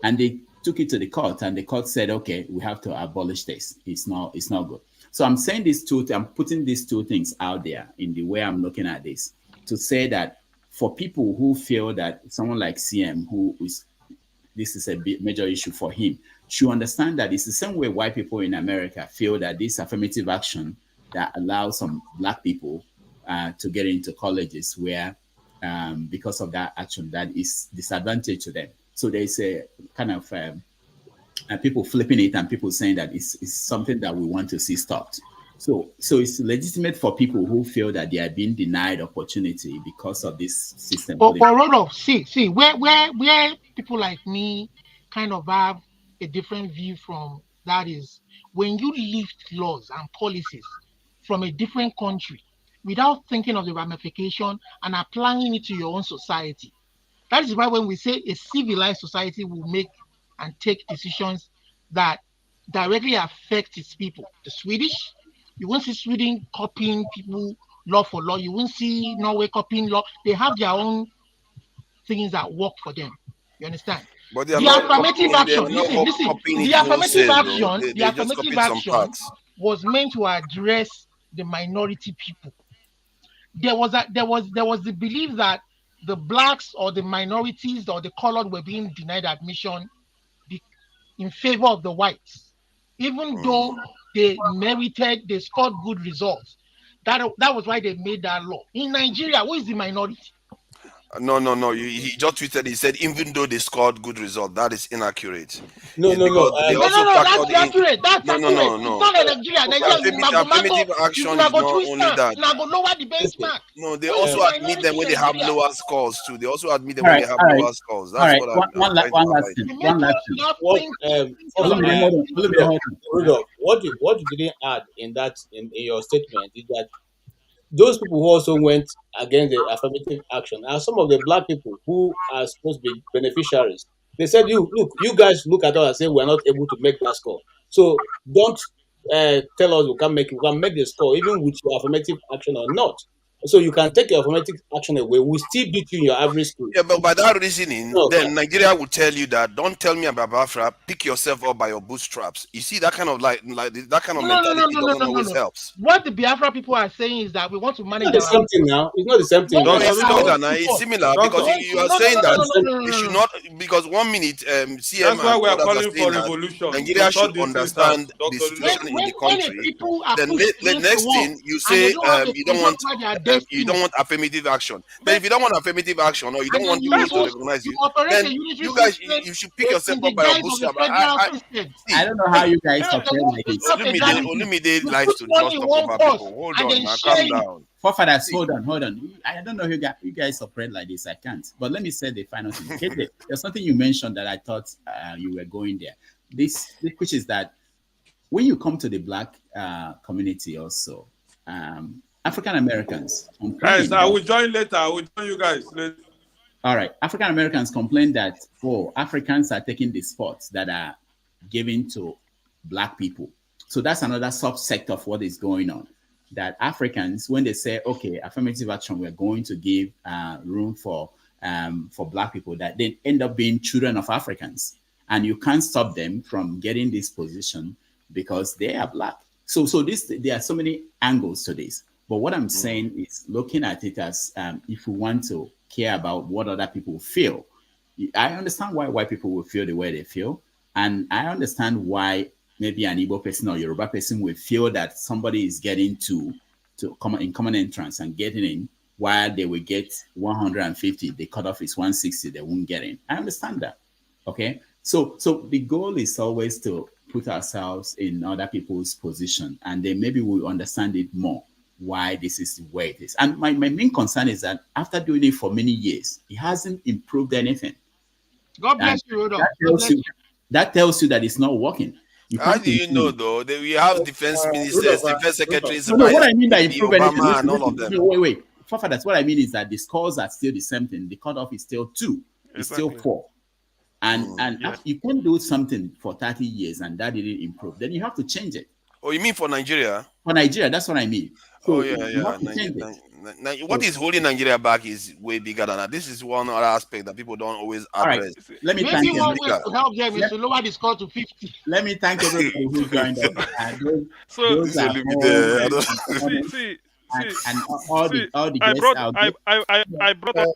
And they took it to the court, and the court said, okay, we have to abolish this. It's not good. So I'm saying I'm putting these two things out there in the way I'm looking at this, to say that for people who feel that someone like CM, this is a major issue for him, should understand that it's the same way white people in America feel that this affirmative action that allows some black people to get into colleges where, because of that action, that is disadvantage to them. So there's a kind of people flipping it, and people saying that it's something that we want to see stopped. So it's legitimate for people who feel that they are being denied opportunity because of this system. But Rodolph, see, where people like me kind of have a different view from that is when you lift laws and policies from a different country without thinking of the ramification and applying it to your own society. That is why when we say a civilized society will make and take decisions that directly affect its people. The Swedish, you won't see Sweden copying people law for law. You won't see Norway copying law. They have their own things that work for them. You understand? But The affirmative action, listen, the affirmative action was meant to address the minority people. There was the belief that the blacks or the minorities or the colored were being denied admission in favor of the whites, even though they scored good results. That was why they made that law. In Nigeria, who is the minority? No. He just tweeted. He said, even though they scored good result, that is inaccurate. No. That's accurate. That's accurate. No. It's not in Nigeria. Affirmative action is not only that. Now go lower the benchmark. No, they also admit them when they have lower scores too. They also admit them when they have lower scores. That's what I'm trying to highlight. Rudolph, what you didn't add in your statement is that those people who also went against the affirmative action are some of the black people who are supposed to be beneficiaries. They said, you guys look at us and say we're not able to make that score. So don't tell us we can make the score even with your affirmative action or not. So you can take your affirmative action away. We still beat you in your average score. Yeah, but by that reasoning, then Nigeria will tell you that don't tell me about Biafra. Pick yourself up by your bootstraps. You see that kind of like that kind of mentality doesn't always helps. What the Biafra people are saying is that we want to manage. It's not the same thing now. It's not the same thing. No, it's similar now. It's similar because you are saying that it should not, because 1 minute CM. That's why we are calling for revolution. Nigeria should understand the situation in the country. Then the next thing you say you don't want affirmative action. But if you don't want affirmative action or you don't want people to recognize you, then you guys you should pick yourself up by your bootstrap. I don't know how you guys operate like this. Olumide likes to just talk about people. Hold on, now, calm down. Forefathers, hold on. I don't know how you guys operate like this. I can't. But let me say the final thing. There's something you mentioned that I thought you were going there. Which is that when you come to the black community also, African Americans. Guys, I will join later. I will join you guys later. All right. African Americans complain that Africans are taking the spots that are given to black people. So that's another subsect of what is going on. That Africans, when they say, okay, affirmative action, we're going to give room for black people, that they end up being children of Africans. And you can't stop them from getting this position because they are black. So there are so many angles to this. But what I'm saying is looking at it as if we want to care about what other people feel. I understand why white people will feel the way they feel, And I understand why maybe an Igbo person or Yoruba person will feel that somebody is getting to common entrance and getting in, while they will get 150. The cutoff is 160. They won't get in. I understand that. Okay. So the goal is always to put ourselves in other people's position, and then maybe we'll understand it more why this is the way it is. And my main concern is that after doing it for many years, it hasn't improved anything. God bless you, Rudolph. That tells you that it's not working. How do you know, though? We have defense ministers, defense secretaries, No, what I mean by improve anything, Obama and all of them. No, wait. That's what I mean is that the scores are still the same thing. The cutoff is still 2. It's still 4. And you can't do something for 30 years and that didn't improve. Then you have to change it. Oh, you mean for Nigeria? For Nigeria, that's what I mean. So what is holding Nigeria back is way bigger than that. This is one other aspect that people don't always address. Right. Let me Maybe one way to help them is to lower the score to 50. Let me thank everybody who joined us. I brought up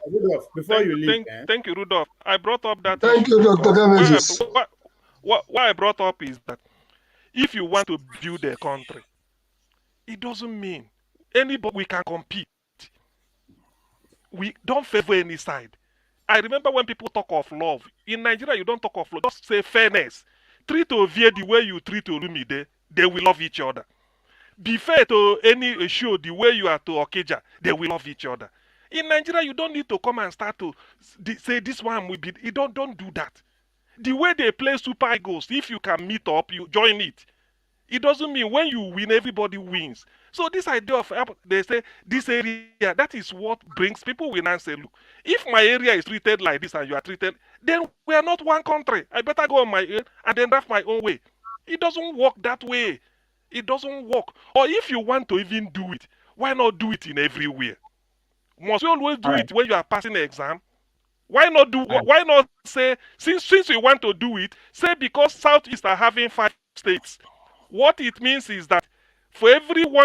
before you leave. Thank you, Rudolph. I brought up that. Thank you, Dr. Damages. What I brought up is that if you want to build a country, it doesn't mean anybody we can compete. We don't favor any side. I remember when people talk of love in Nigeria, you don't talk of love. Just say fairness. Treat Ovie the way you treat Olumide, they will love each other. Be fair to any show the way you are to Okija, they will love each other. In Nigeria, you don't need to come and start to say this one will be. You don't do that. The way they play Super Eagles, if you can meet up, you join it. It doesn't mean when you win, everybody wins. So this idea of, they say, this area, that is what brings people will now say, look, if my area is treated like this and you are treated, then we are not one country. I better go on my own and then draft my own way. It doesn't work that way. It doesn't work. Or if you want to even do it, why not do it in everywhere? Must you always do it when you are passing an exam? Why not do? Why not say, since you want to do it, say because Southeast are having 5 states. What it means is that for every two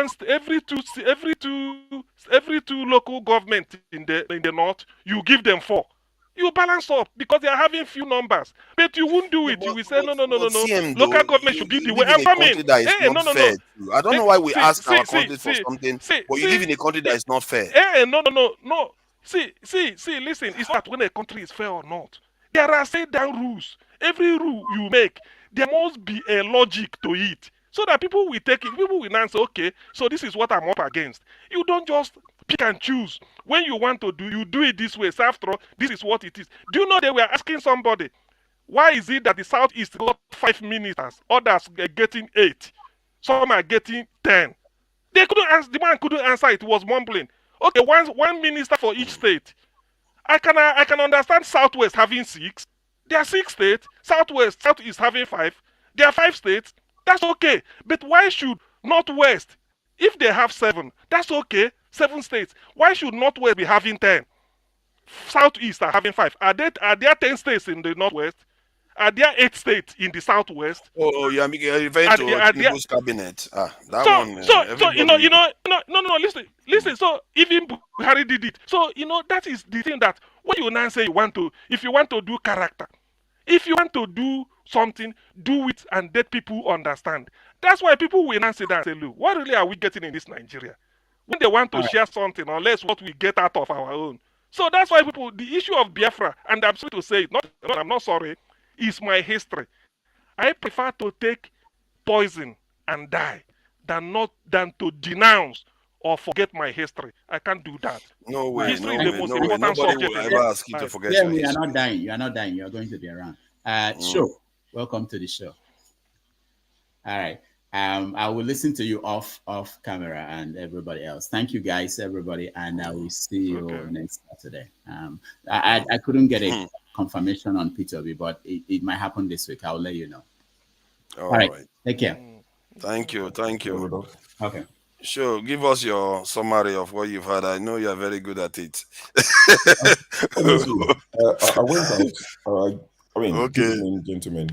local government in the north, you give them 4. You balance up because they are having few numbers. But you won't do it. You will say no. Local government should be the way. I don't know why we ask our country for something, but you live in a country that is not fair. No. See, listen, it's not when a country is fair or not. There are set down rules. Every rule you make, there must be a logic to it. So that people will take it, people will answer, okay, so this is what I'm up against. You don't just pick and choose. When you want to do, you do it this way. So after all, this is what it is. Do you know they were asking somebody, why is it that the Southeast got 5 ministers, others are getting 8, some are getting 10? They couldn't answer, the man couldn't answer, it was mumbling. Okay, one minister for each state. I can understand Southwest having 6. There are 6 states. Southeast having 5. There are 5 states. That's okay. But why should Northwest, if they have 7, that's okay. 7 states. Why should Northwest be having 10? Southeast are having 5. Are there 10 states in the Northwest? Are there 8 states in the Southwest? Oh, you're referring to Tinubu's cabinet. Listen. So even Buhari did it. So that is the thing that when you now say if you want to do character, if you want to do something, do it and let people understand. That's why people will now say that and say, look, what really are we getting in this Nigeria? When they want to share something, unless what we get out of our own. So that's why the issue of Biafra, and I'm sorry to say it, I'm not sorry, is my history. I prefer to take poison and die than to denounce or forget my history. I can't do that. No way. History is the most important subject. Will ever ask you to forget you history. are not dying. You are not dying. You are going to be around. Sure. Welcome to the show. All right. I will listen to you off camera and everybody else. Thank you guys, everybody, and I will see you next Saturday. I couldn't get a confirmation on P2B, but it might happen this week. I'll let you know. All right. Take care. Thank you. Okay. Sure. Give us your summary of what you've had. I know you are very good at it. I went out. Gentlemen.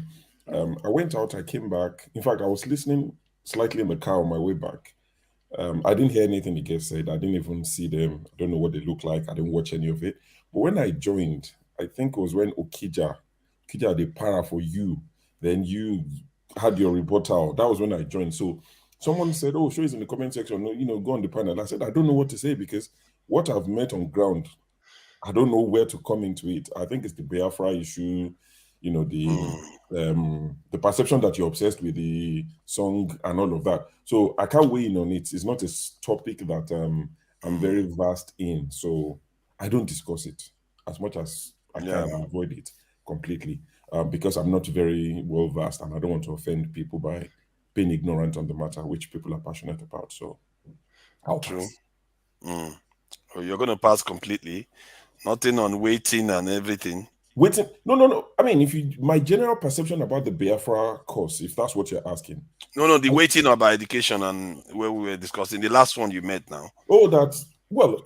I went out. I came back. In fact, I was listening slightly in the car on my way back. I didn't hear anything the guests said. I didn't even see them. I don't know what they look like. I didn't watch any of it. But when I joined, I think it was when Okija, the para for you, Then you had your rebuttal. That was when I joined. So someone said, "Oh, show us in the comment section. Go on the panel." I said, "I don't know what to say because what I've met on ground, I don't know where to come into it. I think it's the Biafra issue, the perception that you're obsessed with the song and all of that. So I can't weigh in on it. It's not a topic that I'm very vast in. So I don't discuss it as much as I can avoid it completely because I'm not very well versed and I don't want to offend people by being ignorant on the matter, which people are passionate about. So I'll pass. Well, you're going to pass completely. Nothing on waiting and everything. Waiting? No. I mean, my general perception about the Biafra course, if that's what you're asking. No, the waiting about education and where we were discussing the last one you met now. Oh, that's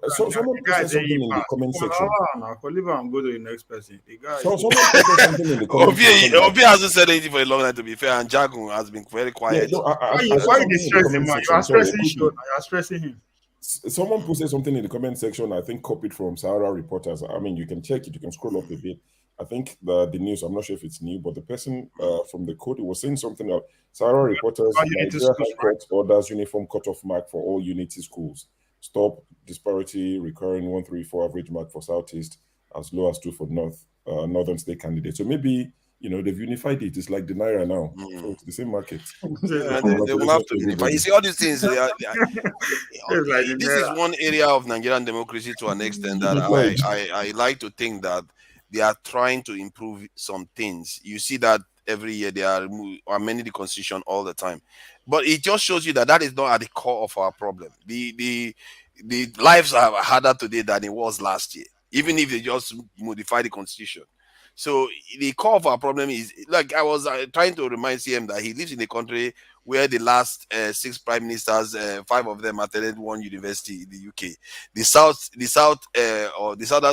someone posted something in the comment section. I'm go to the next person. The guy. Someone posted something in the comment section. Obi hasn't said anything for a long time, to be fair, and Jagun has been very quiet. Yeah, why you stressing him? You are stressing him. You are stressing him. Someone posted something in the comment section, I think copied from Sahara Reporters. I mean, you can check it, you can scroll up a bit. I think the news, I'm not sure if it's new, but the person from the code was saying something about Sahara Reporters, Nigeria High Court orders uniform cutoff mark for all unity schools. Stop disparity recurring 134 average mark for Southeast as low as 2 for Northern State candidates. So maybe, they've unified it. It's like the Naira now. So it's the same market. They will have to unify. You see, all these things, this is one area of Nigerian democracy to an extent that I like to think that they are trying to improve some things. You see that every year they are amending the constitution all the time. But it just shows you that is not at the core of our problem. The lives are harder today than it was last year, even if they just modify the constitution. So the core of our problem is, like I was trying to remind CM that he lives in a country where the last 6 prime ministers, 5 of them attended one university in the UK. The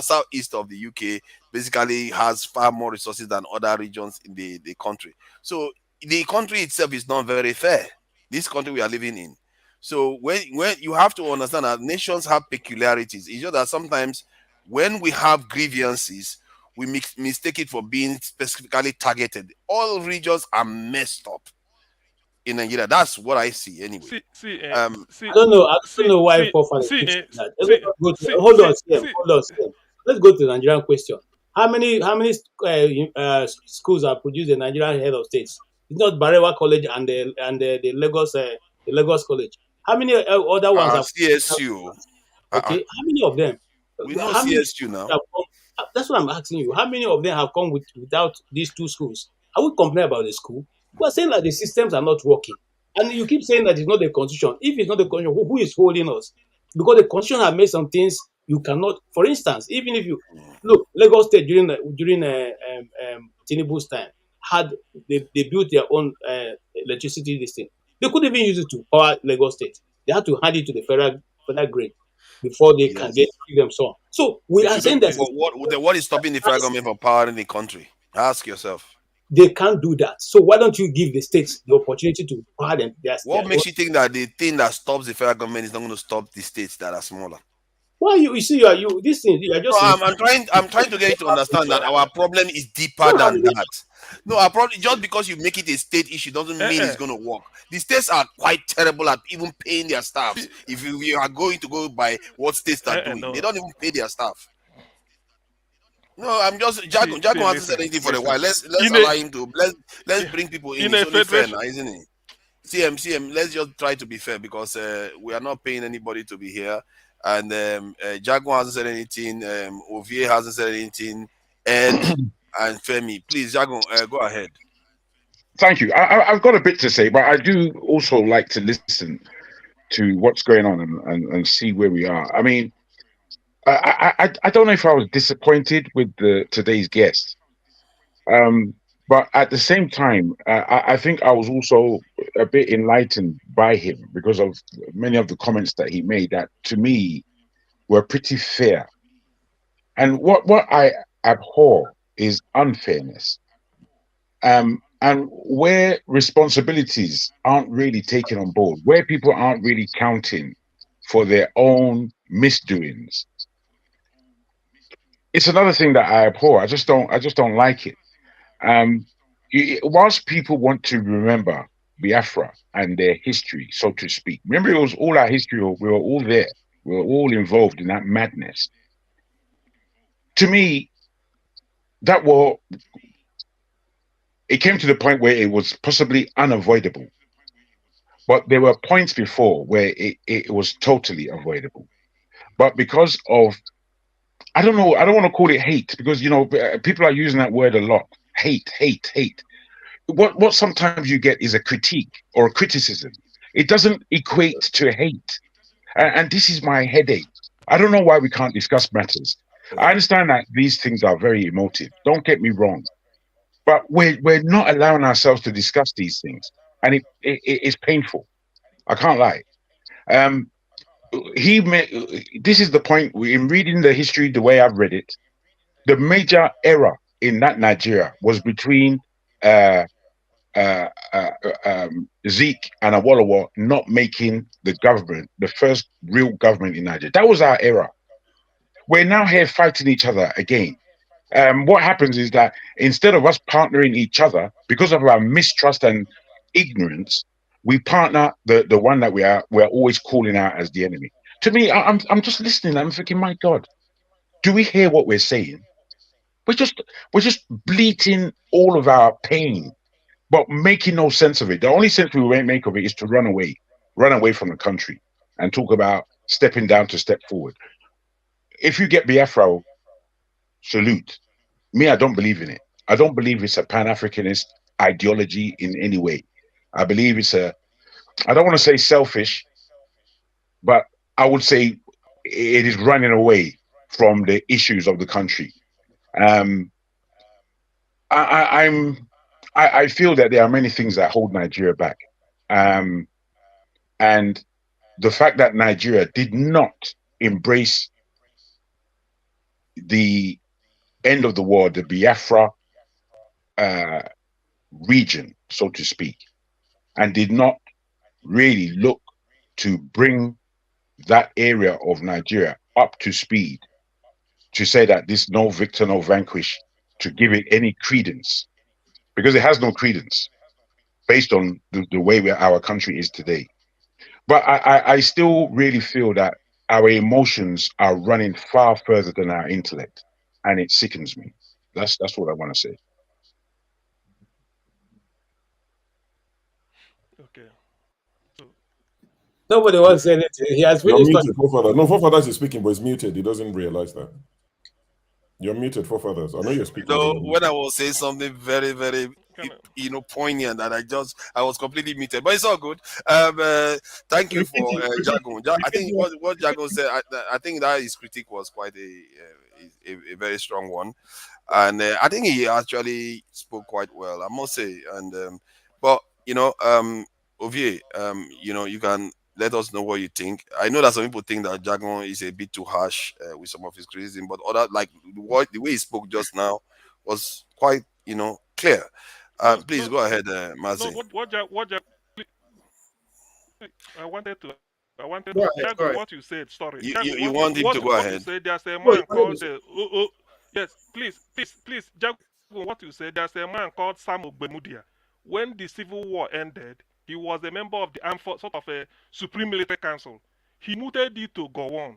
southeast of the UK basically has far more resources than other regions in the country. So the country itself is not very fair. This country we are living in. So when you have to understand that nations have peculiarities. It's just that sometimes when we have grievances, we mistake it for being specifically targeted. All regions are messed up in Nigeria. That's what I see anyway. I don't know why forefathers keep saying that. Hold on, Sam. Let's go to the Nigerian question. How many schools are produced in Nigerian head of states? It's not Barewa College and the Lagos College. How many other ones are CSU? Okay, how many of them? We know CSU now. That's what I'm asking you. How many of them have come without these 2 schools? Are we complaining about the school? We are saying that the systems are not working. And you keep saying that it's not the constitution. If it's not the constitution, who is holding us? Because the constitution has made some things you cannot. For instance, even if you look, Lagos State during Tinubu's time they built their own electricity system. They couldn't even use it to power Lagos State. They had to hand it to the federal grid before they can give them some. So we are saying that what is stopping the federal government from powering the country? Ask yourself. They can't do that. So why don't you give the states the opportunity to power them? What makes you think that the thing that stops the federal government is not going to stop the states that are smaller? Well, you see, this thing. You are just. No, I'm trying to get you to understand that our problem is deeper than that. No, our problem, just because you make it a state issue doesn't mean it's going to work. The states are quite terrible at even paying their staff. If you are going to go by what states are doing, they don't even pay their staff. No, I'm just Jagun hasn't said anything for a while. Let's allow him to let's bring people in. It's only fair now, isn't it? CM, let's just try to be fair because we are not paying anybody to be here. And Jagun hasn't said anything. Ovie hasn't said anything. Ed and Femi, please, Jagun, go ahead. Thank you. I've got a bit to say, but I do also like to listen to what's going on and see where we are. I mean, I don't know if I was disappointed with today's guest, but at the same time, I think I was also a bit enlightened by him because of many of the comments that he made that to me were pretty fair. And what I abhor is unfairness, and where responsibilities aren't really taken on board, where people aren't really counting for their own misdoings. It's another thing that I abhor. I just don't like it. whilst people want to remember Biafra and their history, so to speak, remember it was all our history. We were all there. We were all involved in that madness. To me, that war, it came to the point where it was possibly unavoidable. But there were points before where it was totally avoidable. But because of, I don't know, I don't want to call it hate, because, people are using that word a lot. Hate. What sometimes you get is a critique or a criticism. It doesn't equate to hate. And this is my headache. I don't know why we can't discuss matters. I understand that these things are very emotive. Don't get me wrong. But we're not allowing ourselves to discuss these things. And it's painful. I can't lie. This is the point, in reading the history the way I've read it, the major error in that Nigeria was between Zeke and Awolowo not making the government, the first real government in Nigeria. That was our error. We're now here fighting each other again. What happens is that instead of us partnering each other, because of our mistrust and ignorance, we partner the one that we're always calling out as the enemy. To me, I'm just listening. I'm thinking, my God, do we hear what we're saying? We're just bleating all of our pain, but making no sense of it. The only sense we will make of it is to run away from the country and talk about stepping down to step forward. If you get Biafra, salute. Me, I don't believe in it. I don't believe it's a Pan-Africanist ideology in any way. I believe it's I don't want to say selfish, but I would say it is running away from the issues of the country. I feel that there are many things that hold Nigeria back. And the fact that Nigeria did not embrace the end of the war, the Biafra region, so to speak, and did not really look to bring that area of Nigeria up to speed, to say that this no victor, no vanquish, to give it any credence, because it has no credence based on the way our country is today. But I still really feel that our emotions are running far further than our intellect, and it sickens me. That's what I want to say. Okay. Nobody wants anything. He has You're finished. muted, Forefathers. No, Forefathers is speaking, but it's muted. He doesn't realize that. You're muted, Forefathers. I know you're speaking. So when I was saying something very, very, poignant, and I was completely muted, but it's all good. Thank you for Jagon. I think what Jagon said, I think that his critique was quite a very strong one, and I think he actually spoke quite well, I must say. And but Ovie, you can let us know what you think. I know that some people think that Jagon is a bit too harsh with some of his criticism, but other, like the way he spoke just now was quite clear. Please go ahead, Mazi. I wanted to Go ahead, go ahead. what you said. Sorry, You want him to go ahead. Said, there's a man called yes, please, Jagon, what you said. There's a man called Sam Ogbemudia. When the Civil War ended, he was a member of the armed sort of a Supreme Military Council. He mooted it to go on.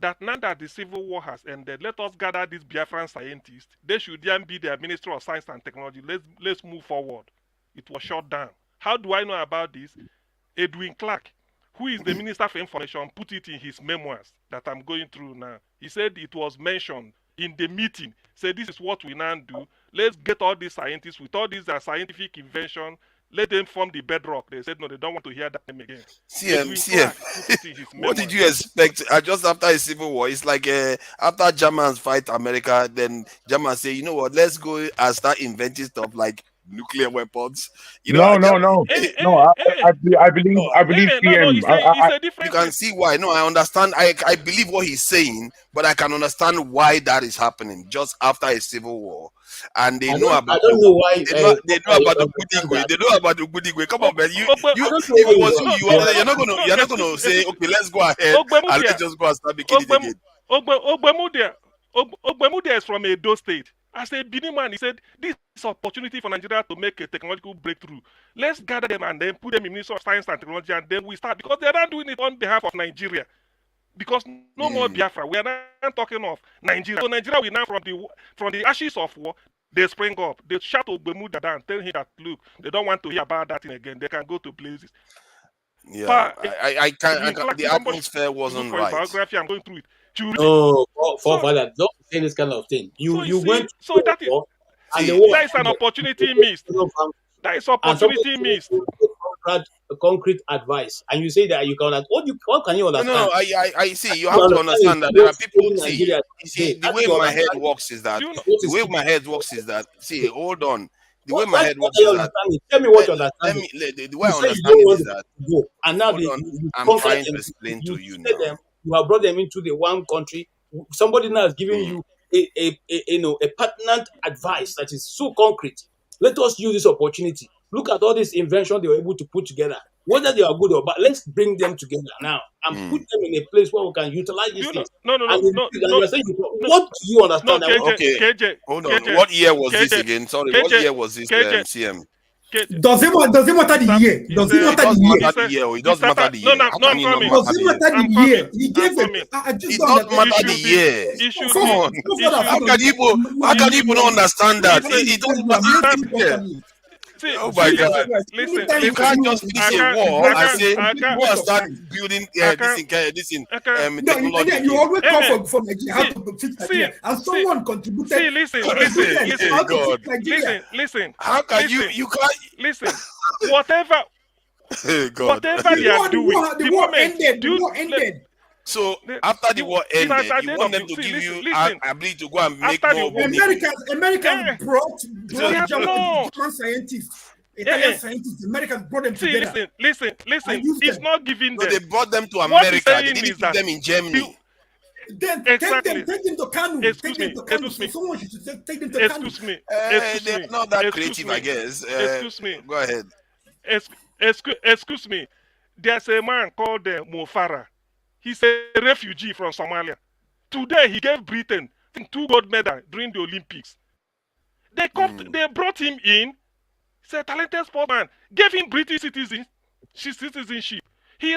That now that the Civil War has ended, let us gather these Biafran scientists. They should then be the Minister of Science and Technology. Let's move forward. It was shut down. How do I know about this? Edwin Clark, who is the Minister for Information, put it in his memoirs that I'm going through now. He said it was mentioned in the meeting. Said this is what we now do. Let's get all these scientists with all these scientific invention. Let them form the bedrock. They said no, they don't want to hear that name again. CM. What did you expect? Just after a civil war, it's like after Germans fight America, then Germans say, you know what? Let's go and start inventing stuff like nuclear weapons. No. I believe PM. You can see why. No, I understand. I believe what he's saying, but I can understand why that is happening just after a civil war. And they know about. I don't know why. They know about the Budigwe. They know about the Budigwe. Come on, man. You're not gonna say, okay, let's go ahead and let's just go and start making it again. Ogbemudia is from Edo State. As a Benin man, he said, this is opportunity for Nigeria to make a technological breakthrough. Let's gather them and then put them in Ministry of Science and Technology, and then we start, because they're not doing it on behalf of Nigeria. Because no more Biafra. We are not talking of Nigeria. So Nigeria will now, from the ashes of war, they spring up. They shout Ogbemudia down, tell him that, look, they don't want to hear about that thing again. They can go to places. Yeah, I can't. The atmosphere wasn't right. Biography, I'm going through it. No, forefather, don't say this kind of thing. You went so that is, and that is an opportunity missed. That is opportunity missed. A concrete advice, and you say that you can. What can you understand? No, I see. You have to understand that there are people. See, the way my head works is that. See, hold on. The way my head works is that. Tell me what you understand. The way I understand it is that. And now I'm trying to explain to you now. You have brought them into the one country. Somebody now is giving you a pertinent advice that is so concrete. Let us use this opportunity. Look at all this invention they were able to put together. Whether they are good or bad, let's bring them together now and put them in a place where we can utilize these things. No. What do you understand? Okay, hold on. What year was this again? Sorry, what year was this CM? Does it matter the year? Does it matter the year? It doesn't matter the year. No, I'm coming. Does it matter the year? He gave it. It doesn't matter the year. Come on. How can you not understand that? It doesn't matter the year. Oh my God! Listen, you can't just finish a war and say go and start building this in technology. You always come for Nigeria how to fix Nigeria, and someone contributed. Listen. How can you can't listen? Whatever they are doing, the war ended. The war ended. So after the war ended, you want them to give you ability to go and make more money. Americans brought German scientists, Italian scientists. Americans brought them together. Listen. It's not giving them. No, they brought them to America. They didn't put them in Germany. Then take them to Kanu. Excuse me. Someone should take them to Kanu. Excuse me. They're not that creative, I guess. Excuse me. Go ahead. Excuse me. There's a man called Mo Farah. He's a refugee from Somalia. Today, he gave Britain 2 gold medals during the Olympics. They brought him in. He's a talented sportsman. Gave him British citizenship. He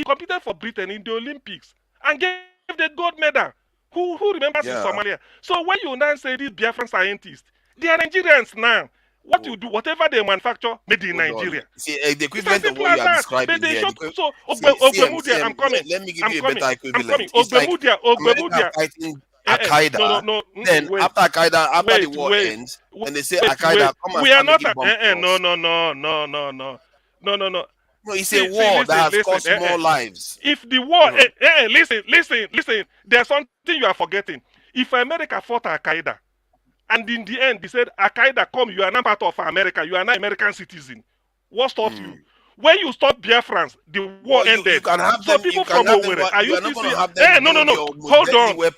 competed for Britain in the Olympics and gave the gold medal. Who remembers in Somalia? So when you now say these Biafran scientists, they are Nigerians now. What you do, whatever they manufacture, made in Nigeria. See, the equivalent of what you are describing here. So, Ogbemudia, I'm coming. Let me give you a better equivalent. Ogbemudia. Fighting Al-Qaeda. No, then wait, after Al-Qaeda, after the war ends, when they say Al-Qaeda, come and we are not. No. No, it's a war that has cost more lives. If the war, listen. There's something you are forgetting. If America fought Al-Qaeda, and in the end, they said, Al-Qaeda, come, you are not part of America. You are not American citizen. What stopped you? When you stop Biafrans, the war ended. You can have so them, people you can from have Owerri, them, are you you are not still going to have saying, them. no.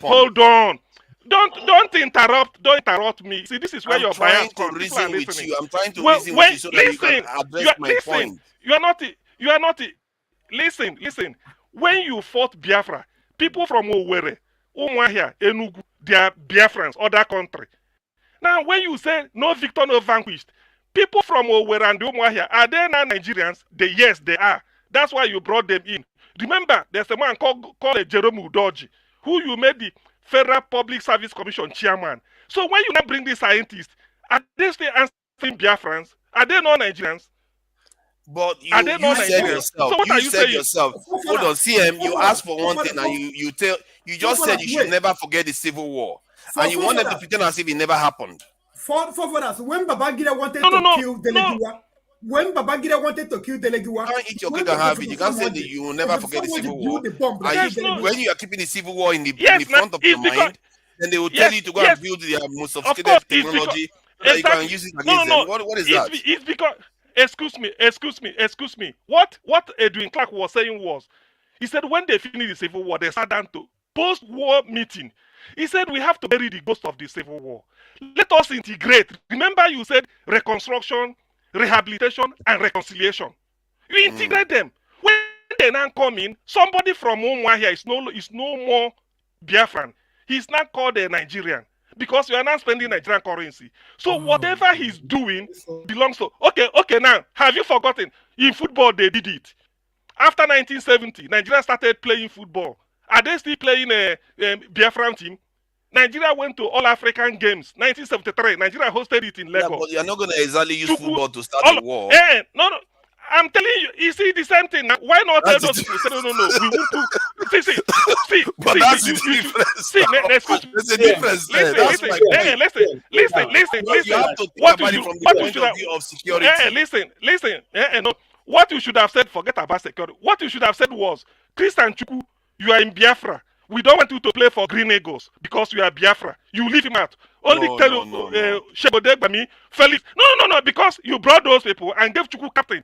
Hold on. Don't interrupt me. See, this is where your bias comes. I'm trying to reason with you. I'm trying to reason with you so that you can address my point. You are not. Listen. When you fought Biafra, people from Owerri, Umuahia, Enugu, they are Biafrans, other country. Now, when you say no victor, no vanquished, people from Owerri and Umuahia, are they not Nigerians? Yes, they are. That's why you brought them in. Remember, there's a man called Jerome Udoji, who you made the Federal Public Service Commission chairman. So when you now bring these scientists, are they still answering Biafrans? Are they not Nigerians? But you said yourself. So you said yourself. Hold on, CM. You asked for one thing, and you just said you should never forget the Civil War, and you wanted to pretend as if it never happened. For us, when Babangida wanted to kill Delegiwa, when Babangida wanted to kill Delegiwa, you can't eat your cake and have it. You can't say that you will never forget the Civil War. When you are keeping the Civil War in the front of your mind, then they will tell you to go and build their most sophisticated technology so that you can use it against them. What is that? It's because. Excuse me. What Edwin Clark was saying was, he said when they finished the Civil War, they sat down to post-war meeting. He said we have to bury the ghost of the Civil War. Let us integrate. Remember you said reconstruction, rehabilitation, and reconciliation. You integrate them. When they now come in, somebody from Umuahia is no more Biafran. He's not called a Nigerian. because you are not spending Nigerian currency. So whatever he's doing belongs to. Okay, now, have you forgotten? In football, they did it. After 1970, Nigeria started playing football. Are they still playing a Biafran team? Nigeria went to All African Games, 1973. Nigeria hosted it in Lagos. Yeah, but you're not going to exactly use football to start a war. No. I'm telling you, you see the same thing. Now. Why not tell those people? Say, no. We want to see. But that's the difference. There's a difference there. Listen. You have to think about it from the point of view of security. Listen. No. What you should have said, forget about security. What you should have said was, Christian Chukwu, you are in Biafra. We don't want you to play for Green Eagles because you are Biafra. You leave him out. Only tell Shebodebami, Felix. No, because you brought those people and gave Chukwu captain.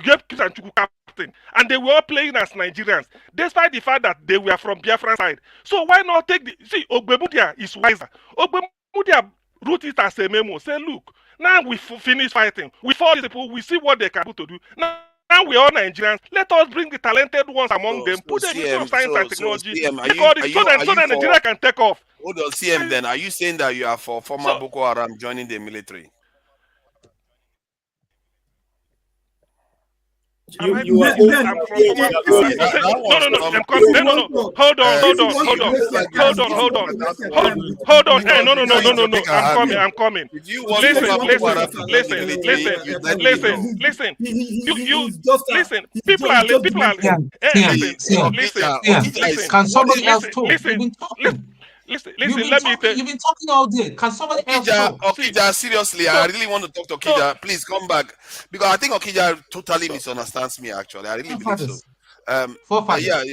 Gave Christian Chukwu captain. And they were all playing as Nigerians, despite the fact that they were from Biafra side. So why not take the... See, Ogbemudia is wiser. Ogbemudia wrote it as a memo. Say, look, now we finish fighting. We fought these people. We see what they can do to do. Now we're all Nigerians. Let us bring the talented ones among them. Put them into science and technology. So that Nigeria can take off. Hold on, CM then. Are you saying that you are for former Boko Haram joining the military? Hold on. I'm coming. Listen. Listen. People are. Can somebody else talk? Listen, let me tell you. You've been talking all day. Can somebody else talk? Okija, seriously, I really want to talk to Okija. Please come back. Because I think Okija totally misunderstands me, actually. I really believe so. Yeah.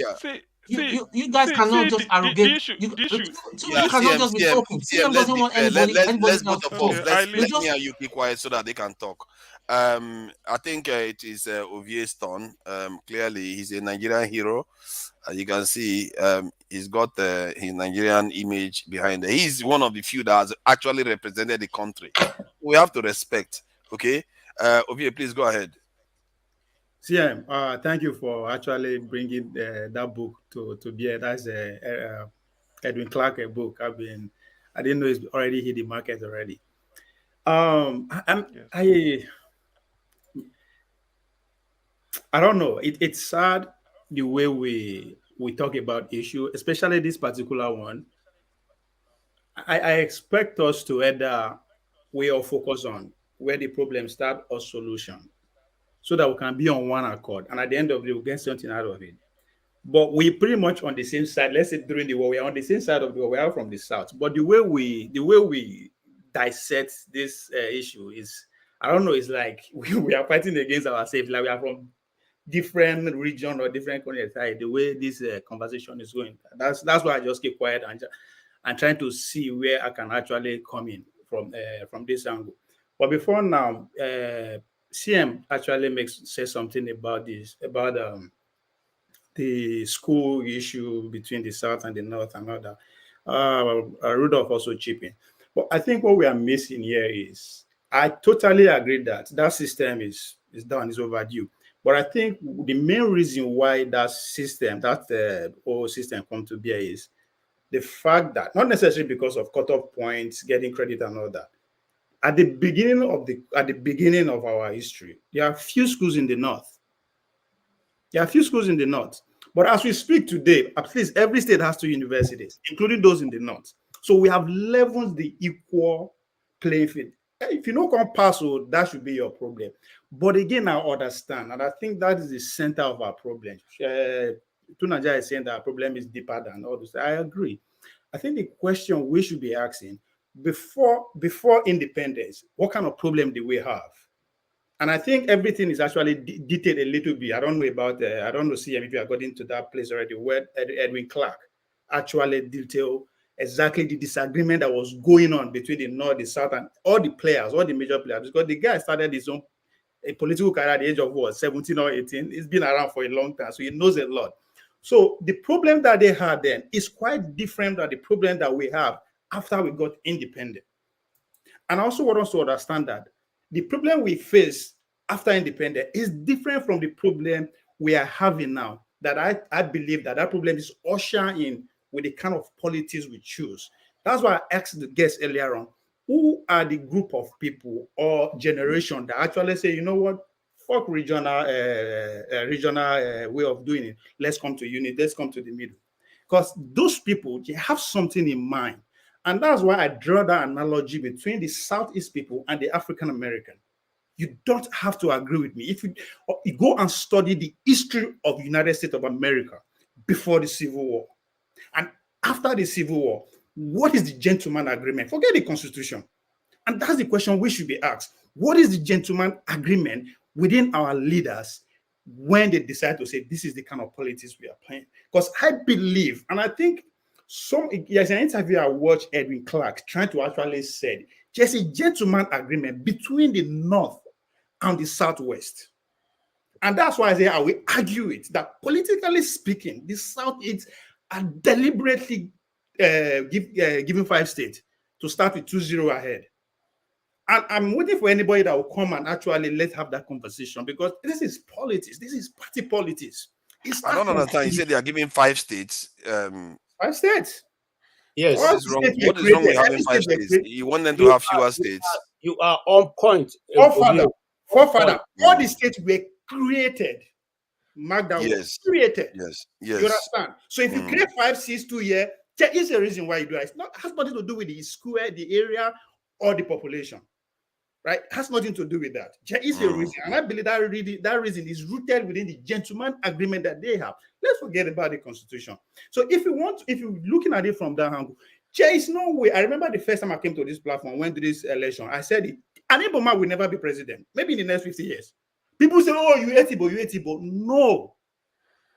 You guys cannot just arrogate. You cannot just be talking. CM doesn't want anybody let's else both to of talk. us. Let me and you keep quiet so that they can talk. I think it is Ovie's turn. Clearly, he's a Nigerian hero. As you can see, he's got his Nigerian image behind it. He's one of the few that has actually represented the country. We have to respect. Okay, Ovie, please go ahead. CM, thank you for actually bringing that book to bear. That's Edwin Clark book. I didn't know it's already hit the market already. I don't know. It's sad the way we talk about issue, especially this particular one. I expect us to either way or focus on where the problem start or solution, so that we can be on one accord. And at the end of the day, we'll get something out of it. But we're pretty much on the same side. Let's say during the war, we are on the same side of the war. We are from the south. But the way we dissect this issue is, I don't know, it's like we are fighting against ourselves. Like we are from different region or different countries. The way this conversation is going, that's why I just keep quiet and trying to see where I can actually come in from this angle. But before now, CM actually says something about this, about the school issue between the South and the North and all that. Rudolph also chipping. But I think what we are missing here is, I totally agree that system is done, is overdue. But I think the main reason why that whole system come to bear is the fact that, not necessarily because of cutoff points, getting credit and all that. At the beginning of our history, there are few schools in the North. But as we speak today, at least every state has 2 universities, including those in the North. So we have leveled the equal playing field. If you don't come pass, that should be your problem. But again, I understand, and I think that is the center of our problem. Tunaja is saying that our problem is deeper than all this. I agree. I think the question we should be asking, before independence, what kind of problem do we have? And I think everything is actually detailed a little bit. I don't know CM, if you have got into that place already, where Edwin Clark actually detailed exactly the disagreement that was going on between the North, the South, and all the players, all the major players. Because the guy started his own political career at the age of 17 or 18. He's been around for a long time, so he knows a lot. So the problem that they had then is quite different than the problem that we have after we got independent. And I also want us to understand that the problem we face after independence is different from the problem we are having now. That I believe that problem is ushered in with the kind of politics we choose. That's why I asked the guests earlier on, who are the group of people or generation that actually say, you know what, fuck regional way of doing it. Let's come to unity. Let's come to the middle. Because those people, they have something in mind. And that's why I draw that analogy between the Southeast people and the African American. You don't have to agree with me. If you go and study the history of the United States of America before the Civil War and after the Civil War, what is the gentleman agreement? Forget the Constitution. And that's the question we should be asked. What is the gentleman agreement within our leaders when they decide to say, this is the kind of politics we are playing? Because I believe, and I think there's an interview I watched Edwin Clark trying to actually say, there's a gentleman agreement between the North and the Southwest. And that's why I say I will argue it, that politically speaking, the Southeast are deliberately giving 5 states to start with 2-0 ahead. And I'm waiting for anybody that will come and actually let's have that conversation, because this is politics. This is party politics. I don't understand. You said they are giving 5 states. 5 states. Yes. What is wrong with having 5 states? You want them to have fewer states. You are on point. Forefather, all the states were created. Mark that word. Created. Yes. You understand? So if you create 5 states 2 years, there is a reason why you do that. It has nothing to do with the square, the area, or the population. Right? It has nothing to do with that. There is a reason. And I believe that reason is rooted within the gentleman agreement that they have. Let's forget about the Constitution. So if you're looking at it from that angle, there is no way. I remember the first time I came to this platform, went to this election, I said it. An Iboma will never be president, maybe in the next 50 years. People say, oh, you hate Igbo. No.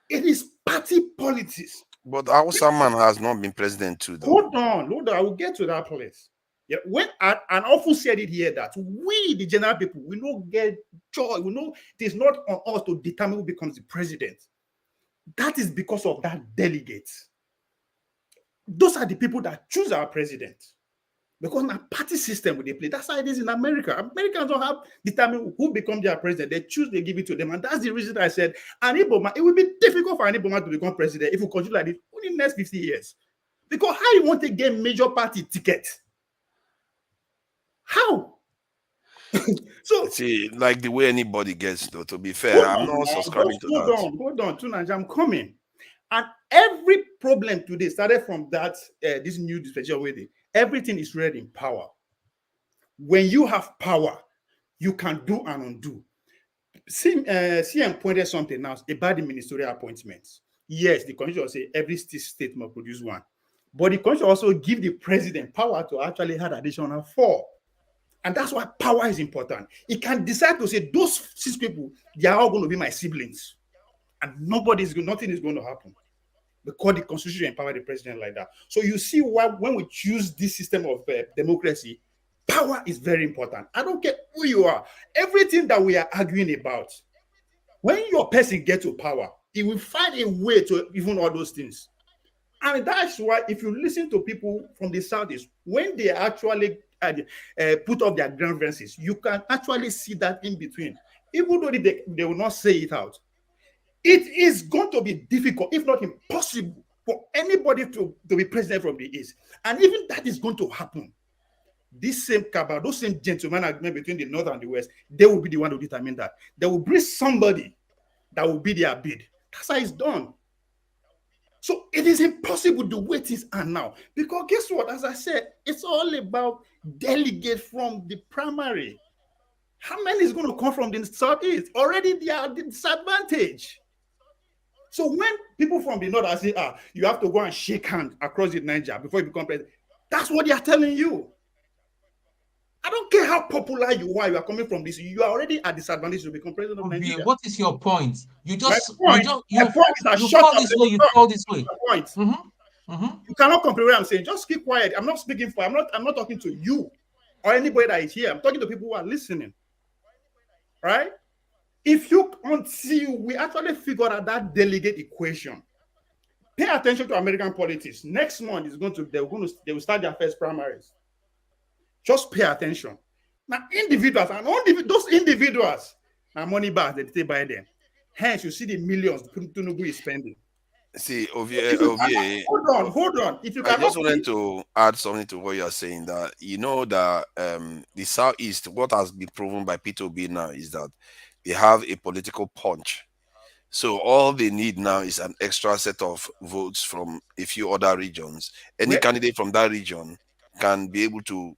It is party politics. But Hausa man has not been president too, though. Hold on. I will get to that place. Yeah, and often said it here that we, the general people, we don't get joy. We know it is not on us to determine who becomes the president. That is because of that delegates. Those are the people that choose our president. Because in a party system they play. That's how it is in America. Americans don't have determine who becomes their president. They choose, they give it to them. And that's the reason I said it will be difficult for Iboma to become president if we continue like this only in the next 50 years. Because how you want to get major party ticket? How? So see, like the way anybody gets, though, to be fair, I'm not subscribing to that. Hold on, Tunaj, I'm coming. And every problem today started from that this new dispensation with it. Everything is rooted in power. When you have power, you can do and undo. CM pointed something now about the ministerial appointments. Yes, the constitution say every state must produce one. But the constitution also give the president power to actually add additional 4. And that's why power is important. He can decide to say, those 6 people, they are all going to be my siblings. And nothing is going to happen. Because the constitution empower the president like that. So you see why when we choose this system of democracy, power is very important. I don't care who you are. Everything that we are arguing about, when your person gets to power, he will find a way to even all those things. And that's why if you listen to people from the Southeast, when they actually put up their grievances, you can actually see that in between. Even though they will not say it out. It is going to be difficult, if not impossible, for anybody to be president from the East. And even that is going to happen. This same cabal, those same gentlemen agreement between the North and the West, they will be the one to determine that. They will bring somebody that will be their bid. That's how it's done. So it is impossible the way things are now. Because guess what? As I said, it's all about delegates from the primary. How many is going to come from the Southeast? Already they are at the disadvantage. So when people from the North are saying, you have to go and shake hands across the Niger before you become president, that's what they are telling you. I don't care how popular you are coming from this, you are already at disadvantage to become president of Nigeria. What is your point? You just you fall this way, you fall this way. You cannot comprehend what I'm saying. Just keep quiet. I'm not speaking for, I'm not talking to you or anybody that is here. I'm talking to people who are listening. Right? If you until we actually figure out that delegate equation, pay attention to American politics. Next month is they will start their first primaries. Just pay attention. Now, individuals and those individuals are money bags that they buy them. Hence, you see the millions Tinubu is spending. See, Ovie, hold on. If you I can just wanted to add something to what you're saying, that you know that the Southeast, what has been proven by P2B now is that they have a political punch. So all they need now is an extra set of votes from a few other regions. Any candidate from that region can be able to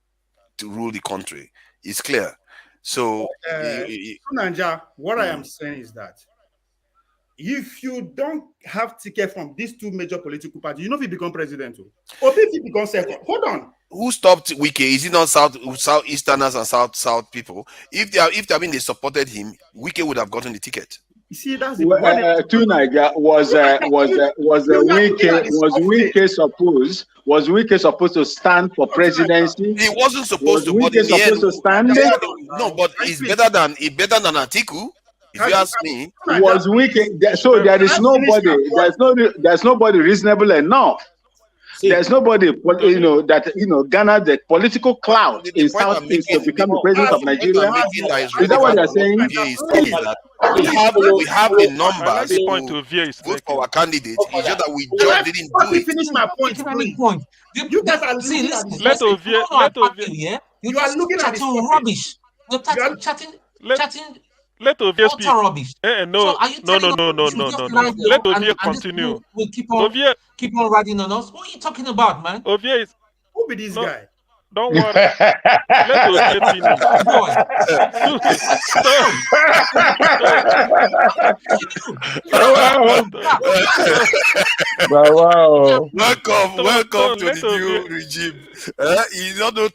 rule the country. It's clear. So, Nanja, what I am Mm. saying is that if you don't have ticket from these two major political parties, you know if you become president, or if you become second. Hold on. Who stopped Wike? Is it not Southeasterners and South people? If they supported him, Wike would have gotten the ticket. You see, that's to Niger was Wike supposed to stand for presidency? He wasn't supposed to, but in the end, no. But it's better than Atiku. If you ask me, Was Wike? So there is nobody. There's nobody reasonable enough. There's nobody, that garnered the political clout in Southeast to become the president of Nigeria. Is that what you're saying? We have the numbers to vote for our candidate. It's just that we just didn't do it. Finish my point. You guys are see, looking listen. at Yeah, you are looking at chatting rubbish. You're chatting. Let Ovie speak. Rubbish. No. Let Ovie continue. We keep on riding on us. What are you talking about, man? Ovie is. Who be this guy? Don't worry. Let Ovie finish. Wow. Welcome to the new regime. You don't know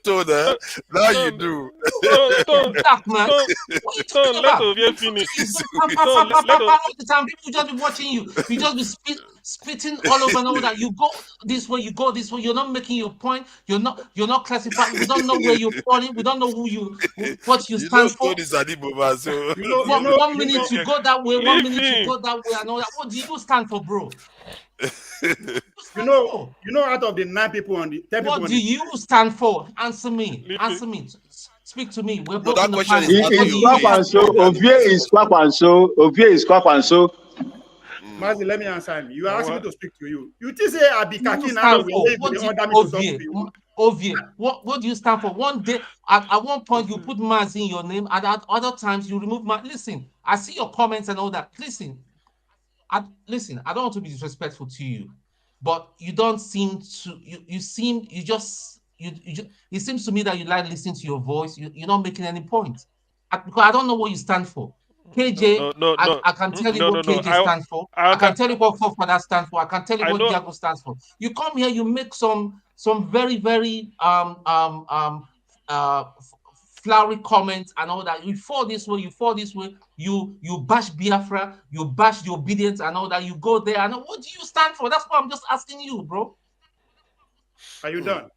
now you do. Let Ovie finish. The time people just be watching you. You just be spitting all over and all that. You go this way, you go this way. You're not making your point. You're not classified. We don't know where you're falling. We don't know what you stand for. One minute you go that way, 1 minute you go that way, and all that. What do you stand for, bro? You know, out of the 9 people on the 10 people, what do you stand for? Answer me. Answer me. Speak to me. We're both that in the question panel. Ovie is Kwakwanso. Mazi, let me answer him. You are asking me to speak to you. You just say I be kaki now. Ovie, what do you stand for? One day, at one point, you put Mazi in your name, and at other times, you remove Mazi. Listen, I see your comments and all that. Listen, I don't want to be disrespectful to you, but you don't seem to. It seems to me that you like listening to your voice. You're not making any point. Because I don't know what you stand for. KJ, I can tell you what KJ stands for. I can tell you what Fofather stands for. I can tell you what Diago stands for. You come here, you make some very, very flowery comments and all that. You fall this way, you bash Biafra, you bash the obedience and all that. You go there, and what do you stand for? That's what I'm just asking you, bro. Are you done?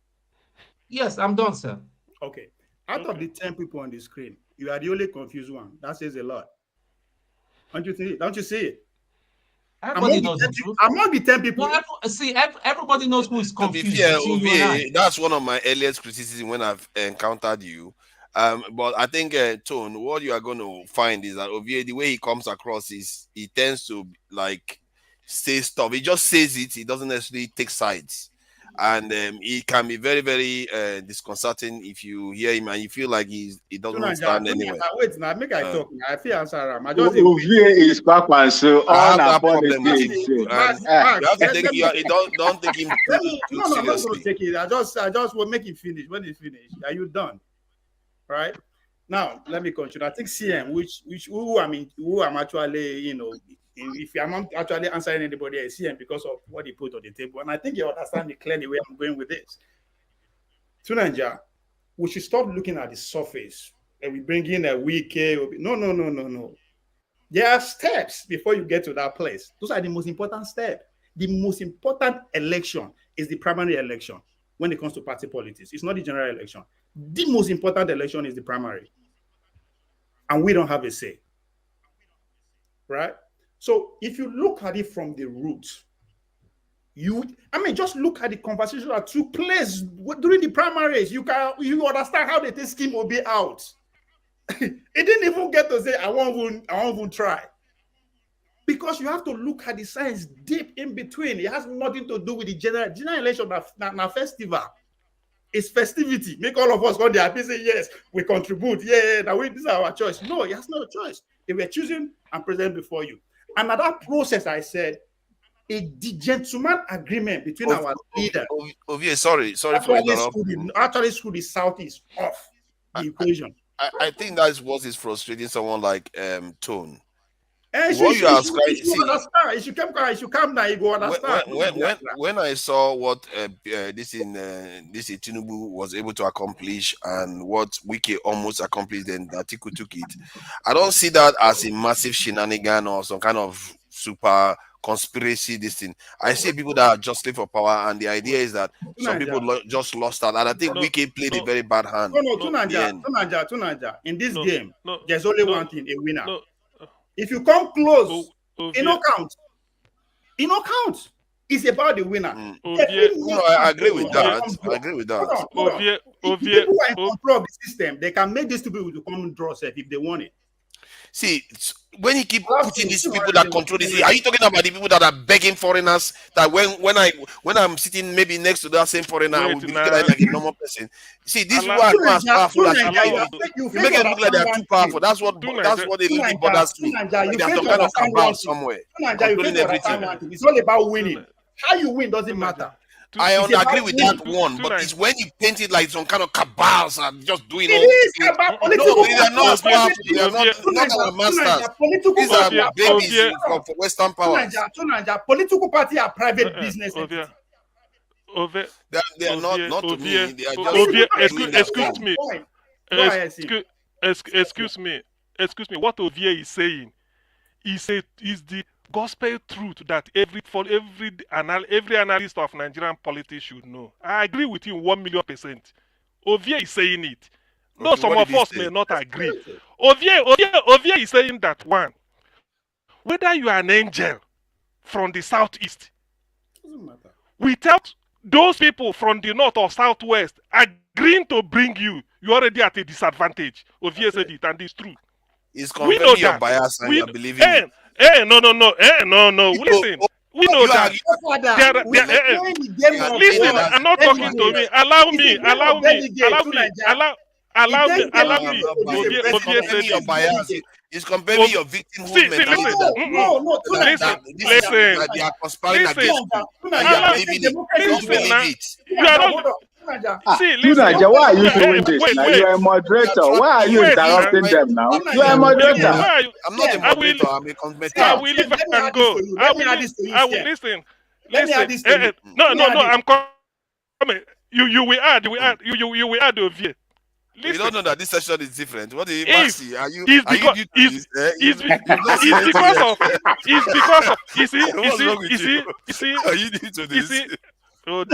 Yes, I'm done, sir. Okay. Out of the 10 people on the screen, you are the only confused one. That says a lot. Don't you see it? Everybody knows the truth. Among the 10 people. Everybody knows who is confused. That's one of my earliest criticisms when I've encountered you. But I think, Tone, what you are going to find is that Ovie, the way he comes across is he tends to say stuff. He just says it. He doesn't necessarily take sides. And it can be very, very disconcerting if you hear him and you feel like he doesn't understand anyway. Wait, now make I talk. I feel answer him. Ovie is Kwakwanso. I have that problem with him. You have to take don't take him too seriously. I'm not going to take it. I just will make it finish. When it's finished, are you done? Right? Now let me continue. I think CM, who I'm actually, if I'm not actually answering anybody, I see him because of what he put on the table. And I think you understand me clearly where I'm going with this. Tunanja, we should stop looking at the surface and we bring in a weak. No. There are steps before you get to that place. Those are the most important steps. The most important election is the primary election when it comes to party politics. It's not the general election. The most important election is the primary. And we don't have a say. Right? So if you look at it from the root, just look at the conversation that took place during the primaries. You understand how the scheme will be out. It didn't even get to say I won't even try. Because you have to look at the science deep in between. It has nothing to do with the general election. Now festival. It's festivity. Make all of us go there and say, yes, we contribute. Yeah, now this is our choice. No, it has no choice. They were choosing and present before you. And at that process, I said, the gentleman agreement between our leaders. Sorry for interrupting. Actually, screw the Southeast off the equation. I think that's what is frustrating someone like Tone. And What you are ascribing, if you come now, you go understand. When I saw what this Tinubu was able to accomplish and what Wiki almost accomplished, then Atiku took it. I don't see that as a massive shenanigan or some kind of super conspiracy. This thing, I see people that are justly for power, and the idea is that some people just lost out, and I think Wiki played a very bad hand. Tunanja. In this game, there's only one thing: a winner. If you come close, it no count. It no count. It's about the winner. I agree with that. If people are in control of the system, they can make these two people to come and draw self if they want it. See, when you keep putting these people that control this, are you talking about the people that are begging foreigners? That when I'm sitting maybe next to that same foreigner, I will be looking at like a normal person. See, these people are not as powerful as you make it look like they're too powerful. That's what they really bothers me. There's some kind of cabal somewhere controlling everything. It's all about winning. How you win doesn't matter. I agree with that one, but it's when you paint it like some kind of cabals and just doing all this. No, they are not as powerful. They are not our masters. These are babies for Western powers. Political party are private business. They are not to me. They are just excuse me. What Ovie is saying is the gospel truth that every analyst of Nigerian politics should know. I agree with him 1,000,000%. Ovie is saying it. No, some of us may not agree. Ovie is saying that one, whether you are an angel from the southeast, without those people from the north or southwest agreeing to bring you, you're already at a disadvantage. Ovie said it, and it's true. It's confirming your bias and you're believing it. No. Listen, we know that. Listen, I'm not talking to me. Allow me. It's comparing your victimhood mentality. Tunanja, why are you doing this? Now you are a moderator. Why are you interrupting them now? You are a moderator. I'm not a moderator. I'm a commentator. I will leave and go. I will listen. No. I'm coming. You will add. You will add Ovie. You don't know that this session is different. What do you see? It's because Oh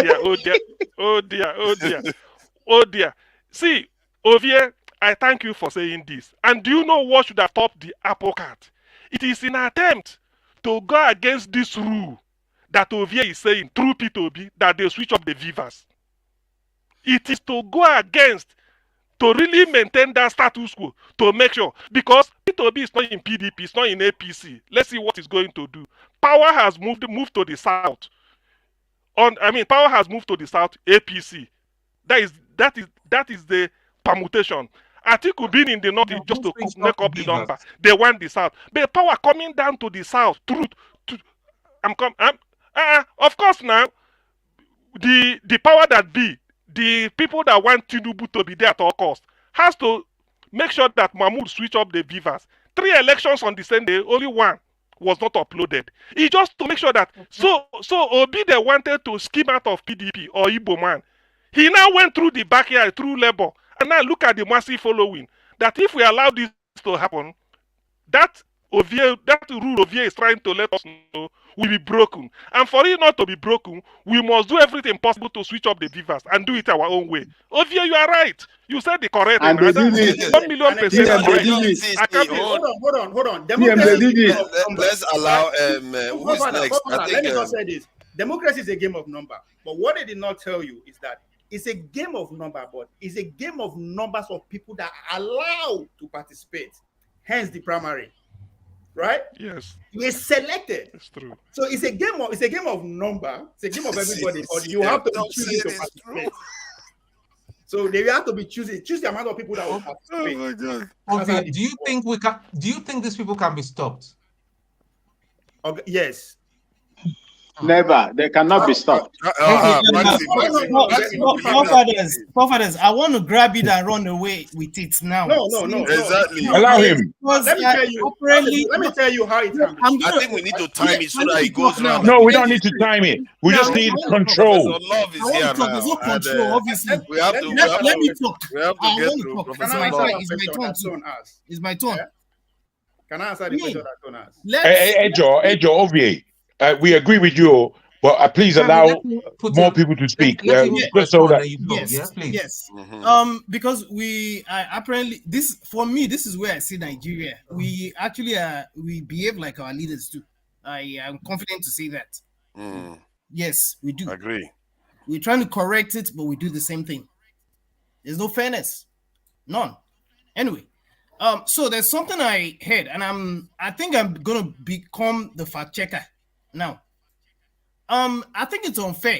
dear. See, Ovie, I thank you for saying this. And do you know what should have topped the apple cart? It is an attempt to go against this rule that Ovie is saying through P2B that they switch up the Vivas. It is to go against, to really maintain that status quo, to make sure, because P2B is not in PDP, it's not in APC. Let's see what it's going to do. Power has moved to the south. Power has moved to the south, APC. That is the permutation. Atiku being in the north is just to make up the number. They want the south. But power coming down to the south, of course now, the power that be, the people that want Tinubu to be there at all costs, has to make sure that Mahmoud switch up the Vivas. 3 elections on the same day, only one was not uploaded. He just to make sure that so Obi they wanted to skim out of PDP or Igbo man. He now went through the backyard through Labour, and now look at the massive following. That if we allow this to happen, that rule Ovie is trying to let us know will be broken. And for it not to be broken, we must do everything possible to switch up the Vivas and do it our own way. Ovie, you are right. You said the correct thing. 1,000,000%. Hold on. Let's allow who's next? Let me just say this. Democracy is a game of number. But what they did not tell you is that it's a game of number, but it's a game of numbers of people that are allowed to participate. Hence the primary. right? Yes. We're selected. It's true. So it's a game of number. It's a game of everybody, but you have to be choosing to participate. So they have to be choose the amount of people that will participate. Oh my God. Okay, do you think these people can be stopped? Okay, yes. Never. They cannot be stopped. Forefathers, I want to grab it and run away with it now. No. Exactly. Allow him. Let me tell you how it can be. I think we need to time it so that it goes round. No, we don't need to time it. We just need control. Professor Love is here now. There's no control, obviously. We have to Let me talk. We have to I get want to through talk. Professor It's Love. my turn. It's my turn. Can I answer the question that Tone asked? Ejo, Ovie, we agree with you, but please allow more people to speak. Just so that. Yes. Because we apparently for me, this is where I see Nigeria. We actually we behave like our leaders too. I am confident to say that. Yes, we do. Agree. We're trying to correct it, but we do the same thing. There's no fairness, none. Anyway, so there's something I heard, and I think I'm gonna become the fact checker now. I think it's unfair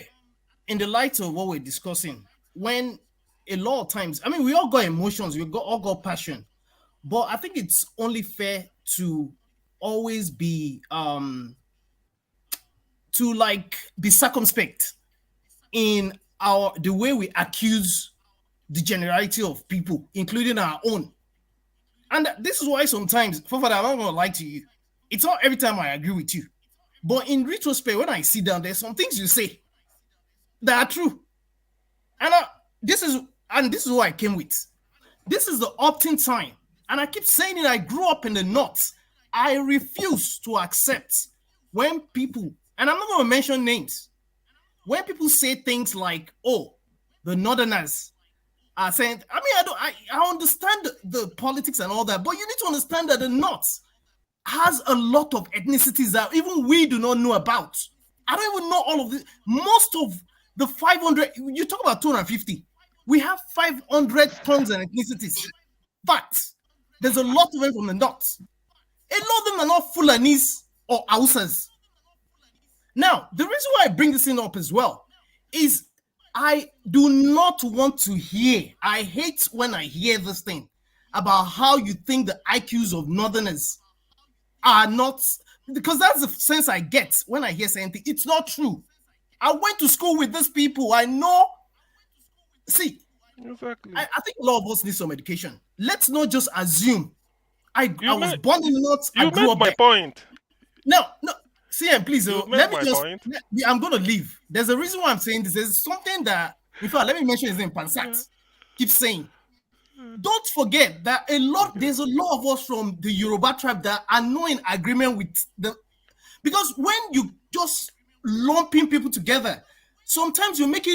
in the light of what we're discussing when a lot of times, I mean, we all got emotions, all got passion, but I think it's only fair to always be be circumspect in the way we accuse the generality of people, including our own. And this is why sometimes, Forefather, I'm not gonna lie to you. It's not every time I agree with you. But in retrospect, when I sit down, there's some things you say that are true. And this is what I came with. This is the opting time. And I keep saying it, I grew up in the North. I refuse to accept when people, and I'm not going to mention names, when people say things like, oh, the Northerners are saying, I mean, I understand the politics and all that, but you need to understand that the North has a lot of ethnicities that even we do not know about. I don't even know all of this. Most of the 500, you talk about 250, we have 500 tongues and ethnicities. But there's a lot of them from the North. A lot of them are not Fulanis or Hausas. Now, the reason why I bring this thing up as well is I do not want to hear, I hate when I hear this thing about how you think the IQs of Northerners are not, because that's the sense I get when I hear something. It's not true. I went to school with these people. I know. See, exactly. I think a lot of us need some education. Let's not just assume. I was born in the North. I grew up my there. Point. No. CM, please. Let me just. Point. I'm going to leave. There's a reason why I'm saying this. There's something that, in fact, let me mention his name, Pansat. Keep saying. Don't forget that there's a lot of us from the Yoruba tribe that are not in agreement with them. Because when you just lumping people together, sometimes you make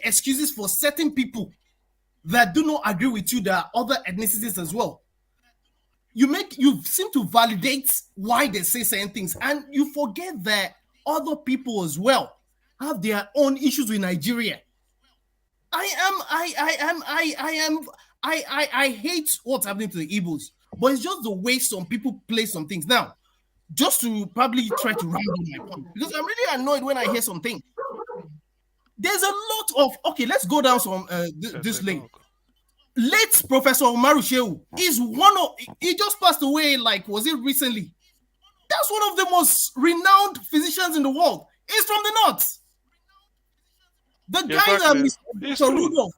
excuses for certain people that do not agree with you. There are other ethnicities as well. You seem to validate why they say certain things, and you forget that other people as well have their own issues with Nigeria. I hate what's happening to the Igbos, but it's just the way some people play some things. Now, just to probably try to round up my point, because I'm really annoyed when I hear something. There's a lot of, okay, let's go down some this lane. Late Professor Umaru Shehu is he just passed away, was it recently? That's one of the most renowned physicians in the world. He's from the North. The guys are Mr. Rudolph.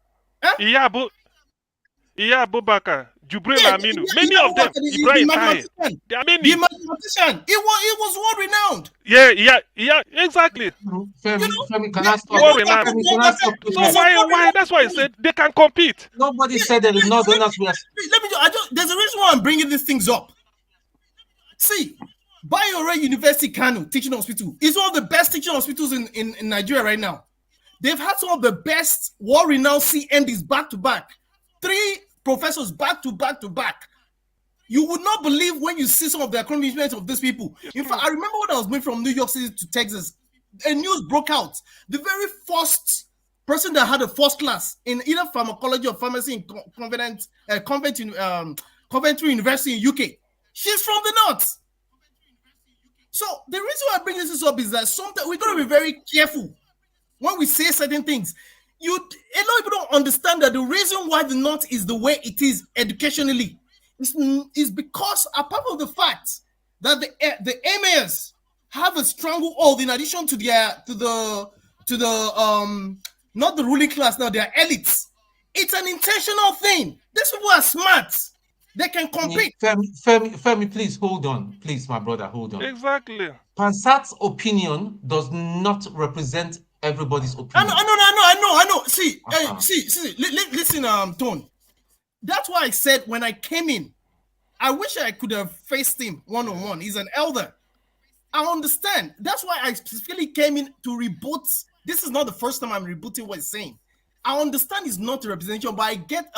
Abubakar, Jubril Aminu, many of them, Ibrahim Tahir. There are many. The mathematician. He was world renowned. Yeah, exactly. Femi, can I stop? Why? That's why I said they can compete. Nobody said that the Northerners were. There's a reason why I'm bringing these things up. See, Bayero University Kano Teaching Hospital is one of the best teaching hospitals in Nigeria right now. They've had some of the best world-renowned CMDs back-to-back. 3 professors back-to-back. You would not believe when you see some of the accomplishments of these people. In fact, I remember when I was moving from New York City to Texas, a news broke out. The very first person that had a first class in either pharmacology or pharmacy in Coventry University in UK, She's from the north. So the reason why I bring this up is that sometimes we got to be very careful when we say certain things. A lot of people don't understand that the reason why the north is the way it is educationally is because, apart from the fact that the emirs have a stranglehold in addition to the not the ruling class now, their elites. It's an intentional thing. These people are smart. They can compete. Femi, please hold on. Please, my brother, hold on. Exactly. Pansat's opinion does not represent everybody's opinion. I know. See, listen, Tone. That's why I said when I came in, I wish I could have faced him one-on-one. He's an elder. I understand. That's why I specifically came in to reboot. This is not the first time I'm rebooting what he's saying. I understand it's not a representation, but I get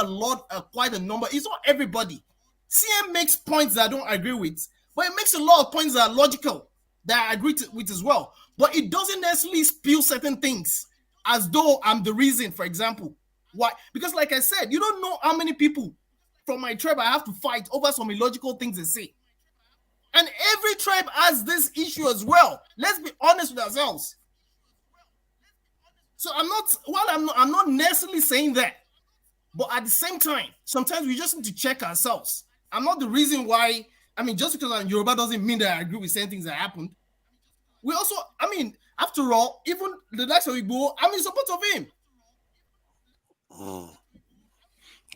quite a number. It's not everybody. CM makes points that I don't agree with, but it makes a lot of points that are logical that I agree with as well. But it doesn't necessarily spew certain things as though I'm the reason, for example. Why? Because like I said, you don't know how many people from my tribe I have to fight over some illogical things they say. And every tribe has this issue as well. Let's be honest with ourselves. So I'm not necessarily saying that. But at the same time, sometimes we just need to check ourselves. I'm not the reason why, just because I'm Yoruba doesn't mean that I agree with certain things that happened. We also, after all, even the likes of Igbo, I'm in support of him.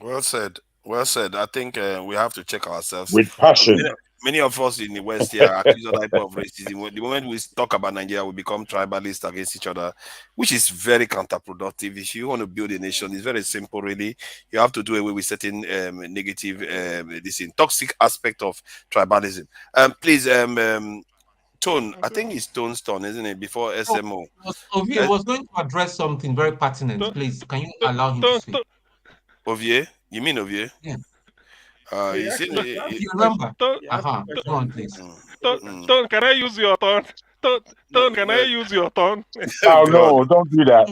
Well said. Well said. I think we have to check ourselves. With passion. Many of us in the West here accuse other type of racism. The moment we talk about Nigeria, we become tribalist against each other, which is very counterproductive. If you want to build a nation, it's very simple, really. You have to do away with certain negative, toxic aspect of tribalism. Please, Tone, I think it's Tone's turn, isn't it? Before SMO. Ovie was going to address something very pertinent. Please, can you allow him to speak? Ovie? You mean Ovie? Yeah. You remember? Come on, please. Ton, can I use your turn? Ton, can I use your turn? Oh no, don't do that.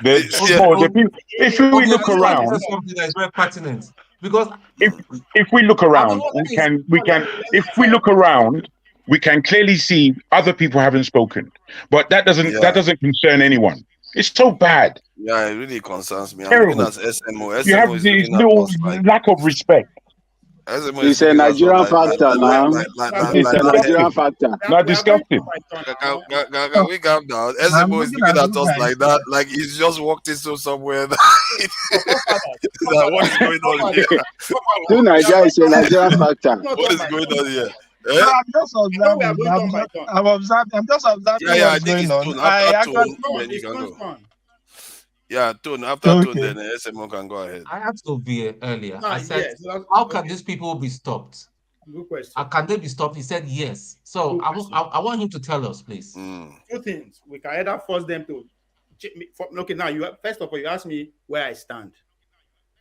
If we look around, something that is very pertinent. Because if we look around, if we look around, we can clearly see other people haven't spoken. But that doesn't concern anyone. It's so bad. Yeah, it really concerns me. Terrible. I'm looking at SMO. You have this little lack of respect. It's a Nigerian factor now. It's a Nigerian factor. Not disgusting. We calm down. SMO is looking at us like that, like he's just walked into somewhere. What is going on here? Nigeria is a Nigerian factor. What is going on here? I'm just observing. I'm just observing what's going on. Tone, after Tone, then SMO can go ahead. I asked Ovie earlier. I said, how can these people be stopped? Good question. Can they be stopped? He said yes. So I want him to tell us, please. Two things. We can either force them to. Okay, now first of all, you ask me where I stand,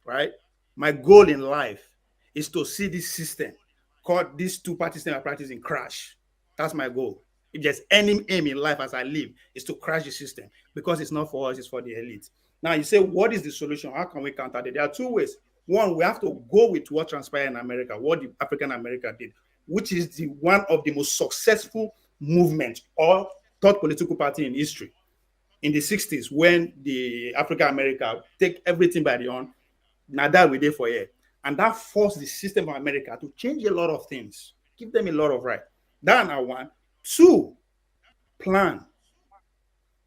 right? My goal in life is to see this system called this two-party system I'm practicing crash. That's my goal. If there's any aim in life as I live, is to crash the system because it's not for us, it's for the elite. Now you say, what is the solution? How can we counter that? There are two ways. One, we have to go with what transpired in America, what the African America did, which is one of the most successful movements or third political party in history. In the 60s, when the African America take everything by the own, now that we did for years. And that forced the system of America to change a lot of things, give them a lot of right. That's now one. Two, plan.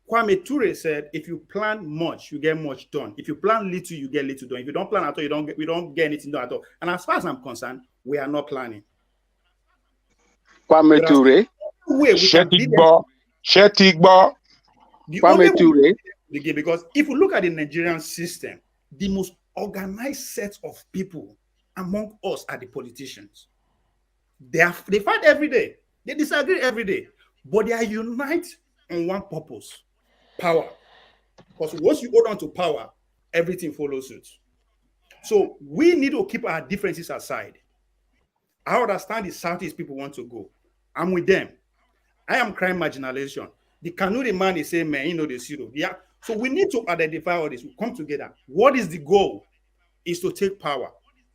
Kwame Ture said, if you plan much, you get much done. If you plan little, you get little done. If you don't plan at all, we don't get anything done at all. And as far as I'm concerned, we are not planning. Kwame Ture. Shetigbo. Kwame Ture. Because if you look at the Nigerian system, the most organized set of people among us are the politicians. They fight every day. They disagree every day. But they are united on one purpose. Power. Because once you hold on to power, everything follows suit. So we need to keep our differences aside. I understand the Southeast people want to go. I'm with them. I am crying marginalization. The Kanuri man is saying, man, the zero. Yeah. So we need to identify all this. We come together. What is the goal? Is to take power.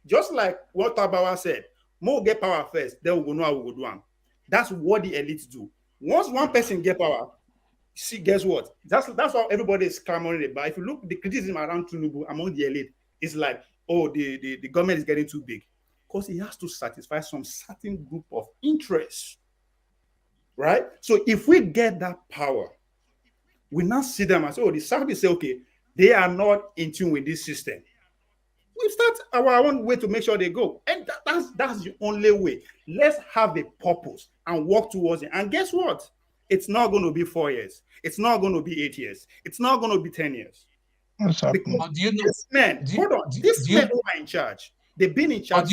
Just like what Tabawa said, More get power first, then we go know how we go do them. That's what the elites do. Once one person get power, see, guess what? That's what everybody is clamoring about. If you look, the criticism around Tinubu among the elite is like, oh, the government is getting too big. Because he has to satisfy some certain group of interests. Right? So if we get that power, we now see them as, oh, the Saudi say, okay, they are not in tune with this system. We start our own way to make sure they go. And that's the only way. Let's have a purpose and work towards it. And guess what? It's not going to be 4 years. It's not going to be 8 years. It's not going to be 10 years. Because these men, these men who are in charge, they've been in charge.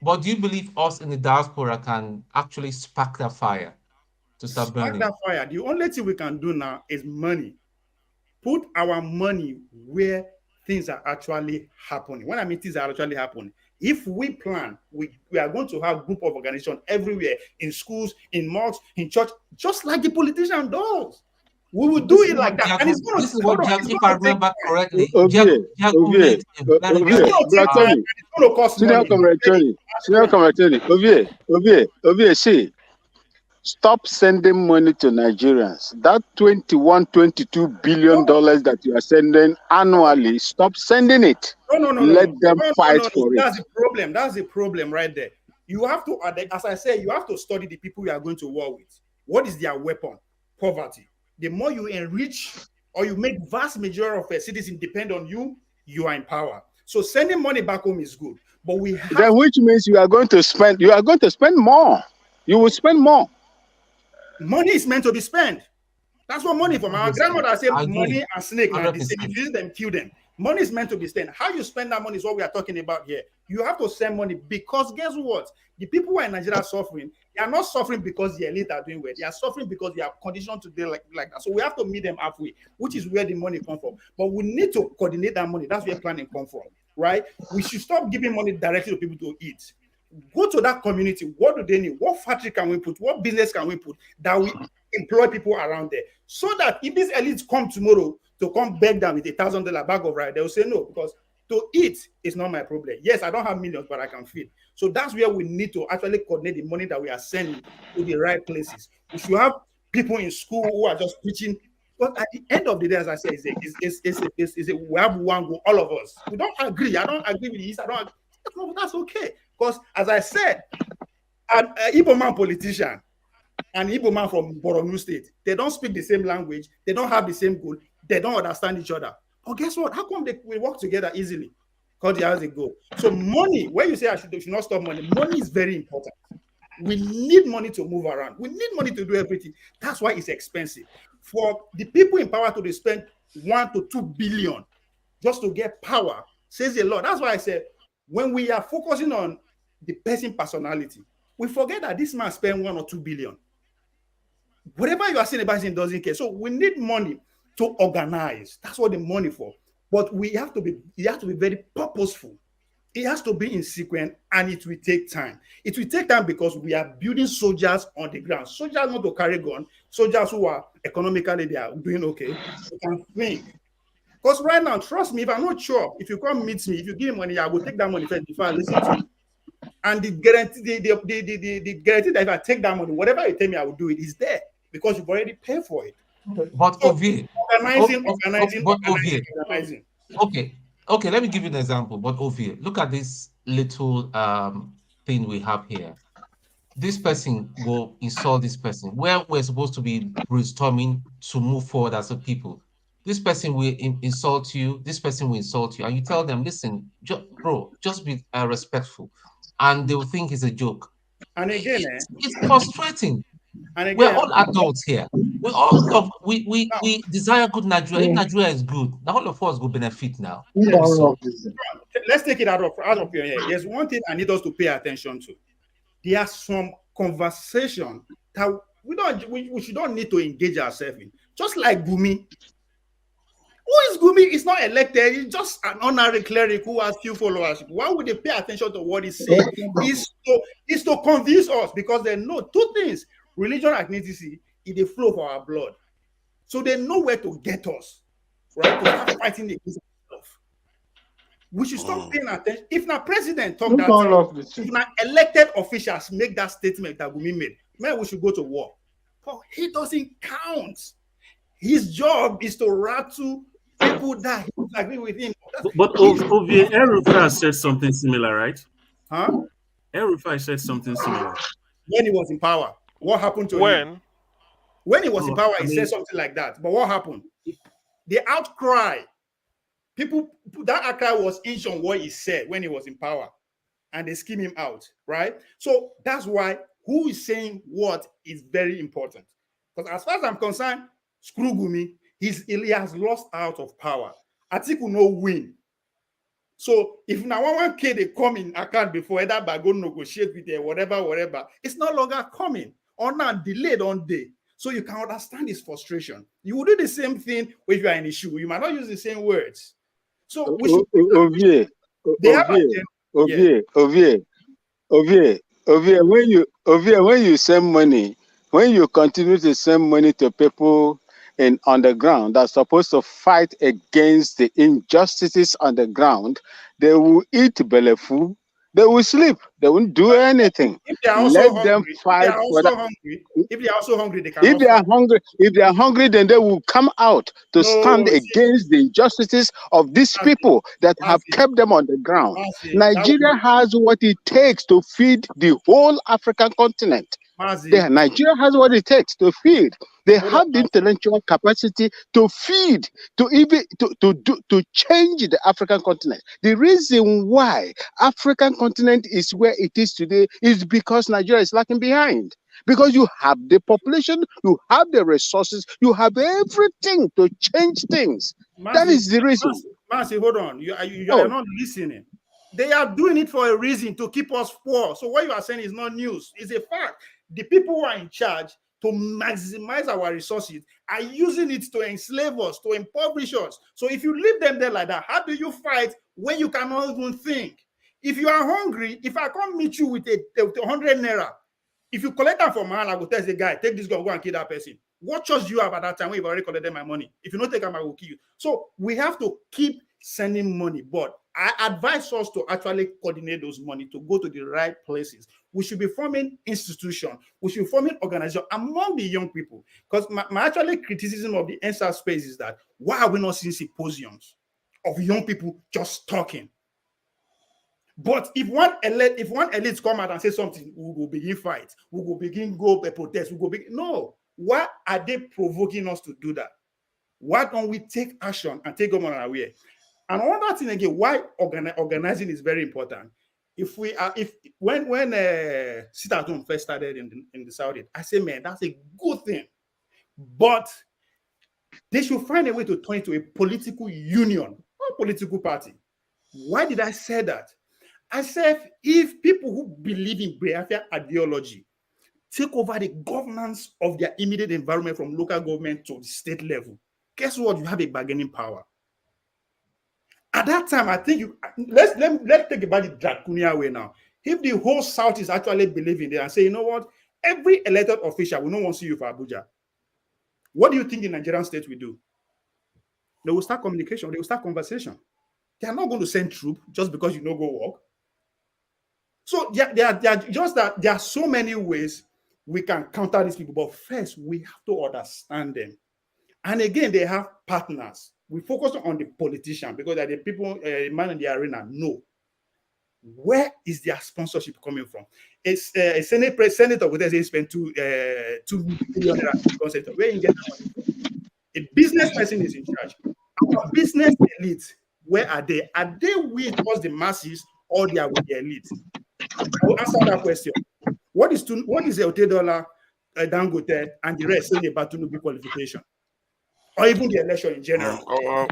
But do you believe us in the diaspora can actually spark that fire to start burning? Spark that fire. The only thing we can do now is money. Put our money where things are actually happening. When I mean things are actually happening, if we plan, we are going to have group of organizations everywhere, in schools, in mosques, in church, just like the politician does. We will do it like that. And it's going to, if I remember correctly, see, stop sending money to Nigerians. That $22 billion that you are sending annually, stop sending it. Let them fight for it. That's the problem. That's the problem right there. You have to, as I said, you have to study the people you are going to war with. What is their weapon? Poverty. The more you enrich or you make vast majority of citizens depend on you, you are in power. So sending money back home is good. But we have then, which means you are going to spend more. You will spend more. Money is meant to be spent. That's what money for. My grandmother said money and snake. Now they say if you use them, kill them. Money is meant to be spent. How you spend that money is what we are talking about here. You have to send money because guess what? The people who are in Nigeria suffering, they are not suffering because the elite are doing well. They are suffering because they are conditioned to do like that. So we have to meet them halfway, which is where the money comes from. But we need to coordinate that money. That's where planning comes from, right? We should stop giving money directly to people to eat. Go to that community. What do they need? What factory can we put? What business can we put that we employ people around there? So that if these elites come tomorrow to come beg them with $1,000 bag of rice, they will say no, because to eat is not my problem. Yes, I don't have millions, but I can feed. So that's where we need to actually coordinate the money that we are sending to the right places. We should have people in school who are just preaching. But at the end of the day, as I say, we have one goal, all of us. We don't agree. I don't agree with this. I don't agree. No, that's okay. Because as I said, an Igbo man politician and Igbo man from Borno State, they don't speak the same language. They don't have the same goal. They don't understand each other. But guess what? How come we work together easily? Because there has a goal. So money, when you say I should not stop money is very important. We need money to move around. We need money to do everything. That's why it's expensive. For the people in power to spend 1 to 2 billion just to get power says a lot. That's why I said, when we are focusing on the person personality, we forget that this man spent 1 or 2 billion. Whatever you are saying about him doesn't care. So we need money to organize. That's what the money for. But it has to be very purposeful. It has to be in sequence, and it will take time. It will take time because we are building soldiers on the ground. Soldiers not to carry gun. Soldiers who are economically, they are doing okay. They can think. Because right now, trust me, if I'm not sure, if you come meet me, if you give me money, I will take that money first before I listen to you. And the guarantee that if I take that money, whatever you tell me, I will do it is there because you've already paid for it. But so organizing. Okay, let me give you an example. But Ovie, look at this little thing we have here. This person will insult this person. Where we're supposed to be brainstorming to move forward as a people. This person will insult you. This person will insult you. And you tell them, listen, bro, just be respectful. And they will think it's a joke. And again, it's frustrating. And again, we're all adults here. We all love, we desire good Nigeria. If Nigeria is good, the whole of us will benefit now. So, let's take it out of your head. There's one thing I need us to pay attention to. There are some conversation that we don't need to engage ourselves in. Just like Gumi. Who is Gumi? He's not elected. He's just an honorary cleric who has few followers. Why would they pay attention to what he's saying? It's to convince us because they know two things. Religion and ethnicity is the flow of our blood. So they know where to get us, right? To start fighting against stuff. We should stop paying attention. If now president talk You that, don't love this if now elected officials make that statement that Gumi made, man, we should go to war. But he doesn't count. His job is to rattle people that disagree with him. But Ovie El-Rufai said something similar, right? Huh? El-Rufai said something similar. When he was in power, what happened to him? When he was in power, he said something like that. But what happened? The outcry, that outcry was hinged on what he said when he was in power, and they skim him out, right? So that's why who is saying what is very important. Because as far as I'm concerned, screw Gumi, he has lost out of power. Atiku no win. So if now one kid they come in account before either by go negotiate with them, whatever, it's no longer coming or not delayed on day. So you can understand his frustration. You will do the same thing if you are in issue. You might not use the same words. So we should Ovie, when you send money, when you continue to send money to people on the ground that's supposed to fight against the injustices on the ground, they will eat belefu, they will sleep, they won't do anything. If they are also Let hungry, them fight for that. If they are also hungry, they can. If they are hungry, then they will come out to stand against the injustices of these people that have kept them on the ground. Nigeria has what it takes to feed the whole African continent. Nigeria has what it takes to feed. They have the intellectual capacity to feed, to change the African continent. The reason why African continent is where it is today is because Nigeria is lacking behind. Because you have the population, you have the resources, you have everything to change things. That is the reason. Mercy, hold on. You are not listening. They are doing it for a reason, to keep us poor. So what you are saying is not news. It's a fact. The people who are in charge to maximize our resources are using it to enslave us, to impoverish us. So if you leave them there like that, how do you fight when you cannot even think? If you are hungry, if I come meet you with a 100 naira, if you collect that from my hand, I will tell the guy, take this gun, go and kill that person. What choice do you have at that time when you've already collected my money? If you don't take them, I will kill you. So we have to keep sending money, but I advise us to actually coordinate those money to go to the right places. We should be forming institutions. We should be forming organizations among the young people. Because my actually criticism of the NSA space is that why are we not seeing symposiums of young people just talking? But if one elite come out and say something, we will begin fight. We will begin go protest. We will begin. No. Why are they provoking us to do that? Why don't we take action and take them on our way? And another thing again, why organizing is very important. When sit at home first started in the Saudi, I say, man, that's a good thing. But they should find a way to turn it to a political union, not a political party. Why did I say that? I said, if people who believe in Biafra ideology take over the governance of their immediate environment from local government to the state level, guess what? You have a bargaining power. At that time, I think let's take about the draconian way now. If the whole South is actually believing there and say, you know what, every elected official will not want to see you for Abuja. What do you think the Nigerian state will do? They will start communication. They will start conversation. They are not going to send troops just because you don't go work. So there are so many ways we can counter these people. But first, we have to understand them. And again, they have partners. We focus on the politician because they're the people, man in the arena. No. Where is their sponsorship coming from? It's a senator would say spend 2 million. Where you get that money from? A business person is in charge. Our business elite, where are they? Are they with us, the masses, or they are with the elite? I will answer that question. What is the $8 Dangote and the rest saying about Tinubu qualification? Or even the election in general.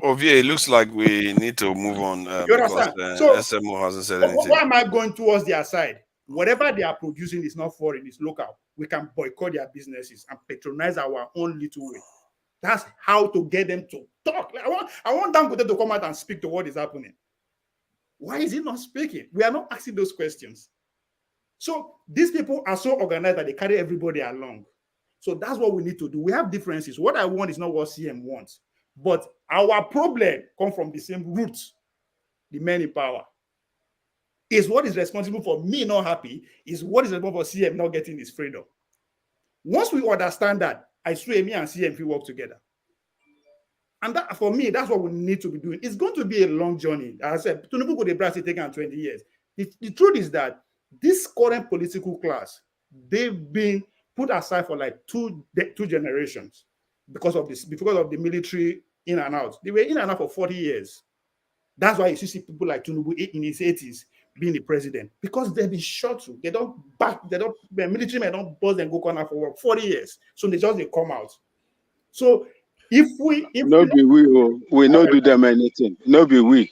Ovie, it looks like we need to move on you understand? So, SMO hasn't said anything. Why am I going towards their side? Whatever they are producing is not foreign, it's local. We can boycott their businesses and patronize our own little way. That's how to get them to talk. Like, I want Dangote to come out and speak to what is happening. Why is he not speaking? We are not asking those questions. So these people are so organized that they carry everybody along. So that's what we need to do. We have differences. What I want is not what CM wants. But our problem comes from the same roots. the men in power. Is what is responsible for me not happy, is what is responsible for CM not getting his freedom. Once we understand that, I swear me and CM will work together. And that, for me, that's what we need to be doing. It's going to be a long journey. As I said, Tinubu could have taken 20 years. The truth is that this current political class, they've been put aside for like two generations because of this, because of the military in and out. They were in and out for 40 years. That's why you see people like Tinubu in his 80s being the president, because they've been shot to. The military men don't bust and go corner for work 40 years. So they come out. So if we no do them anything. No be we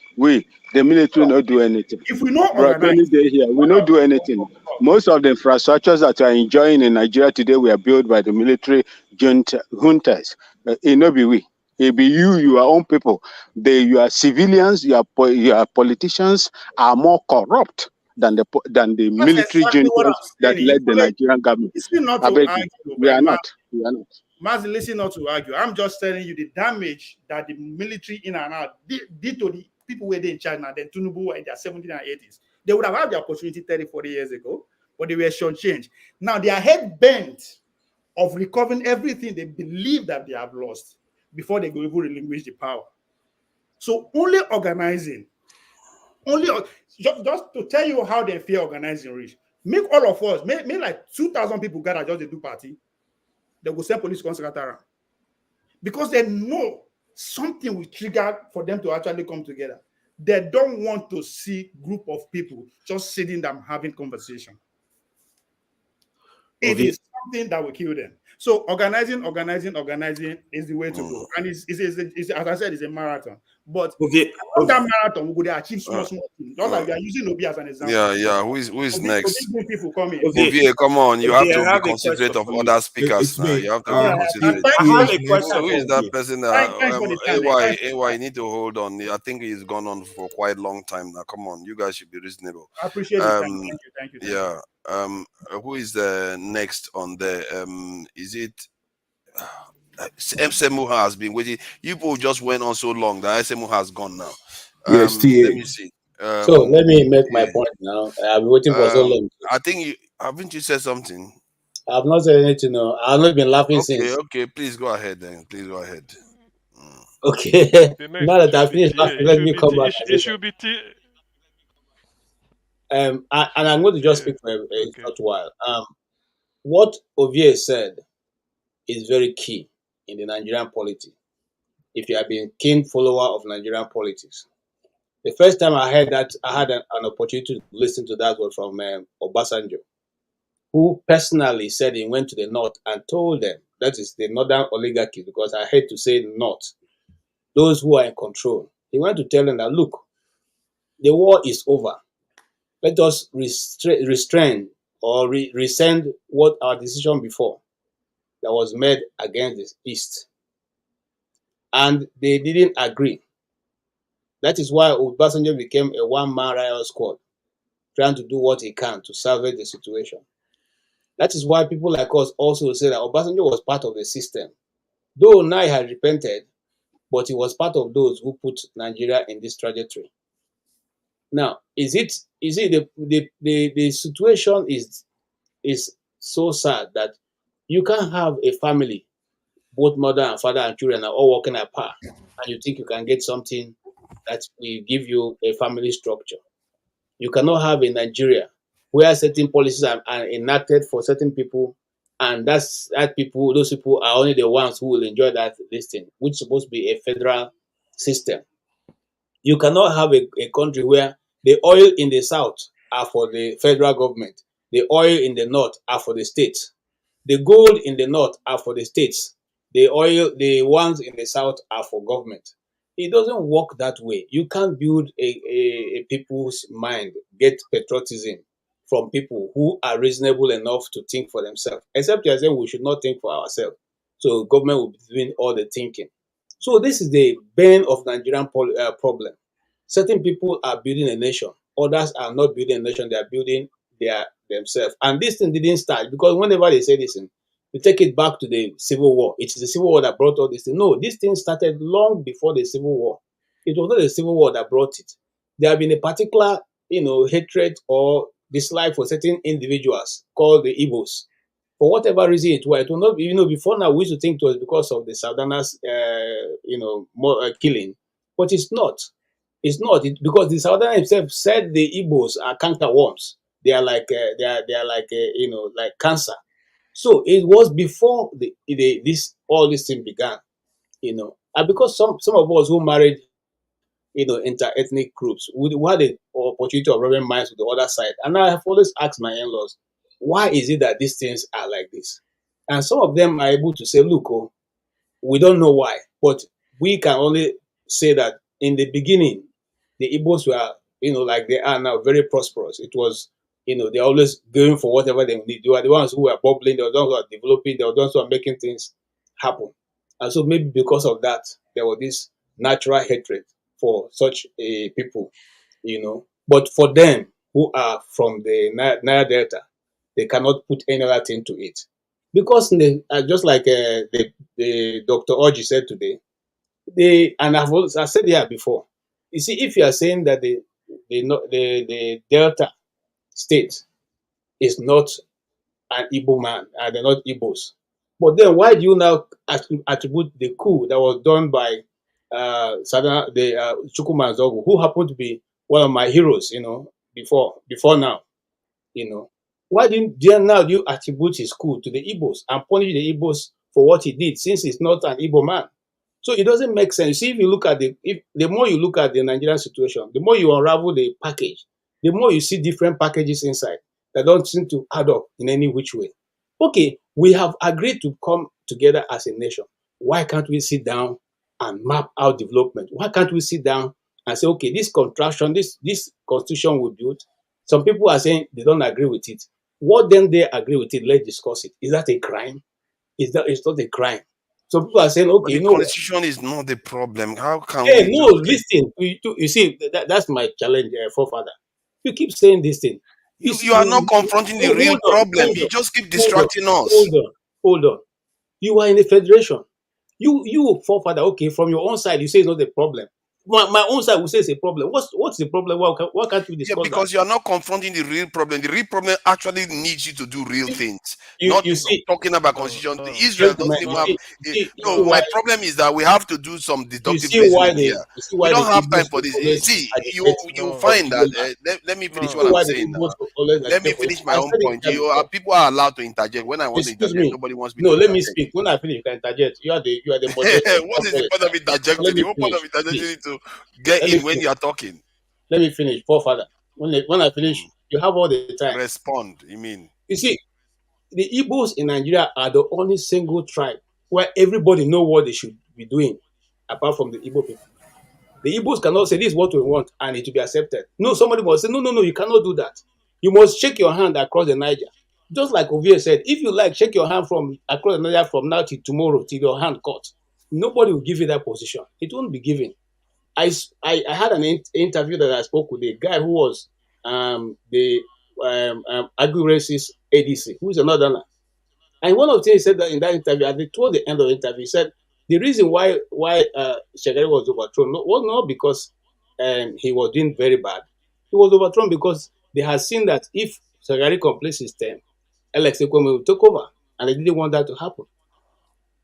the military not do anything. If we not organize here, we not do anything. Most of the infrastructures that we are enjoying in Nigeria today were built by the military juntas. It no be we. It be you, your own people. Your civilians, your politicians are more corrupt than the military juntas that led the Nigerian government. We are not. Mazi, listen not to argue. I'm just telling you the damage that the military in and out did to the people where they in China, then Tinubu in their 70s and 80s. They would have had the opportunity 30, 40 years ago, but they were shortchanged. Now they are head bent of recovering everything they believe that they have lost before they go even relinquish the power. So only organizing, just to tell you how they fear organizing reach. Make all of us, make like 2,000 people gather just to do party. They will send police consulate around because they know something will trigger for them to actually come together. They don't want to see group of people just sitting down having conversation. It is something that will kill them. So organizing is the way to go. And it's as I said, it's a marathon. But that marathon, we could achieve small things. Not like we are using Obi as an example. Yeah. Who is next? People coming. Ovie, come on. You have to be considerate of other speakers now. You have to be considerate. Who is that person? AY, you need to hold on. I think he's gone on for quite a long time now. Come on. You guys should be reasonable. I appreciate it. Thank you. Yeah. Who is the next on there? Is it SMU has been waiting? You people just went on so long that SMU has gone now. Yes, let me see. So let me make my point now. I've been waiting for so long. I think haven't you said something? I've not said anything. No, I've not been laughing since. Okay, please go ahead then. Please go ahead. Okay. Now that I've finished laughing, let me come back. It should be and I'm going to just speak for a short while. What Ovie said is very key in the Nigerian politics. If you have been a keen follower of Nigerian politics, the first time I heard that, I had an opportunity to listen to that was from Obasanjo, who personally said he went to the north and told them, that is the northern oligarchy, because I hate to say north, those who are in control. He went to tell them that, look, the war is over. Let us restrain or rescind what our decision before that was made against the East. And they didn't agree. That is why Obasanjo became a one-man riot squad, trying to do what he can to salvage the situation. That is why people like us also say that Obasanjo was part of the system. Though now he had repented, but he was part of those who put Nigeria in this trajectory. Now, is it the situation is so sad that you can't have a family, both mother and father and children are all working apart, and you think you can get something that will give you a family structure. You cannot have in Nigeria where certain policies are enacted for certain people, and those people are only the ones who will enjoy that listing, which is supposed to be a federal system. You cannot have a country where the oil in the south are for the federal government, the oil in the north are for the states, the gold in the north are for the states, the ones in the south are for government. It doesn't work that way. You can't build a people's mind, get patriotism from people who are reasonable enough to think for themselves, except you are saying we should not think for ourselves. So government will be doing all the thinking. So this is the bane of Nigerian problem. Certain people are building a nation. Others are not building a nation. They are building themselves. And this thing didn't start because whenever they say this thing, we take it back to the Civil War. It is the Civil War that brought all this thing. No, this thing started long before the Civil War. It was not the Civil War that brought it. there have been a particular, hatred or dislike for certain individuals called the Igbos. For whatever reason it was, it will not be, before now we used to think it was because of the Southerners, killing, but it's not. It's not because the Southerners themselves said the Igbos are cankerworms. They are like like like cancer. So it was before all this thing began, and because some of us who married, inter-ethnic groups, we had the opportunity of rubbing minds with the other side, and I have always asked my in-laws, why is it that these things are like this? And some of them are able to say, look, we don't know why, but we can only say that in the beginning, the Igbos were, like they are now, very prosperous. It was, they're always going for whatever they need. They were the ones who were bubbling, they were the ones who were developing, they were the ones who were making things happen. And so maybe because of that, there was this natural hatred for such a people, But for them who are from the Nile Delta, they cannot put any other thing to it. Because just like the Dr. Orji said today, and I said here before, you see, if you are saying that the Delta state is not an Igbo man, and they're not Igbos, but then why do you now attribute the coup that was done by Chukwuma Zogu, who happened to be one of my heroes, before now, Why do you attribute his coup to the Igbos and punish the Igbos for what he did, since he's not an Igbo man? So it doesn't make sense. See, if you look at the more you look at the Nigerian situation, the more you unravel the package, the more you see different packages inside that don't seem to add up in any which way. Okay, we have agreed to come together as a nation. Why can't we sit down and map out development? Why can't we sit down and say, okay, this contraction, this constitution we built, some people are saying they don't agree with it. What then they agree with it? Let's discuss it. Is that a crime? It's not a crime. Some people are saying, okay, the constitution is not the problem. How can we? No, listen. You see, that's my challenge, forefather. You keep saying this thing. You are not confronting the real problem. You just keep distracting us. Hold on. You are in a federation. You forefather, okay, from your own side, you say it's not a problem. My own side will say it's a problem. What's the problem? Why can't we discuss because that? you are not confronting the real problem. The real problem actually needs you to do real things. Not talking about constitution. Israel doesn't even have. My problem is that we have to do some deductive reasoning here. We don't have time for this. See, you find that. Let me finish what I'm saying now. Let me finish my own point. People are allowed to interject. When I want to interject, nobody wants me to interject. No, let me speak. When I finish, you can interject. You are the moderator. What is the point of interjecting? What point of interjecting to get in when you are talking? Let me finish, forefather. When I finish, you have all the time. Respond, you mean? You see, the Igbos in Nigeria are the only single tribe where everybody know what they should be doing, apart from the Igbo people. The Igbos cannot say this is what we want and it will be accepted. No, somebody must say, no, you cannot do that. You must shake your hand across the Niger. Just like Ovie said, if you like, shake your hand from across the Niger from now till tomorrow, till your hand cut. Nobody will give you that position. It won't be given. I had an interview that I spoke with a guy who was the agri-racist ADC, who is another one. And one of the things he said that in that interview, toward the end of the interview, he said the reason why Shagari was overthrown was not because he was doing very bad. He was overthrown because they had seen that if Shagari completes his term, Alex Ekweme will take over, and they didn't want that to happen.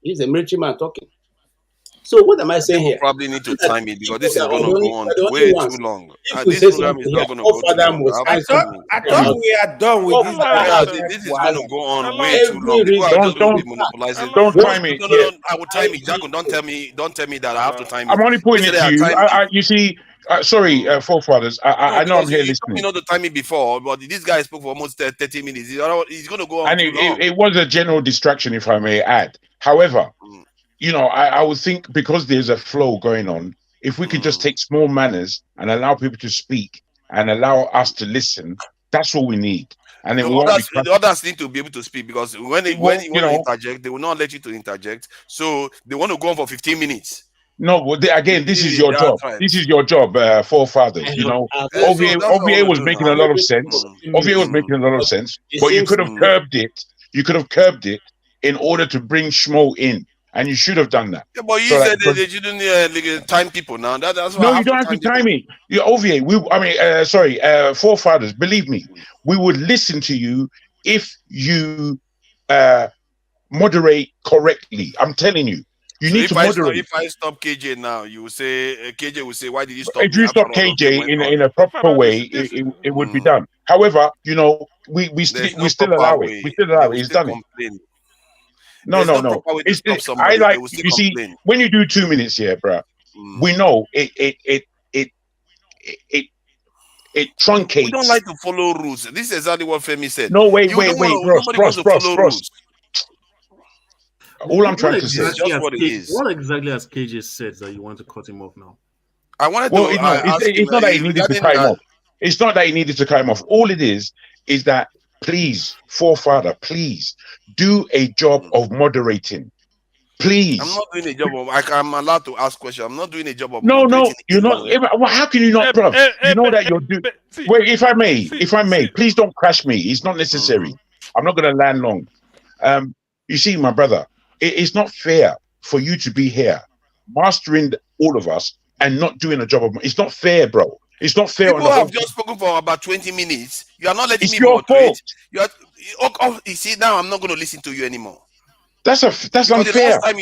He's a military man talking. So what am I saying here? Probably need to time it because this is going to go on way too long. This program is not going to go too long. I thought we are done with this. This is going to go on way too long. People are just going to be monopolizing. Don't time it. No, I will time it. Jaco, don't tell me that I have to time it. I'm only pointing it to you. You see, sorry, forefathers. I know I'm here listening. You know the timing before, but this guy spoke for almost 30 minutes. He's going to go on. And it was a general distraction, if I may add. However, I would think because there's a flow going on, if we could just take small manners and allow people to speak and allow us to listen, that's all we need. And then the others need to be able to speak because when you want to interject, they will not let you to interject. So they want to go on for 15 minutes. No, well, again, this is your job. This is your job, forefathers. OVA was making a lot of sense. OVA was making a lot of sense, but you could have curbed it. You could have curbed it in order to bring Shmo in. and you should have done that. Yeah, but you So said that, they shouldn't time people now. That's why no, I you have don't to have to time time people. it. You OVA. Forefathers. Believe me, we would listen to you if you moderate correctly. I'm telling you, you So need to moderate. if I stop KJ now, you will say KJ will say, "Why did you stop If me?" you After stop all of them KJ went in on. a proper way, it would be done. However, you know, we There's we no still proper allow it. way. We still They allow will it. It's still done it. complain. No, There's no, no no. proper way to stop I somebody. They like, will still you see, complain. when you do 2 minutes here, bro, we know it truncates. We don't like to follow rules. This is exactly what Femi said. No, wait, Bros. Nobody wants to follow rules. All I'm trying to say is just what it is. What exactly has KJ said that you want to cut him off now? I wanted to ask him. It's not that he needed to cut him off. It's not that he needed to cut him off. All it is that please, forefather, please do a job of moderating. Please. I'm not doing a job of. I'm allowed to ask questions. I'm not doing a job of. No, moderating you're not. Well, how can you not, bro? You know that you're doing. Wait, if I may, please don't crash me. It's not necessary. I'm not going to land long. You see, my brother, it's not fair for you to be here, mastering all of us and not doing a job of. It's not fair, bro. It's not fair. People have just spoken for about 20 minutes. You are not letting me your moderate. Fault. You see, now I'm not going to listen to you anymore. That's unfair. The last time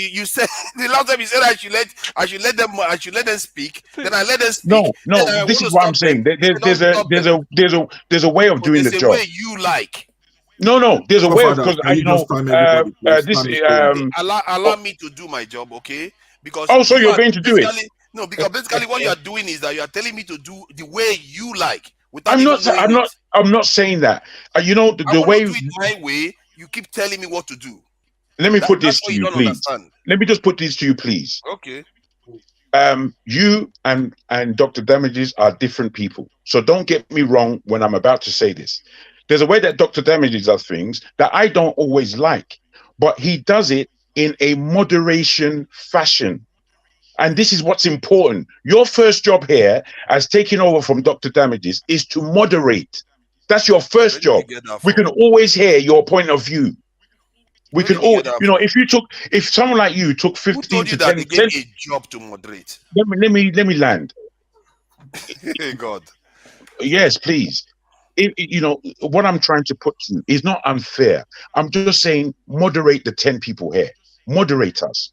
you said I should let them speak. Then I let them speak. No. This is what I'm saying. There's a way of doing the job. There's a way you like. No. There's a way of, because I know allow me to do my job, okay? Because so you're going to do it? No, because basically what you are doing is that you are telling me to do the way you like. I'm not saying that. You know the way. Do it my way. You keep telling me what to do. Let me put this to you, please. Understand. Let me just put this to you, please. Okay. You and Dr. Damages are different people. So don't get me wrong when I'm about to say this. There's a way that Dr. Damages does things that I don't always like, but he does it in a moderation fashion. And this is what's important. Your first job here, as taking over from Dr. Damages, is to moderate. That's your first job. We can always hear your point of view. We can all, you know, if someone like you took 15 to 10 a job to moderate. Let me land. Hey God. Yes, please. You know what I'm trying to put to you is not unfair. I'm just saying moderate the 10 people here. Moderate us.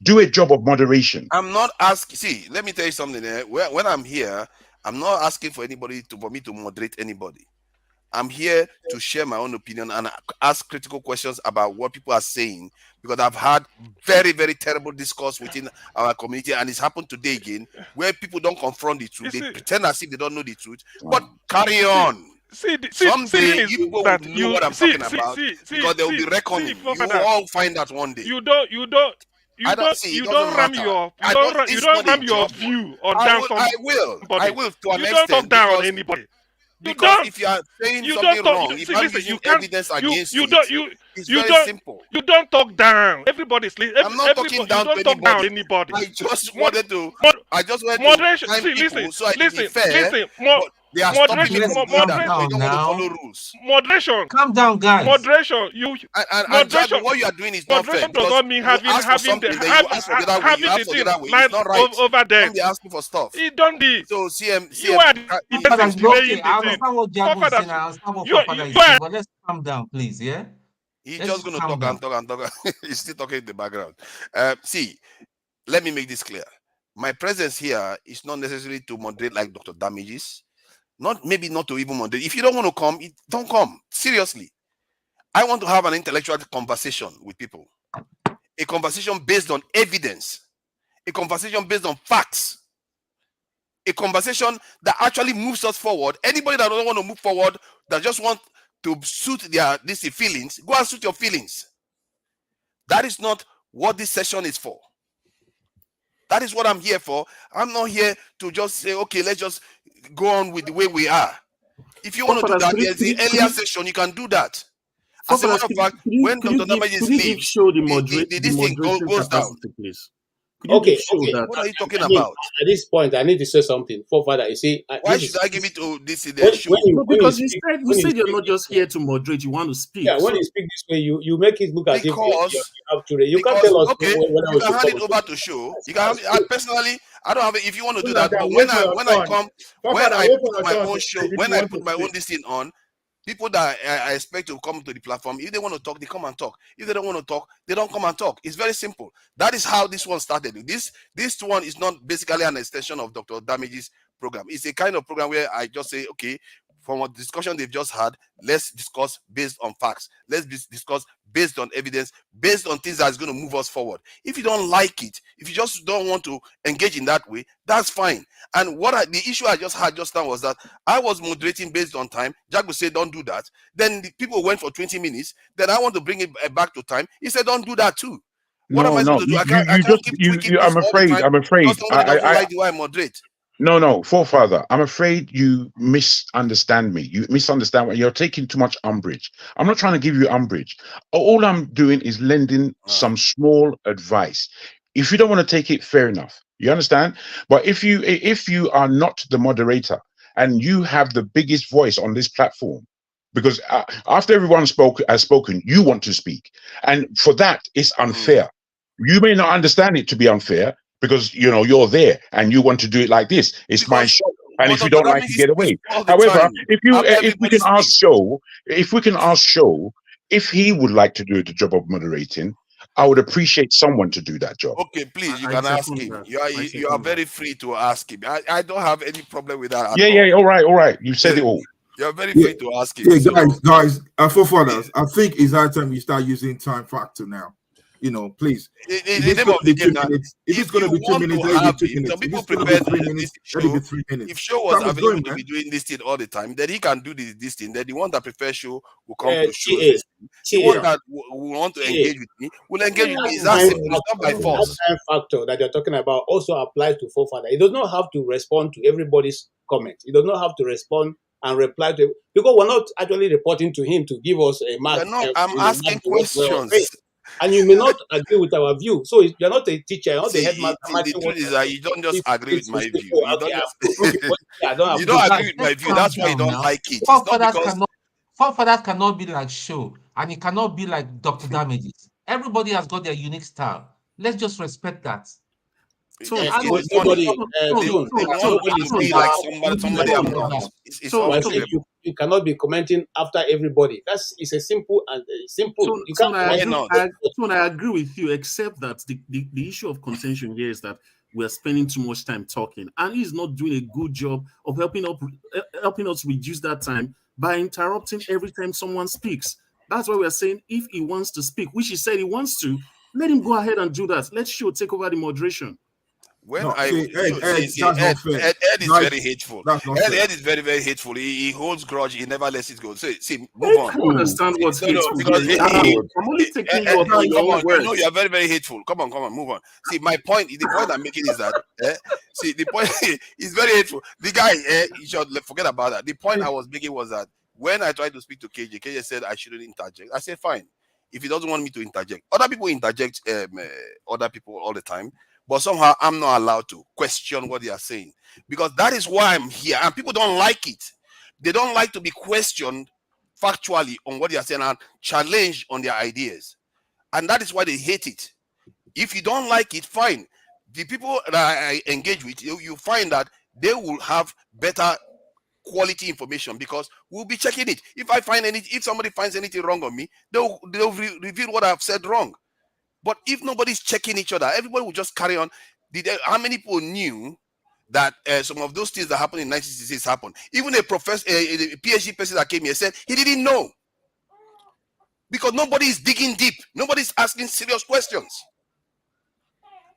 Do a job of moderation. I'm not asking. See, let me tell you something. When I'm here, I'm not asking for anybody for me to moderate anybody. I'm here to share my own opinion and ask critical questions about what people are saying, because I've had very, very terrible discourse within our community, and it's happened today again, where people don't confront the truth. They pretend as if they don't know the truth, but carry on. Someday you people will know what I'm talking about, because there will be reckoning. You will all find out one day. You don't ram your view or down somebody. I will to an extent. You don't talk down on anybody. Because if you are saying something wrong, if I'm using evidence against it's very simple. You don't talk down. Everybody's listening. I'm not talking down to anybody. I just wanted to. Moderation. Listen. They are stopping us. We don't want to follow rules. Moderation. Calm down, guys. Moderation. Moderation. What you are doing is not fair. Moderation does not mean having the thing line over there. Somebody asking for stuff. It don't be. So CM. You are delaying I understand what Jago is saying. I understand what Papa is saying. But let's calm down, please. Yeah. He's just going to talk and talk. He's still talking in the background. See, let me make this clear. My presence here is not necessarily to moderate like Dr. Damages. Maybe not to even moderate. If you don't want to come, don't come. Seriously. I want to have an intellectual conversation with people. A conversation based on evidence. A conversation based on facts. A conversation that actually moves us forward. Anybody that doesn't want to move forward, that just want to suit their feelings, go and suit your feelings. That is not what this session is for. That is what I'm here for. I'm not here to just say, okay, let's just go on with the way we are. If you want to do that, there's the earlier session, you can do that. As a matter of fact, when Dr. Damages leaves, this thing goes down. Please. Okay. What are you talking I mean, about? at this point, I need to say something. Forefather, you see, Why should I give it to this in when, the show? No, because you said you're not this just here to moderate, you want to speak. yeah, when So you speak this way, you make it look as if you have to. You can't Because tell us okay, whether you we can should hand come. it over to show. You can have it. I personally, I don't have it. If you want to do that, Jonathan, but wait for your when I turn. come, when Forefather, I wait for put your my turn own to show, speak if when you I want to put my own speak. this thing on, people that I expect to come to the platform, if they want to talk, they come and talk. If they don't want to talk, they don't come and talk. It's very simple. That is how this one started. This one is not basically an extension of Dr. Damage's program. It's a kind of program where I just say, okay, from a discussion they've just had, let's discuss based on facts. Let's discuss based on evidence, based on things that's going to move us forward. If you don't like it, if you just don't want to engage in that way, that's fine. And the issue I just had just now was that I was moderating based on time. Jack would say, don't do that. Then the people went for 20 minutes. Then I want to bring it back to time. He said, don't do that too. What am I No. supposed to do? I You can't just keep tweaking this I'm all the afraid. time I'm afraid. because somebody doesn't like the way I moderate. No, forefather. I'm afraid you misunderstand me. You misunderstand what you're taking too much umbrage. I'm not trying to give you umbrage. All I'm doing is lending some small advice. If you don't want to take it, fair enough. You understand? But if you are not the moderator and you have the biggest voice on this platform, because after everyone has spoken, you want to speak, and for that, it's unfair. You may not understand it to be unfair, because you're there and you want to do it like this. It's my show, and if you don't like it, get away. However, if we can ask Show if he would like to do the job of moderating, I would appreciate someone to do that job. Okay, please, you can ask him. You are very free to ask him. I don't have any problem with that. Yeah. All right. You said it all. You're very free to ask him. Yeah, guys, forefathers, I think it's high time you start using time factor now. Please. If it's going to be 2 minutes, let it be 2 minutes. Some people If it's going prepare to be 3 minutes, let it be 3 minutes. If Show was available to be doing this thing all the time, then he can do this thing. Then the one that prefers Show will come to Show. The one that will want to engage with me will engage with me. It's that simple. It's not by force. That time factor that you're talking about also applies to forefather. It does not have to respond to everybody's comment. It does not have to respond and reply to, because we're not actually reporting to him to give us a mark. I'm asking questions. And you may not agree with our view. So you're not a teacher, you're not a headmaster. The truth is that you don't just agree with my view. You don't agree with my view. That's why you don't like it. Forefathers cannot be like Show, and it cannot be like Dr. Damages. Everybody has got their unique style. Let's just respect that. Somebody you cannot be commenting after everybody. It's a simple and simple. I agree with you, except that the issue of contention here is that we're spending too much time talking, and he's not doing a good job of helping us reduce that time by interrupting every time someone speaks. That's why we're saying if he wants to speak, which he said he wants to, let him go ahead and do that. Let Show take over the moderation. Ed is very hateful. Ed is very, very hateful. He holds grudge. He never lets it go. So, move on. I don't understand what's hateful. I'm only taking you up on your words. No, you are very, very hateful. Come on, move on. See, the point I'm making is that, the point is very hateful. The guy, you should forget about that. The point I was making was that when I tried to speak to KJ said I shouldn't interject. I said, fine. If he doesn't want me to interject. Other people interject other people all the time. But somehow I'm not allowed to question what they are saying, because that is why I'm here. And people don't like it. They don't like to be questioned factually on what they are saying and challenged on their ideas. And that is why they hate it. If you don't like it, fine. The people that I engage with, you find that they will have better quality information, because we'll be checking it. If somebody finds anything wrong on me, they'll reveal what I've said wrong. But if nobody's checking each other, everybody will just carry on. How many people knew that some of those things that happened in 1966 happened? Even a professor, a PhD person that came here said he didn't know, because nobody is digging deep. Nobody's asking serious questions.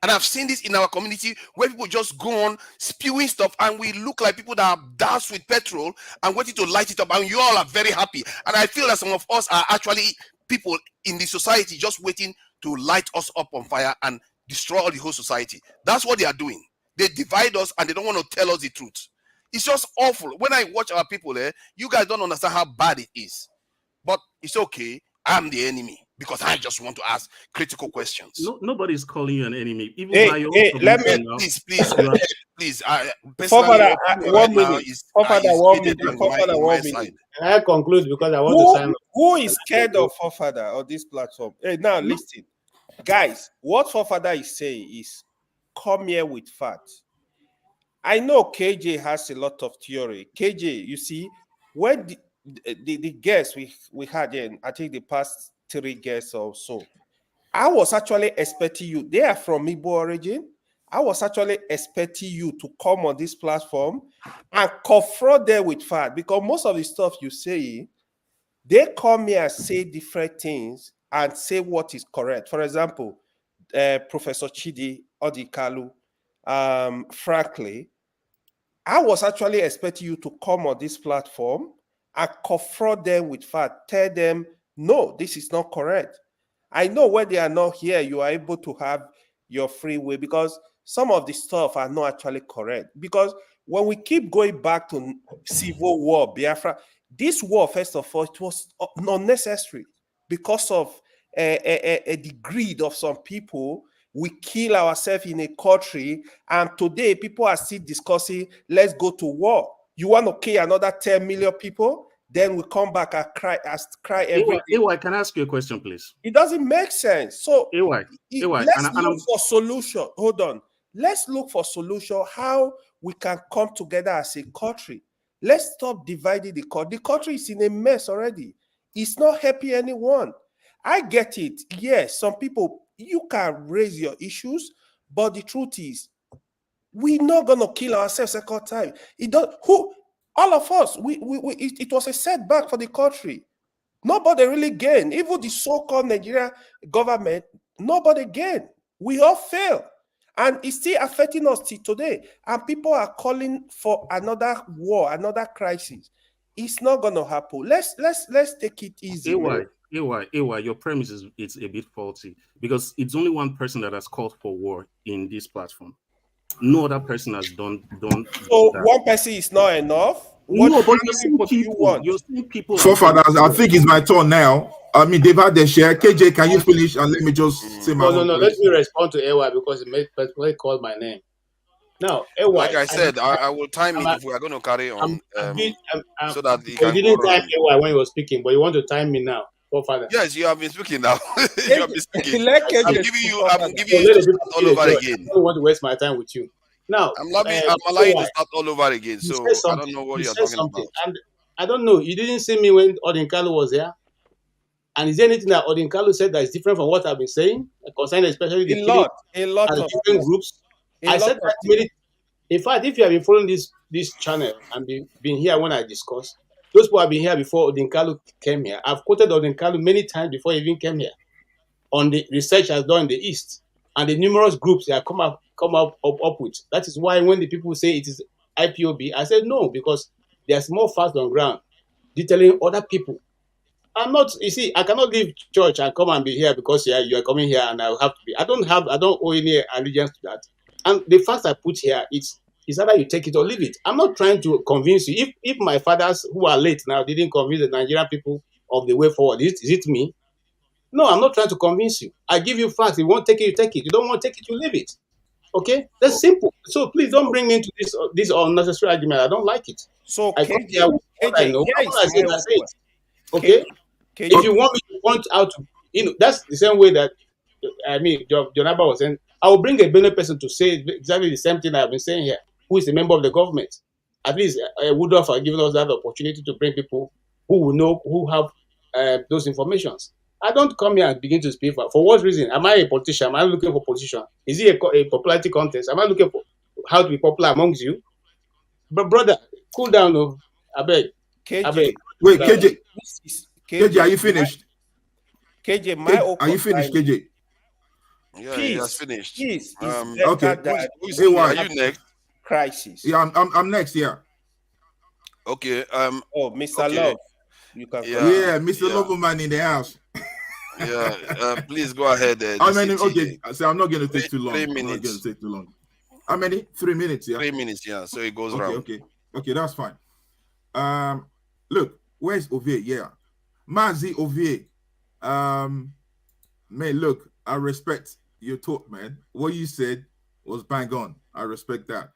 And I've seen this in our community where people just go on spewing stuff, and we look like people that are doused with petrol and waiting to light it up, and you all are very happy. And I feel that some of us are actually people in the society just waiting to light us up on fire and destroy the whole society. That's what they are doing. They divide us and they don't want to tell us the truth. It's just awful. When I watch our people, you guys don't understand how bad it is. But it's okay. I'm the enemy. because I just want to ask critical questions. No, nobody's calling you an enemy. Even Hey, by your hey, own let me submission now, please, you are- please. Forefather, Personally, your opinion one right now minute. is Forefather, is 1 needed minute. in Forefather, my 1 side. minute. Can I conclude because I want to sign up. Who is scared of Forefather on this platform? Hey, now listen, guys. What Forefather is saying is, come here with facts. I know KJ has a lot of theory. KJ, you see, when the guests we had in, I think the past 3 guests or so, I was actually expecting you. They are from Igbo origin. I was actually expecting you to come on this platform and confront them with fact, because most of the stuff you say, they come here and say different things and say what is correct. For example, Professor Chidi Odikalu, frankly, I was actually expecting you to come on this platform and confront them with fact, tell them, no, this is not correct. I know when they are not here, you are able to have your free will, because some of the stuff are not actually correct. Because when we keep going back to civil war, Biafra, this war, first of all, it was unnecessary because of the greed of some people. We kill ourselves in a country, and today people are still discussing, let's go to war. You want to kill another 10 million people? Then we come back and cry every day. AY, can I ask you a question, please? It doesn't make sense. So AY, let's look for solution. Hold on. Let's look for solution how we can come together as a country. Let's stop dividing the country. The country is in a mess already. It's not helping anyone. I get it. Yes, some people, you can raise your issues, but the truth is, we're not gonna kill ourselves second time. All of us, it was a setback for the country. Nobody really gained. Even the so-called Nigeria government, nobody gained. We all fail. And it's still affecting us till today. And people are calling for another war, another crisis. It's not gonna happen. Let's take it easy. AY, your premise is a bit faulty, because it's only one person that has called for war in this platform. No other person has done So that. one person is not enough. No, but you're seeing people. You're seeing people. Forefathers, I think it's my turn now. I mean, they've had their share. KJ, can you finish and let me just say my No. Let me respond to AY because he called my name. Now, AY, like I said, I will time it if we are going to carry on, so that he can you go didn't time around. AY when you were speaking, but you want to time me now, Forefather. Yes, you have been speaking now. You have been speaking. Let I'm KJ giving you let to the start all over again. I don't want to waste my time with you. Now, I'm allowing you AY, to start all over again. you So said I don't something. know what You you're said talking something, about. and I don't know. You didn't see me when Odinkalu was there. And is there anything that Odinkalu said that is different from what I've been saying, concerning especially the killing a lot and of different groups? I said that many. In fact, if you have been following this channel and been here when I discuss, those people have been here before Odinkalu came here. I've quoted Odinkalu many times before he even came here on the research I've done in the East and the numerous groups that come up with. That is why when the people say it is IPOB, I said no, because there's more facts on ground detailing other people. I'm not, you see, I cannot leave church and come and be here because you are coming here and I have to be. I don't owe any allegiance to that. And the facts I put here, it's either you take it or leave it. I'm not trying to convince you. If my fathers who are late now didn't convince the Nigerian people of the way forward, is it me? No, I'm not trying to convince you. I give you facts. If you want to take it, you take it. You don't want to take it, you leave it. Okay? That's simple. So please don't bring me into this unnecessary argument. I don't like it. So I come here with what I know. When I say it. Okay? If you want me to point out, that's the same way that, I mean, Jonaba was saying, I will bring a Benin person to say exactly the same thing I've been saying here, who is a member of the government. At least Woodruff are giving us that opportunity to bring people who will know, who have those informations. I don't come here and begin to speak for what reason? Am I a politician? Am I looking for position? Is it a popularity contest? Am I looking for how to be popular amongst you? But brother, cool down, no. I beg. KJ. Wait, KJ, are you finished? KJ, are you finished, KJ? Yeah, he has finished. Peace okay. Are you next? Crisis. Yeah, I'm next. Yeah. Okay. Mr. Okay. Love, you can. Yeah, Mr. Loverman in the house. Yeah. Please go ahead. How many? Okay, so I'm not going to take too long. 3 I'm not minutes. going to take too long. How many? 3 minutes. Yeah. 3 minutes. Yeah. So it goes round. Okay, that's fine. Look, where's Ovie? Yeah, Mazi Ovie. man, look, I respect your talk, man. What you said was bang on. I respect that.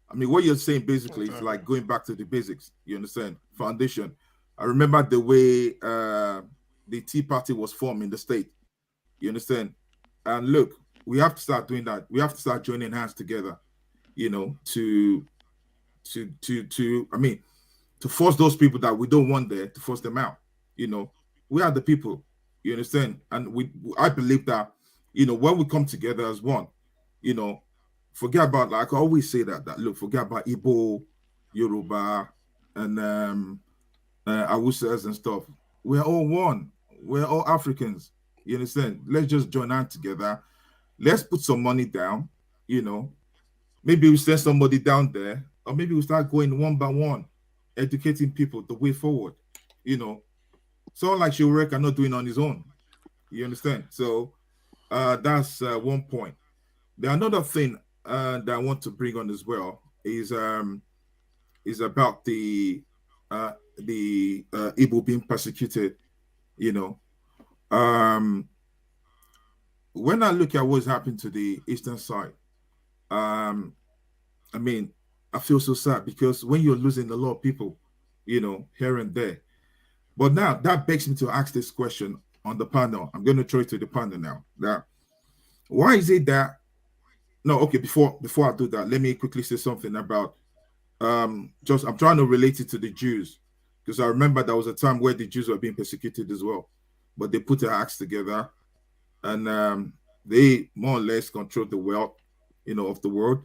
I mean, what you're saying basically is like going back to the basics. You understand? Foundation. I remember the way the Tea Party was formed in the state. You understand? And look, we have to start doing that. We have to start joining hands together, you know, to I mean, to force those people that we don't want there, to force them out. You know, we are the people. You understand? And I believe that, you know, when we come together as one, you know, forget about, like I always say that look, forget about Igbo, Yoruba, and Awusas and stuff. We're all one. We're all Africans. You understand? Let's just join hands together. Let's put some money down. You know, maybe we send somebody down there, or maybe we start going one by one, educating people the way forward. You know, someone like Shurek are not doing on his own. You understand? So that's one point. The another thing that I want to bring on as well is about the Igbo being persecuted. You know, when I look at what's happened to the eastern side, I mean, I feel so sad because when you're losing a lot of people, you know, here and there. But now that begs me to ask this question on the panel. I'm going to throw it to the panel now. That why is it that no, okay, before I do that, let me quickly say something about just I'm trying to relate it to the Jews, because I remember there was a time where the Jews were being persecuted as well, but they put their acts together and they more or less controlled the wealth, you know, of the world,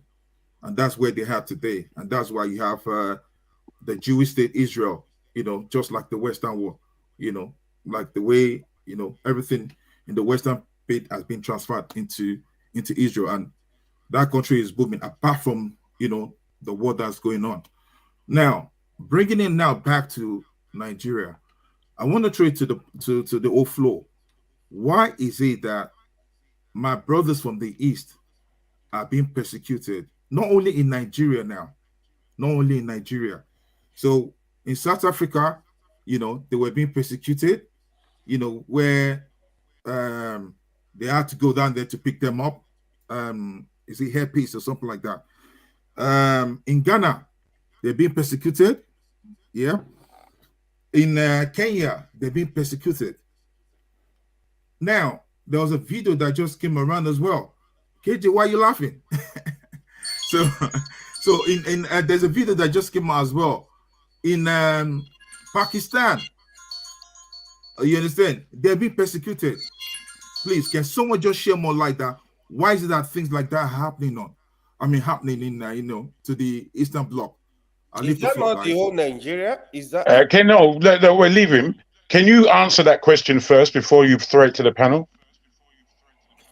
and that's where they have today, and that's why you have the Jewish state Israel, you know, just like the Western world, you know, like the way, you know, everything in the Western bit has been transferred into Israel, and that country is booming apart from, you know, the war that's going on. Now, bringing it now back to Nigeria, I want to trade to the old floor. Why is it that my brothers from the East are being persecuted, not only in Nigeria now, not only in Nigeria. So in South Africa, you know, they were being persecuted, you know, where they had to go down there to pick them up. Is it hairpiece or something like that? In Ghana, they're being persecuted. Yeah. In Kenya, they're being persecuted. Now, there was a video that just came around as well. KJ, why are you laughing? so in there's a video that just came out as well. In Pakistan, you understand? They're being persecuted. Please, can someone just share more light that? Why is it that things like that happening in you know, to the Eastern Bloc? Is that not the whole Nigeria? Is that no, we'll leave him. Can you answer that question first before you throw it to the panel?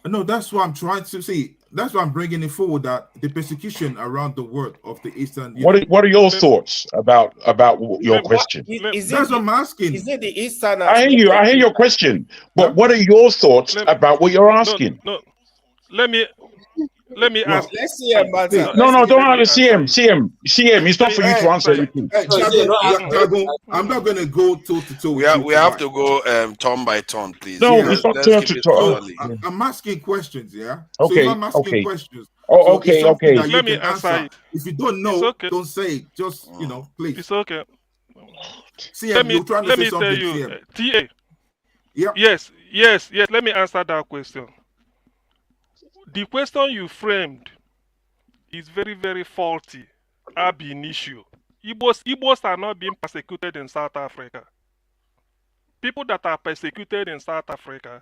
No, that's what I'm trying to see. That's why I'm bringing it forward, that the persecution around the world of the Eastern. What are your thoughts about your question? That's what I'm asking. Is it the Eastern? I hear your question, but what are your thoughts about what you're asking? No. Let me ask. Let's see about that. No, don't answer CM. It's not for you to answer anything. I'm not going to go toe to toe. We have to go turn by turn, please. No, it's not turn to turn. I'm asking questions, yeah. Okay. So if I'm asking questions. Okay. Let me answer it. If you don't know, don't say it. Just please. It's okay. CM, you're trying to say something, tell you, CM. TA. Yeah. Yes. Let me answer that question. The question you framed is very, very faulty, ab initio. Igbos are not being persecuted in South Africa. People that are persecuted in South Africa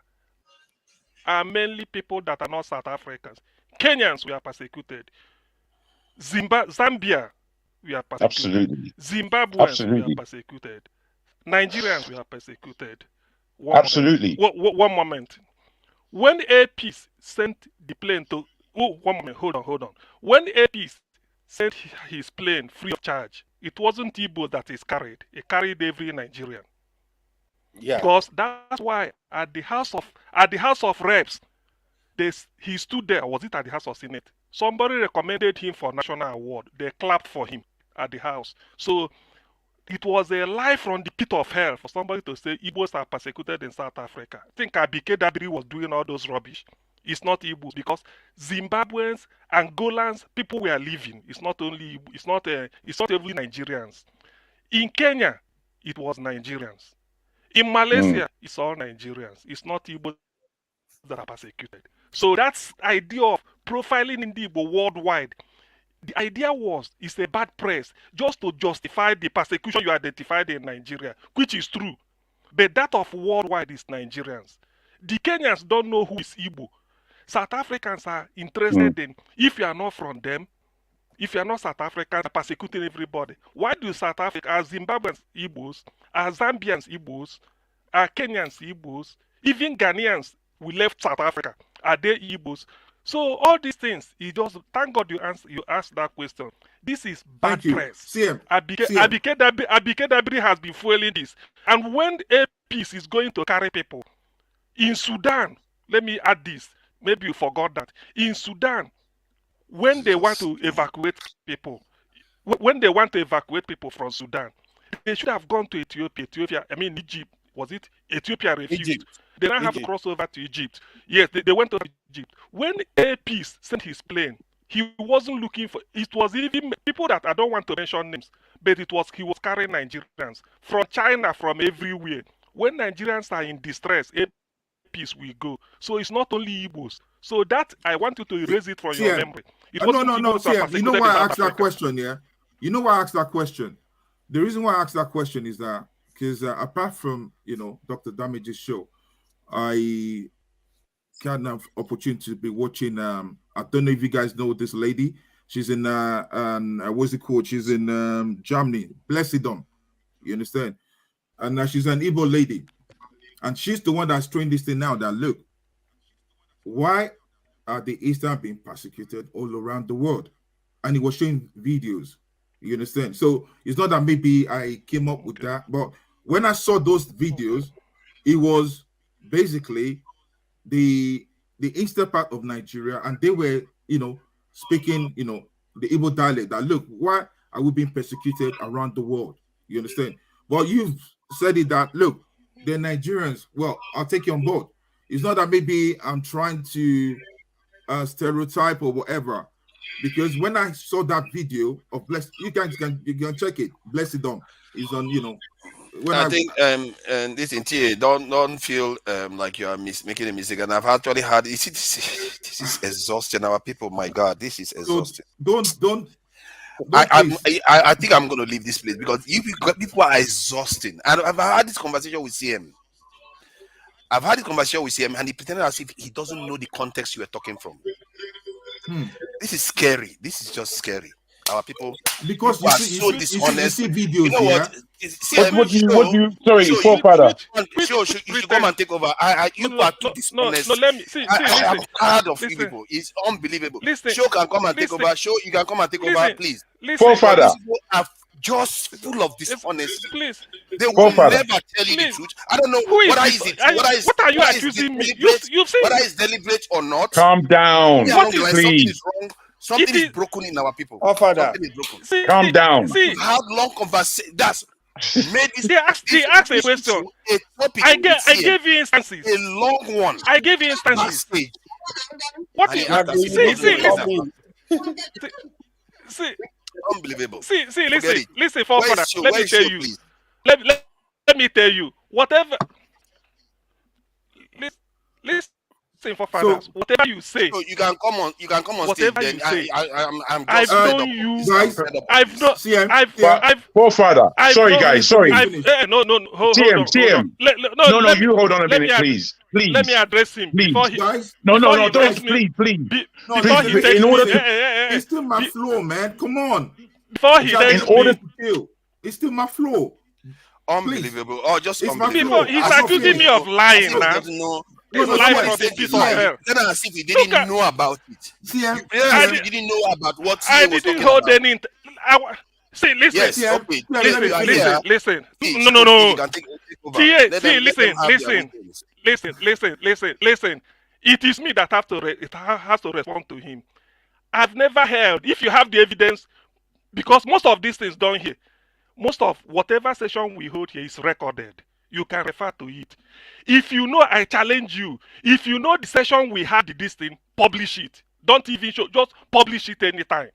are mainly people that are not South Africans. Kenyans, we are persecuted. Zambia, we are persecuted. Absolutely. Zimbabweans, we are persecuted. Nigerians, we are persecuted. Absolutely. One moment. When AP sent the plane to... Oh, one moment, hold on. When AP sent his plane free of charge, it wasn't Igbo that is carried. It carried every Nigerian. Yeah. Because that's why at the House of Reps, he stood there. Was it at the House of Senate? Somebody recommended him for national award. They clapped for him at the House. So it was a lie from the pit of hell for somebody to say Igbos are persecuted in South Africa. I think Ikhide was doing all those rubbish. It's not Igbos because Zimbabweans, Angolans, people were living. It's not only it's not only Nigerians. In Kenya, it was Nigerians. In Malaysia, it's all Nigerians. It's not Igbos that are persecuted. So that's idea of profiling in the Igbo worldwide. The idea was it's a bad press just to justify the persecution you identified in Nigeria, which is true. But that of worldwide is Nigerians. The Kenyans don't know who is Igbo. South Africans are interested in, if you are not from them, if you are not South Africans, persecuting everybody. Why do South Africa, are Zimbabweans Igbos, are Zambians Igbos, are Kenyans Igbos, even Ghanaians who left South Africa, are they Igbos? So all these things, thank God you asked that question. This is bad press. Abike Dabiri has been fueling this. And when a peace is going to carry people, in Sudan, let me add this, maybe you forgot that. In Sudan, when they want to evacuate people, from Sudan, they should have gone to Ethiopia, Egypt. Was it? Ethiopia refused. Egypt. They now have to cross over to Egypt. Yes, they went to Egypt. When a peace sent his plane, he wasn't looking for, it was even people that I don't want to mention names, but he was carrying Nigerians from China, from everywhere. When Nigerians are in distress, a peace will go. So it's not only Igbos. So that, I want you to erase it from your memory. No, you know why I asked that question, yeah? You know why I asked that question? The reason why I asked that question is that, because apart from, Dr. Damage's show, I had an opportunity to be watching, I don't know if you guys know this lady. She's in, what's it called? She's in Germany, Blessidom. You understand? And she's an Igbo lady. And she's the one that's trained this thing now that, look, why are the Eastern being persecuted all around the world? And he was showing videos. You understand? So it's not that maybe I came up with that, but when I saw those videos, it was basically the eastern part of Nigeria, and they were, speaking, the Igbo dialect. That look, why are we being persecuted around the world? You understand? But you've said it that look, they're Nigerians. Well, I'll take you on board. It's not that maybe I'm trying to stereotype or whatever, because when I saw that video of you guys can check it. Blessidom is on, I think this in don't feel like you are making a mistake. And I've actually had this is exhausting our people. My God, this is exhausting. So I think I'm going to leave this place because people are exhausting. And I've had this conversation with CM. And he pretended as if he doesn't know the context you were talking from. This is scary. This is just scary. Our people, because people are so dishonest. You see videos, you know what? Sorry, forefather. You should come and take over. You are too dishonest. No, let me see. I'm tired of you people. It's unbelievable. Show can come and take over. Show you can come and take over, please. Forefather. People are just full of dishonesty. Please. They will never tell you the truth. I don't know whether is it. What are you accusing me? You've seen whether it's deliberate or not. Calm down, please. Something is broken in our people. Oh, Father. Something is broken. Calm down. We've had long conversation. That's made this. They asked a question. I gave you instances. A long one. I gave you instances. What is see, unbelievable. See, listen, forefather. Let me tell you. Let me tell you. Whatever. Listen. Forefathers, whatever you say, so you can come on whatever stage. You say, I'm I've known you. I've forefather. Sorry, guys. Sorry. No. Hold on. No. You hold on a minute, please. Let me address him. Please. Before he, no. Don't. Please. In order, it's still my flow, man. Come on. Before he it's still my flow. Unbelievable. Oh, just it's unbelievable. He's accusing me of lying, man. Then as if he didn't know about it. He didn't know about what I didn't hold any. See, listen. Yes, okay. Listen. No. Listen. It is me that has to respond to him. I've never heard. If you have the evidence, because most of these things done here, Most of whatever session we hold here is recorded. You can refer to it. If you know, I challenge you. If you know the session we had this thing, publish it. Don't even show, just publish it anytime.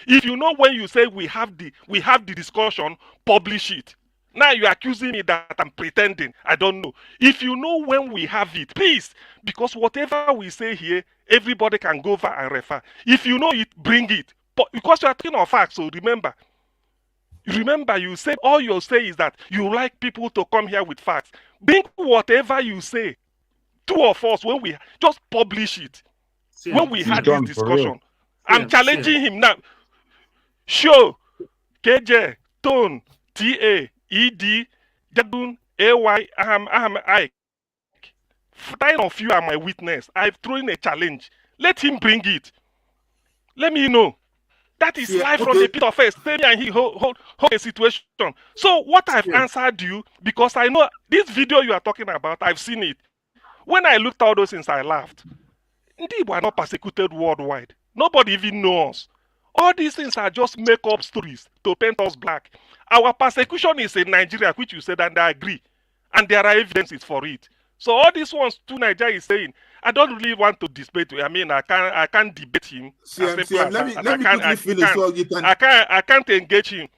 If you know when you say we have the discussion, publish it. Now you're accusing me that I'm pretending. I don't know. If you know when we have it, please, because whatever we say here, everybody can go over and refer. If you know it, bring it. But because you are talking of facts, so remember, you say all you say is that you like people to come here with facts. Bring whatever you say. Two of us, when we just publish it. When we had this discussion, I'm challenging him now. Show KJ, Tone, TA, ED, Jadun, AY, Aham, Ike. 9 of you are my witness. I've thrown a challenge. Let him bring it. Let me know. That is live from the pit of hell. Stay and he hold a situation. So what I've answered you, because I know this video you are talking about, I've seen it. When I looked at all those things, I laughed. Indeed, we are not persecuted worldwide. Nobody even knows. All these things are just make-up stories to paint us black. Our persecution is in Nigeria, which you said, and I agree. And there are evidences for it. So all these ones to Nigeria is saying, I don't really want to debate. I mean, I can't debate him. Let me quickly finish so you can. I can't engage him.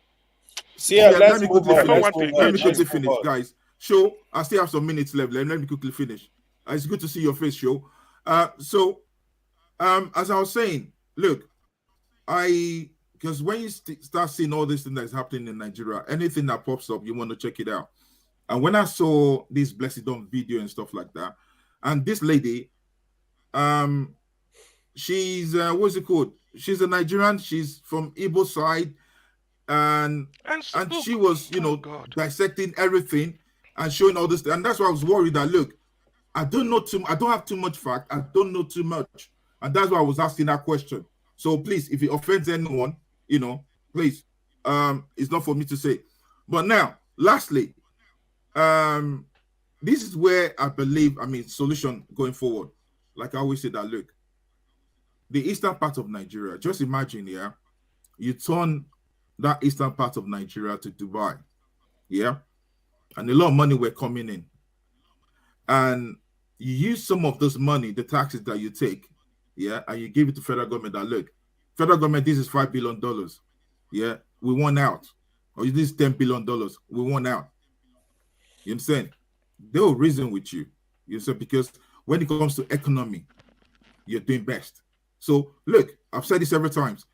Let me quickly finish, guys. Show, I still have some minutes left. Let me quickly finish. It's good to see your face, Show. As I was saying, look, because when you start seeing all this thing that's happening in Nigeria, anything that pops up, you want to check it out. And when I saw this Blessed Dawn video and stuff like that, and this lady, she's what's it called? She's a Nigerian. She's from Igbo side, and she was, dissecting everything and showing all this. And that's why I was worried that look, I don't have too much fact. I don't know too much, and that's why I was asking that question. So please, if it offends anyone, please, it's not for me to say. But now, lastly, this is where I believe, solution going forward. Like I always say that, look, the eastern part of Nigeria, just imagine, you turn that eastern part of Nigeria to Dubai, and a lot of money were coming in. And you use some of this money, the taxes that you take, and you give it to federal government that, look, federal government, this is $5 billion, we want out. Or this is $10 billion, we want out. You understand? They will reason with you. You understand? Because when it comes to economy, you're doing best. So look, I've said this several times.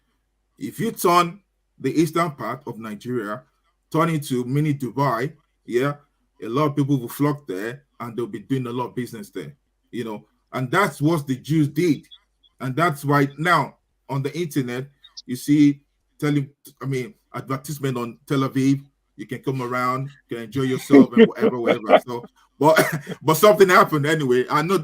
If you turn the eastern part of Nigeria, turn into mini Dubai, a lot of people will flock there and they'll be doing a lot of business there. And that's what the Jews did. And that's why now on the internet, you see advertisement on Tel Aviv. You can come around, you can enjoy yourself and whatever. So, but something happened anyway. I know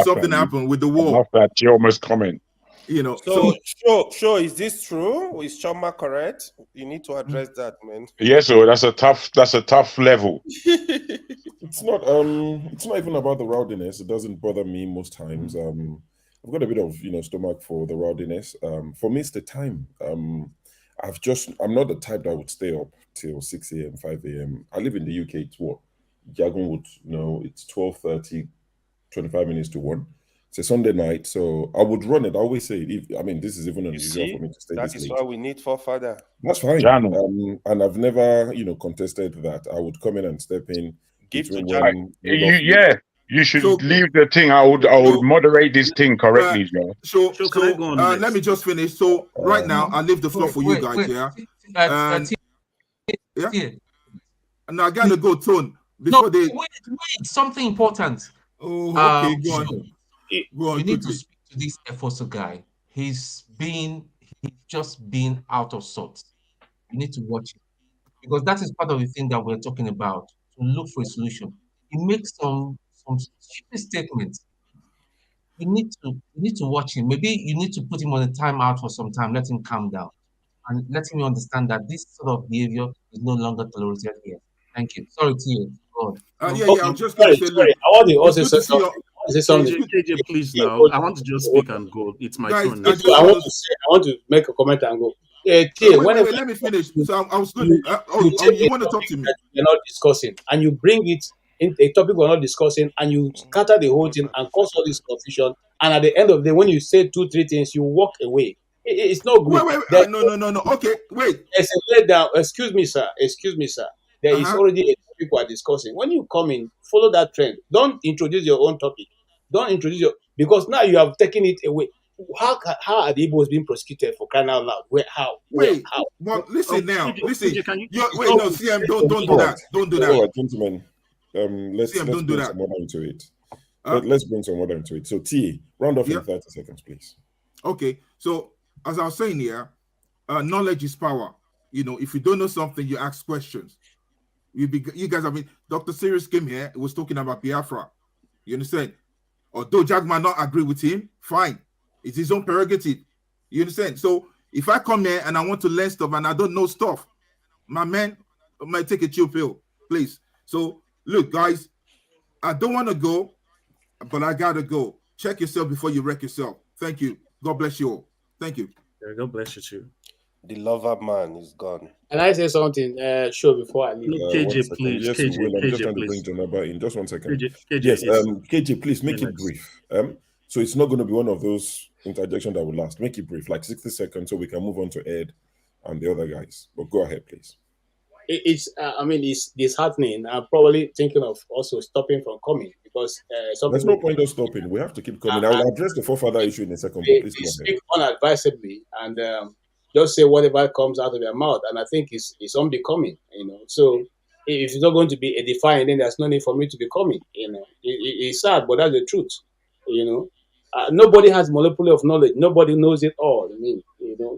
something happened with the war. I love that you almost comment. So is this true? Is Choma correct? You need to address that, man. Yes, so that's a tough level. It's not even about the rowdiness. It doesn't bother me most times. I've got a bit of stomach for the rowdiness. For me, it's the time. I'm not the type that would stay up till 6 a.m., 5 a.m. I live in the UK. It's what Jagun would know. It's 12:30, 25 minutes to 1. It's a Sunday night, so I would run it. I always say, this is even unusual for me to stay this late. That is why we need forefather. That's fine. And I've never, contested that. I would come in and step in. Give to you should leave the thing. I would moderate this thing correctly, Joe. So let me just finish. So right now, I leave the floor for you guys. And I gotta go, Tone. Wait, something important. Oh, okay, go on. We need to speak to this Efoso guy. He's just been out of sorts. You need to watch it because that is part of the thing that we're talking about. To look for a solution. He makes some stupid statements. You need to watch him. Maybe you need to put him on a timeout for some time. Let him calm down and let him understand that this sort of behavior is no longer tolerated here. Thank you. Sorry, Tia. I'm just going to say. I want to also say something. KJ, please now. I want to just speak and go. It's my turn. I want to make a comment and go. whenever let me finish. So I was good. you You want to talk to me? that we're not discussing, and you bring it into a topic we're not discussing, and you scatter the whole thing and cause all this confusion. And at the end of the day, when you say 2-3 things, you walk away. It's not good. Wait. No. Okay, wait. There's a lay down. Excuse me, sir. There is already a topic we're discussing. When you come in, follow that trend. Don't introduce your own topic. Don't introduce because now you have taken it away. How are the Igbos being prosecuted for crying out loud? How? Well, listen now. Listen. CM, CM, don't do that. Don't do that. All right, gentlemen. Let's CM, don't do bring that. some order into it. Let's bring some order into it. So, T, round off in 30 seconds, please. Okay. So, as I was saying here, knowledge is power. If you don't know something, you ask questions. You guys, Dr. Sirius came here. He was talking about Biafra. You understand? Although Jack might not agree with him, fine. It's his own prerogative. You understand? So if I come here and I want to learn stuff and I don't know stuff, my man might take a chill pill, please. So look, guys, I don't want to go, but I gotta go. Check yourself before you wreck yourself. Thank you. God bless you all. Thank you. God bless you too. The lover man is gone. Can I say something sure before I leave? KJ, please. Yes, KJ, I'm just trying to bring Jonaba in. Just 1 second. Yes, KJ, please make it brief. So it's not going to be one of those interjections that will last. Make it brief, like 60 seconds, so we can move on to Ed and the other guys. But go ahead, please. It's disheartening. I'm probably thinking of also stopping from coming because there's no point of stopping. We have to keep coming. I will address the forefather issue in a second. But please they go speak unadvisedly and just say whatever comes out of their mouth, and I think it's unbecoming. So if it's not going to be edifying, then there's no need for me to be coming. It's sad, but that's the truth. Nobody has monopoly of knowledge. Nobody knows it all.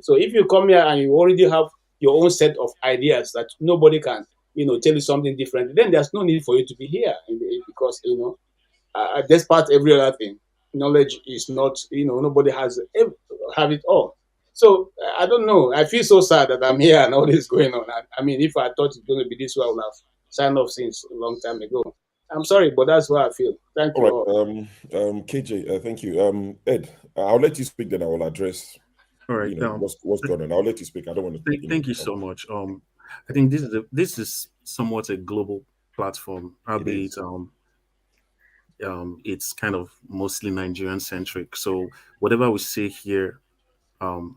So if you come here and you already have your own set of ideas that nobody can, tell you something different, then there's no need for you to be here because despite every other thing, knowledge is not. Nobody have it all. So I don't know. I feel so sad that I'm here and all this going on. If I thought it's going to be this way, I would have signed off since a long time ago. I'm sorry, but that's what I feel. Thank you. All right, KJ, thank you. Ed, I'll let you speak, then I will address. All right, what's going on. I'll let you speak. I don't want to speak. Thank you so much. I think this is somewhat a global platform, albeit it's kind of mostly Nigerian centric. So whatever we say here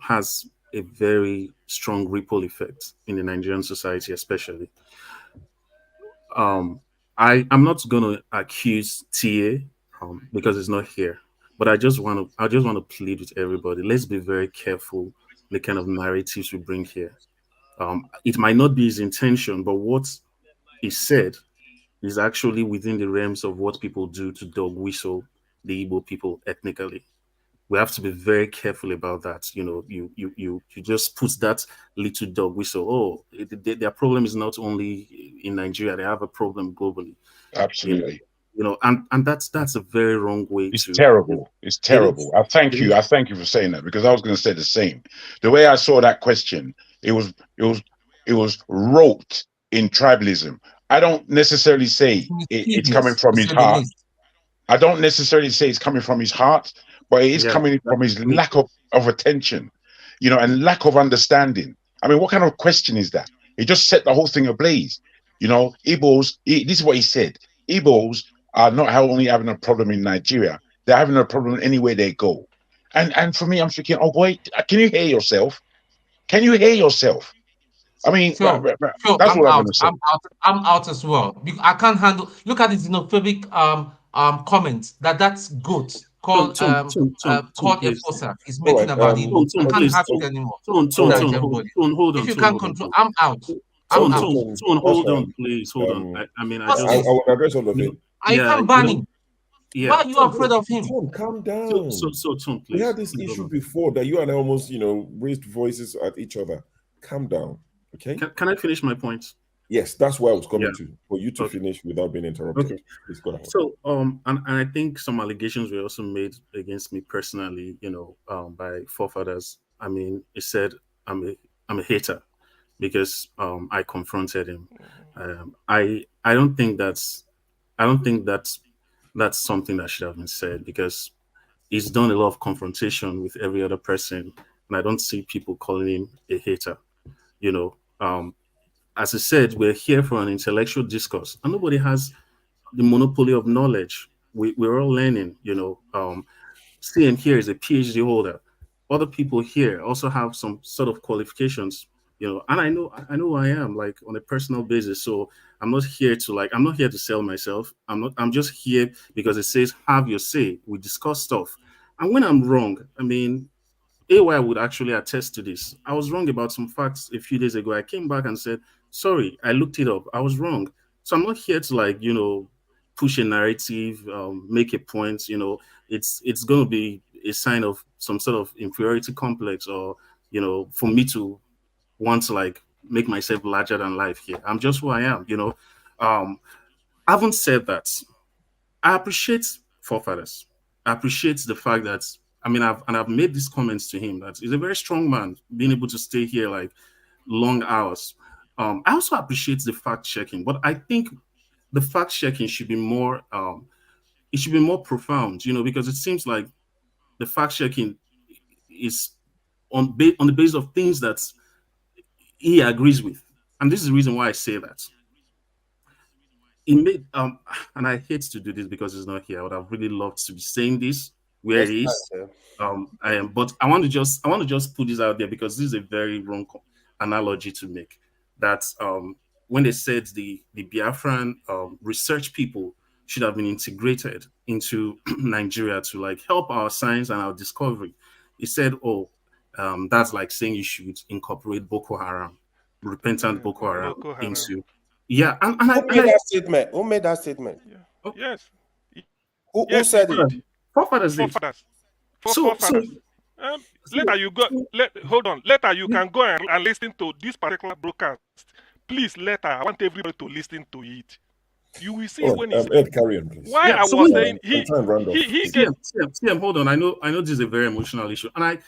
has a very strong ripple effect in the Nigerian society, especially. I'm not going to accuse TA because it's not here, but I just want to plead with everybody. Let's be very careful the kind of narratives we bring here. It might not be his intention, but what he said is actually within the realms of what people do to dog whistle the Igbo people ethnically. We have to be very careful about that. You just put that little dog whistle. Oh, their problem is not only in Nigeria; they have a problem globally. Absolutely. And that's a very wrong way. It's terrible. It's terrible. I thank you for saying that, because I was going to say the same. The way I saw that question, it was wrote in tribalism. I don't necessarily say it's coming from his heart. I don't necessarily say it's coming from his heart, but it is coming from his lack of attention, and lack of understanding. What kind of question is that? It just set the whole thing ablaze. Igbos, this is what he said. Igbos are not only having a problem in Nigeria, they're having a problem anywhere they go. And for me, I'm thinking, oh, wait, can you hear yourself? Can you hear yourself? That's what I'm going to say. I'm out as well. I can't handle. Look at the xenophobic comments. That's good. Called Efosa. He's making about it. I can't have it anymore. Hold on. If you can't control, I'm out. Hold on, please. Hold on. I will address all of it. I can't ban him. Yeah. Why are you afraid of him? Tom, calm down. So Tom, please. We had this issue before that you and I almost, raised voices at each other. Calm down, okay? Can I finish my point? Yes, that's where I was coming to, for you to finish without being interrupted. Okay. Please go ahead. So, and I think some allegations were also made against me personally, by forefathers. He said I'm a hater because I confronted him. I don't think that's something that should have been said, because he's done a lot of confrontation with every other person and I don't see people calling him a hater. You know, as I said, we're here for an intellectual discourse, and nobody has the monopoly of knowledge. We're all learning. You know, CM here is a PhD holder. Other people here also have some sort of qualifications, you know, and I know who I am, like, on a personal basis. So I'm not here to sell myself. I'm just here because it says have your say. We discuss stuff. And when I'm wrong, I mean, AY would actually attest to this. I was wrong about some facts a few days ago. I came back and said, sorry, I looked it up. I was wrong. So I'm not here to, like, you know, push a narrative, make a point. You know, it's going to be a sign of some sort of inferiority complex, or, you know, for me to want to, like, make myself larger than life here. I'm just who I am, you know. Having said that, I appreciate forefathers. I appreciate the fact that, I mean, I've made these comments to him, that he's a very strong man, being able to stay here like long hours. I also appreciate the fact checking, but I think the fact checking should be more it should be more profound, you know, because it seems like the fact checking is on the basis of things that he agrees with, and this is the reason why I say that. He made and I hate to do this because he's not here. I would have really loved to be saying this where Yes, he is. sir. I am, but I want to just put this out there because this is a very wrong analogy to make. That when they said the Biafran research people should have been integrated into Nigeria to, like, help our science and our discovery, he said, "Oh, that's like saying you should incorporate Boko Haram, repentant Boko Haram, Boko Haram. into." Yeah, and Who made that statement? Who made that statement? Yes. Who said it? Forefathers did. Forefathers. So Forefathers. Later you go. Hold on. Later you can go and listen to this particular broadcast. Please, later I want everybody to listen to it. You will see when he's. Ed, carry on, please. Why I was saying I'm trying to round off. he CM, hold on. I know this is a very emotional issue, and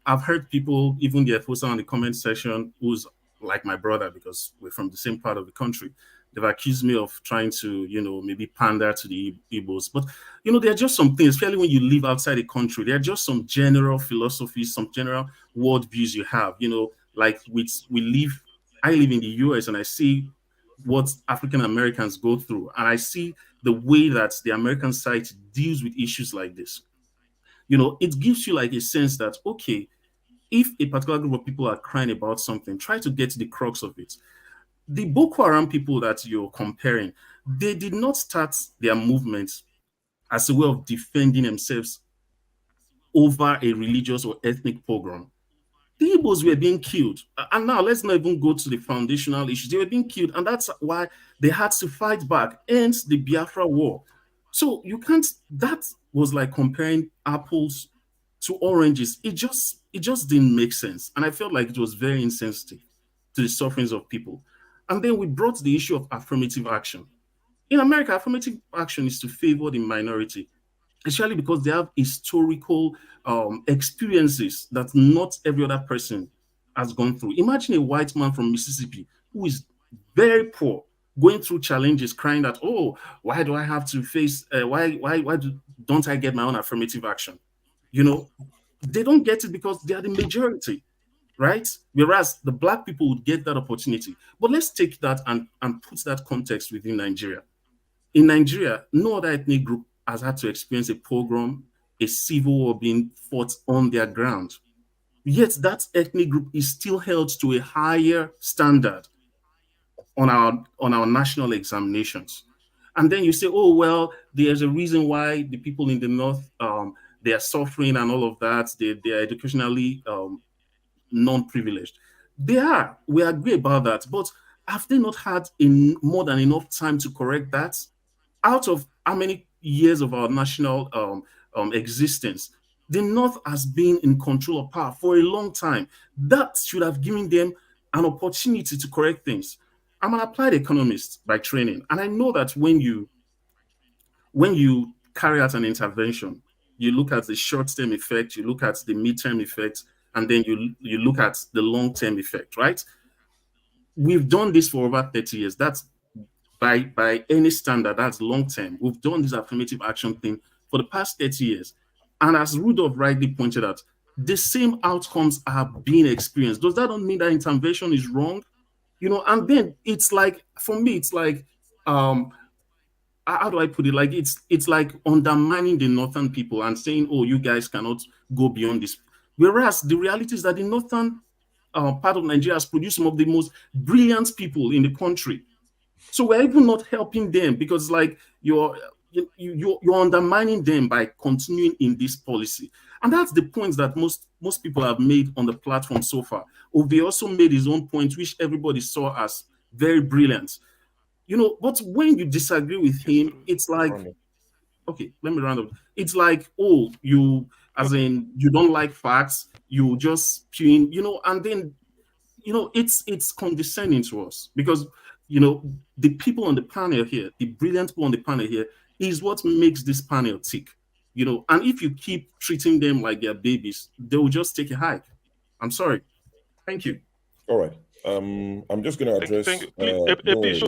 I've heard people, even the Efosa on the comment section, who's like my brother because we're from the same part of the country. They've accused me of trying to, maybe pander to the Igbos. But, there are just some things, especially when you live outside the country, there are just some general philosophies, some general worldviews you have, like I live in the US and I see what African Americans go through. And I see the way that the American side deals with issues like this. It gives you like a sense that, okay, if a particular group of people are crying about something, try to get to the crux of it. The Boko Haram people that you're comparing, they did not start their movement as a way of defending themselves over a religious or ethnic pogrom. The Igbos were being killed. And now let's not even go to the foundational issues. They were being killed, and that's why they had to fight back, hence the Biafra war. So that was like comparing apples to oranges. It just didn't make sense. And I felt like it was very insensitive to the sufferings of people. And then we brought the issue of affirmative action. In America, affirmative action is to favor the minority, especially because they have historical experiences that not every other person has gone through. Imagine a white man from Mississippi who is very poor, going through challenges, crying that, oh, why do I have to face, don't I get my own affirmative action? They don't get it because they are the majority. Right? Whereas the black people would get that opportunity. But let's take that and put that context within Nigeria. In Nigeria, no other ethnic group has had to experience a pogrom, a civil war being fought on their ground. Yet that ethnic group is still held to a higher standard on our national examinations. And then you say, oh, well, there's a reason why the people in the north, they are suffering and all of that. They are educationally non-privileged. They are. We agree about that. But have they not had more than enough time to correct that? Out of how many years of our national existence, the North has been in control of power for a long time. That should have given them an opportunity to correct things. I'm an applied economist by training, and I know that when you carry out an intervention, you look at the short-term effect, you look at the mid-term effect, and then you look at the long-term effect, right? We've done this for over 30 years. That's by any standard, that's long-term. We've done this affirmative action thing for the past 30 years. And as Rudolph rightly pointed out, the same outcomes are being experienced. Does that not mean that intervention is wrong? You know, and then it's like, for me, it's like, how do I put it? Like it's like undermining the northern people and saying, "Oh, you guys cannot go beyond this." Whereas the reality is that the northern part of Nigeria has produced some of the most brilliant people in the country. So we're even not helping them because, like, you're undermining them by continuing in this policy, and that's the point that most people have made on the platform so far. Ovi also made his own point, which everybody saw as very brilliant. You know, but when you disagree with him, it's like, okay, let me round up. It's like, oh, you, as in, you don't like facts, you just spewing, you know, and then, you know, it's condescending to us because, you know, the people on the panel here, the brilliant people on the panel here, is what makes this panel tick, you know, and if you keep treating them like they're babies, they will just take a hike. I'm sorry. Thank you. All right. I'm just going to address. Thank you. Please, please,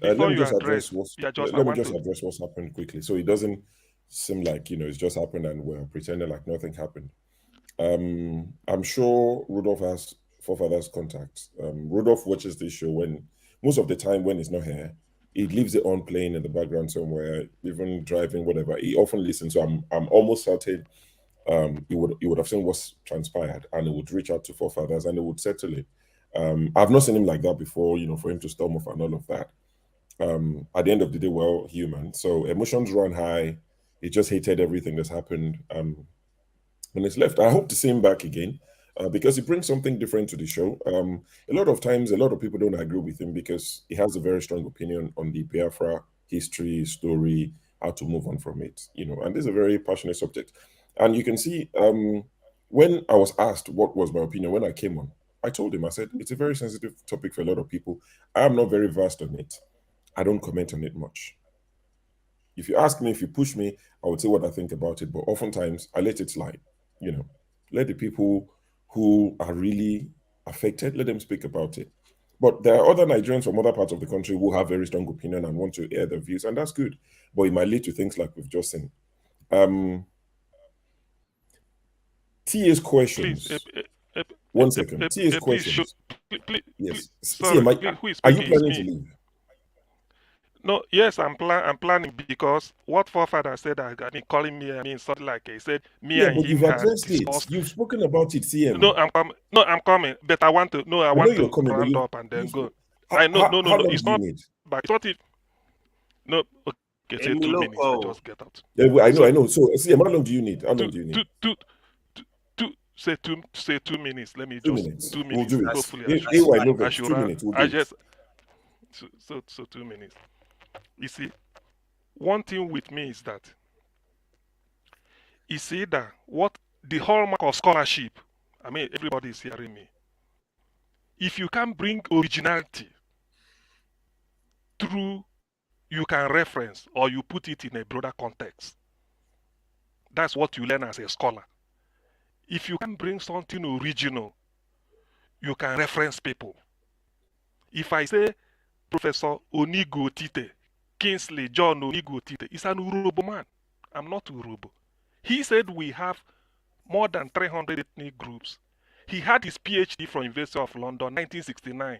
before you address, let me just address what's happened quickly, so it doesn't seem like, you know, it's just happened and we're pretending like nothing happened. I'm sure Rudolph has forefathers contacts. Rudolph watches this show when most of the time when he's not here, he leaves it on playing in the background somewhere, even driving, whatever. He often listens, so I'm almost certain. He would have seen what's transpired and he would reach out to forefathers and they would settle it. I've not seen him like that before, you know, for him to storm off and all of that. At the end of the day, we're all human. So emotions run high. He just hated everything that's happened. And it's left. I hope to see him back again because he brings something different to the show. A lot of times, a lot of people don't agree with him because he has a very strong opinion on the Biafra history, story, how to move on from it, you know, and this is a very passionate subject. And you can see when I was asked what was my opinion when I came on, I told him, I said, it's a very sensitive topic for a lot of people. I am not very versed on it. I don't comment on it much. If you ask me, if you push me, I would say what I think about it. But oftentimes, I let it slide. You know, let the people who are really affected, let them speak about it. But there are other Nigerians from other parts of the country who have very strong opinion and want to air their views, and that's good. But it might lead to things like we've just seen. TA's questions. One second. TA's questions. Yes. Sorry, are you planning to leave? No, yes, I'm planning because what forefather said, I mean, calling me, I mean, something like he said, me and but him you've addressed discussed. it. You've spoken about it, CM. No, I'm coming, but I want to round up and then go. I know, no, it's not. But it's not it. No, okay, say 2 minutes. I just get out. Yeah, I know. So, CM, how long do you need? How long do you need? Say 2 minutes. Let me 2 just minutes. 2 minutes. We'll do it. Hopefully, I should 2 minutes. We'll do I just so 2 minutes. You see, one thing with me is that you see that what the hallmark of scholarship. I mean, everybody is hearing me. If you can bring originality through, you can reference or you put it in a broader context. That's what you learn as a scholar. If you can bring something original, you can reference people. If I say Professor Onigo Tite, Kingsley John Onigo Tite, is an Urobo man. I'm not Urobo. He said we have more than 300 ethnic groups. He had his PhD from University of London, 1969.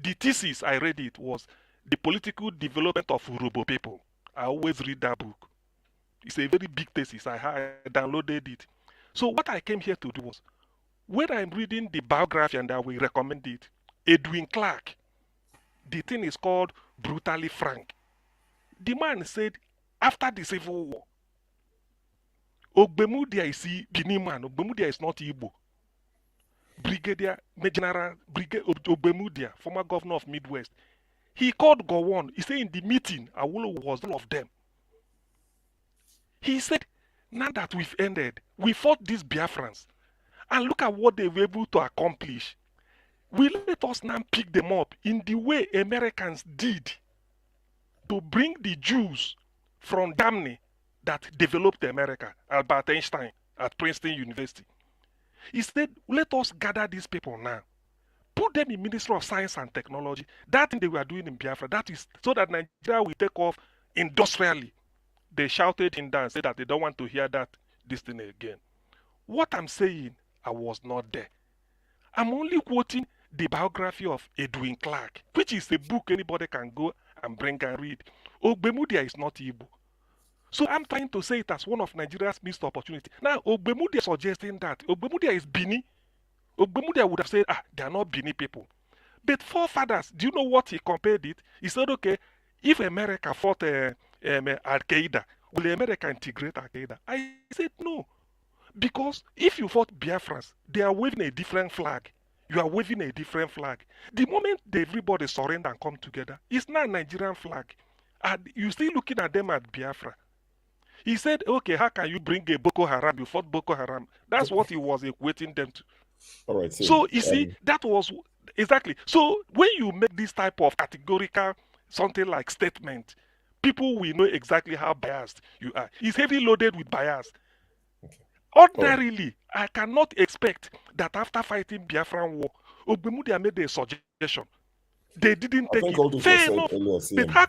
The thesis, I read it, was The Political Development of Urobo People. I always read that book. It's a very big thesis. I downloaded it. So what I came here to do was, when I'm reading the biography and I will recommend it, Edwin Clark, the thing is called Brutally Frank. The man said, after the Civil War, Ogbemudia is Benin man. Ogbemudia is not Igbo. Brigadier General Ogbemudia, former governor of Midwest, he called Gowon. He said in the meeting, Awolowo was one of them. He said, now that we've ended, we fought these Biafrans, and look at what they were able to accomplish. We let us now pick them up in the way Americans did to bring the Jews from Germany that developed America, Albert Einstein at Princeton University. He said, let us gather these people now, put them in Ministry of Science and Technology. That thing they were doing in Biafra, that is so that Nigeria will take off industrially. they shouted him down, said that they don't want to hear this thing again. What I'm saying, I was not there. I'm only quoting the biography of Edwin Clark, which is a book anybody can go and bring and read. Ogbemudia is not Igbo. So I'm trying to say it as one of Nigeria's missed opportunity. Now, Ogbemudia is suggesting that Ogbemudia is Bini. Ogbemudia would have said, they are not Bini people. But forefathers, do you know what he compared it? He said, okay, if America fought Al-Qaeda, will America integrate Al-Qaeda? I said no. Because if you fought Biafrans, they are waving a different flag. You are waving a different flag. The moment everybody surrender and come together, it's not a Nigerian flag. And you still looking at them at Biafra. He said, okay, how can you bring a Boko Haram? You fought Boko Haram. That's what he was equating them to. All right. So you see, that was exactly. So when you make this type of categorical, something like statement, people will know exactly how biased you are. It's heavily loaded with bias. Ordinarily, I cannot expect that after fighting Biafran war, Ogbemudia made a suggestion. They didn't take it. Fair enough. But how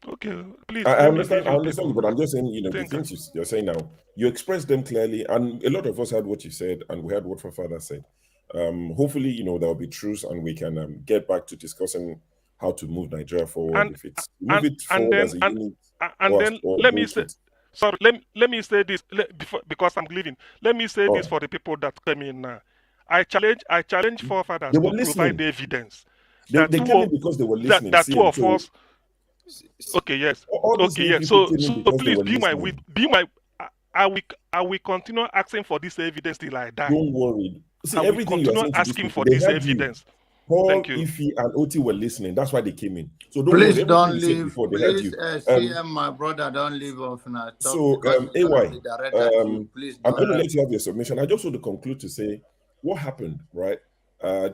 okay, please. I understand, but I'm just saying, the things you're saying now, you expressed them clearly, and a lot of us heard what you said, and we heard what my father said. Hopefully, there will be truth, and we can get back to discussing how to move Nigeria forward. If it's move it forward as a unit, and then let me say. Sorry, let me say this because I'm leaving. Let me say this for the people that came in now. I challenge forefathers to provide the evidence. They came in because they were listening. That two of us. Okay, yes. Okay, yes. So please be my. I will continue asking for this evidence till I die. Don't worry. See, I will everything you're continue saying asking for this evidence. Paul, Thank you. Ify, and Oti were listening. That's why they came in. So please don't leave. Before they please, CM, my brother, don't leave off now. So, AY, please I'm going to let you have your submission. I just want to conclude to say what happened, right?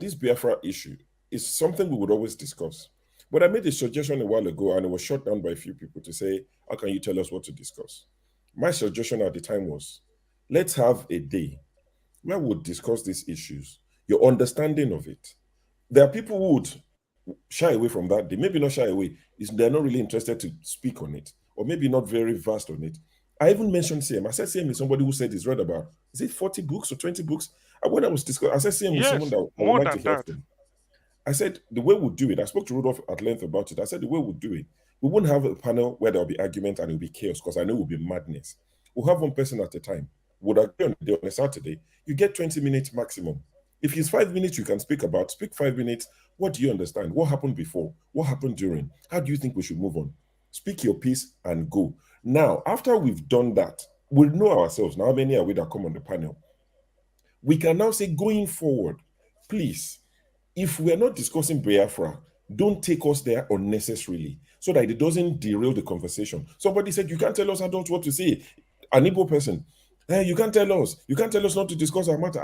This Biafra issue is something we would always discuss. But I made a suggestion a while ago, and it was shot down by a few people to say, how can you tell us what to discuss? My suggestion at the time was, let's have a day where we'll discuss these issues, your understanding of it. There are people who would shy away from that day. Maybe not shy away. They're not really interested to speak on it, or maybe not very vast on it. I even mentioned CM. I said CM is somebody who said he's read about, is it 40 books or 20 books? And when I was discussing, I said CM is someone that I would like to hear from. I said the way we'll do it, I spoke to Rudolph at length about it. I said the way we'll do it, we won't have a panel where there'll be argument and it'll be chaos, because I know it will be madness. We'll have one person at a time. We'll agree on a day on a Saturday. You get 20 minutes maximum. If it's 5 minutes you can speak 5 minutes. What do you understand? What happened before? What happened during? How do you think we should move on? Speak your piece and go. Now, after we've done that, we'll know ourselves. Now, how many are we that come on the panel? We can now say, going forward, please, if we're not discussing Biafra, don't take us there unnecessarily, so that it doesn't derail the conversation. Somebody said, you can't tell us adults what to say. An Igbo person, you can't tell us not to discuss our matter.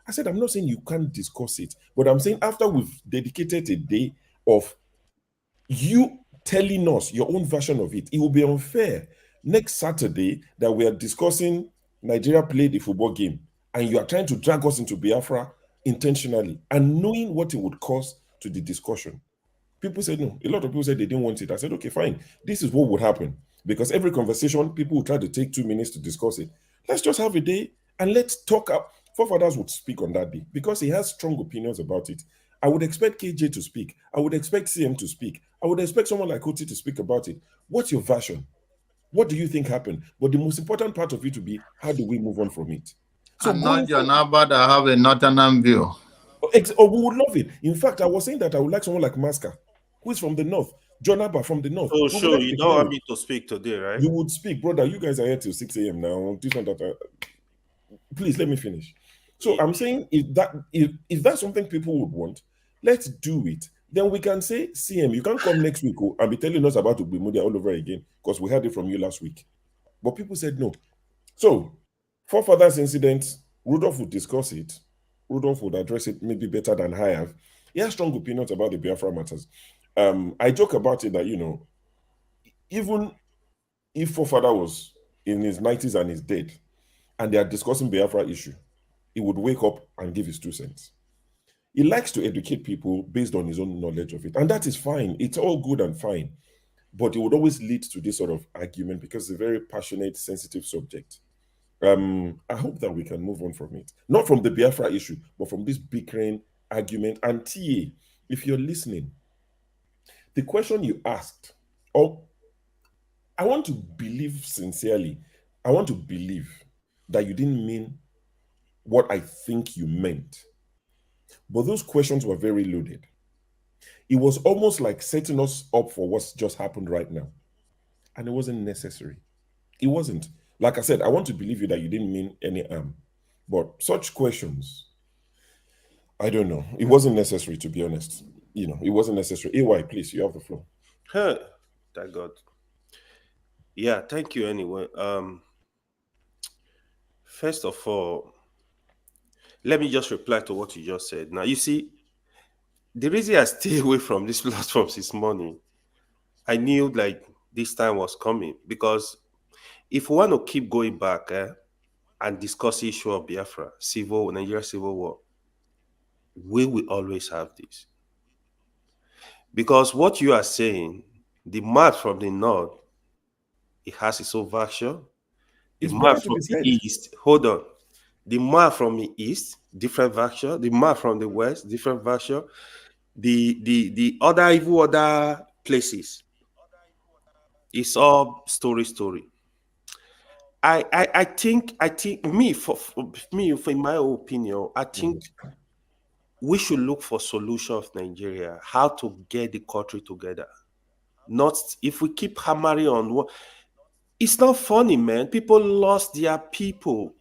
I said, I'm not saying you can't discuss it, but I'm saying after we've dedicated a day of you telling us your own version of it, it will be unfair next Saturday that we are discussing Nigeria played a football game and you are trying to drag us into Biafra intentionally and knowing what it would cause to the discussion. People said no. A lot of people said they didn't want it. I said, okay, fine. This is what would happen. Because every conversation, people will try to take 2 minutes to discuss it. Let's just have a day and let's talk up. Forefathers would speak on that day because he has strong opinions about it. I would expect KJ to speak. I would expect CM to speak. I would expect someone like Oti to speak about it. What's your version? What do you think happened? But the most important part of it would be, how do we move on from it? So I'm not your neighbor that have a northern view. Oh, we would love it. In fact, I was saying that I would like someone like Maska, who is from the north. John Abba from the north. Oh, sure. You don't want me to speak today, right? You would speak, brother. You guys are here till 6 a.m. now. This one that please let me finish. So I'm saying if that's something people would want, let's do it. Then we can say, CM, you can't come next week and be telling us about Ogbemudia all over again because we heard it from you last week. But people said no. So, forefathers incident, Rudolph would discuss it. Rudolph would address it maybe better than I have. He has strong opinions about the Biafra matters. I joke about it that, even if forefather was in his 90s and is dead, and they are discussing Biafra issue, he would wake up and give his 2 cents. He likes to educate people based on his own knowledge of it. And that is fine. It's all good and fine. but it would always lead to this sort of argument because it's a very passionate, sensitive subject. I hope that we can move on from it. Not from the Biafra issue, but from this bickering argument. And TA, if you're listening, the question you asked, I want to believe sincerely, I want to believe that you didn't mean what I think you meant. But those questions were very loaded. It was almost like setting us up for what's just happened right now. And it wasn't necessary. It wasn't. Like I said, I want to believe you that you didn't mean any harm. But such questions, I don't know. It wasn't necessary, to be honest. It wasn't necessary. AY, please, you have the floor. Thank God. Yeah, thank you anyway. First of all, let me just reply to what you just said. Now, you see, the reason I stay away from these platforms this morning, I knew like this time was coming, because if we want to keep going back and discuss the issue of Biafra, Nigeria civil war, we will always have this. Because what you are saying, the map from the north, it has its own version. The map from the east, hold on. The map from the east, different version. The map from the west, different version. The other places, it's all story. I think in my opinion, I think we should look for solution of Nigeria, how to get the country together. Not if we keep hammering on what, it's not funny, man. People lost their people.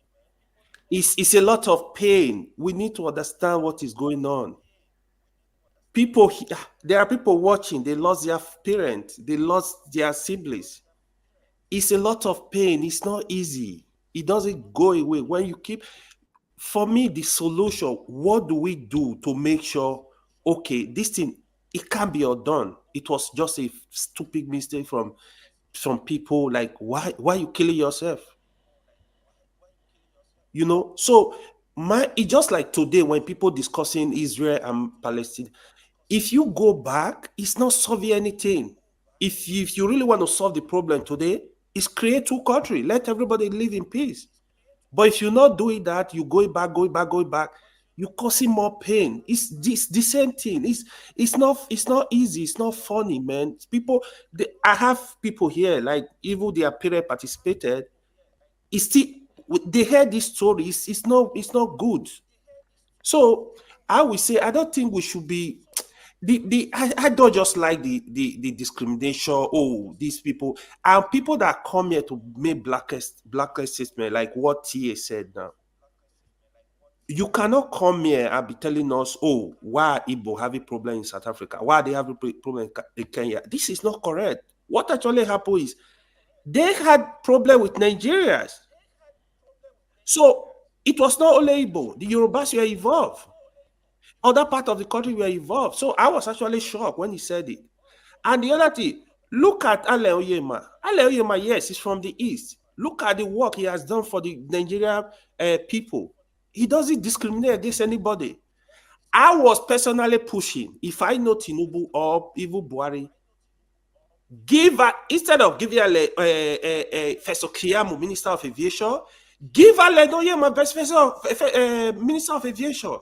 It's a lot of pain. We need to understand what is going on. There are people watching, they lost their parents, they lost their siblings. It's a lot of pain. It's not easy. It doesn't go away. When you keep, for me, the solution, what do we do to make sure, okay, this thing, it can't be undone. It was just a stupid mistake from some people. Like, why you killing yourself? So it's just like today when people discussing Israel and Palestine, if you go back, it's not solving anything. If you really want to solve the problem today, it's create two countries. Let everybody live in peace. But if you're not doing that, you going back, you're causing more pain. It's the same thing. It's not easy. It's not funny, man. I have people here, like even their parents participated. It's still, they heard this story. It's not good. So I would say I don't think we should be. I don't just like the discrimination. Oh, these people and people that come here to make blackest statement, like what TA said now. You cannot come here and be telling us, oh, why Igbo have a problem in South Africa? Why they have a problem in Kenya? This is not correct. What actually happened is they had problem with Nigerians. So it was not only Igbo. The Yorubas were involved. Other part of the country were involved. So I was actually shocked when he said it. And the other thing, look at Ale Oyema. Ale Oyema, yes, he's from the East. Look at the work he has done for the Nigerian people. He doesn't discriminate against anybody. I was personally pushing, if I know Tinubu or even Buhari, instead of giving Feso Kiyamu, Minister of Aviation, give Ale Oyema Minister of Aviation.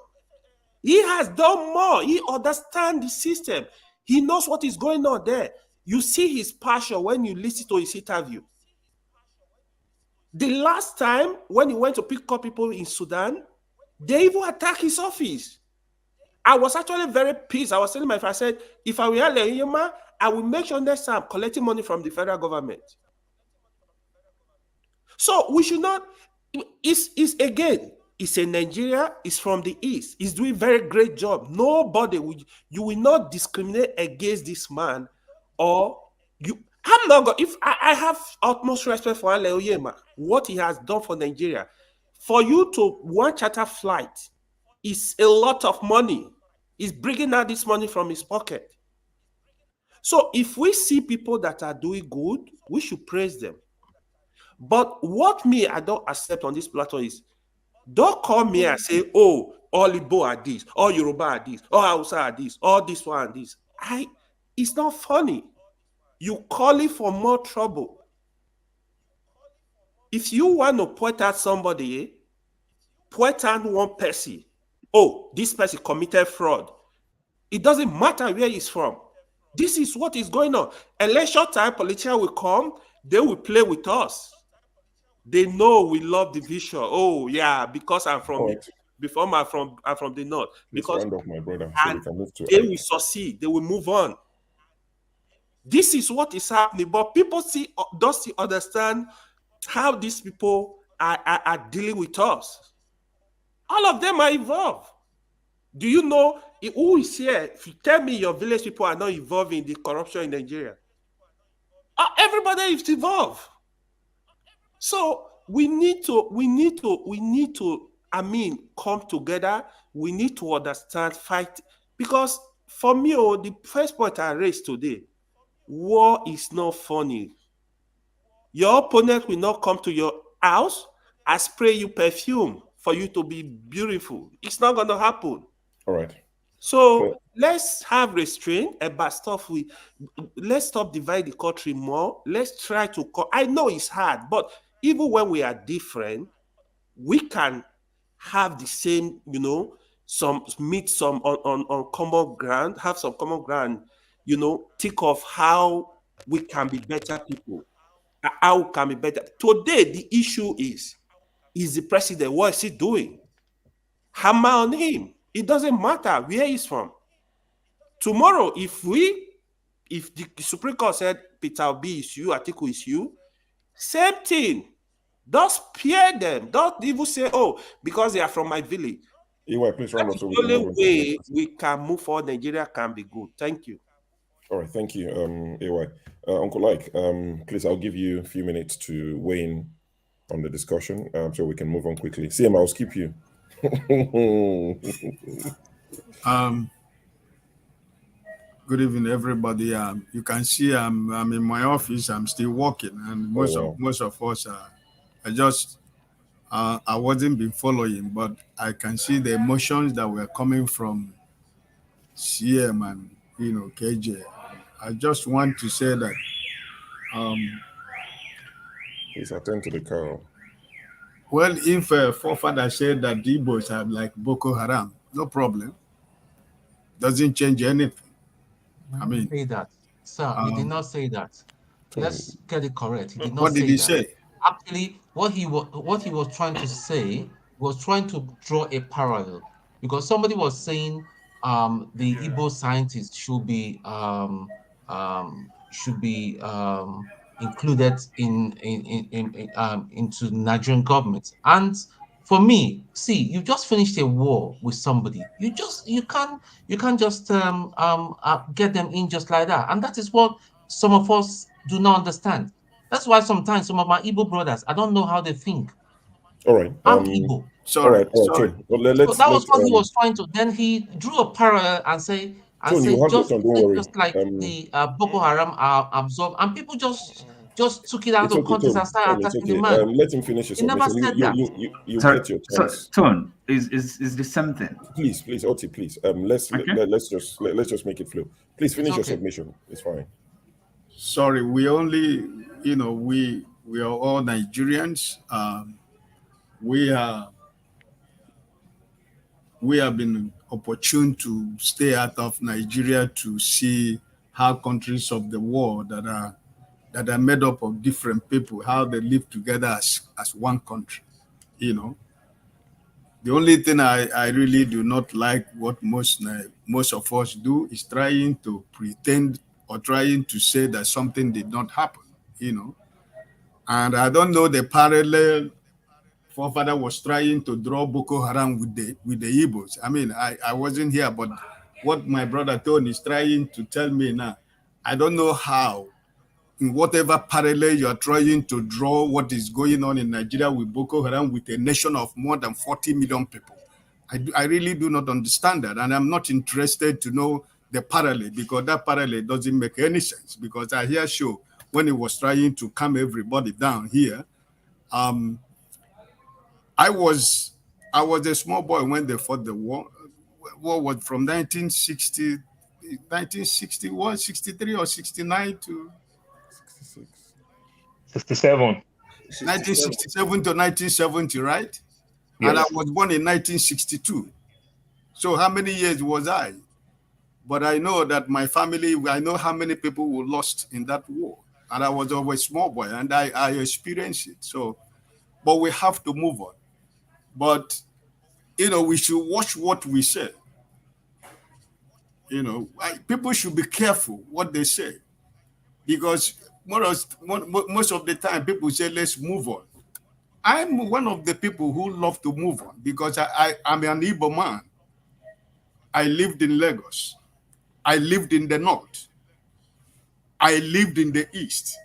He has done more. He understands the system. He knows what is going on there. You see his passion when you listen to his interview. The last time when he went to pick up people in Sudan, they even attacked his office. I was actually very pissed. I was telling my friend, I said, if I were Leyema, I will make sure next time I'm collecting money from the federal government. So we should not, it's in Nigeria, it's from the East. He's doing very great job. You will not discriminate against this man, or you. I'm not going. If I have utmost respect for Ale Oyema, what he has done for Nigeria, for you to one charter flight is a lot of money. He's bringing out this money from his pocket. So if we see people that are doing good, we should praise them. But what I don't accept on this platform is, don't come here and say, oh, all Igbo are this, all Yoruba are this, all Hausa are this, all this one are this. It's not funny. You calling for more trouble. If you want to point at somebody, point at one person. Oh, this person committed fraud. It doesn't matter where he's from. This is what is going on. Election time, politicians will come, they will play with us. They know we love division. Oh, yeah, because I'm from I'm from the north. Please Because round off, my brother, so we can move to they will succeed, they will move on. This is what is happening, but people don't understand how these people are dealing with us. All of them are involved. Do you know who is here? If you tell me your village people are not involved in the corruption in Nigeria, everybody is involved. So we need to, I mean, come together. We need to understand, fight. Because for me, the first point I raised today, war is not funny. Your opponent will not come to your house and spray you perfume for you to be beautiful. It's not going to happen. All right. So let's have restraint about stuff. Let's stop divide the country more. Let's try to. I know it's hard, but even when we are different, we can have the same. Meet some on common ground. Have some common ground. Think of how we can be better people. How can be better? Today, the issue is the president. What is he doing? Hammer on him. It doesn't matter where he's from. Tomorrow, if the Supreme Court said Peter Obi is you, Atiku is you, same thing. Don't spare them. Don't even say, oh, because they are from my village. Please round off so we can the move only way we can move forward, Nigeria can be good. Thank you. All right, thank you, AY. Uncle Ike, please, I'll give you a few minutes to weigh in on the discussion so we can move on quickly. CM, I'll skip you. Good evening, everybody. You can see I'm in my office. I'm still working, and most of us, I wasn't been following, but I can see the emotions that were coming from CM and KJ. I just want to say that please attend to the call. Well, if forefather said that the Igbos are like Boko Haram, no problem. Doesn't change anything. I mean, say that, sir. He did not say that. Let's get it correct. He did not what did he say? Actually, what he was trying to say was trying to draw a parallel, because somebody was saying the Igbo scientists should be included into Nigerian government. And for me, see, you just finished a war with somebody. You can't just get them in just like that. And that is what some of us do not understand. That's why sometimes some of my Igbo brothers, I don't know how they think. All right. I'm Igbo. Sorry. Well, so that was what he was trying to. Then he drew a parallel and say, just like the Boko Haram are absorbed, and people just took it out of context and started attacking the man. Let him finish his He never said that. You get your chance. Tone is the same thing. Please, Oti, please. Let's just make it flow. Please finish your submission. It's fine. Sorry, we only, we are all Nigerians. We have been opportune to stay out of Nigeria to see how countries of the world that are made up of different people, how they live together as one country. The only thing I really do not like what most of us do is trying to pretend or trying to say that something did not happen, And I don't know the parallel forefather was trying to draw Boko Haram with the Igbos. I mean, I wasn't here, but what my brother Tony is trying to tell me now, I don't know how, in whatever parallel you are trying to draw what is going on in Nigeria with Boko Haram, with a nation of more than 40 million people. I really do not understand that, and I'm not interested to know the parallel, because that parallel doesn't make any sense. Because I hear when he was trying to calm everybody down here, I was a small boy when they fought the war. War was from 1961, 63 or 69 to 67. 1967 to 1970, right? Yes. And I was born in 1962. So how many years was I? But I know that my family, I know how many people were lost in that war. And I was always small boy, and I experienced it. So, but we have to move on. But, we should watch what we say. People should be careful what they say. Because most of the time, people say, let's move on. I'm one of the people who love to move on because I'm an Igbo man. I lived in Lagos. I lived in the north. I lived in the east.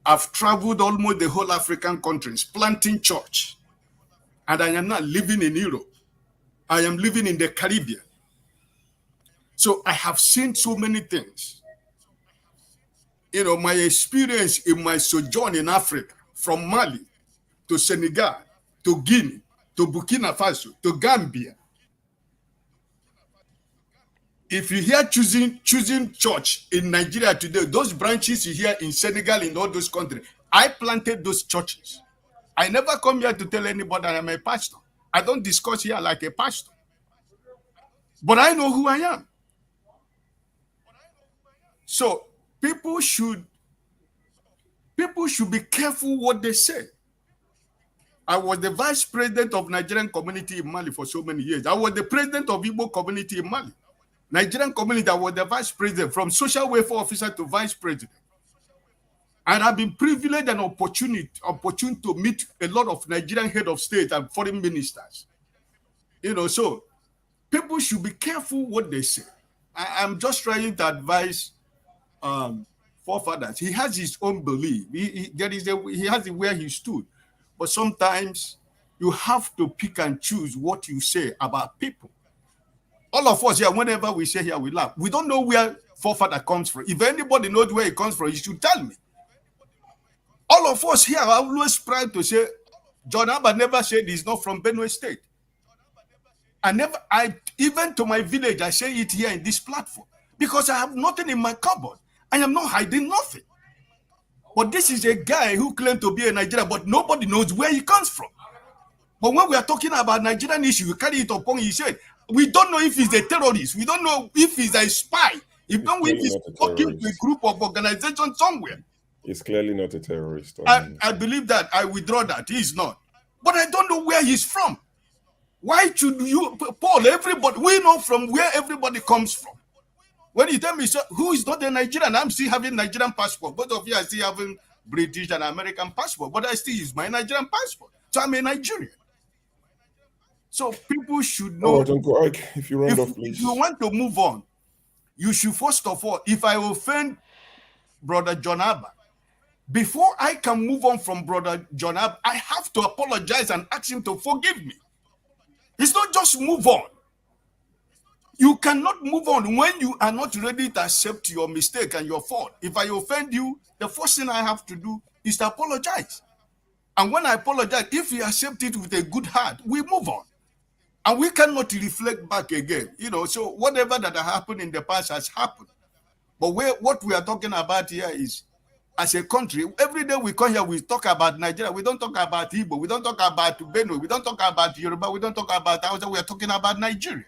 I've traveled almost the whole African countries, planting church. And I am not living in Europe. I am living in the Caribbean. So I have seen so many things. My experience in my sojourn in Africa, from Mali to Senegal, to Guinea, to Burkina Faso, to Gambia. If you hear choosing church in Nigeria today, those branches you hear in Senegal, in all those countries, I planted those churches. I never come here to tell anybody I'm a pastor. I don't discuss here like a pastor. But I know who I am. So people should be careful what they say. I was the vice president of Nigerian community in Mali for so many years. I was the president of Igbo community in Mali. Nigerian community, I was the vice president, from social welfare officer to vice president. And I've been privileged and opportune to meet a lot of Nigerian head of state and foreign ministers. So people should be careful what they say. I'm just trying to advise forefathers. He has his own belief. He has it where he stood. But sometimes you have to pick and choose what you say about people. All of us here, whenever we say here, we laugh. We don't know where forefather comes from. If anybody knows where he comes from, he should tell me. All of us here are always proud to say, John Abba never said he's not from Benue State. Even to my village, I say it here in this platform because I have nothing in my cupboard. I am not hiding nothing. But this is a guy who claimed to be a Nigerian, but nobody knows where he comes from. But when we are talking about Nigerian issue, we carry it upon his head. We don't know if he's a terrorist. We don't know if he's a spy. We don't know if he's working with a group of organizations somewhere. He's clearly not a terrorist. I believe that. I withdraw that. He's not. But I don't know where he's from. Why should you, Paul, everybody, we know from where everybody comes from. When you tell me, so, who is not a Nigerian, I'm still having Nigerian passport. Both of you are still having British and American passport, but I still use my Nigerian passport. So I'm a Nigerian. So people should know. All right, Uncle Ike, if you round off, please. If you want to move on, you should first of all, if I offend Brother John Abba, before I can move on from Brother John Abba, I have to apologize and ask him to forgive me. It's not just move on. You cannot move on when you are not ready to accept your mistake and your fault. If I offend you, the first thing I have to do is to apologize. And when I apologize, if you accept it with a good heart, we move on. And we cannot reflect back again. So whatever that happened in the past has happened. But what we are talking about here is, as a country, every day we come here, we talk about Nigeria. We don't talk about Igbo. We don't talk about Benue. We don't talk about Yoruba. We don't talk about Hausa. We are talking about Nigeria.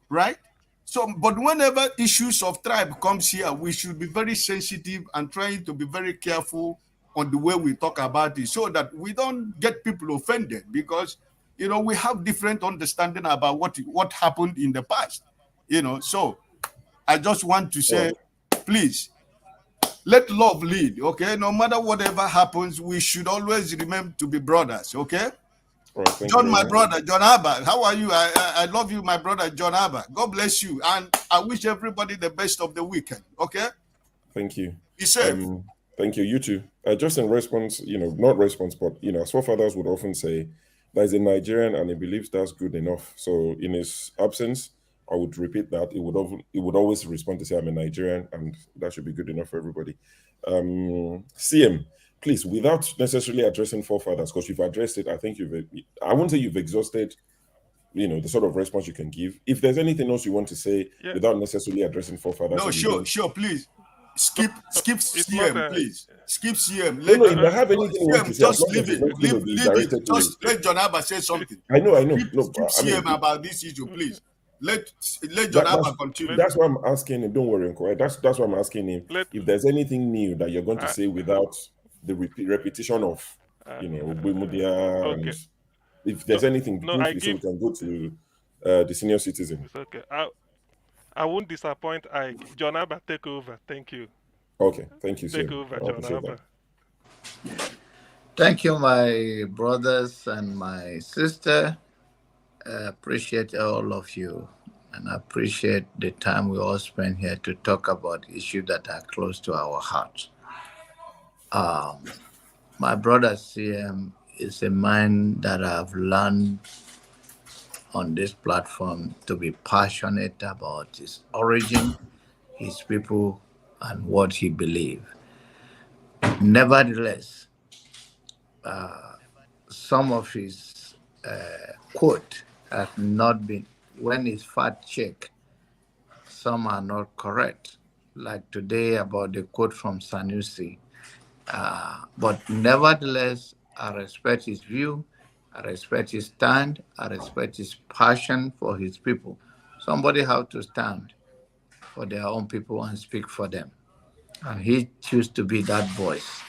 Right? So, but whenever issues of tribe comes here, we should be very sensitive and trying to be very careful on the way we talk about it so that we don't get people offended because, we have different understanding about what happened in the past. So I just want to say, please, let love lead, okay? No matter whatever happens, we should always remember to be brothers, okay? Right, John, my brother, John Abba, how are you? I love you, my brother, John Abba. God bless you. And I wish everybody the best of the weekend, okay? Thank you. Be safe. Thank you. You too. Just in response, not response, but, as forefathers would often say, there's a Nigerian and he believes that's good enough. So in his absence, I would repeat that. It would always respond to say, I'm a Nigerian, and that should be good enough for everybody. CM, please, without necessarily addressing forefathers, because you've addressed it, I think I won't say you've exhausted, the sort of response you can give. If there's anything else you want to say without necessarily addressing forefathers. No, sure, please. skip CM, please. Skip CM. No, if I have anything you want to CM, say, as just long as leave it's it. not going to be Leave it. directed to me. Just let John Abba say something. I know. No, Skip I mean, CM about this issue, please. Let John Abba continue. That's why I'm asking him. Don't worry, Nko. That's why I'm asking him if there's anything new that you're going to say without the repetition of, Ogbemudia, and if there's anything briefly, so we can go to the senior citizen. It's okay. I won't disappoint Ike. John Abba, take over. Thank you. Okay, thank you, sir. Take over, I John appreciate Abba. that. Thank you, my brothers and my sister. Appreciate all of you, and appreciate the time we all spend here to talk about issues that are close to our hearts. My brother CM is a man that I've learned on this platform to be passionate about his origin, his people, and what he believes. Nevertheless, some of his quote have not been, when it's fact checked, some are not correct. Like today about the quote from Sanusi. But nevertheless, I respect his view, I respect his stand, I respect his passion for his people. Somebody have to stand for their own people and speak for them. And he chooses to be that voice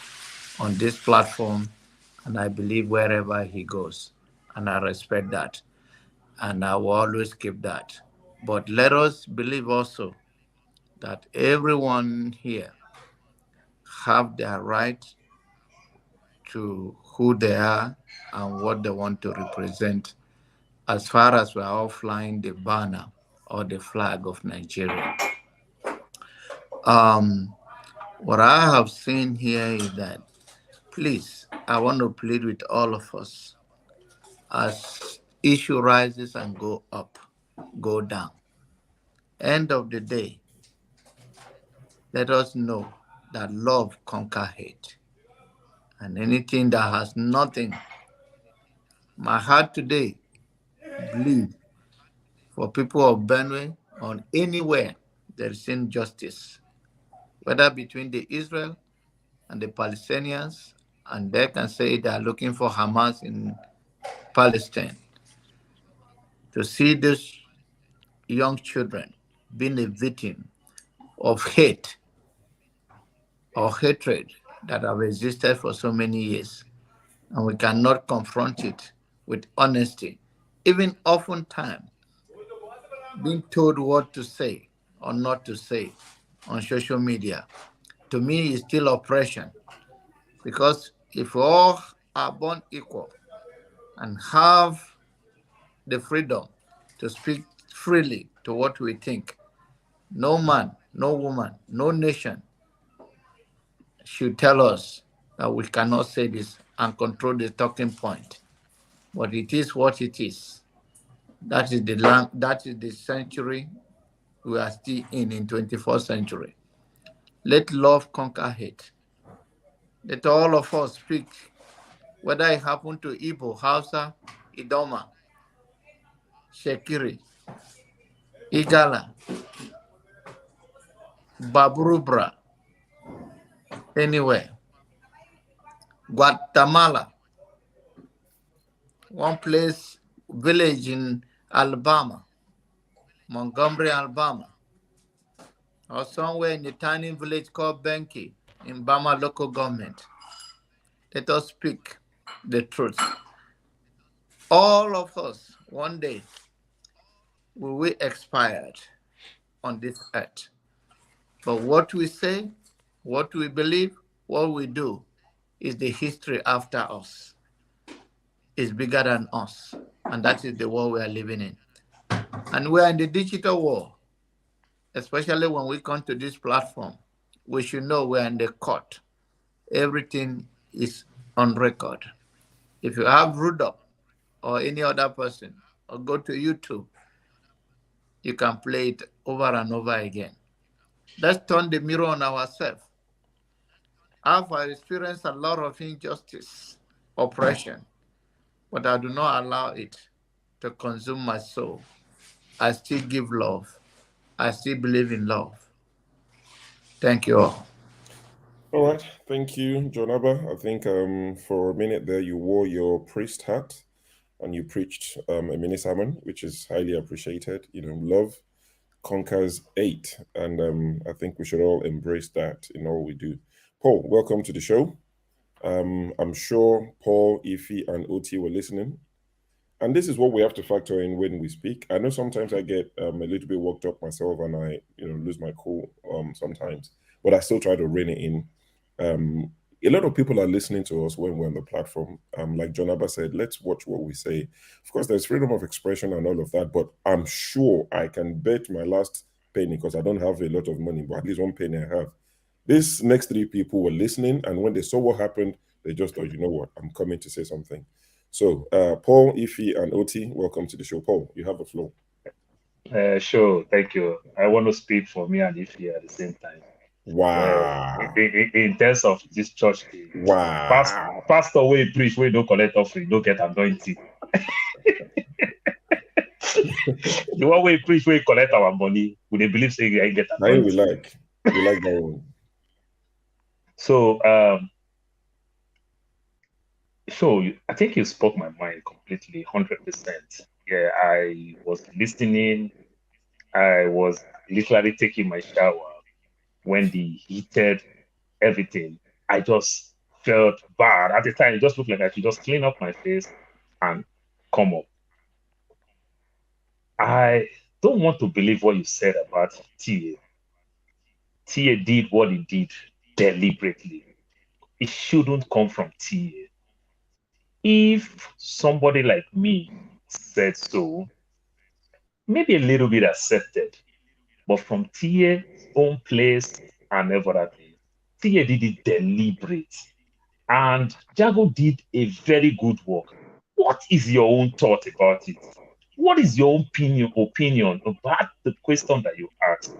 on this platform, and I believe wherever he goes. And I respect that. And I will always keep that. But let us believe also that everyone here have their right to who they are and what they want to represent, as far as we are all flying the banner or the flag of Nigeria. What I have seen here is that, please, I want to plead with all of us, as issue rises and go up, go down. End of the day, let us know that love conquers hate. And anything that has nothing, my heart today bleeds for people of Benue or anywhere there is injustice, whether between the Israel and the Palestinians, and they can say they are looking for Hamas in Palestine. To see these young children being a victim of hate or hatred that have existed for so many years, and we cannot confront it with honesty, even oftentimes being told what to say or not to say on social media, to me is still oppression. Because if we all are born equal and have the freedom to speak freely to what we think, no man, no woman, no nation should tell us that we cannot say this and control the talking point. But it is what it is. That is the century we are still in 21st century. Let love conquer hate. Let all of us speak, whether it happened to Igbo, Hausa, Idoma, Shekiri, Igala, Babrubra, anywhere. Guatemala, one place, village in Alabama, Montgomery, Alabama, or somewhere in a tiny village called Benki in Bama local government. Let us speak the truth. All of us, one day, will be expired on this earth. But what we say, what we believe, what we do is the history after us. It's bigger than us. And that is the world we are living in. And we are in the digital world, especially when we come to this platform. We should know we're in the court. Everything is on record. If you have Rudolph or any other person, or go to YouTube, you can play it over and over again. Let's turn the mirror on ourselves. I've experienced a lot of injustice, oppression, but I do not allow it to consume my soul. I still give love. I still believe in love. Thank you all. All right, thank you, John Abba. I think for a minute there you wore your priest hat and you preached a mini sermon, which is highly appreciated. You know, love conquers hate, and I think we should all embrace that in all we do. Paul, welcome to the show. I'm sure Paul, Ify, and Oti were listening. And this is what we have to factor in when we speak. I know sometimes I get a little bit worked up myself and I lose my cool sometimes, but I still try to rein it in. A lot of people are listening to us when we're on the platform. Like John Abba said, let's watch what we say. Of course, there's freedom of expression and all of that, but I'm sure I can bet my last penny, because I don't have a lot of money, but at least one penny I have. These next three people were listening, and when they saw what happened, they just thought, you know what, I'm coming to say something. So, Paul, Ify, and Oti, welcome to the show. Paul, you have the floor. Sure, thank you. I want to speak for me and Ify at the same time. Wow. In terms of this church thing, wow. Pastor will preach, we don't collect offering, don't get anointing. The one we preach, we collect our money, we they believe say I get anointing. We like that one. So, I think you spoke my mind completely, 100%. Yeah, I was listening. I was literally taking my shower when they heated everything. I just felt bad. At the time, it just looked like I should just clean up my face and come up. I don't want to believe what you said about TA. TA did what he did deliberately. It shouldn't come from TA. If somebody like me said so, maybe a little bit accepted, but from TA's own place and everything, TA did it deliberate. And Jago did a very good work. What is your own thought about it? What is your opinion about the question that you asked?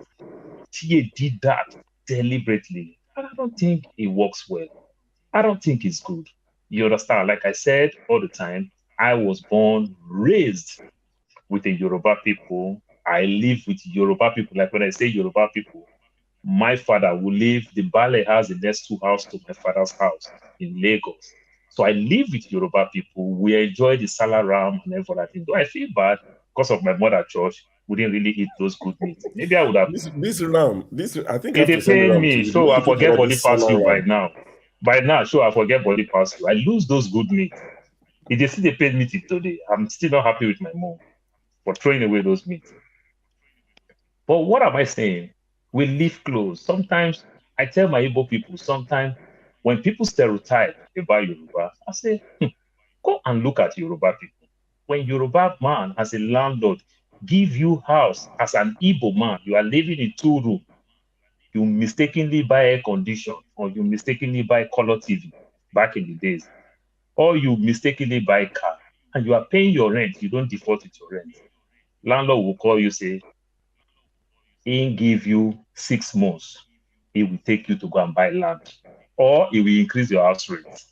TA did that deliberately, and I don't think it works well. I don't think it's good. You understand? Like I said all the time, I was born, raised with the Yoruba people. I live with Yoruba people. Like when I say Yoruba people, my father will live, the Bale has the next 2 houses to my father's house in Lagos. So I live with Yoruba people. We enjoy the salaram and everything. Though I feel bad because of my mother church, we didn't really eat those good meats. Maybe I would have. This I think I have to It send pain around to me. you. So I forget body pass you by now. By now, sure, I forget body pass you. I lose those good meat. If they see they paid me till today, I'm still not happy with my mom for throwing away those meat. But what am I saying? We live close. Sometimes I tell my Igbo people, sometimes when people stereotype about Yoruba, I say, go and look at Yoruba people. When Yoruba man as a landlord give you house as an Igbo man, you are living in 2 rooms. You mistakenly buy air condition, or you mistakenly buy color TV back in the days, or you mistakenly buy car, and you are paying your rent. You don't default with your rent. Landlord will call you, say, he give you 6 months. He will take you to go and buy land, or he will increase your house rent.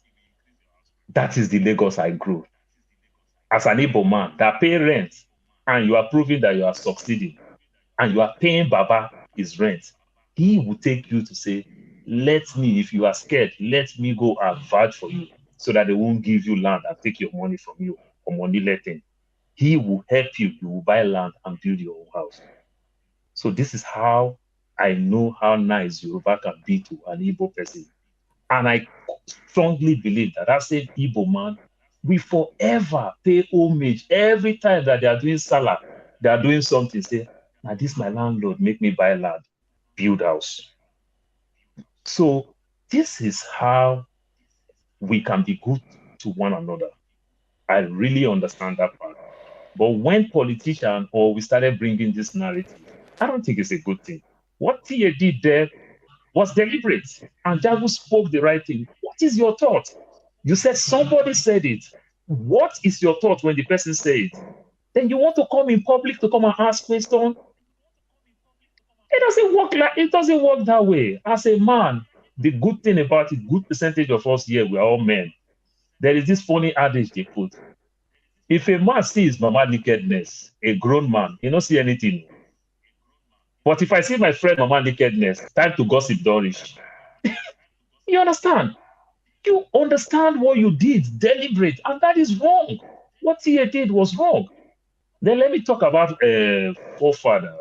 That is the Lagos I grew. As an Igbo man that pay rent, and you are proving that you are succeeding, and you are paying Baba his rent, he will take you to say, let me, if you are scared, let me go and vouch for you so that they won't give you land and take your money from you or money letting. He will help you. You will buy land and build your own house. So this is how I know how nice Yoruba can be to an Igbo person. And I strongly believe that that same Igbo man will forever pay homage every time that they are doing salah, they are doing something, say, now this my landlord make me buy land, build house. So this is how we can be good to one another. I really understand that part. But when politicians or we started bringing this narrative, I don't think it's a good thing. What TA did there was deliberate, and Jagu spoke the right thing. What is your thought? You said somebody said it. What is your thought when the person said it? Then you want to come in public to come and ask questions? It doesn't work that way. As a man, the good thing about it, good percentage of us here, we are all men. There is this funny adage they put. If a man sees mama nakedness, a grown man, he don't see anything. But if I see my friend Mama nakedness, time to gossip Dorish. You understand? You understand what you did, deliberate, and that is wrong. What he did was wrong. Then let me talk about forefather.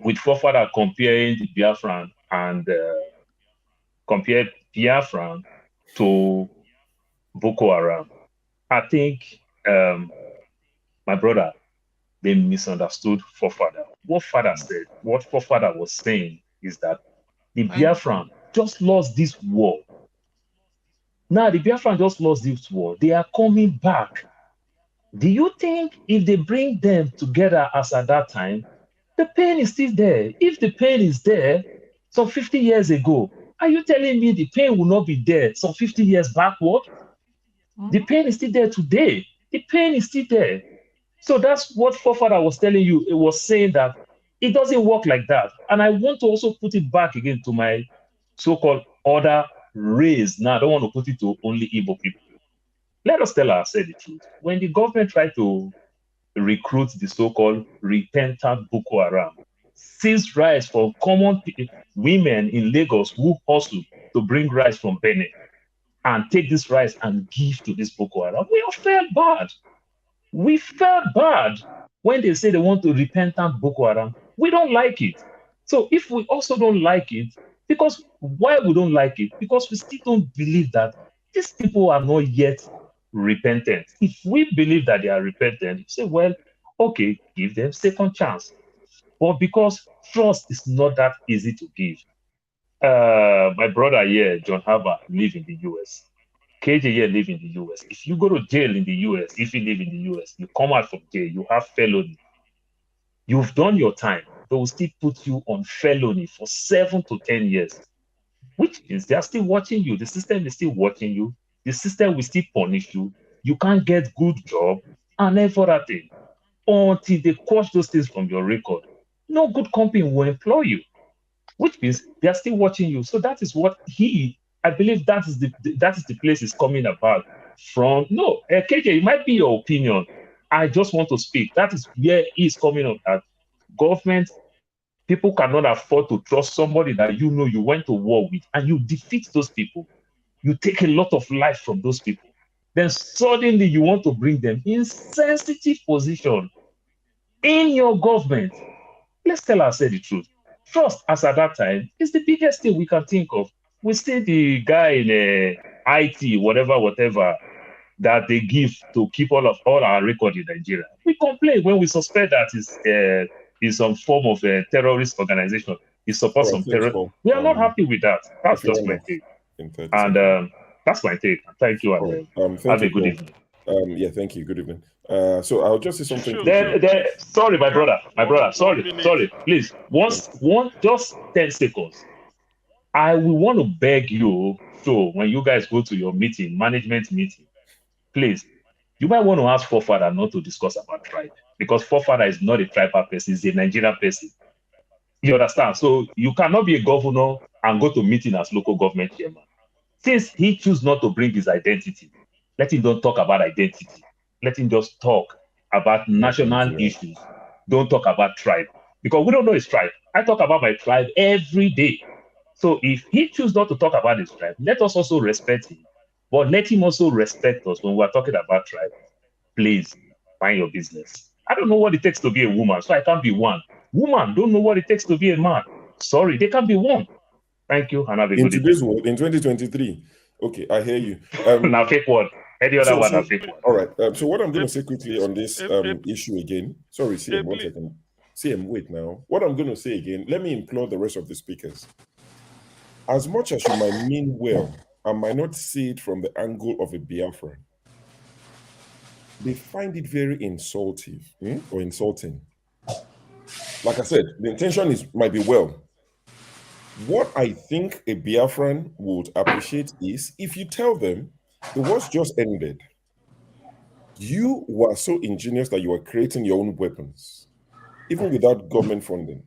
With forefather comparing the Biafran and compare Biafran to Boko Haram. I think my brother, they misunderstood forefather. What father said, what forefather was saying is that the Biafran just lost this war. Now the Biafran just lost this war. They are coming back. Do you think if they bring them together as at that time, the pain is still there? If the pain is there some 50 years ago, are you telling me the pain will not be there some 50 years backward? The pain is still there today. The pain is still there. So that's what forefather was telling you. It was saying that it doesn't work like that. And I want to also put it back again to my so-called other race. Now, I don't want to put it to only Igbo people. Let us tell ourselves the truth. When the government tried to recruit the so-called repentant Boko Haram, seize rice for common women in Lagos who hustle to bring rice from Benin and take this rice and give to this Boko Haram, we all felt bad. We felt bad when they say they want to repentant Boko Haram. We don't like it. So if we also don't like it, because why we don't like it? Because we still don't believe that these people are not yet repentant. If we believe that they are repentant, you say, well, okay, give them second chance. But because trust is not that easy to give. My brother here, John Harper, live in the US. KJ here live in the US. If you go to jail in the US, if you live in the US, you come out from jail, you have felony. You've done your time. They will still put you on felony for 7 to 10 years, which means they are still watching you. The system is still watching you. The system will still punish you. You can't get good job and everything until they quash those things from your record. No good company will employ you, which means they are still watching you. So that is what I believe that is the place is coming about from. No, KJ, it might be your opinion. I just want to speak. That is where he's coming up at. Government, people cannot afford to trust somebody that you know you went to war with and you defeat those people. You take a lot of life from those people. Then suddenly you want to bring them in sensitive position in your government. Let's tell ourselves the truth. Trust, as at that time, is the biggest thing we can think of. We see the guy in IT, whatever, that they give to keep all our record in Nigeria. We complain when we suspect that is some form of a terrorist organization. It supports some terror. We are not happy with that. That's just my take. And that's my take. Thank you. And have a good evening. Yeah, thank you. Good evening. So I'll just say something. Sorry, my brother. Sorry. Please, just 10 seconds. I will want to beg you, so when you guys go to your management meeting, please, you might want to ask forefather not to discuss about tribe, because forefather is not a tribal person, he's a Nigerian person. You understand? So you cannot be a governor and go to meeting as local government chairman. Since he choose not to bring his identity, let him don't talk about identity. Let him just talk about national issues. Don't talk about tribe, because we don't know his tribe. I talk about my tribe every day. So if he choose not to talk about his tribe, let us also respect him. But let him also respect us when we're talking about tribe. Please, mind your business. I don't know what it takes to be a woman, so I can't be one. Woman don't know what it takes to be a man. Sorry, they can't be one. Thank you, and have a good evening. In today's world, in 2023. Okay, I hear you. Now fake word. Any other one, fake one. All right. So what I'm going to say quickly on this issue again. Sorry, CM, 1 second. CM, wait now. What I'm going to say again, let me implore the rest of the speakers. As much as you might mean well, I might not see it from the angle of a Biafran, they find it very insulting. Like I said, the intention might be well. What I think a Biafran would appreciate is if you tell them the war's just ended. You were so ingenious that you were creating your own weapons, even without government funding.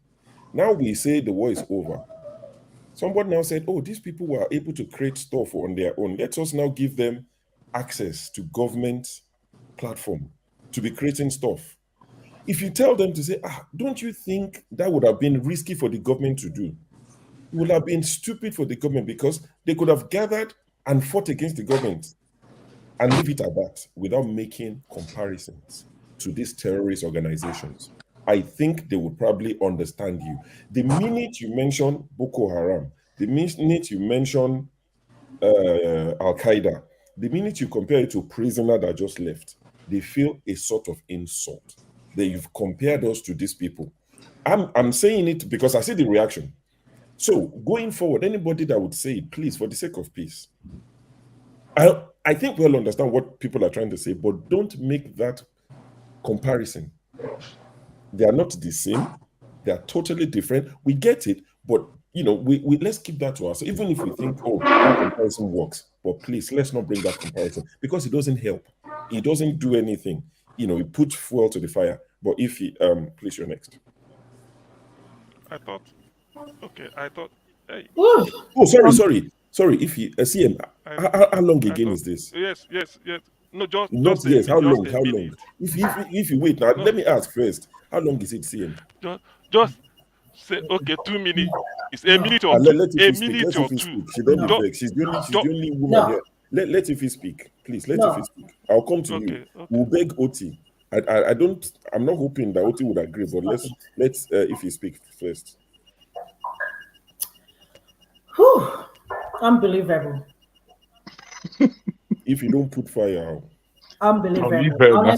Now we say the war is over. Somebody now said, oh, these people were able to create stuff on their own. Let us now give them access to government platform to be creating stuff. If you tell them to say, don't you think that would have been risky for the government to do? It would have been stupid for the government because they could have gathered and fought against the government and leave it at that without making comparisons to these terrorist organizations. I think they would probably understand you. The minute you mention Boko Haram, the minute you mention Al-Qaeda, the minute you compare it to a prisoner that just left, they feel a sort of insult that you've compared us to these people. I'm saying it because I see the reaction. So going forward, anybody that would say it, please, for the sake of peace, I think we'll understand what people are trying to say, but don't make that comparison. They are not the same. They are totally different. We get it, but we let's keep that to us. Even if we think, that comparison works, but please, let's not bring that comparison because it doesn't help. It doesn't do anything. It puts fuel to the fire. But if he, please, you're next. I thought. Hey. Oh, sorry. If he, CM, how long again is this? Yes. No, just yes. How long? Minute. If you wait now, let me ask first. How long is it, CM? Just say 2 minutes. It's a minute or two. A minute or two. She don't be vexed. She's the only woman here. Let Ife speak, please. Let Ife speak. I'll come to you. We'll beg Oti. I'm not hoping that Oti would agree, but let's Ife speak first. Whew. Unbelievable. If you don't put fire out. Unbelievable.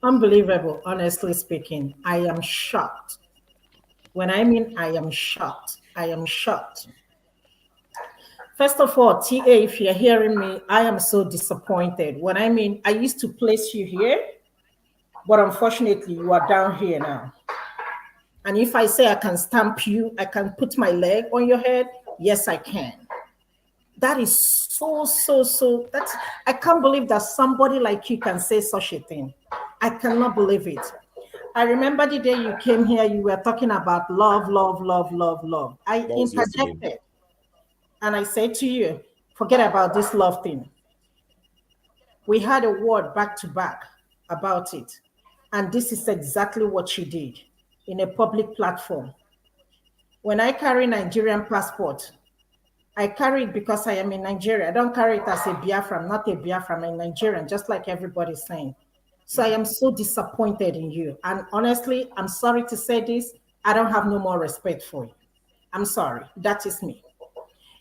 Unbelievable, honestly speaking. I am shocked. When I mean I am shocked, I am shocked. First of all, TA, if you're hearing me, I am so disappointed. When I mean I used to place you here, but unfortunately you are down here now. And if I say I can stamp you, I can put my leg on your head, yes, I can. That is so, I can't believe that somebody like you can say such a thing. I cannot believe it. I remember the day you came here, you were talking about love. I interjected and I said to you, forget about this love thing. We had a word back to back about it. And this is exactly what you did in a public platform. When I carry Nigerian passport, I carry it because I am in Nigeria. I don't carry it as a Biafra. I'm not a Biafra. I'm a Nigerian, just like everybody's saying. So I am so disappointed in you. And honestly, I'm sorry to say this. I don't have no more respect for you. I'm sorry. That is me.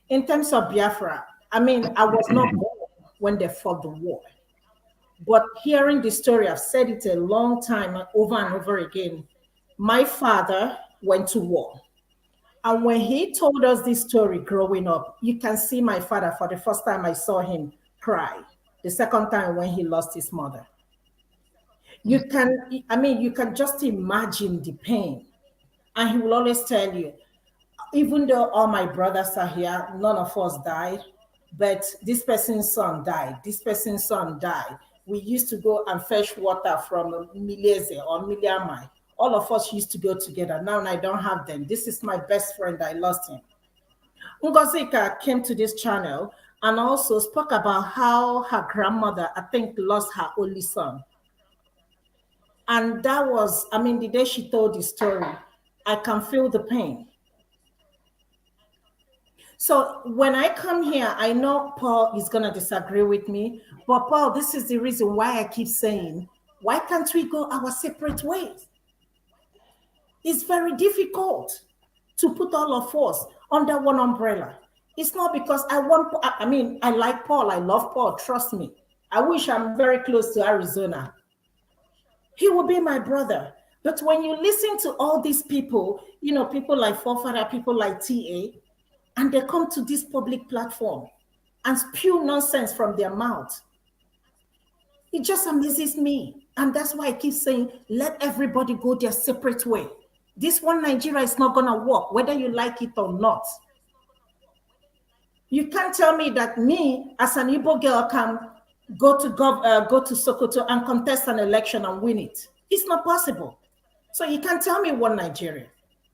In terms of Biafra, I was not born when they fought the war. But hearing the story, I've said it a long time, over and over again. My father went to war. And when he told us this story growing up, you can see my father, for the first time I saw him cry. The second time when he lost his mother. You can just imagine the pain. And he will always tell you, even though all my brothers are here, none of us died, but this person's son died. This person's son died. We used to go and fetch water from Mileze or Miliamai. All of us used to go together. Now I don't have them. This is my best friend. I lost him. Ngozika came to this channel and also spoke about how her grandmother, I think, lost her only son. And that was, the day she told the story, I can feel the pain. So when I come here, I know Paul is going to disagree with me, but Paul, this is the reason why I keep saying, why can't we go our separate ways? It's very difficult to put all of us under one umbrella. It's not because I like Paul, I love Paul, trust me. I wish I'm very close to Arizona. He will be my brother. But when you listen to all these people, people like Forefather, people like TA, and they come to this public platform and spew nonsense from their mouth, it just amazes me. And that's why I keep saying, let everybody go their separate way. This one Nigeria is not going to work, whether you like it or not. You can't tell me that me, as an Igbo girl, can go to Sokoto and contest an election and win it. It's not possible. So you can't tell me one Nigeria.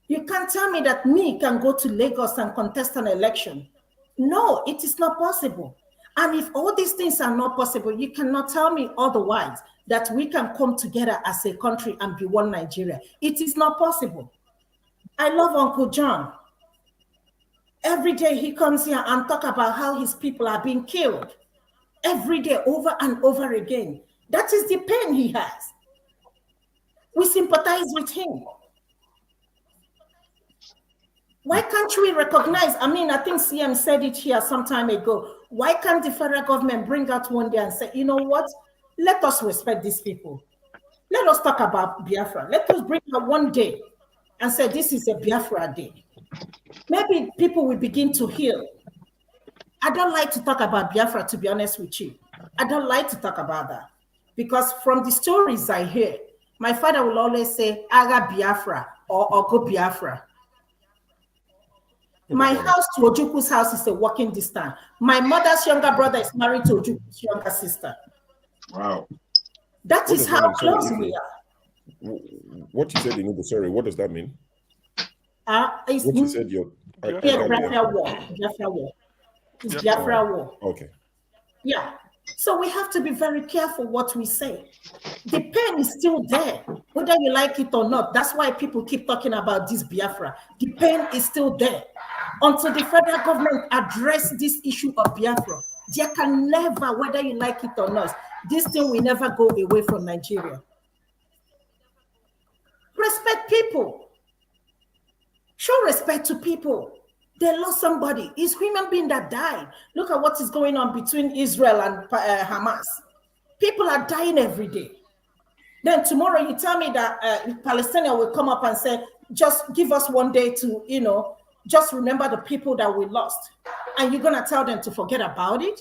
You can't tell me that me can go to Lagos and contest an election. No, it is not possible. And if all these things are not possible, you cannot tell me otherwise. that we can come together as a country and be one Nigeria. It is not possible. I love Uncle John. Every day he comes here and talk about how his people are being killed. Every day, over and over again. That is the pain he has. We sympathize with him. Why can't we recognize? I mean, I think CM said it here some time ago. Why can't the federal government bring out one day and say, you know what? Let us respect these people. Let us talk about Biafra. Let us bring out one day and say, this is a Biafra day. Maybe people will begin to heal. I don't like to talk about Biafra, to be honest with you. I don't like to talk about that. Because from the stories I hear, my father will always say, Aga Biafra or Ogo Biafra. My house to Ojuku's house is a walking distance. My mother's younger brother is married to Ojuku's younger sister. Wow. That is how close we are. What you said in the story, what does that mean? It's what you said, your Biafra war. Biafra war. It's Biafra war. Okay. Yeah. So we have to be very careful what we say. The pain is still there, whether you like it or not. That's why people keep talking about this Biafra. The pain is still there. Until the federal government address this issue of Biafra, there can never, whether you like it or not, this thing will never go away from Nigeria. Respect people. Show respect to people. They lost somebody. It's human being that died. Look at what is going on between Israel and Hamas. People are dying every day. Then tomorrow you tell me that Palestinians will come up and say, just give us one day to, you know, just remember the people that we lost. And you're going to tell them to forget about it?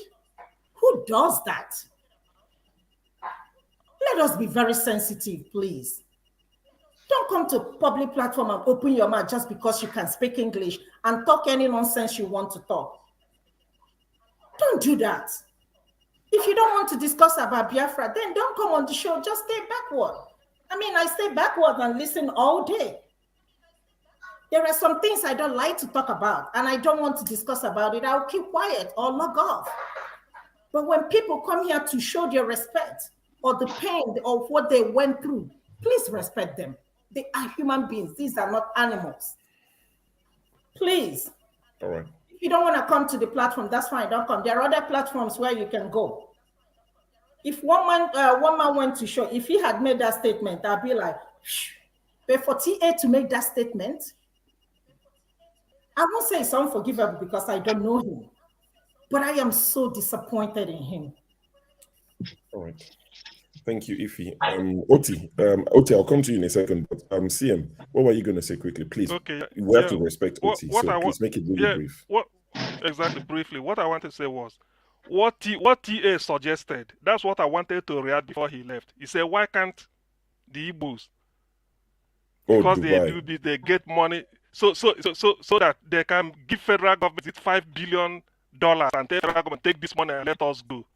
Who does that? Let us be very sensitive, please. Don't come to public platform and open your mouth just because you can speak English and talk any nonsense you want to talk. Don't do that. If you don't want to discuss about Biafra, then don't come on the show. Just stay backward. I mean, I stay backward and listen all day. There are some things I don't like to talk about and I don't want to discuss about it. I'll keep quiet or log off. But when people come here to show their respect or the pain of what they went through, please respect them. They are human beings. These are not animals. Please. All right. If you don't want to come to the platform, that's fine. Don't come. There are other platforms where you can go. If one man went to show, if he had made that statement, I'd be like, shh. But for TA to make that statement, I won't say it's unforgivable because I don't know him. But I am so disappointed in him. All right. Thank you, Ife. Oti, I'll come to you in a second. But CM, what were you going to say quickly, please? Okay. We have to respect Oti, so please make it really brief. Exactly, briefly. What I wanted to say was, what TA suggested, that's what I wanted to react before he left. He said, why can't the Igbos? Because they get money, so that they can give federal government $5 billion and tell federal government, take this money and let us go.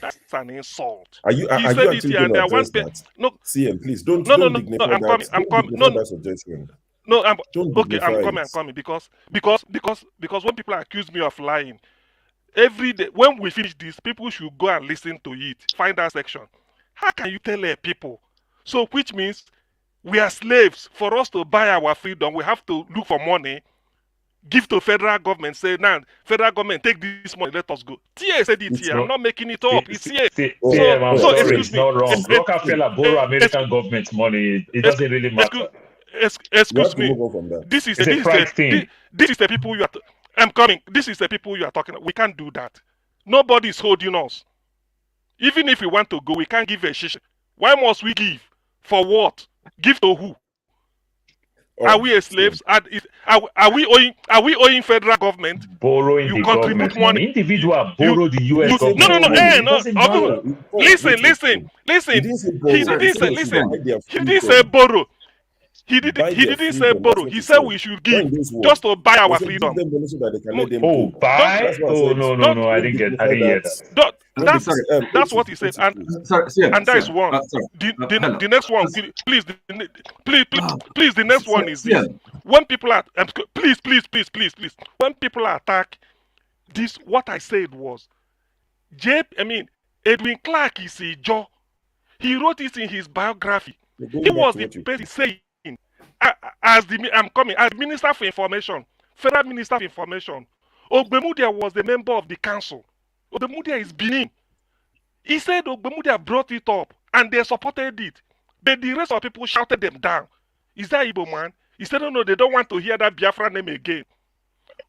That's an insult. Are you actually going to address that? No, CM, please don't. I'm coming because when people accuse me of lying, every day when we finish this, people should go and listen to it. Find that section. How can you tell people? So which means we are slaves. For us to buy our freedom, we have to look for money. Give to federal government, say, now, federal government, take this money, let us go. TA said it here. I'm not making it up. It's here. It's not wrong. Rockefeller borrow American government money. It doesn't really matter. Excuse me. This is the people you are. I'm coming. This is the people you are talking about. We can't do that. Nobody is holding us. Even if we want to go, we can't give a shish. Why must we give? For what? Give to who? Are we slaves? Are we owing federal government? Borrowing you the contribute government money. Individual borrow the US government. No. Listen. He didn't say borrow. He didn't say borrow. He said we should give just to buy our freedom. Buy? Oh no! I didn't hear that. That's what he said, and that is one. The next one, please. The next one is this: when people are please. When people attack this, what I said was, Edwin Clark is a jaw. He wrote it in his biography. He was the person saying, as Minister for Information, Federal Minister for Information, Ogbemudia was the member of the council. Ogbemudia is Benin. He said Ogbemudia brought it up and they supported it. But the rest of people shouted them down. Is that Igbo man? He said, no, they don't want to hear that Biafra name again.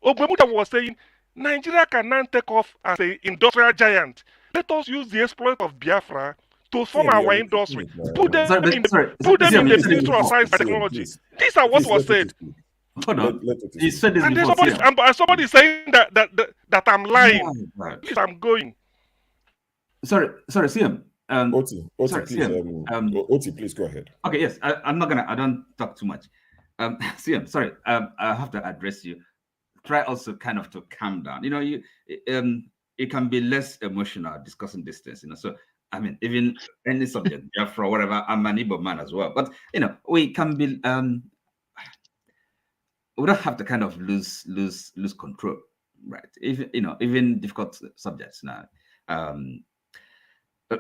Ogbemudia was saying, Nigeria can now take off as an industrial giant. Let us use the exploit of Biafra to form our industry. Put them in the Ministry of Science and Technology. These are what was said. Hold on. He said this And before. somebody saying that I'm lying. Please, I'm going. Sorry, CM. Oti, sorry, please, CM. Oti, please go ahead. Okay, yes, I'm not gonna. I don't talk too much. CM, sorry. I have to address you. Try also kind of to calm down. You know, it can be less emotional discussing these things. You know, so I mean, even any subject, Biafra, whatever. I'm an Igbo man as well, but you know, we can be. We don't have to kind of lose control, right? Even even difficult subjects now.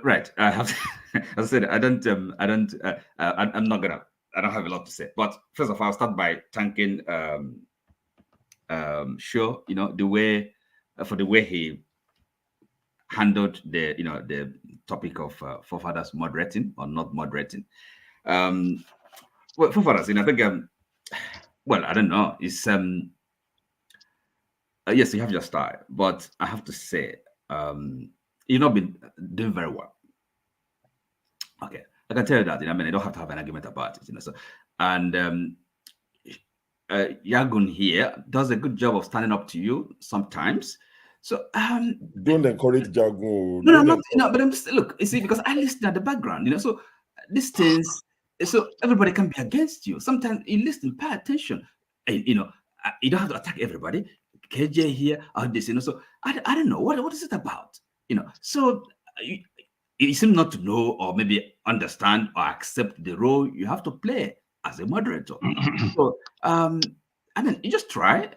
Right. I have to, as I said, I don't have a lot to say. But first of all, I'll start by thanking Sure, the way he handled the topic of forefathers moderating or not moderating. Well, forefathers, I think well, I don't know. It's yes, you have your style, but I have to say, you've not been doing very well. Okay, I can tell you that. I mean, I don't have to have an argument about it. So, and Yagun here does a good job of standing up to you sometimes. So, don't encourage Jagun. No, I'm not. But I'm just, look. You see, because I listen at the background. So these things. So everybody can be against you. Sometimes you listen, pay attention. And, you don't have to attack everybody. KJ here, or this, So I don't know what is it about, So you seem not to know or maybe understand or accept the role you have to play as a moderator. So I mean, you just try.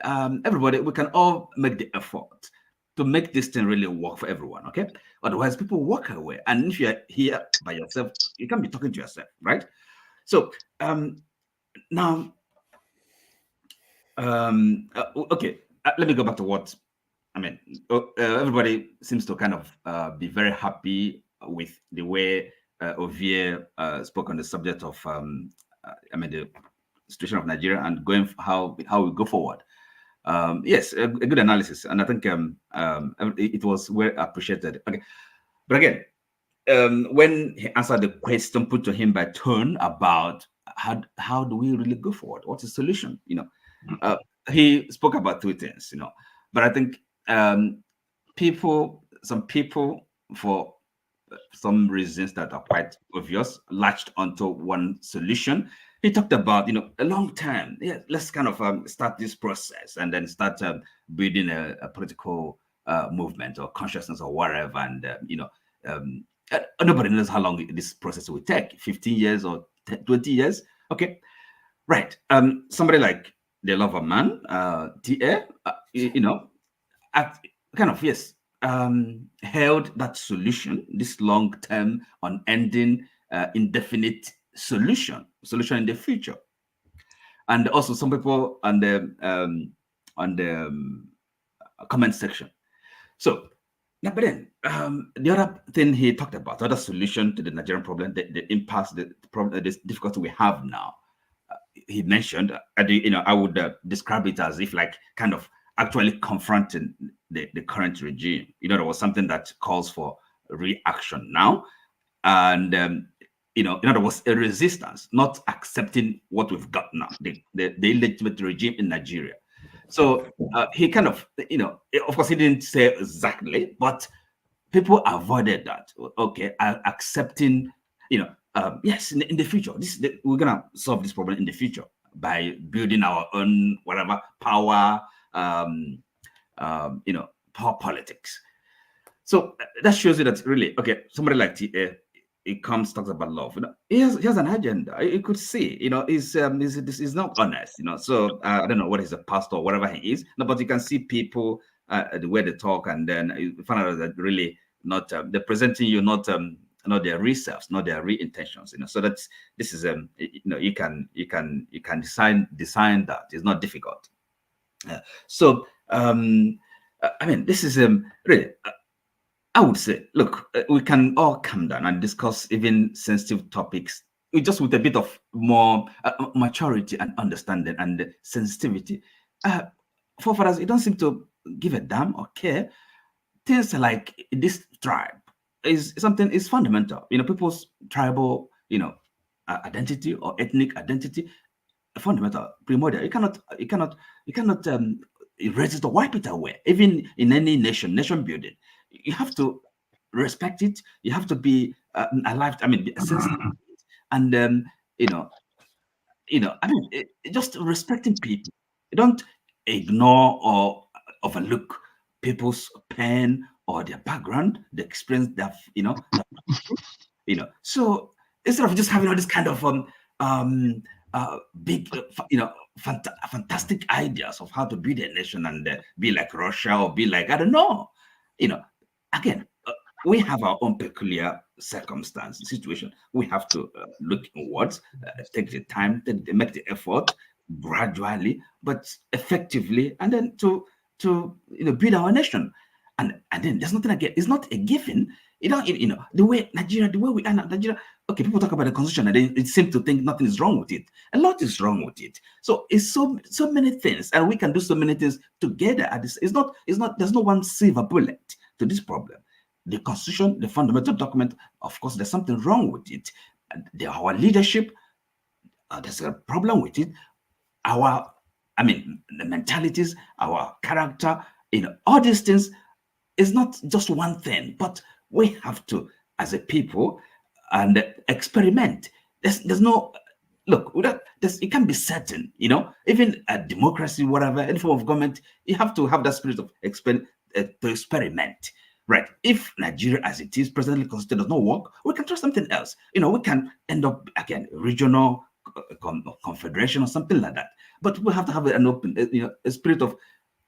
Everybody, we can all make the effort to make this thing really work for everyone. Okay. Otherwise, people walk away. And if you're here by yourself, you can't be talking to yourself, right? So now, okay, let me go back to what I mean. Everybody seems to kind of be very happy with the way Ovie spoke on the subject of, I mean, the situation of Nigeria and going how we go forward. Yes, a good analysis, and I think it was well appreciated. Okay, but again. When he answered the question put to him by Tone about how do we really go forward? What's the solution? He spoke about two things, but I think some people, for some reasons that are quite obvious, latched onto one solution. He talked about, a long time. Yeah, let's kind of start this process and then start building a political movement or consciousness or whatever, and nobody knows how long this process will take, 15 years or 20 years. Okay, right. Somebody like the Lover Man, TA, kind of, yes, held that solution, this long-term, unending, indefinite solution in the future. And also some people on the comment section. So, now, but then the other thing he talked about, the other solution to the Nigerian problem, the impasse, the problem, this difficulty we have now. He mentioned, I would describe it as if like kind of actually confronting the current regime. There was something that calls for reaction now, and in other words, a resistance, not accepting what we've got now, the illegitimate regime in Nigeria. So he kind of, of course, he didn't say exactly, but people avoided that. Okay, accepting, yes, in the future, we're gonna solve this problem in the future by building our own whatever power, power politics. So that shows you that really, okay, somebody like TA, he comes, talks about love. He has an agenda. You could see, he's not honest. So I don't know what he's a pastor or whatever he is. No, but you can see people the way they talk, and then you find out that really not they're presenting you not not their real selves, not their real intentions. So that's this is you can design that. It's not difficult. So I mean, this is really. I would say, look, we can all come down and discuss even sensitive topics, just with a bit of more maturity and understanding and sensitivity. Forefathers, it don't seem to give a damn or care. Things like this tribe is something is fundamental. People's tribal, identity or ethnic identity, fundamental, primordial. You cannot erase it or wipe it away. Even in any nation building, you have to respect it. You have to be alive. I mean, sensitive, and I mean, just respecting people. You don't ignore or overlook people's pain or their background, the experience that So instead of just having all this kind of big, fantastic ideas of how to build a nation and be like Russia or be like, I don't know, again, we have our own peculiar circumstance, situation. We have to look inwards, take the time, make the effort gradually, but effectively, and then to build our nation. And then there's nothing again. It's not a given. The way Nigeria, the way we are now, Nigeria. Okay, people talk about the constitution, and they seem to think nothing is wrong with it. A lot is wrong with it. So it's so many things, and we can do so many things together. It's not. There's no one silver bullet to this problem. The constitution, the fundamental document, of course, there's something wrong with it. Our leadership, there's a problem with it. The mentalities, our character, all these things. It's not just one thing, but we have to, as a people, and experiment. There's no look. It can be certain, Even a democracy, whatever, any form of government, you have to have that spirit of experiment, right? If Nigeria, as it is presently constituted, does not work, we can try something else. We can end up again regional confederation or something like that. But we have to have an open, a spirit of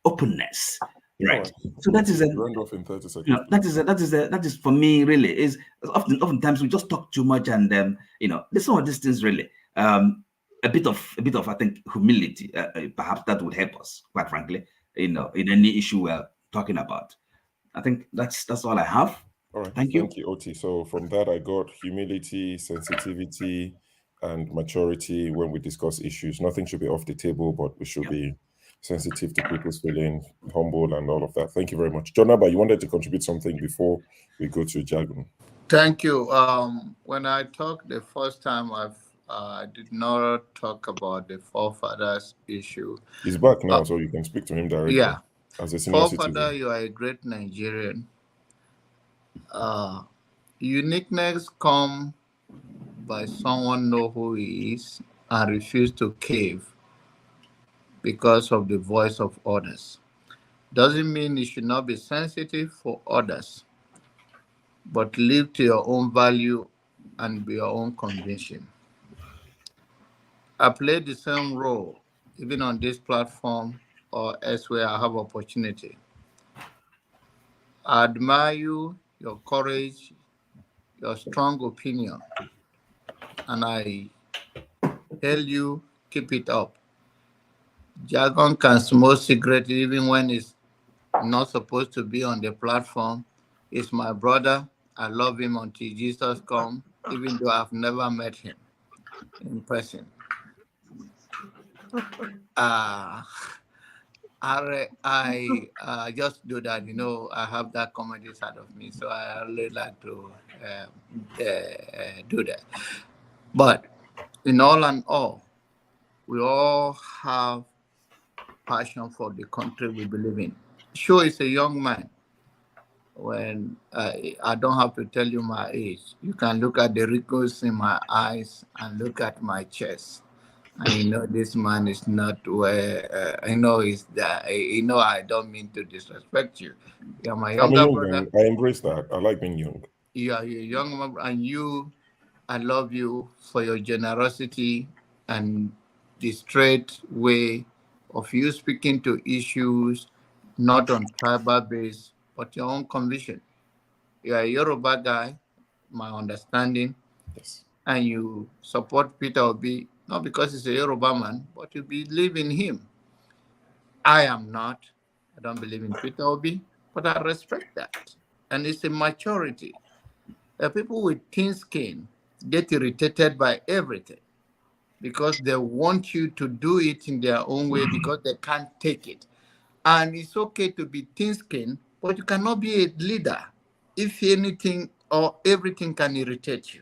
openness. Right. So that is round off in 30 seconds. That is for me really is oftentimes we just talk too much and there's some of these things really a bit of I think humility perhaps that would help us, quite frankly, in any issue we're talking about. I think that's all I have. All right. Thank you, Oti. So from that I got humility, sensitivity, and maturity when we discuss issues. Nothing should be off the table, but we should be sensitive to people's feelings, humble, and all of that. Thank you very much. John Abba, you wanted to contribute something before we go to Jagun. Thank you. When I talked the first time, I did not talk about the forefathers issue. He's back now, so you can speak to him directly. Yeah. As a senior Forefather, citizen. you are a great Nigerian. Uniqueness come by someone know who he is and refuse to cave because of the voice of others. Doesn't mean you should not be sensitive for others, but live to your own value and be your own conviction. I play the same role, even on this platform or elsewhere I have opportunity. I admire you, your courage, your strong opinion, and I tell you, keep it up. Jargon can smoke cigarette even when it's not supposed to be on the platform. He's my brother. I love him until Jesus comes, even though I've never met him in person. I just do that, I have that comedy side of me, so I really like to do that. But in all and all, we all have passion for the country we believe in. Sure, is a young man. When I don't have to tell you my age, you can look at the wrinkles in my eyes and look at my chest, and this man is not where I don't mean to disrespect you. You're my younger brother. I embrace that. I like being young. You are a young man, and I love you for your generosity and the straight way of you speaking to issues, not on tribal base, but your own conviction. You are a Yoruba guy, my understanding, yes, and you support Peter Obi, not because he's a Yoruba man, but you believe in him. I am not. I don't believe in Peter Obi, but I respect that. And it's a maturity. People with thin skin get irritated by everything because they want you to do it in their own way because they can't take it. And it's okay to be thin skinned, but you cannot be a leader if anything or everything can irritate you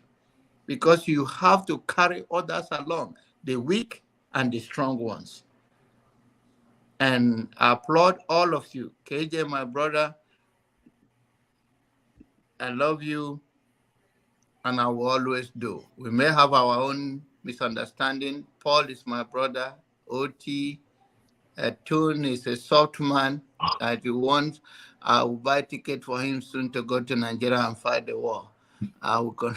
because you have to carry others along, the weak and the strong ones. And I applaud all of you. KJ, my brother, I love you, and I will always do. We may have our own misunderstanding. Paul is my brother. OT, Tune is a soft man. If you want, I will buy ticket for him soon to go to Nigeria and fight the war. I will go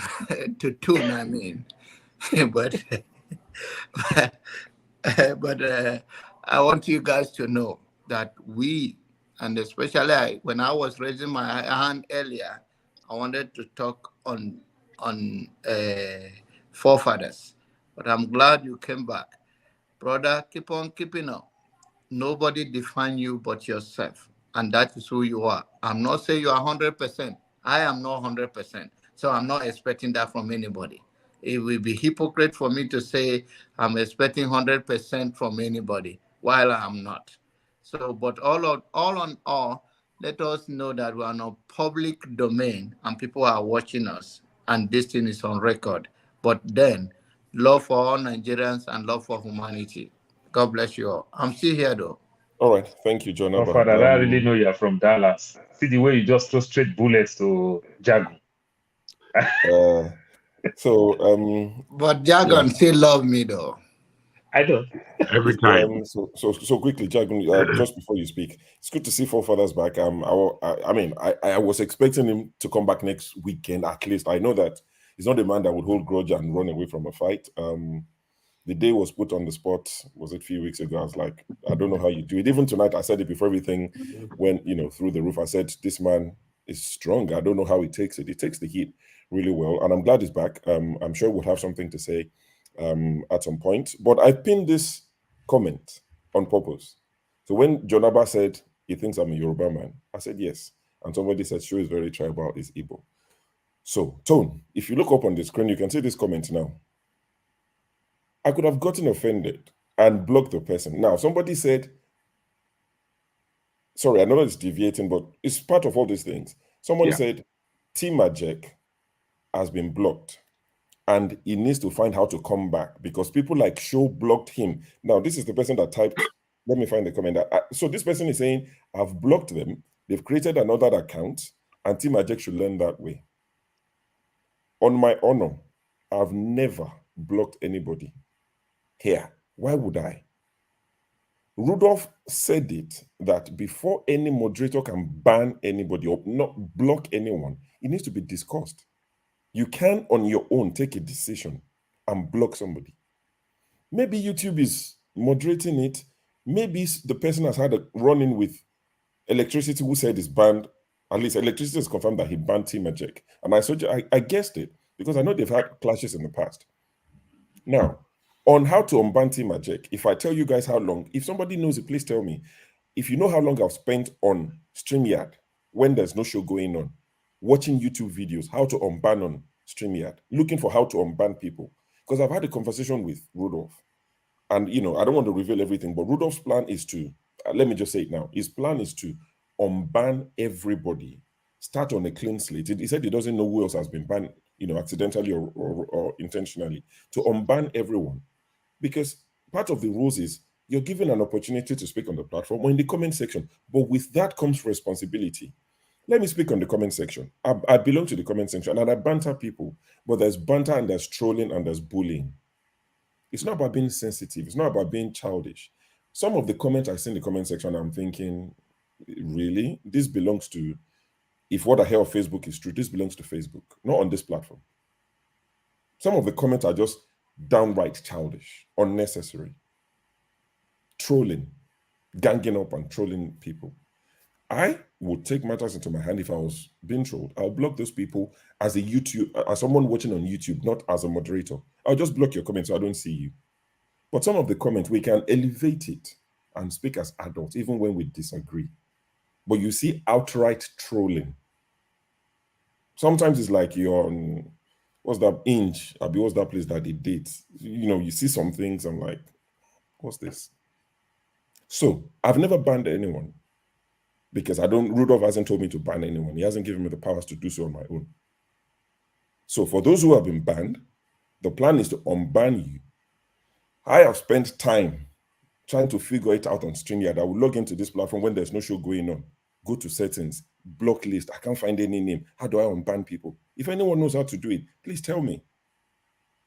to Tune, I mean. but I want you guys to know that we, and especially when I was raising my hand earlier, I wanted to talk on forefathers. But I'm glad you came back. Brother, keep on keeping up. Nobody define you but yourself. And that is who you are. I'm not saying you are 100%. I am not 100%. So I'm not expecting that from anybody. It will be hypocrite for me to say I'm expecting 100% from anybody while I'm not. So, but all on all, let us know that we are in a public domain and people are watching us and this thing is on record. But then, love for all Nigerians and love for humanity. God bless you all. I'm still here though. All right. Thank you, John. Oh, Father, I really know you're from Dallas. See the way you just throw straight bullets to Jago. But Jagan still love me though. I don't. Every time. So quickly, Jagun, just before you speak, it's good to see forefathers back. I was expecting him to come back next weekend at least. I know that he's not a man that would hold grudge and run away from a fight. The day was put on the spot, was it a few weeks ago? I was like, I don't know how you do it. Even tonight, I said it before everything went, through the roof. I said, this man is strong. I don't know how he takes it. He takes the heat really well. And I'm glad he's back. I'm sure we'll have something to say at some point. But I pinned this comment on purpose. So when Jonaba said he thinks I'm a Yoruba man, I said yes. And somebody said, sure, is very tribal, is Igbo. So, Tone, if you look up on the screen, you can see this comment now. I could have gotten offended and blocked the person. Now, somebody said, sorry, I know it's deviating, but it's part of all these things. Someone said, Timajek has been blocked and he needs to find how to come back because people like Show blocked him. Now, this is the person that typed, let me find the comment. So this person is saying, I've blocked them. They've created another account and Timajek should learn that way. On my honor, I've never blocked anybody. Here, why would I? Rudolph said it that before any moderator can ban anybody or not block anyone, it needs to be discussed. You can on your own take a decision and block somebody. Maybe YouTube is moderating it. Maybe the person has had a run-in with electricity who said it's banned. At least electricity has confirmed that he banned Timajek. And I guessed it because I know they've had clashes in the past. Now, on how to unban Timajek, if I tell you guys how long, if somebody knows it, please tell me. If you know how long I've spent on StreamYard when there's no show going on, watching YouTube videos, how to unban on StreamYard, looking for how to unban people. Because I've had a conversation with Rudolph. And, I don't want to reveal everything, but Rudolph's plan is to, let me just say it now. His plan is to unban everybody, start on a clean slate. He said he doesn't know who else has been banned, accidentally or intentionally, to unban everyone. Because part of the rules is you're given an opportunity to speak on the platform or in the comment section, but with that comes responsibility. Let me speak on the comment section. I belong to the comment section and I banter people, but there's banter and there's trolling and there's bullying. It's not about being sensitive. It's not about being childish. Some of the comments I see in the comment section, I'm thinking, really? This belongs to, if what I hear of Facebook is true, this belongs to Facebook, not on this platform. Some of the comments are just downright childish, unnecessary, trolling, ganging up and trolling people. I would take matters into my hand if I was being trolled. I'll block those people as as someone watching on YouTube, not as a moderator. I'll just block your comments so I don't see you. But some of the comments, we can elevate it and speak as adults, even when we disagree. But you see outright trolling. Sometimes it's like you're on, what's that, Inch? What's that place that they date? You know, you see some things, I'm like, what's this? So I've never banned anyone because Rudolph hasn't told me to ban anyone. He hasn't given me the powers to do so on my own. So for those who have been banned, the plan is to unban you. I have spent time trying to figure it out on StreamYard. I will log into this platform when there's no show going on. Go to settings, block list. I can't find any name. How do I unban people? If anyone knows how to do it, please tell me.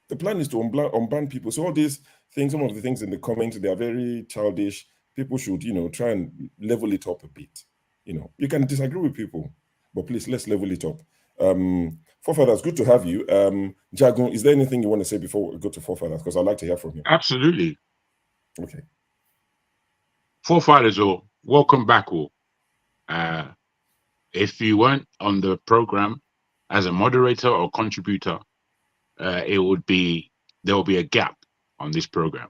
The plan is to unban people. So all these things, some of the things in the comments, they are very childish. People should, try and level it up a bit. You can disagree with people, but please, let's level it up. Forefathers, good to have you. Jagun, is there anything you want to say before we go to Forefathers? Because I'd like to hear from you. Absolutely. Okay. Forefathers, welcome back, all. If you weren't on the program as a moderator or contributor, there will be a gap on this program.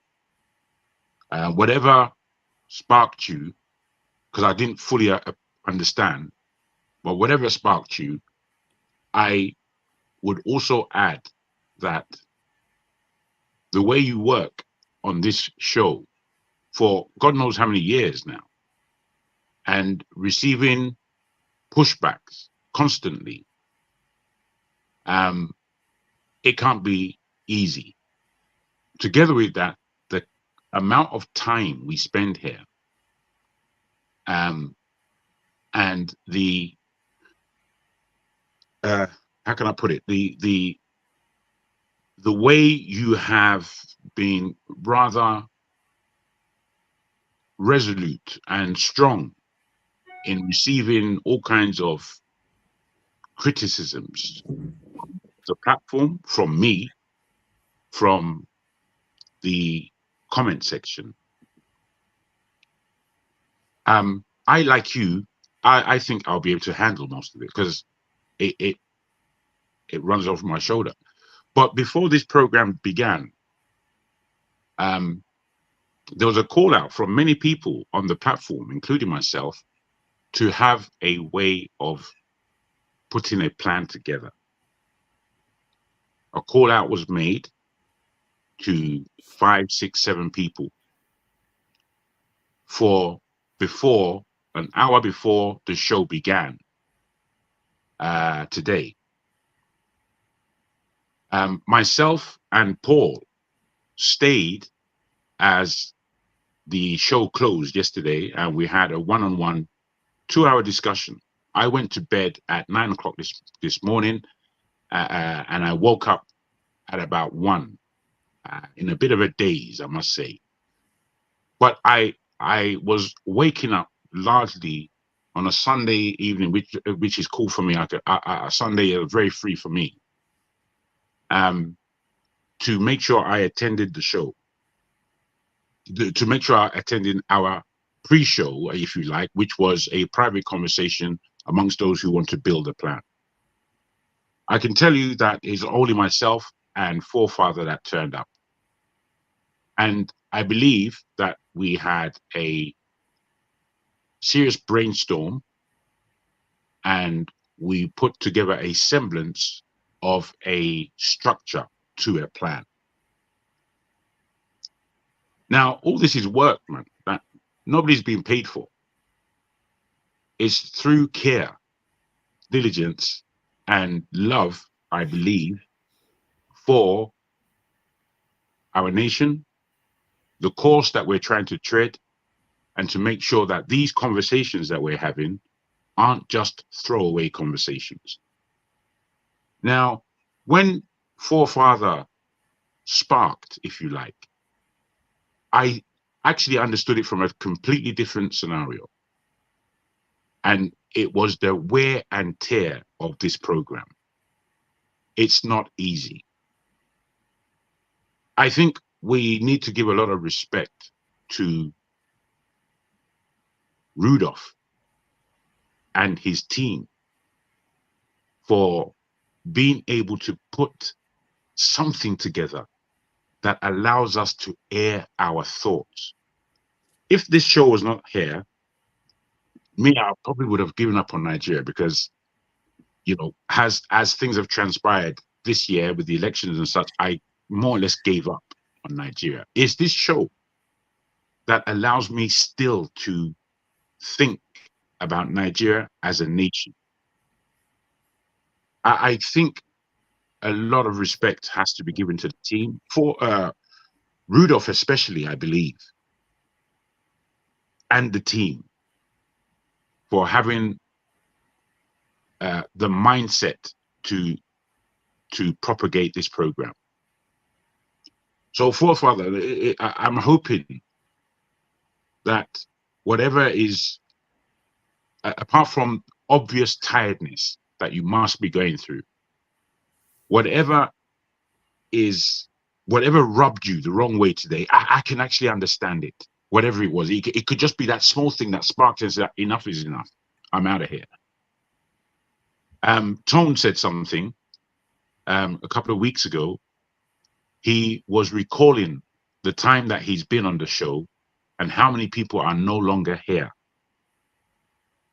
Whatever sparked you, because I didn't fully understand, but whatever sparked you, I would also add that the way you work on this show for God knows how many years now, and receiving pushbacks constantly, it can't be easy. Together with that, the amount of time we spend here, and the how can I put it, the way you have been rather resolute and strong in receiving all kinds of criticisms, the platform, from me, from the comment section. I, like you, I think I'll be able to handle most of it because it runs off my shoulder. But before this program began, there was a call out from many people on the platform, including myself, to have a way of putting a plan together. A call out was made to 5, 6, 7 people for an hour before the show began today. Myself and Paul stayed as the show closed yesterday, and we had a one-on-one 2-hour discussion. I went to bed at 9 o'clock this morning, and I woke up at about 1, in a bit of a daze, I must say. But I was waking up largely on a Sunday evening, which is cool for me. A Sunday is very free for me. To make sure I attended the show, to make sure I attended our pre-show, if you like, which was a private conversation amongst those who want to build a plan. I can tell you that it's only myself and Forefather that turned up. And I believe that we had a serious brainstorm and we put together a semblance of a structure to a plan. Now, all this is work, man, that nobody's being paid for. It's through care, diligence, and love, I believe, for our nation, the course that we're trying to tread, and to make sure that these conversations that we're having aren't just throwaway conversations. Now, when Forefather sparked, if you like, I actually understood it from a completely different scenario. And it was the wear and tear of this program. It's not easy. I think we need to give a lot of respect to Rudolph and his team for being able to put something together that allows us to air our thoughts. If this show was not here, I probably would have given up on Nigeria because, as things have transpired this year with the elections and such, I more or less gave up on Nigeria. It's this show that allows me still to think about Nigeria as a nation. I think a lot of respect has to be given to the team, for Rudolph especially, I believe, and the team for having the mindset to propagate this program. So, Forefather, I'm hoping that whatever is, apart from obvious tiredness that you must be going through, whatever rubbed you the wrong way today, I can actually understand it. Whatever it was, it could just be that small thing that sparked and said, enough is enough. I'm out of here. Tone said something a couple of weeks ago. He was recalling the time that he's been on the show and how many people are no longer here.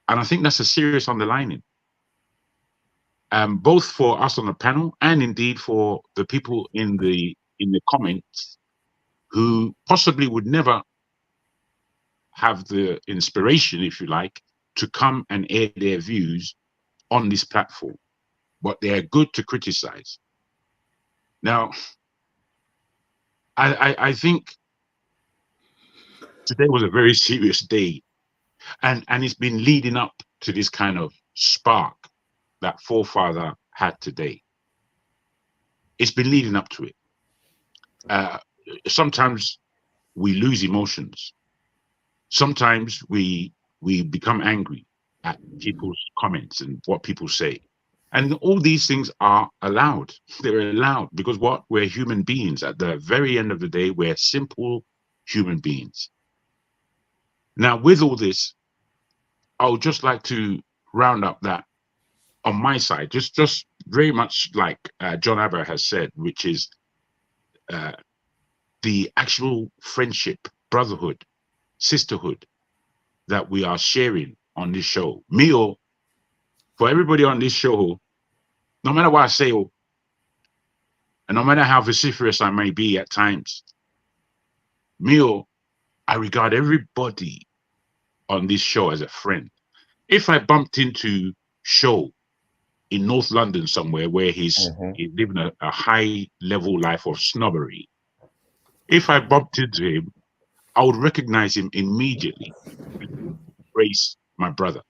And I think that's a serious underlining. Both for us on the panel and indeed for the people in the comments who possibly would never have the inspiration, if you like, to come and air their views on this platform, but they are good to criticize. Now, I think today was a very serious day, and it's been leading up to this kind of spark that Forefather had today. It's been leading up to it. Sometimes we lose emotions. Sometimes we become angry at people's comments and what people say. And all these things are allowed. They're allowed because we're human beings. At the very end of the day, we're simple human beings. Now, with all this, I would just like to round up that on my side, just very much like John Abba has said, which is the actual friendship, brotherhood, sisterhood that we are sharing on this show. Mio, for everybody on this show, no matter what I say, and no matter how vociferous I may be at times, Mio, I regard everybody on this show as a friend. If I bumped into Show in North London somewhere where he's living a high level life of snobbery, if I bumped into him, I would recognize him immediately and embrace my brother.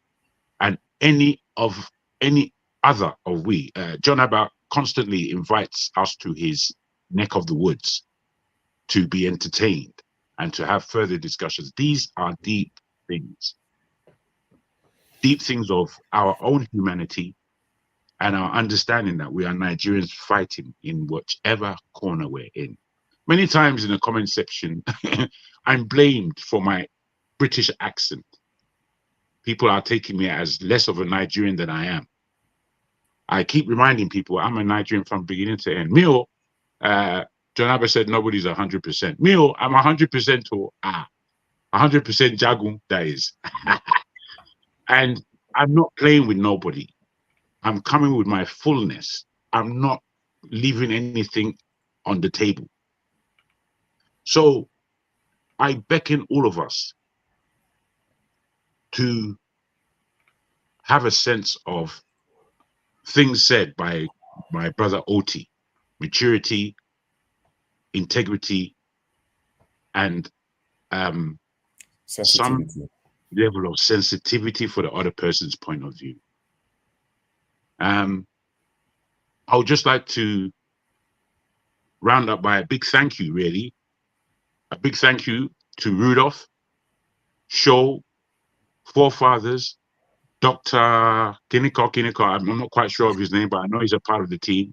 And any other of we, John Abba constantly invites us to his neck of the woods to be entertained and to have further discussions. These are deep things of our own humanity and our understanding that we are Nigerians fighting in whichever corner we're in. Many times in the comment section, I'm blamed for my British accent. People are taking me as less of a Nigerian than I am. I keep reminding people I'm a Nigerian from beginning to end. Mio, John Abba said nobody's 100%. Mio, I'm 100% to 100% Jagun, that is. And I'm not playing with nobody. I'm coming with my fullness. I'm not leaving anything on the table. So I beckon all of us to have a sense of things said by my brother Oti, maturity, integrity, and some level of sensitivity for the other person's point of view. I would just like to round up by a big thank you, really. A big thank you to Rudolph, Show, Forefathers, Dr. Kiniko. I'm not quite sure of his name, but I know he's a part of the team.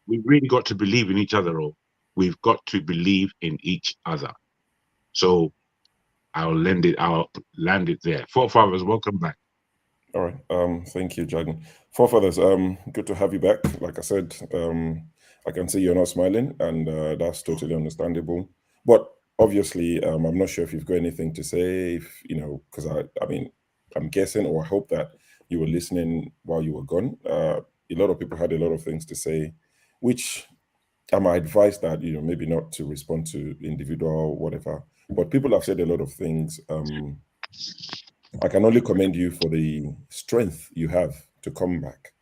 We've really got to believe in each other, all. We've got to believe in each other. So I'll land it there. Forefathers, welcome back. All right. Thank you, Jagan. Forefathers, good to have you back. Like I said, I can see you're not smiling, and that's totally understandable. But obviously, I'm not sure if you've got anything to say, because I mean, I'm guessing, or I hope that you were listening while you were gone. A lot of people had a lot of things to say, which I'm advised that, maybe not to respond to individual, whatever. But people have said a lot of things. I can only commend you for the strength you have to come back.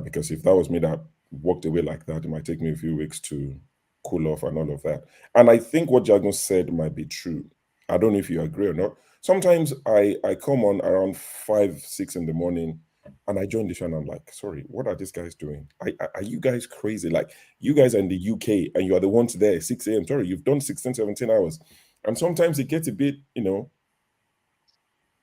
Because if that was me that walked away like that, it might take me a few weeks to cool off and all of that. And I think what Jagon said might be true. I don't know if you agree or not. Sometimes I come on around 5, 6 in the morning and I join the show and I'm like, sorry, what are these guys doing? Are you guys crazy? Like, you guys are in the UK and you are the ones there, 6 a.m. Sorry, you've done 16, 17 hours. And sometimes it gets a bit,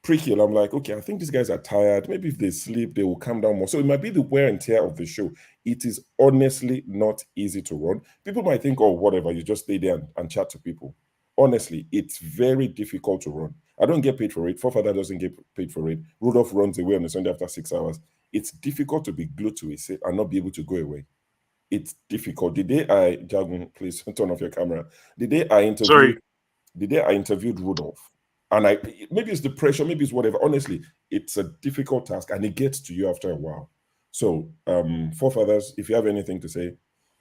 pricky. I'm like, okay, I think these guys are tired. Maybe if they sleep, they will calm down more. So it might be the wear and tear of the show. It is honestly not easy to run. People might think, oh, whatever, you just stay there and chat to people. Honestly, it's very difficult to run. I don't get paid for it. Forefather doesn't get paid for it. Rudolph runs away on a Sunday after 6 hours. It's difficult to be glued to a seat and not be able to go away. It's difficult. Jagun, please turn off your camera. The day I interviewed Rudolph, and maybe it's the pressure, maybe it's whatever. Honestly, it's a difficult task and it gets to you after a while. So, Forefathers, if you have anything to say,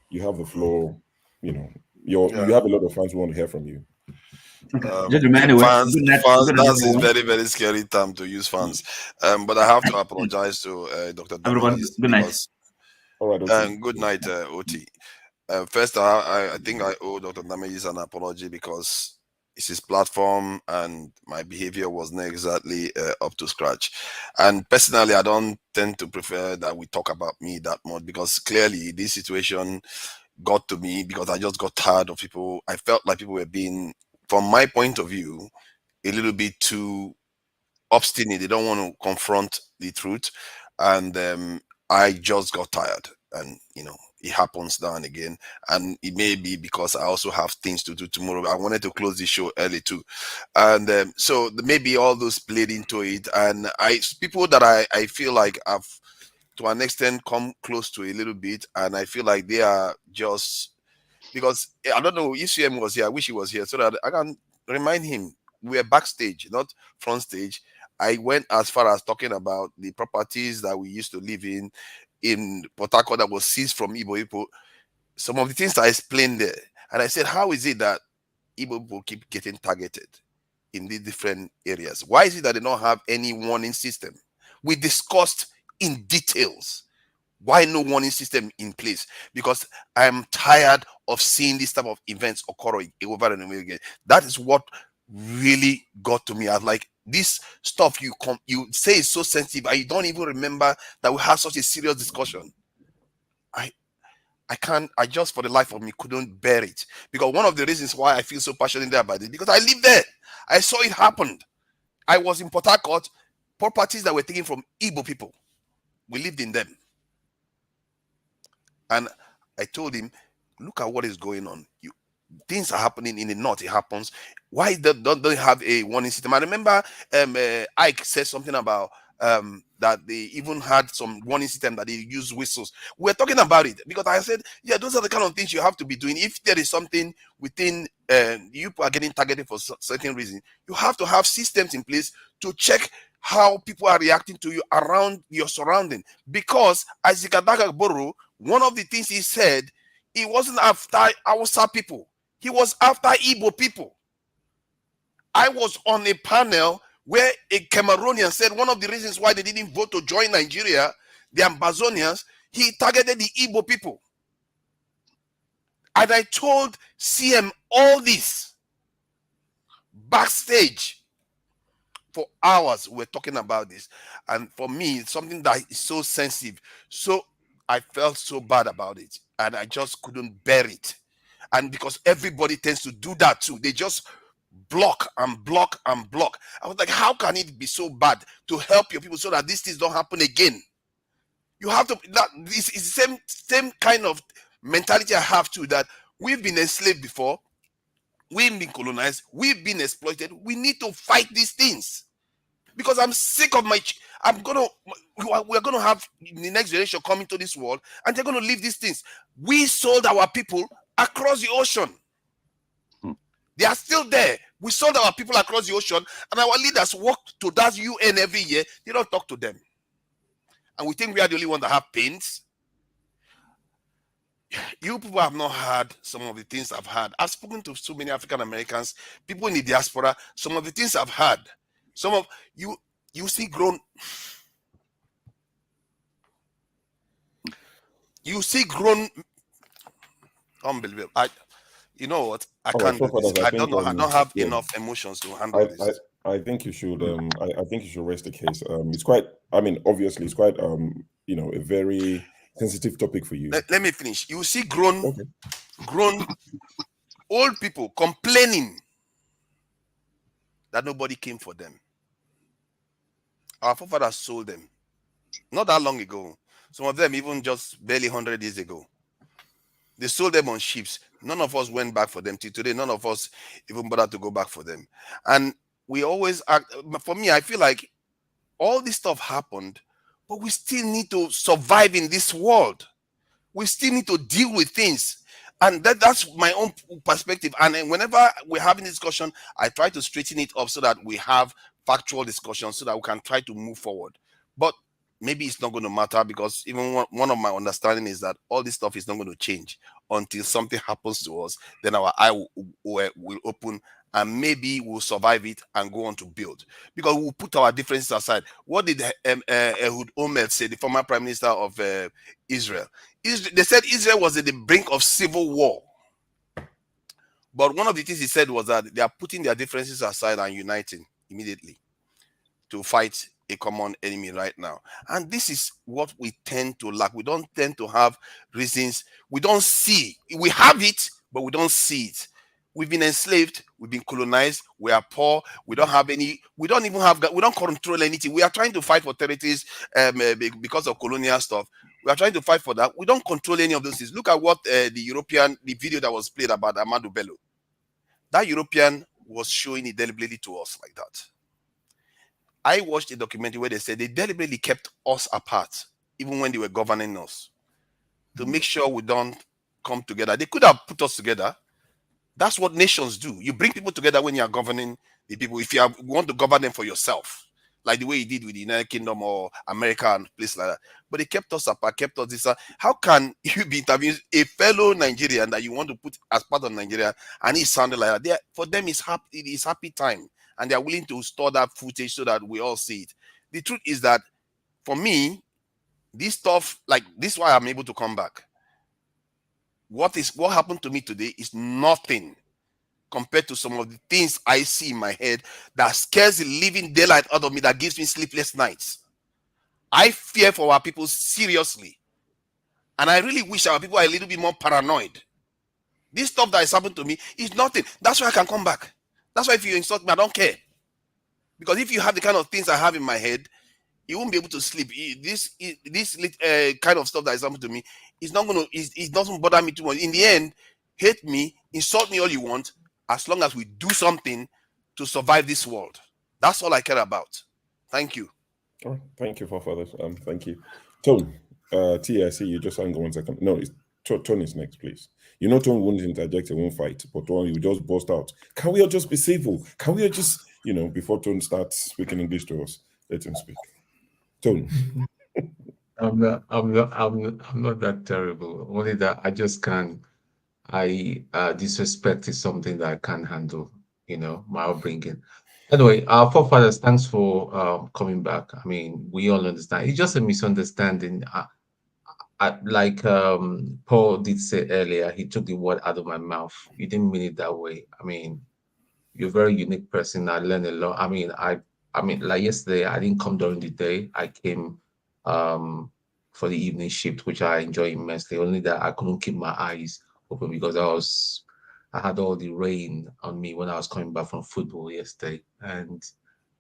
you have the floor. You have a lot of fans who want to hear from you. Fans, that's a very, very scary term to use, fans. But I have to apologize to Dr. Damages. Good night. All right, good night, Oti. First, I think I owe Dr. Damages an apology because it's his platform and my behavior was not exactly up to scratch. And personally, I don't tend to prefer that we talk about me that much because clearly this situation got to me because I just got tired of people. I felt like people were being, from my point of view, a little bit too obstinate. They don't want to confront the truth. And I just got tired. And, it happens now and again. And it may be because I also have things to do tomorrow. I wanted to close the show early too. And so maybe all those played into it. And people that I feel like I've, to an extent, come close to a little bit. And I feel like they are just, because I don't know if CM was here. I wish he was here so that I can remind him we're backstage, not front stage. I went as far as talking about the properties that we used to live in Port Harcourt that was seized from Igbo people. Some of the things I explained there. And I said, how is it that Igbo people keep getting targeted in these different areas? Why is it that they don't have any warning system? We discussed in details why no warning system in place, because I'm tired of seeing this type of events occur over and over again. That is what really got to me. I was like, this stuff you say is so sensitive and you don't even remember that we had such a serious discussion. I just for the life of me couldn't bear it, because one of the reasons why I feel so passionate about it, because I live there. I saw it happen. I was in Port Harcourt, properties that were taken from Igbo people. We lived in them. And I told him, look at what is going on. Things are happening in the north. It happens. Why don't they have a warning system? I remember Ike said something about that they even had some warning system that they use whistles. We're talking about it because I said, yeah, those are the kind of things you have to be doing. If there is something within you are getting targeted for certain reason, you have to have systems in place to check how people are reacting to you around your surrounding. Because as Ikadaka Boro, one of the things he said, he wasn't after Hausa people. He was after Igbo people. I was on a panel where a Cameroonian said one of the reasons why they didn't vote to join Nigeria, the Ambazonians, he targeted the Igbo people. And I told CM all this backstage for hours. We're talking about this. And for me, it's something that is so sensitive. So I felt so bad about it. And I just couldn't bear it. And because everybody tends to do that too. They just block and block and block. I was like, how can it be so bad to help your people so that these things don't happen again? You have to, this is the same kind of mentality I have too, that we've been enslaved before. we've been colonized, we've been exploited. We need to fight these things. Because I'm sick of we're gonna have the next generation coming to this world and they're gonna leave these things. We sold our people across the ocean. They are still there. We sold our people across the ocean, and our leaders walk to that UN every year. They don't talk to them. And we think we are the only one that have pains. You people have not heard some of the things I've heard. I've spoken to so many African Americans, people in the diaspora. Some of the things I've heard. Some of you see grown. You see grown. Unbelievable. You know what? I can't do this. I don't know. I don't have enough emotions to handle this. I think you should. I think you should rest the case. It's quite. I mean, obviously, it's quite. You know, a very sensitive topic for you. Let me finish. You see, grown old people complaining that nobody came for them. Our forefathers sold them not that long ago. Some of them even just barely 100 years ago. They sold them on ships. None of us went back for them till today. None of us even bothered to go back for them. And we always act. For me, I feel like all this stuff happened, but we still need to survive in this world. We still need to deal with things. And that's my own perspective. And whenever we're having a discussion, I try to straighten it up so that we have factual discussions so that we can try to move forward. But maybe it's not going to matter, because even one of my understanding is that all this stuff is not going to change until something happens to us. Then our eye will open, and maybe we'll survive it and go on to build, because we'll put our differences aside. What did Ehud Olmert say, the former prime minister of Israel? They said Israel was at the brink of civil war. But one of the things he said was that they are putting their differences aside and uniting immediately to fight a common enemy right now. And this is what we tend to lack. We don't tend to have reasons. We don't see. We have it, but we don't see it. We've been enslaved. We've been colonized. We are poor. We don't have any. We don't control anything. We are trying to fight for territories because of colonial stuff. We are trying to fight for that. We don't control any of those things. Look at what the video that was played about Amadou Bello. That European was showing it deliberately to us like that. I watched a documentary where they said they deliberately kept us apart, even when they were governing us, to make sure we don't come together. They could have put us together. That's what nations do. You bring people together when you are governing the people. If you want to govern them for yourself, like the way you did with the United Kingdom or America and places like that. But they kept us apart, kept us this. How can you be interviewing a fellow Nigerian that you want to put as part of Nigeria and he sounded like that? For them, it's happy time. And they are willing to store that footage so that we all see it. The truth is that, for me, this stuff, like this is why I'm able to come back. What happened to me today is nothing compared to some of the things I see in my head that scares the living daylight out of me, that gives me sleepless nights. I fear for our people seriously. And I really wish our people are a little bit more paranoid. This stuff that has happened to me is nothing. That's why I can come back. That's why if you insult me, I don't care. Because if you have the kind of things I have in my head, you won't be able to sleep. This kind of stuff that is happening to me is not going to, it doesn't bother me too much. In the end, hate me, insult me all you want, as long as we do something to survive this world. That's all I care about. Thank you. All right. Thank you, forefathers. Thank you. Tone, T, I see you just hang on 1 second. No, Tone is next, please. You know, Tone won't interject, he won't fight, but Tone, you just burst out. Can we all just be civil? Can we all just, before Tone starts speaking English to us, let him speak. Tone. I'm not that terrible. Only that I just can't. Disrespect is something that I can't handle. My upbringing. Anyway, our forefathers, thanks for coming back. I mean, we all understand. It's just a misunderstanding. Like Paul did say earlier, he took the word out of my mouth. You didn't mean it that way. I mean, you're a very unique person. I learned a lot. I mean, like yesterday, I didn't come during the day. I came for the evening shift, which I enjoy immensely. Only that I couldn't keep my eyes open because I had all the rain on me when I was coming back from football yesterday, and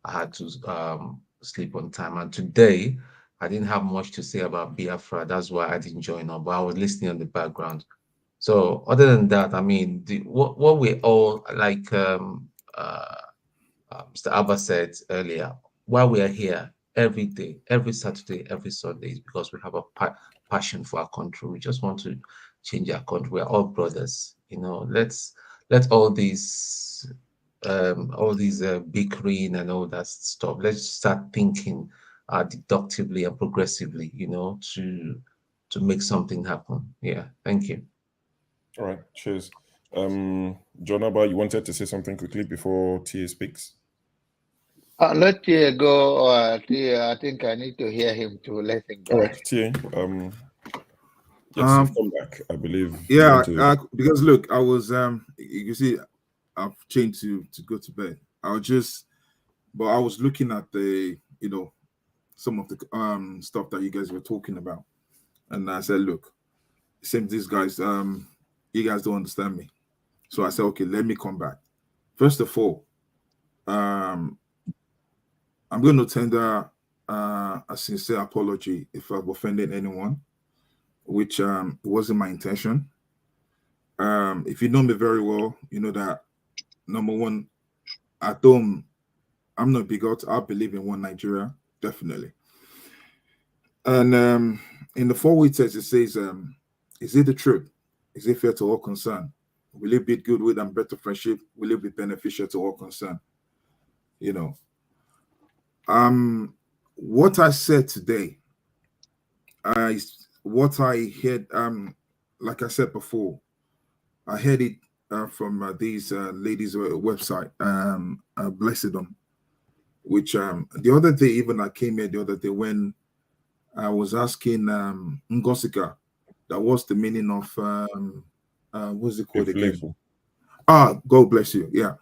I had to sleep on time. And today, I didn't have much to say about Biafra. That's why I didn't join on, but I was listening on the background. So other than that, I mean, what we all like, Mr. Abba said earlier, why we are here every day, every Saturday, every Sunday is because we have a passion for our country. We just want to change our country. We are all brothers. Let all these bickering and all that stuff. Let's start thinking deductively and progressively. To make something happen. Yeah. Thank you. All right. Cheers. John Abba, you wanted to say something quickly before TA speaks? Let Tia go. Tia, I think I need to hear him to let him go. All right, TA. Yes, you've come back, I believe. Yeah, because look, I was you see, I've changed to go to bed. I was looking at the some of the stuff that you guys were talking about, and I said, look, same these guys, you guys don't understand me. So I said, okay, let me come back. First of all, I'm going to tender a sincere apology if I've offended anyone, which wasn't my intention. If you know me very well, you know that number one, I'm not bigot. I believe in one Nigeria, definitely. And in the 4 weeks, it says, is it the truth? Is it fair to all concerned? Will it be goodwill and better friendship? Will it be beneficial to all concerned? What I said today, what I heard, like I said before, I heard it from these ladies' website, Blessed Them, which the other day, even I came here the other day when I was asking Ngosika, that was the meaning of, what's it called again? God bless you. Yeah.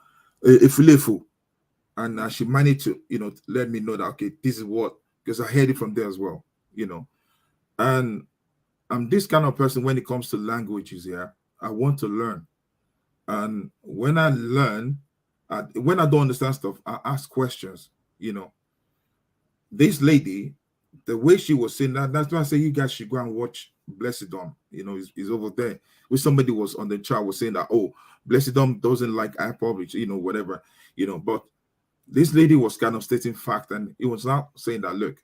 Ifulefu. And she managed to, let me know that, okay, this is what, because I heard it from there as well, And I'm this kind of person when it comes to languages, yeah, I want to learn. And when I learn, when I don't understand stuff, I ask questions, This lady, the way she was saying that's why I say you guys should go and watch Blessed Dom, is over there. Where somebody was on the chat was saying that, oh, Blessed Dom doesn't like Afrobeat, whatever, but this lady was kind of stating fact, and it was not saying that, look,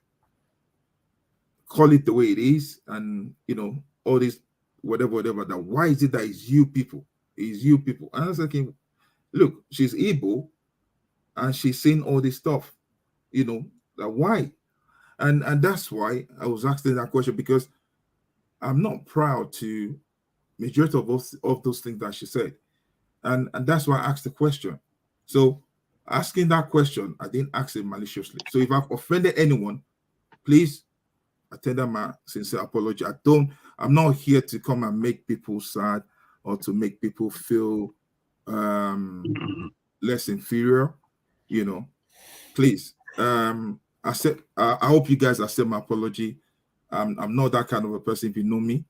call it the way it is, and all this whatever, that why is it that it's you people? It's you people. And I was thinking, look, she's Igbo and she's saying all this stuff, that why? And that's why I was asking that question, because I'm not proud to majority of those things that she said. And that's why I asked the question. So asking that question, I didn't ask it maliciously. So if I've offended anyone, please, I tender my sincere apology. I'm not here to come and make people sad or to make people feel less inferior, Please. I hope you guys accept my apology. I'm not that kind of a person if you know me.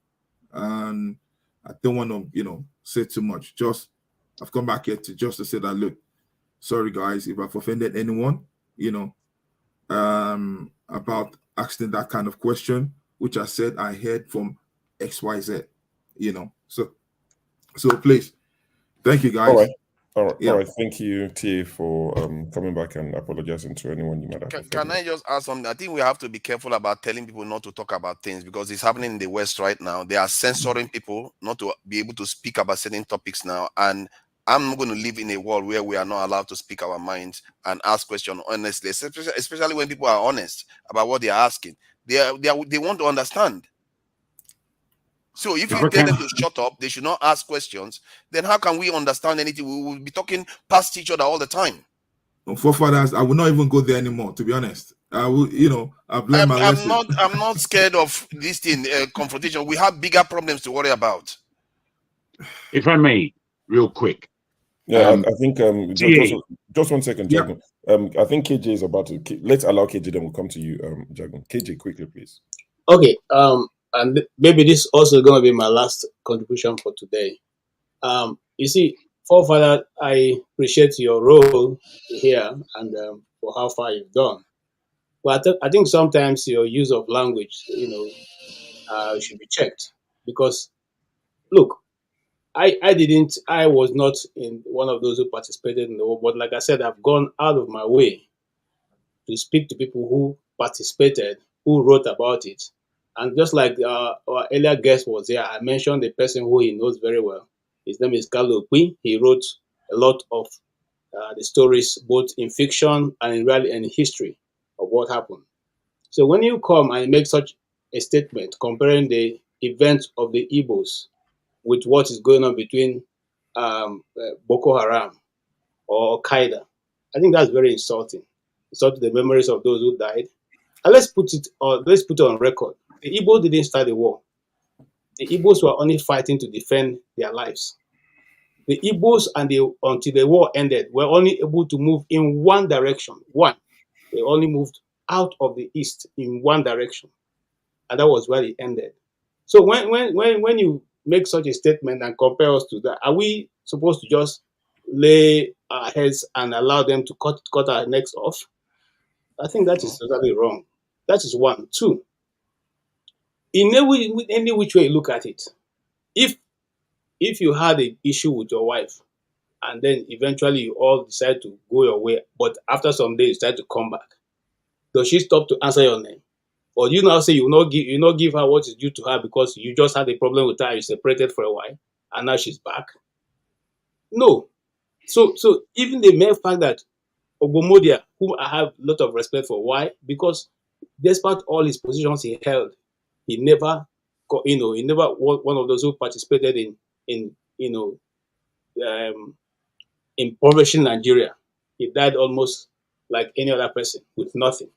And I don't want to, say too much. I've come back here to say that, look, sorry guys, if I've offended anyone, about asking that kind of question, which I said I heard from XYZ, So please, thank you guys. All right. Thank you, T, for coming back and apologizing to anyone you might have offended. Can I just add something? I think we have to be careful about telling people not to talk about things, because it's happening in the West right now. They are censoring people not to be able to speak about certain topics now. And I'm not going to live in a world where we are not allowed to speak our minds and ask questions honestly, especially when people are honest about what they are asking. They want to understand. So if you tell them to shut up, they should not ask questions, then how can we understand anything? We will be talking past each other all the time. Forefathers, I will not even go there anymore, to be honest. I will, I've learned my lesson. I'm not scared of this thing, confrontation. We have bigger problems to worry about. If I may, real quick. Yeah, I think just 1 second, Jagun. I think KJ is about to. Let's allow KJ, then we'll come to you, Jagun. KJ, quickly, please. Okay. And maybe this is also going to be my last contribution for today. You see, Forefather, I appreciate your role here and for how far you've gone. But I think sometimes your use of language, should be checked, because look, I was not in one of those who participated in the war, but like I said, I've gone out of my way to speak to people who participated, who wrote about it. And just like our earlier guest was here, I mentioned a person who he knows very well. His name is Carlo Qui. He wrote a lot of the stories, both in fiction and in reality and in history of what happened. So when you come and make such a statement comparing the events of the Igbos with what is going on between Boko Haram or Al Qaeda, I think that's very insulting. Insulting the memories of those who died. And let's put it on record. The Igbos didn't start the war. The Igbos were only fighting to defend their lives. The Igbos until the war ended were only able to move in one direction. One. They only moved out of the east in one direction. And that was where it ended. So when you make such a statement and compare us to that, are we supposed to just lay our heads and allow them to cut our necks off? I think that is totally wrong. That is one. Two, in any which way you look at it, if you had an issue with your wife and then eventually you all decide to go your way, but after some days you decide to come back, does she stop to answer your name? Or do you now say you will not give her what is due to her because you just had a problem with her, you separated for a while, and now she's back? No. So even the mere fact that Ogomodia, whom I have a lot of respect for, why? Because despite all his positions he held, he never was one of those who participated in impoverishing Nigeria. He died almost like any other person with nothing.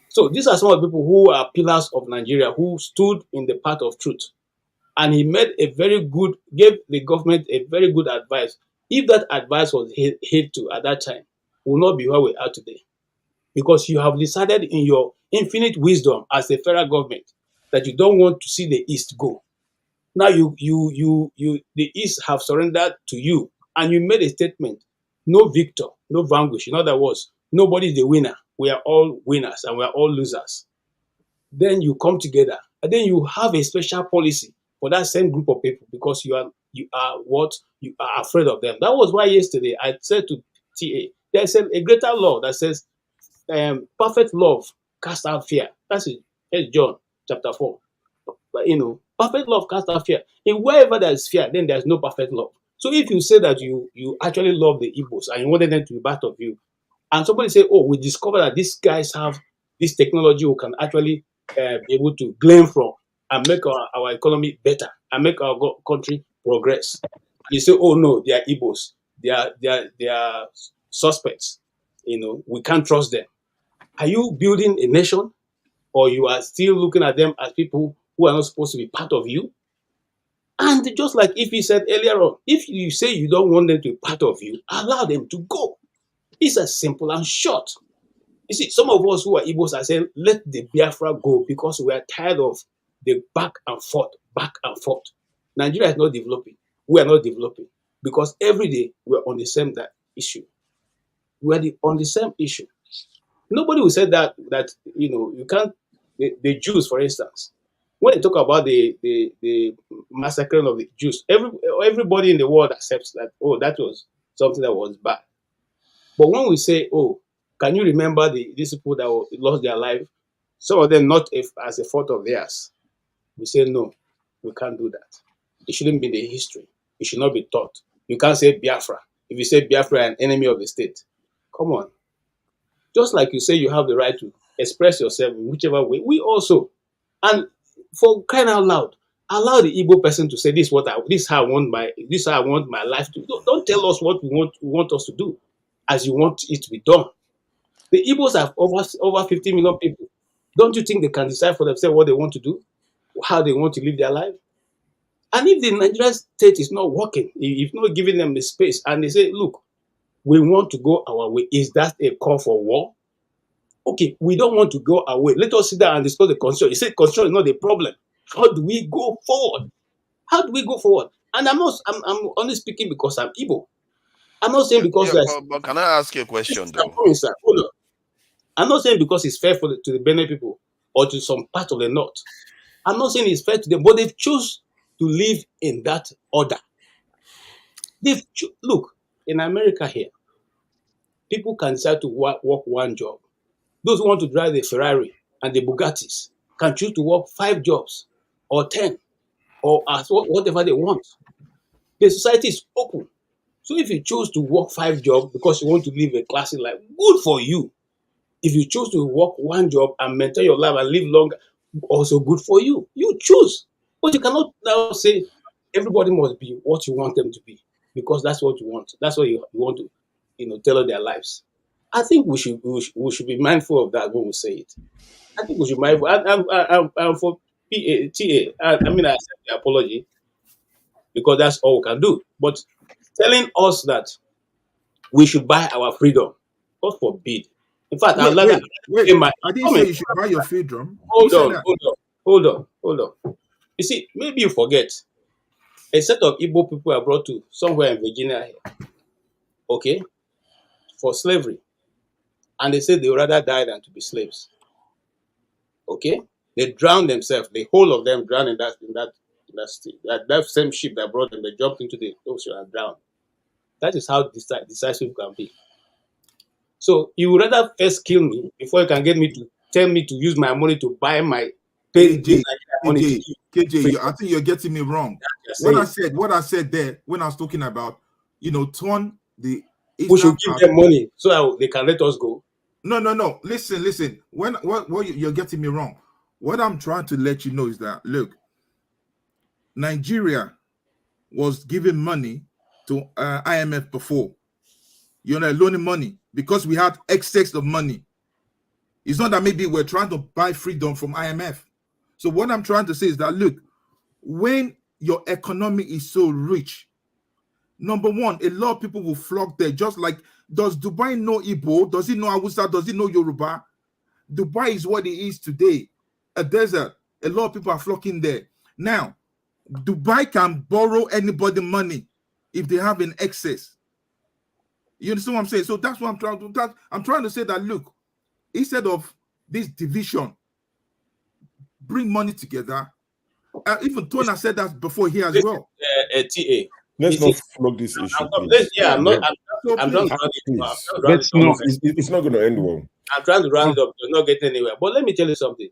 So these are some of the people who are pillars of Nigeria who stood in the path of truth. And he gave the government a very good advice. If that advice was held to at that time, we will not be where we are today. Because you have decided in your infinite wisdom as the federal government that you don't want to see the East go. Now the East have surrendered to you, and you made a statement: no victor, no vanquish. In other words, nobody is the winner. We are all winners and we are all losers. Then you come together, and then you have a special policy for that same group of people because you are afraid of them. That was why yesterday I said to TA, there's a greater law that says perfect love cast out fear. That's it. That's John chapter 4. But, perfect love cast out fear. In wherever there is fear, then there's no perfect love. So if you say that you actually love the Igbos and you wanted them to be part of you, and somebody say, oh, we discovered that these guys have this technology who can actually be able to glean from and make our economy better and make our country progress. And you say, oh no, they are Igbos. They are suspects. We can't trust them. Are you building a nation, or you are still looking at them as people who are not supposed to be part of you? And just like if he said earlier on, if you say you don't want them to be part of you, allow them to go. It's as simple and short. You see, some of us who are Igbos are saying, let the Biafra go because we are tired of the back and forth. Nigeria is not developing. We are not developing because every day we are on the same issue. We are on the same issue. Nobody will say that you can't. The Jews, for instance, when they talk about the massacring of the Jews, everybody in the world accepts that. Oh, that was something that was bad. But when we say, oh, can you remember these people that lost their life? Some of them not as a fault of theirs. We say no, we can't do that. It shouldn't be the history. It should not be taught. You can't say Biafra. If you say Biafra, an enemy of the state, come on. Just like you say you have the right to express yourself in whichever way, we also. And for crying out loud, allow the Igbo person to say this is how I want my life to. Don't tell us what you want us to do as you want it to be done. The Igbos have over 50 million people. Don't you think they can decide for themselves what they want to do, how they want to live their life? And if the Nigerian state is not working, if not giving them the space, and they say, look, we want to go our way, is that a call for war? Okay, we don't want to go our way. Let us sit down and discuss the constitution. You say constitution is not the problem. How do we go forward? How do we go forward? And I'm only speaking because I'm Igbo. I'm not saying because but can I ask you a question though? Hold on. I'm not saying because it's fair to the Benin people or to some part of the north. I'm not saying it's fair to them, but they've chosen to live in that order. Look, in America here, people can decide to work one job. Those who want to drive the Ferrari and the Bugattis can choose to work 5 jobs or 10 or whatever they want. The society is open. So if you choose to work 5 jobs because you want to live a classy life, good for you. If you choose to work 1 job and maintain your life and live longer, also good for you. You choose. But you cannot now say everybody must be what you want them to be because that's what you want. That's what you want to, tailor their lives. I think we should be mindful of that when we say it. I think we should be mindful. And for TA, I mean, I accept the apology because that's all we can do. But telling us that we should buy our freedom, God forbid. In fact, I'd rather wait. I didn't say you should buy your freedom. Hold on. You see, maybe you forget. A set of Igbo people are brought to somewhere in Virginia here, okay, for slavery. And they said they would rather die than to be slaves. Okay? They drowned themselves. The whole of them drowned in that same ship that brought them. They jumped into the ocean and drowned. That is how decisive can be. So you would rather first kill me before you can get me to tell me to use my money to buy my KJ, I think you're getting me wrong. What I said there when I was talking about, turn the we should give them money so they can let us go. No. Listen. What you're getting me wrong. What I'm trying to let you know is that look, Nigeria was giving money to IMF before. Loaning money because we had excess of money. It's not that maybe we're trying to buy freedom from IMF. So what I'm trying to say is that look, when your economy is so rich, number one, a lot of people will flock there. Just like, does Dubai know Igbo? Does it know Hausa? Does it know Yoruba? Dubai is what it is today, a desert. A lot of people are flocking there. Now, Dubai can borrow anybody money if they have an excess. You understand what I'm saying? So that's what I'm trying to do. I'm trying to say that, look, instead of this division, bring money together. Even Tona said that before here as well. TA. Let's not flog this issue. It's not going to end well. I'm trying to round it up. You're not getting anywhere. But let me tell you something.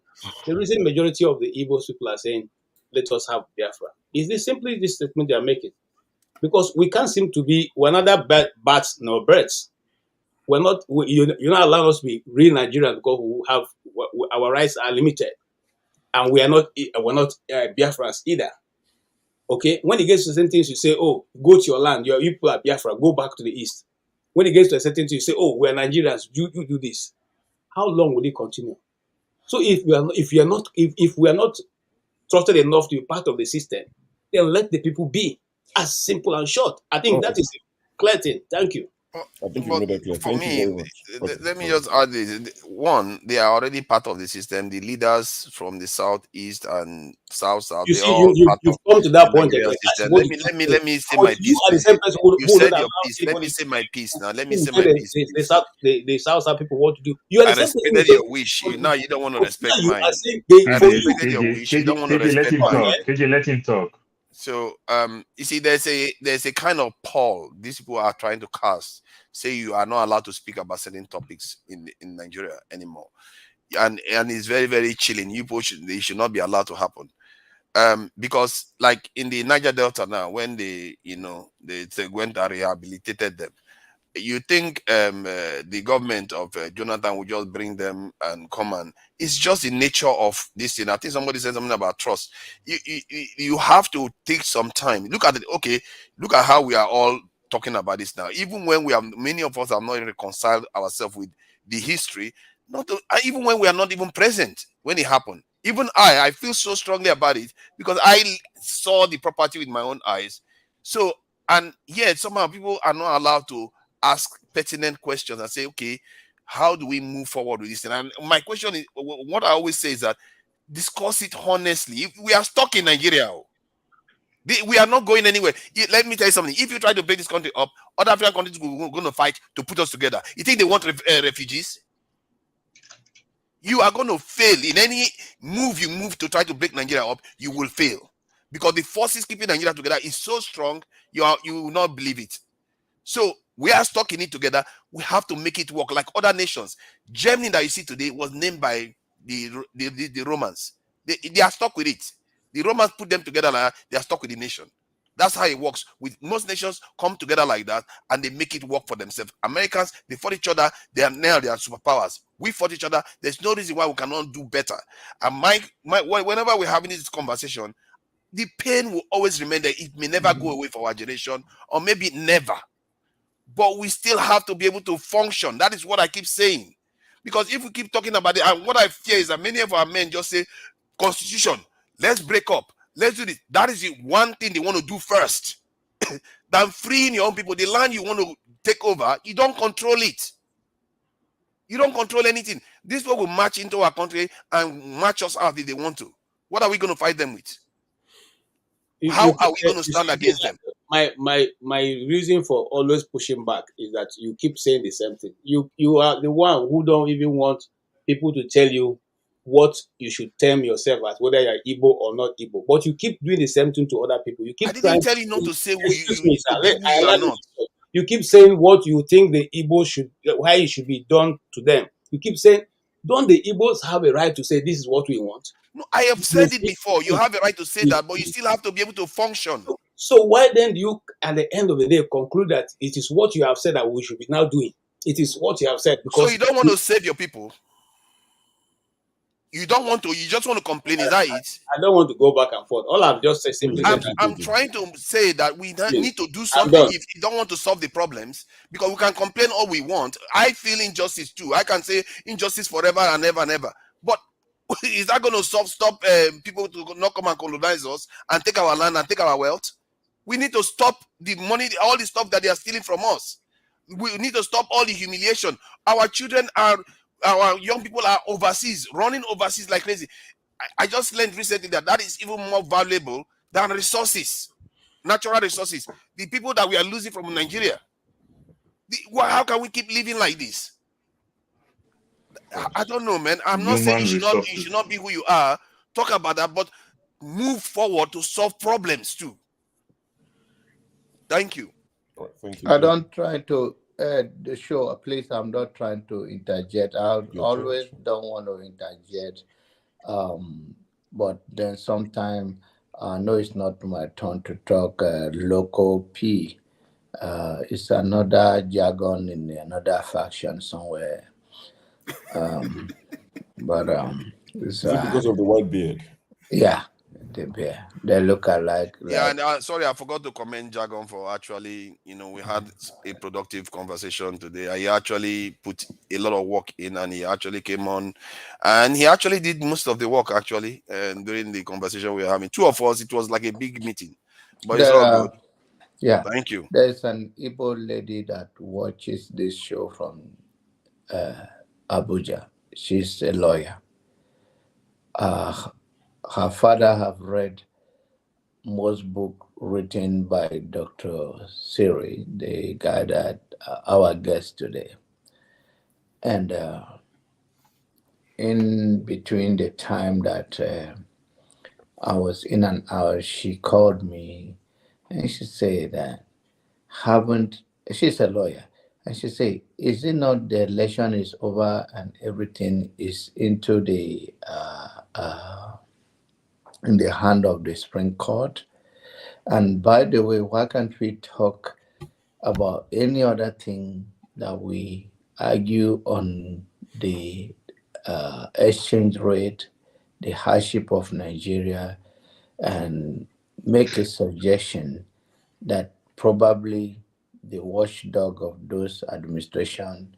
The reason majority of the Igbo people are saying, let us have Biafra, is this simply this statement they are making. Because we can't seem to be, we're neither bats nor birds. You're not allowing us to be real Nigerians because we have our rights are limited, and we're not Biafrans either. Okay, when it gets to certain things, you say, "Oh, go to your land. You people are Biafra. Go back to the east." When it gets to a certain thing, you say, "Oh, we're Nigerians. You do this." How long will it continue? So if we are not trusted enough to be part of the system, then let the people be. As simple and short. I think that is a clear thing. Thank you. I think you made that clear. For me, let me just add this. One, they are already part of the system. The leaders from the southeast and south, you see, you've come to that point again. Let me say my piece. You said your piece. Let me say my piece now. Let me say my piece. The south people want to do. You I respected your wish. Now you don't want to respect mine. I respected your wish. You don't want to respect mine. KJ, let him talk. So you see, there's a kind of pall these people are trying to cast. Say you are not allowed to speak about certain topics in Nigeria anymore, and it's very, very chilling. They should not be allowed to happen, because like in the Niger Delta now, when they went and rehabilitated them, you think the government of Jonathan will just bring them and come and it's just the nature of this thing. I think somebody said something about trust. You have to take some time. Look at it. Okay, look at how we are all talking about this now. Even when many of us have not reconciled ourselves with the history, even when we are not even present when it happened. Even I feel so strongly about it because I saw the property with my own eyes. So, and yet somehow people are not allowed to ask pertinent questions and say, okay, how do we move forward with this thing? And my question is, what I always say is that discuss it honestly. If we are stuck in Nigeria, we are not going anywhere. Let me tell you something. If you try to break this country up, other African countries are going to fight to put us together. You think they want refugees? You are going to fail in any move you move to try to break Nigeria up. You will fail because the forces keeping Nigeria together is so strong, you will not believe it. So we are stuck in it together. We have to make it work like other nations. Germany that you see today was named by the Romans. They are stuck with it. The Romans put them together like that. They are stuck with the nation. That's how it works. With most nations come together like that and they make it work for themselves. Americans, they fought each other. They are superpowers. We fought each other. There's no reason why we cannot do better. And whenever we're having this conversation, the pain will always remain there. It may never go away for our generation, or maybe never. But we still have to be able to function. That is what I keep saying. Because if we keep talking about it, and what I fear is that many of our men just say, Constitution, let's break up. Let's do this. That is the one thing they want to do first. Than freeing your own people. The land you want to take over, you don't control it. You don't control anything. These people will march into our country and march us out if they want to. What are we going to fight them with? How are we going to stand against them? My reason for always pushing back is that you keep saying the same thing. You are the one who don't even want people to tell you what you should term yourself as, whether you're Igbo or not Igbo. But you keep doing the same thing to other people. You keep I didn't tell you not to say who you are not. You keep saying what you think the Igbo should, why it should be done to them. You keep saying, don't the Igbos have a right to say this is what we want? No, I have said it before. You have a right to say that, but you still have to be able to function. So why then do you, at the end of the day, conclude that it is what you have said that we should be now doing? It is what you have said. Because so you don't want to save your people? You don't want to, you just want to complain, is that it? I don't want to go back and forth. All I've just said simply I'm trying to say that we need to do something if you don't want to solve the problems, because we can complain all we want. I feel injustice too. I can say injustice forever and ever and ever. But is that going to stop people to not come and colonize us and take our land and take our wealth? We need to stop the money, all the stuff that they are stealing from us. We need to stop all the humiliation. Our young people are overseas, running overseas like crazy. I just learned recently that is even more valuable than resources, natural resources. The people that we are losing from Nigeria. How can we keep living like this? I don't know, man. I'm not saying you should not be who you are. Talk about that, but move forward to solve problems too. Thank you. Thank you. I don't try to the show, please. I'm not trying to interject. I always don't want to interject. But then sometimes I know it's not my turn to talk local P. It's another jargon in another faction somewhere. But it's because of the white beard. Yeah, the beard. They look alike. Yeah, and sorry, I forgot to commend Jargon for actually, we had a productive conversation today. He actually put a lot of work in, and he actually came on, and he actually did most of the work actually. And during the conversation we were having, two of us, it was like a big meeting, but it's all good. Yeah, thank you. There's an Igbo lady that watches this show from Abuja. She's a lawyer. Her father have read most book written by Dr. Cyril, the guy that our guest today. And in between the time that I was in and out, she called me and she said that she's a lawyer, and she said, is it not the election is over and everything is into the in the hand of the Supreme Court? And by the way, why can't we talk about any other thing that we argue on the exchange rate, the hardship of Nigeria, and make a suggestion that probably the watchdog of those administration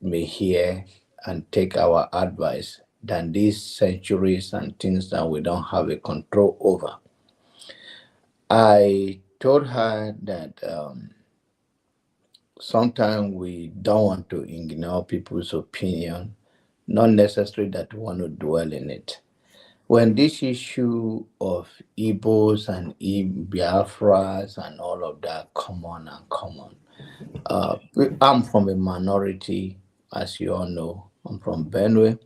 may hear and take our advice than these centuries and things that we don't have a control over. I told her that sometimes we don't want to ignore people's opinion, not necessarily that we want to dwell in it. When this issue of Igbos and Biafras and all of that come on, I'm from a minority, as you all know. I'm from Benue.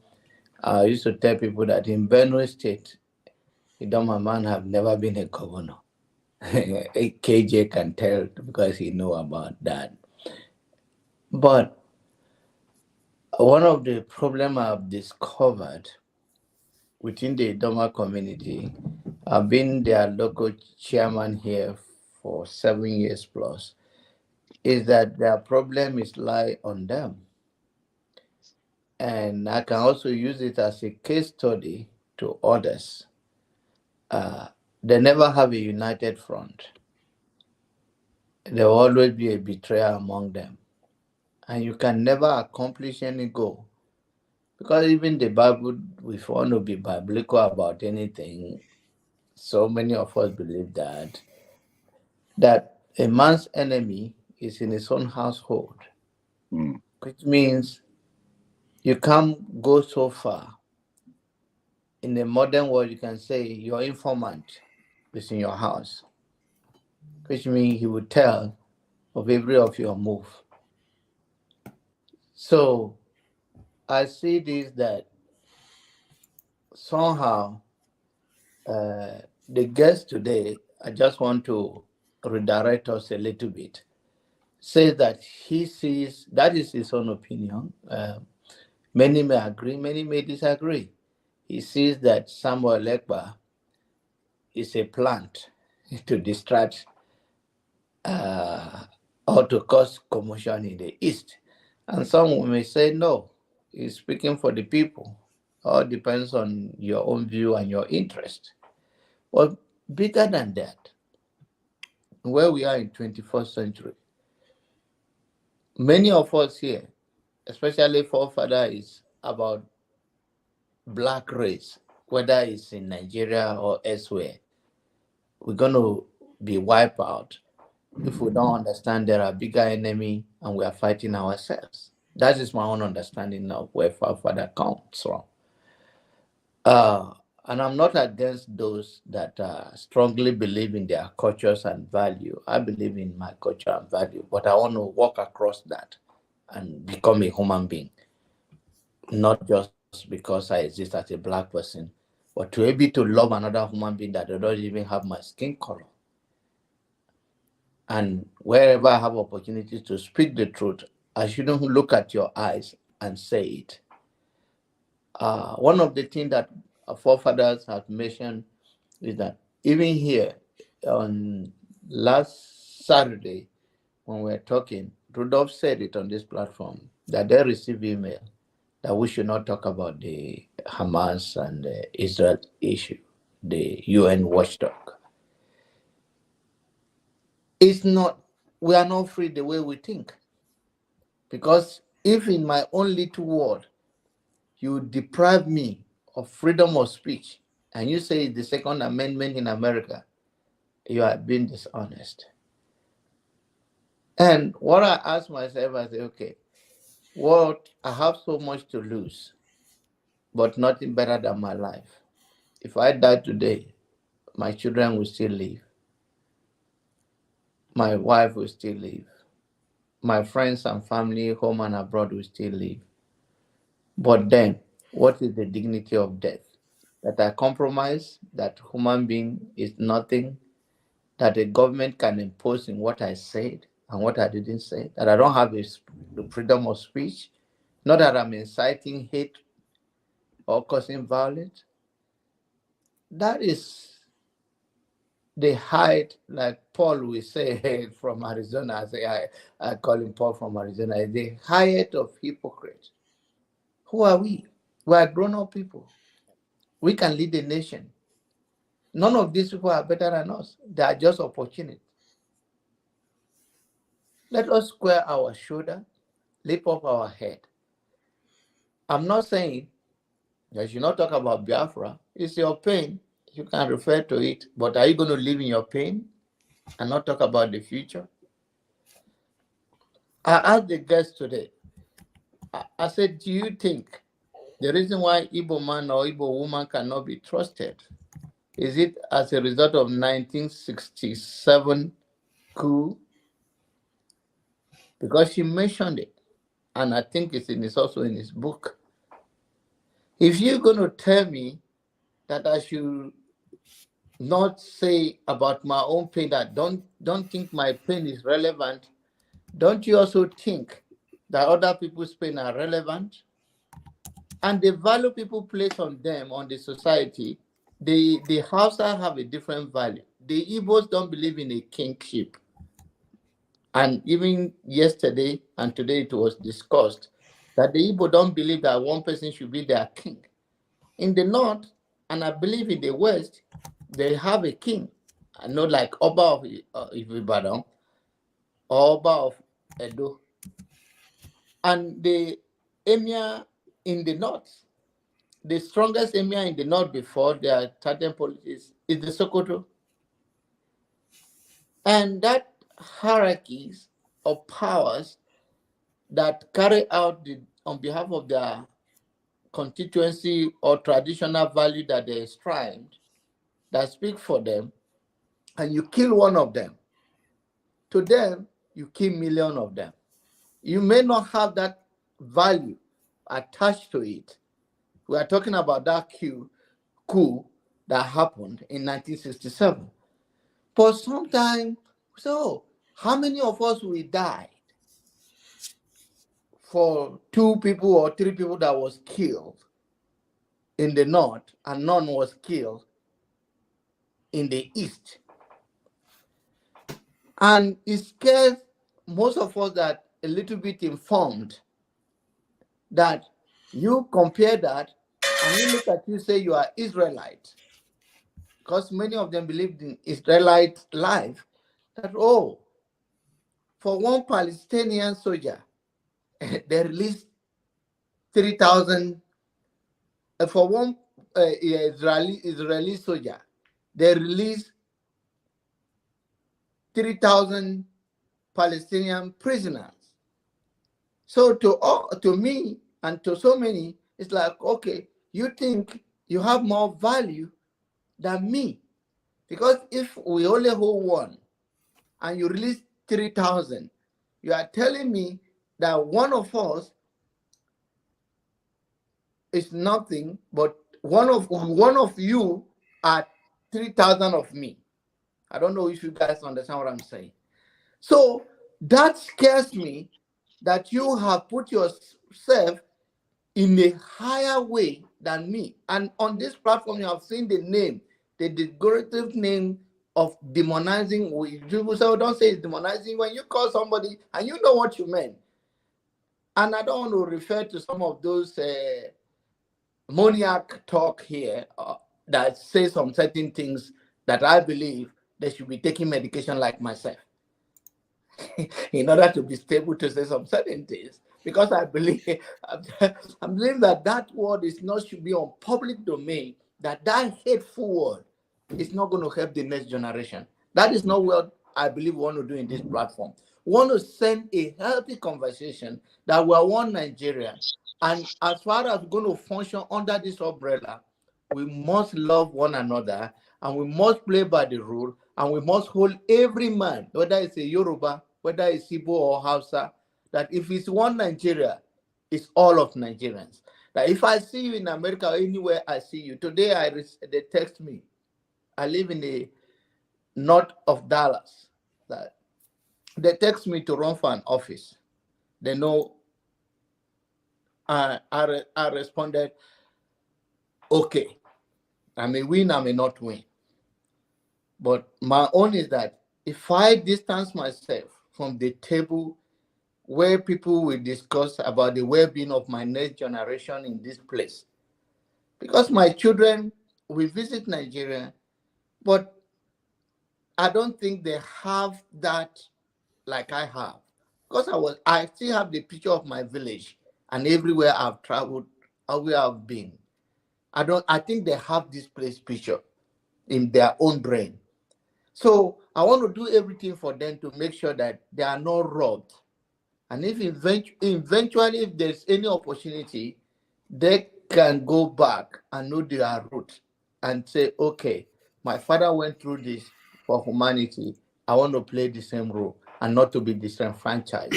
I used to tell people that in Benue State, Idoma man have never been a governor. KJ can tell because he know about that. But one of the problem I've discovered within the Idoma community, I've been their local chairman here for 7 years plus, is that their problem is lie on them. And I can also use it as a case study to others. They never have a united front. There will always be a betrayer among them. And you can never accomplish any goal. Because even the Bible, if you want to be biblical about anything, so many of us believe that a man's enemy is in his own household, which means you can't go so far. In the modern world, you can say your informant is in your house, which means he will tell of every of your move. So I see this that somehow the guest today, I just want to redirect us a little bit, says that he sees, that is his own opinion. Many may agree, many may disagree. He sees that Samuel Lekba is a plant to distract or to cause commotion in the East. And some may say, no, he's speaking for the people. All depends on your own view and your interest. But bigger than that, where we are in 21st century, many of us here, especially forefather, is about black race, whether it's in Nigeria or elsewhere. We're going to be wiped out if we don't understand there are bigger enemy and we are fighting ourselves. That is my own understanding of where forefather comes from. And I'm not against those that strongly believe in their cultures and value. I believe in my culture and value, but I want to walk across that and become a human being, not just because I exist as a black person, but to be able to love another human being that doesn't even have my skin color. And wherever I have opportunity to speak the truth, I shouldn't look at your eyes and say it. One of the things that our forefathers have mentioned is that even here on last Saturday, when we were talking, Rudolph said it on this platform that they received email that we should not talk about the Hamas and the Israel issue, the UN watchdog. It's not, we are not free the way we think. Because if in my own little world, you deprive me of freedom of speech, and you say the Second Amendment in America, you are being dishonest. And what I ask myself, I say, okay, what I have so much to lose, but nothing better than my life. If I die today, my children will still live. My wife will still live. My friends and family, home and abroad, will still live. But then, what is the dignity of death? That I compromise, that human being is nothing, that a government can impose in what I said and what I didn't say, that I don't have the freedom of speech, not that I'm inciting hate or causing violence. That is the height, like Paul will say from Arizona, I call him Paul from Arizona, the height of hypocrite. Who are we? We are grown-up people. We can lead the nation. None of these people are better than us. They are just opportunity. Let us square our shoulder, lift up our head. I'm not saying that you not talk about Biafra. It's your pain. You can refer to it. But are you going to live in your pain and not talk about the future? I asked the guest today, I said, do you think the reason why Igbo man or Igbo woman cannot be trusted, is it as a result of 1967 coup? Because she mentioned it, and I think it's also in his book. If you're going to tell me that I should not say about my own pain that don't think my pain is relevant, don't you also think that other people's pain are relevant? And the value people place on them, on the society, the Hausa have a different value. The Igbos don't believe in a kingship. And even yesterday and today it was discussed that the Igbo don't believe that one person should be their king. In the north, and I believe in the west, they have a king. I know, like Oba of Ibadan or Oba of Edo. And the emir in the north, the strongest emir in the north before their certain politics is the Sokoto. And that hierarchies of powers that carry out on behalf of their constituency or traditional value that they enshrined, that speak for them, and you kill one of them, to them, you kill millions of them. You may not have that value attached to it. We are talking about that coup that happened in 1967. But sometimes, so how many of us will die for 2 people or 3 people that was killed in the north and none was killed in the east? And it scares most of us that a little bit informed that you compare that and you look at you say you are Israelite, because many of them believed in Israelite life, that for one Palestinian soldier they released 3,000. For one Israeli soldier they released 3,000 Palestinian prisoners. So to me and to so many, it's like, okay, you think you have more value than me. Because if we only hold one and you release 3,000, you are telling me that one of us is nothing, but one of you are 3,000 of me. I don't know if you guys understand what I'm saying. So that scares me, that you have put yourself in a higher way than me. And on this platform, you have seen the name, the decorative name of demonizing. People say, don't say it's demonizing when you call somebody and you know what you meant. And I don't want to refer to some of those maniac talk here that say some certain things that I believe they should be taking medication like myself in order to be stable to say some certain things, because I believe that word is not should be on public domain, that hateful word is not going to help the next generation. That is not what I believe we want to do in this platform. We want to send a healthy conversation that we are one Nigeria, and as far as we're going to function under this umbrella, we must love one another, and we must play by the rule, and we must hold every man, whether it's a Yoruba, whether it's Igbo or Hausa, that if it's one Nigeria, it's all of Nigerians. That if I see you in America or anywhere I see you, today they text me. I live in the north of Dallas. That they text me to run for an office. They know I responded, okay. I may win, I may not win. But my own is that if I distance myself from the table where people will discuss about the well-being of my next generation in this place, because my children will visit Nigeria, but I don't think they have that like I have. Because I still have the picture of my village and everywhere I've traveled, everywhere I've been. I think they have this place picture in their own brain. So I want to do everything for them to make sure that they are not robbed. And if eventually, if there's any opportunity, they can go back and know their root and say, okay, my father went through this for humanity. I want to play the same role and not to be disenfranchised.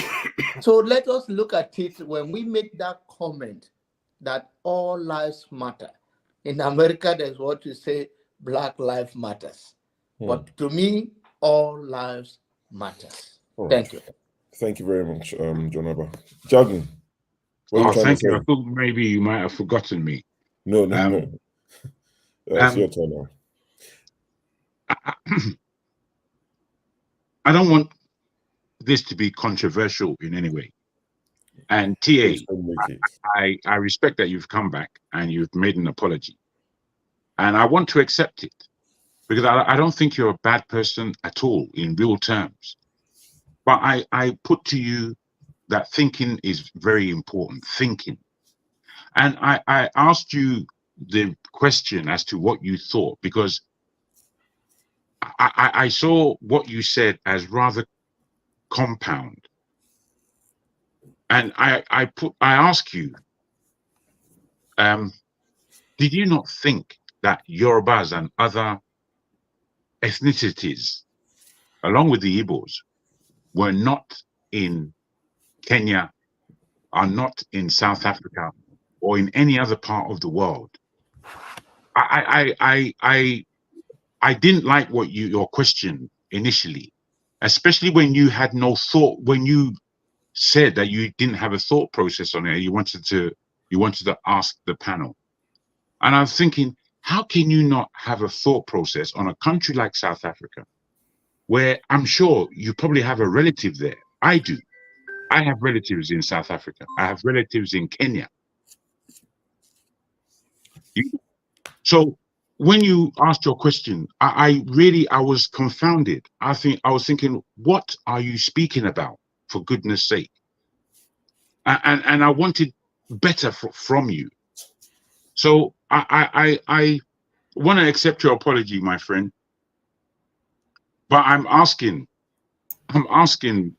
So let us look at it when we make that comment that all lives matter. In America, there's what you say, Black Lives Matters. Hmm. But to me, all lives matters. All right. Thank you. Thank you very much, Jonaba. Jagun, what are you Oh, trying thank to you. I say? thought maybe you might have forgotten me. No. It's your Um, turn now. I don't want this to be controversial in any way. And TA, Please don't make it. I respect that you've come back and you've made an apology. And I want to accept it because I don't think you're a bad person at all in real terms. But I put to you that thinking is very important, thinking. And I asked you the question as to what you thought, because I saw what you said as rather compound. And I ask you, did you not think that Yorubas and other ethnicities, along with the Igbos, were not in Kenya, are not in South Africa, or in any other part of the world? I didn't like what your question initially, especially when you had no thought, when you said that you didn't have a thought process on it. You wanted to ask the panel. And I was thinking, how can you not have a thought process on a country like South Africa, where I'm sure you probably have a relative there? I do. I have relatives in South Africa. I have relatives in Kenya. So when you asked your question, I was confounded. I was thinking, what are you speaking about, for goodness sake? And I wanted better from you. So I want to accept your apology, my friend. But I'm asking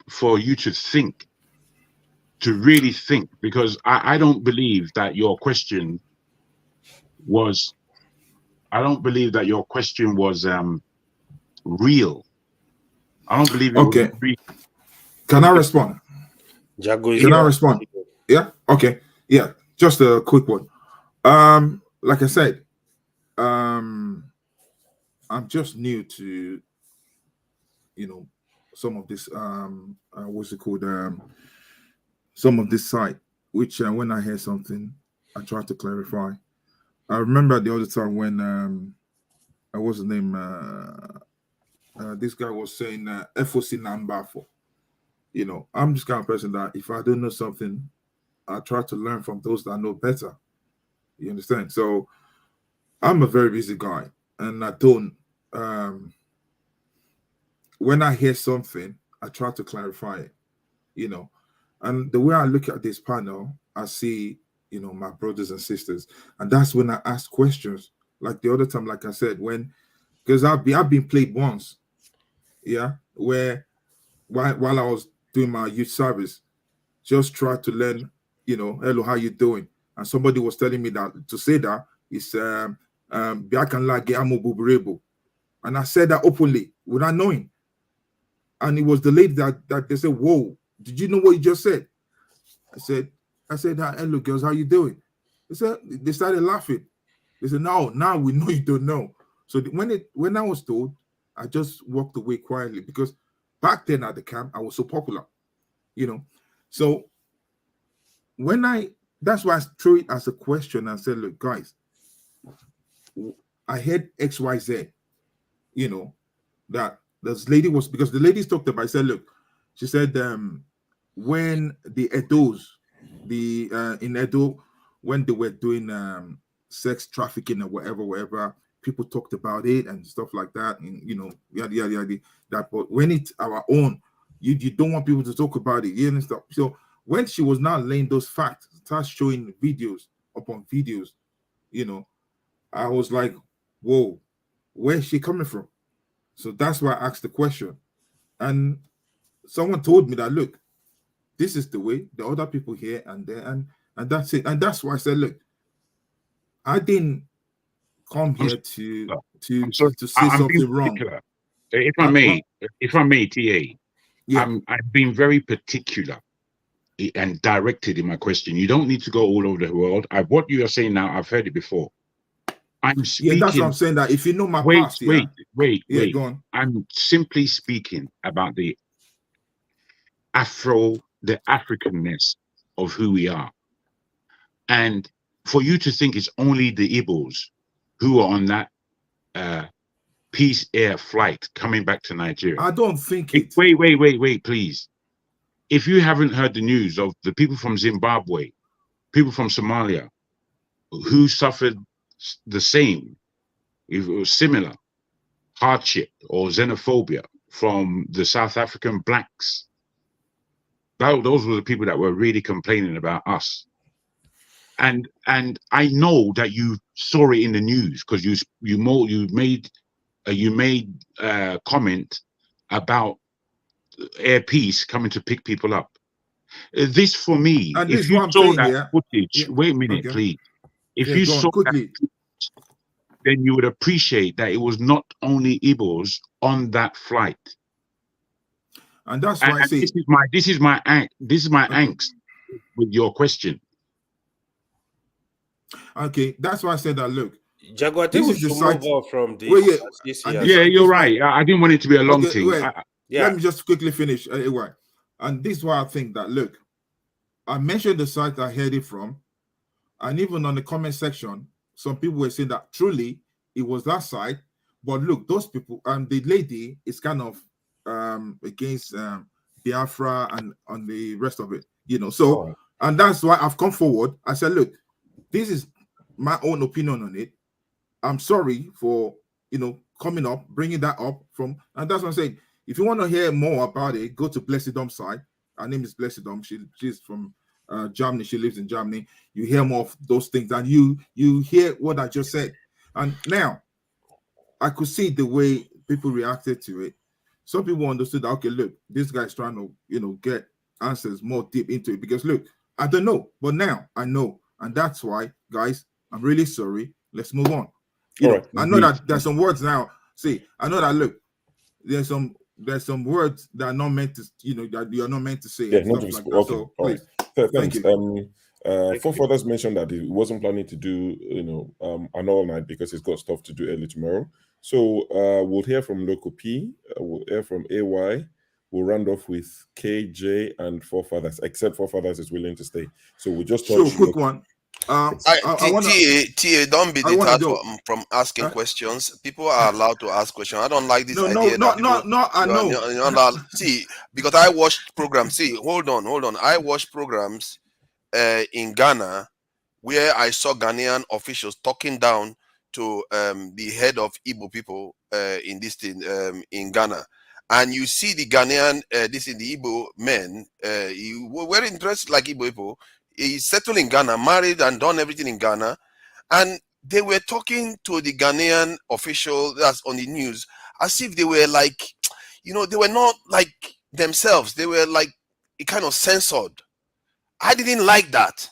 for you to think, to really think, because I don't believe that your question was, real. I don't believe it was real. Can I respond? Can I respond? Yeah. Okay. Yeah. Just a quick one. Like I said, I'm just new to, some of this. What's it called? Some of this site, which when I hear something, I try to clarify. I remember the other time when what's the name? This guy was saying FOC Nambafo. I'm this kind of person that if I don't know something, I try to learn from those that know better. You understand? So I'm a very busy guy, and I don't. When I hear something, I try to clarify it. And the way I look at this panel, I see, my brothers and sisters, and that's when I ask questions. Like the other time, like I said, because I've been played once, yeah, where while I was doing my youth service, just try to learn, hello, how you doing? And somebody was telling me that to say that is and I said that openly without knowing. And it was the lady that they said, "Whoa, did you know what you just said?" I said, "Hello, girls, how you doing?" They started laughing. They said, "No, now we know you don't know." So when I was told, I just walked away quietly, because back then at the camp I was so popular, So that's why I threw it as a question and said, "Look, guys, I heard XYZ, that this lady was," because the ladies talked about. I said, "Look," she said, when the Edos, in Edo, when they were doing sex trafficking or whatever, people talked about it and stuff like that, and yada yada yada. That, but when it's our own, you don't want people to talk about it, and stuff. So when she was now laying those facts, start showing videos upon videos, I was like, whoa, where's she coming from? So that's why I asked the question. And someone told me that, look, this is the way, the other people here and there, and that's it. And that's why I said, look, I didn't come here to say something wrong. If I may, TA, yeah. I've been very particular and directed in my question. You don't need to go all over the world. What you are saying now, I've heard it before. I'm Yeah, that's what I'm speaking. saying. That if you know my Wait, past, yeah, wait. go on. I'm simply speaking about the Africanness of who we are. And for you to think it's only the Igbos who are on that Peace Air flight coming back to Nigeria. I don't think it. Wait, please. If you haven't heard the news of the people from Zimbabwe, people from Somalia, who suffered the same, if it was similar, hardship or xenophobia from the South African blacks, those were the people that were really complaining about us. And I know that you saw it in the news because you made comment about Air Peace coming to pick people up. This for me, And if this you what I'm saw saying, that yeah. footage, wait a minute, Okay. please. If Yeah, you go on, saw quickly. that, then you would appreciate that it was not only Igbos on that flight. And that's why I say this is my angst with your question. Okay, that's why I said that. Look, Jaguar, I think we should move on from this. Wait, Yeah, you're right. I didn't want it to be a long thing. Wait, let me just quickly finish. And this is why I think that. Look, I mentioned the site I heard it from, and even on the comment section, some people were saying that truly it was that site. But look, those people, the lady is kind of against Biafra and on the rest of it, So, and that's why I've come forward. I said, look, this is my own opinion on it. I'm sorry for coming up, bringing that up from, and that's what I'm saying. If you want to hear more about it, go to Blessedom site. Her name is Blessedom. She's from Germany. She lives in Germany. You hear more of those things, and you hear what I just said. And now, I could see the way people reacted to it. Some people understood that, okay, look, this guy's trying to, get answers more deep into it because, look, I don't know, but now I know. And that's why, guys, I'm really sorry. Let's move on. I know that there's some words now. See, I know that, look, there's some words that are not meant to, that you're not meant to say. Yeah, and not stuff just like that. okay. So, All please. right. Thank Thanks. you. Forefathers mentioned that he wasn't planning to do, an all night because he's got stuff to do early tomorrow. So we'll hear from Loco P, we'll hear from AY, we'll round off with KJ and Forefathers, except Forefathers is willing to stay. So we'll just touch. Quick one. TA, don't be deterred from asking questions. People are allowed to ask questions. I don't like this idea that I know. See, because I watched programs. See, hold on. I watched programs in Ghana where I saw Ghanaian officials talking down to the head of Igbo people in this thing in Ghana. And you see the Ghanaian, the Igbo men, wearing dressed like Igbo people. He's settled in Ghana, married and done everything in Ghana. And they were talking to the Ghanaian official that's on the news as if they were like, they were not like themselves. They were like kind of censored. I didn't like that.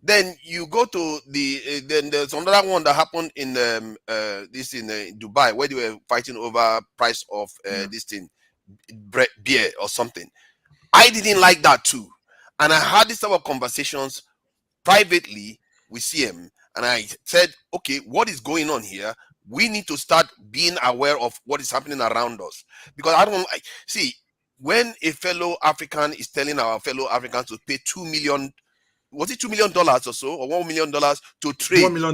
Then you go to then there's another one that happened in this in Dubai where they were fighting over price of this thing, beer or something. I didn't like that too. And I had this type of conversations privately with CM, and I said, okay, what is going on here? We need to start being aware of what is happening around us. Because see, when a fellow African is telling our fellow Africans to pay $2 million, was it $2 million or so, or $1 million to trade $1 million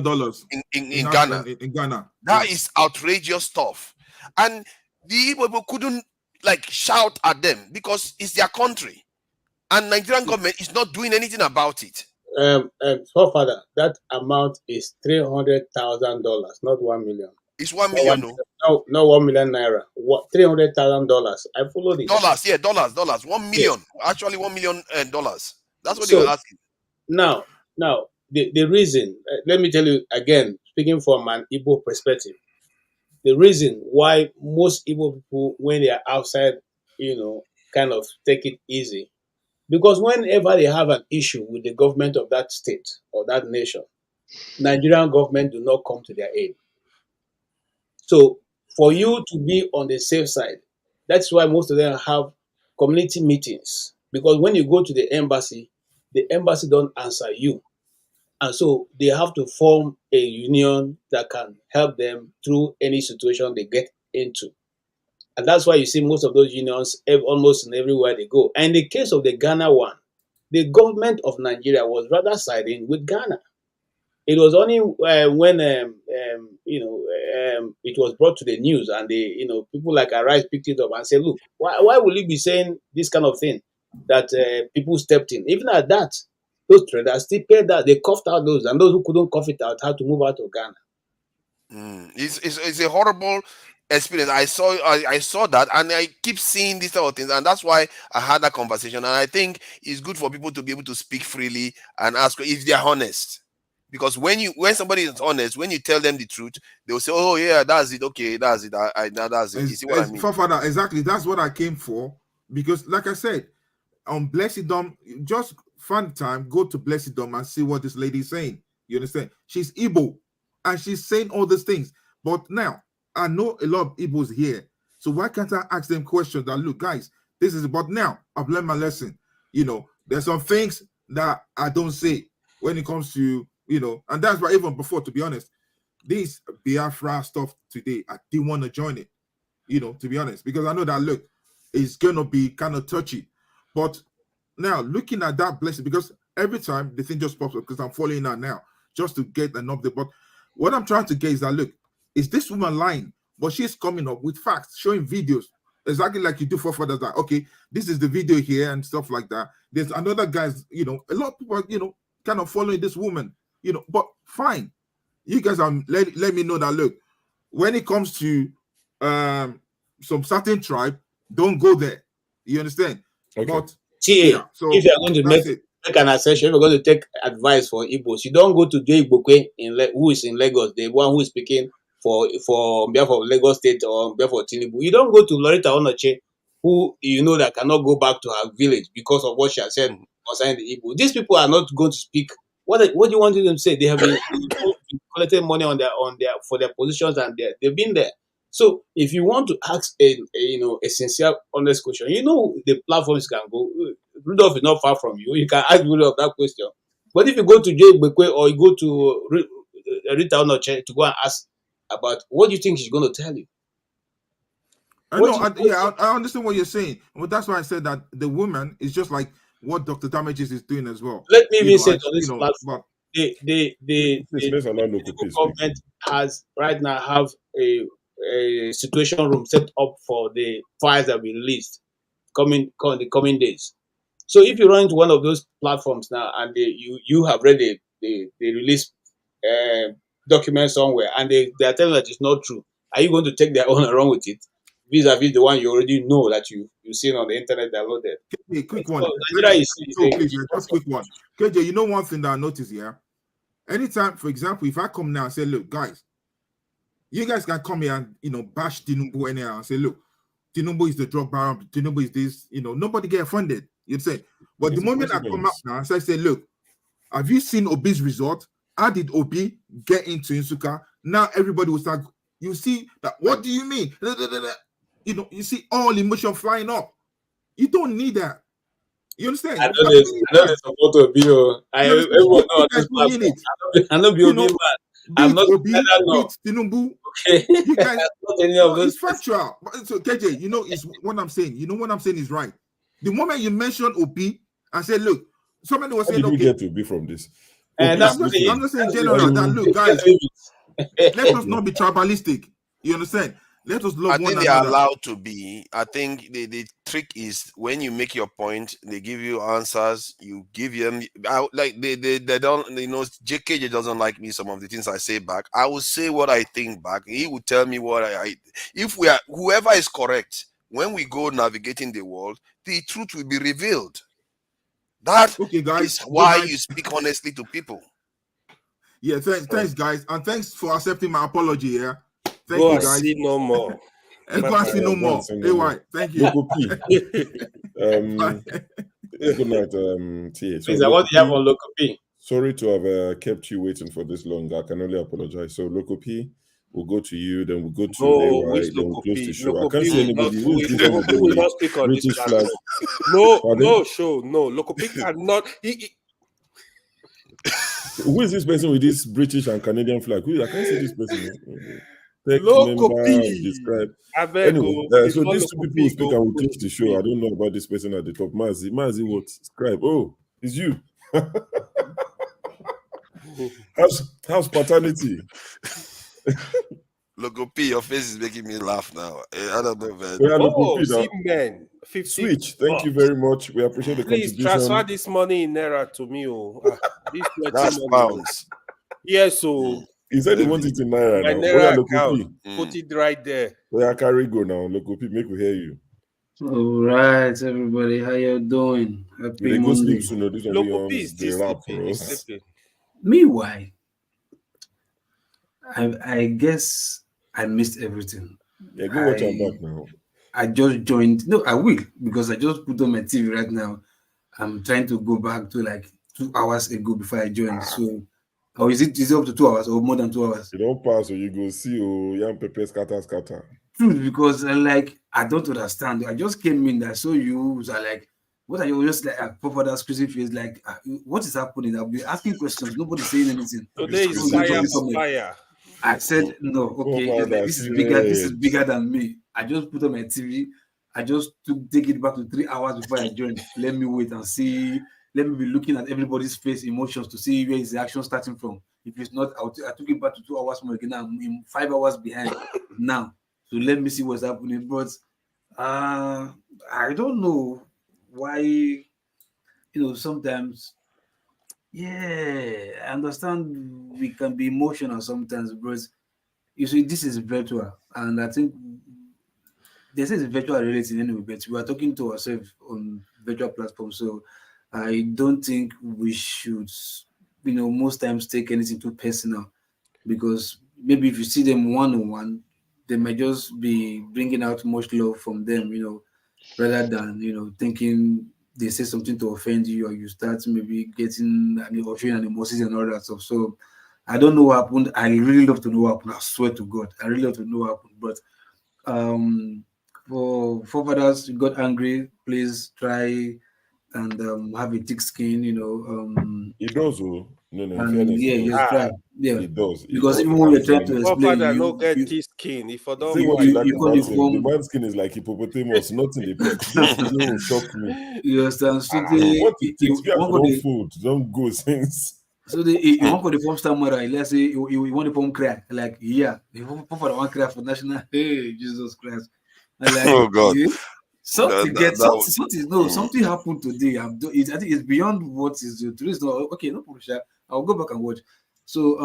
in Ghana? In Ghana. That is outrageous stuff. And the Igbo people couldn't shout at them because it's their country. And Nigerian government is not doing anything about it. Forefather, that amount is $300,000, not 1 million. It's 1 million, no, not 1 million naira. What $300,000? I follow this. Dollars. 1 million. Yeah. Actually, $1 million. That's what they were asking. Now, the reason. Let me tell you again, speaking from an Igbo perspective, the reason why most Igbo people, when they are outside, kind of take it easy. Because whenever they have an issue with the government of that state or that nation, Nigerian government do not come to their aid. So for you to be on the safe side, that's why most of them have community meetings. Because when you go to the embassy don't answer you. And so they have to form a union that can help them through any situation they get into. And that's why you see most of those unions almost in everywhere they go. And in the case of the Ghana one, the government of Nigeria was rather siding with Ghana. It was only when it was brought to the news, and people like Arise picked it up and said, "Look, why will you be saying this kind of thing?" That people stepped in. Even at that, those traders still paid that. They coughed out those, and those who couldn't cough it out had to move out of Ghana. It's a horrible experience. I saw that, and I keep seeing these sort of things, and that's why I had that conversation. And I think it's good for people to be able to speak freely and ask if they're honest. Because when somebody is honest, when you tell them the truth, they'll say, "Oh yeah, that's it. Okay, that's it. That's it." You see what I mean? Forefather, exactly. That's what I came for. Because, like I said, on Blessed Dom, just find time, go to Blessed Dom and see what this lady is saying. You understand? She's Igbo, and she's saying all these things. But now, I know a lot of Igbos here, so why can't I ask them questions that, look, guys, this is. But now I've learned my lesson. There's some things that I don't say when it comes to. And that's why even before, to be honest, this Biafra stuff today, I didn't want to join it, to be honest, because I know that, look, it's going to be kind of touchy. But now, looking at that blessing, because every time the thing just pops up, because I'm following that now, just to get an update. But what I'm trying to get is that, look, is this woman lying? But she's coming up with facts, showing videos, exactly like you do for fathers, that, okay, this is the video here and stuff like that. There's another guy's, a lot of people, kind of following this woman. But fine, you guys are let me know that, look, when it comes to some certain tribe, don't go there. You understand? Okay. But so if you're going to make an assertion, if you're going to take advice for Igbos, you don't go to Joe Igbokwe who is in Lagos, the one who is speaking for on behalf of Lagos State or on behalf of Tinubu. You don't go to Loretta Onoche, who that cannot go back to her village because of what she has said concerning the Igbo. These people are not going to speak. What do you want them to say? They have been collecting money for their positions, and they've been there. So if you want to ask a sincere, honest question, the platforms can go. Rudolph is not far from you. You can ask Rudolph that question. But if you go to Joe Igbokwe or you go to Rita Onoche to go and ask about, what do you think she's going to tell you? I understand what you're saying, but that's why I said that the woman is just like what Dr. Damages is doing as well. Let me even say on this platform, the government has right now have a situation room set up for the files that will be released the coming days. So if you run into one of those platforms now and you have read the release document somewhere and they are telling that it's not true, are you going to take their own and run with it? Vis-a-vis the one you already know that you've seen on the internet downloaded. Okay, quick one. Just quick one. KJ, one thing that I noticed here? Anytime, for example, if I come now and say, look, guys, you guys can come here and bash Tinubu anyhow and say, look, Tinubu is the drug baron, Tinubu is this, nobody get offended. You'd say. But the moment I come up now and say, look, have you seen Obi's result? How did Obi get into Nsukka? Now everybody will start, you see that, what do you mean? You see all emotion flying up. You don't need that. You understand? I know there's a photo of you. I know you man. I'm not Tinubu. Okay. You guys, it's factual. So KJ, is what I'm saying. What I'm saying is right. The moment you mention Obi and say, look, somebody was saying, okay, you get to be from this. I'm not saying general that, look, guys, let us not be tribalistic. You understand? Let us love one another. I think they are allowed to be. I think the trick is when you make your point, they give you answers. You give them like they don't. JKJ doesn't like me. Some of the things I say back, I will say what I think back. He will tell me what if we are whoever is correct. When we go navigating the world, the truth will be revealed. That is why you speak honestly to people. Yeah, thanks, guys, and thanks for accepting my apology. Yeah. Thank you, guys. See no more. Go and see no more. Hey, thank you. Good night, TA. Please, I want to have on Local P. Sorry to have kept you waiting for this long. I can only apologize. So, Local P, we'll go to you, then we'll go to AY, then we'll close the show. I can't see anybody. Local will not speak on this platform. No, show. No, Local P cannot. Who is this person with this British and Canadian flag? Who? I can't see this person. Tech Loco member P. describe. I beg Anyway, you. so Before these two Loco people will P speak go and will put change the show. I don't know about this person at the top. Mazi what? Scribe. Oh, it's you. How's paternity? Logo P, your face is making me laugh now. I don't know, man. Yeah, Oh, Loco P, man. 50 Switch. Thank you bucks. very much. We appreciate the Please contribution. transfer this money in Naira to me. Oh. This That's money. pounds. Yes, so He said he wants it in Naira my now. Naira Loco account. P. Put it right there. Where carry go now? Loco P, make we hear you. All right, everybody, how you doing? Happy Go sleep Monday. soon. This one Loco P is the still rap sleeping. for He's us. sleeping. Meanwhile, I guess I missed everything. Yeah, go watch am back now. I just joined. No, I will, because I just put on my TV right now. I'm trying to go back to like 2 hours ago before I joined. So, or is it up to 2 hours or more than 2 hours? You don't pass, or you go see yam pepper scatter. True, because I don't understand. I just came in. I saw you. So what are you just like? Father's crazy face. Like, what is happening? I'll be asking questions. Nobody's saying anything. Today is fire. I said no. Okay, it's like, this is bigger. This is bigger than me. I just put on my TV. I just take it back to 3 hours before I joined. Let me wait and see. Let me be looking at everybody's face emotions to see where is the action starting from. If it's not, I took it back to 2 hours more again. I'm in 5 hours behind now. So let me see what's happening. But I don't know why. Sometimes, I understand we can be emotional sometimes, but you see, this is virtual, and I think this is virtual reality anyway. But we are talking to ourselves on virtual platforms, so I don't think we should, most times take anything too personal, because maybe if you see them one-on-one, they might just be bringing out much love from them, rather than, thinking they say something to offend you, or you start maybe getting or showing animosity and all that stuff. So I don't know what happened. I really love to know what happened. I swear to God, I really love to know what happened. But for forefathers, you got angry, please try and have a thick skin, It does, oh. No, and just try. Yeah, it does. Because even when you're trying to explain, no get this skin. If I don't say what you like about him, form the man's skin is like hippopotamus, nothing they put. This will shock me. You understand? So what it takes, don't food, don't go since. So you want for the form stammerer, let's say you want the form cry, like you want for the one cry for national. Hey, Jesus Christ! Like, oh God. Something happened today. I think it's beyond what is today. Is not okay. No problem. I'll go back and watch. So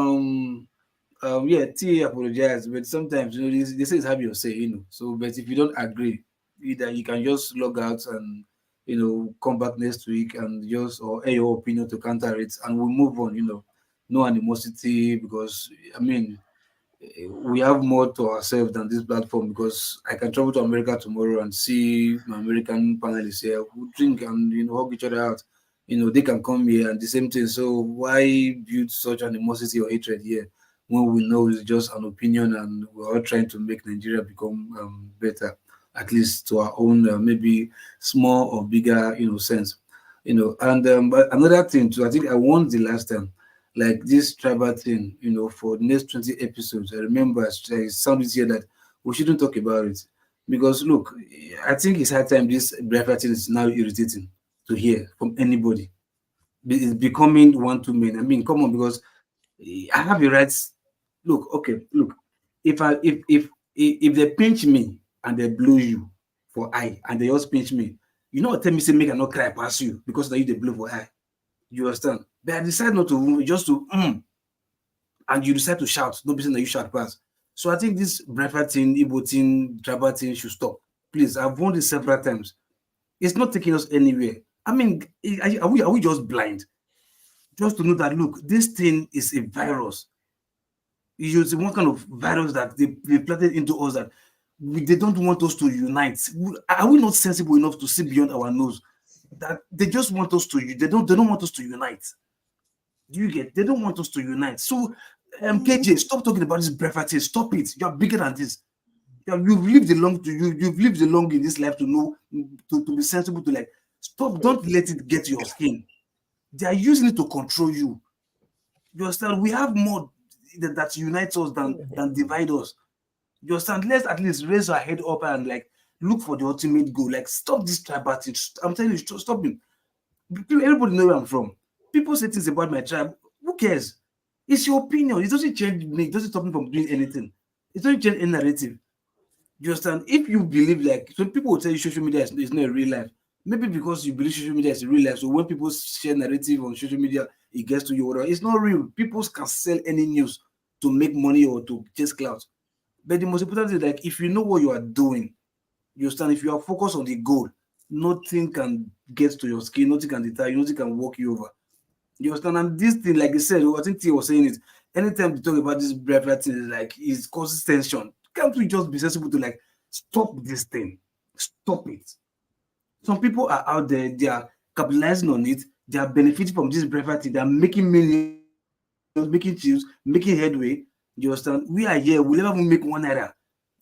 T apologize, but sometimes they say it's have your say, So, but if you don't agree, either you can just log out and come back next week and just or air your opinion to counter it, and we'll move on. No animosity, because we have more to ourselves than this platform, because I can travel to America tomorrow and see my American panelists here who drink and hug each other out. They can come here and the same thing. So why build such animosity or hatred here when we know it's just an opinion and we're all trying to make Nigeria become better, at least to our own maybe small or bigger sense. And but another thing too, I think I warned the last time, like this tribal thing, for the next 20 episodes. I remember I sounded here that we shouldn't talk about it, because look, I think it's high time this Biafra thing is now irritating to hear from anybody. It's becoming one too many. I mean, come on, because I have the rights. Look, if they pinch me and they blow you for eye and they just pinch me, tell me say make I not cry past you because now you they blow for eye. You understand? But I decide not to, just to and you decide to shout. Don't be saying that you shout past. So I think this Biafra thing, Igbo thing, tribal thing should stop. Please, I've warned this several times. It's not taking us anywhere. I mean, are we just blind? Just to know that, look, this thing is a virus. It's one kind of virus that they planted into us that they don't want us to unite. Are we not sensible enough to see beyond our nose? That they just want us to, they don't want us to unite. Do you get? They don't want us to unite. So, KJ, stop talking about this Biafra thing. Stop it. You're bigger than this. You've lived the long in this life to know, to be sensible, to stop. Don't let it get to your skin. They are using it to control you. You understand? We have more that unites us than divide us. You understand? Let's at least raise our head up and like look for the ultimate goal. Like stop this tribal thing. I'm telling you, stop it. Everybody know where I'm from. People say things about my tribe. Who cares? It's your opinion. It doesn't change me. It doesn't stop me from doing anything. It doesn't change any narrative. You understand? If you believe like some people will tell you social media is not a real life, maybe because you believe social media is a real life. So when people share narrative on social media, it gets to you. Whatever. It's not real. People can sell any news to make money or to chase clout. But the most important thing is like if you know what you are doing, you understand. If you are focused on the goal, nothing can get to your skin, nothing can deter you, nothing can walk you over. You understand? And this thing, like I said, I think T was saying it. Anytime you talk about this Biafra thing, like it causes tension. Can't we just be sensible to like stop this thing? Stop it. Some people are out there, they are capitalizing on it, they are benefiting from this Biafra thing, they are making millions, making chips, making headway. You understand? We are here, we'll never even make 1 naira.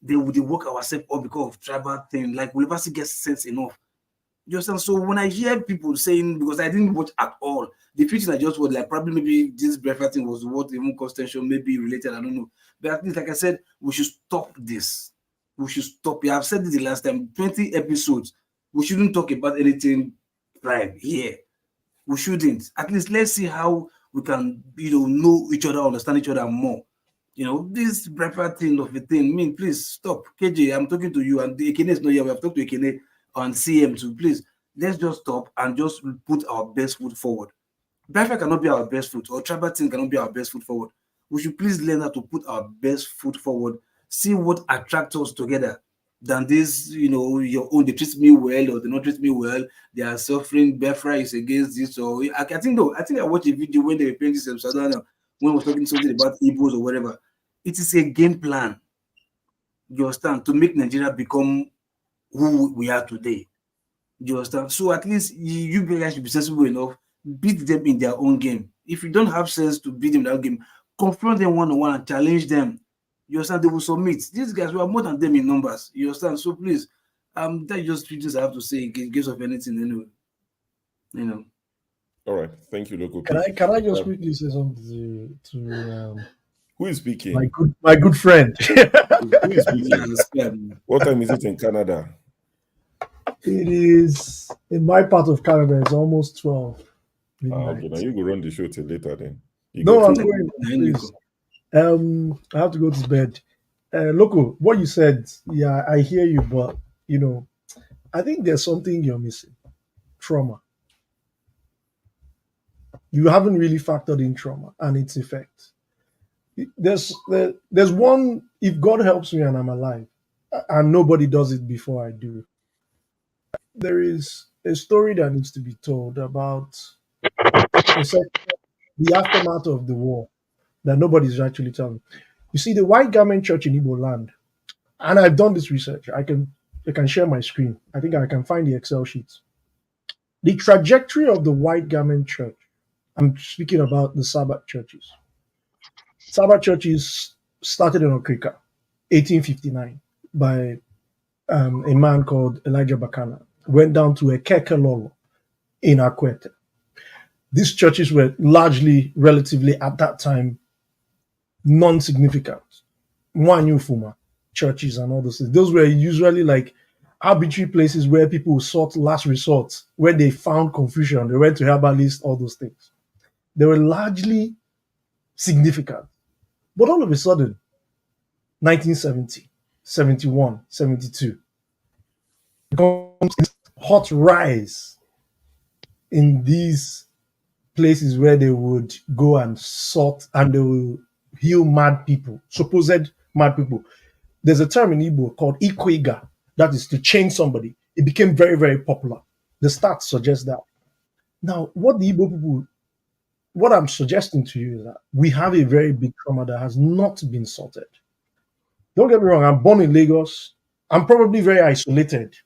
They would work ourselves up because of tribal thing, like we'll never see get sense enough. You understand? So when I hear people saying, because I didn't watch at all, the feature I just was like probably maybe this breakfast thing was what even caused tension, maybe related, I don't know. But at least, like I said, we should stop this. We should stop it. I've said it the last time, 20 episodes. We shouldn't talk about anything prime here. We shouldn't. At least let's see how we can, know each other, understand each other more. This breakfast thing of a thing. I mean, please stop. KJ, I'm talking to you, and the Ekene is not here. We have talked to Ekene on CM too. Please, let's just stop and just put our best foot forward. Biafra cannot be our best foot, or tribal team cannot be our best foot forward. We should please learn how to put our best foot forward, see what attracts us together than this, your own, they treat me well or they not treat me well, they are suffering, Biafra is against this. Or I think I watched a video when they were playing this episode, I don't know, when we were talking something about Igbos or whatever. It is a game plan, you understand, to make Nigeria become who we are today. You understand? So at least you guys should be sensible enough, beat them in their own game. If you don't have sense to beat them in their own game, confront them one-on-one and challenge them. You understand? They will submit. These guys were more than them in numbers. You understand? So please, that's just I have to say in case of anything anyway. All right. Thank you, Loco. Can I just quickly say something to who is speaking? My good friend. Who is speaking? What time is it in Canada? It is in my part of Canada. It's almost 12. Okay, now you go run the show till later then. No, I'm going. Please. I have to go to bed. Loco, what you said, yeah, I hear you, but I think there's something you're missing. Trauma. You haven't really factored in trauma and its effects. There's one, if God helps me and I'm alive, and nobody does it before I do, there is a story that needs to be told about the aftermath of the war that nobody's actually telling. You see, the White Garment Church in Igbo land, and I've done this research. I can share my screen. I think I can find the Excel sheets. The trajectory of the White Garment Church, I'm speaking about the Sabbath churches. Sabbath churches started in Okigwe, 1859, by a man called Elijah Bakana. Went down to Ekekelolo in Akwete. These churches were largely, relatively at that time, non-significant. Mwanyufuma churches and all those things. Those were usually like arbitrary places where people sought last resort, where they found confusion. They went to herbalists, all those things. They were largely significant. But all of a sudden, 1970, 71, 72, becomes this hot rise in these places where they would go and sort and they will heal mad people, supposed mad people. There's a term in Igbo called Ikwega, that is to change somebody. It became very, very popular. The stats suggest that. Now, what I'm suggesting to you is that we have a very big trauma that has not been sorted. Don't get me wrong, I'm born in Lagos. I'm probably very isolated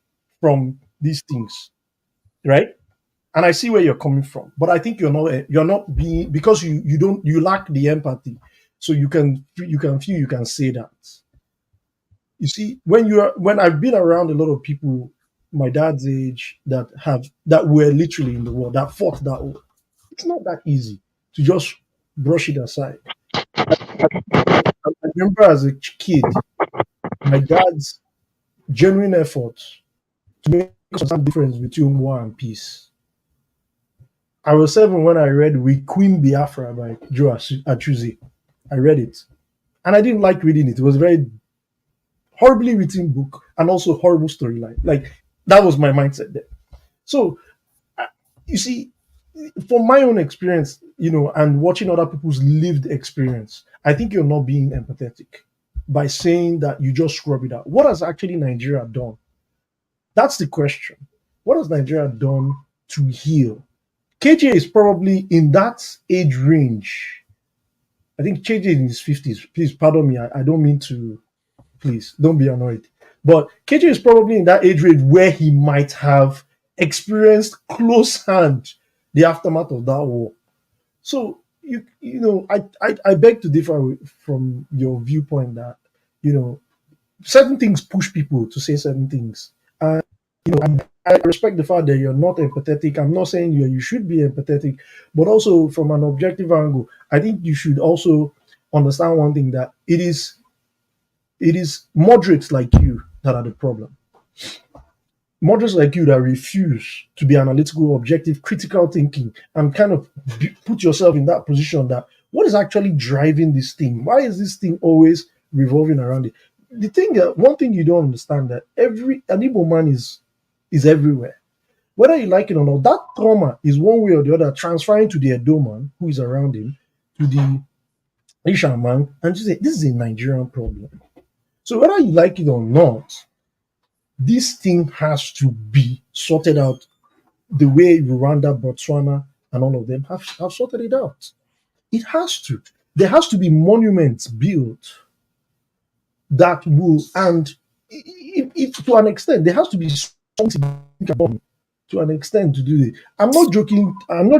from these things, right? And I see where you're coming from, but I think you're not being, because you lack the empathy, so you can say that. You see, when I've been around a lot of people my dad's age that were literally in the war, that fought that war, it's not that easy to just brush it aside. I remember as a kid, my dad's genuine effort to make some difference between war and peace. I was 7 when I read We Queen Biafra by Joe Achuzi. I read it. And I didn't like reading it. It was a very horribly written book and also horrible storyline. Like, that was my mindset there. So, you see, from my own experience, and watching other people's lived experience, I think you're not being empathetic by saying that you just scrub it out. What has actually Nigeria done? That's the question. What has Nigeria done to heal? KJ is probably in that age range. I think KJ is in his 50s. Please pardon me. I don't mean to, please don't be annoyed. But KJ is probably in that age range where he might have experienced close hand the aftermath of that war. So I beg to differ from your viewpoint that certain things push people to say certain things. And I respect the fact that you're not empathetic. I'm not saying you should be empathetic, but also from an objective angle, I think you should also understand one thing, that it is moderates like you that are the problem. Moderates like you that refuse to be analytical, objective, critical thinking, and kind of put yourself in that position that what is actually driving this thing? Why is this thing always revolving around it? The thing that one thing you don't understand, that an Igbo man is everywhere. Whether you like it or not, that trauma is one way or the other transferring to the Edo man who is around him, to the Asian man, and you say this is a Nigerian problem. So whether you like it or not, this thing has to be sorted out the way Rwanda, Botswana, and all of them have sorted it out. It has to. There has to be monuments built that will, and if to an extent, there has to be something to an extent to do it. I'm not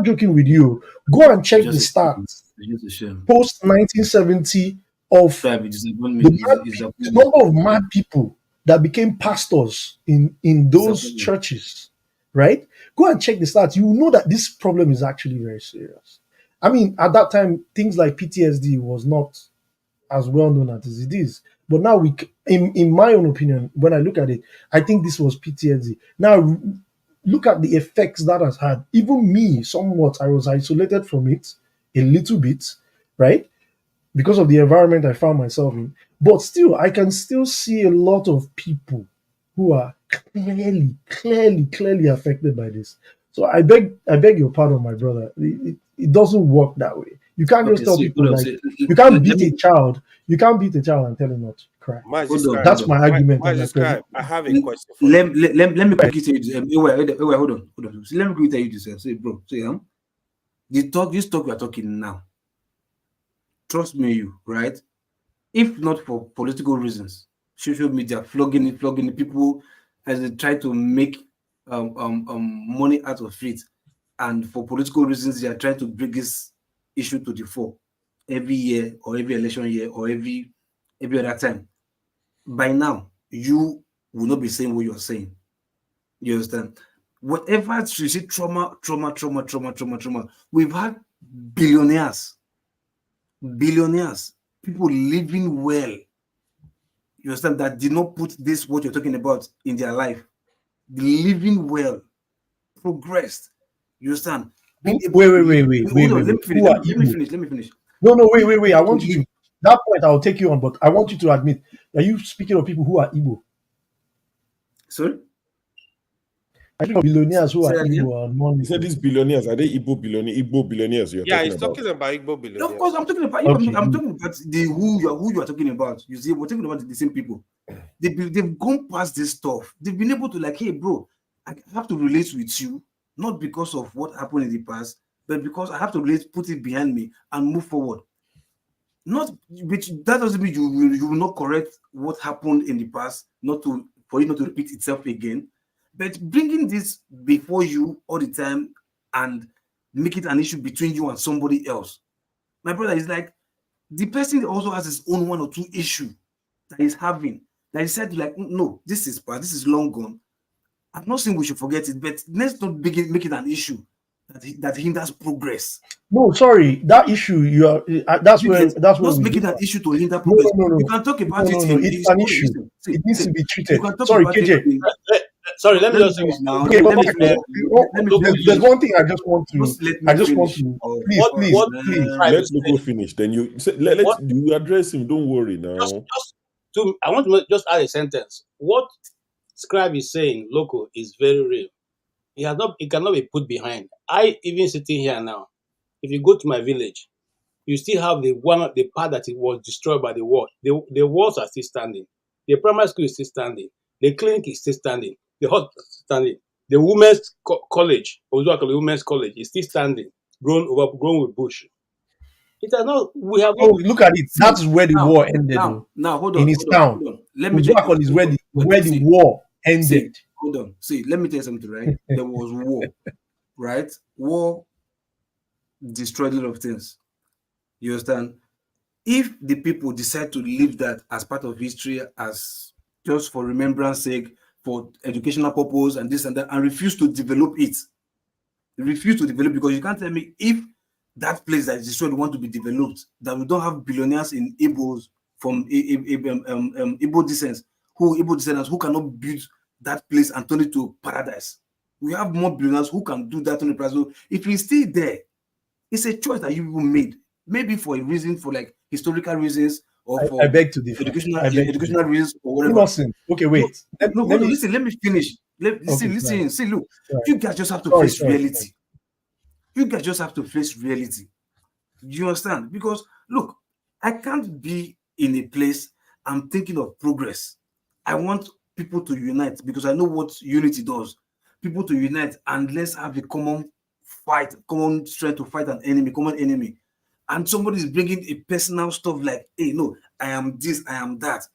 joking with you. Go and check the stats post 1970 of the number of mad people that became pastors in those churches, right? Go and check the stats. You will know that this problem is actually very serious. I mean, at that time, things like PTSD was not as well known as it is. But now in my own opinion, when I look at it, I think this was PTSD. Now, look at the effects that has had. Even me, somewhat, I was isolated from it a little bit, right? Because of the environment I found myself in. But still, I can still see a lot of people who are clearly affected by this. So I beg your pardon, my brother. It doesn't work that way. You can't just tell people like you can't beat a child. You can't beat a child and tell him not to cry. That's my argument. I have a question. Let me quickly tell you. Hold on. So let me quickly tell you this. Say, bro. This talk we are talking now. Trust me, right? If not for political reasons, social media flogging people as they try to make money out of it, and for political reasons, they are trying to bring this issue to the fore every year or every election year or every other time. By now, you will not be saying what you're saying. You understand? Whatever you see, trauma. We've had billionaires, people living well. You understand, that did not put this what you're talking about in their life. Living well, progressed. You understand? Wait. Let me finish. No, wait. I want you to, that point I'll take you on, but I want you to admit, are you speaking of people who are Igbo? Sorry? I think of billionaires who are Igbo or non. You said these billionaires, are they Igbo billionaires you're talking he's about? talking about Igbo billionaires. Of course, I'm talking about I'm talking about who you are talking about. You see, we're talking about the same people. They've gone past this stuff. They've been able to, like, hey, bro, I have to relate with you, not because of what happened in the past, but because I have to put it behind me and move forward. Not, which that doesn't mean you will not correct what happened in the past, for it not to repeat itself again. But bringing this before you all the time and make it an issue between you and somebody else, my brother, is like the person also has his own one or two issue that he's having. That he said, like, no, this is past, this is long gone. I'm not saying we should forget it, but let's not make it an issue. that hinders progress. No, sorry, that issue you are. That's where Just we making differ. that issue to hinder progress. No. You can talk about it No. in It's an issue. It needs to be you treated. can talk Sorry, about it KJ. in, Sorry, let me let me just say finish one now. Okay, Let me but finish. Let me finish. there's one thing I just want to. Just let me I just want finish. to. Oh, Please. Let Lugo finish. Then let's What? you address him. Don't worry now. I want to just add a sentence. What Scribe is saying, local, is very real. It cannot be put behind. I even sitting here now. If you go to my village, you still have the part that it was destroyed by the war. The walls are still standing. The primary school is still standing. The clinic is still standing. The hospital is standing. The women's college, Ozuakale Women's College, is still standing, grown with bush. It has not. We have Oh, not. look at it. That's where the war ended. Now, hold in on. his town. Let me tell Uzuakon is where the war ended. Hold on. See, let me tell you something, right? There was war, right? War destroyed a lot of things. You understand? If the people decide to leave that as part of history, as just for remembrance sake, for educational purpose and this and that, and refuse to develop it, because you can't tell me if that place that is destroyed want to be developed, that we don't have billionaires in Igbos from Igbo descendants who cannot build that place and turn it to paradise. We have more billionaires who can do that on the price. So if it's still there, it's a choice that you people made, maybe for a reason, for like historical reasons, or for I beg to differ. educational reasons, or whatever. Innocent. Okay, wait. No, hold on. Listen, let me finish. Listen. See, look, you guys just have to face reality. You guys just have to face reality. You understand? Because look, I can't be in a place I'm thinking of progress. I want people to unite because I know what unity does. People to unite and let's have a common fight, common strength to fight an enemy, common enemy. And somebody is bringing a personal stuff like, hey, no, I am this, I am that.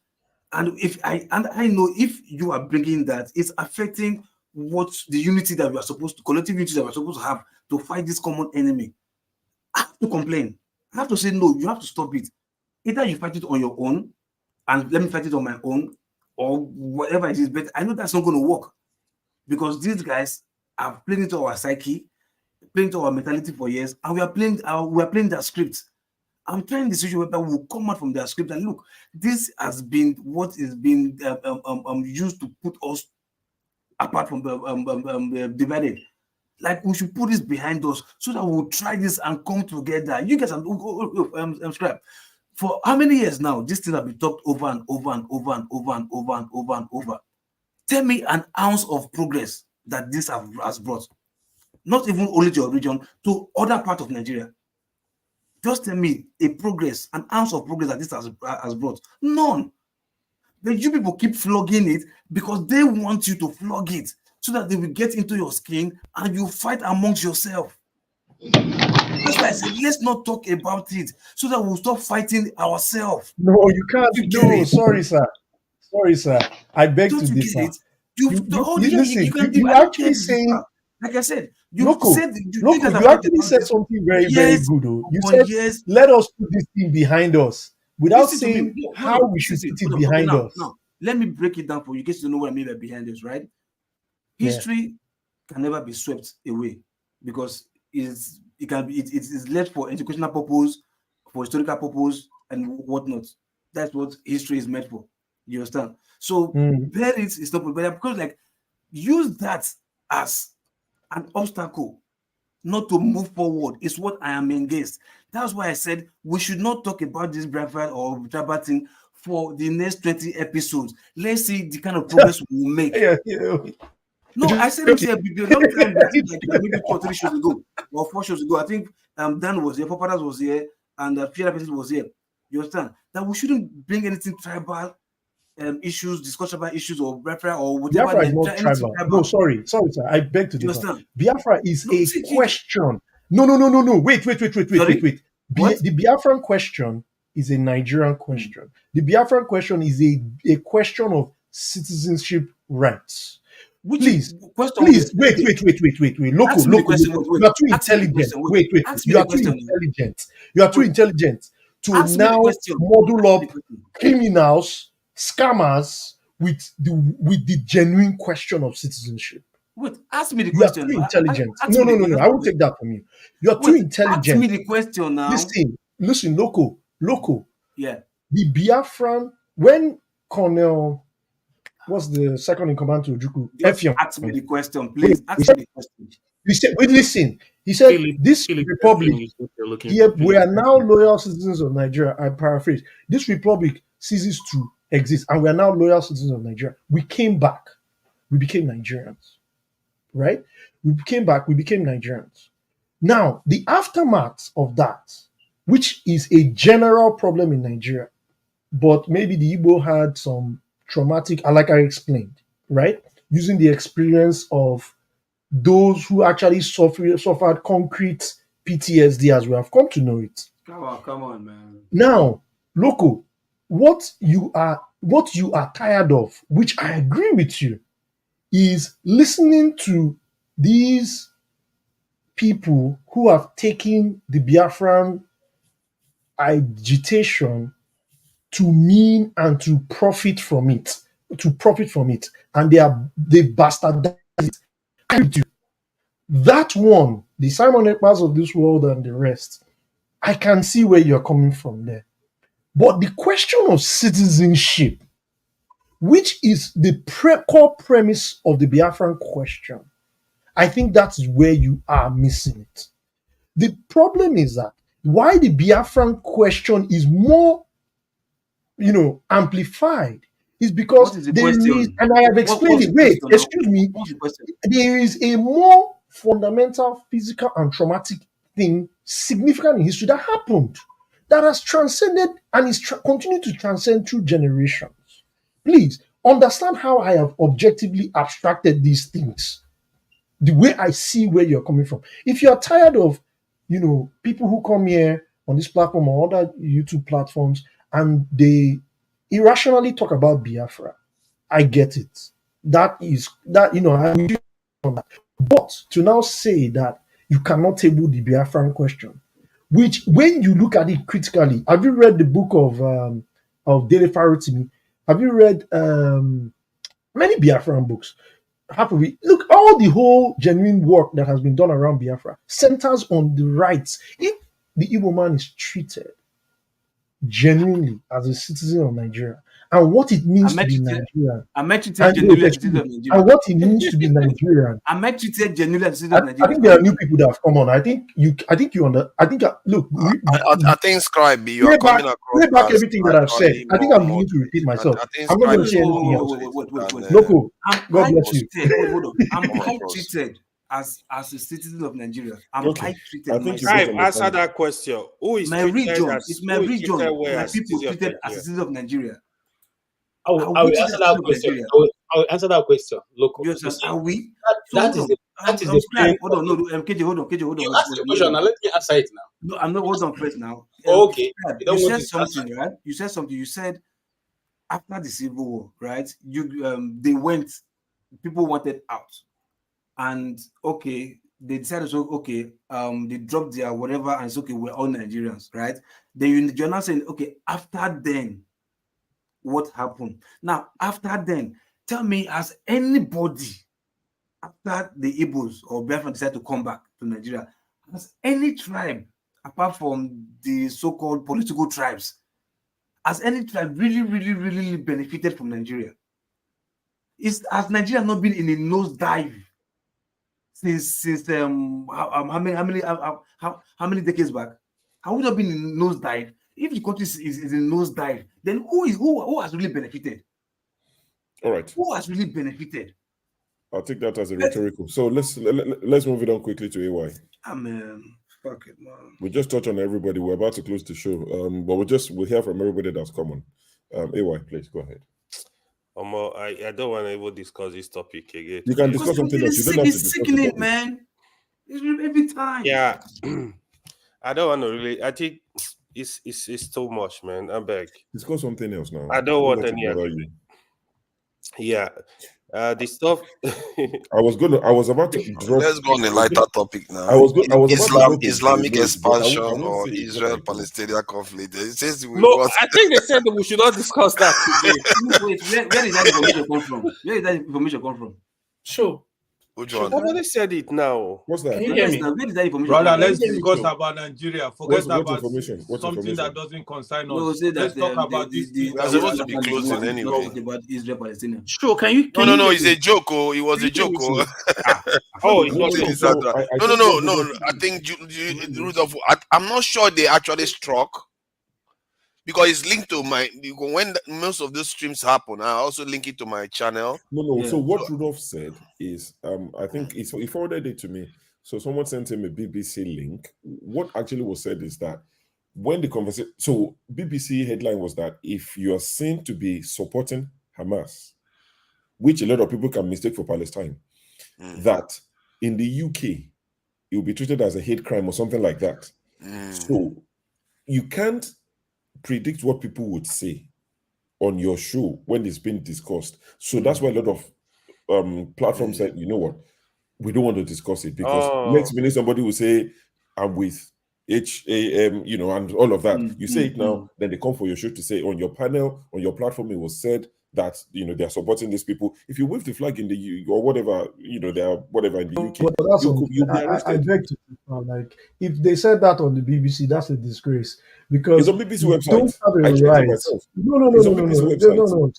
And I know if you are bringing that, it's affecting what the unity that we are supposed to, collective unity that we're supposed to have to fight this common enemy. I have to complain. I have to say, no, you have to stop it. Either you fight it on your own, and let me fight it on my own, or whatever it is. But I know that's not going to work because these guys have played into our psyche, playing into our mentality for years, and we are playing their script. I'm trying the situation where we will come out from their script and look, this has been what is being used to put us apart from the divided. Like we should put this behind us so that we'll try this and come together. You guys are Scribe. For how many years now? This thing have been talked over and over and over and over and over and over and over. Tell me an ounce of progress that this has brought. Not even only to your region, to other part of Nigeria. Just tell me a progress, an ounce of progress that this has brought. None. But you people keep flogging it because they want you to flog it so that they will get into your skin and you fight amongst yourself. That's why I said, let's not talk about it so that we'll stop fighting ourselves. No, you can't. No, sorry, sir. Sorry, sir. I beg to differ. You actually saying, like I said, you actually said something very, very good. You said, let us put this thing behind us without saying how we should put it behind us. Now, let me break it down for you in case you know what I mean by behind us, right? History can never be swept away because it is left for educational purpose, for historical purpose, and whatnot. That's what history is meant for. You understand? So bury it is not better because like use that as an obstacle not to move forward is what I am against. That's why I said we should not talk about this Biafra or Jabba thing for the next 20 episodes. Let's see the kind of progress we will make. No, I said it a long time back, like maybe 2 or 3 shows ago, or 4 shows ago. I think Dan was here, Papadas was here, and Fiera was here. You understand? That we shouldn't bring anything tribal issues, discussion about issues or Biafra or whatever. Biafra is not tribal. No, sorry, sir. I beg to differ. Biafra is a question. No. Wait. The Biafran question is a Nigerian question. The Biafran question is a question of citizenship rights. Please, wait. Look, you are too intelligent. Wait. You are too intelligent. You are too intelligent to now model up criminals, scammers with the genuine question of citizenship. Wait, ask me the You are question. too intelligent. Ask No, me no, the no, no. question. I will take that from you. You are too Wait, ask me intelligent. the question now. Listen, loco. Yeah. The Biafran, when Colonel, what's the second in command to Ojukwu? Just Effiong. ask me the question, please. He Ask me the question. said, wait, listen. He said, this Philip republic, Effiong is what you're looking here, for. we are now loyal citizens of Nigeria. I paraphrase. This republic ceases to exist, and we are now loyal citizens of Nigeria. We came back. We became Nigerians, right? We came back. We became Nigerians. Now, the aftermath of that, which is a general problem in Nigeria, but maybe the Igbo had some traumatic, like I explained, right? Using the experience of those who actually suffered concrete PTSD as we have come to know it. Come on, man. Now, Loco, what you are tired of, which I agree with you, is listening to these people who have taken the Biafran agitation to mean and to profit from it, and they bastardize it. That one, the Simon Ekpas of this world and the rest, I can see where you're coming from there. But the question of citizenship, which is the core premise of the Biafran question, I think that's where you are missing it. The problem is that why the Biafran question is more, amplified is because there is, and I have explained it. Wait, excuse me. There is a more fundamental physical and traumatic thing significant in history that happened, that has transcended and is continuing to transcend through generations. Please understand how I have objectively abstracted these things, the way I see where you're coming from. If you're tired of, people who come here on this platform or other YouTube platforms and they irrationally talk about Biafra, I get it. I agree on that. But to now say that you cannot table the Biafran question, which when you look at it critically, have you read the book of Dele Farotimi? Have you read many Biafran books? Look, all the whole genuine work that has been done around Biafra centers on the rights. If the Igbo man is treated genuinely as a citizen of Nigeria and what it means to be Nigerian, and what it means to be Nigerian. I'm not treated genuinely as a citizen of Nigeria. I think there are new people that have come on. I think I think Scribe, you are coming across. Play back everything that I've said. I think I'm going to repeat myself. I'm not going to say anything else. Loco, God bless you. Hold on. I'm treated as a citizen of Nigeria. Okay. Answer that question. Who is my region? It's my region. My people treated as a citizen of Nigeria. I will answer that question. I will answer that question. Local. Are we? That is the plan. Hold on, no, KJ, hold on. You ask the question now. Let me answer it now. No, I'm not. Hold on first now. Okay. You said something, right? You said something. You said after the Civil War, right? They went. People wanted out, and they decided they dropped their whatever, and it's okay. We're all Nigerians, right? Then you're not saying after then. What happened now? After then, tell me, has anybody after the Igbos or Biafra decided to come back to Nigeria, has any tribe apart from the so-called political tribes, has any tribe really benefited from Nigeria? Has Nigeria not been in a nosedive since how many decades back? Have we not been in a nosedive? If the country is in nosedive, then who has really benefited? All right. Who has really benefited? I'll take that as a rhetorical. So let's move it on quickly to AY. Fuck it, man. We just touched on everybody. We're about to close the show. But we'll hear from everybody that's come on. AY, please go ahead. I don't want to even discuss this topic again. You can discuss something else. You don't have to discuss sickening, man. It's every time. Yeah. I don't want to really. I think it's too much, man. I beg. Discuss something else now. I don't want any other. Yeah. The stuff. I was about to drop. Let's go on a lighter topic now. I was Islamic expansion or Israel-Palestinian conflict. It says I think they said that we should not discuss that today. Wait, where did that information come from? Where did that information come from? Sure. Which one? Somebody said it now. What's that? Can you hear me? Where is that information? Brother, Can you let's hear me, discuss Joe? about Nigeria. Forget What about information? What something that information? doesn't concern No, us. say that Let's talk about this thing. We're supposed to be closing anyway. About Israel Palestine. Sure, can you? No, it's a joke. Oh, it was a joke. Oh, Oh, it No, was no, a so joke. I no. think what Rudolph- I think Rudolph. I'm not sure they actually struck because it's linked to my. When most of those streams happen, I also link it to my channel. No. So what Rudolph said is, I think he forwarded it to me. So someone sent him a BBC link. What actually was said is that when the conversation, so BBC headline was that if you are seen to be supporting Hamas, which a lot of people can mistake for Palestine, that in the UK it will be treated as a hate crime or something like that. So you can't predict what people would say on your show when it's been discussed. So that's why a lot of platforms said, you know what, we don't want to discuss it because next minute somebody will say, I'm with HAM, and all of that. You say it now, then they come for your show to say on your panel, on your platform, it was said that they are supporting these people. If you wave the flag in the U or whatever, they are whatever in the UK, But that's you'll be I arrested. beg to differ. Like if they said that on the BBC, that's a disgrace because It's on BBC you website. don't have I a checked it right. myself. No, It's on BBC website.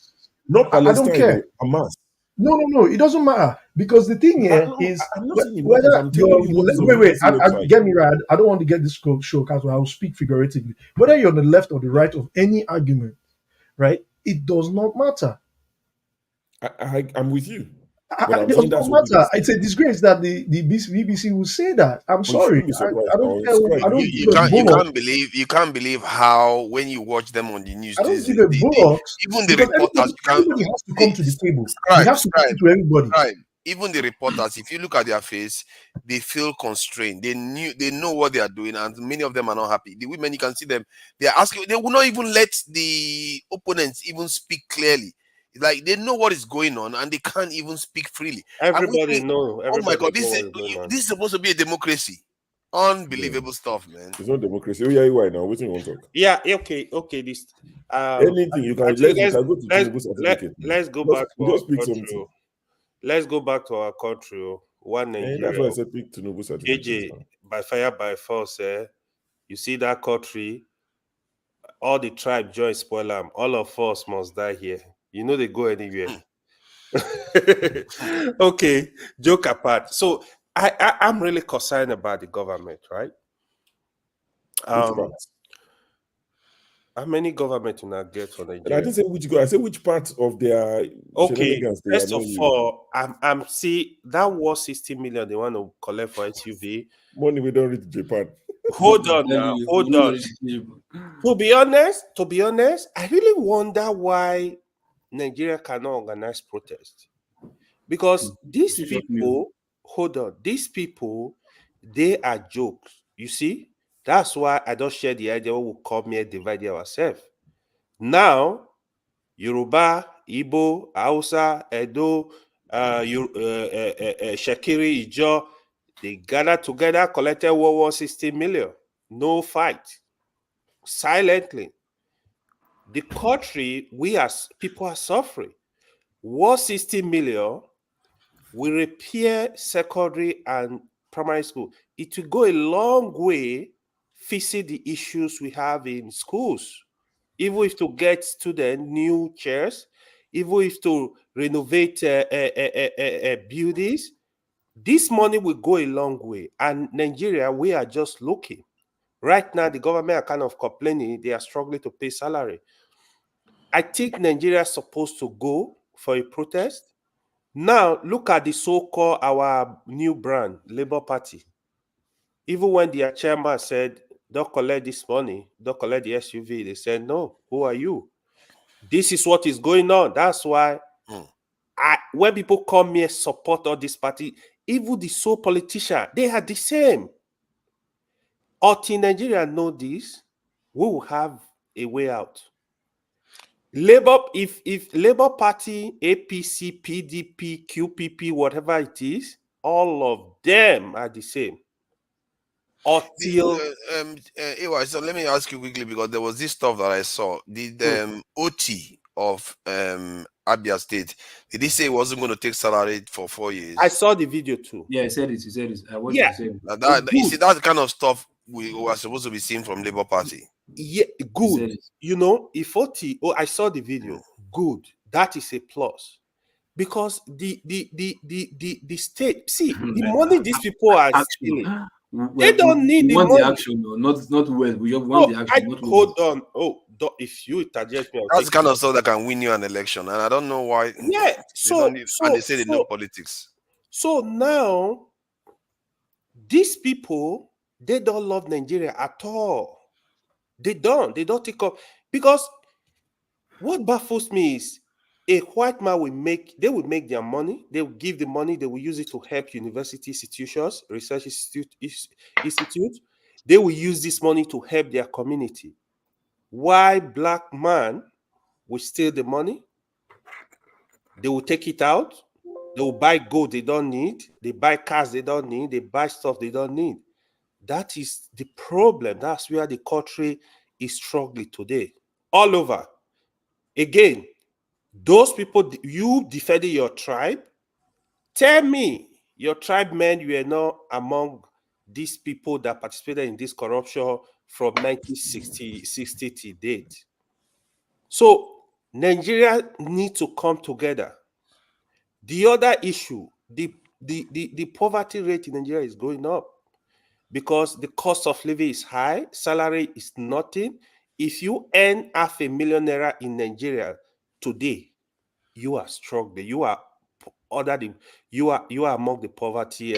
Not I Palestine, don't care. Hamas. No, it doesn't matter because the thing here is I'm not saying it whether matters. I'm telling you what is on wait, BBC website. get me right. I don't want to get this show because I will speak figuratively. Whether you're on the left or the right of any argument, right? It does not matter. I'm with you. It But I'm does saying not that's what matter. BBC It's a disgrace that the BBC will say that. I'm But you sorry. shouldn't be surprised. I don't care. It's I don't You give a can't bullock. you can't believe how when you watch them on the news, I don't give a bullocks even the because reporters, everybody has to come to the table. We have to listen to everybody. even the reporters, if you look at their face, they feel constrained. They know what they are doing, and many of them are not happy. The women, you can see them, they are asking, they will not even let the opponents even speak clearly. Like they know what is going on and they can't even speak freely. Everybody know. Oh my God, Everybody know what is going on. this is supposed to be a democracy. Unbelievable stuff, man. It's not democracy. Oh yeah, you right now. What do you want to talk? Yeah, okay. This Anything you can. actually, Let's go to Tinubu certificate. let's go Just- back to our just pick country. something. Let's go back to our country. One That's Nigeria. why I said pick Tinubu certificate. AJ, by fire by force. You see that country. All the tribe join spoil them. All of us must die here. You know they go anywhere. Okay, joke apart. So I'm really concerned about the government, right? part? How many government you now get for And I Nigeria? didn't say which go. I said which part of their Okay, shenanigans they first are of not all, I'm see that was 60 million they want to collect for SUV. money we don't reach Japan. Hold on now, hold on. To be honest, I really wonder why Nigeria cannot organize protest. Because these people, hold on, these people, they are jokes. You see? That's why I don't share the idea we will come here, divide ourselves. Now, Yoruba, Igbo, Hausa, Edo, Shekiri, Ijo, they gathered together, collected 60 million. No fight. Silently. The country, we as people are suffering. 60 million, we repair secondary and primary school. It will go a long way fixing the issues we have in schools. Even if to get students new chairs, even if to renovate buildings, this money will go a long way. And Nigeria, we are just looking. Right now, the government are kind of complaining they are struggling to pay salary. I think Nigeria is supposed to go for a protest. Now, look at the so-called our new brand, Labour Party. Even when their chairman said, don't collect this money, don't collect the SUV, they said, no, who are you? This is what is going on. That's why when people come here, support all this party, even the sole politician, they are the same. Until Nigeria know this, we will have a way out. Labour, if Labour Party, APC, PDP, QPP, whatever it is, all of them are the same. Until Ewa, so let me ask you quickly because there was this stuff that I saw. Did OT of Abia State, did he say he wasn't going to take salary for 4 years? I saw the video too. Yeah, he said it. He said it. I watched Yeah. it. He said it. You see, that's the kind of stuff we were supposed to be seeing from Labour Party. Yeah, good. You know, if 40, I saw the video. Good. That is a plus. Because the state, see, the money these people are stealing, they don't need the money. The action, no, not well. We want the action. Hold on. If you interject me, that's the kind of stuff that can win you an election, and I don't know why. Yeah. And they say they know politics. So now, these people, they don't love Nigeria at all. They don't take up, because what baffles me is a white man will make their money, they will give the money, they will use it to help university institutions, research institute. They will use this money to help their community. Why black man will steal the money? They will take it out. They will buy gold they don't need. They buy cars they don't need. They buy stuff they don't need. That is the problem. That's where the country is struggling today. All over. Again, those people, you defended your tribe. Tell me, your tribe men were not among these people that participated in this corruption from 1960 to date. So Nigeria needs to come together. The other issue, the poverty rate in Nigeria is going up because the cost of living is high, salary is nothing. If you earn $500,000 in Nigeria today, you are struggling. You are you are among the poverty.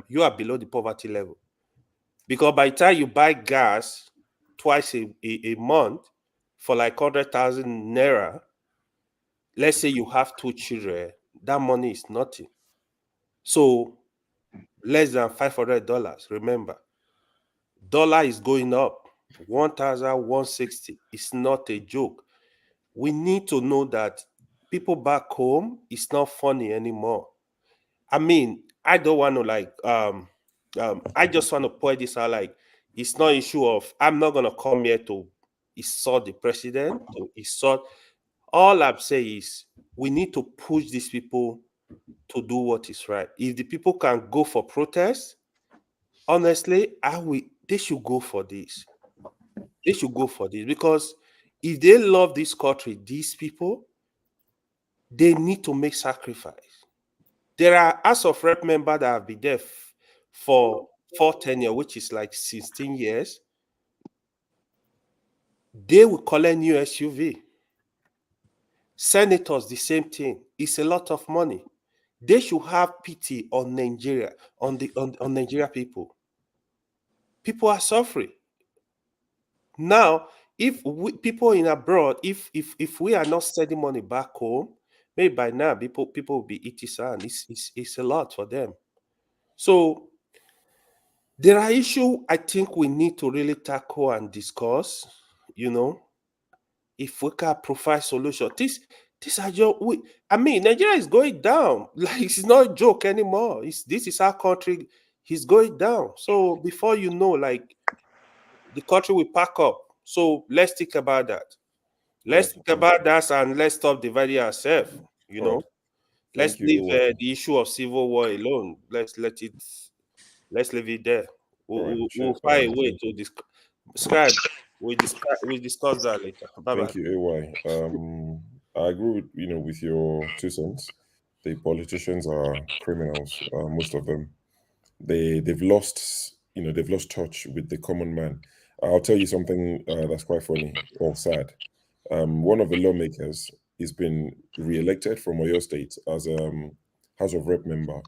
You are below the poverty level, because by the time you buy gas twice a month for like 100,000 naira, let's say you have 2 children, that money is nothing. So less than $500. Remember, dollar is going up 1,160. It's not a joke. We need to know that people back home, it's not funny anymore. I mean, I don't want to I just want to point this out. Like, it's not issue of, I'm not going to come here to insult the president, to insult. All I'm saying is we need to push these people to do what is right. If the people can go for protest, honestly, they should go for this. They should go for this, because if they love this country, these people, they need to make sacrifice. There are House of Rep members that have been there for 10 years, which is like 16 years. They will collect new SUV. Senators, the same thing. It's a lot of money. They should have pity on Nigeria, on Nigeria people. People are suffering. Now, if people in abroad, if we are not sending money back home, maybe by now people will be eating sand. It's a lot for them. So there are issues I think we need to really tackle and discuss. You know, if we can provide solution. These are just Nigeria is going down. Like, it's not a joke anymore. This is our country. He's going down. So before you know, like, the country will pack up. So let's think about that. Let's think about that, and let's stop dividing ourselves. You know, let's leave the issue of civil war alone. Let's leave it there. We'll find a way to describe. We discuss that later. Bye bye. Thank you, AY. I agree with your 2 cents. The politicians are criminals. Most of them. They've lost touch with the common man. I'll tell you something that's quite funny or sad. One of the lawmakers has been re-elected from Oyo State as House of Rep member.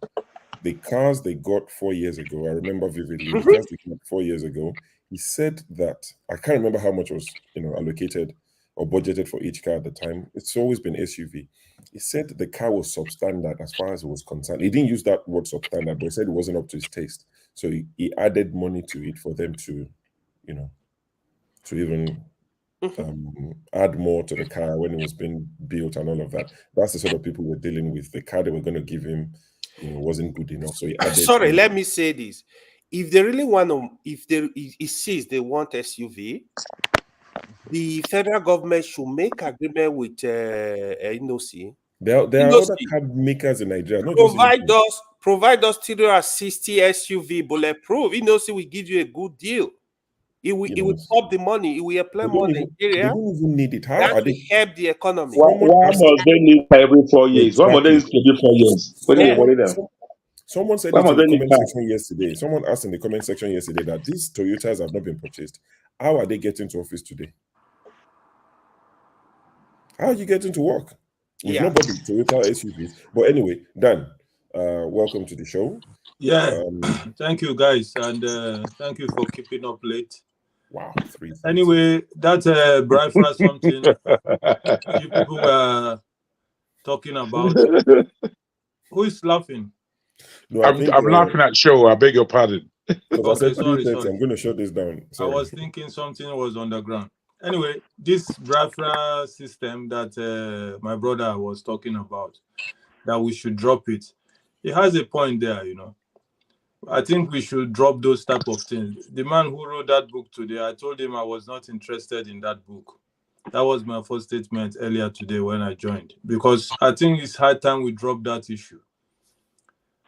The cars they got 4 years ago, I remember vividly, the cars they got 4 years ago, he said that, I can't remember how much was allocated or budgeted for each car at the time. It's always been SUV. He said the car was substandard as far as it was concerned. He didn't use that word substandard, but he said it wasn't up to his taste. So he added money to it for them to, to even add more to the car when it was being built and all of that. That's the sort of people we're dealing with. The car they were going to give him, wasn't good enough. So he added. Sorry, let me say this. If they really want to, if he says they want SUV, the federal government should make agreement with NOC. There are other car makers in Nigeria. Not just provide us 360 SUV bulletproof. NOC will give you a good deal. It will stop the money. It will apply more Nigeria. They don't even need it. How that are will they help the economy? Why must they need every 4 years? Why must they need every 4 years? What do you worry them? Someone said Why it in must the they need comment car? section yesterday. Someone asked in the comment section yesterday that these Toyotas have not been purchased. How are they getting to office today? How are you getting to work? We've not bought the Toyota SUVs. But anyway, Dan, welcome to the show. Yeah, thank you guys, and thank you for keeping up late. Wow, 3. Anyway, that's Biafra something you people were talking about. Who is laughing? No, I'm laughing at show. I beg your pardon. Because I said sorry. 3:30. I'm going to shut this down. Sorry. I was thinking something was underground. Anyway, this Biafra system that my brother was talking about, that we should drop it. He has a point there, you know. I think we should drop those type of things. The man who wrote that book today, I told him I was not interested in that book. That was my first statement earlier today when I joined, because I think it's high time we drop that issue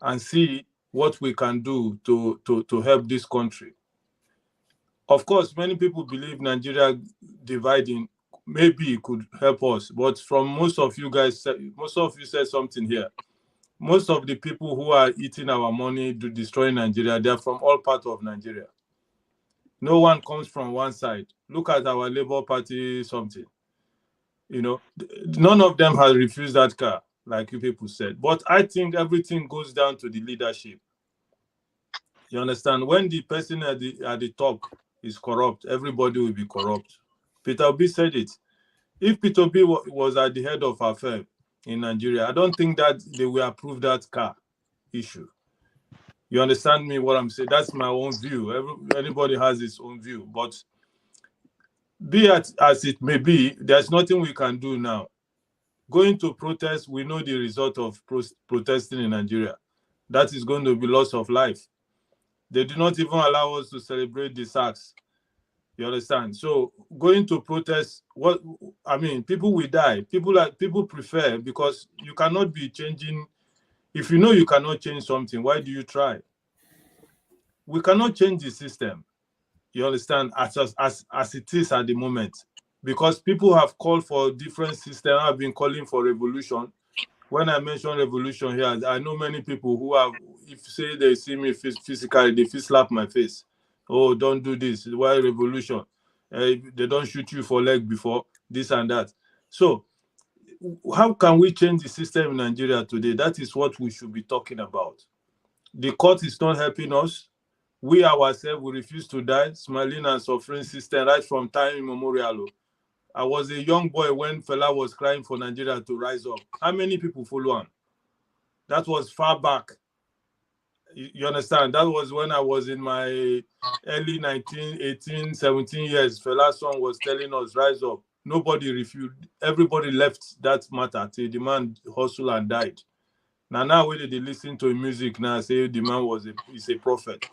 and see what we can do to help this country. Of course, many people believe Nigeria dividing maybe could help us, but from most of you said something here. Most of the people who are eating our money to destroy Nigeria, they're from all parts of Nigeria. No one comes from one side. Look at our Labour Party something. You know, none of them has refused that car, like you people said. But I think everything goes down to the leadership. You understand? When the person at the top is corrupt, everybody will be corrupt. Peter Obi said it. If Peter Obi was at the head of affairs in Nigeria, I don't think that they will approve that car issue. You understand me what I'm saying? That's my own view. Anybody has his own view. But be it as it may be, there's nothing we can do now. Going to protest, we know the result of protesting in Nigeria. That is going to be loss of life. They do not even allow us to celebrate the sacks. You understand? So going to protest, people will die. People prefer, because you cannot be changing. If you know you cannot change something, why do you try? We cannot change the system. You understand? As it is at the moment, because people have called for different system. I've been calling for revolution. When I mention revolution here, I know many people who have, if say they see me physically, they feel slap my face. Oh, don't do this. Why revolution? They don't shoot you for leg before, this and that. So how can we change the system in Nigeria today? That is what we should be talking about. The court is not helping us. We ourselves, we refuse to die, smiling and suffering system right from time immemorial. I was a young boy when Fela was crying for Nigeria to rise up. How many people follow him? That was far back. You understand? That was when I was in my early 19, 18, 17 years. Fela's song was telling us, rise up. Nobody refused. Everybody left that matter till the man hustled and died. Now when they listen to music now, say the man is a prophet.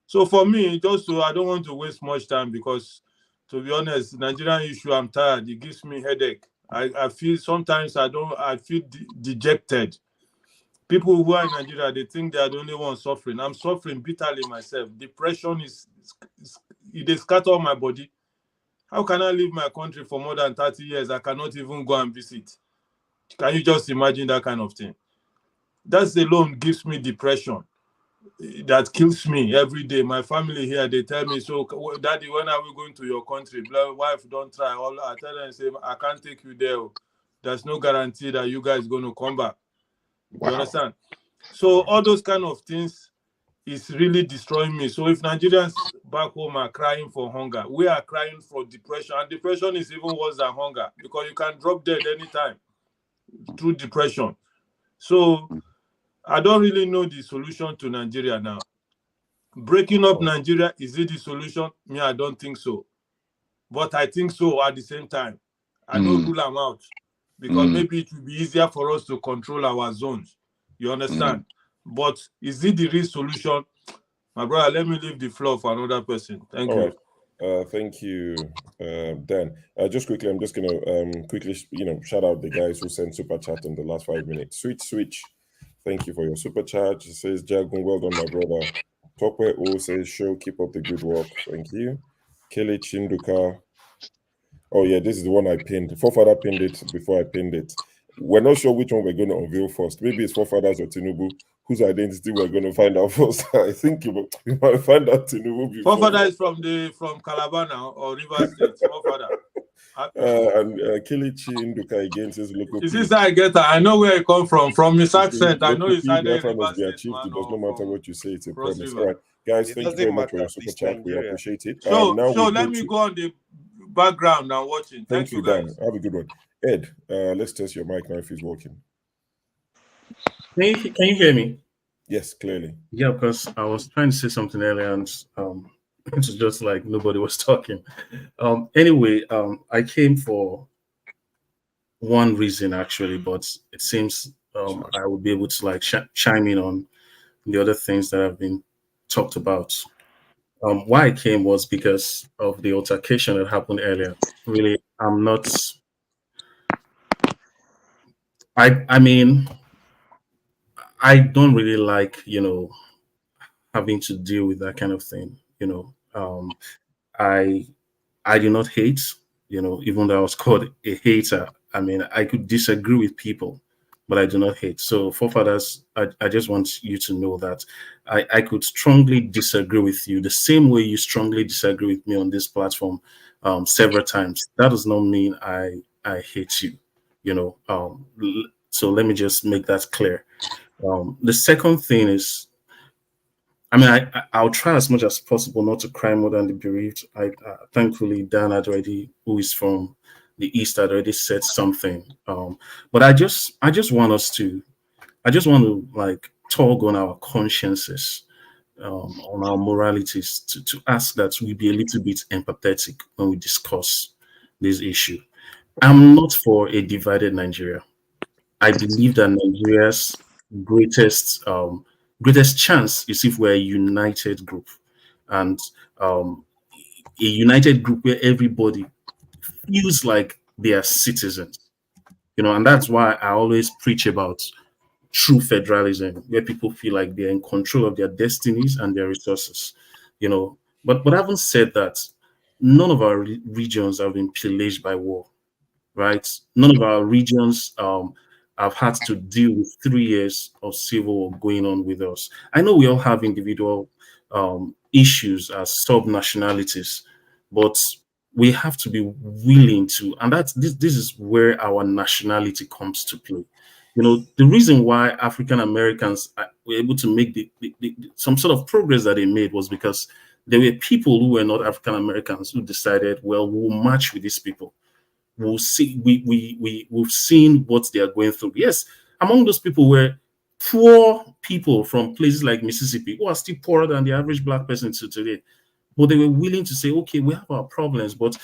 So for me, I don't want to waste much time, because to be honest, Nigerian issue, I'm tired. It gives me headache. I feel sometimes I feel dejected. People who are in Nigeria, they think they are the only one suffering. I'm suffering bitterly myself. Depression it scatters my body. How can I leave my country for more than 30 years? I cannot even go and visit. Can you just imagine that kind of thing? That alone gives me depression. That kills me every day. My family here, they tell me, so Daddy, when are we going to your country? Wife, don't try. I tell them, say, I can't take you there. There's no guarantee that you guys going to come back. Wow. You understand? So all those kind of things is really destroying me. So if Nigerians back home are crying for hunger, we are crying for depression. And depression is even worse than hunger, because you can drop dead anytime through depression. So I don't really know the solution to Nigeria now. Breaking up Nigeria, is it the solution? Me, I don't think so. But I think so at the same time. I don't rule them out, because maybe it will be easier for us to control our zones. You understand? But is it the real solution? My brother, let me leave the floor for another person. Thank you. Right. Thank you, Dan. Just quickly, I'm just gonna quickly, shout out the guys who sent super chat in the last 5 minutes. Switch. Thank you for your super chat. It says Jagun, well done, my brother. Tokwe O says, show, keep up the good work. Thank you. Kelly Chinduka. Oh yeah, this is the one I pinned. Forefather pinned it before I pinned it. We're not sure which one we're going to unveil first. Maybe it's Forefathers or Tinubu, whose identity we're going to find out first. I think we might find out Tinubu before. Forefather is from Calabar now or Rivers State. Forefather. And Kelechi Nduka again says local. Is this I get that? I know where it come from his accent. I know it's either Biafra must be achieved. It does not matter what you say, it's a promise. All right, guys, thank you very much for your super chat. We appreciate it. So let me go on the background and watching. Thank you, Dan. guys. Have a good one. Ed, let's test your mic now if it's working. Can you hear me? Yes, clearly. Yeah, because I was trying to say something earlier and it was just like nobody was talking. Anyway, I came for one reason actually, but it seems I will be able to like chime in on the other things that have been talked about. Why I came was because of the altercation that happened earlier. Really, I'm not. I mean, I don't really like, having to deal with that kind of thing. I do not hate, even though I was called a hater. I mean, I could disagree with people, but I do not hate. So, forefathers, I just want you to know that I could strongly disagree with you the same way you strongly disagree with me on this platform several times. That does not mean I hate you, so let me just make that clear. The second thing is, I mean, I'll try as much as possible not to cry more than the bereaved. Thankfully, Dan had already, who is from the East, had already said something. But I just want to like tug on our consciences, on our moralities, to ask that we be a little bit empathetic when we discuss this issue. I'm not for a divided Nigeria. I believe that Nigeria's greatest chance is if we're a united group, and a united group where everybody feels like they are citizens, and that's why I always preach about true federalism, where people feel like they're in control of their destinies and their resources, But having said that, none of our regions have been pillaged by war, right? None of our regions have had to deal with 3 years of civil war going on with us. I know we all have individual issues as sub-nationalities, but we have to be willing to, and this is where our nationality comes to play. The reason why African Americans were able to make some sort of progress that they made was because there were people who were not African Americans who decided, well, we'll march with these people. We'll see. We've seen what they are going through. Yes, among those people were poor people from places like Mississippi who are still poorer than the average black person today. But they were willing to say, okay, we have our problems, but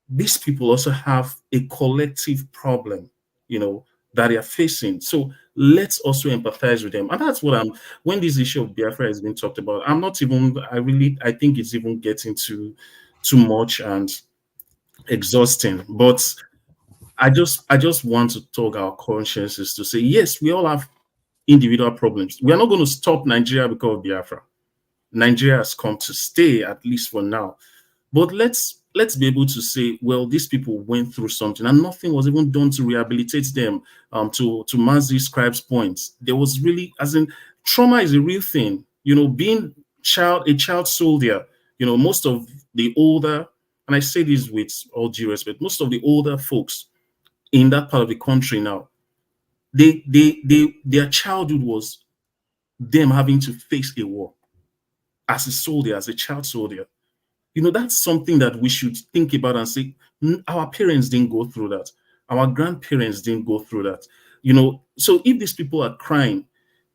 these people also have a collective problem, that they are facing. So let's also empathize with them. And that's what when this issue of Biafra has been talked about, I think it's even getting too much and exhausting. But I just want to tug our consciences to say, yes, we all have individual problems. We are not going to stop Nigeria because of Biafra. Nigeria has come to stay, at least for now. But let's be able to say, well, these people went through something and nothing was even done to rehabilitate them. To Mazi Scribe's points, there was really, as in, trauma is a real thing. Being a child soldier, most of the older, and I say this with all due respect, most of the older folks in that part of the country now, their childhood was them having to face a war as a soldier, as a child soldier. That's something that we should think about and say, our parents didn't go through that. Our grandparents didn't go through that. So if these people are crying,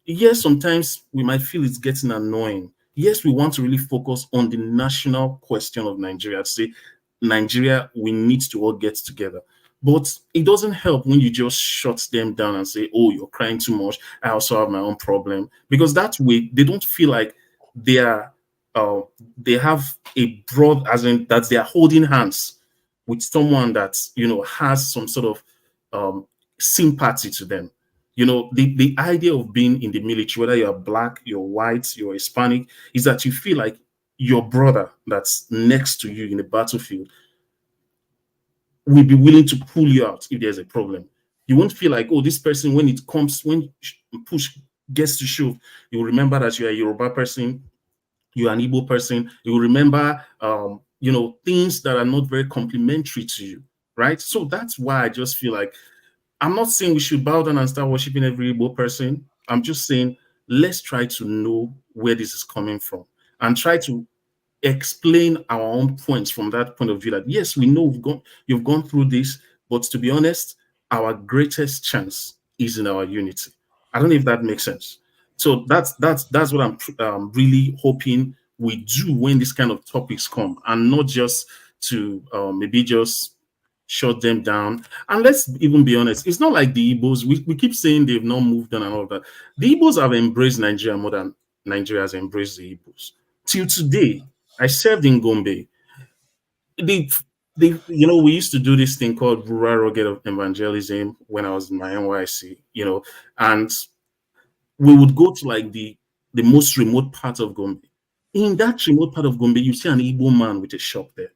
yes, sometimes we might feel it's getting annoying. Yes, we want to really focus on the national question of Nigeria, to say, Nigeria, we need to all get together. But it doesn't help when you just shut them down and say, oh, you're crying too much. I also have my own problem. Because that way, they don't feel like they are they have a broad, as in that they are holding hands with someone that, you know, has some sort of sympathy to them. You know, the idea of being in the military, whether you're black, you're white, you're Hispanic, is that you feel like your brother that's next to you in the battlefield will be willing to pull you out if there's a problem. You won't feel like, oh, this person, when it comes, when push gets to shove, you will remember that you're a Yoruba person, you're an Igbo person. You will remember, you know, things that are not very complimentary to you, right? So that's why I just feel like, I'm not saying we should bow down and start worshiping every Igbo person. I'm just saying, let's try to know where this is coming from and try to explain our own points from that point of view. That yes, we know you've gone through this, but to be honest, our greatest chance is in our unity. I don't know if that makes sense. So that's what I'm really hoping we do when this kind of topics come, and not just to maybe just shut them down. And let's even be honest, it's not like the Igbos, we keep saying they've not moved on and all of that. The Igbos have embraced Nigeria more than Nigeria has embraced the Igbos. Till today, I served in Gombe. You know, we used to do this thing called rural rugged evangelism when I was in my NYC, you know, and we would go to like the most remote part of Gombe. In that remote part of Gombe, you see an Igbo man with a shop there.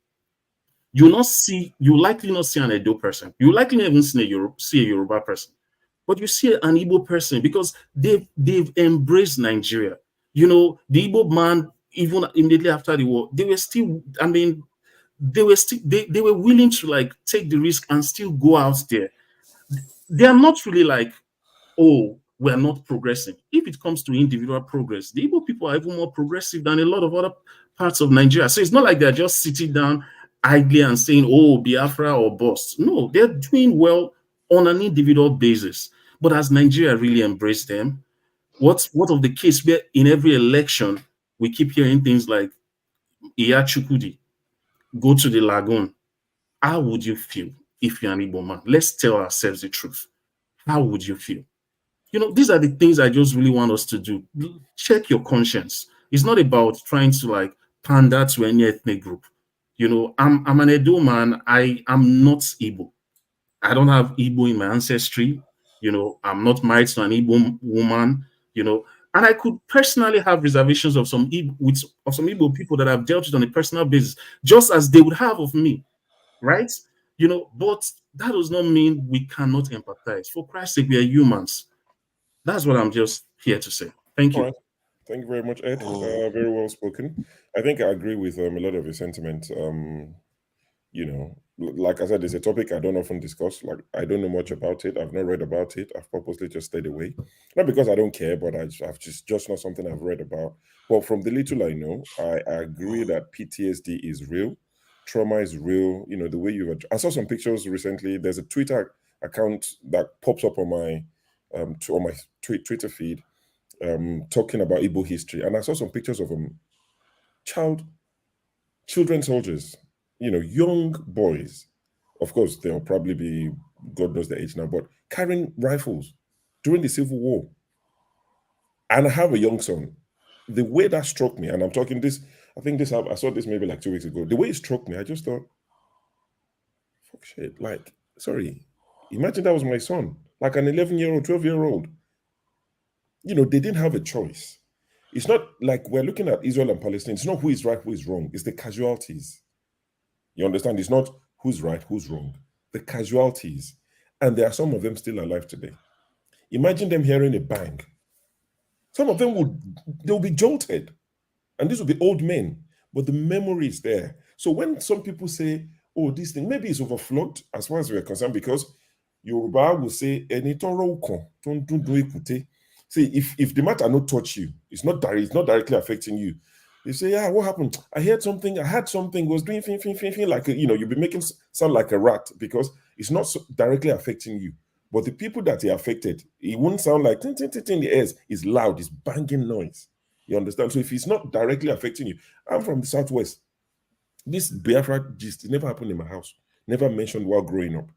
You likely not see an Edo person. You likely not even see a Yoruba person, but you see an Igbo person because they've embraced Nigeria. You know, the Igbo man, even immediately after the war, they were still, I mean, they were willing to like take the risk and still go out there. They are not really like, oh, we're not progressing. If it comes to individual progress, the Igbo people are even more progressive than a lot of other parts of Nigeria. So it's not like they're just sitting down idly and saying, oh, Biafra or bust. No, they're doing well on an individual basis. But as Nigeria really embraced them, what of the case where in every election we keep hearing things like Iya Chukudi, go to the lagoon. How would you feel if you're an Igbo man? Let's tell ourselves the truth. How would you feel? You know, these are the things I just really want us to do. Check your conscience. It's not about trying to like pander to any ethnic group. You know, I'm an Edo man. I am not Igbo. I don't have Igbo in my ancestry. You know, I'm not married to an Igbo woman. You know, and I could personally have reservations of some Igbo people that I've dealt with on a personal basis, just as they would have of me, right? You know, but that does not mean we cannot empathize. For Christ's sake, we are humans. That's what I'm just here to say. Thank you. All right. Thank you very much, Ed. Very well spoken. I think I agree with a lot of your sentiments. You know, like I said, it's a topic I don't often discuss. Like, I don't know much about it. I've not read about it. I've purposely just stayed away. Not because I don't care, but I've just not something I've read about. But from the little I know, I agree that PTSD is real. Trauma is real. You know, the way I saw some pictures recently. There's a Twitter account that pops up on my Twitter feed talking about Igbo history. And I saw some pictures of children soldiers, you know, young boys. Of course, they'll probably be, God knows their age now, but carrying rifles during the Civil War. And I have a young son. The way that struck me, and I'm talking this, I saw this maybe like 2 weeks ago. The way it struck me, I just thought, fuck shit. Like, sorry, imagine that was my son, like an 11-year-old, 12-year-old. You know, they didn't have a choice. It's not like we're looking at Israel and Palestine. It's not who is right, who is wrong. It's the casualties. You understand? It's not who's right, who's wrong. The casualties. And there are some of them still alive today. Imagine them hearing a bang. Some of them they'll be jolted. And these will be old men. But the memory is there. So when some people say, oh, this thing, maybe it's overflowed as far as we're concerned, because Yoruba will say, see, if the matter not touch you, it's not directly affecting you. You say, yeah, what happened? I had something, was doing thing, like, you know, you'll be making sound like a rat because it's not directly affecting you. But the people that are affected, it won't sound like in the ears. It's loud, it's banging noise. You understand? So if it's not directly affecting you, I'm from the Southwest. This Biafra gist, it never happened in my house. Never mentioned while growing up.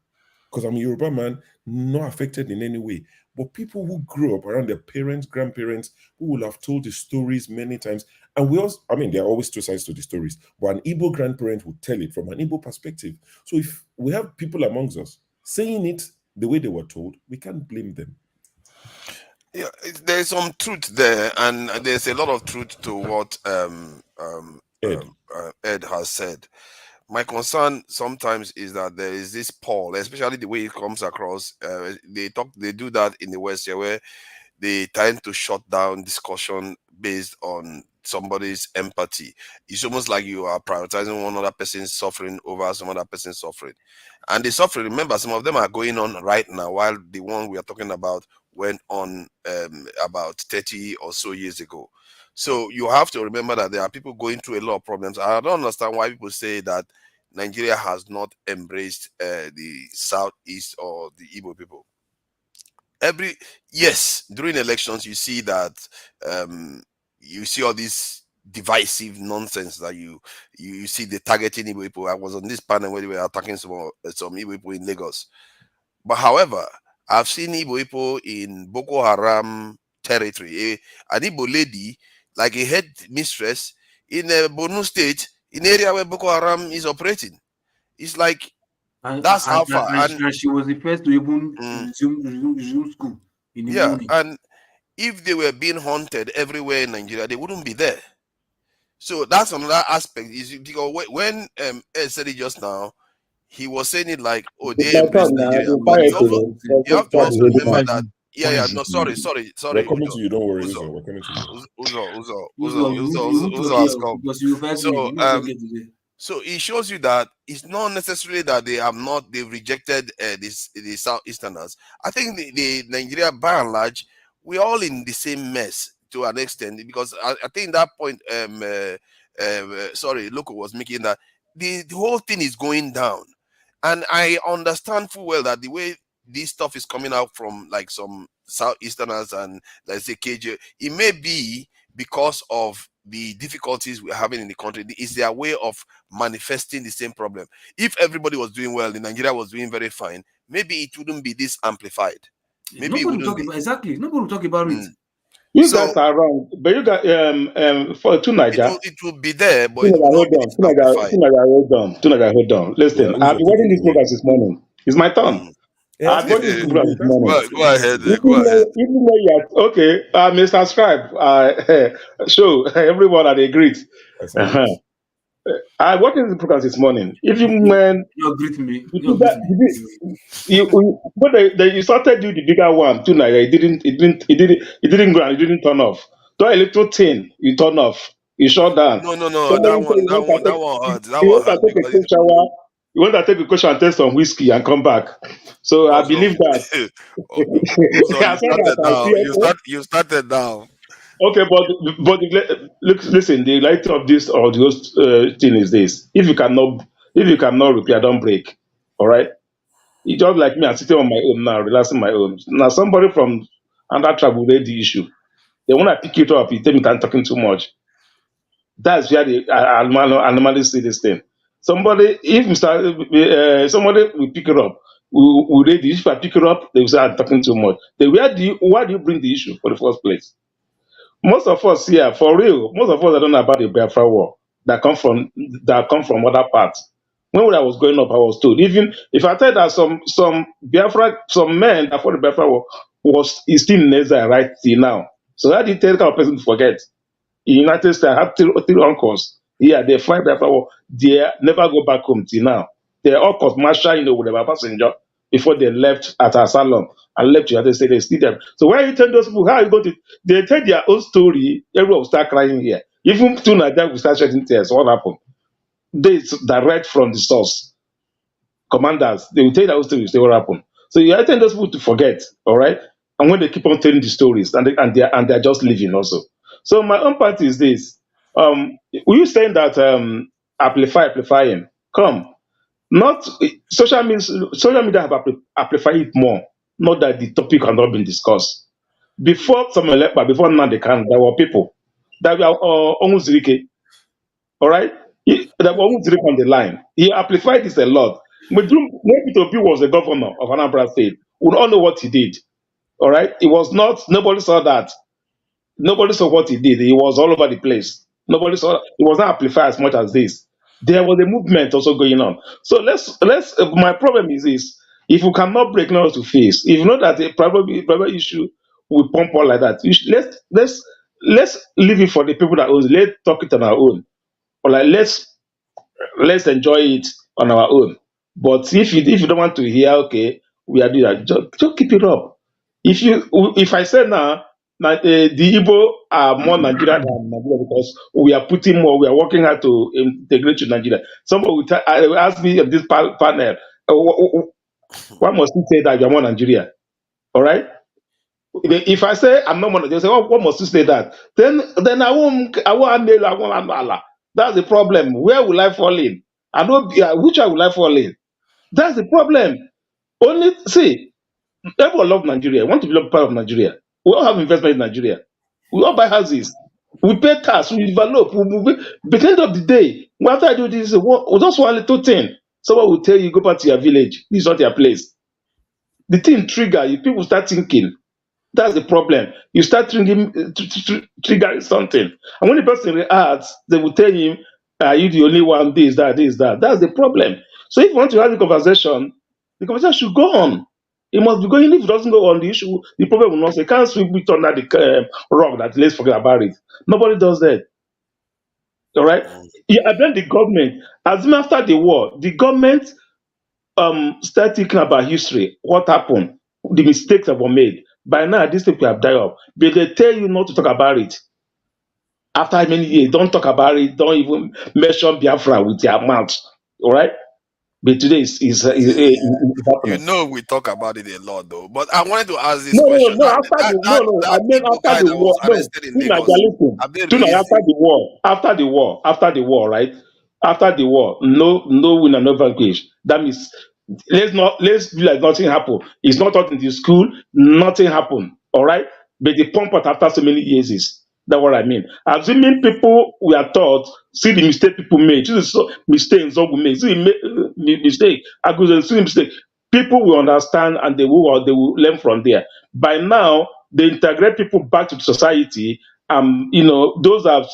because I'm a Yoruba man, not affected in any way. But people who grew up around their parents, grandparents, who will have told the stories many times, and we also, I mean, there are always two sides to the stories, but an Igbo grandparent would tell it from an Igbo perspective. So if we have people amongst us saying it the way they were told, we can't blame them. Yeah, there's some truth there, and there's a lot of truth to what Ed has said. My concern sometimes is that there is this Paul, especially the way it comes across. They do that in the West here, where they tend to shut down discussion based on somebody's empathy. It's almost like you are prioritizing one other person's suffering over some other person's suffering. And the suffering, remember, some of them are going on right now, while the one we are talking about went on about 30 or so years ago. So you have to remember that there are people going through a lot of problems. I don't understand why people say that Nigeria has not embraced the Southeast or the Igbo people. Yes, during elections you see that you see all this divisive nonsense that you see the targeting Igbo people. I was on this panel where they were attacking some Igbo people in Lagos. But however, I've seen Igbo people in Boko Haram territory. An Igbo lady, like a head mistress in Borno State, in area where Boko Haram is operating. It's like that's how far. And she was the first to even resume school in the morning. And if they were being hunted everywhere in Nigeria, they wouldn't be there. So that's another aspect. Is because when Ed said it just now, he was saying it like, oh, they embrace Nigeria. But you have to also remember that. No, sorry. We're coming to you. Don't worry, Uzo. We're coming to you. Uzo has come. So it shows you that it's not necessarily that they've rejected the Southeasterners. I think the Nigeria, by and large, we're all in the same mess to an extent, because I think that point, Loco was making that the whole thing is going down. And I understand full well that the way this stuff is coming out from like some Southeasterners and let's say KJ, it may be because of the difficulties we're having in the country. It's their way of manifesting the same problem. If everybody was doing well, and Nigeria was doing very fine, maybe it wouldn't be this amplified. Maybe nobody talk about exactly. Nobody will talk about it. You guys are wrong, but you got for Tunaja. It will be there, but Tunaja, hold on. Listen, I've been watching this program this morning. It's my turn. I've watched this program this morning. Go ahead. Even though you are okay, may subscribe. Show everyone that agreed. I watched this program this morning. If you greet me, you started doing the bigger one tonight. It didn't go and it didn't turn off. Do a little thing, you turn off, you shut down. No. That one hurt. You want to take a question and take some whiskey and come back. So I believe that. You started now. Okay, but listen. The light of this or the thing is this: if you cannot repair, don't break. All right. It's just like me. I'm sitting on my own now, relaxing my own. Now somebody from another tribe will raise the issue. They want to pick it up. You tell me I'm talking too much. That's where I normally see this thing. Somebody will pick it up. We raise the issue. If I pick it up, they will say I'm talking too much. Why do you bring the issue for the first place? Most of us here, for real, most of us don't know about the Biafra war that come from other parts. When I was growing up, I was told, even if I tell that some men that fought the Biafra war is still in exile right till now. So how do you tell kind of person to forget? In the United States, I have three uncles. Yeah, they fight Biafra war. They never go back home till now. They all court martial, with their passenger before they left at asylum and left the United States. They still there. So when you tell those people how you go to, they tell their own story. Everyone will start crying here. Even tonight, will start shedding tears. What happened? They direct from the source. Commanders, they will tell their own story. Say what happened. So you tell those people to forget. All right. And when they keep on telling the stories, and they're just living also. So my own part is this. Were you saying that amplifying? Come. Not social media have amplified it more. Not that the topic has not been discussed. Before before Nandekan, there were people that were almost Rike. All right, that were almost Rike on the line. He amplified this a lot. When Peter Obi was the governor of Anambra State, we all know what he did. All right, it was not. Nobody saw that. Nobody saw what he did. He was all over the place. Nobody saw. It was not amplified as much as this. There was a movement also going on. So let's. My problem is this: if we cannot break laws to face, if you know that a private issue will pump on like that, let's leave it for the people that own it. Let's talk it on our own, or like let's enjoy it on our own. But if you don't want to hear, okay, we are doing that. Just keep it up. If I say now that the Igbo are more Nigerian than Nigeria because we are putting more, we are working hard to integrate to Nigeria. Somebody will ask me at this panel, why must you say that you are more Nigeria? All right. If I say I'm not more Nigeria, they say, what must you say that? Then I won't mail, I won't Allah. That's the problem. Where will I fall in? I know which I will I fall in. That's the problem. Only see, everyone love Nigeria. Want to be part of Nigeria. We all have investment in Nigeria. We all buy houses. We pay tax. We develop. We move. But at the end of the day, after I do this, just one little thing. Someone will tell you, go back to your village. This is not your place. The thing trigger you. People start thinking. That's the problem. You start triggering something. And when the person reacts, they will tell him, are you the only one? This, that, this, that. That's the problem. So if you want to have the conversation should go on. It must be going. If it doesn't go on, the problem will not say, can't sweep it under the rug that let's forget about it. Nobody does that. All right? Yeah, I blame the government. As soon after the war, the government start thinking about history, what happened, the mistakes that were made. By now, these people have died up. But they tell you not to talk about it. After many years, don't talk about it. Don't even mention Biafra with your mouth. All right? But today is You know we talk about it a lot though. But I wanted to ask this question. After the war, after the war, right? After the war, no win and no vanquish. That means let's be like nothing happened. It's not taught in the school, nothing happened. All right, but the pump out after so many years is that what I mean. Assuming people we are taught, see the mistake people made, see the mistakes some will make, see the mistake, I could see the mistake. People will understand and they will learn from there. By now, they integrate people back to society. Those are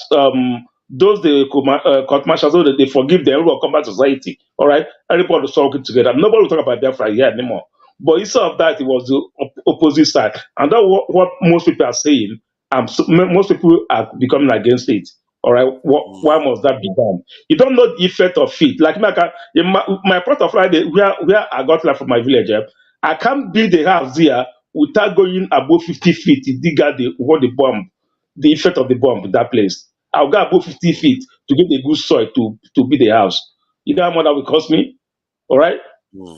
those the court martials, so that they forgive them, everyone will come back to society. All right, everybody will talk together. Nobody will talk about Biafra here anymore. But instead of that, it was the opposite side, and that's what most people are saying. Most people are becoming against it. All right, why must that be done? You don't know the effect of it. Like my part of Friday, where I got like from my village, I can't build a house here without going above 50 feet to dig out the effect of the bomb in that place. I'll go above 50 feet to get a good soil to build a house. You know how much that will cost me? All right.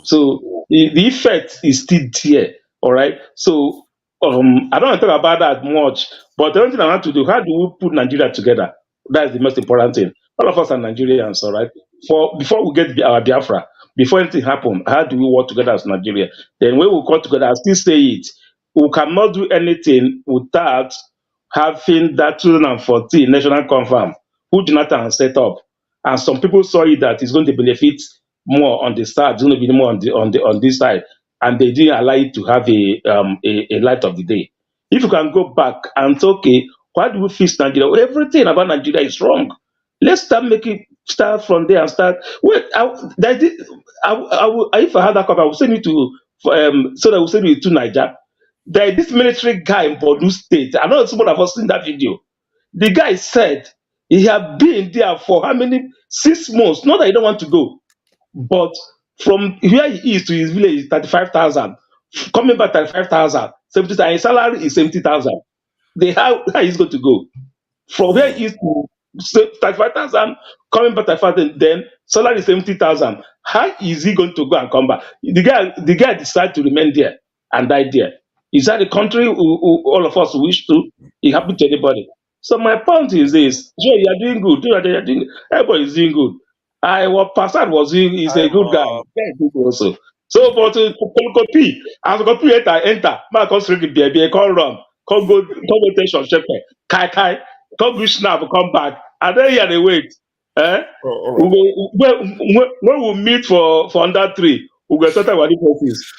So the effect is still there. All right. So I don't want to talk about that much, but the only thing I want to do, how do we put Nigeria together? That's the most important thing. All of us are Nigerians, all right? Before we get our Biafra, before anything happens, how do we work together as Nigeria? Then when we come together, I still say it, we cannot do anything without having that 2014 national confirm, who Jonathan set up. And some people saw it that it's going to benefit more on the side, it's going to be more on this side. And they didn't allow it to have a light of the day. If you can go back and say, okay, why do we fix Nigeria? Well, everything about Nigeria is wrong. Let's start from there and start. Wait, if I had that copy, I would send it to so that I will send it to Niger. There is this military guy in Borno State. I know someone of us seen that video. The guy said he had been there for how many 6 months? Not that he don't want to go, but from where he is to his village is 35,000. Coming back 35,000, 70,000. His salary is 70,000. How is going to go from where he is to 35,000, coming back 35,000, then salary is 70,000. How is he going to go and come back? The guy decided to remain there and die there. Is that the country all of us wish to? It happened to anybody. So my point is this: sure, you are doing good. Everybody is doing good. What Passad was doing is a good guy. Very good also. So, but copy as a copy enter. Man, come straight to baby, come run, come go tension shepherd, kai, come go snap, come back, and then here they wait. Eh? All We right. go, when we meet for under three, we go start our differences.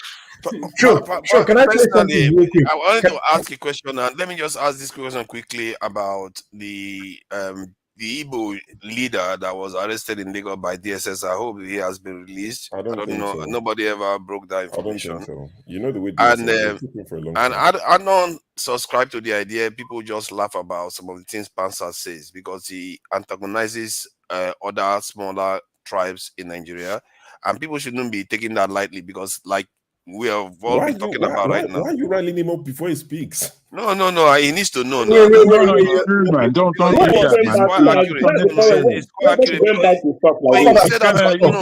Sure. Can I say Personally, something real quick? I wanted to ask a question, and let me just ask this question quickly about the Igbo leader that was arrested in Lagos by DSS. I hope he has been released. I don't think know. so. Nobody ever broke that I don't information. think so. You know the way And they keep him for a long and time. I don't subscribe to the idea. People just laugh about some of the things Pansa says because he antagonizes other smaller tribes in Nigeria, and people shouldn't be taking that lightly because, like we have all been talking about right now. Why are you riling him up before he speaks? No. He needs to know. No, it's true, man. Don't do that, It's man. quite accurate. It's quite accurate. But you said that,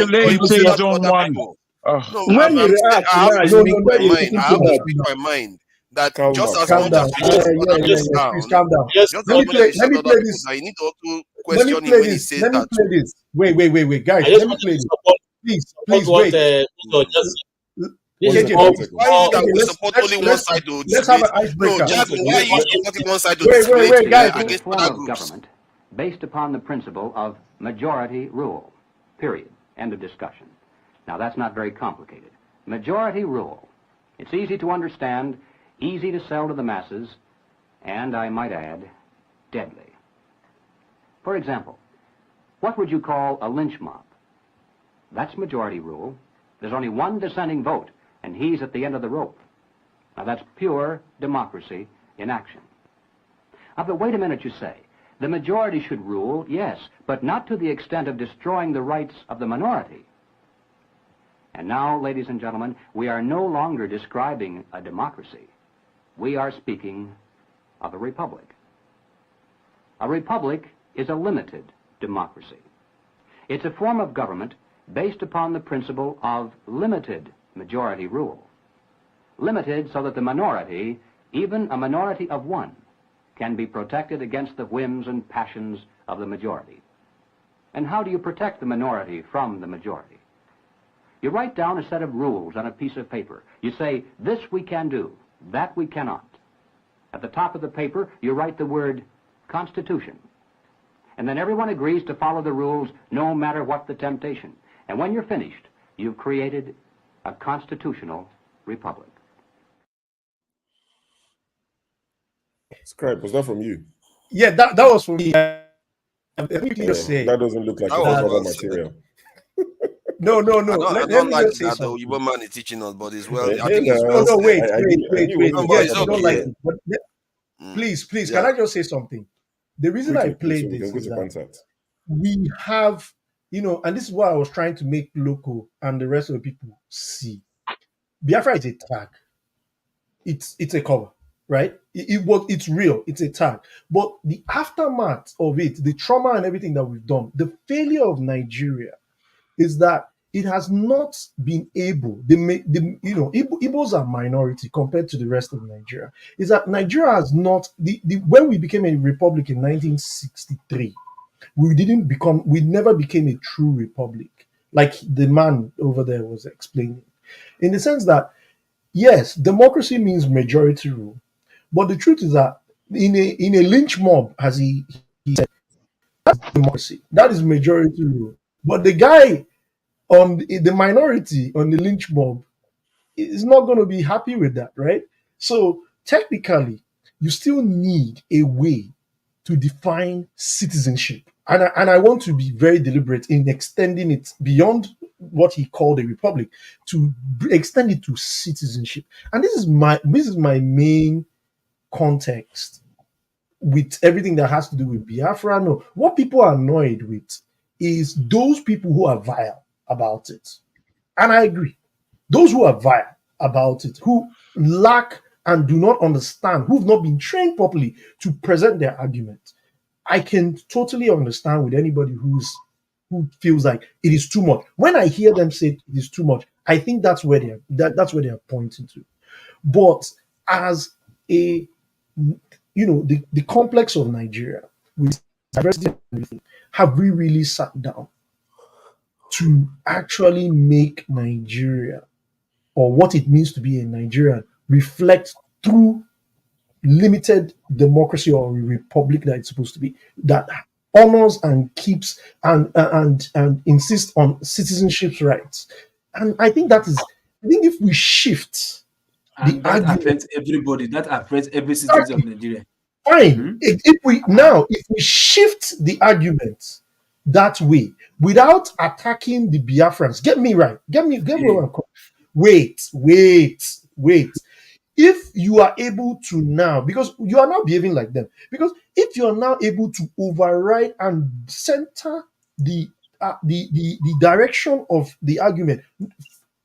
Let him say to his own other one. people. Oh. No, When you react I have now, to you speak know my that you're mind. talking I too have to much. speak my mind. That Calm just down. as Calm much down. as you shut other people down, Please calm down. just as Let me much play. as you Let shut me other play people this. down, you need to also Let me question him play when he this. says Let me that play too. this. Wait, guys. I just Let me wanted play to this. Please, support wait. what just this KJ, is all, Why is it that okay, we support only one let's side to let's have discriminate? an No, icebreaker. Jagun, why are you supporting one side to Wait, discriminate guys. against form other of groups? government based upon the principle of majority rule. Period. End of discussion. Now that's not very complicated. Majority rule. It's easy to understand, easy to sell to the masses, and I might add, deadly. For example, what would you call a lynch mob? That's majority rule. There's only one dissenting vote, and he's at the end of the rope. Now that's pure democracy in action. Now, but wait a minute, you say. The majority should rule, yes, but not to the extent of destroying the rights of the minority. And now, ladies and gentlemen, we are no longer describing a democracy. We are speaking of a republic. A republic is a limited democracy. It's a form of government based upon the principle of limited majority rule. Limited so that the minority, even a minority of one, can be protected against the whims and passions of the majority. And how do you protect the minority from the majority? You write down a set of rules on a piece of paper. You say, this we can do, that we cannot. At the top of the paper, you write the word Constitution. And then everyone agrees to follow the rules no matter what the temptation. And when you're finished, you've created a constitutional republic. Scribe, was that from you? Yeah, that was for me. Let me just say that doesn't look like That a was proper well said. material. No. I Let don't me like just say that the something. Igbo man is teaching us, but it's well. Hey, I think it's now, well No, said. wait. I knew it If wasn't but you it's don't okay. like it, but please, Yeah. can I just say something? The reason I Quickly, please, so played we this can go is to that Pansat. we have, and this is what I was trying to make Loco and the rest of the people see. Biafra is a tag. It's a cover, right? It's real. It's a tag. But the aftermath of it, the trauma and everything that we've done, the failure of Nigeria is that it has not been able. Igbos are minority compared to the rest of Nigeria. Is that Nigeria has not when we became a republic in 1963, we never became a true republic, like the man over there was explaining, in the sense that yes, democracy means majority rule, but the truth is that in a lynch mob, as he said, that's democracy, that is majority rule. But the guy on the minority on the lynch mob is not going to be happy with that, right? So technically, you still need a way to define citizenship. And I want to be very deliberate in extending it beyond what he called a republic to extend it to citizenship. And this is my main context with everything that has to do with Biafra. No, what people are annoyed with is those people who are vile about it. And I agree. Those who are vile about it, who lack and do not understand, who've not been trained properly to present their argument, I can totally understand with anybody who feels like it is too much. When I hear them say it is too much, I think that's where that's where they are pointing to. But as a the complex of Nigeria with diversity and everything, have we really sat down to actually make Nigeria, or what it means to be a Nigerian, reflect through limited democracy or republic that it's supposed to be? That honors and keeps and insists on citizenship rights. And I think if we shift the And that argument, affects everybody. That affects every citizen of Nigeria. fine. If we shift the argument that way without attacking the Biafrans, get me right. Get where I'm coming. Wait. If you are able to now, because you are now behaving like them, because if you are now able to override and center the direction of the argument,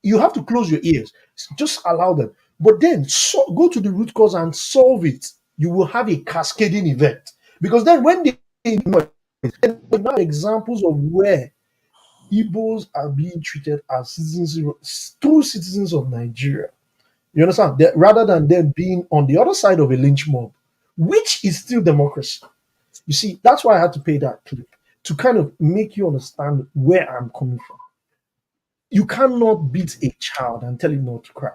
you have to close your ears. Just allow them. But then go to the root cause and solve it. You will have a cascading event. Because then when they know examples of where Igbos are being treated as true citizens of Nigeria. You understand? Rather than them being on the other side of a lynch mob, which is still democracy. You see, that's why I had to pay that clip to kind of make you understand where I'm coming from. You cannot beat a child and tell him not to cry.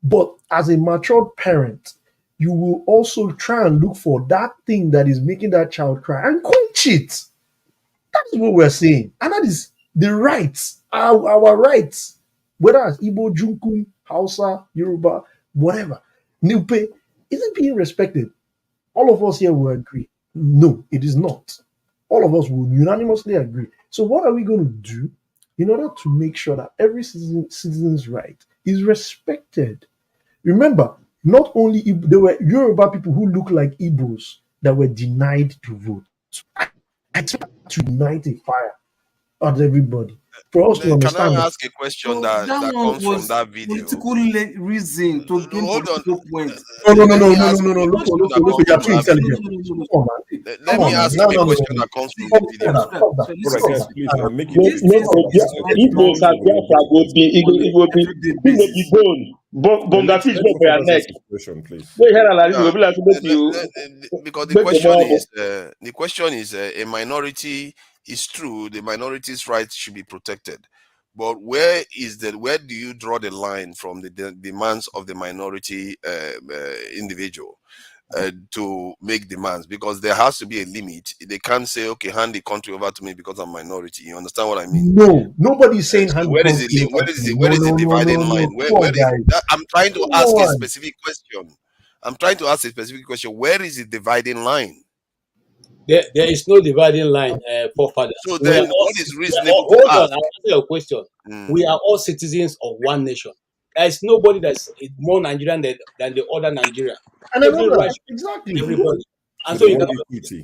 But as a matured parent, you will also try and look for that thing that is making that child cry and quench it. That is what we're saying. And that is the rights, our rights. Whether it's Igbo, Junkun, Hausa, Yoruba, whatever. Nupe, is it being respected? All of us here will agree. No, it is not. All of us will unanimously agree. So what are we going to do in order to make sure that every citizen's right is respected? Remember, not only there were Yoruba people who look like Igbos that were denied to vote. I tried to ignite a fire at everybody for us to Can understand I that. ask a question So that that one comes from was that video? political reason to gain Hold on. political points. No. Let me ask him a Look, question that comes you're from too that video. intelligent. Come on, man. Let me ask him a question that comes from the video. Stop that. Brother, guys, please make it No, quick. Igbos and Biafra go be be bone. Bonga fish go for your neck. Please. Go here and go be like make you Because the make question is a minority is true. The minority's rights should be protected, but where do you draw the line from the demands of the minority individual to make demands? Because there has to be a limit. They can't say, okay, hand the country over to me because I'm minority. You understand what I mean? No, nobody's saying hand Where the is country the over to you. where is the No. dividing line? Come on, guys. I'm trying to Come ask a on. specific question. I'm trying to ask a specific question. Where is the dividing line? There is no dividing line, forefathers. So then, what is reasonable to Hold ask? on, I'll answer your question. We are all citizens of one nation. There is nobody that's more Nigerian than the other Nigerian. And I know Every that. right Exactly. everybody. So And so they you want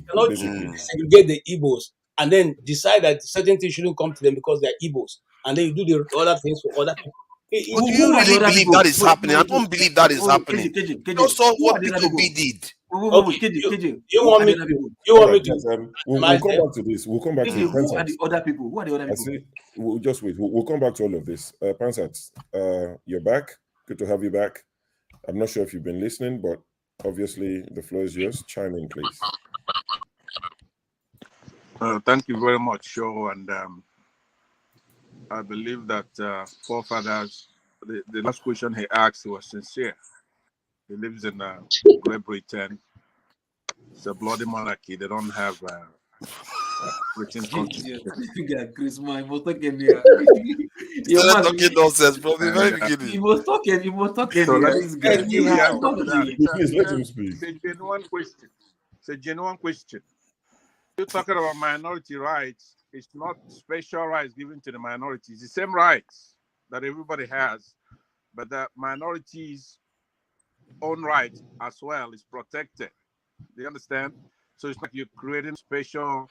cannot equity. segregate the Igbos and then decide that certain things shouldn't come to them because they're Igbos. And then you do the other things for other people. But do you really believe that is happening? I don't believe that is happening. Just saw what P2B did. You want me to We'll come back to this. We'll come back to Who are the other people? Who are the other people? I say we'll just wait. We'll come back to all of this. Pansat, you're back. Good to have you back. I'm not sure if you've been listening, but obviously the floor is yours. Chime in, please. Thank you very much, Joe. And I believe that forefathers, the last question he asked was sincere. He lives in Great Britain. It's a bloody monarchy. They don't have written constitution. Chris, man, he was talking here. You're talking nonsense from the very beginning. He was talking So let here. me This guy. give you the answer to that. Please let him speak. It's a genuine question. It's a genuine question. You're talking about minority rights. It's not special rights given to the minorities. It's the same rights that everybody has, but the minorities' own right as well is protected. Do you understand? So it's like you're creating special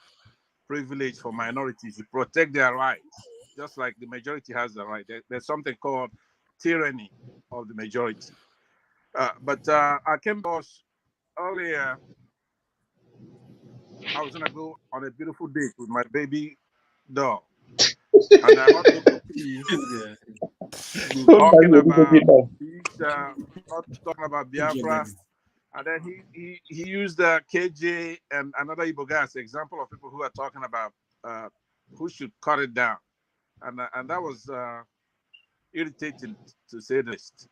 privilege for minorities. You protect their rights, just like the majority has the right. There's something called tyranny of the majority. But I came across earlier. I was gonna go on a beautiful date with my baby doll, and I heard Dr. P talking about not talking about Biafra, and then he used KJ and another Igbo guy as an example of people who are talking about who should cut it down, and that was irritating to say the least.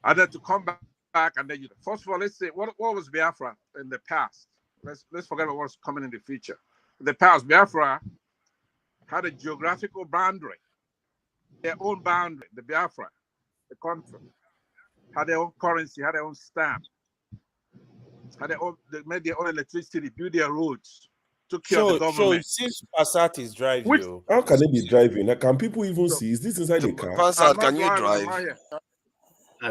And then to come back and first of all, let's say what was Biafra in the past. Let's forget about what's coming in the future. the past, Biafra had a geographical boundary, their own boundary, the Biafra, the country, had their own currency, had their own stamp, had their own, they made their own electricity, built their roads, took care of the So government. it seems Passat is driving Which, you. How can they be driving? Like, can people even see? Is this inside the car? I'm Pansat, not can you driving, I'm drive? not here.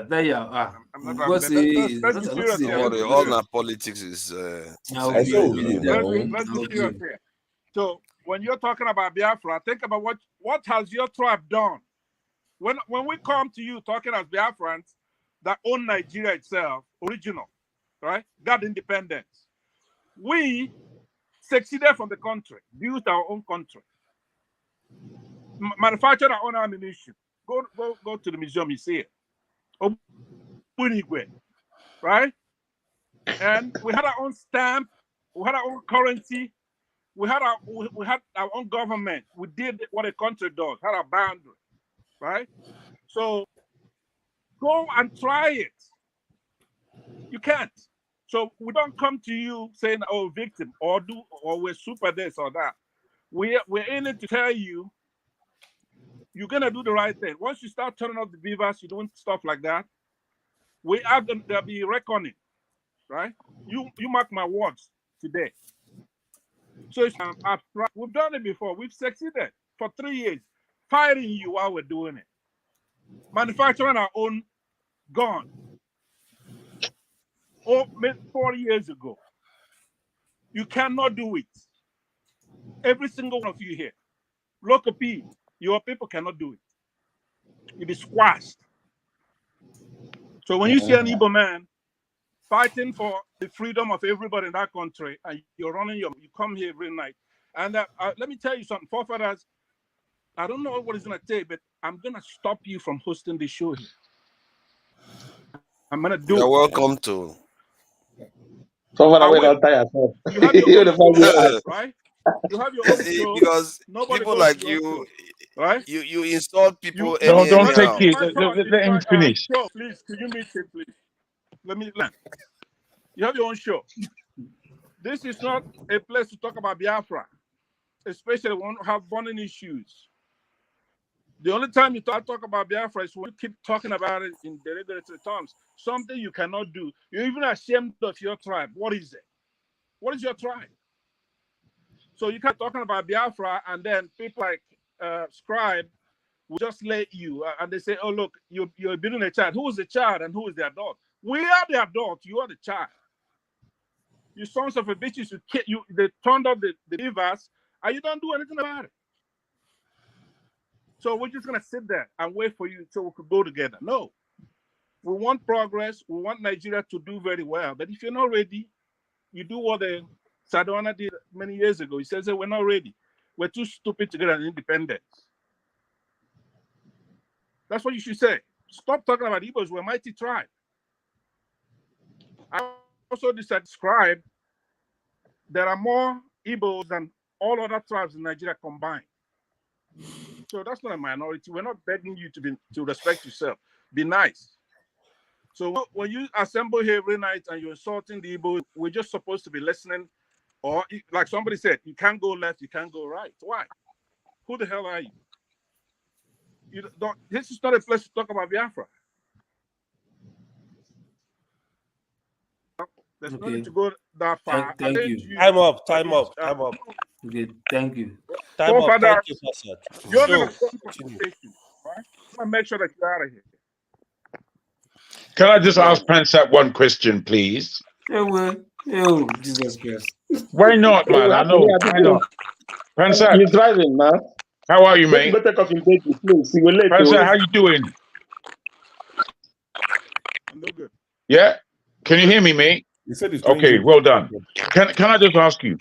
There you are. I'm not driving. What's Let's be serious here. Don't Let's worry, be all serious. our politics is I saw you now. Let's be serious here. So when you're talking about Biafra, think about what has your tribe done? When we come to you talking as Biafrans that own Nigeria itself, original, right? Got independence. We succeeded from the country, built our own country, manufactured our own ammunition. Go to the museum, you see it. Okigwe, right? And we had our own stamp, we had our own currency, we had our own government. We did what a country does, had a boundary, right? So go and try it. You can't. So we don't come to you saying, "Oh, victim," or we're super this or that. We're in it to tell you you're gonna do the right thing. Once you start turning off the beavers, you're doing stuff like that. We are gonna be reckoning, right? You mark my words today. So it's abstract. We've done it before. We've succeeded for 3 years, fighting you while we're doing it, manufacturing our own gun. Or maybe 4 years ago. You cannot do it. Every single one of you here, local P, your people cannot do it. You'll be squashed. So when you see an Igbo man fighting for the freedom of everybody in that country, and you come here every night, and let me tell you something, forefathers, I don't know what it's gonna take, but I'm gonna stop you from hosting the show here. I'm gonna do You're it. welcome to. I will. Don't tire yourself. You have your own show, right? You have your own show. Because Nobody people goes like to your you, show, right? you insult people Don't take anyhow. it. Let him finish. Show, please. Could you meet him, please? Let me learn. You have your own show. This is not a place to talk about Biafra, especially when you have burning issues. The only time you talk about Biafra is when you keep talking about it in derogatory terms. Something you cannot do. You're even ashamed of your tribe. What is it? What is your tribe? So you keep talking about Biafra, and then people like Scribe will just let you, and they say, "Oh, look, you're building a child. Who is the child and who is the adult? We are the adult. You are the child. You sons of a bitches, they turned off the beavers, and you don't do anything about it. So we're just gonna sit there and wait for you so we could go together. No, we want progress. We want Nigeria to do very well. But if you're not ready, you do what the Sadona did many years ago. He says that we're not ready. We're too stupid to get an independence. That's what you should say. Stop talking about Igbos. We're a mighty tribe. I also describe there are more Igbos than all other tribes in Nigeria combined. So that's not a minority. We're not begging you to respect yourself. Be nice. So when you assemble here every night and you're insulting the Igbo, we're just supposed to be listening. Or like somebody said, you can't go left, you can't go right. Why? Who the hell are you? This is not a place to talk about Biafra. There's no need to go that far. Thank you. Time up. Okay, thank you. Time up. Thank you, Pastor. You're going to go for conversation, right? I'm going to make sure that you're out of here. Can I just ask Pansat one question, please? Jesus Christ. Why not, man? I know. Why not? Pansat. He's driving, man. How are you, mate? Go take off in baby, please. He will late. Pansat, how you doing? I'm no good. Yeah? Can you hear me, mate? He said he's okay, well done. Can I just ask you,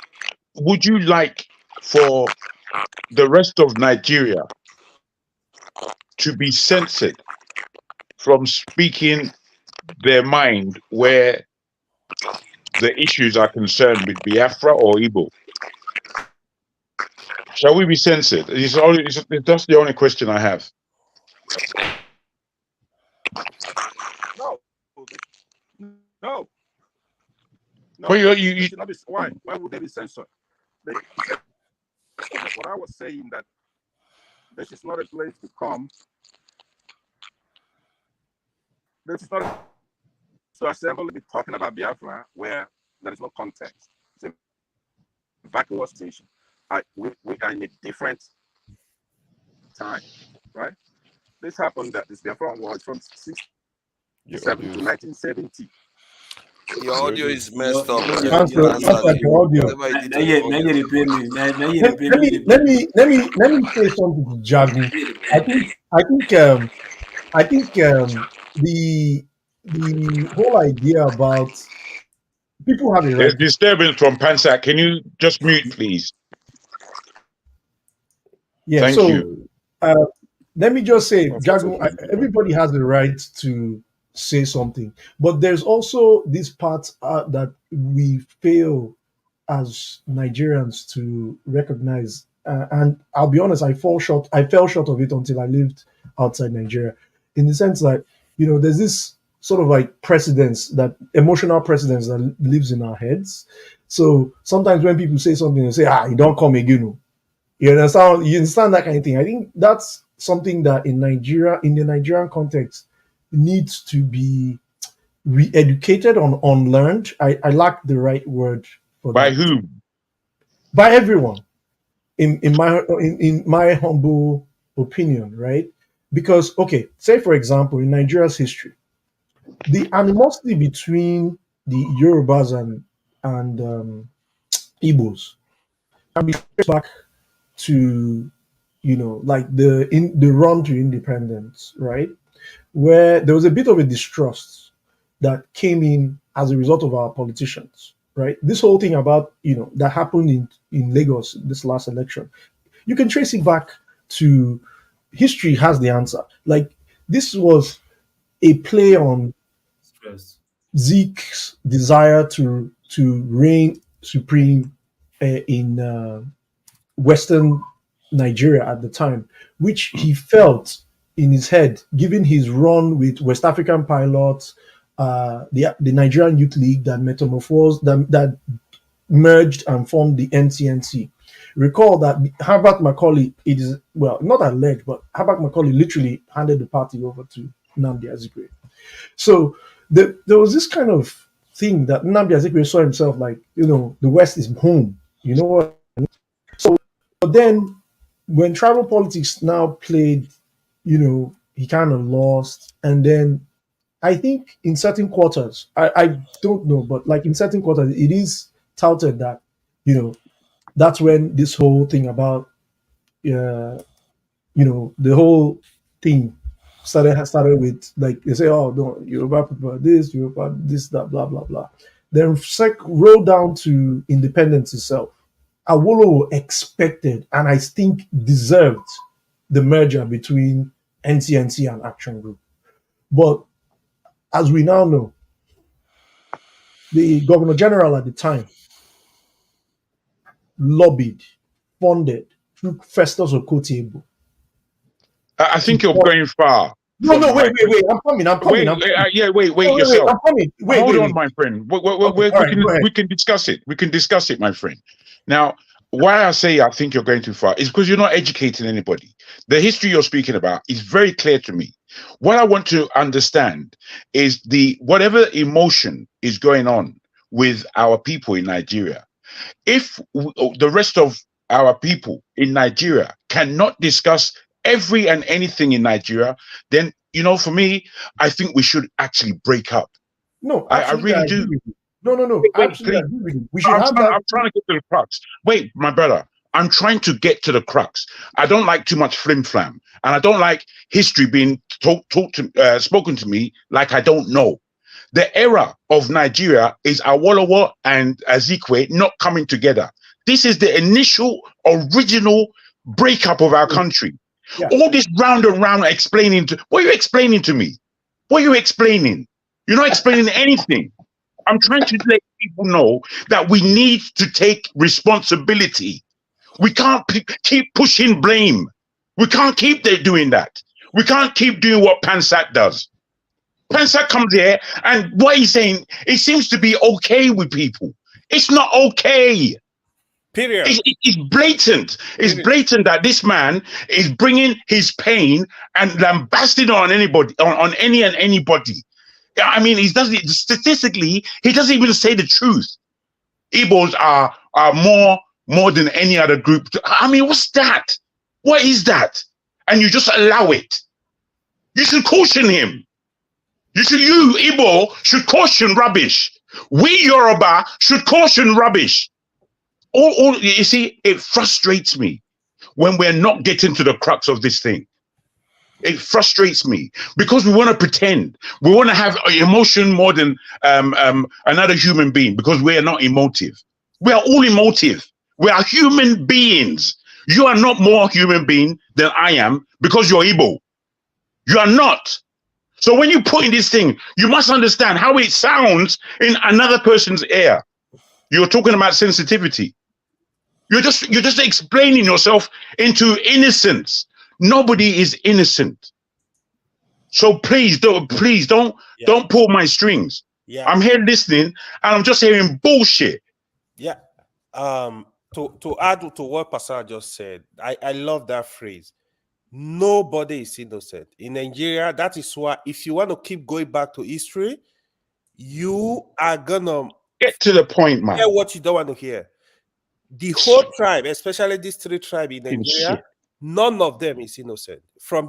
would you like for the rest of Nigeria to be censored from speaking their mind where the issues are concerned with Biafra or Igbo? Shall we be censored? That's the only question I have. No. Well, Why would they be censored? what I was saying, that this is not a place to come. This is not to assemble to be talking about Biafra where there is no context. It's a vacuous station. We are in a different time, right? This happened that this Biafra was from 1967 to 1970. Your audio is messed up. Let me say something to Jagu. I think the whole idea about people have a There's right. disturbance from Pansak. Can you just mute, please? Yeah. Thank So you. let me just say, Jagu, everybody has the right to say something, but there's also this part that we fail as Nigerians to recognize. And I'll be honest, I fell short of it until I lived outside Nigeria, in the sense that, you know, there's this sort of like emotional precedence that lives in our heads. So sometimes when people say something, they say, you don't come again. You understand that kind of thing. I think that's something that in Nigeria, in the Nigerian context, needs to be re-educated on, unlearned. I lack the right word for By that. whom? By everyone, in my humble opinion, right? Because, okay, say for example, in Nigeria's history, the animosity between the Yorubas and Igbos can be traced back to, you know, like the run to independence, right? Where there was a bit of a distrust that came in as a result of our politicians, right? This whole thing about, you know, that happened in Lagos this last election, you can trace it back to history has the answer. Like, this was a play on Zeke's desire to reign supreme in Western Nigeria at the time, which he felt in his head, given his run with West African pilots, the Nigerian Youth League that metamorphosed, that merged and formed the NCNC. Recall that Herbert Macaulay, it is, well, not alleged, but Herbert Macaulay literally handed the party over to Nnamdi Azikiwe. So there was this kind of thing that Nnamdi Azikiwe saw himself like, you know, the West is home. You know what? So, but then when tribal politics now played, you know, he kind of lost. And then I think in certain quarters, I don't know, but like in certain quarters, it is touted that, you know, that's when this whole thing about, you know, the whole thing started with, like, they say, oh, no, Yoruba people are this, Yoruba this, that, blah, blah, blah. Then roll down to independence itself. Awolowo expected, and I think deserved, the merger between NCNC and Action Group. But as we now know, the Governor General at the time lobbied, funded through Festus Okotie-Eboh. I think you're going far. No, wait. I'm coming. Wait yourself. I'm coming. Hold on, my friend. We can discuss it. We can discuss it, my friend. Now, why I say I think you're going too far is because you're not educating anybody. The history you're speaking about is very clear to me. What I want to understand is whatever emotion is going on with our people in Nigeria. If the rest of our people in Nigeria cannot discuss every and anything in Nigeria, then, you know, for me, I think we should actually break up. No, I really do. No. Absolutely agree with you. We should I'm trying to get to the crux. Wait, my brother, I'm trying to get to the crux. I don't like too much flim-flam, and I don't like history being spoken to me like I don't know. The era of Nigeria is Awolowo and Azikiwe not coming together. This is the initial, original breakup of our country. Yeah. All this round and round explaining what are you explaining to me? What are you explaining? You're not explaining anything. I'm trying to let people know that we need to take responsibility. We can't keep pushing blame. We can't keep doing that. We can't keep doing what Pansak does. Pansak comes here, and what he's saying, it seems to be okay with people. It's not okay. Period. It's blatant. It's blatant that this man is bringing his pain and lambasting on anybody, on any and anybody. I mean, he doesn't statistically. He doesn't even say the truth. Igbos are more than any other group. I mean, what's that? What is that? And you just allow it. You should caution him. You Igbo should caution rubbish. We Yoruba should caution rubbish. You see, it frustrates me when we're not getting to the crux of this thing. It frustrates me because we want to pretend. We want to have emotion more than another human being because we are not emotive. We are all emotive. We are human beings. You are not more human being than I am because you're Igbo. You are not. So when you put in this thing, you must understand how it sounds in another person's ear. You're talking about sensitivity. You're just explaining yourself into innocence. Nobody is innocent. So please don't pull my strings. Yeah. I'm here listening and I'm just hearing bullshit. Yeah. To add to what Pastor just said, I love that phrase. Nobody is innocent. In Nigeria, that is why if you want to keep going back to history, you are gonna get to the point, man. Hear what you don't want to hear. The whole tribe, especially these 3 tribes in Nigeria, none of them is innocent.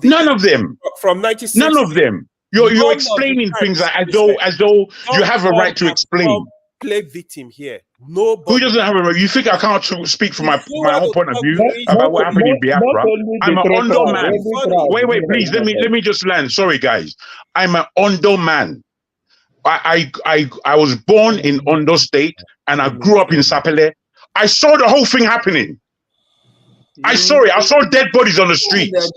None of them. From 1960. None of them. You're explaining things as though you have a right to explain. Play victim here. Nobody. Who doesn't have a right? You think I can't speak from my own point of view about what happened in Biafra? I'm an Ondo man. Wait, please. Let me just land. Sorry, guys. I'm an Ondo man. I was born in Ondo State and I grew up in Sapele. I saw the whole thing happening. I saw it. I saw dead bodies on the streets.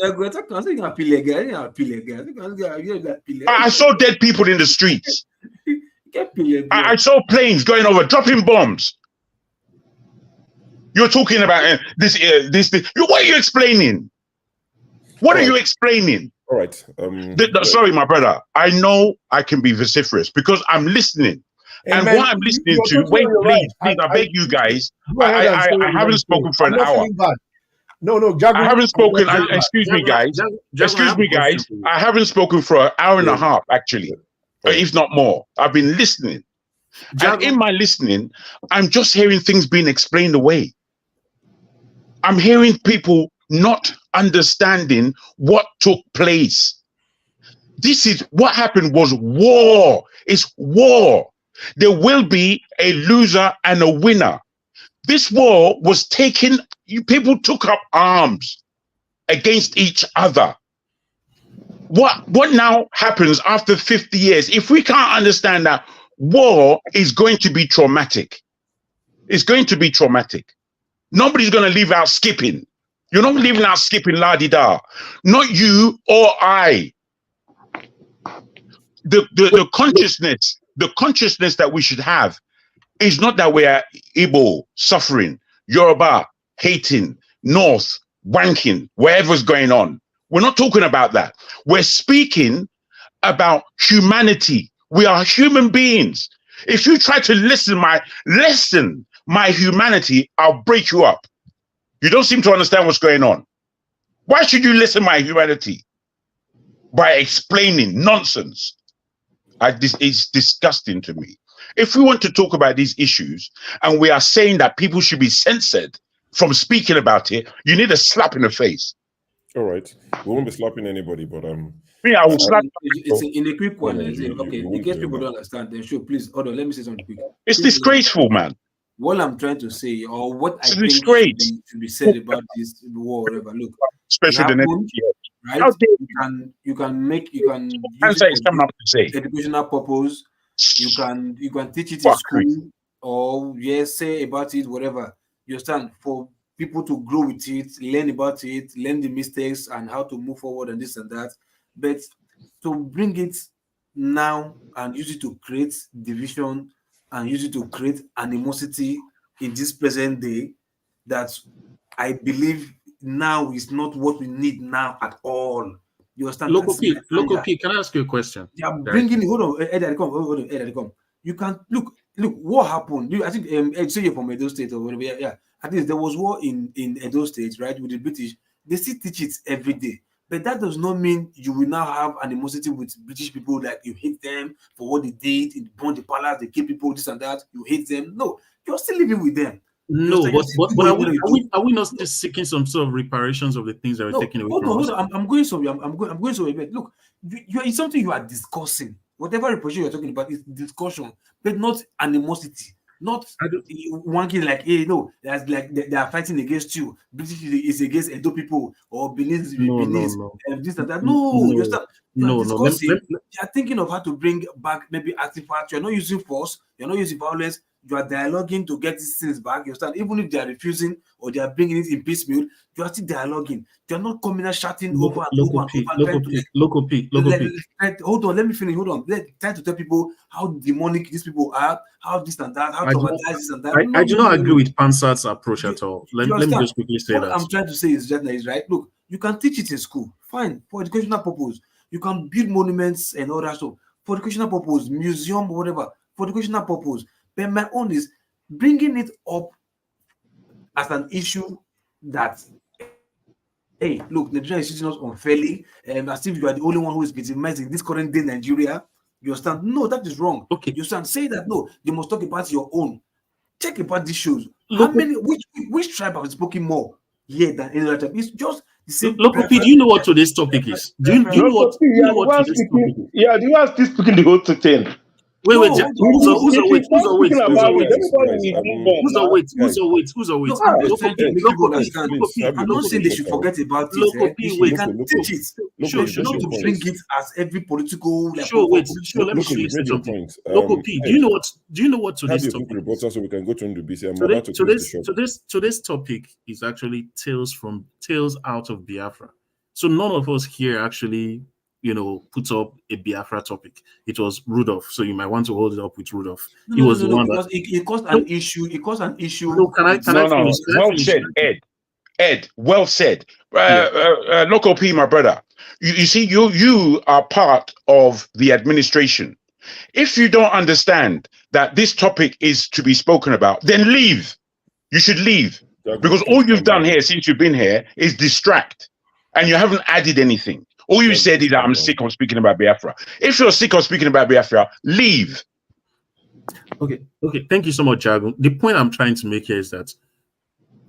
I saw dead people in the streets. I saw planes going over, dropping bombs. You're talking about this. What are you explaining? What are you explaining? All right. Sorry, my brother. I know I can be vociferous because I'm listening. And what I'm listening to, wait, please, I beg you guys. I haven't spoken for an hour. No, I haven't spoken. Excuse me, guys. I haven't spoken for an hour and a half, actually, if not more. I've been listening. And in my listening, I'm just hearing things being explained away. I'm hearing people not understanding what took place. This is what happened was war. It's war. There will be a loser and a winner. This war was taken, people took up arms against each other. What now happens after 50 years? If we can't understand that war is going to be traumatic, it's going to be traumatic. Nobody's going to leave out skipping. You're not leaving out skipping la-di-da. Not you or I. The consciousness that we should have is not that we are Igbo suffering, Yoruba hating, North wanking, whatever's going on. We're not talking about that. We're speaking about humanity. We are human beings. If you try to lessen my humanity, I'll break you up. You don't seem to understand what's going on. Why should you listen my humanity? By explaining nonsense. It's disgusting to me. If we want to talk about these issues and we are saying that people should be censored from speaking about it, you need a slap in the face. All right. We won't be slapping anybody, but I will slap. It's in a quick one. Okay, in case people don't understand, then sure, please, hold on, let me say something quick. It's disgraceful, man. What I'm trying to say, or what I think should be said about this war, whatever. Look, especially the happened, right? You can use it for educational purpose. You can teach it in school, or say about it, whatever. You understand? For people to grow with it, learn about it, learn the mistakes and how to move forward and this and that. But to bring it now and use it to create division and use it to create animosity in this present day, that I believe now is not what we need now at all. You understand? Local P, can I ask you a question? Yeah, bringing hold on, Eddie, come. You can look. look what happened. I think say you're from Edo State or whatever. Yeah. At least there was war in Edo State, right, with the British. They still teach it every day. But that does not mean you will now have animosity with British people, like you hate them for what they did, it burned the palace, they kill people, this and that. You hate them. No, you're still living with them. No, but are we not still seeking some sort of reparations of the things that were taken away from us? Hold on. I'm going somewhere. I'm going somewhere. Look, it's something you are discussing. Whatever reparation you're talking about is discussion, but not animosity. Not wanking like, hey, no, that's like they are fighting against you. British is against Edo people or Benin, this and that. You're discussing. You're thinking of how to bring back maybe artifacts. You're not using force. You're not using violence. You are dialoguing to get these things back. You understand? Even if they are refusing or they are bringing it in piecemeal, you are still dialoguing. You're not coming and shouting over and over and over. Local P. Hold on, let me finish. Hold on. Try to tell people how demonic these people are, how this and that, how traumatized this and that. I do not agree with Pansat's approach at all. Let me just quickly say what that. I'm trying to say is right. Look, you can teach it in school, fine, for educational purpose. You can build monuments and all that stuff for educational purpose, museum, whatever, for educational purpose. But my own is bringing it up as an issue that, hey, look, Nigeria is treating us unfairly, as if you are the only one who is victimized in this current day Nigeria. You understand? No, that is wrong. Okay. You understand? Say that, no, you must talk about your own. Check about these shows. How many, which tribe have spoken more here than any other tribe? It's just the same. Local P, do you know what today's topic is? Do you know what today's topic is? Yeah, you are still speaking the whole thing. Wait, who's a wait? I'm not saying they should forget about it. They can teach it. Sure, not to bring it as every political. Sure, wait. Sure, let me show you something. Local P, do you know what today's topic is? So we can go to the BC. Today's topic is actually tales out of Biafra. So none of us here actually, put up a Biafra topic. It was Rudolph, so you might want to hold it up with Rudolph. He was the one that it caused an issue. It caused an issue. No, can I finish? Well said, Ed. Well said. Local P, my brother. You see, you are part of the administration. If you don't understand that this topic is to be spoken about, then leave. You should leave. Because all you've done here since you've been here is distract. And you haven't added anything. All you said is that I'm sick of speaking about Biafra. If you're sick of speaking about Biafra, leave. Okay. Thank you so much, Jago. The point I'm trying to make here is that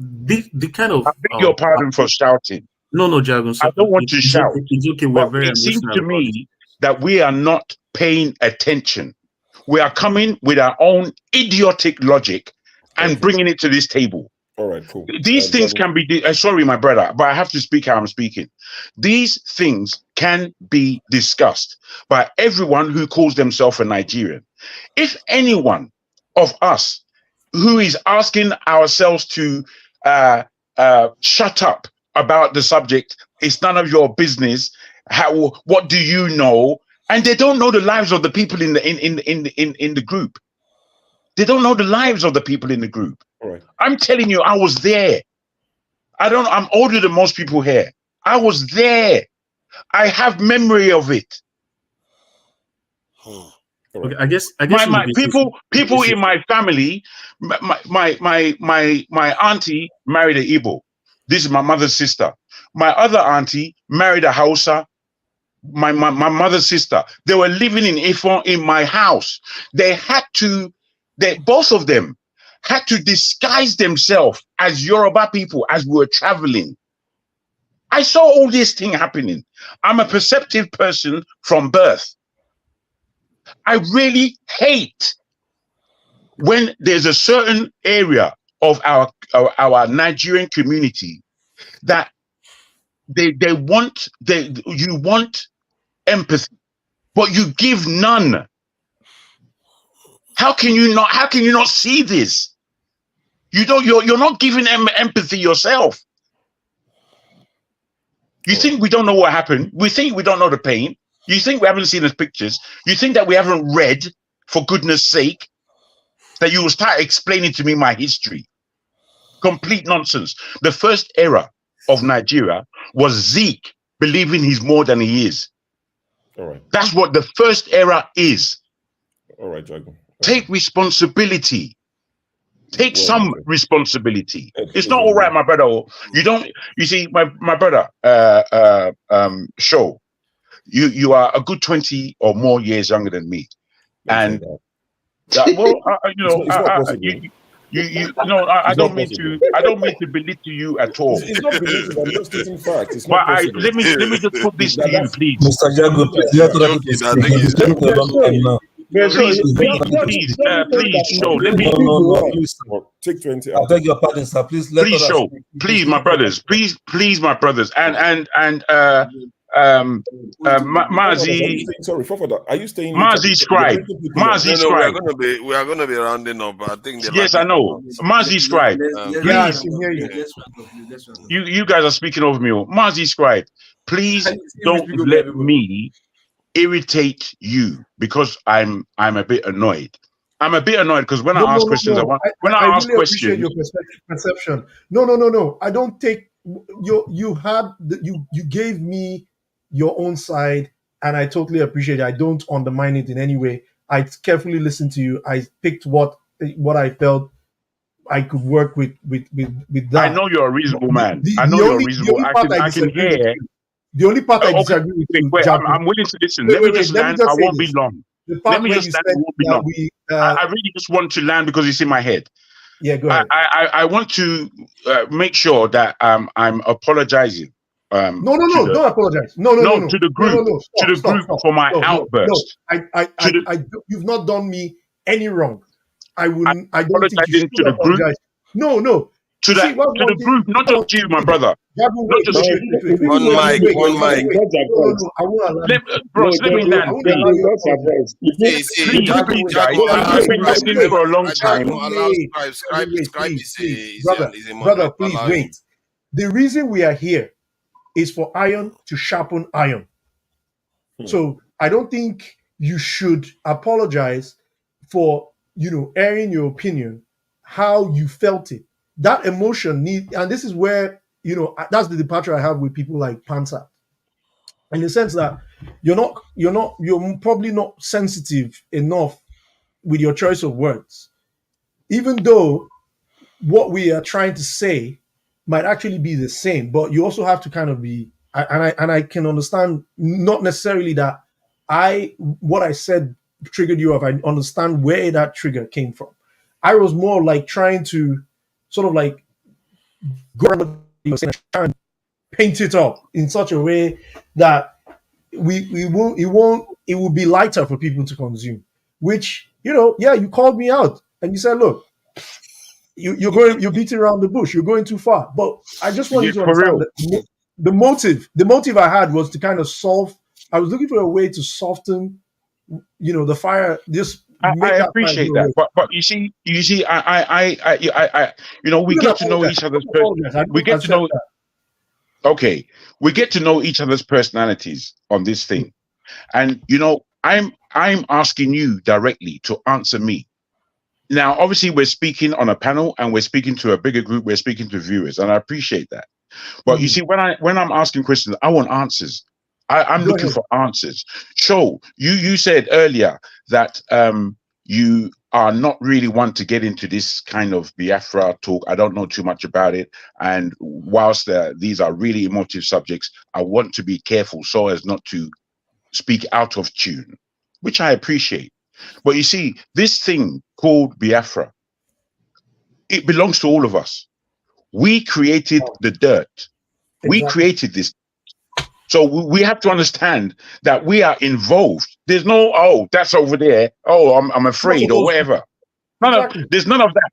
the kind of I beg your pardon for shouting. No, Jago. I don't want to shout. It's okay. We're very. It seems to me that we are not paying attention. We are coming with our own idiotic logic and bringing it to this table. All right, cool. These things can be, sorry, my brother, but I have to speak how I'm speaking. These things can be discussed by everyone who calls themselves a Nigerian. If anyone of us who is asking ourselves to shut up about the subject, it's none of your business. What do you know? And they don't know the lives of the people in the group. They don't know the lives of the people in the group. Right. I'm telling you, I was there. I'm older than most people here. I was there. I have memory of it. Okay, I guess my people in my family, my auntie married an Igbo. This is my mother's sister. My other auntie married a Hausa. My mother's sister. They were living in Ifon in my house. Both of them had to disguise themselves as Yoruba people as we were traveling. I saw all this thing happening. I'm a perceptive person from birth. I really hate when there's a certain area of our Nigerian community that you want empathy, but you give none. How can you not see this? You're not giving them empathy yourself. You think we don't know what happened? We think we don't know the pain. You think we haven't seen the pictures? You think that we haven't read, for goodness sake, that you will start explaining to me my history? Complete nonsense. The first era of Nigeria was Zeke believing he's more than he is. All right. That's what the first era is. All right, Jago. Take responsibility. Take some responsibility. It's not all right, my brother. You don't. You see, my brother. Show. You are a good 20 or more years younger than me, and well, it's not possible. I don't mean to belittle you at all. It's not belittling. I'm just stating facts. It's But not possible. let me just put this to you, please. Mr. Jago, please let other people speak. You've been speaking a long time now. Please, show. Let me. No, please. Take 20. I beg your pardon, sir. Please let Please, others show. speak. Please, my brothers. Please, my brothers. And Mazi. Sorry, Fofada, are you staying? Mazi Scribe. Mazi Scribe. We are gonna be rounding up. I think. Yes, I know. Mazi Scribe. Please. You guys are speaking over me. Mazi Scribe. Please don't let me irritate you because I'm a bit annoyed. I'm a bit annoyed because when I ask questions, I ask really questions. Appreciate your perception. No. I don't take you gave me your own side, and I totally appreciate it. I don't undermine it in any way. I carefully listened to you. I picked what I felt I could work with that. I know you're a reasonable man. I know you're reasonable. I can hear. The only part I disagree with you, I'm willing to listen. Let me just land. I won't be long. Let me just land. I won't be long. I really just want to land because it's in my head. Yeah, go ahead. I want to make sure that I'm apologizing. No, don't apologize. No, to the group, stop, for my outburst. No, you've not done me any wrong. I wouldn't. I don't think you should to the group. apologize. No. To the group, not just you, my brother. Not just you. One mic. Bros, let me land. Please, guys. I've been listening for a long time. Brother, please wait. The reason we are here is for iron to sharpen iron. So I don't think you should apologize for airing your opinion, how you felt it. That emotion and this is where that's the departure I have with people like Panzer, in the sense that you're probably not sensitive enough with your choice of words, even though what we are trying to say might actually be the same. But you also have to kind of be, and I can understand not necessarily that what I said triggered you off. I understand where that trigger came from. I was more like trying to sort of like go around and paint it up in such a way that it will be lighter for people to consume. Which you called me out and you said, look, you're beating around the bush, you're going too far. But I just want you to understand that the motive I had was to kind of I was looking for a way to soften the fire. I appreciate that, but you see, I we get to know each other's we get to know. Okay, we get to know each other's personalities on this thing, and I'm asking you directly to answer me. Now, obviously, we're speaking on a panel, and we're speaking to a bigger group. We're speaking to viewers, and I appreciate that. But you see, when I'm asking questions, I want answers. I'm looking for answers. So you said earlier that you are not really one to get into this kind of Biafra talk. I don't know too much about it. And whilst these are really emotive subjects, I want to be careful so as not to speak out of tune, which I appreciate. But you see, this thing called Biafra, it belongs to all of us. We created the dirt. We created this. So we have to understand that we are involved. There's no, that's over there. Oh, I'm afraid or whatever. No, there's none of that.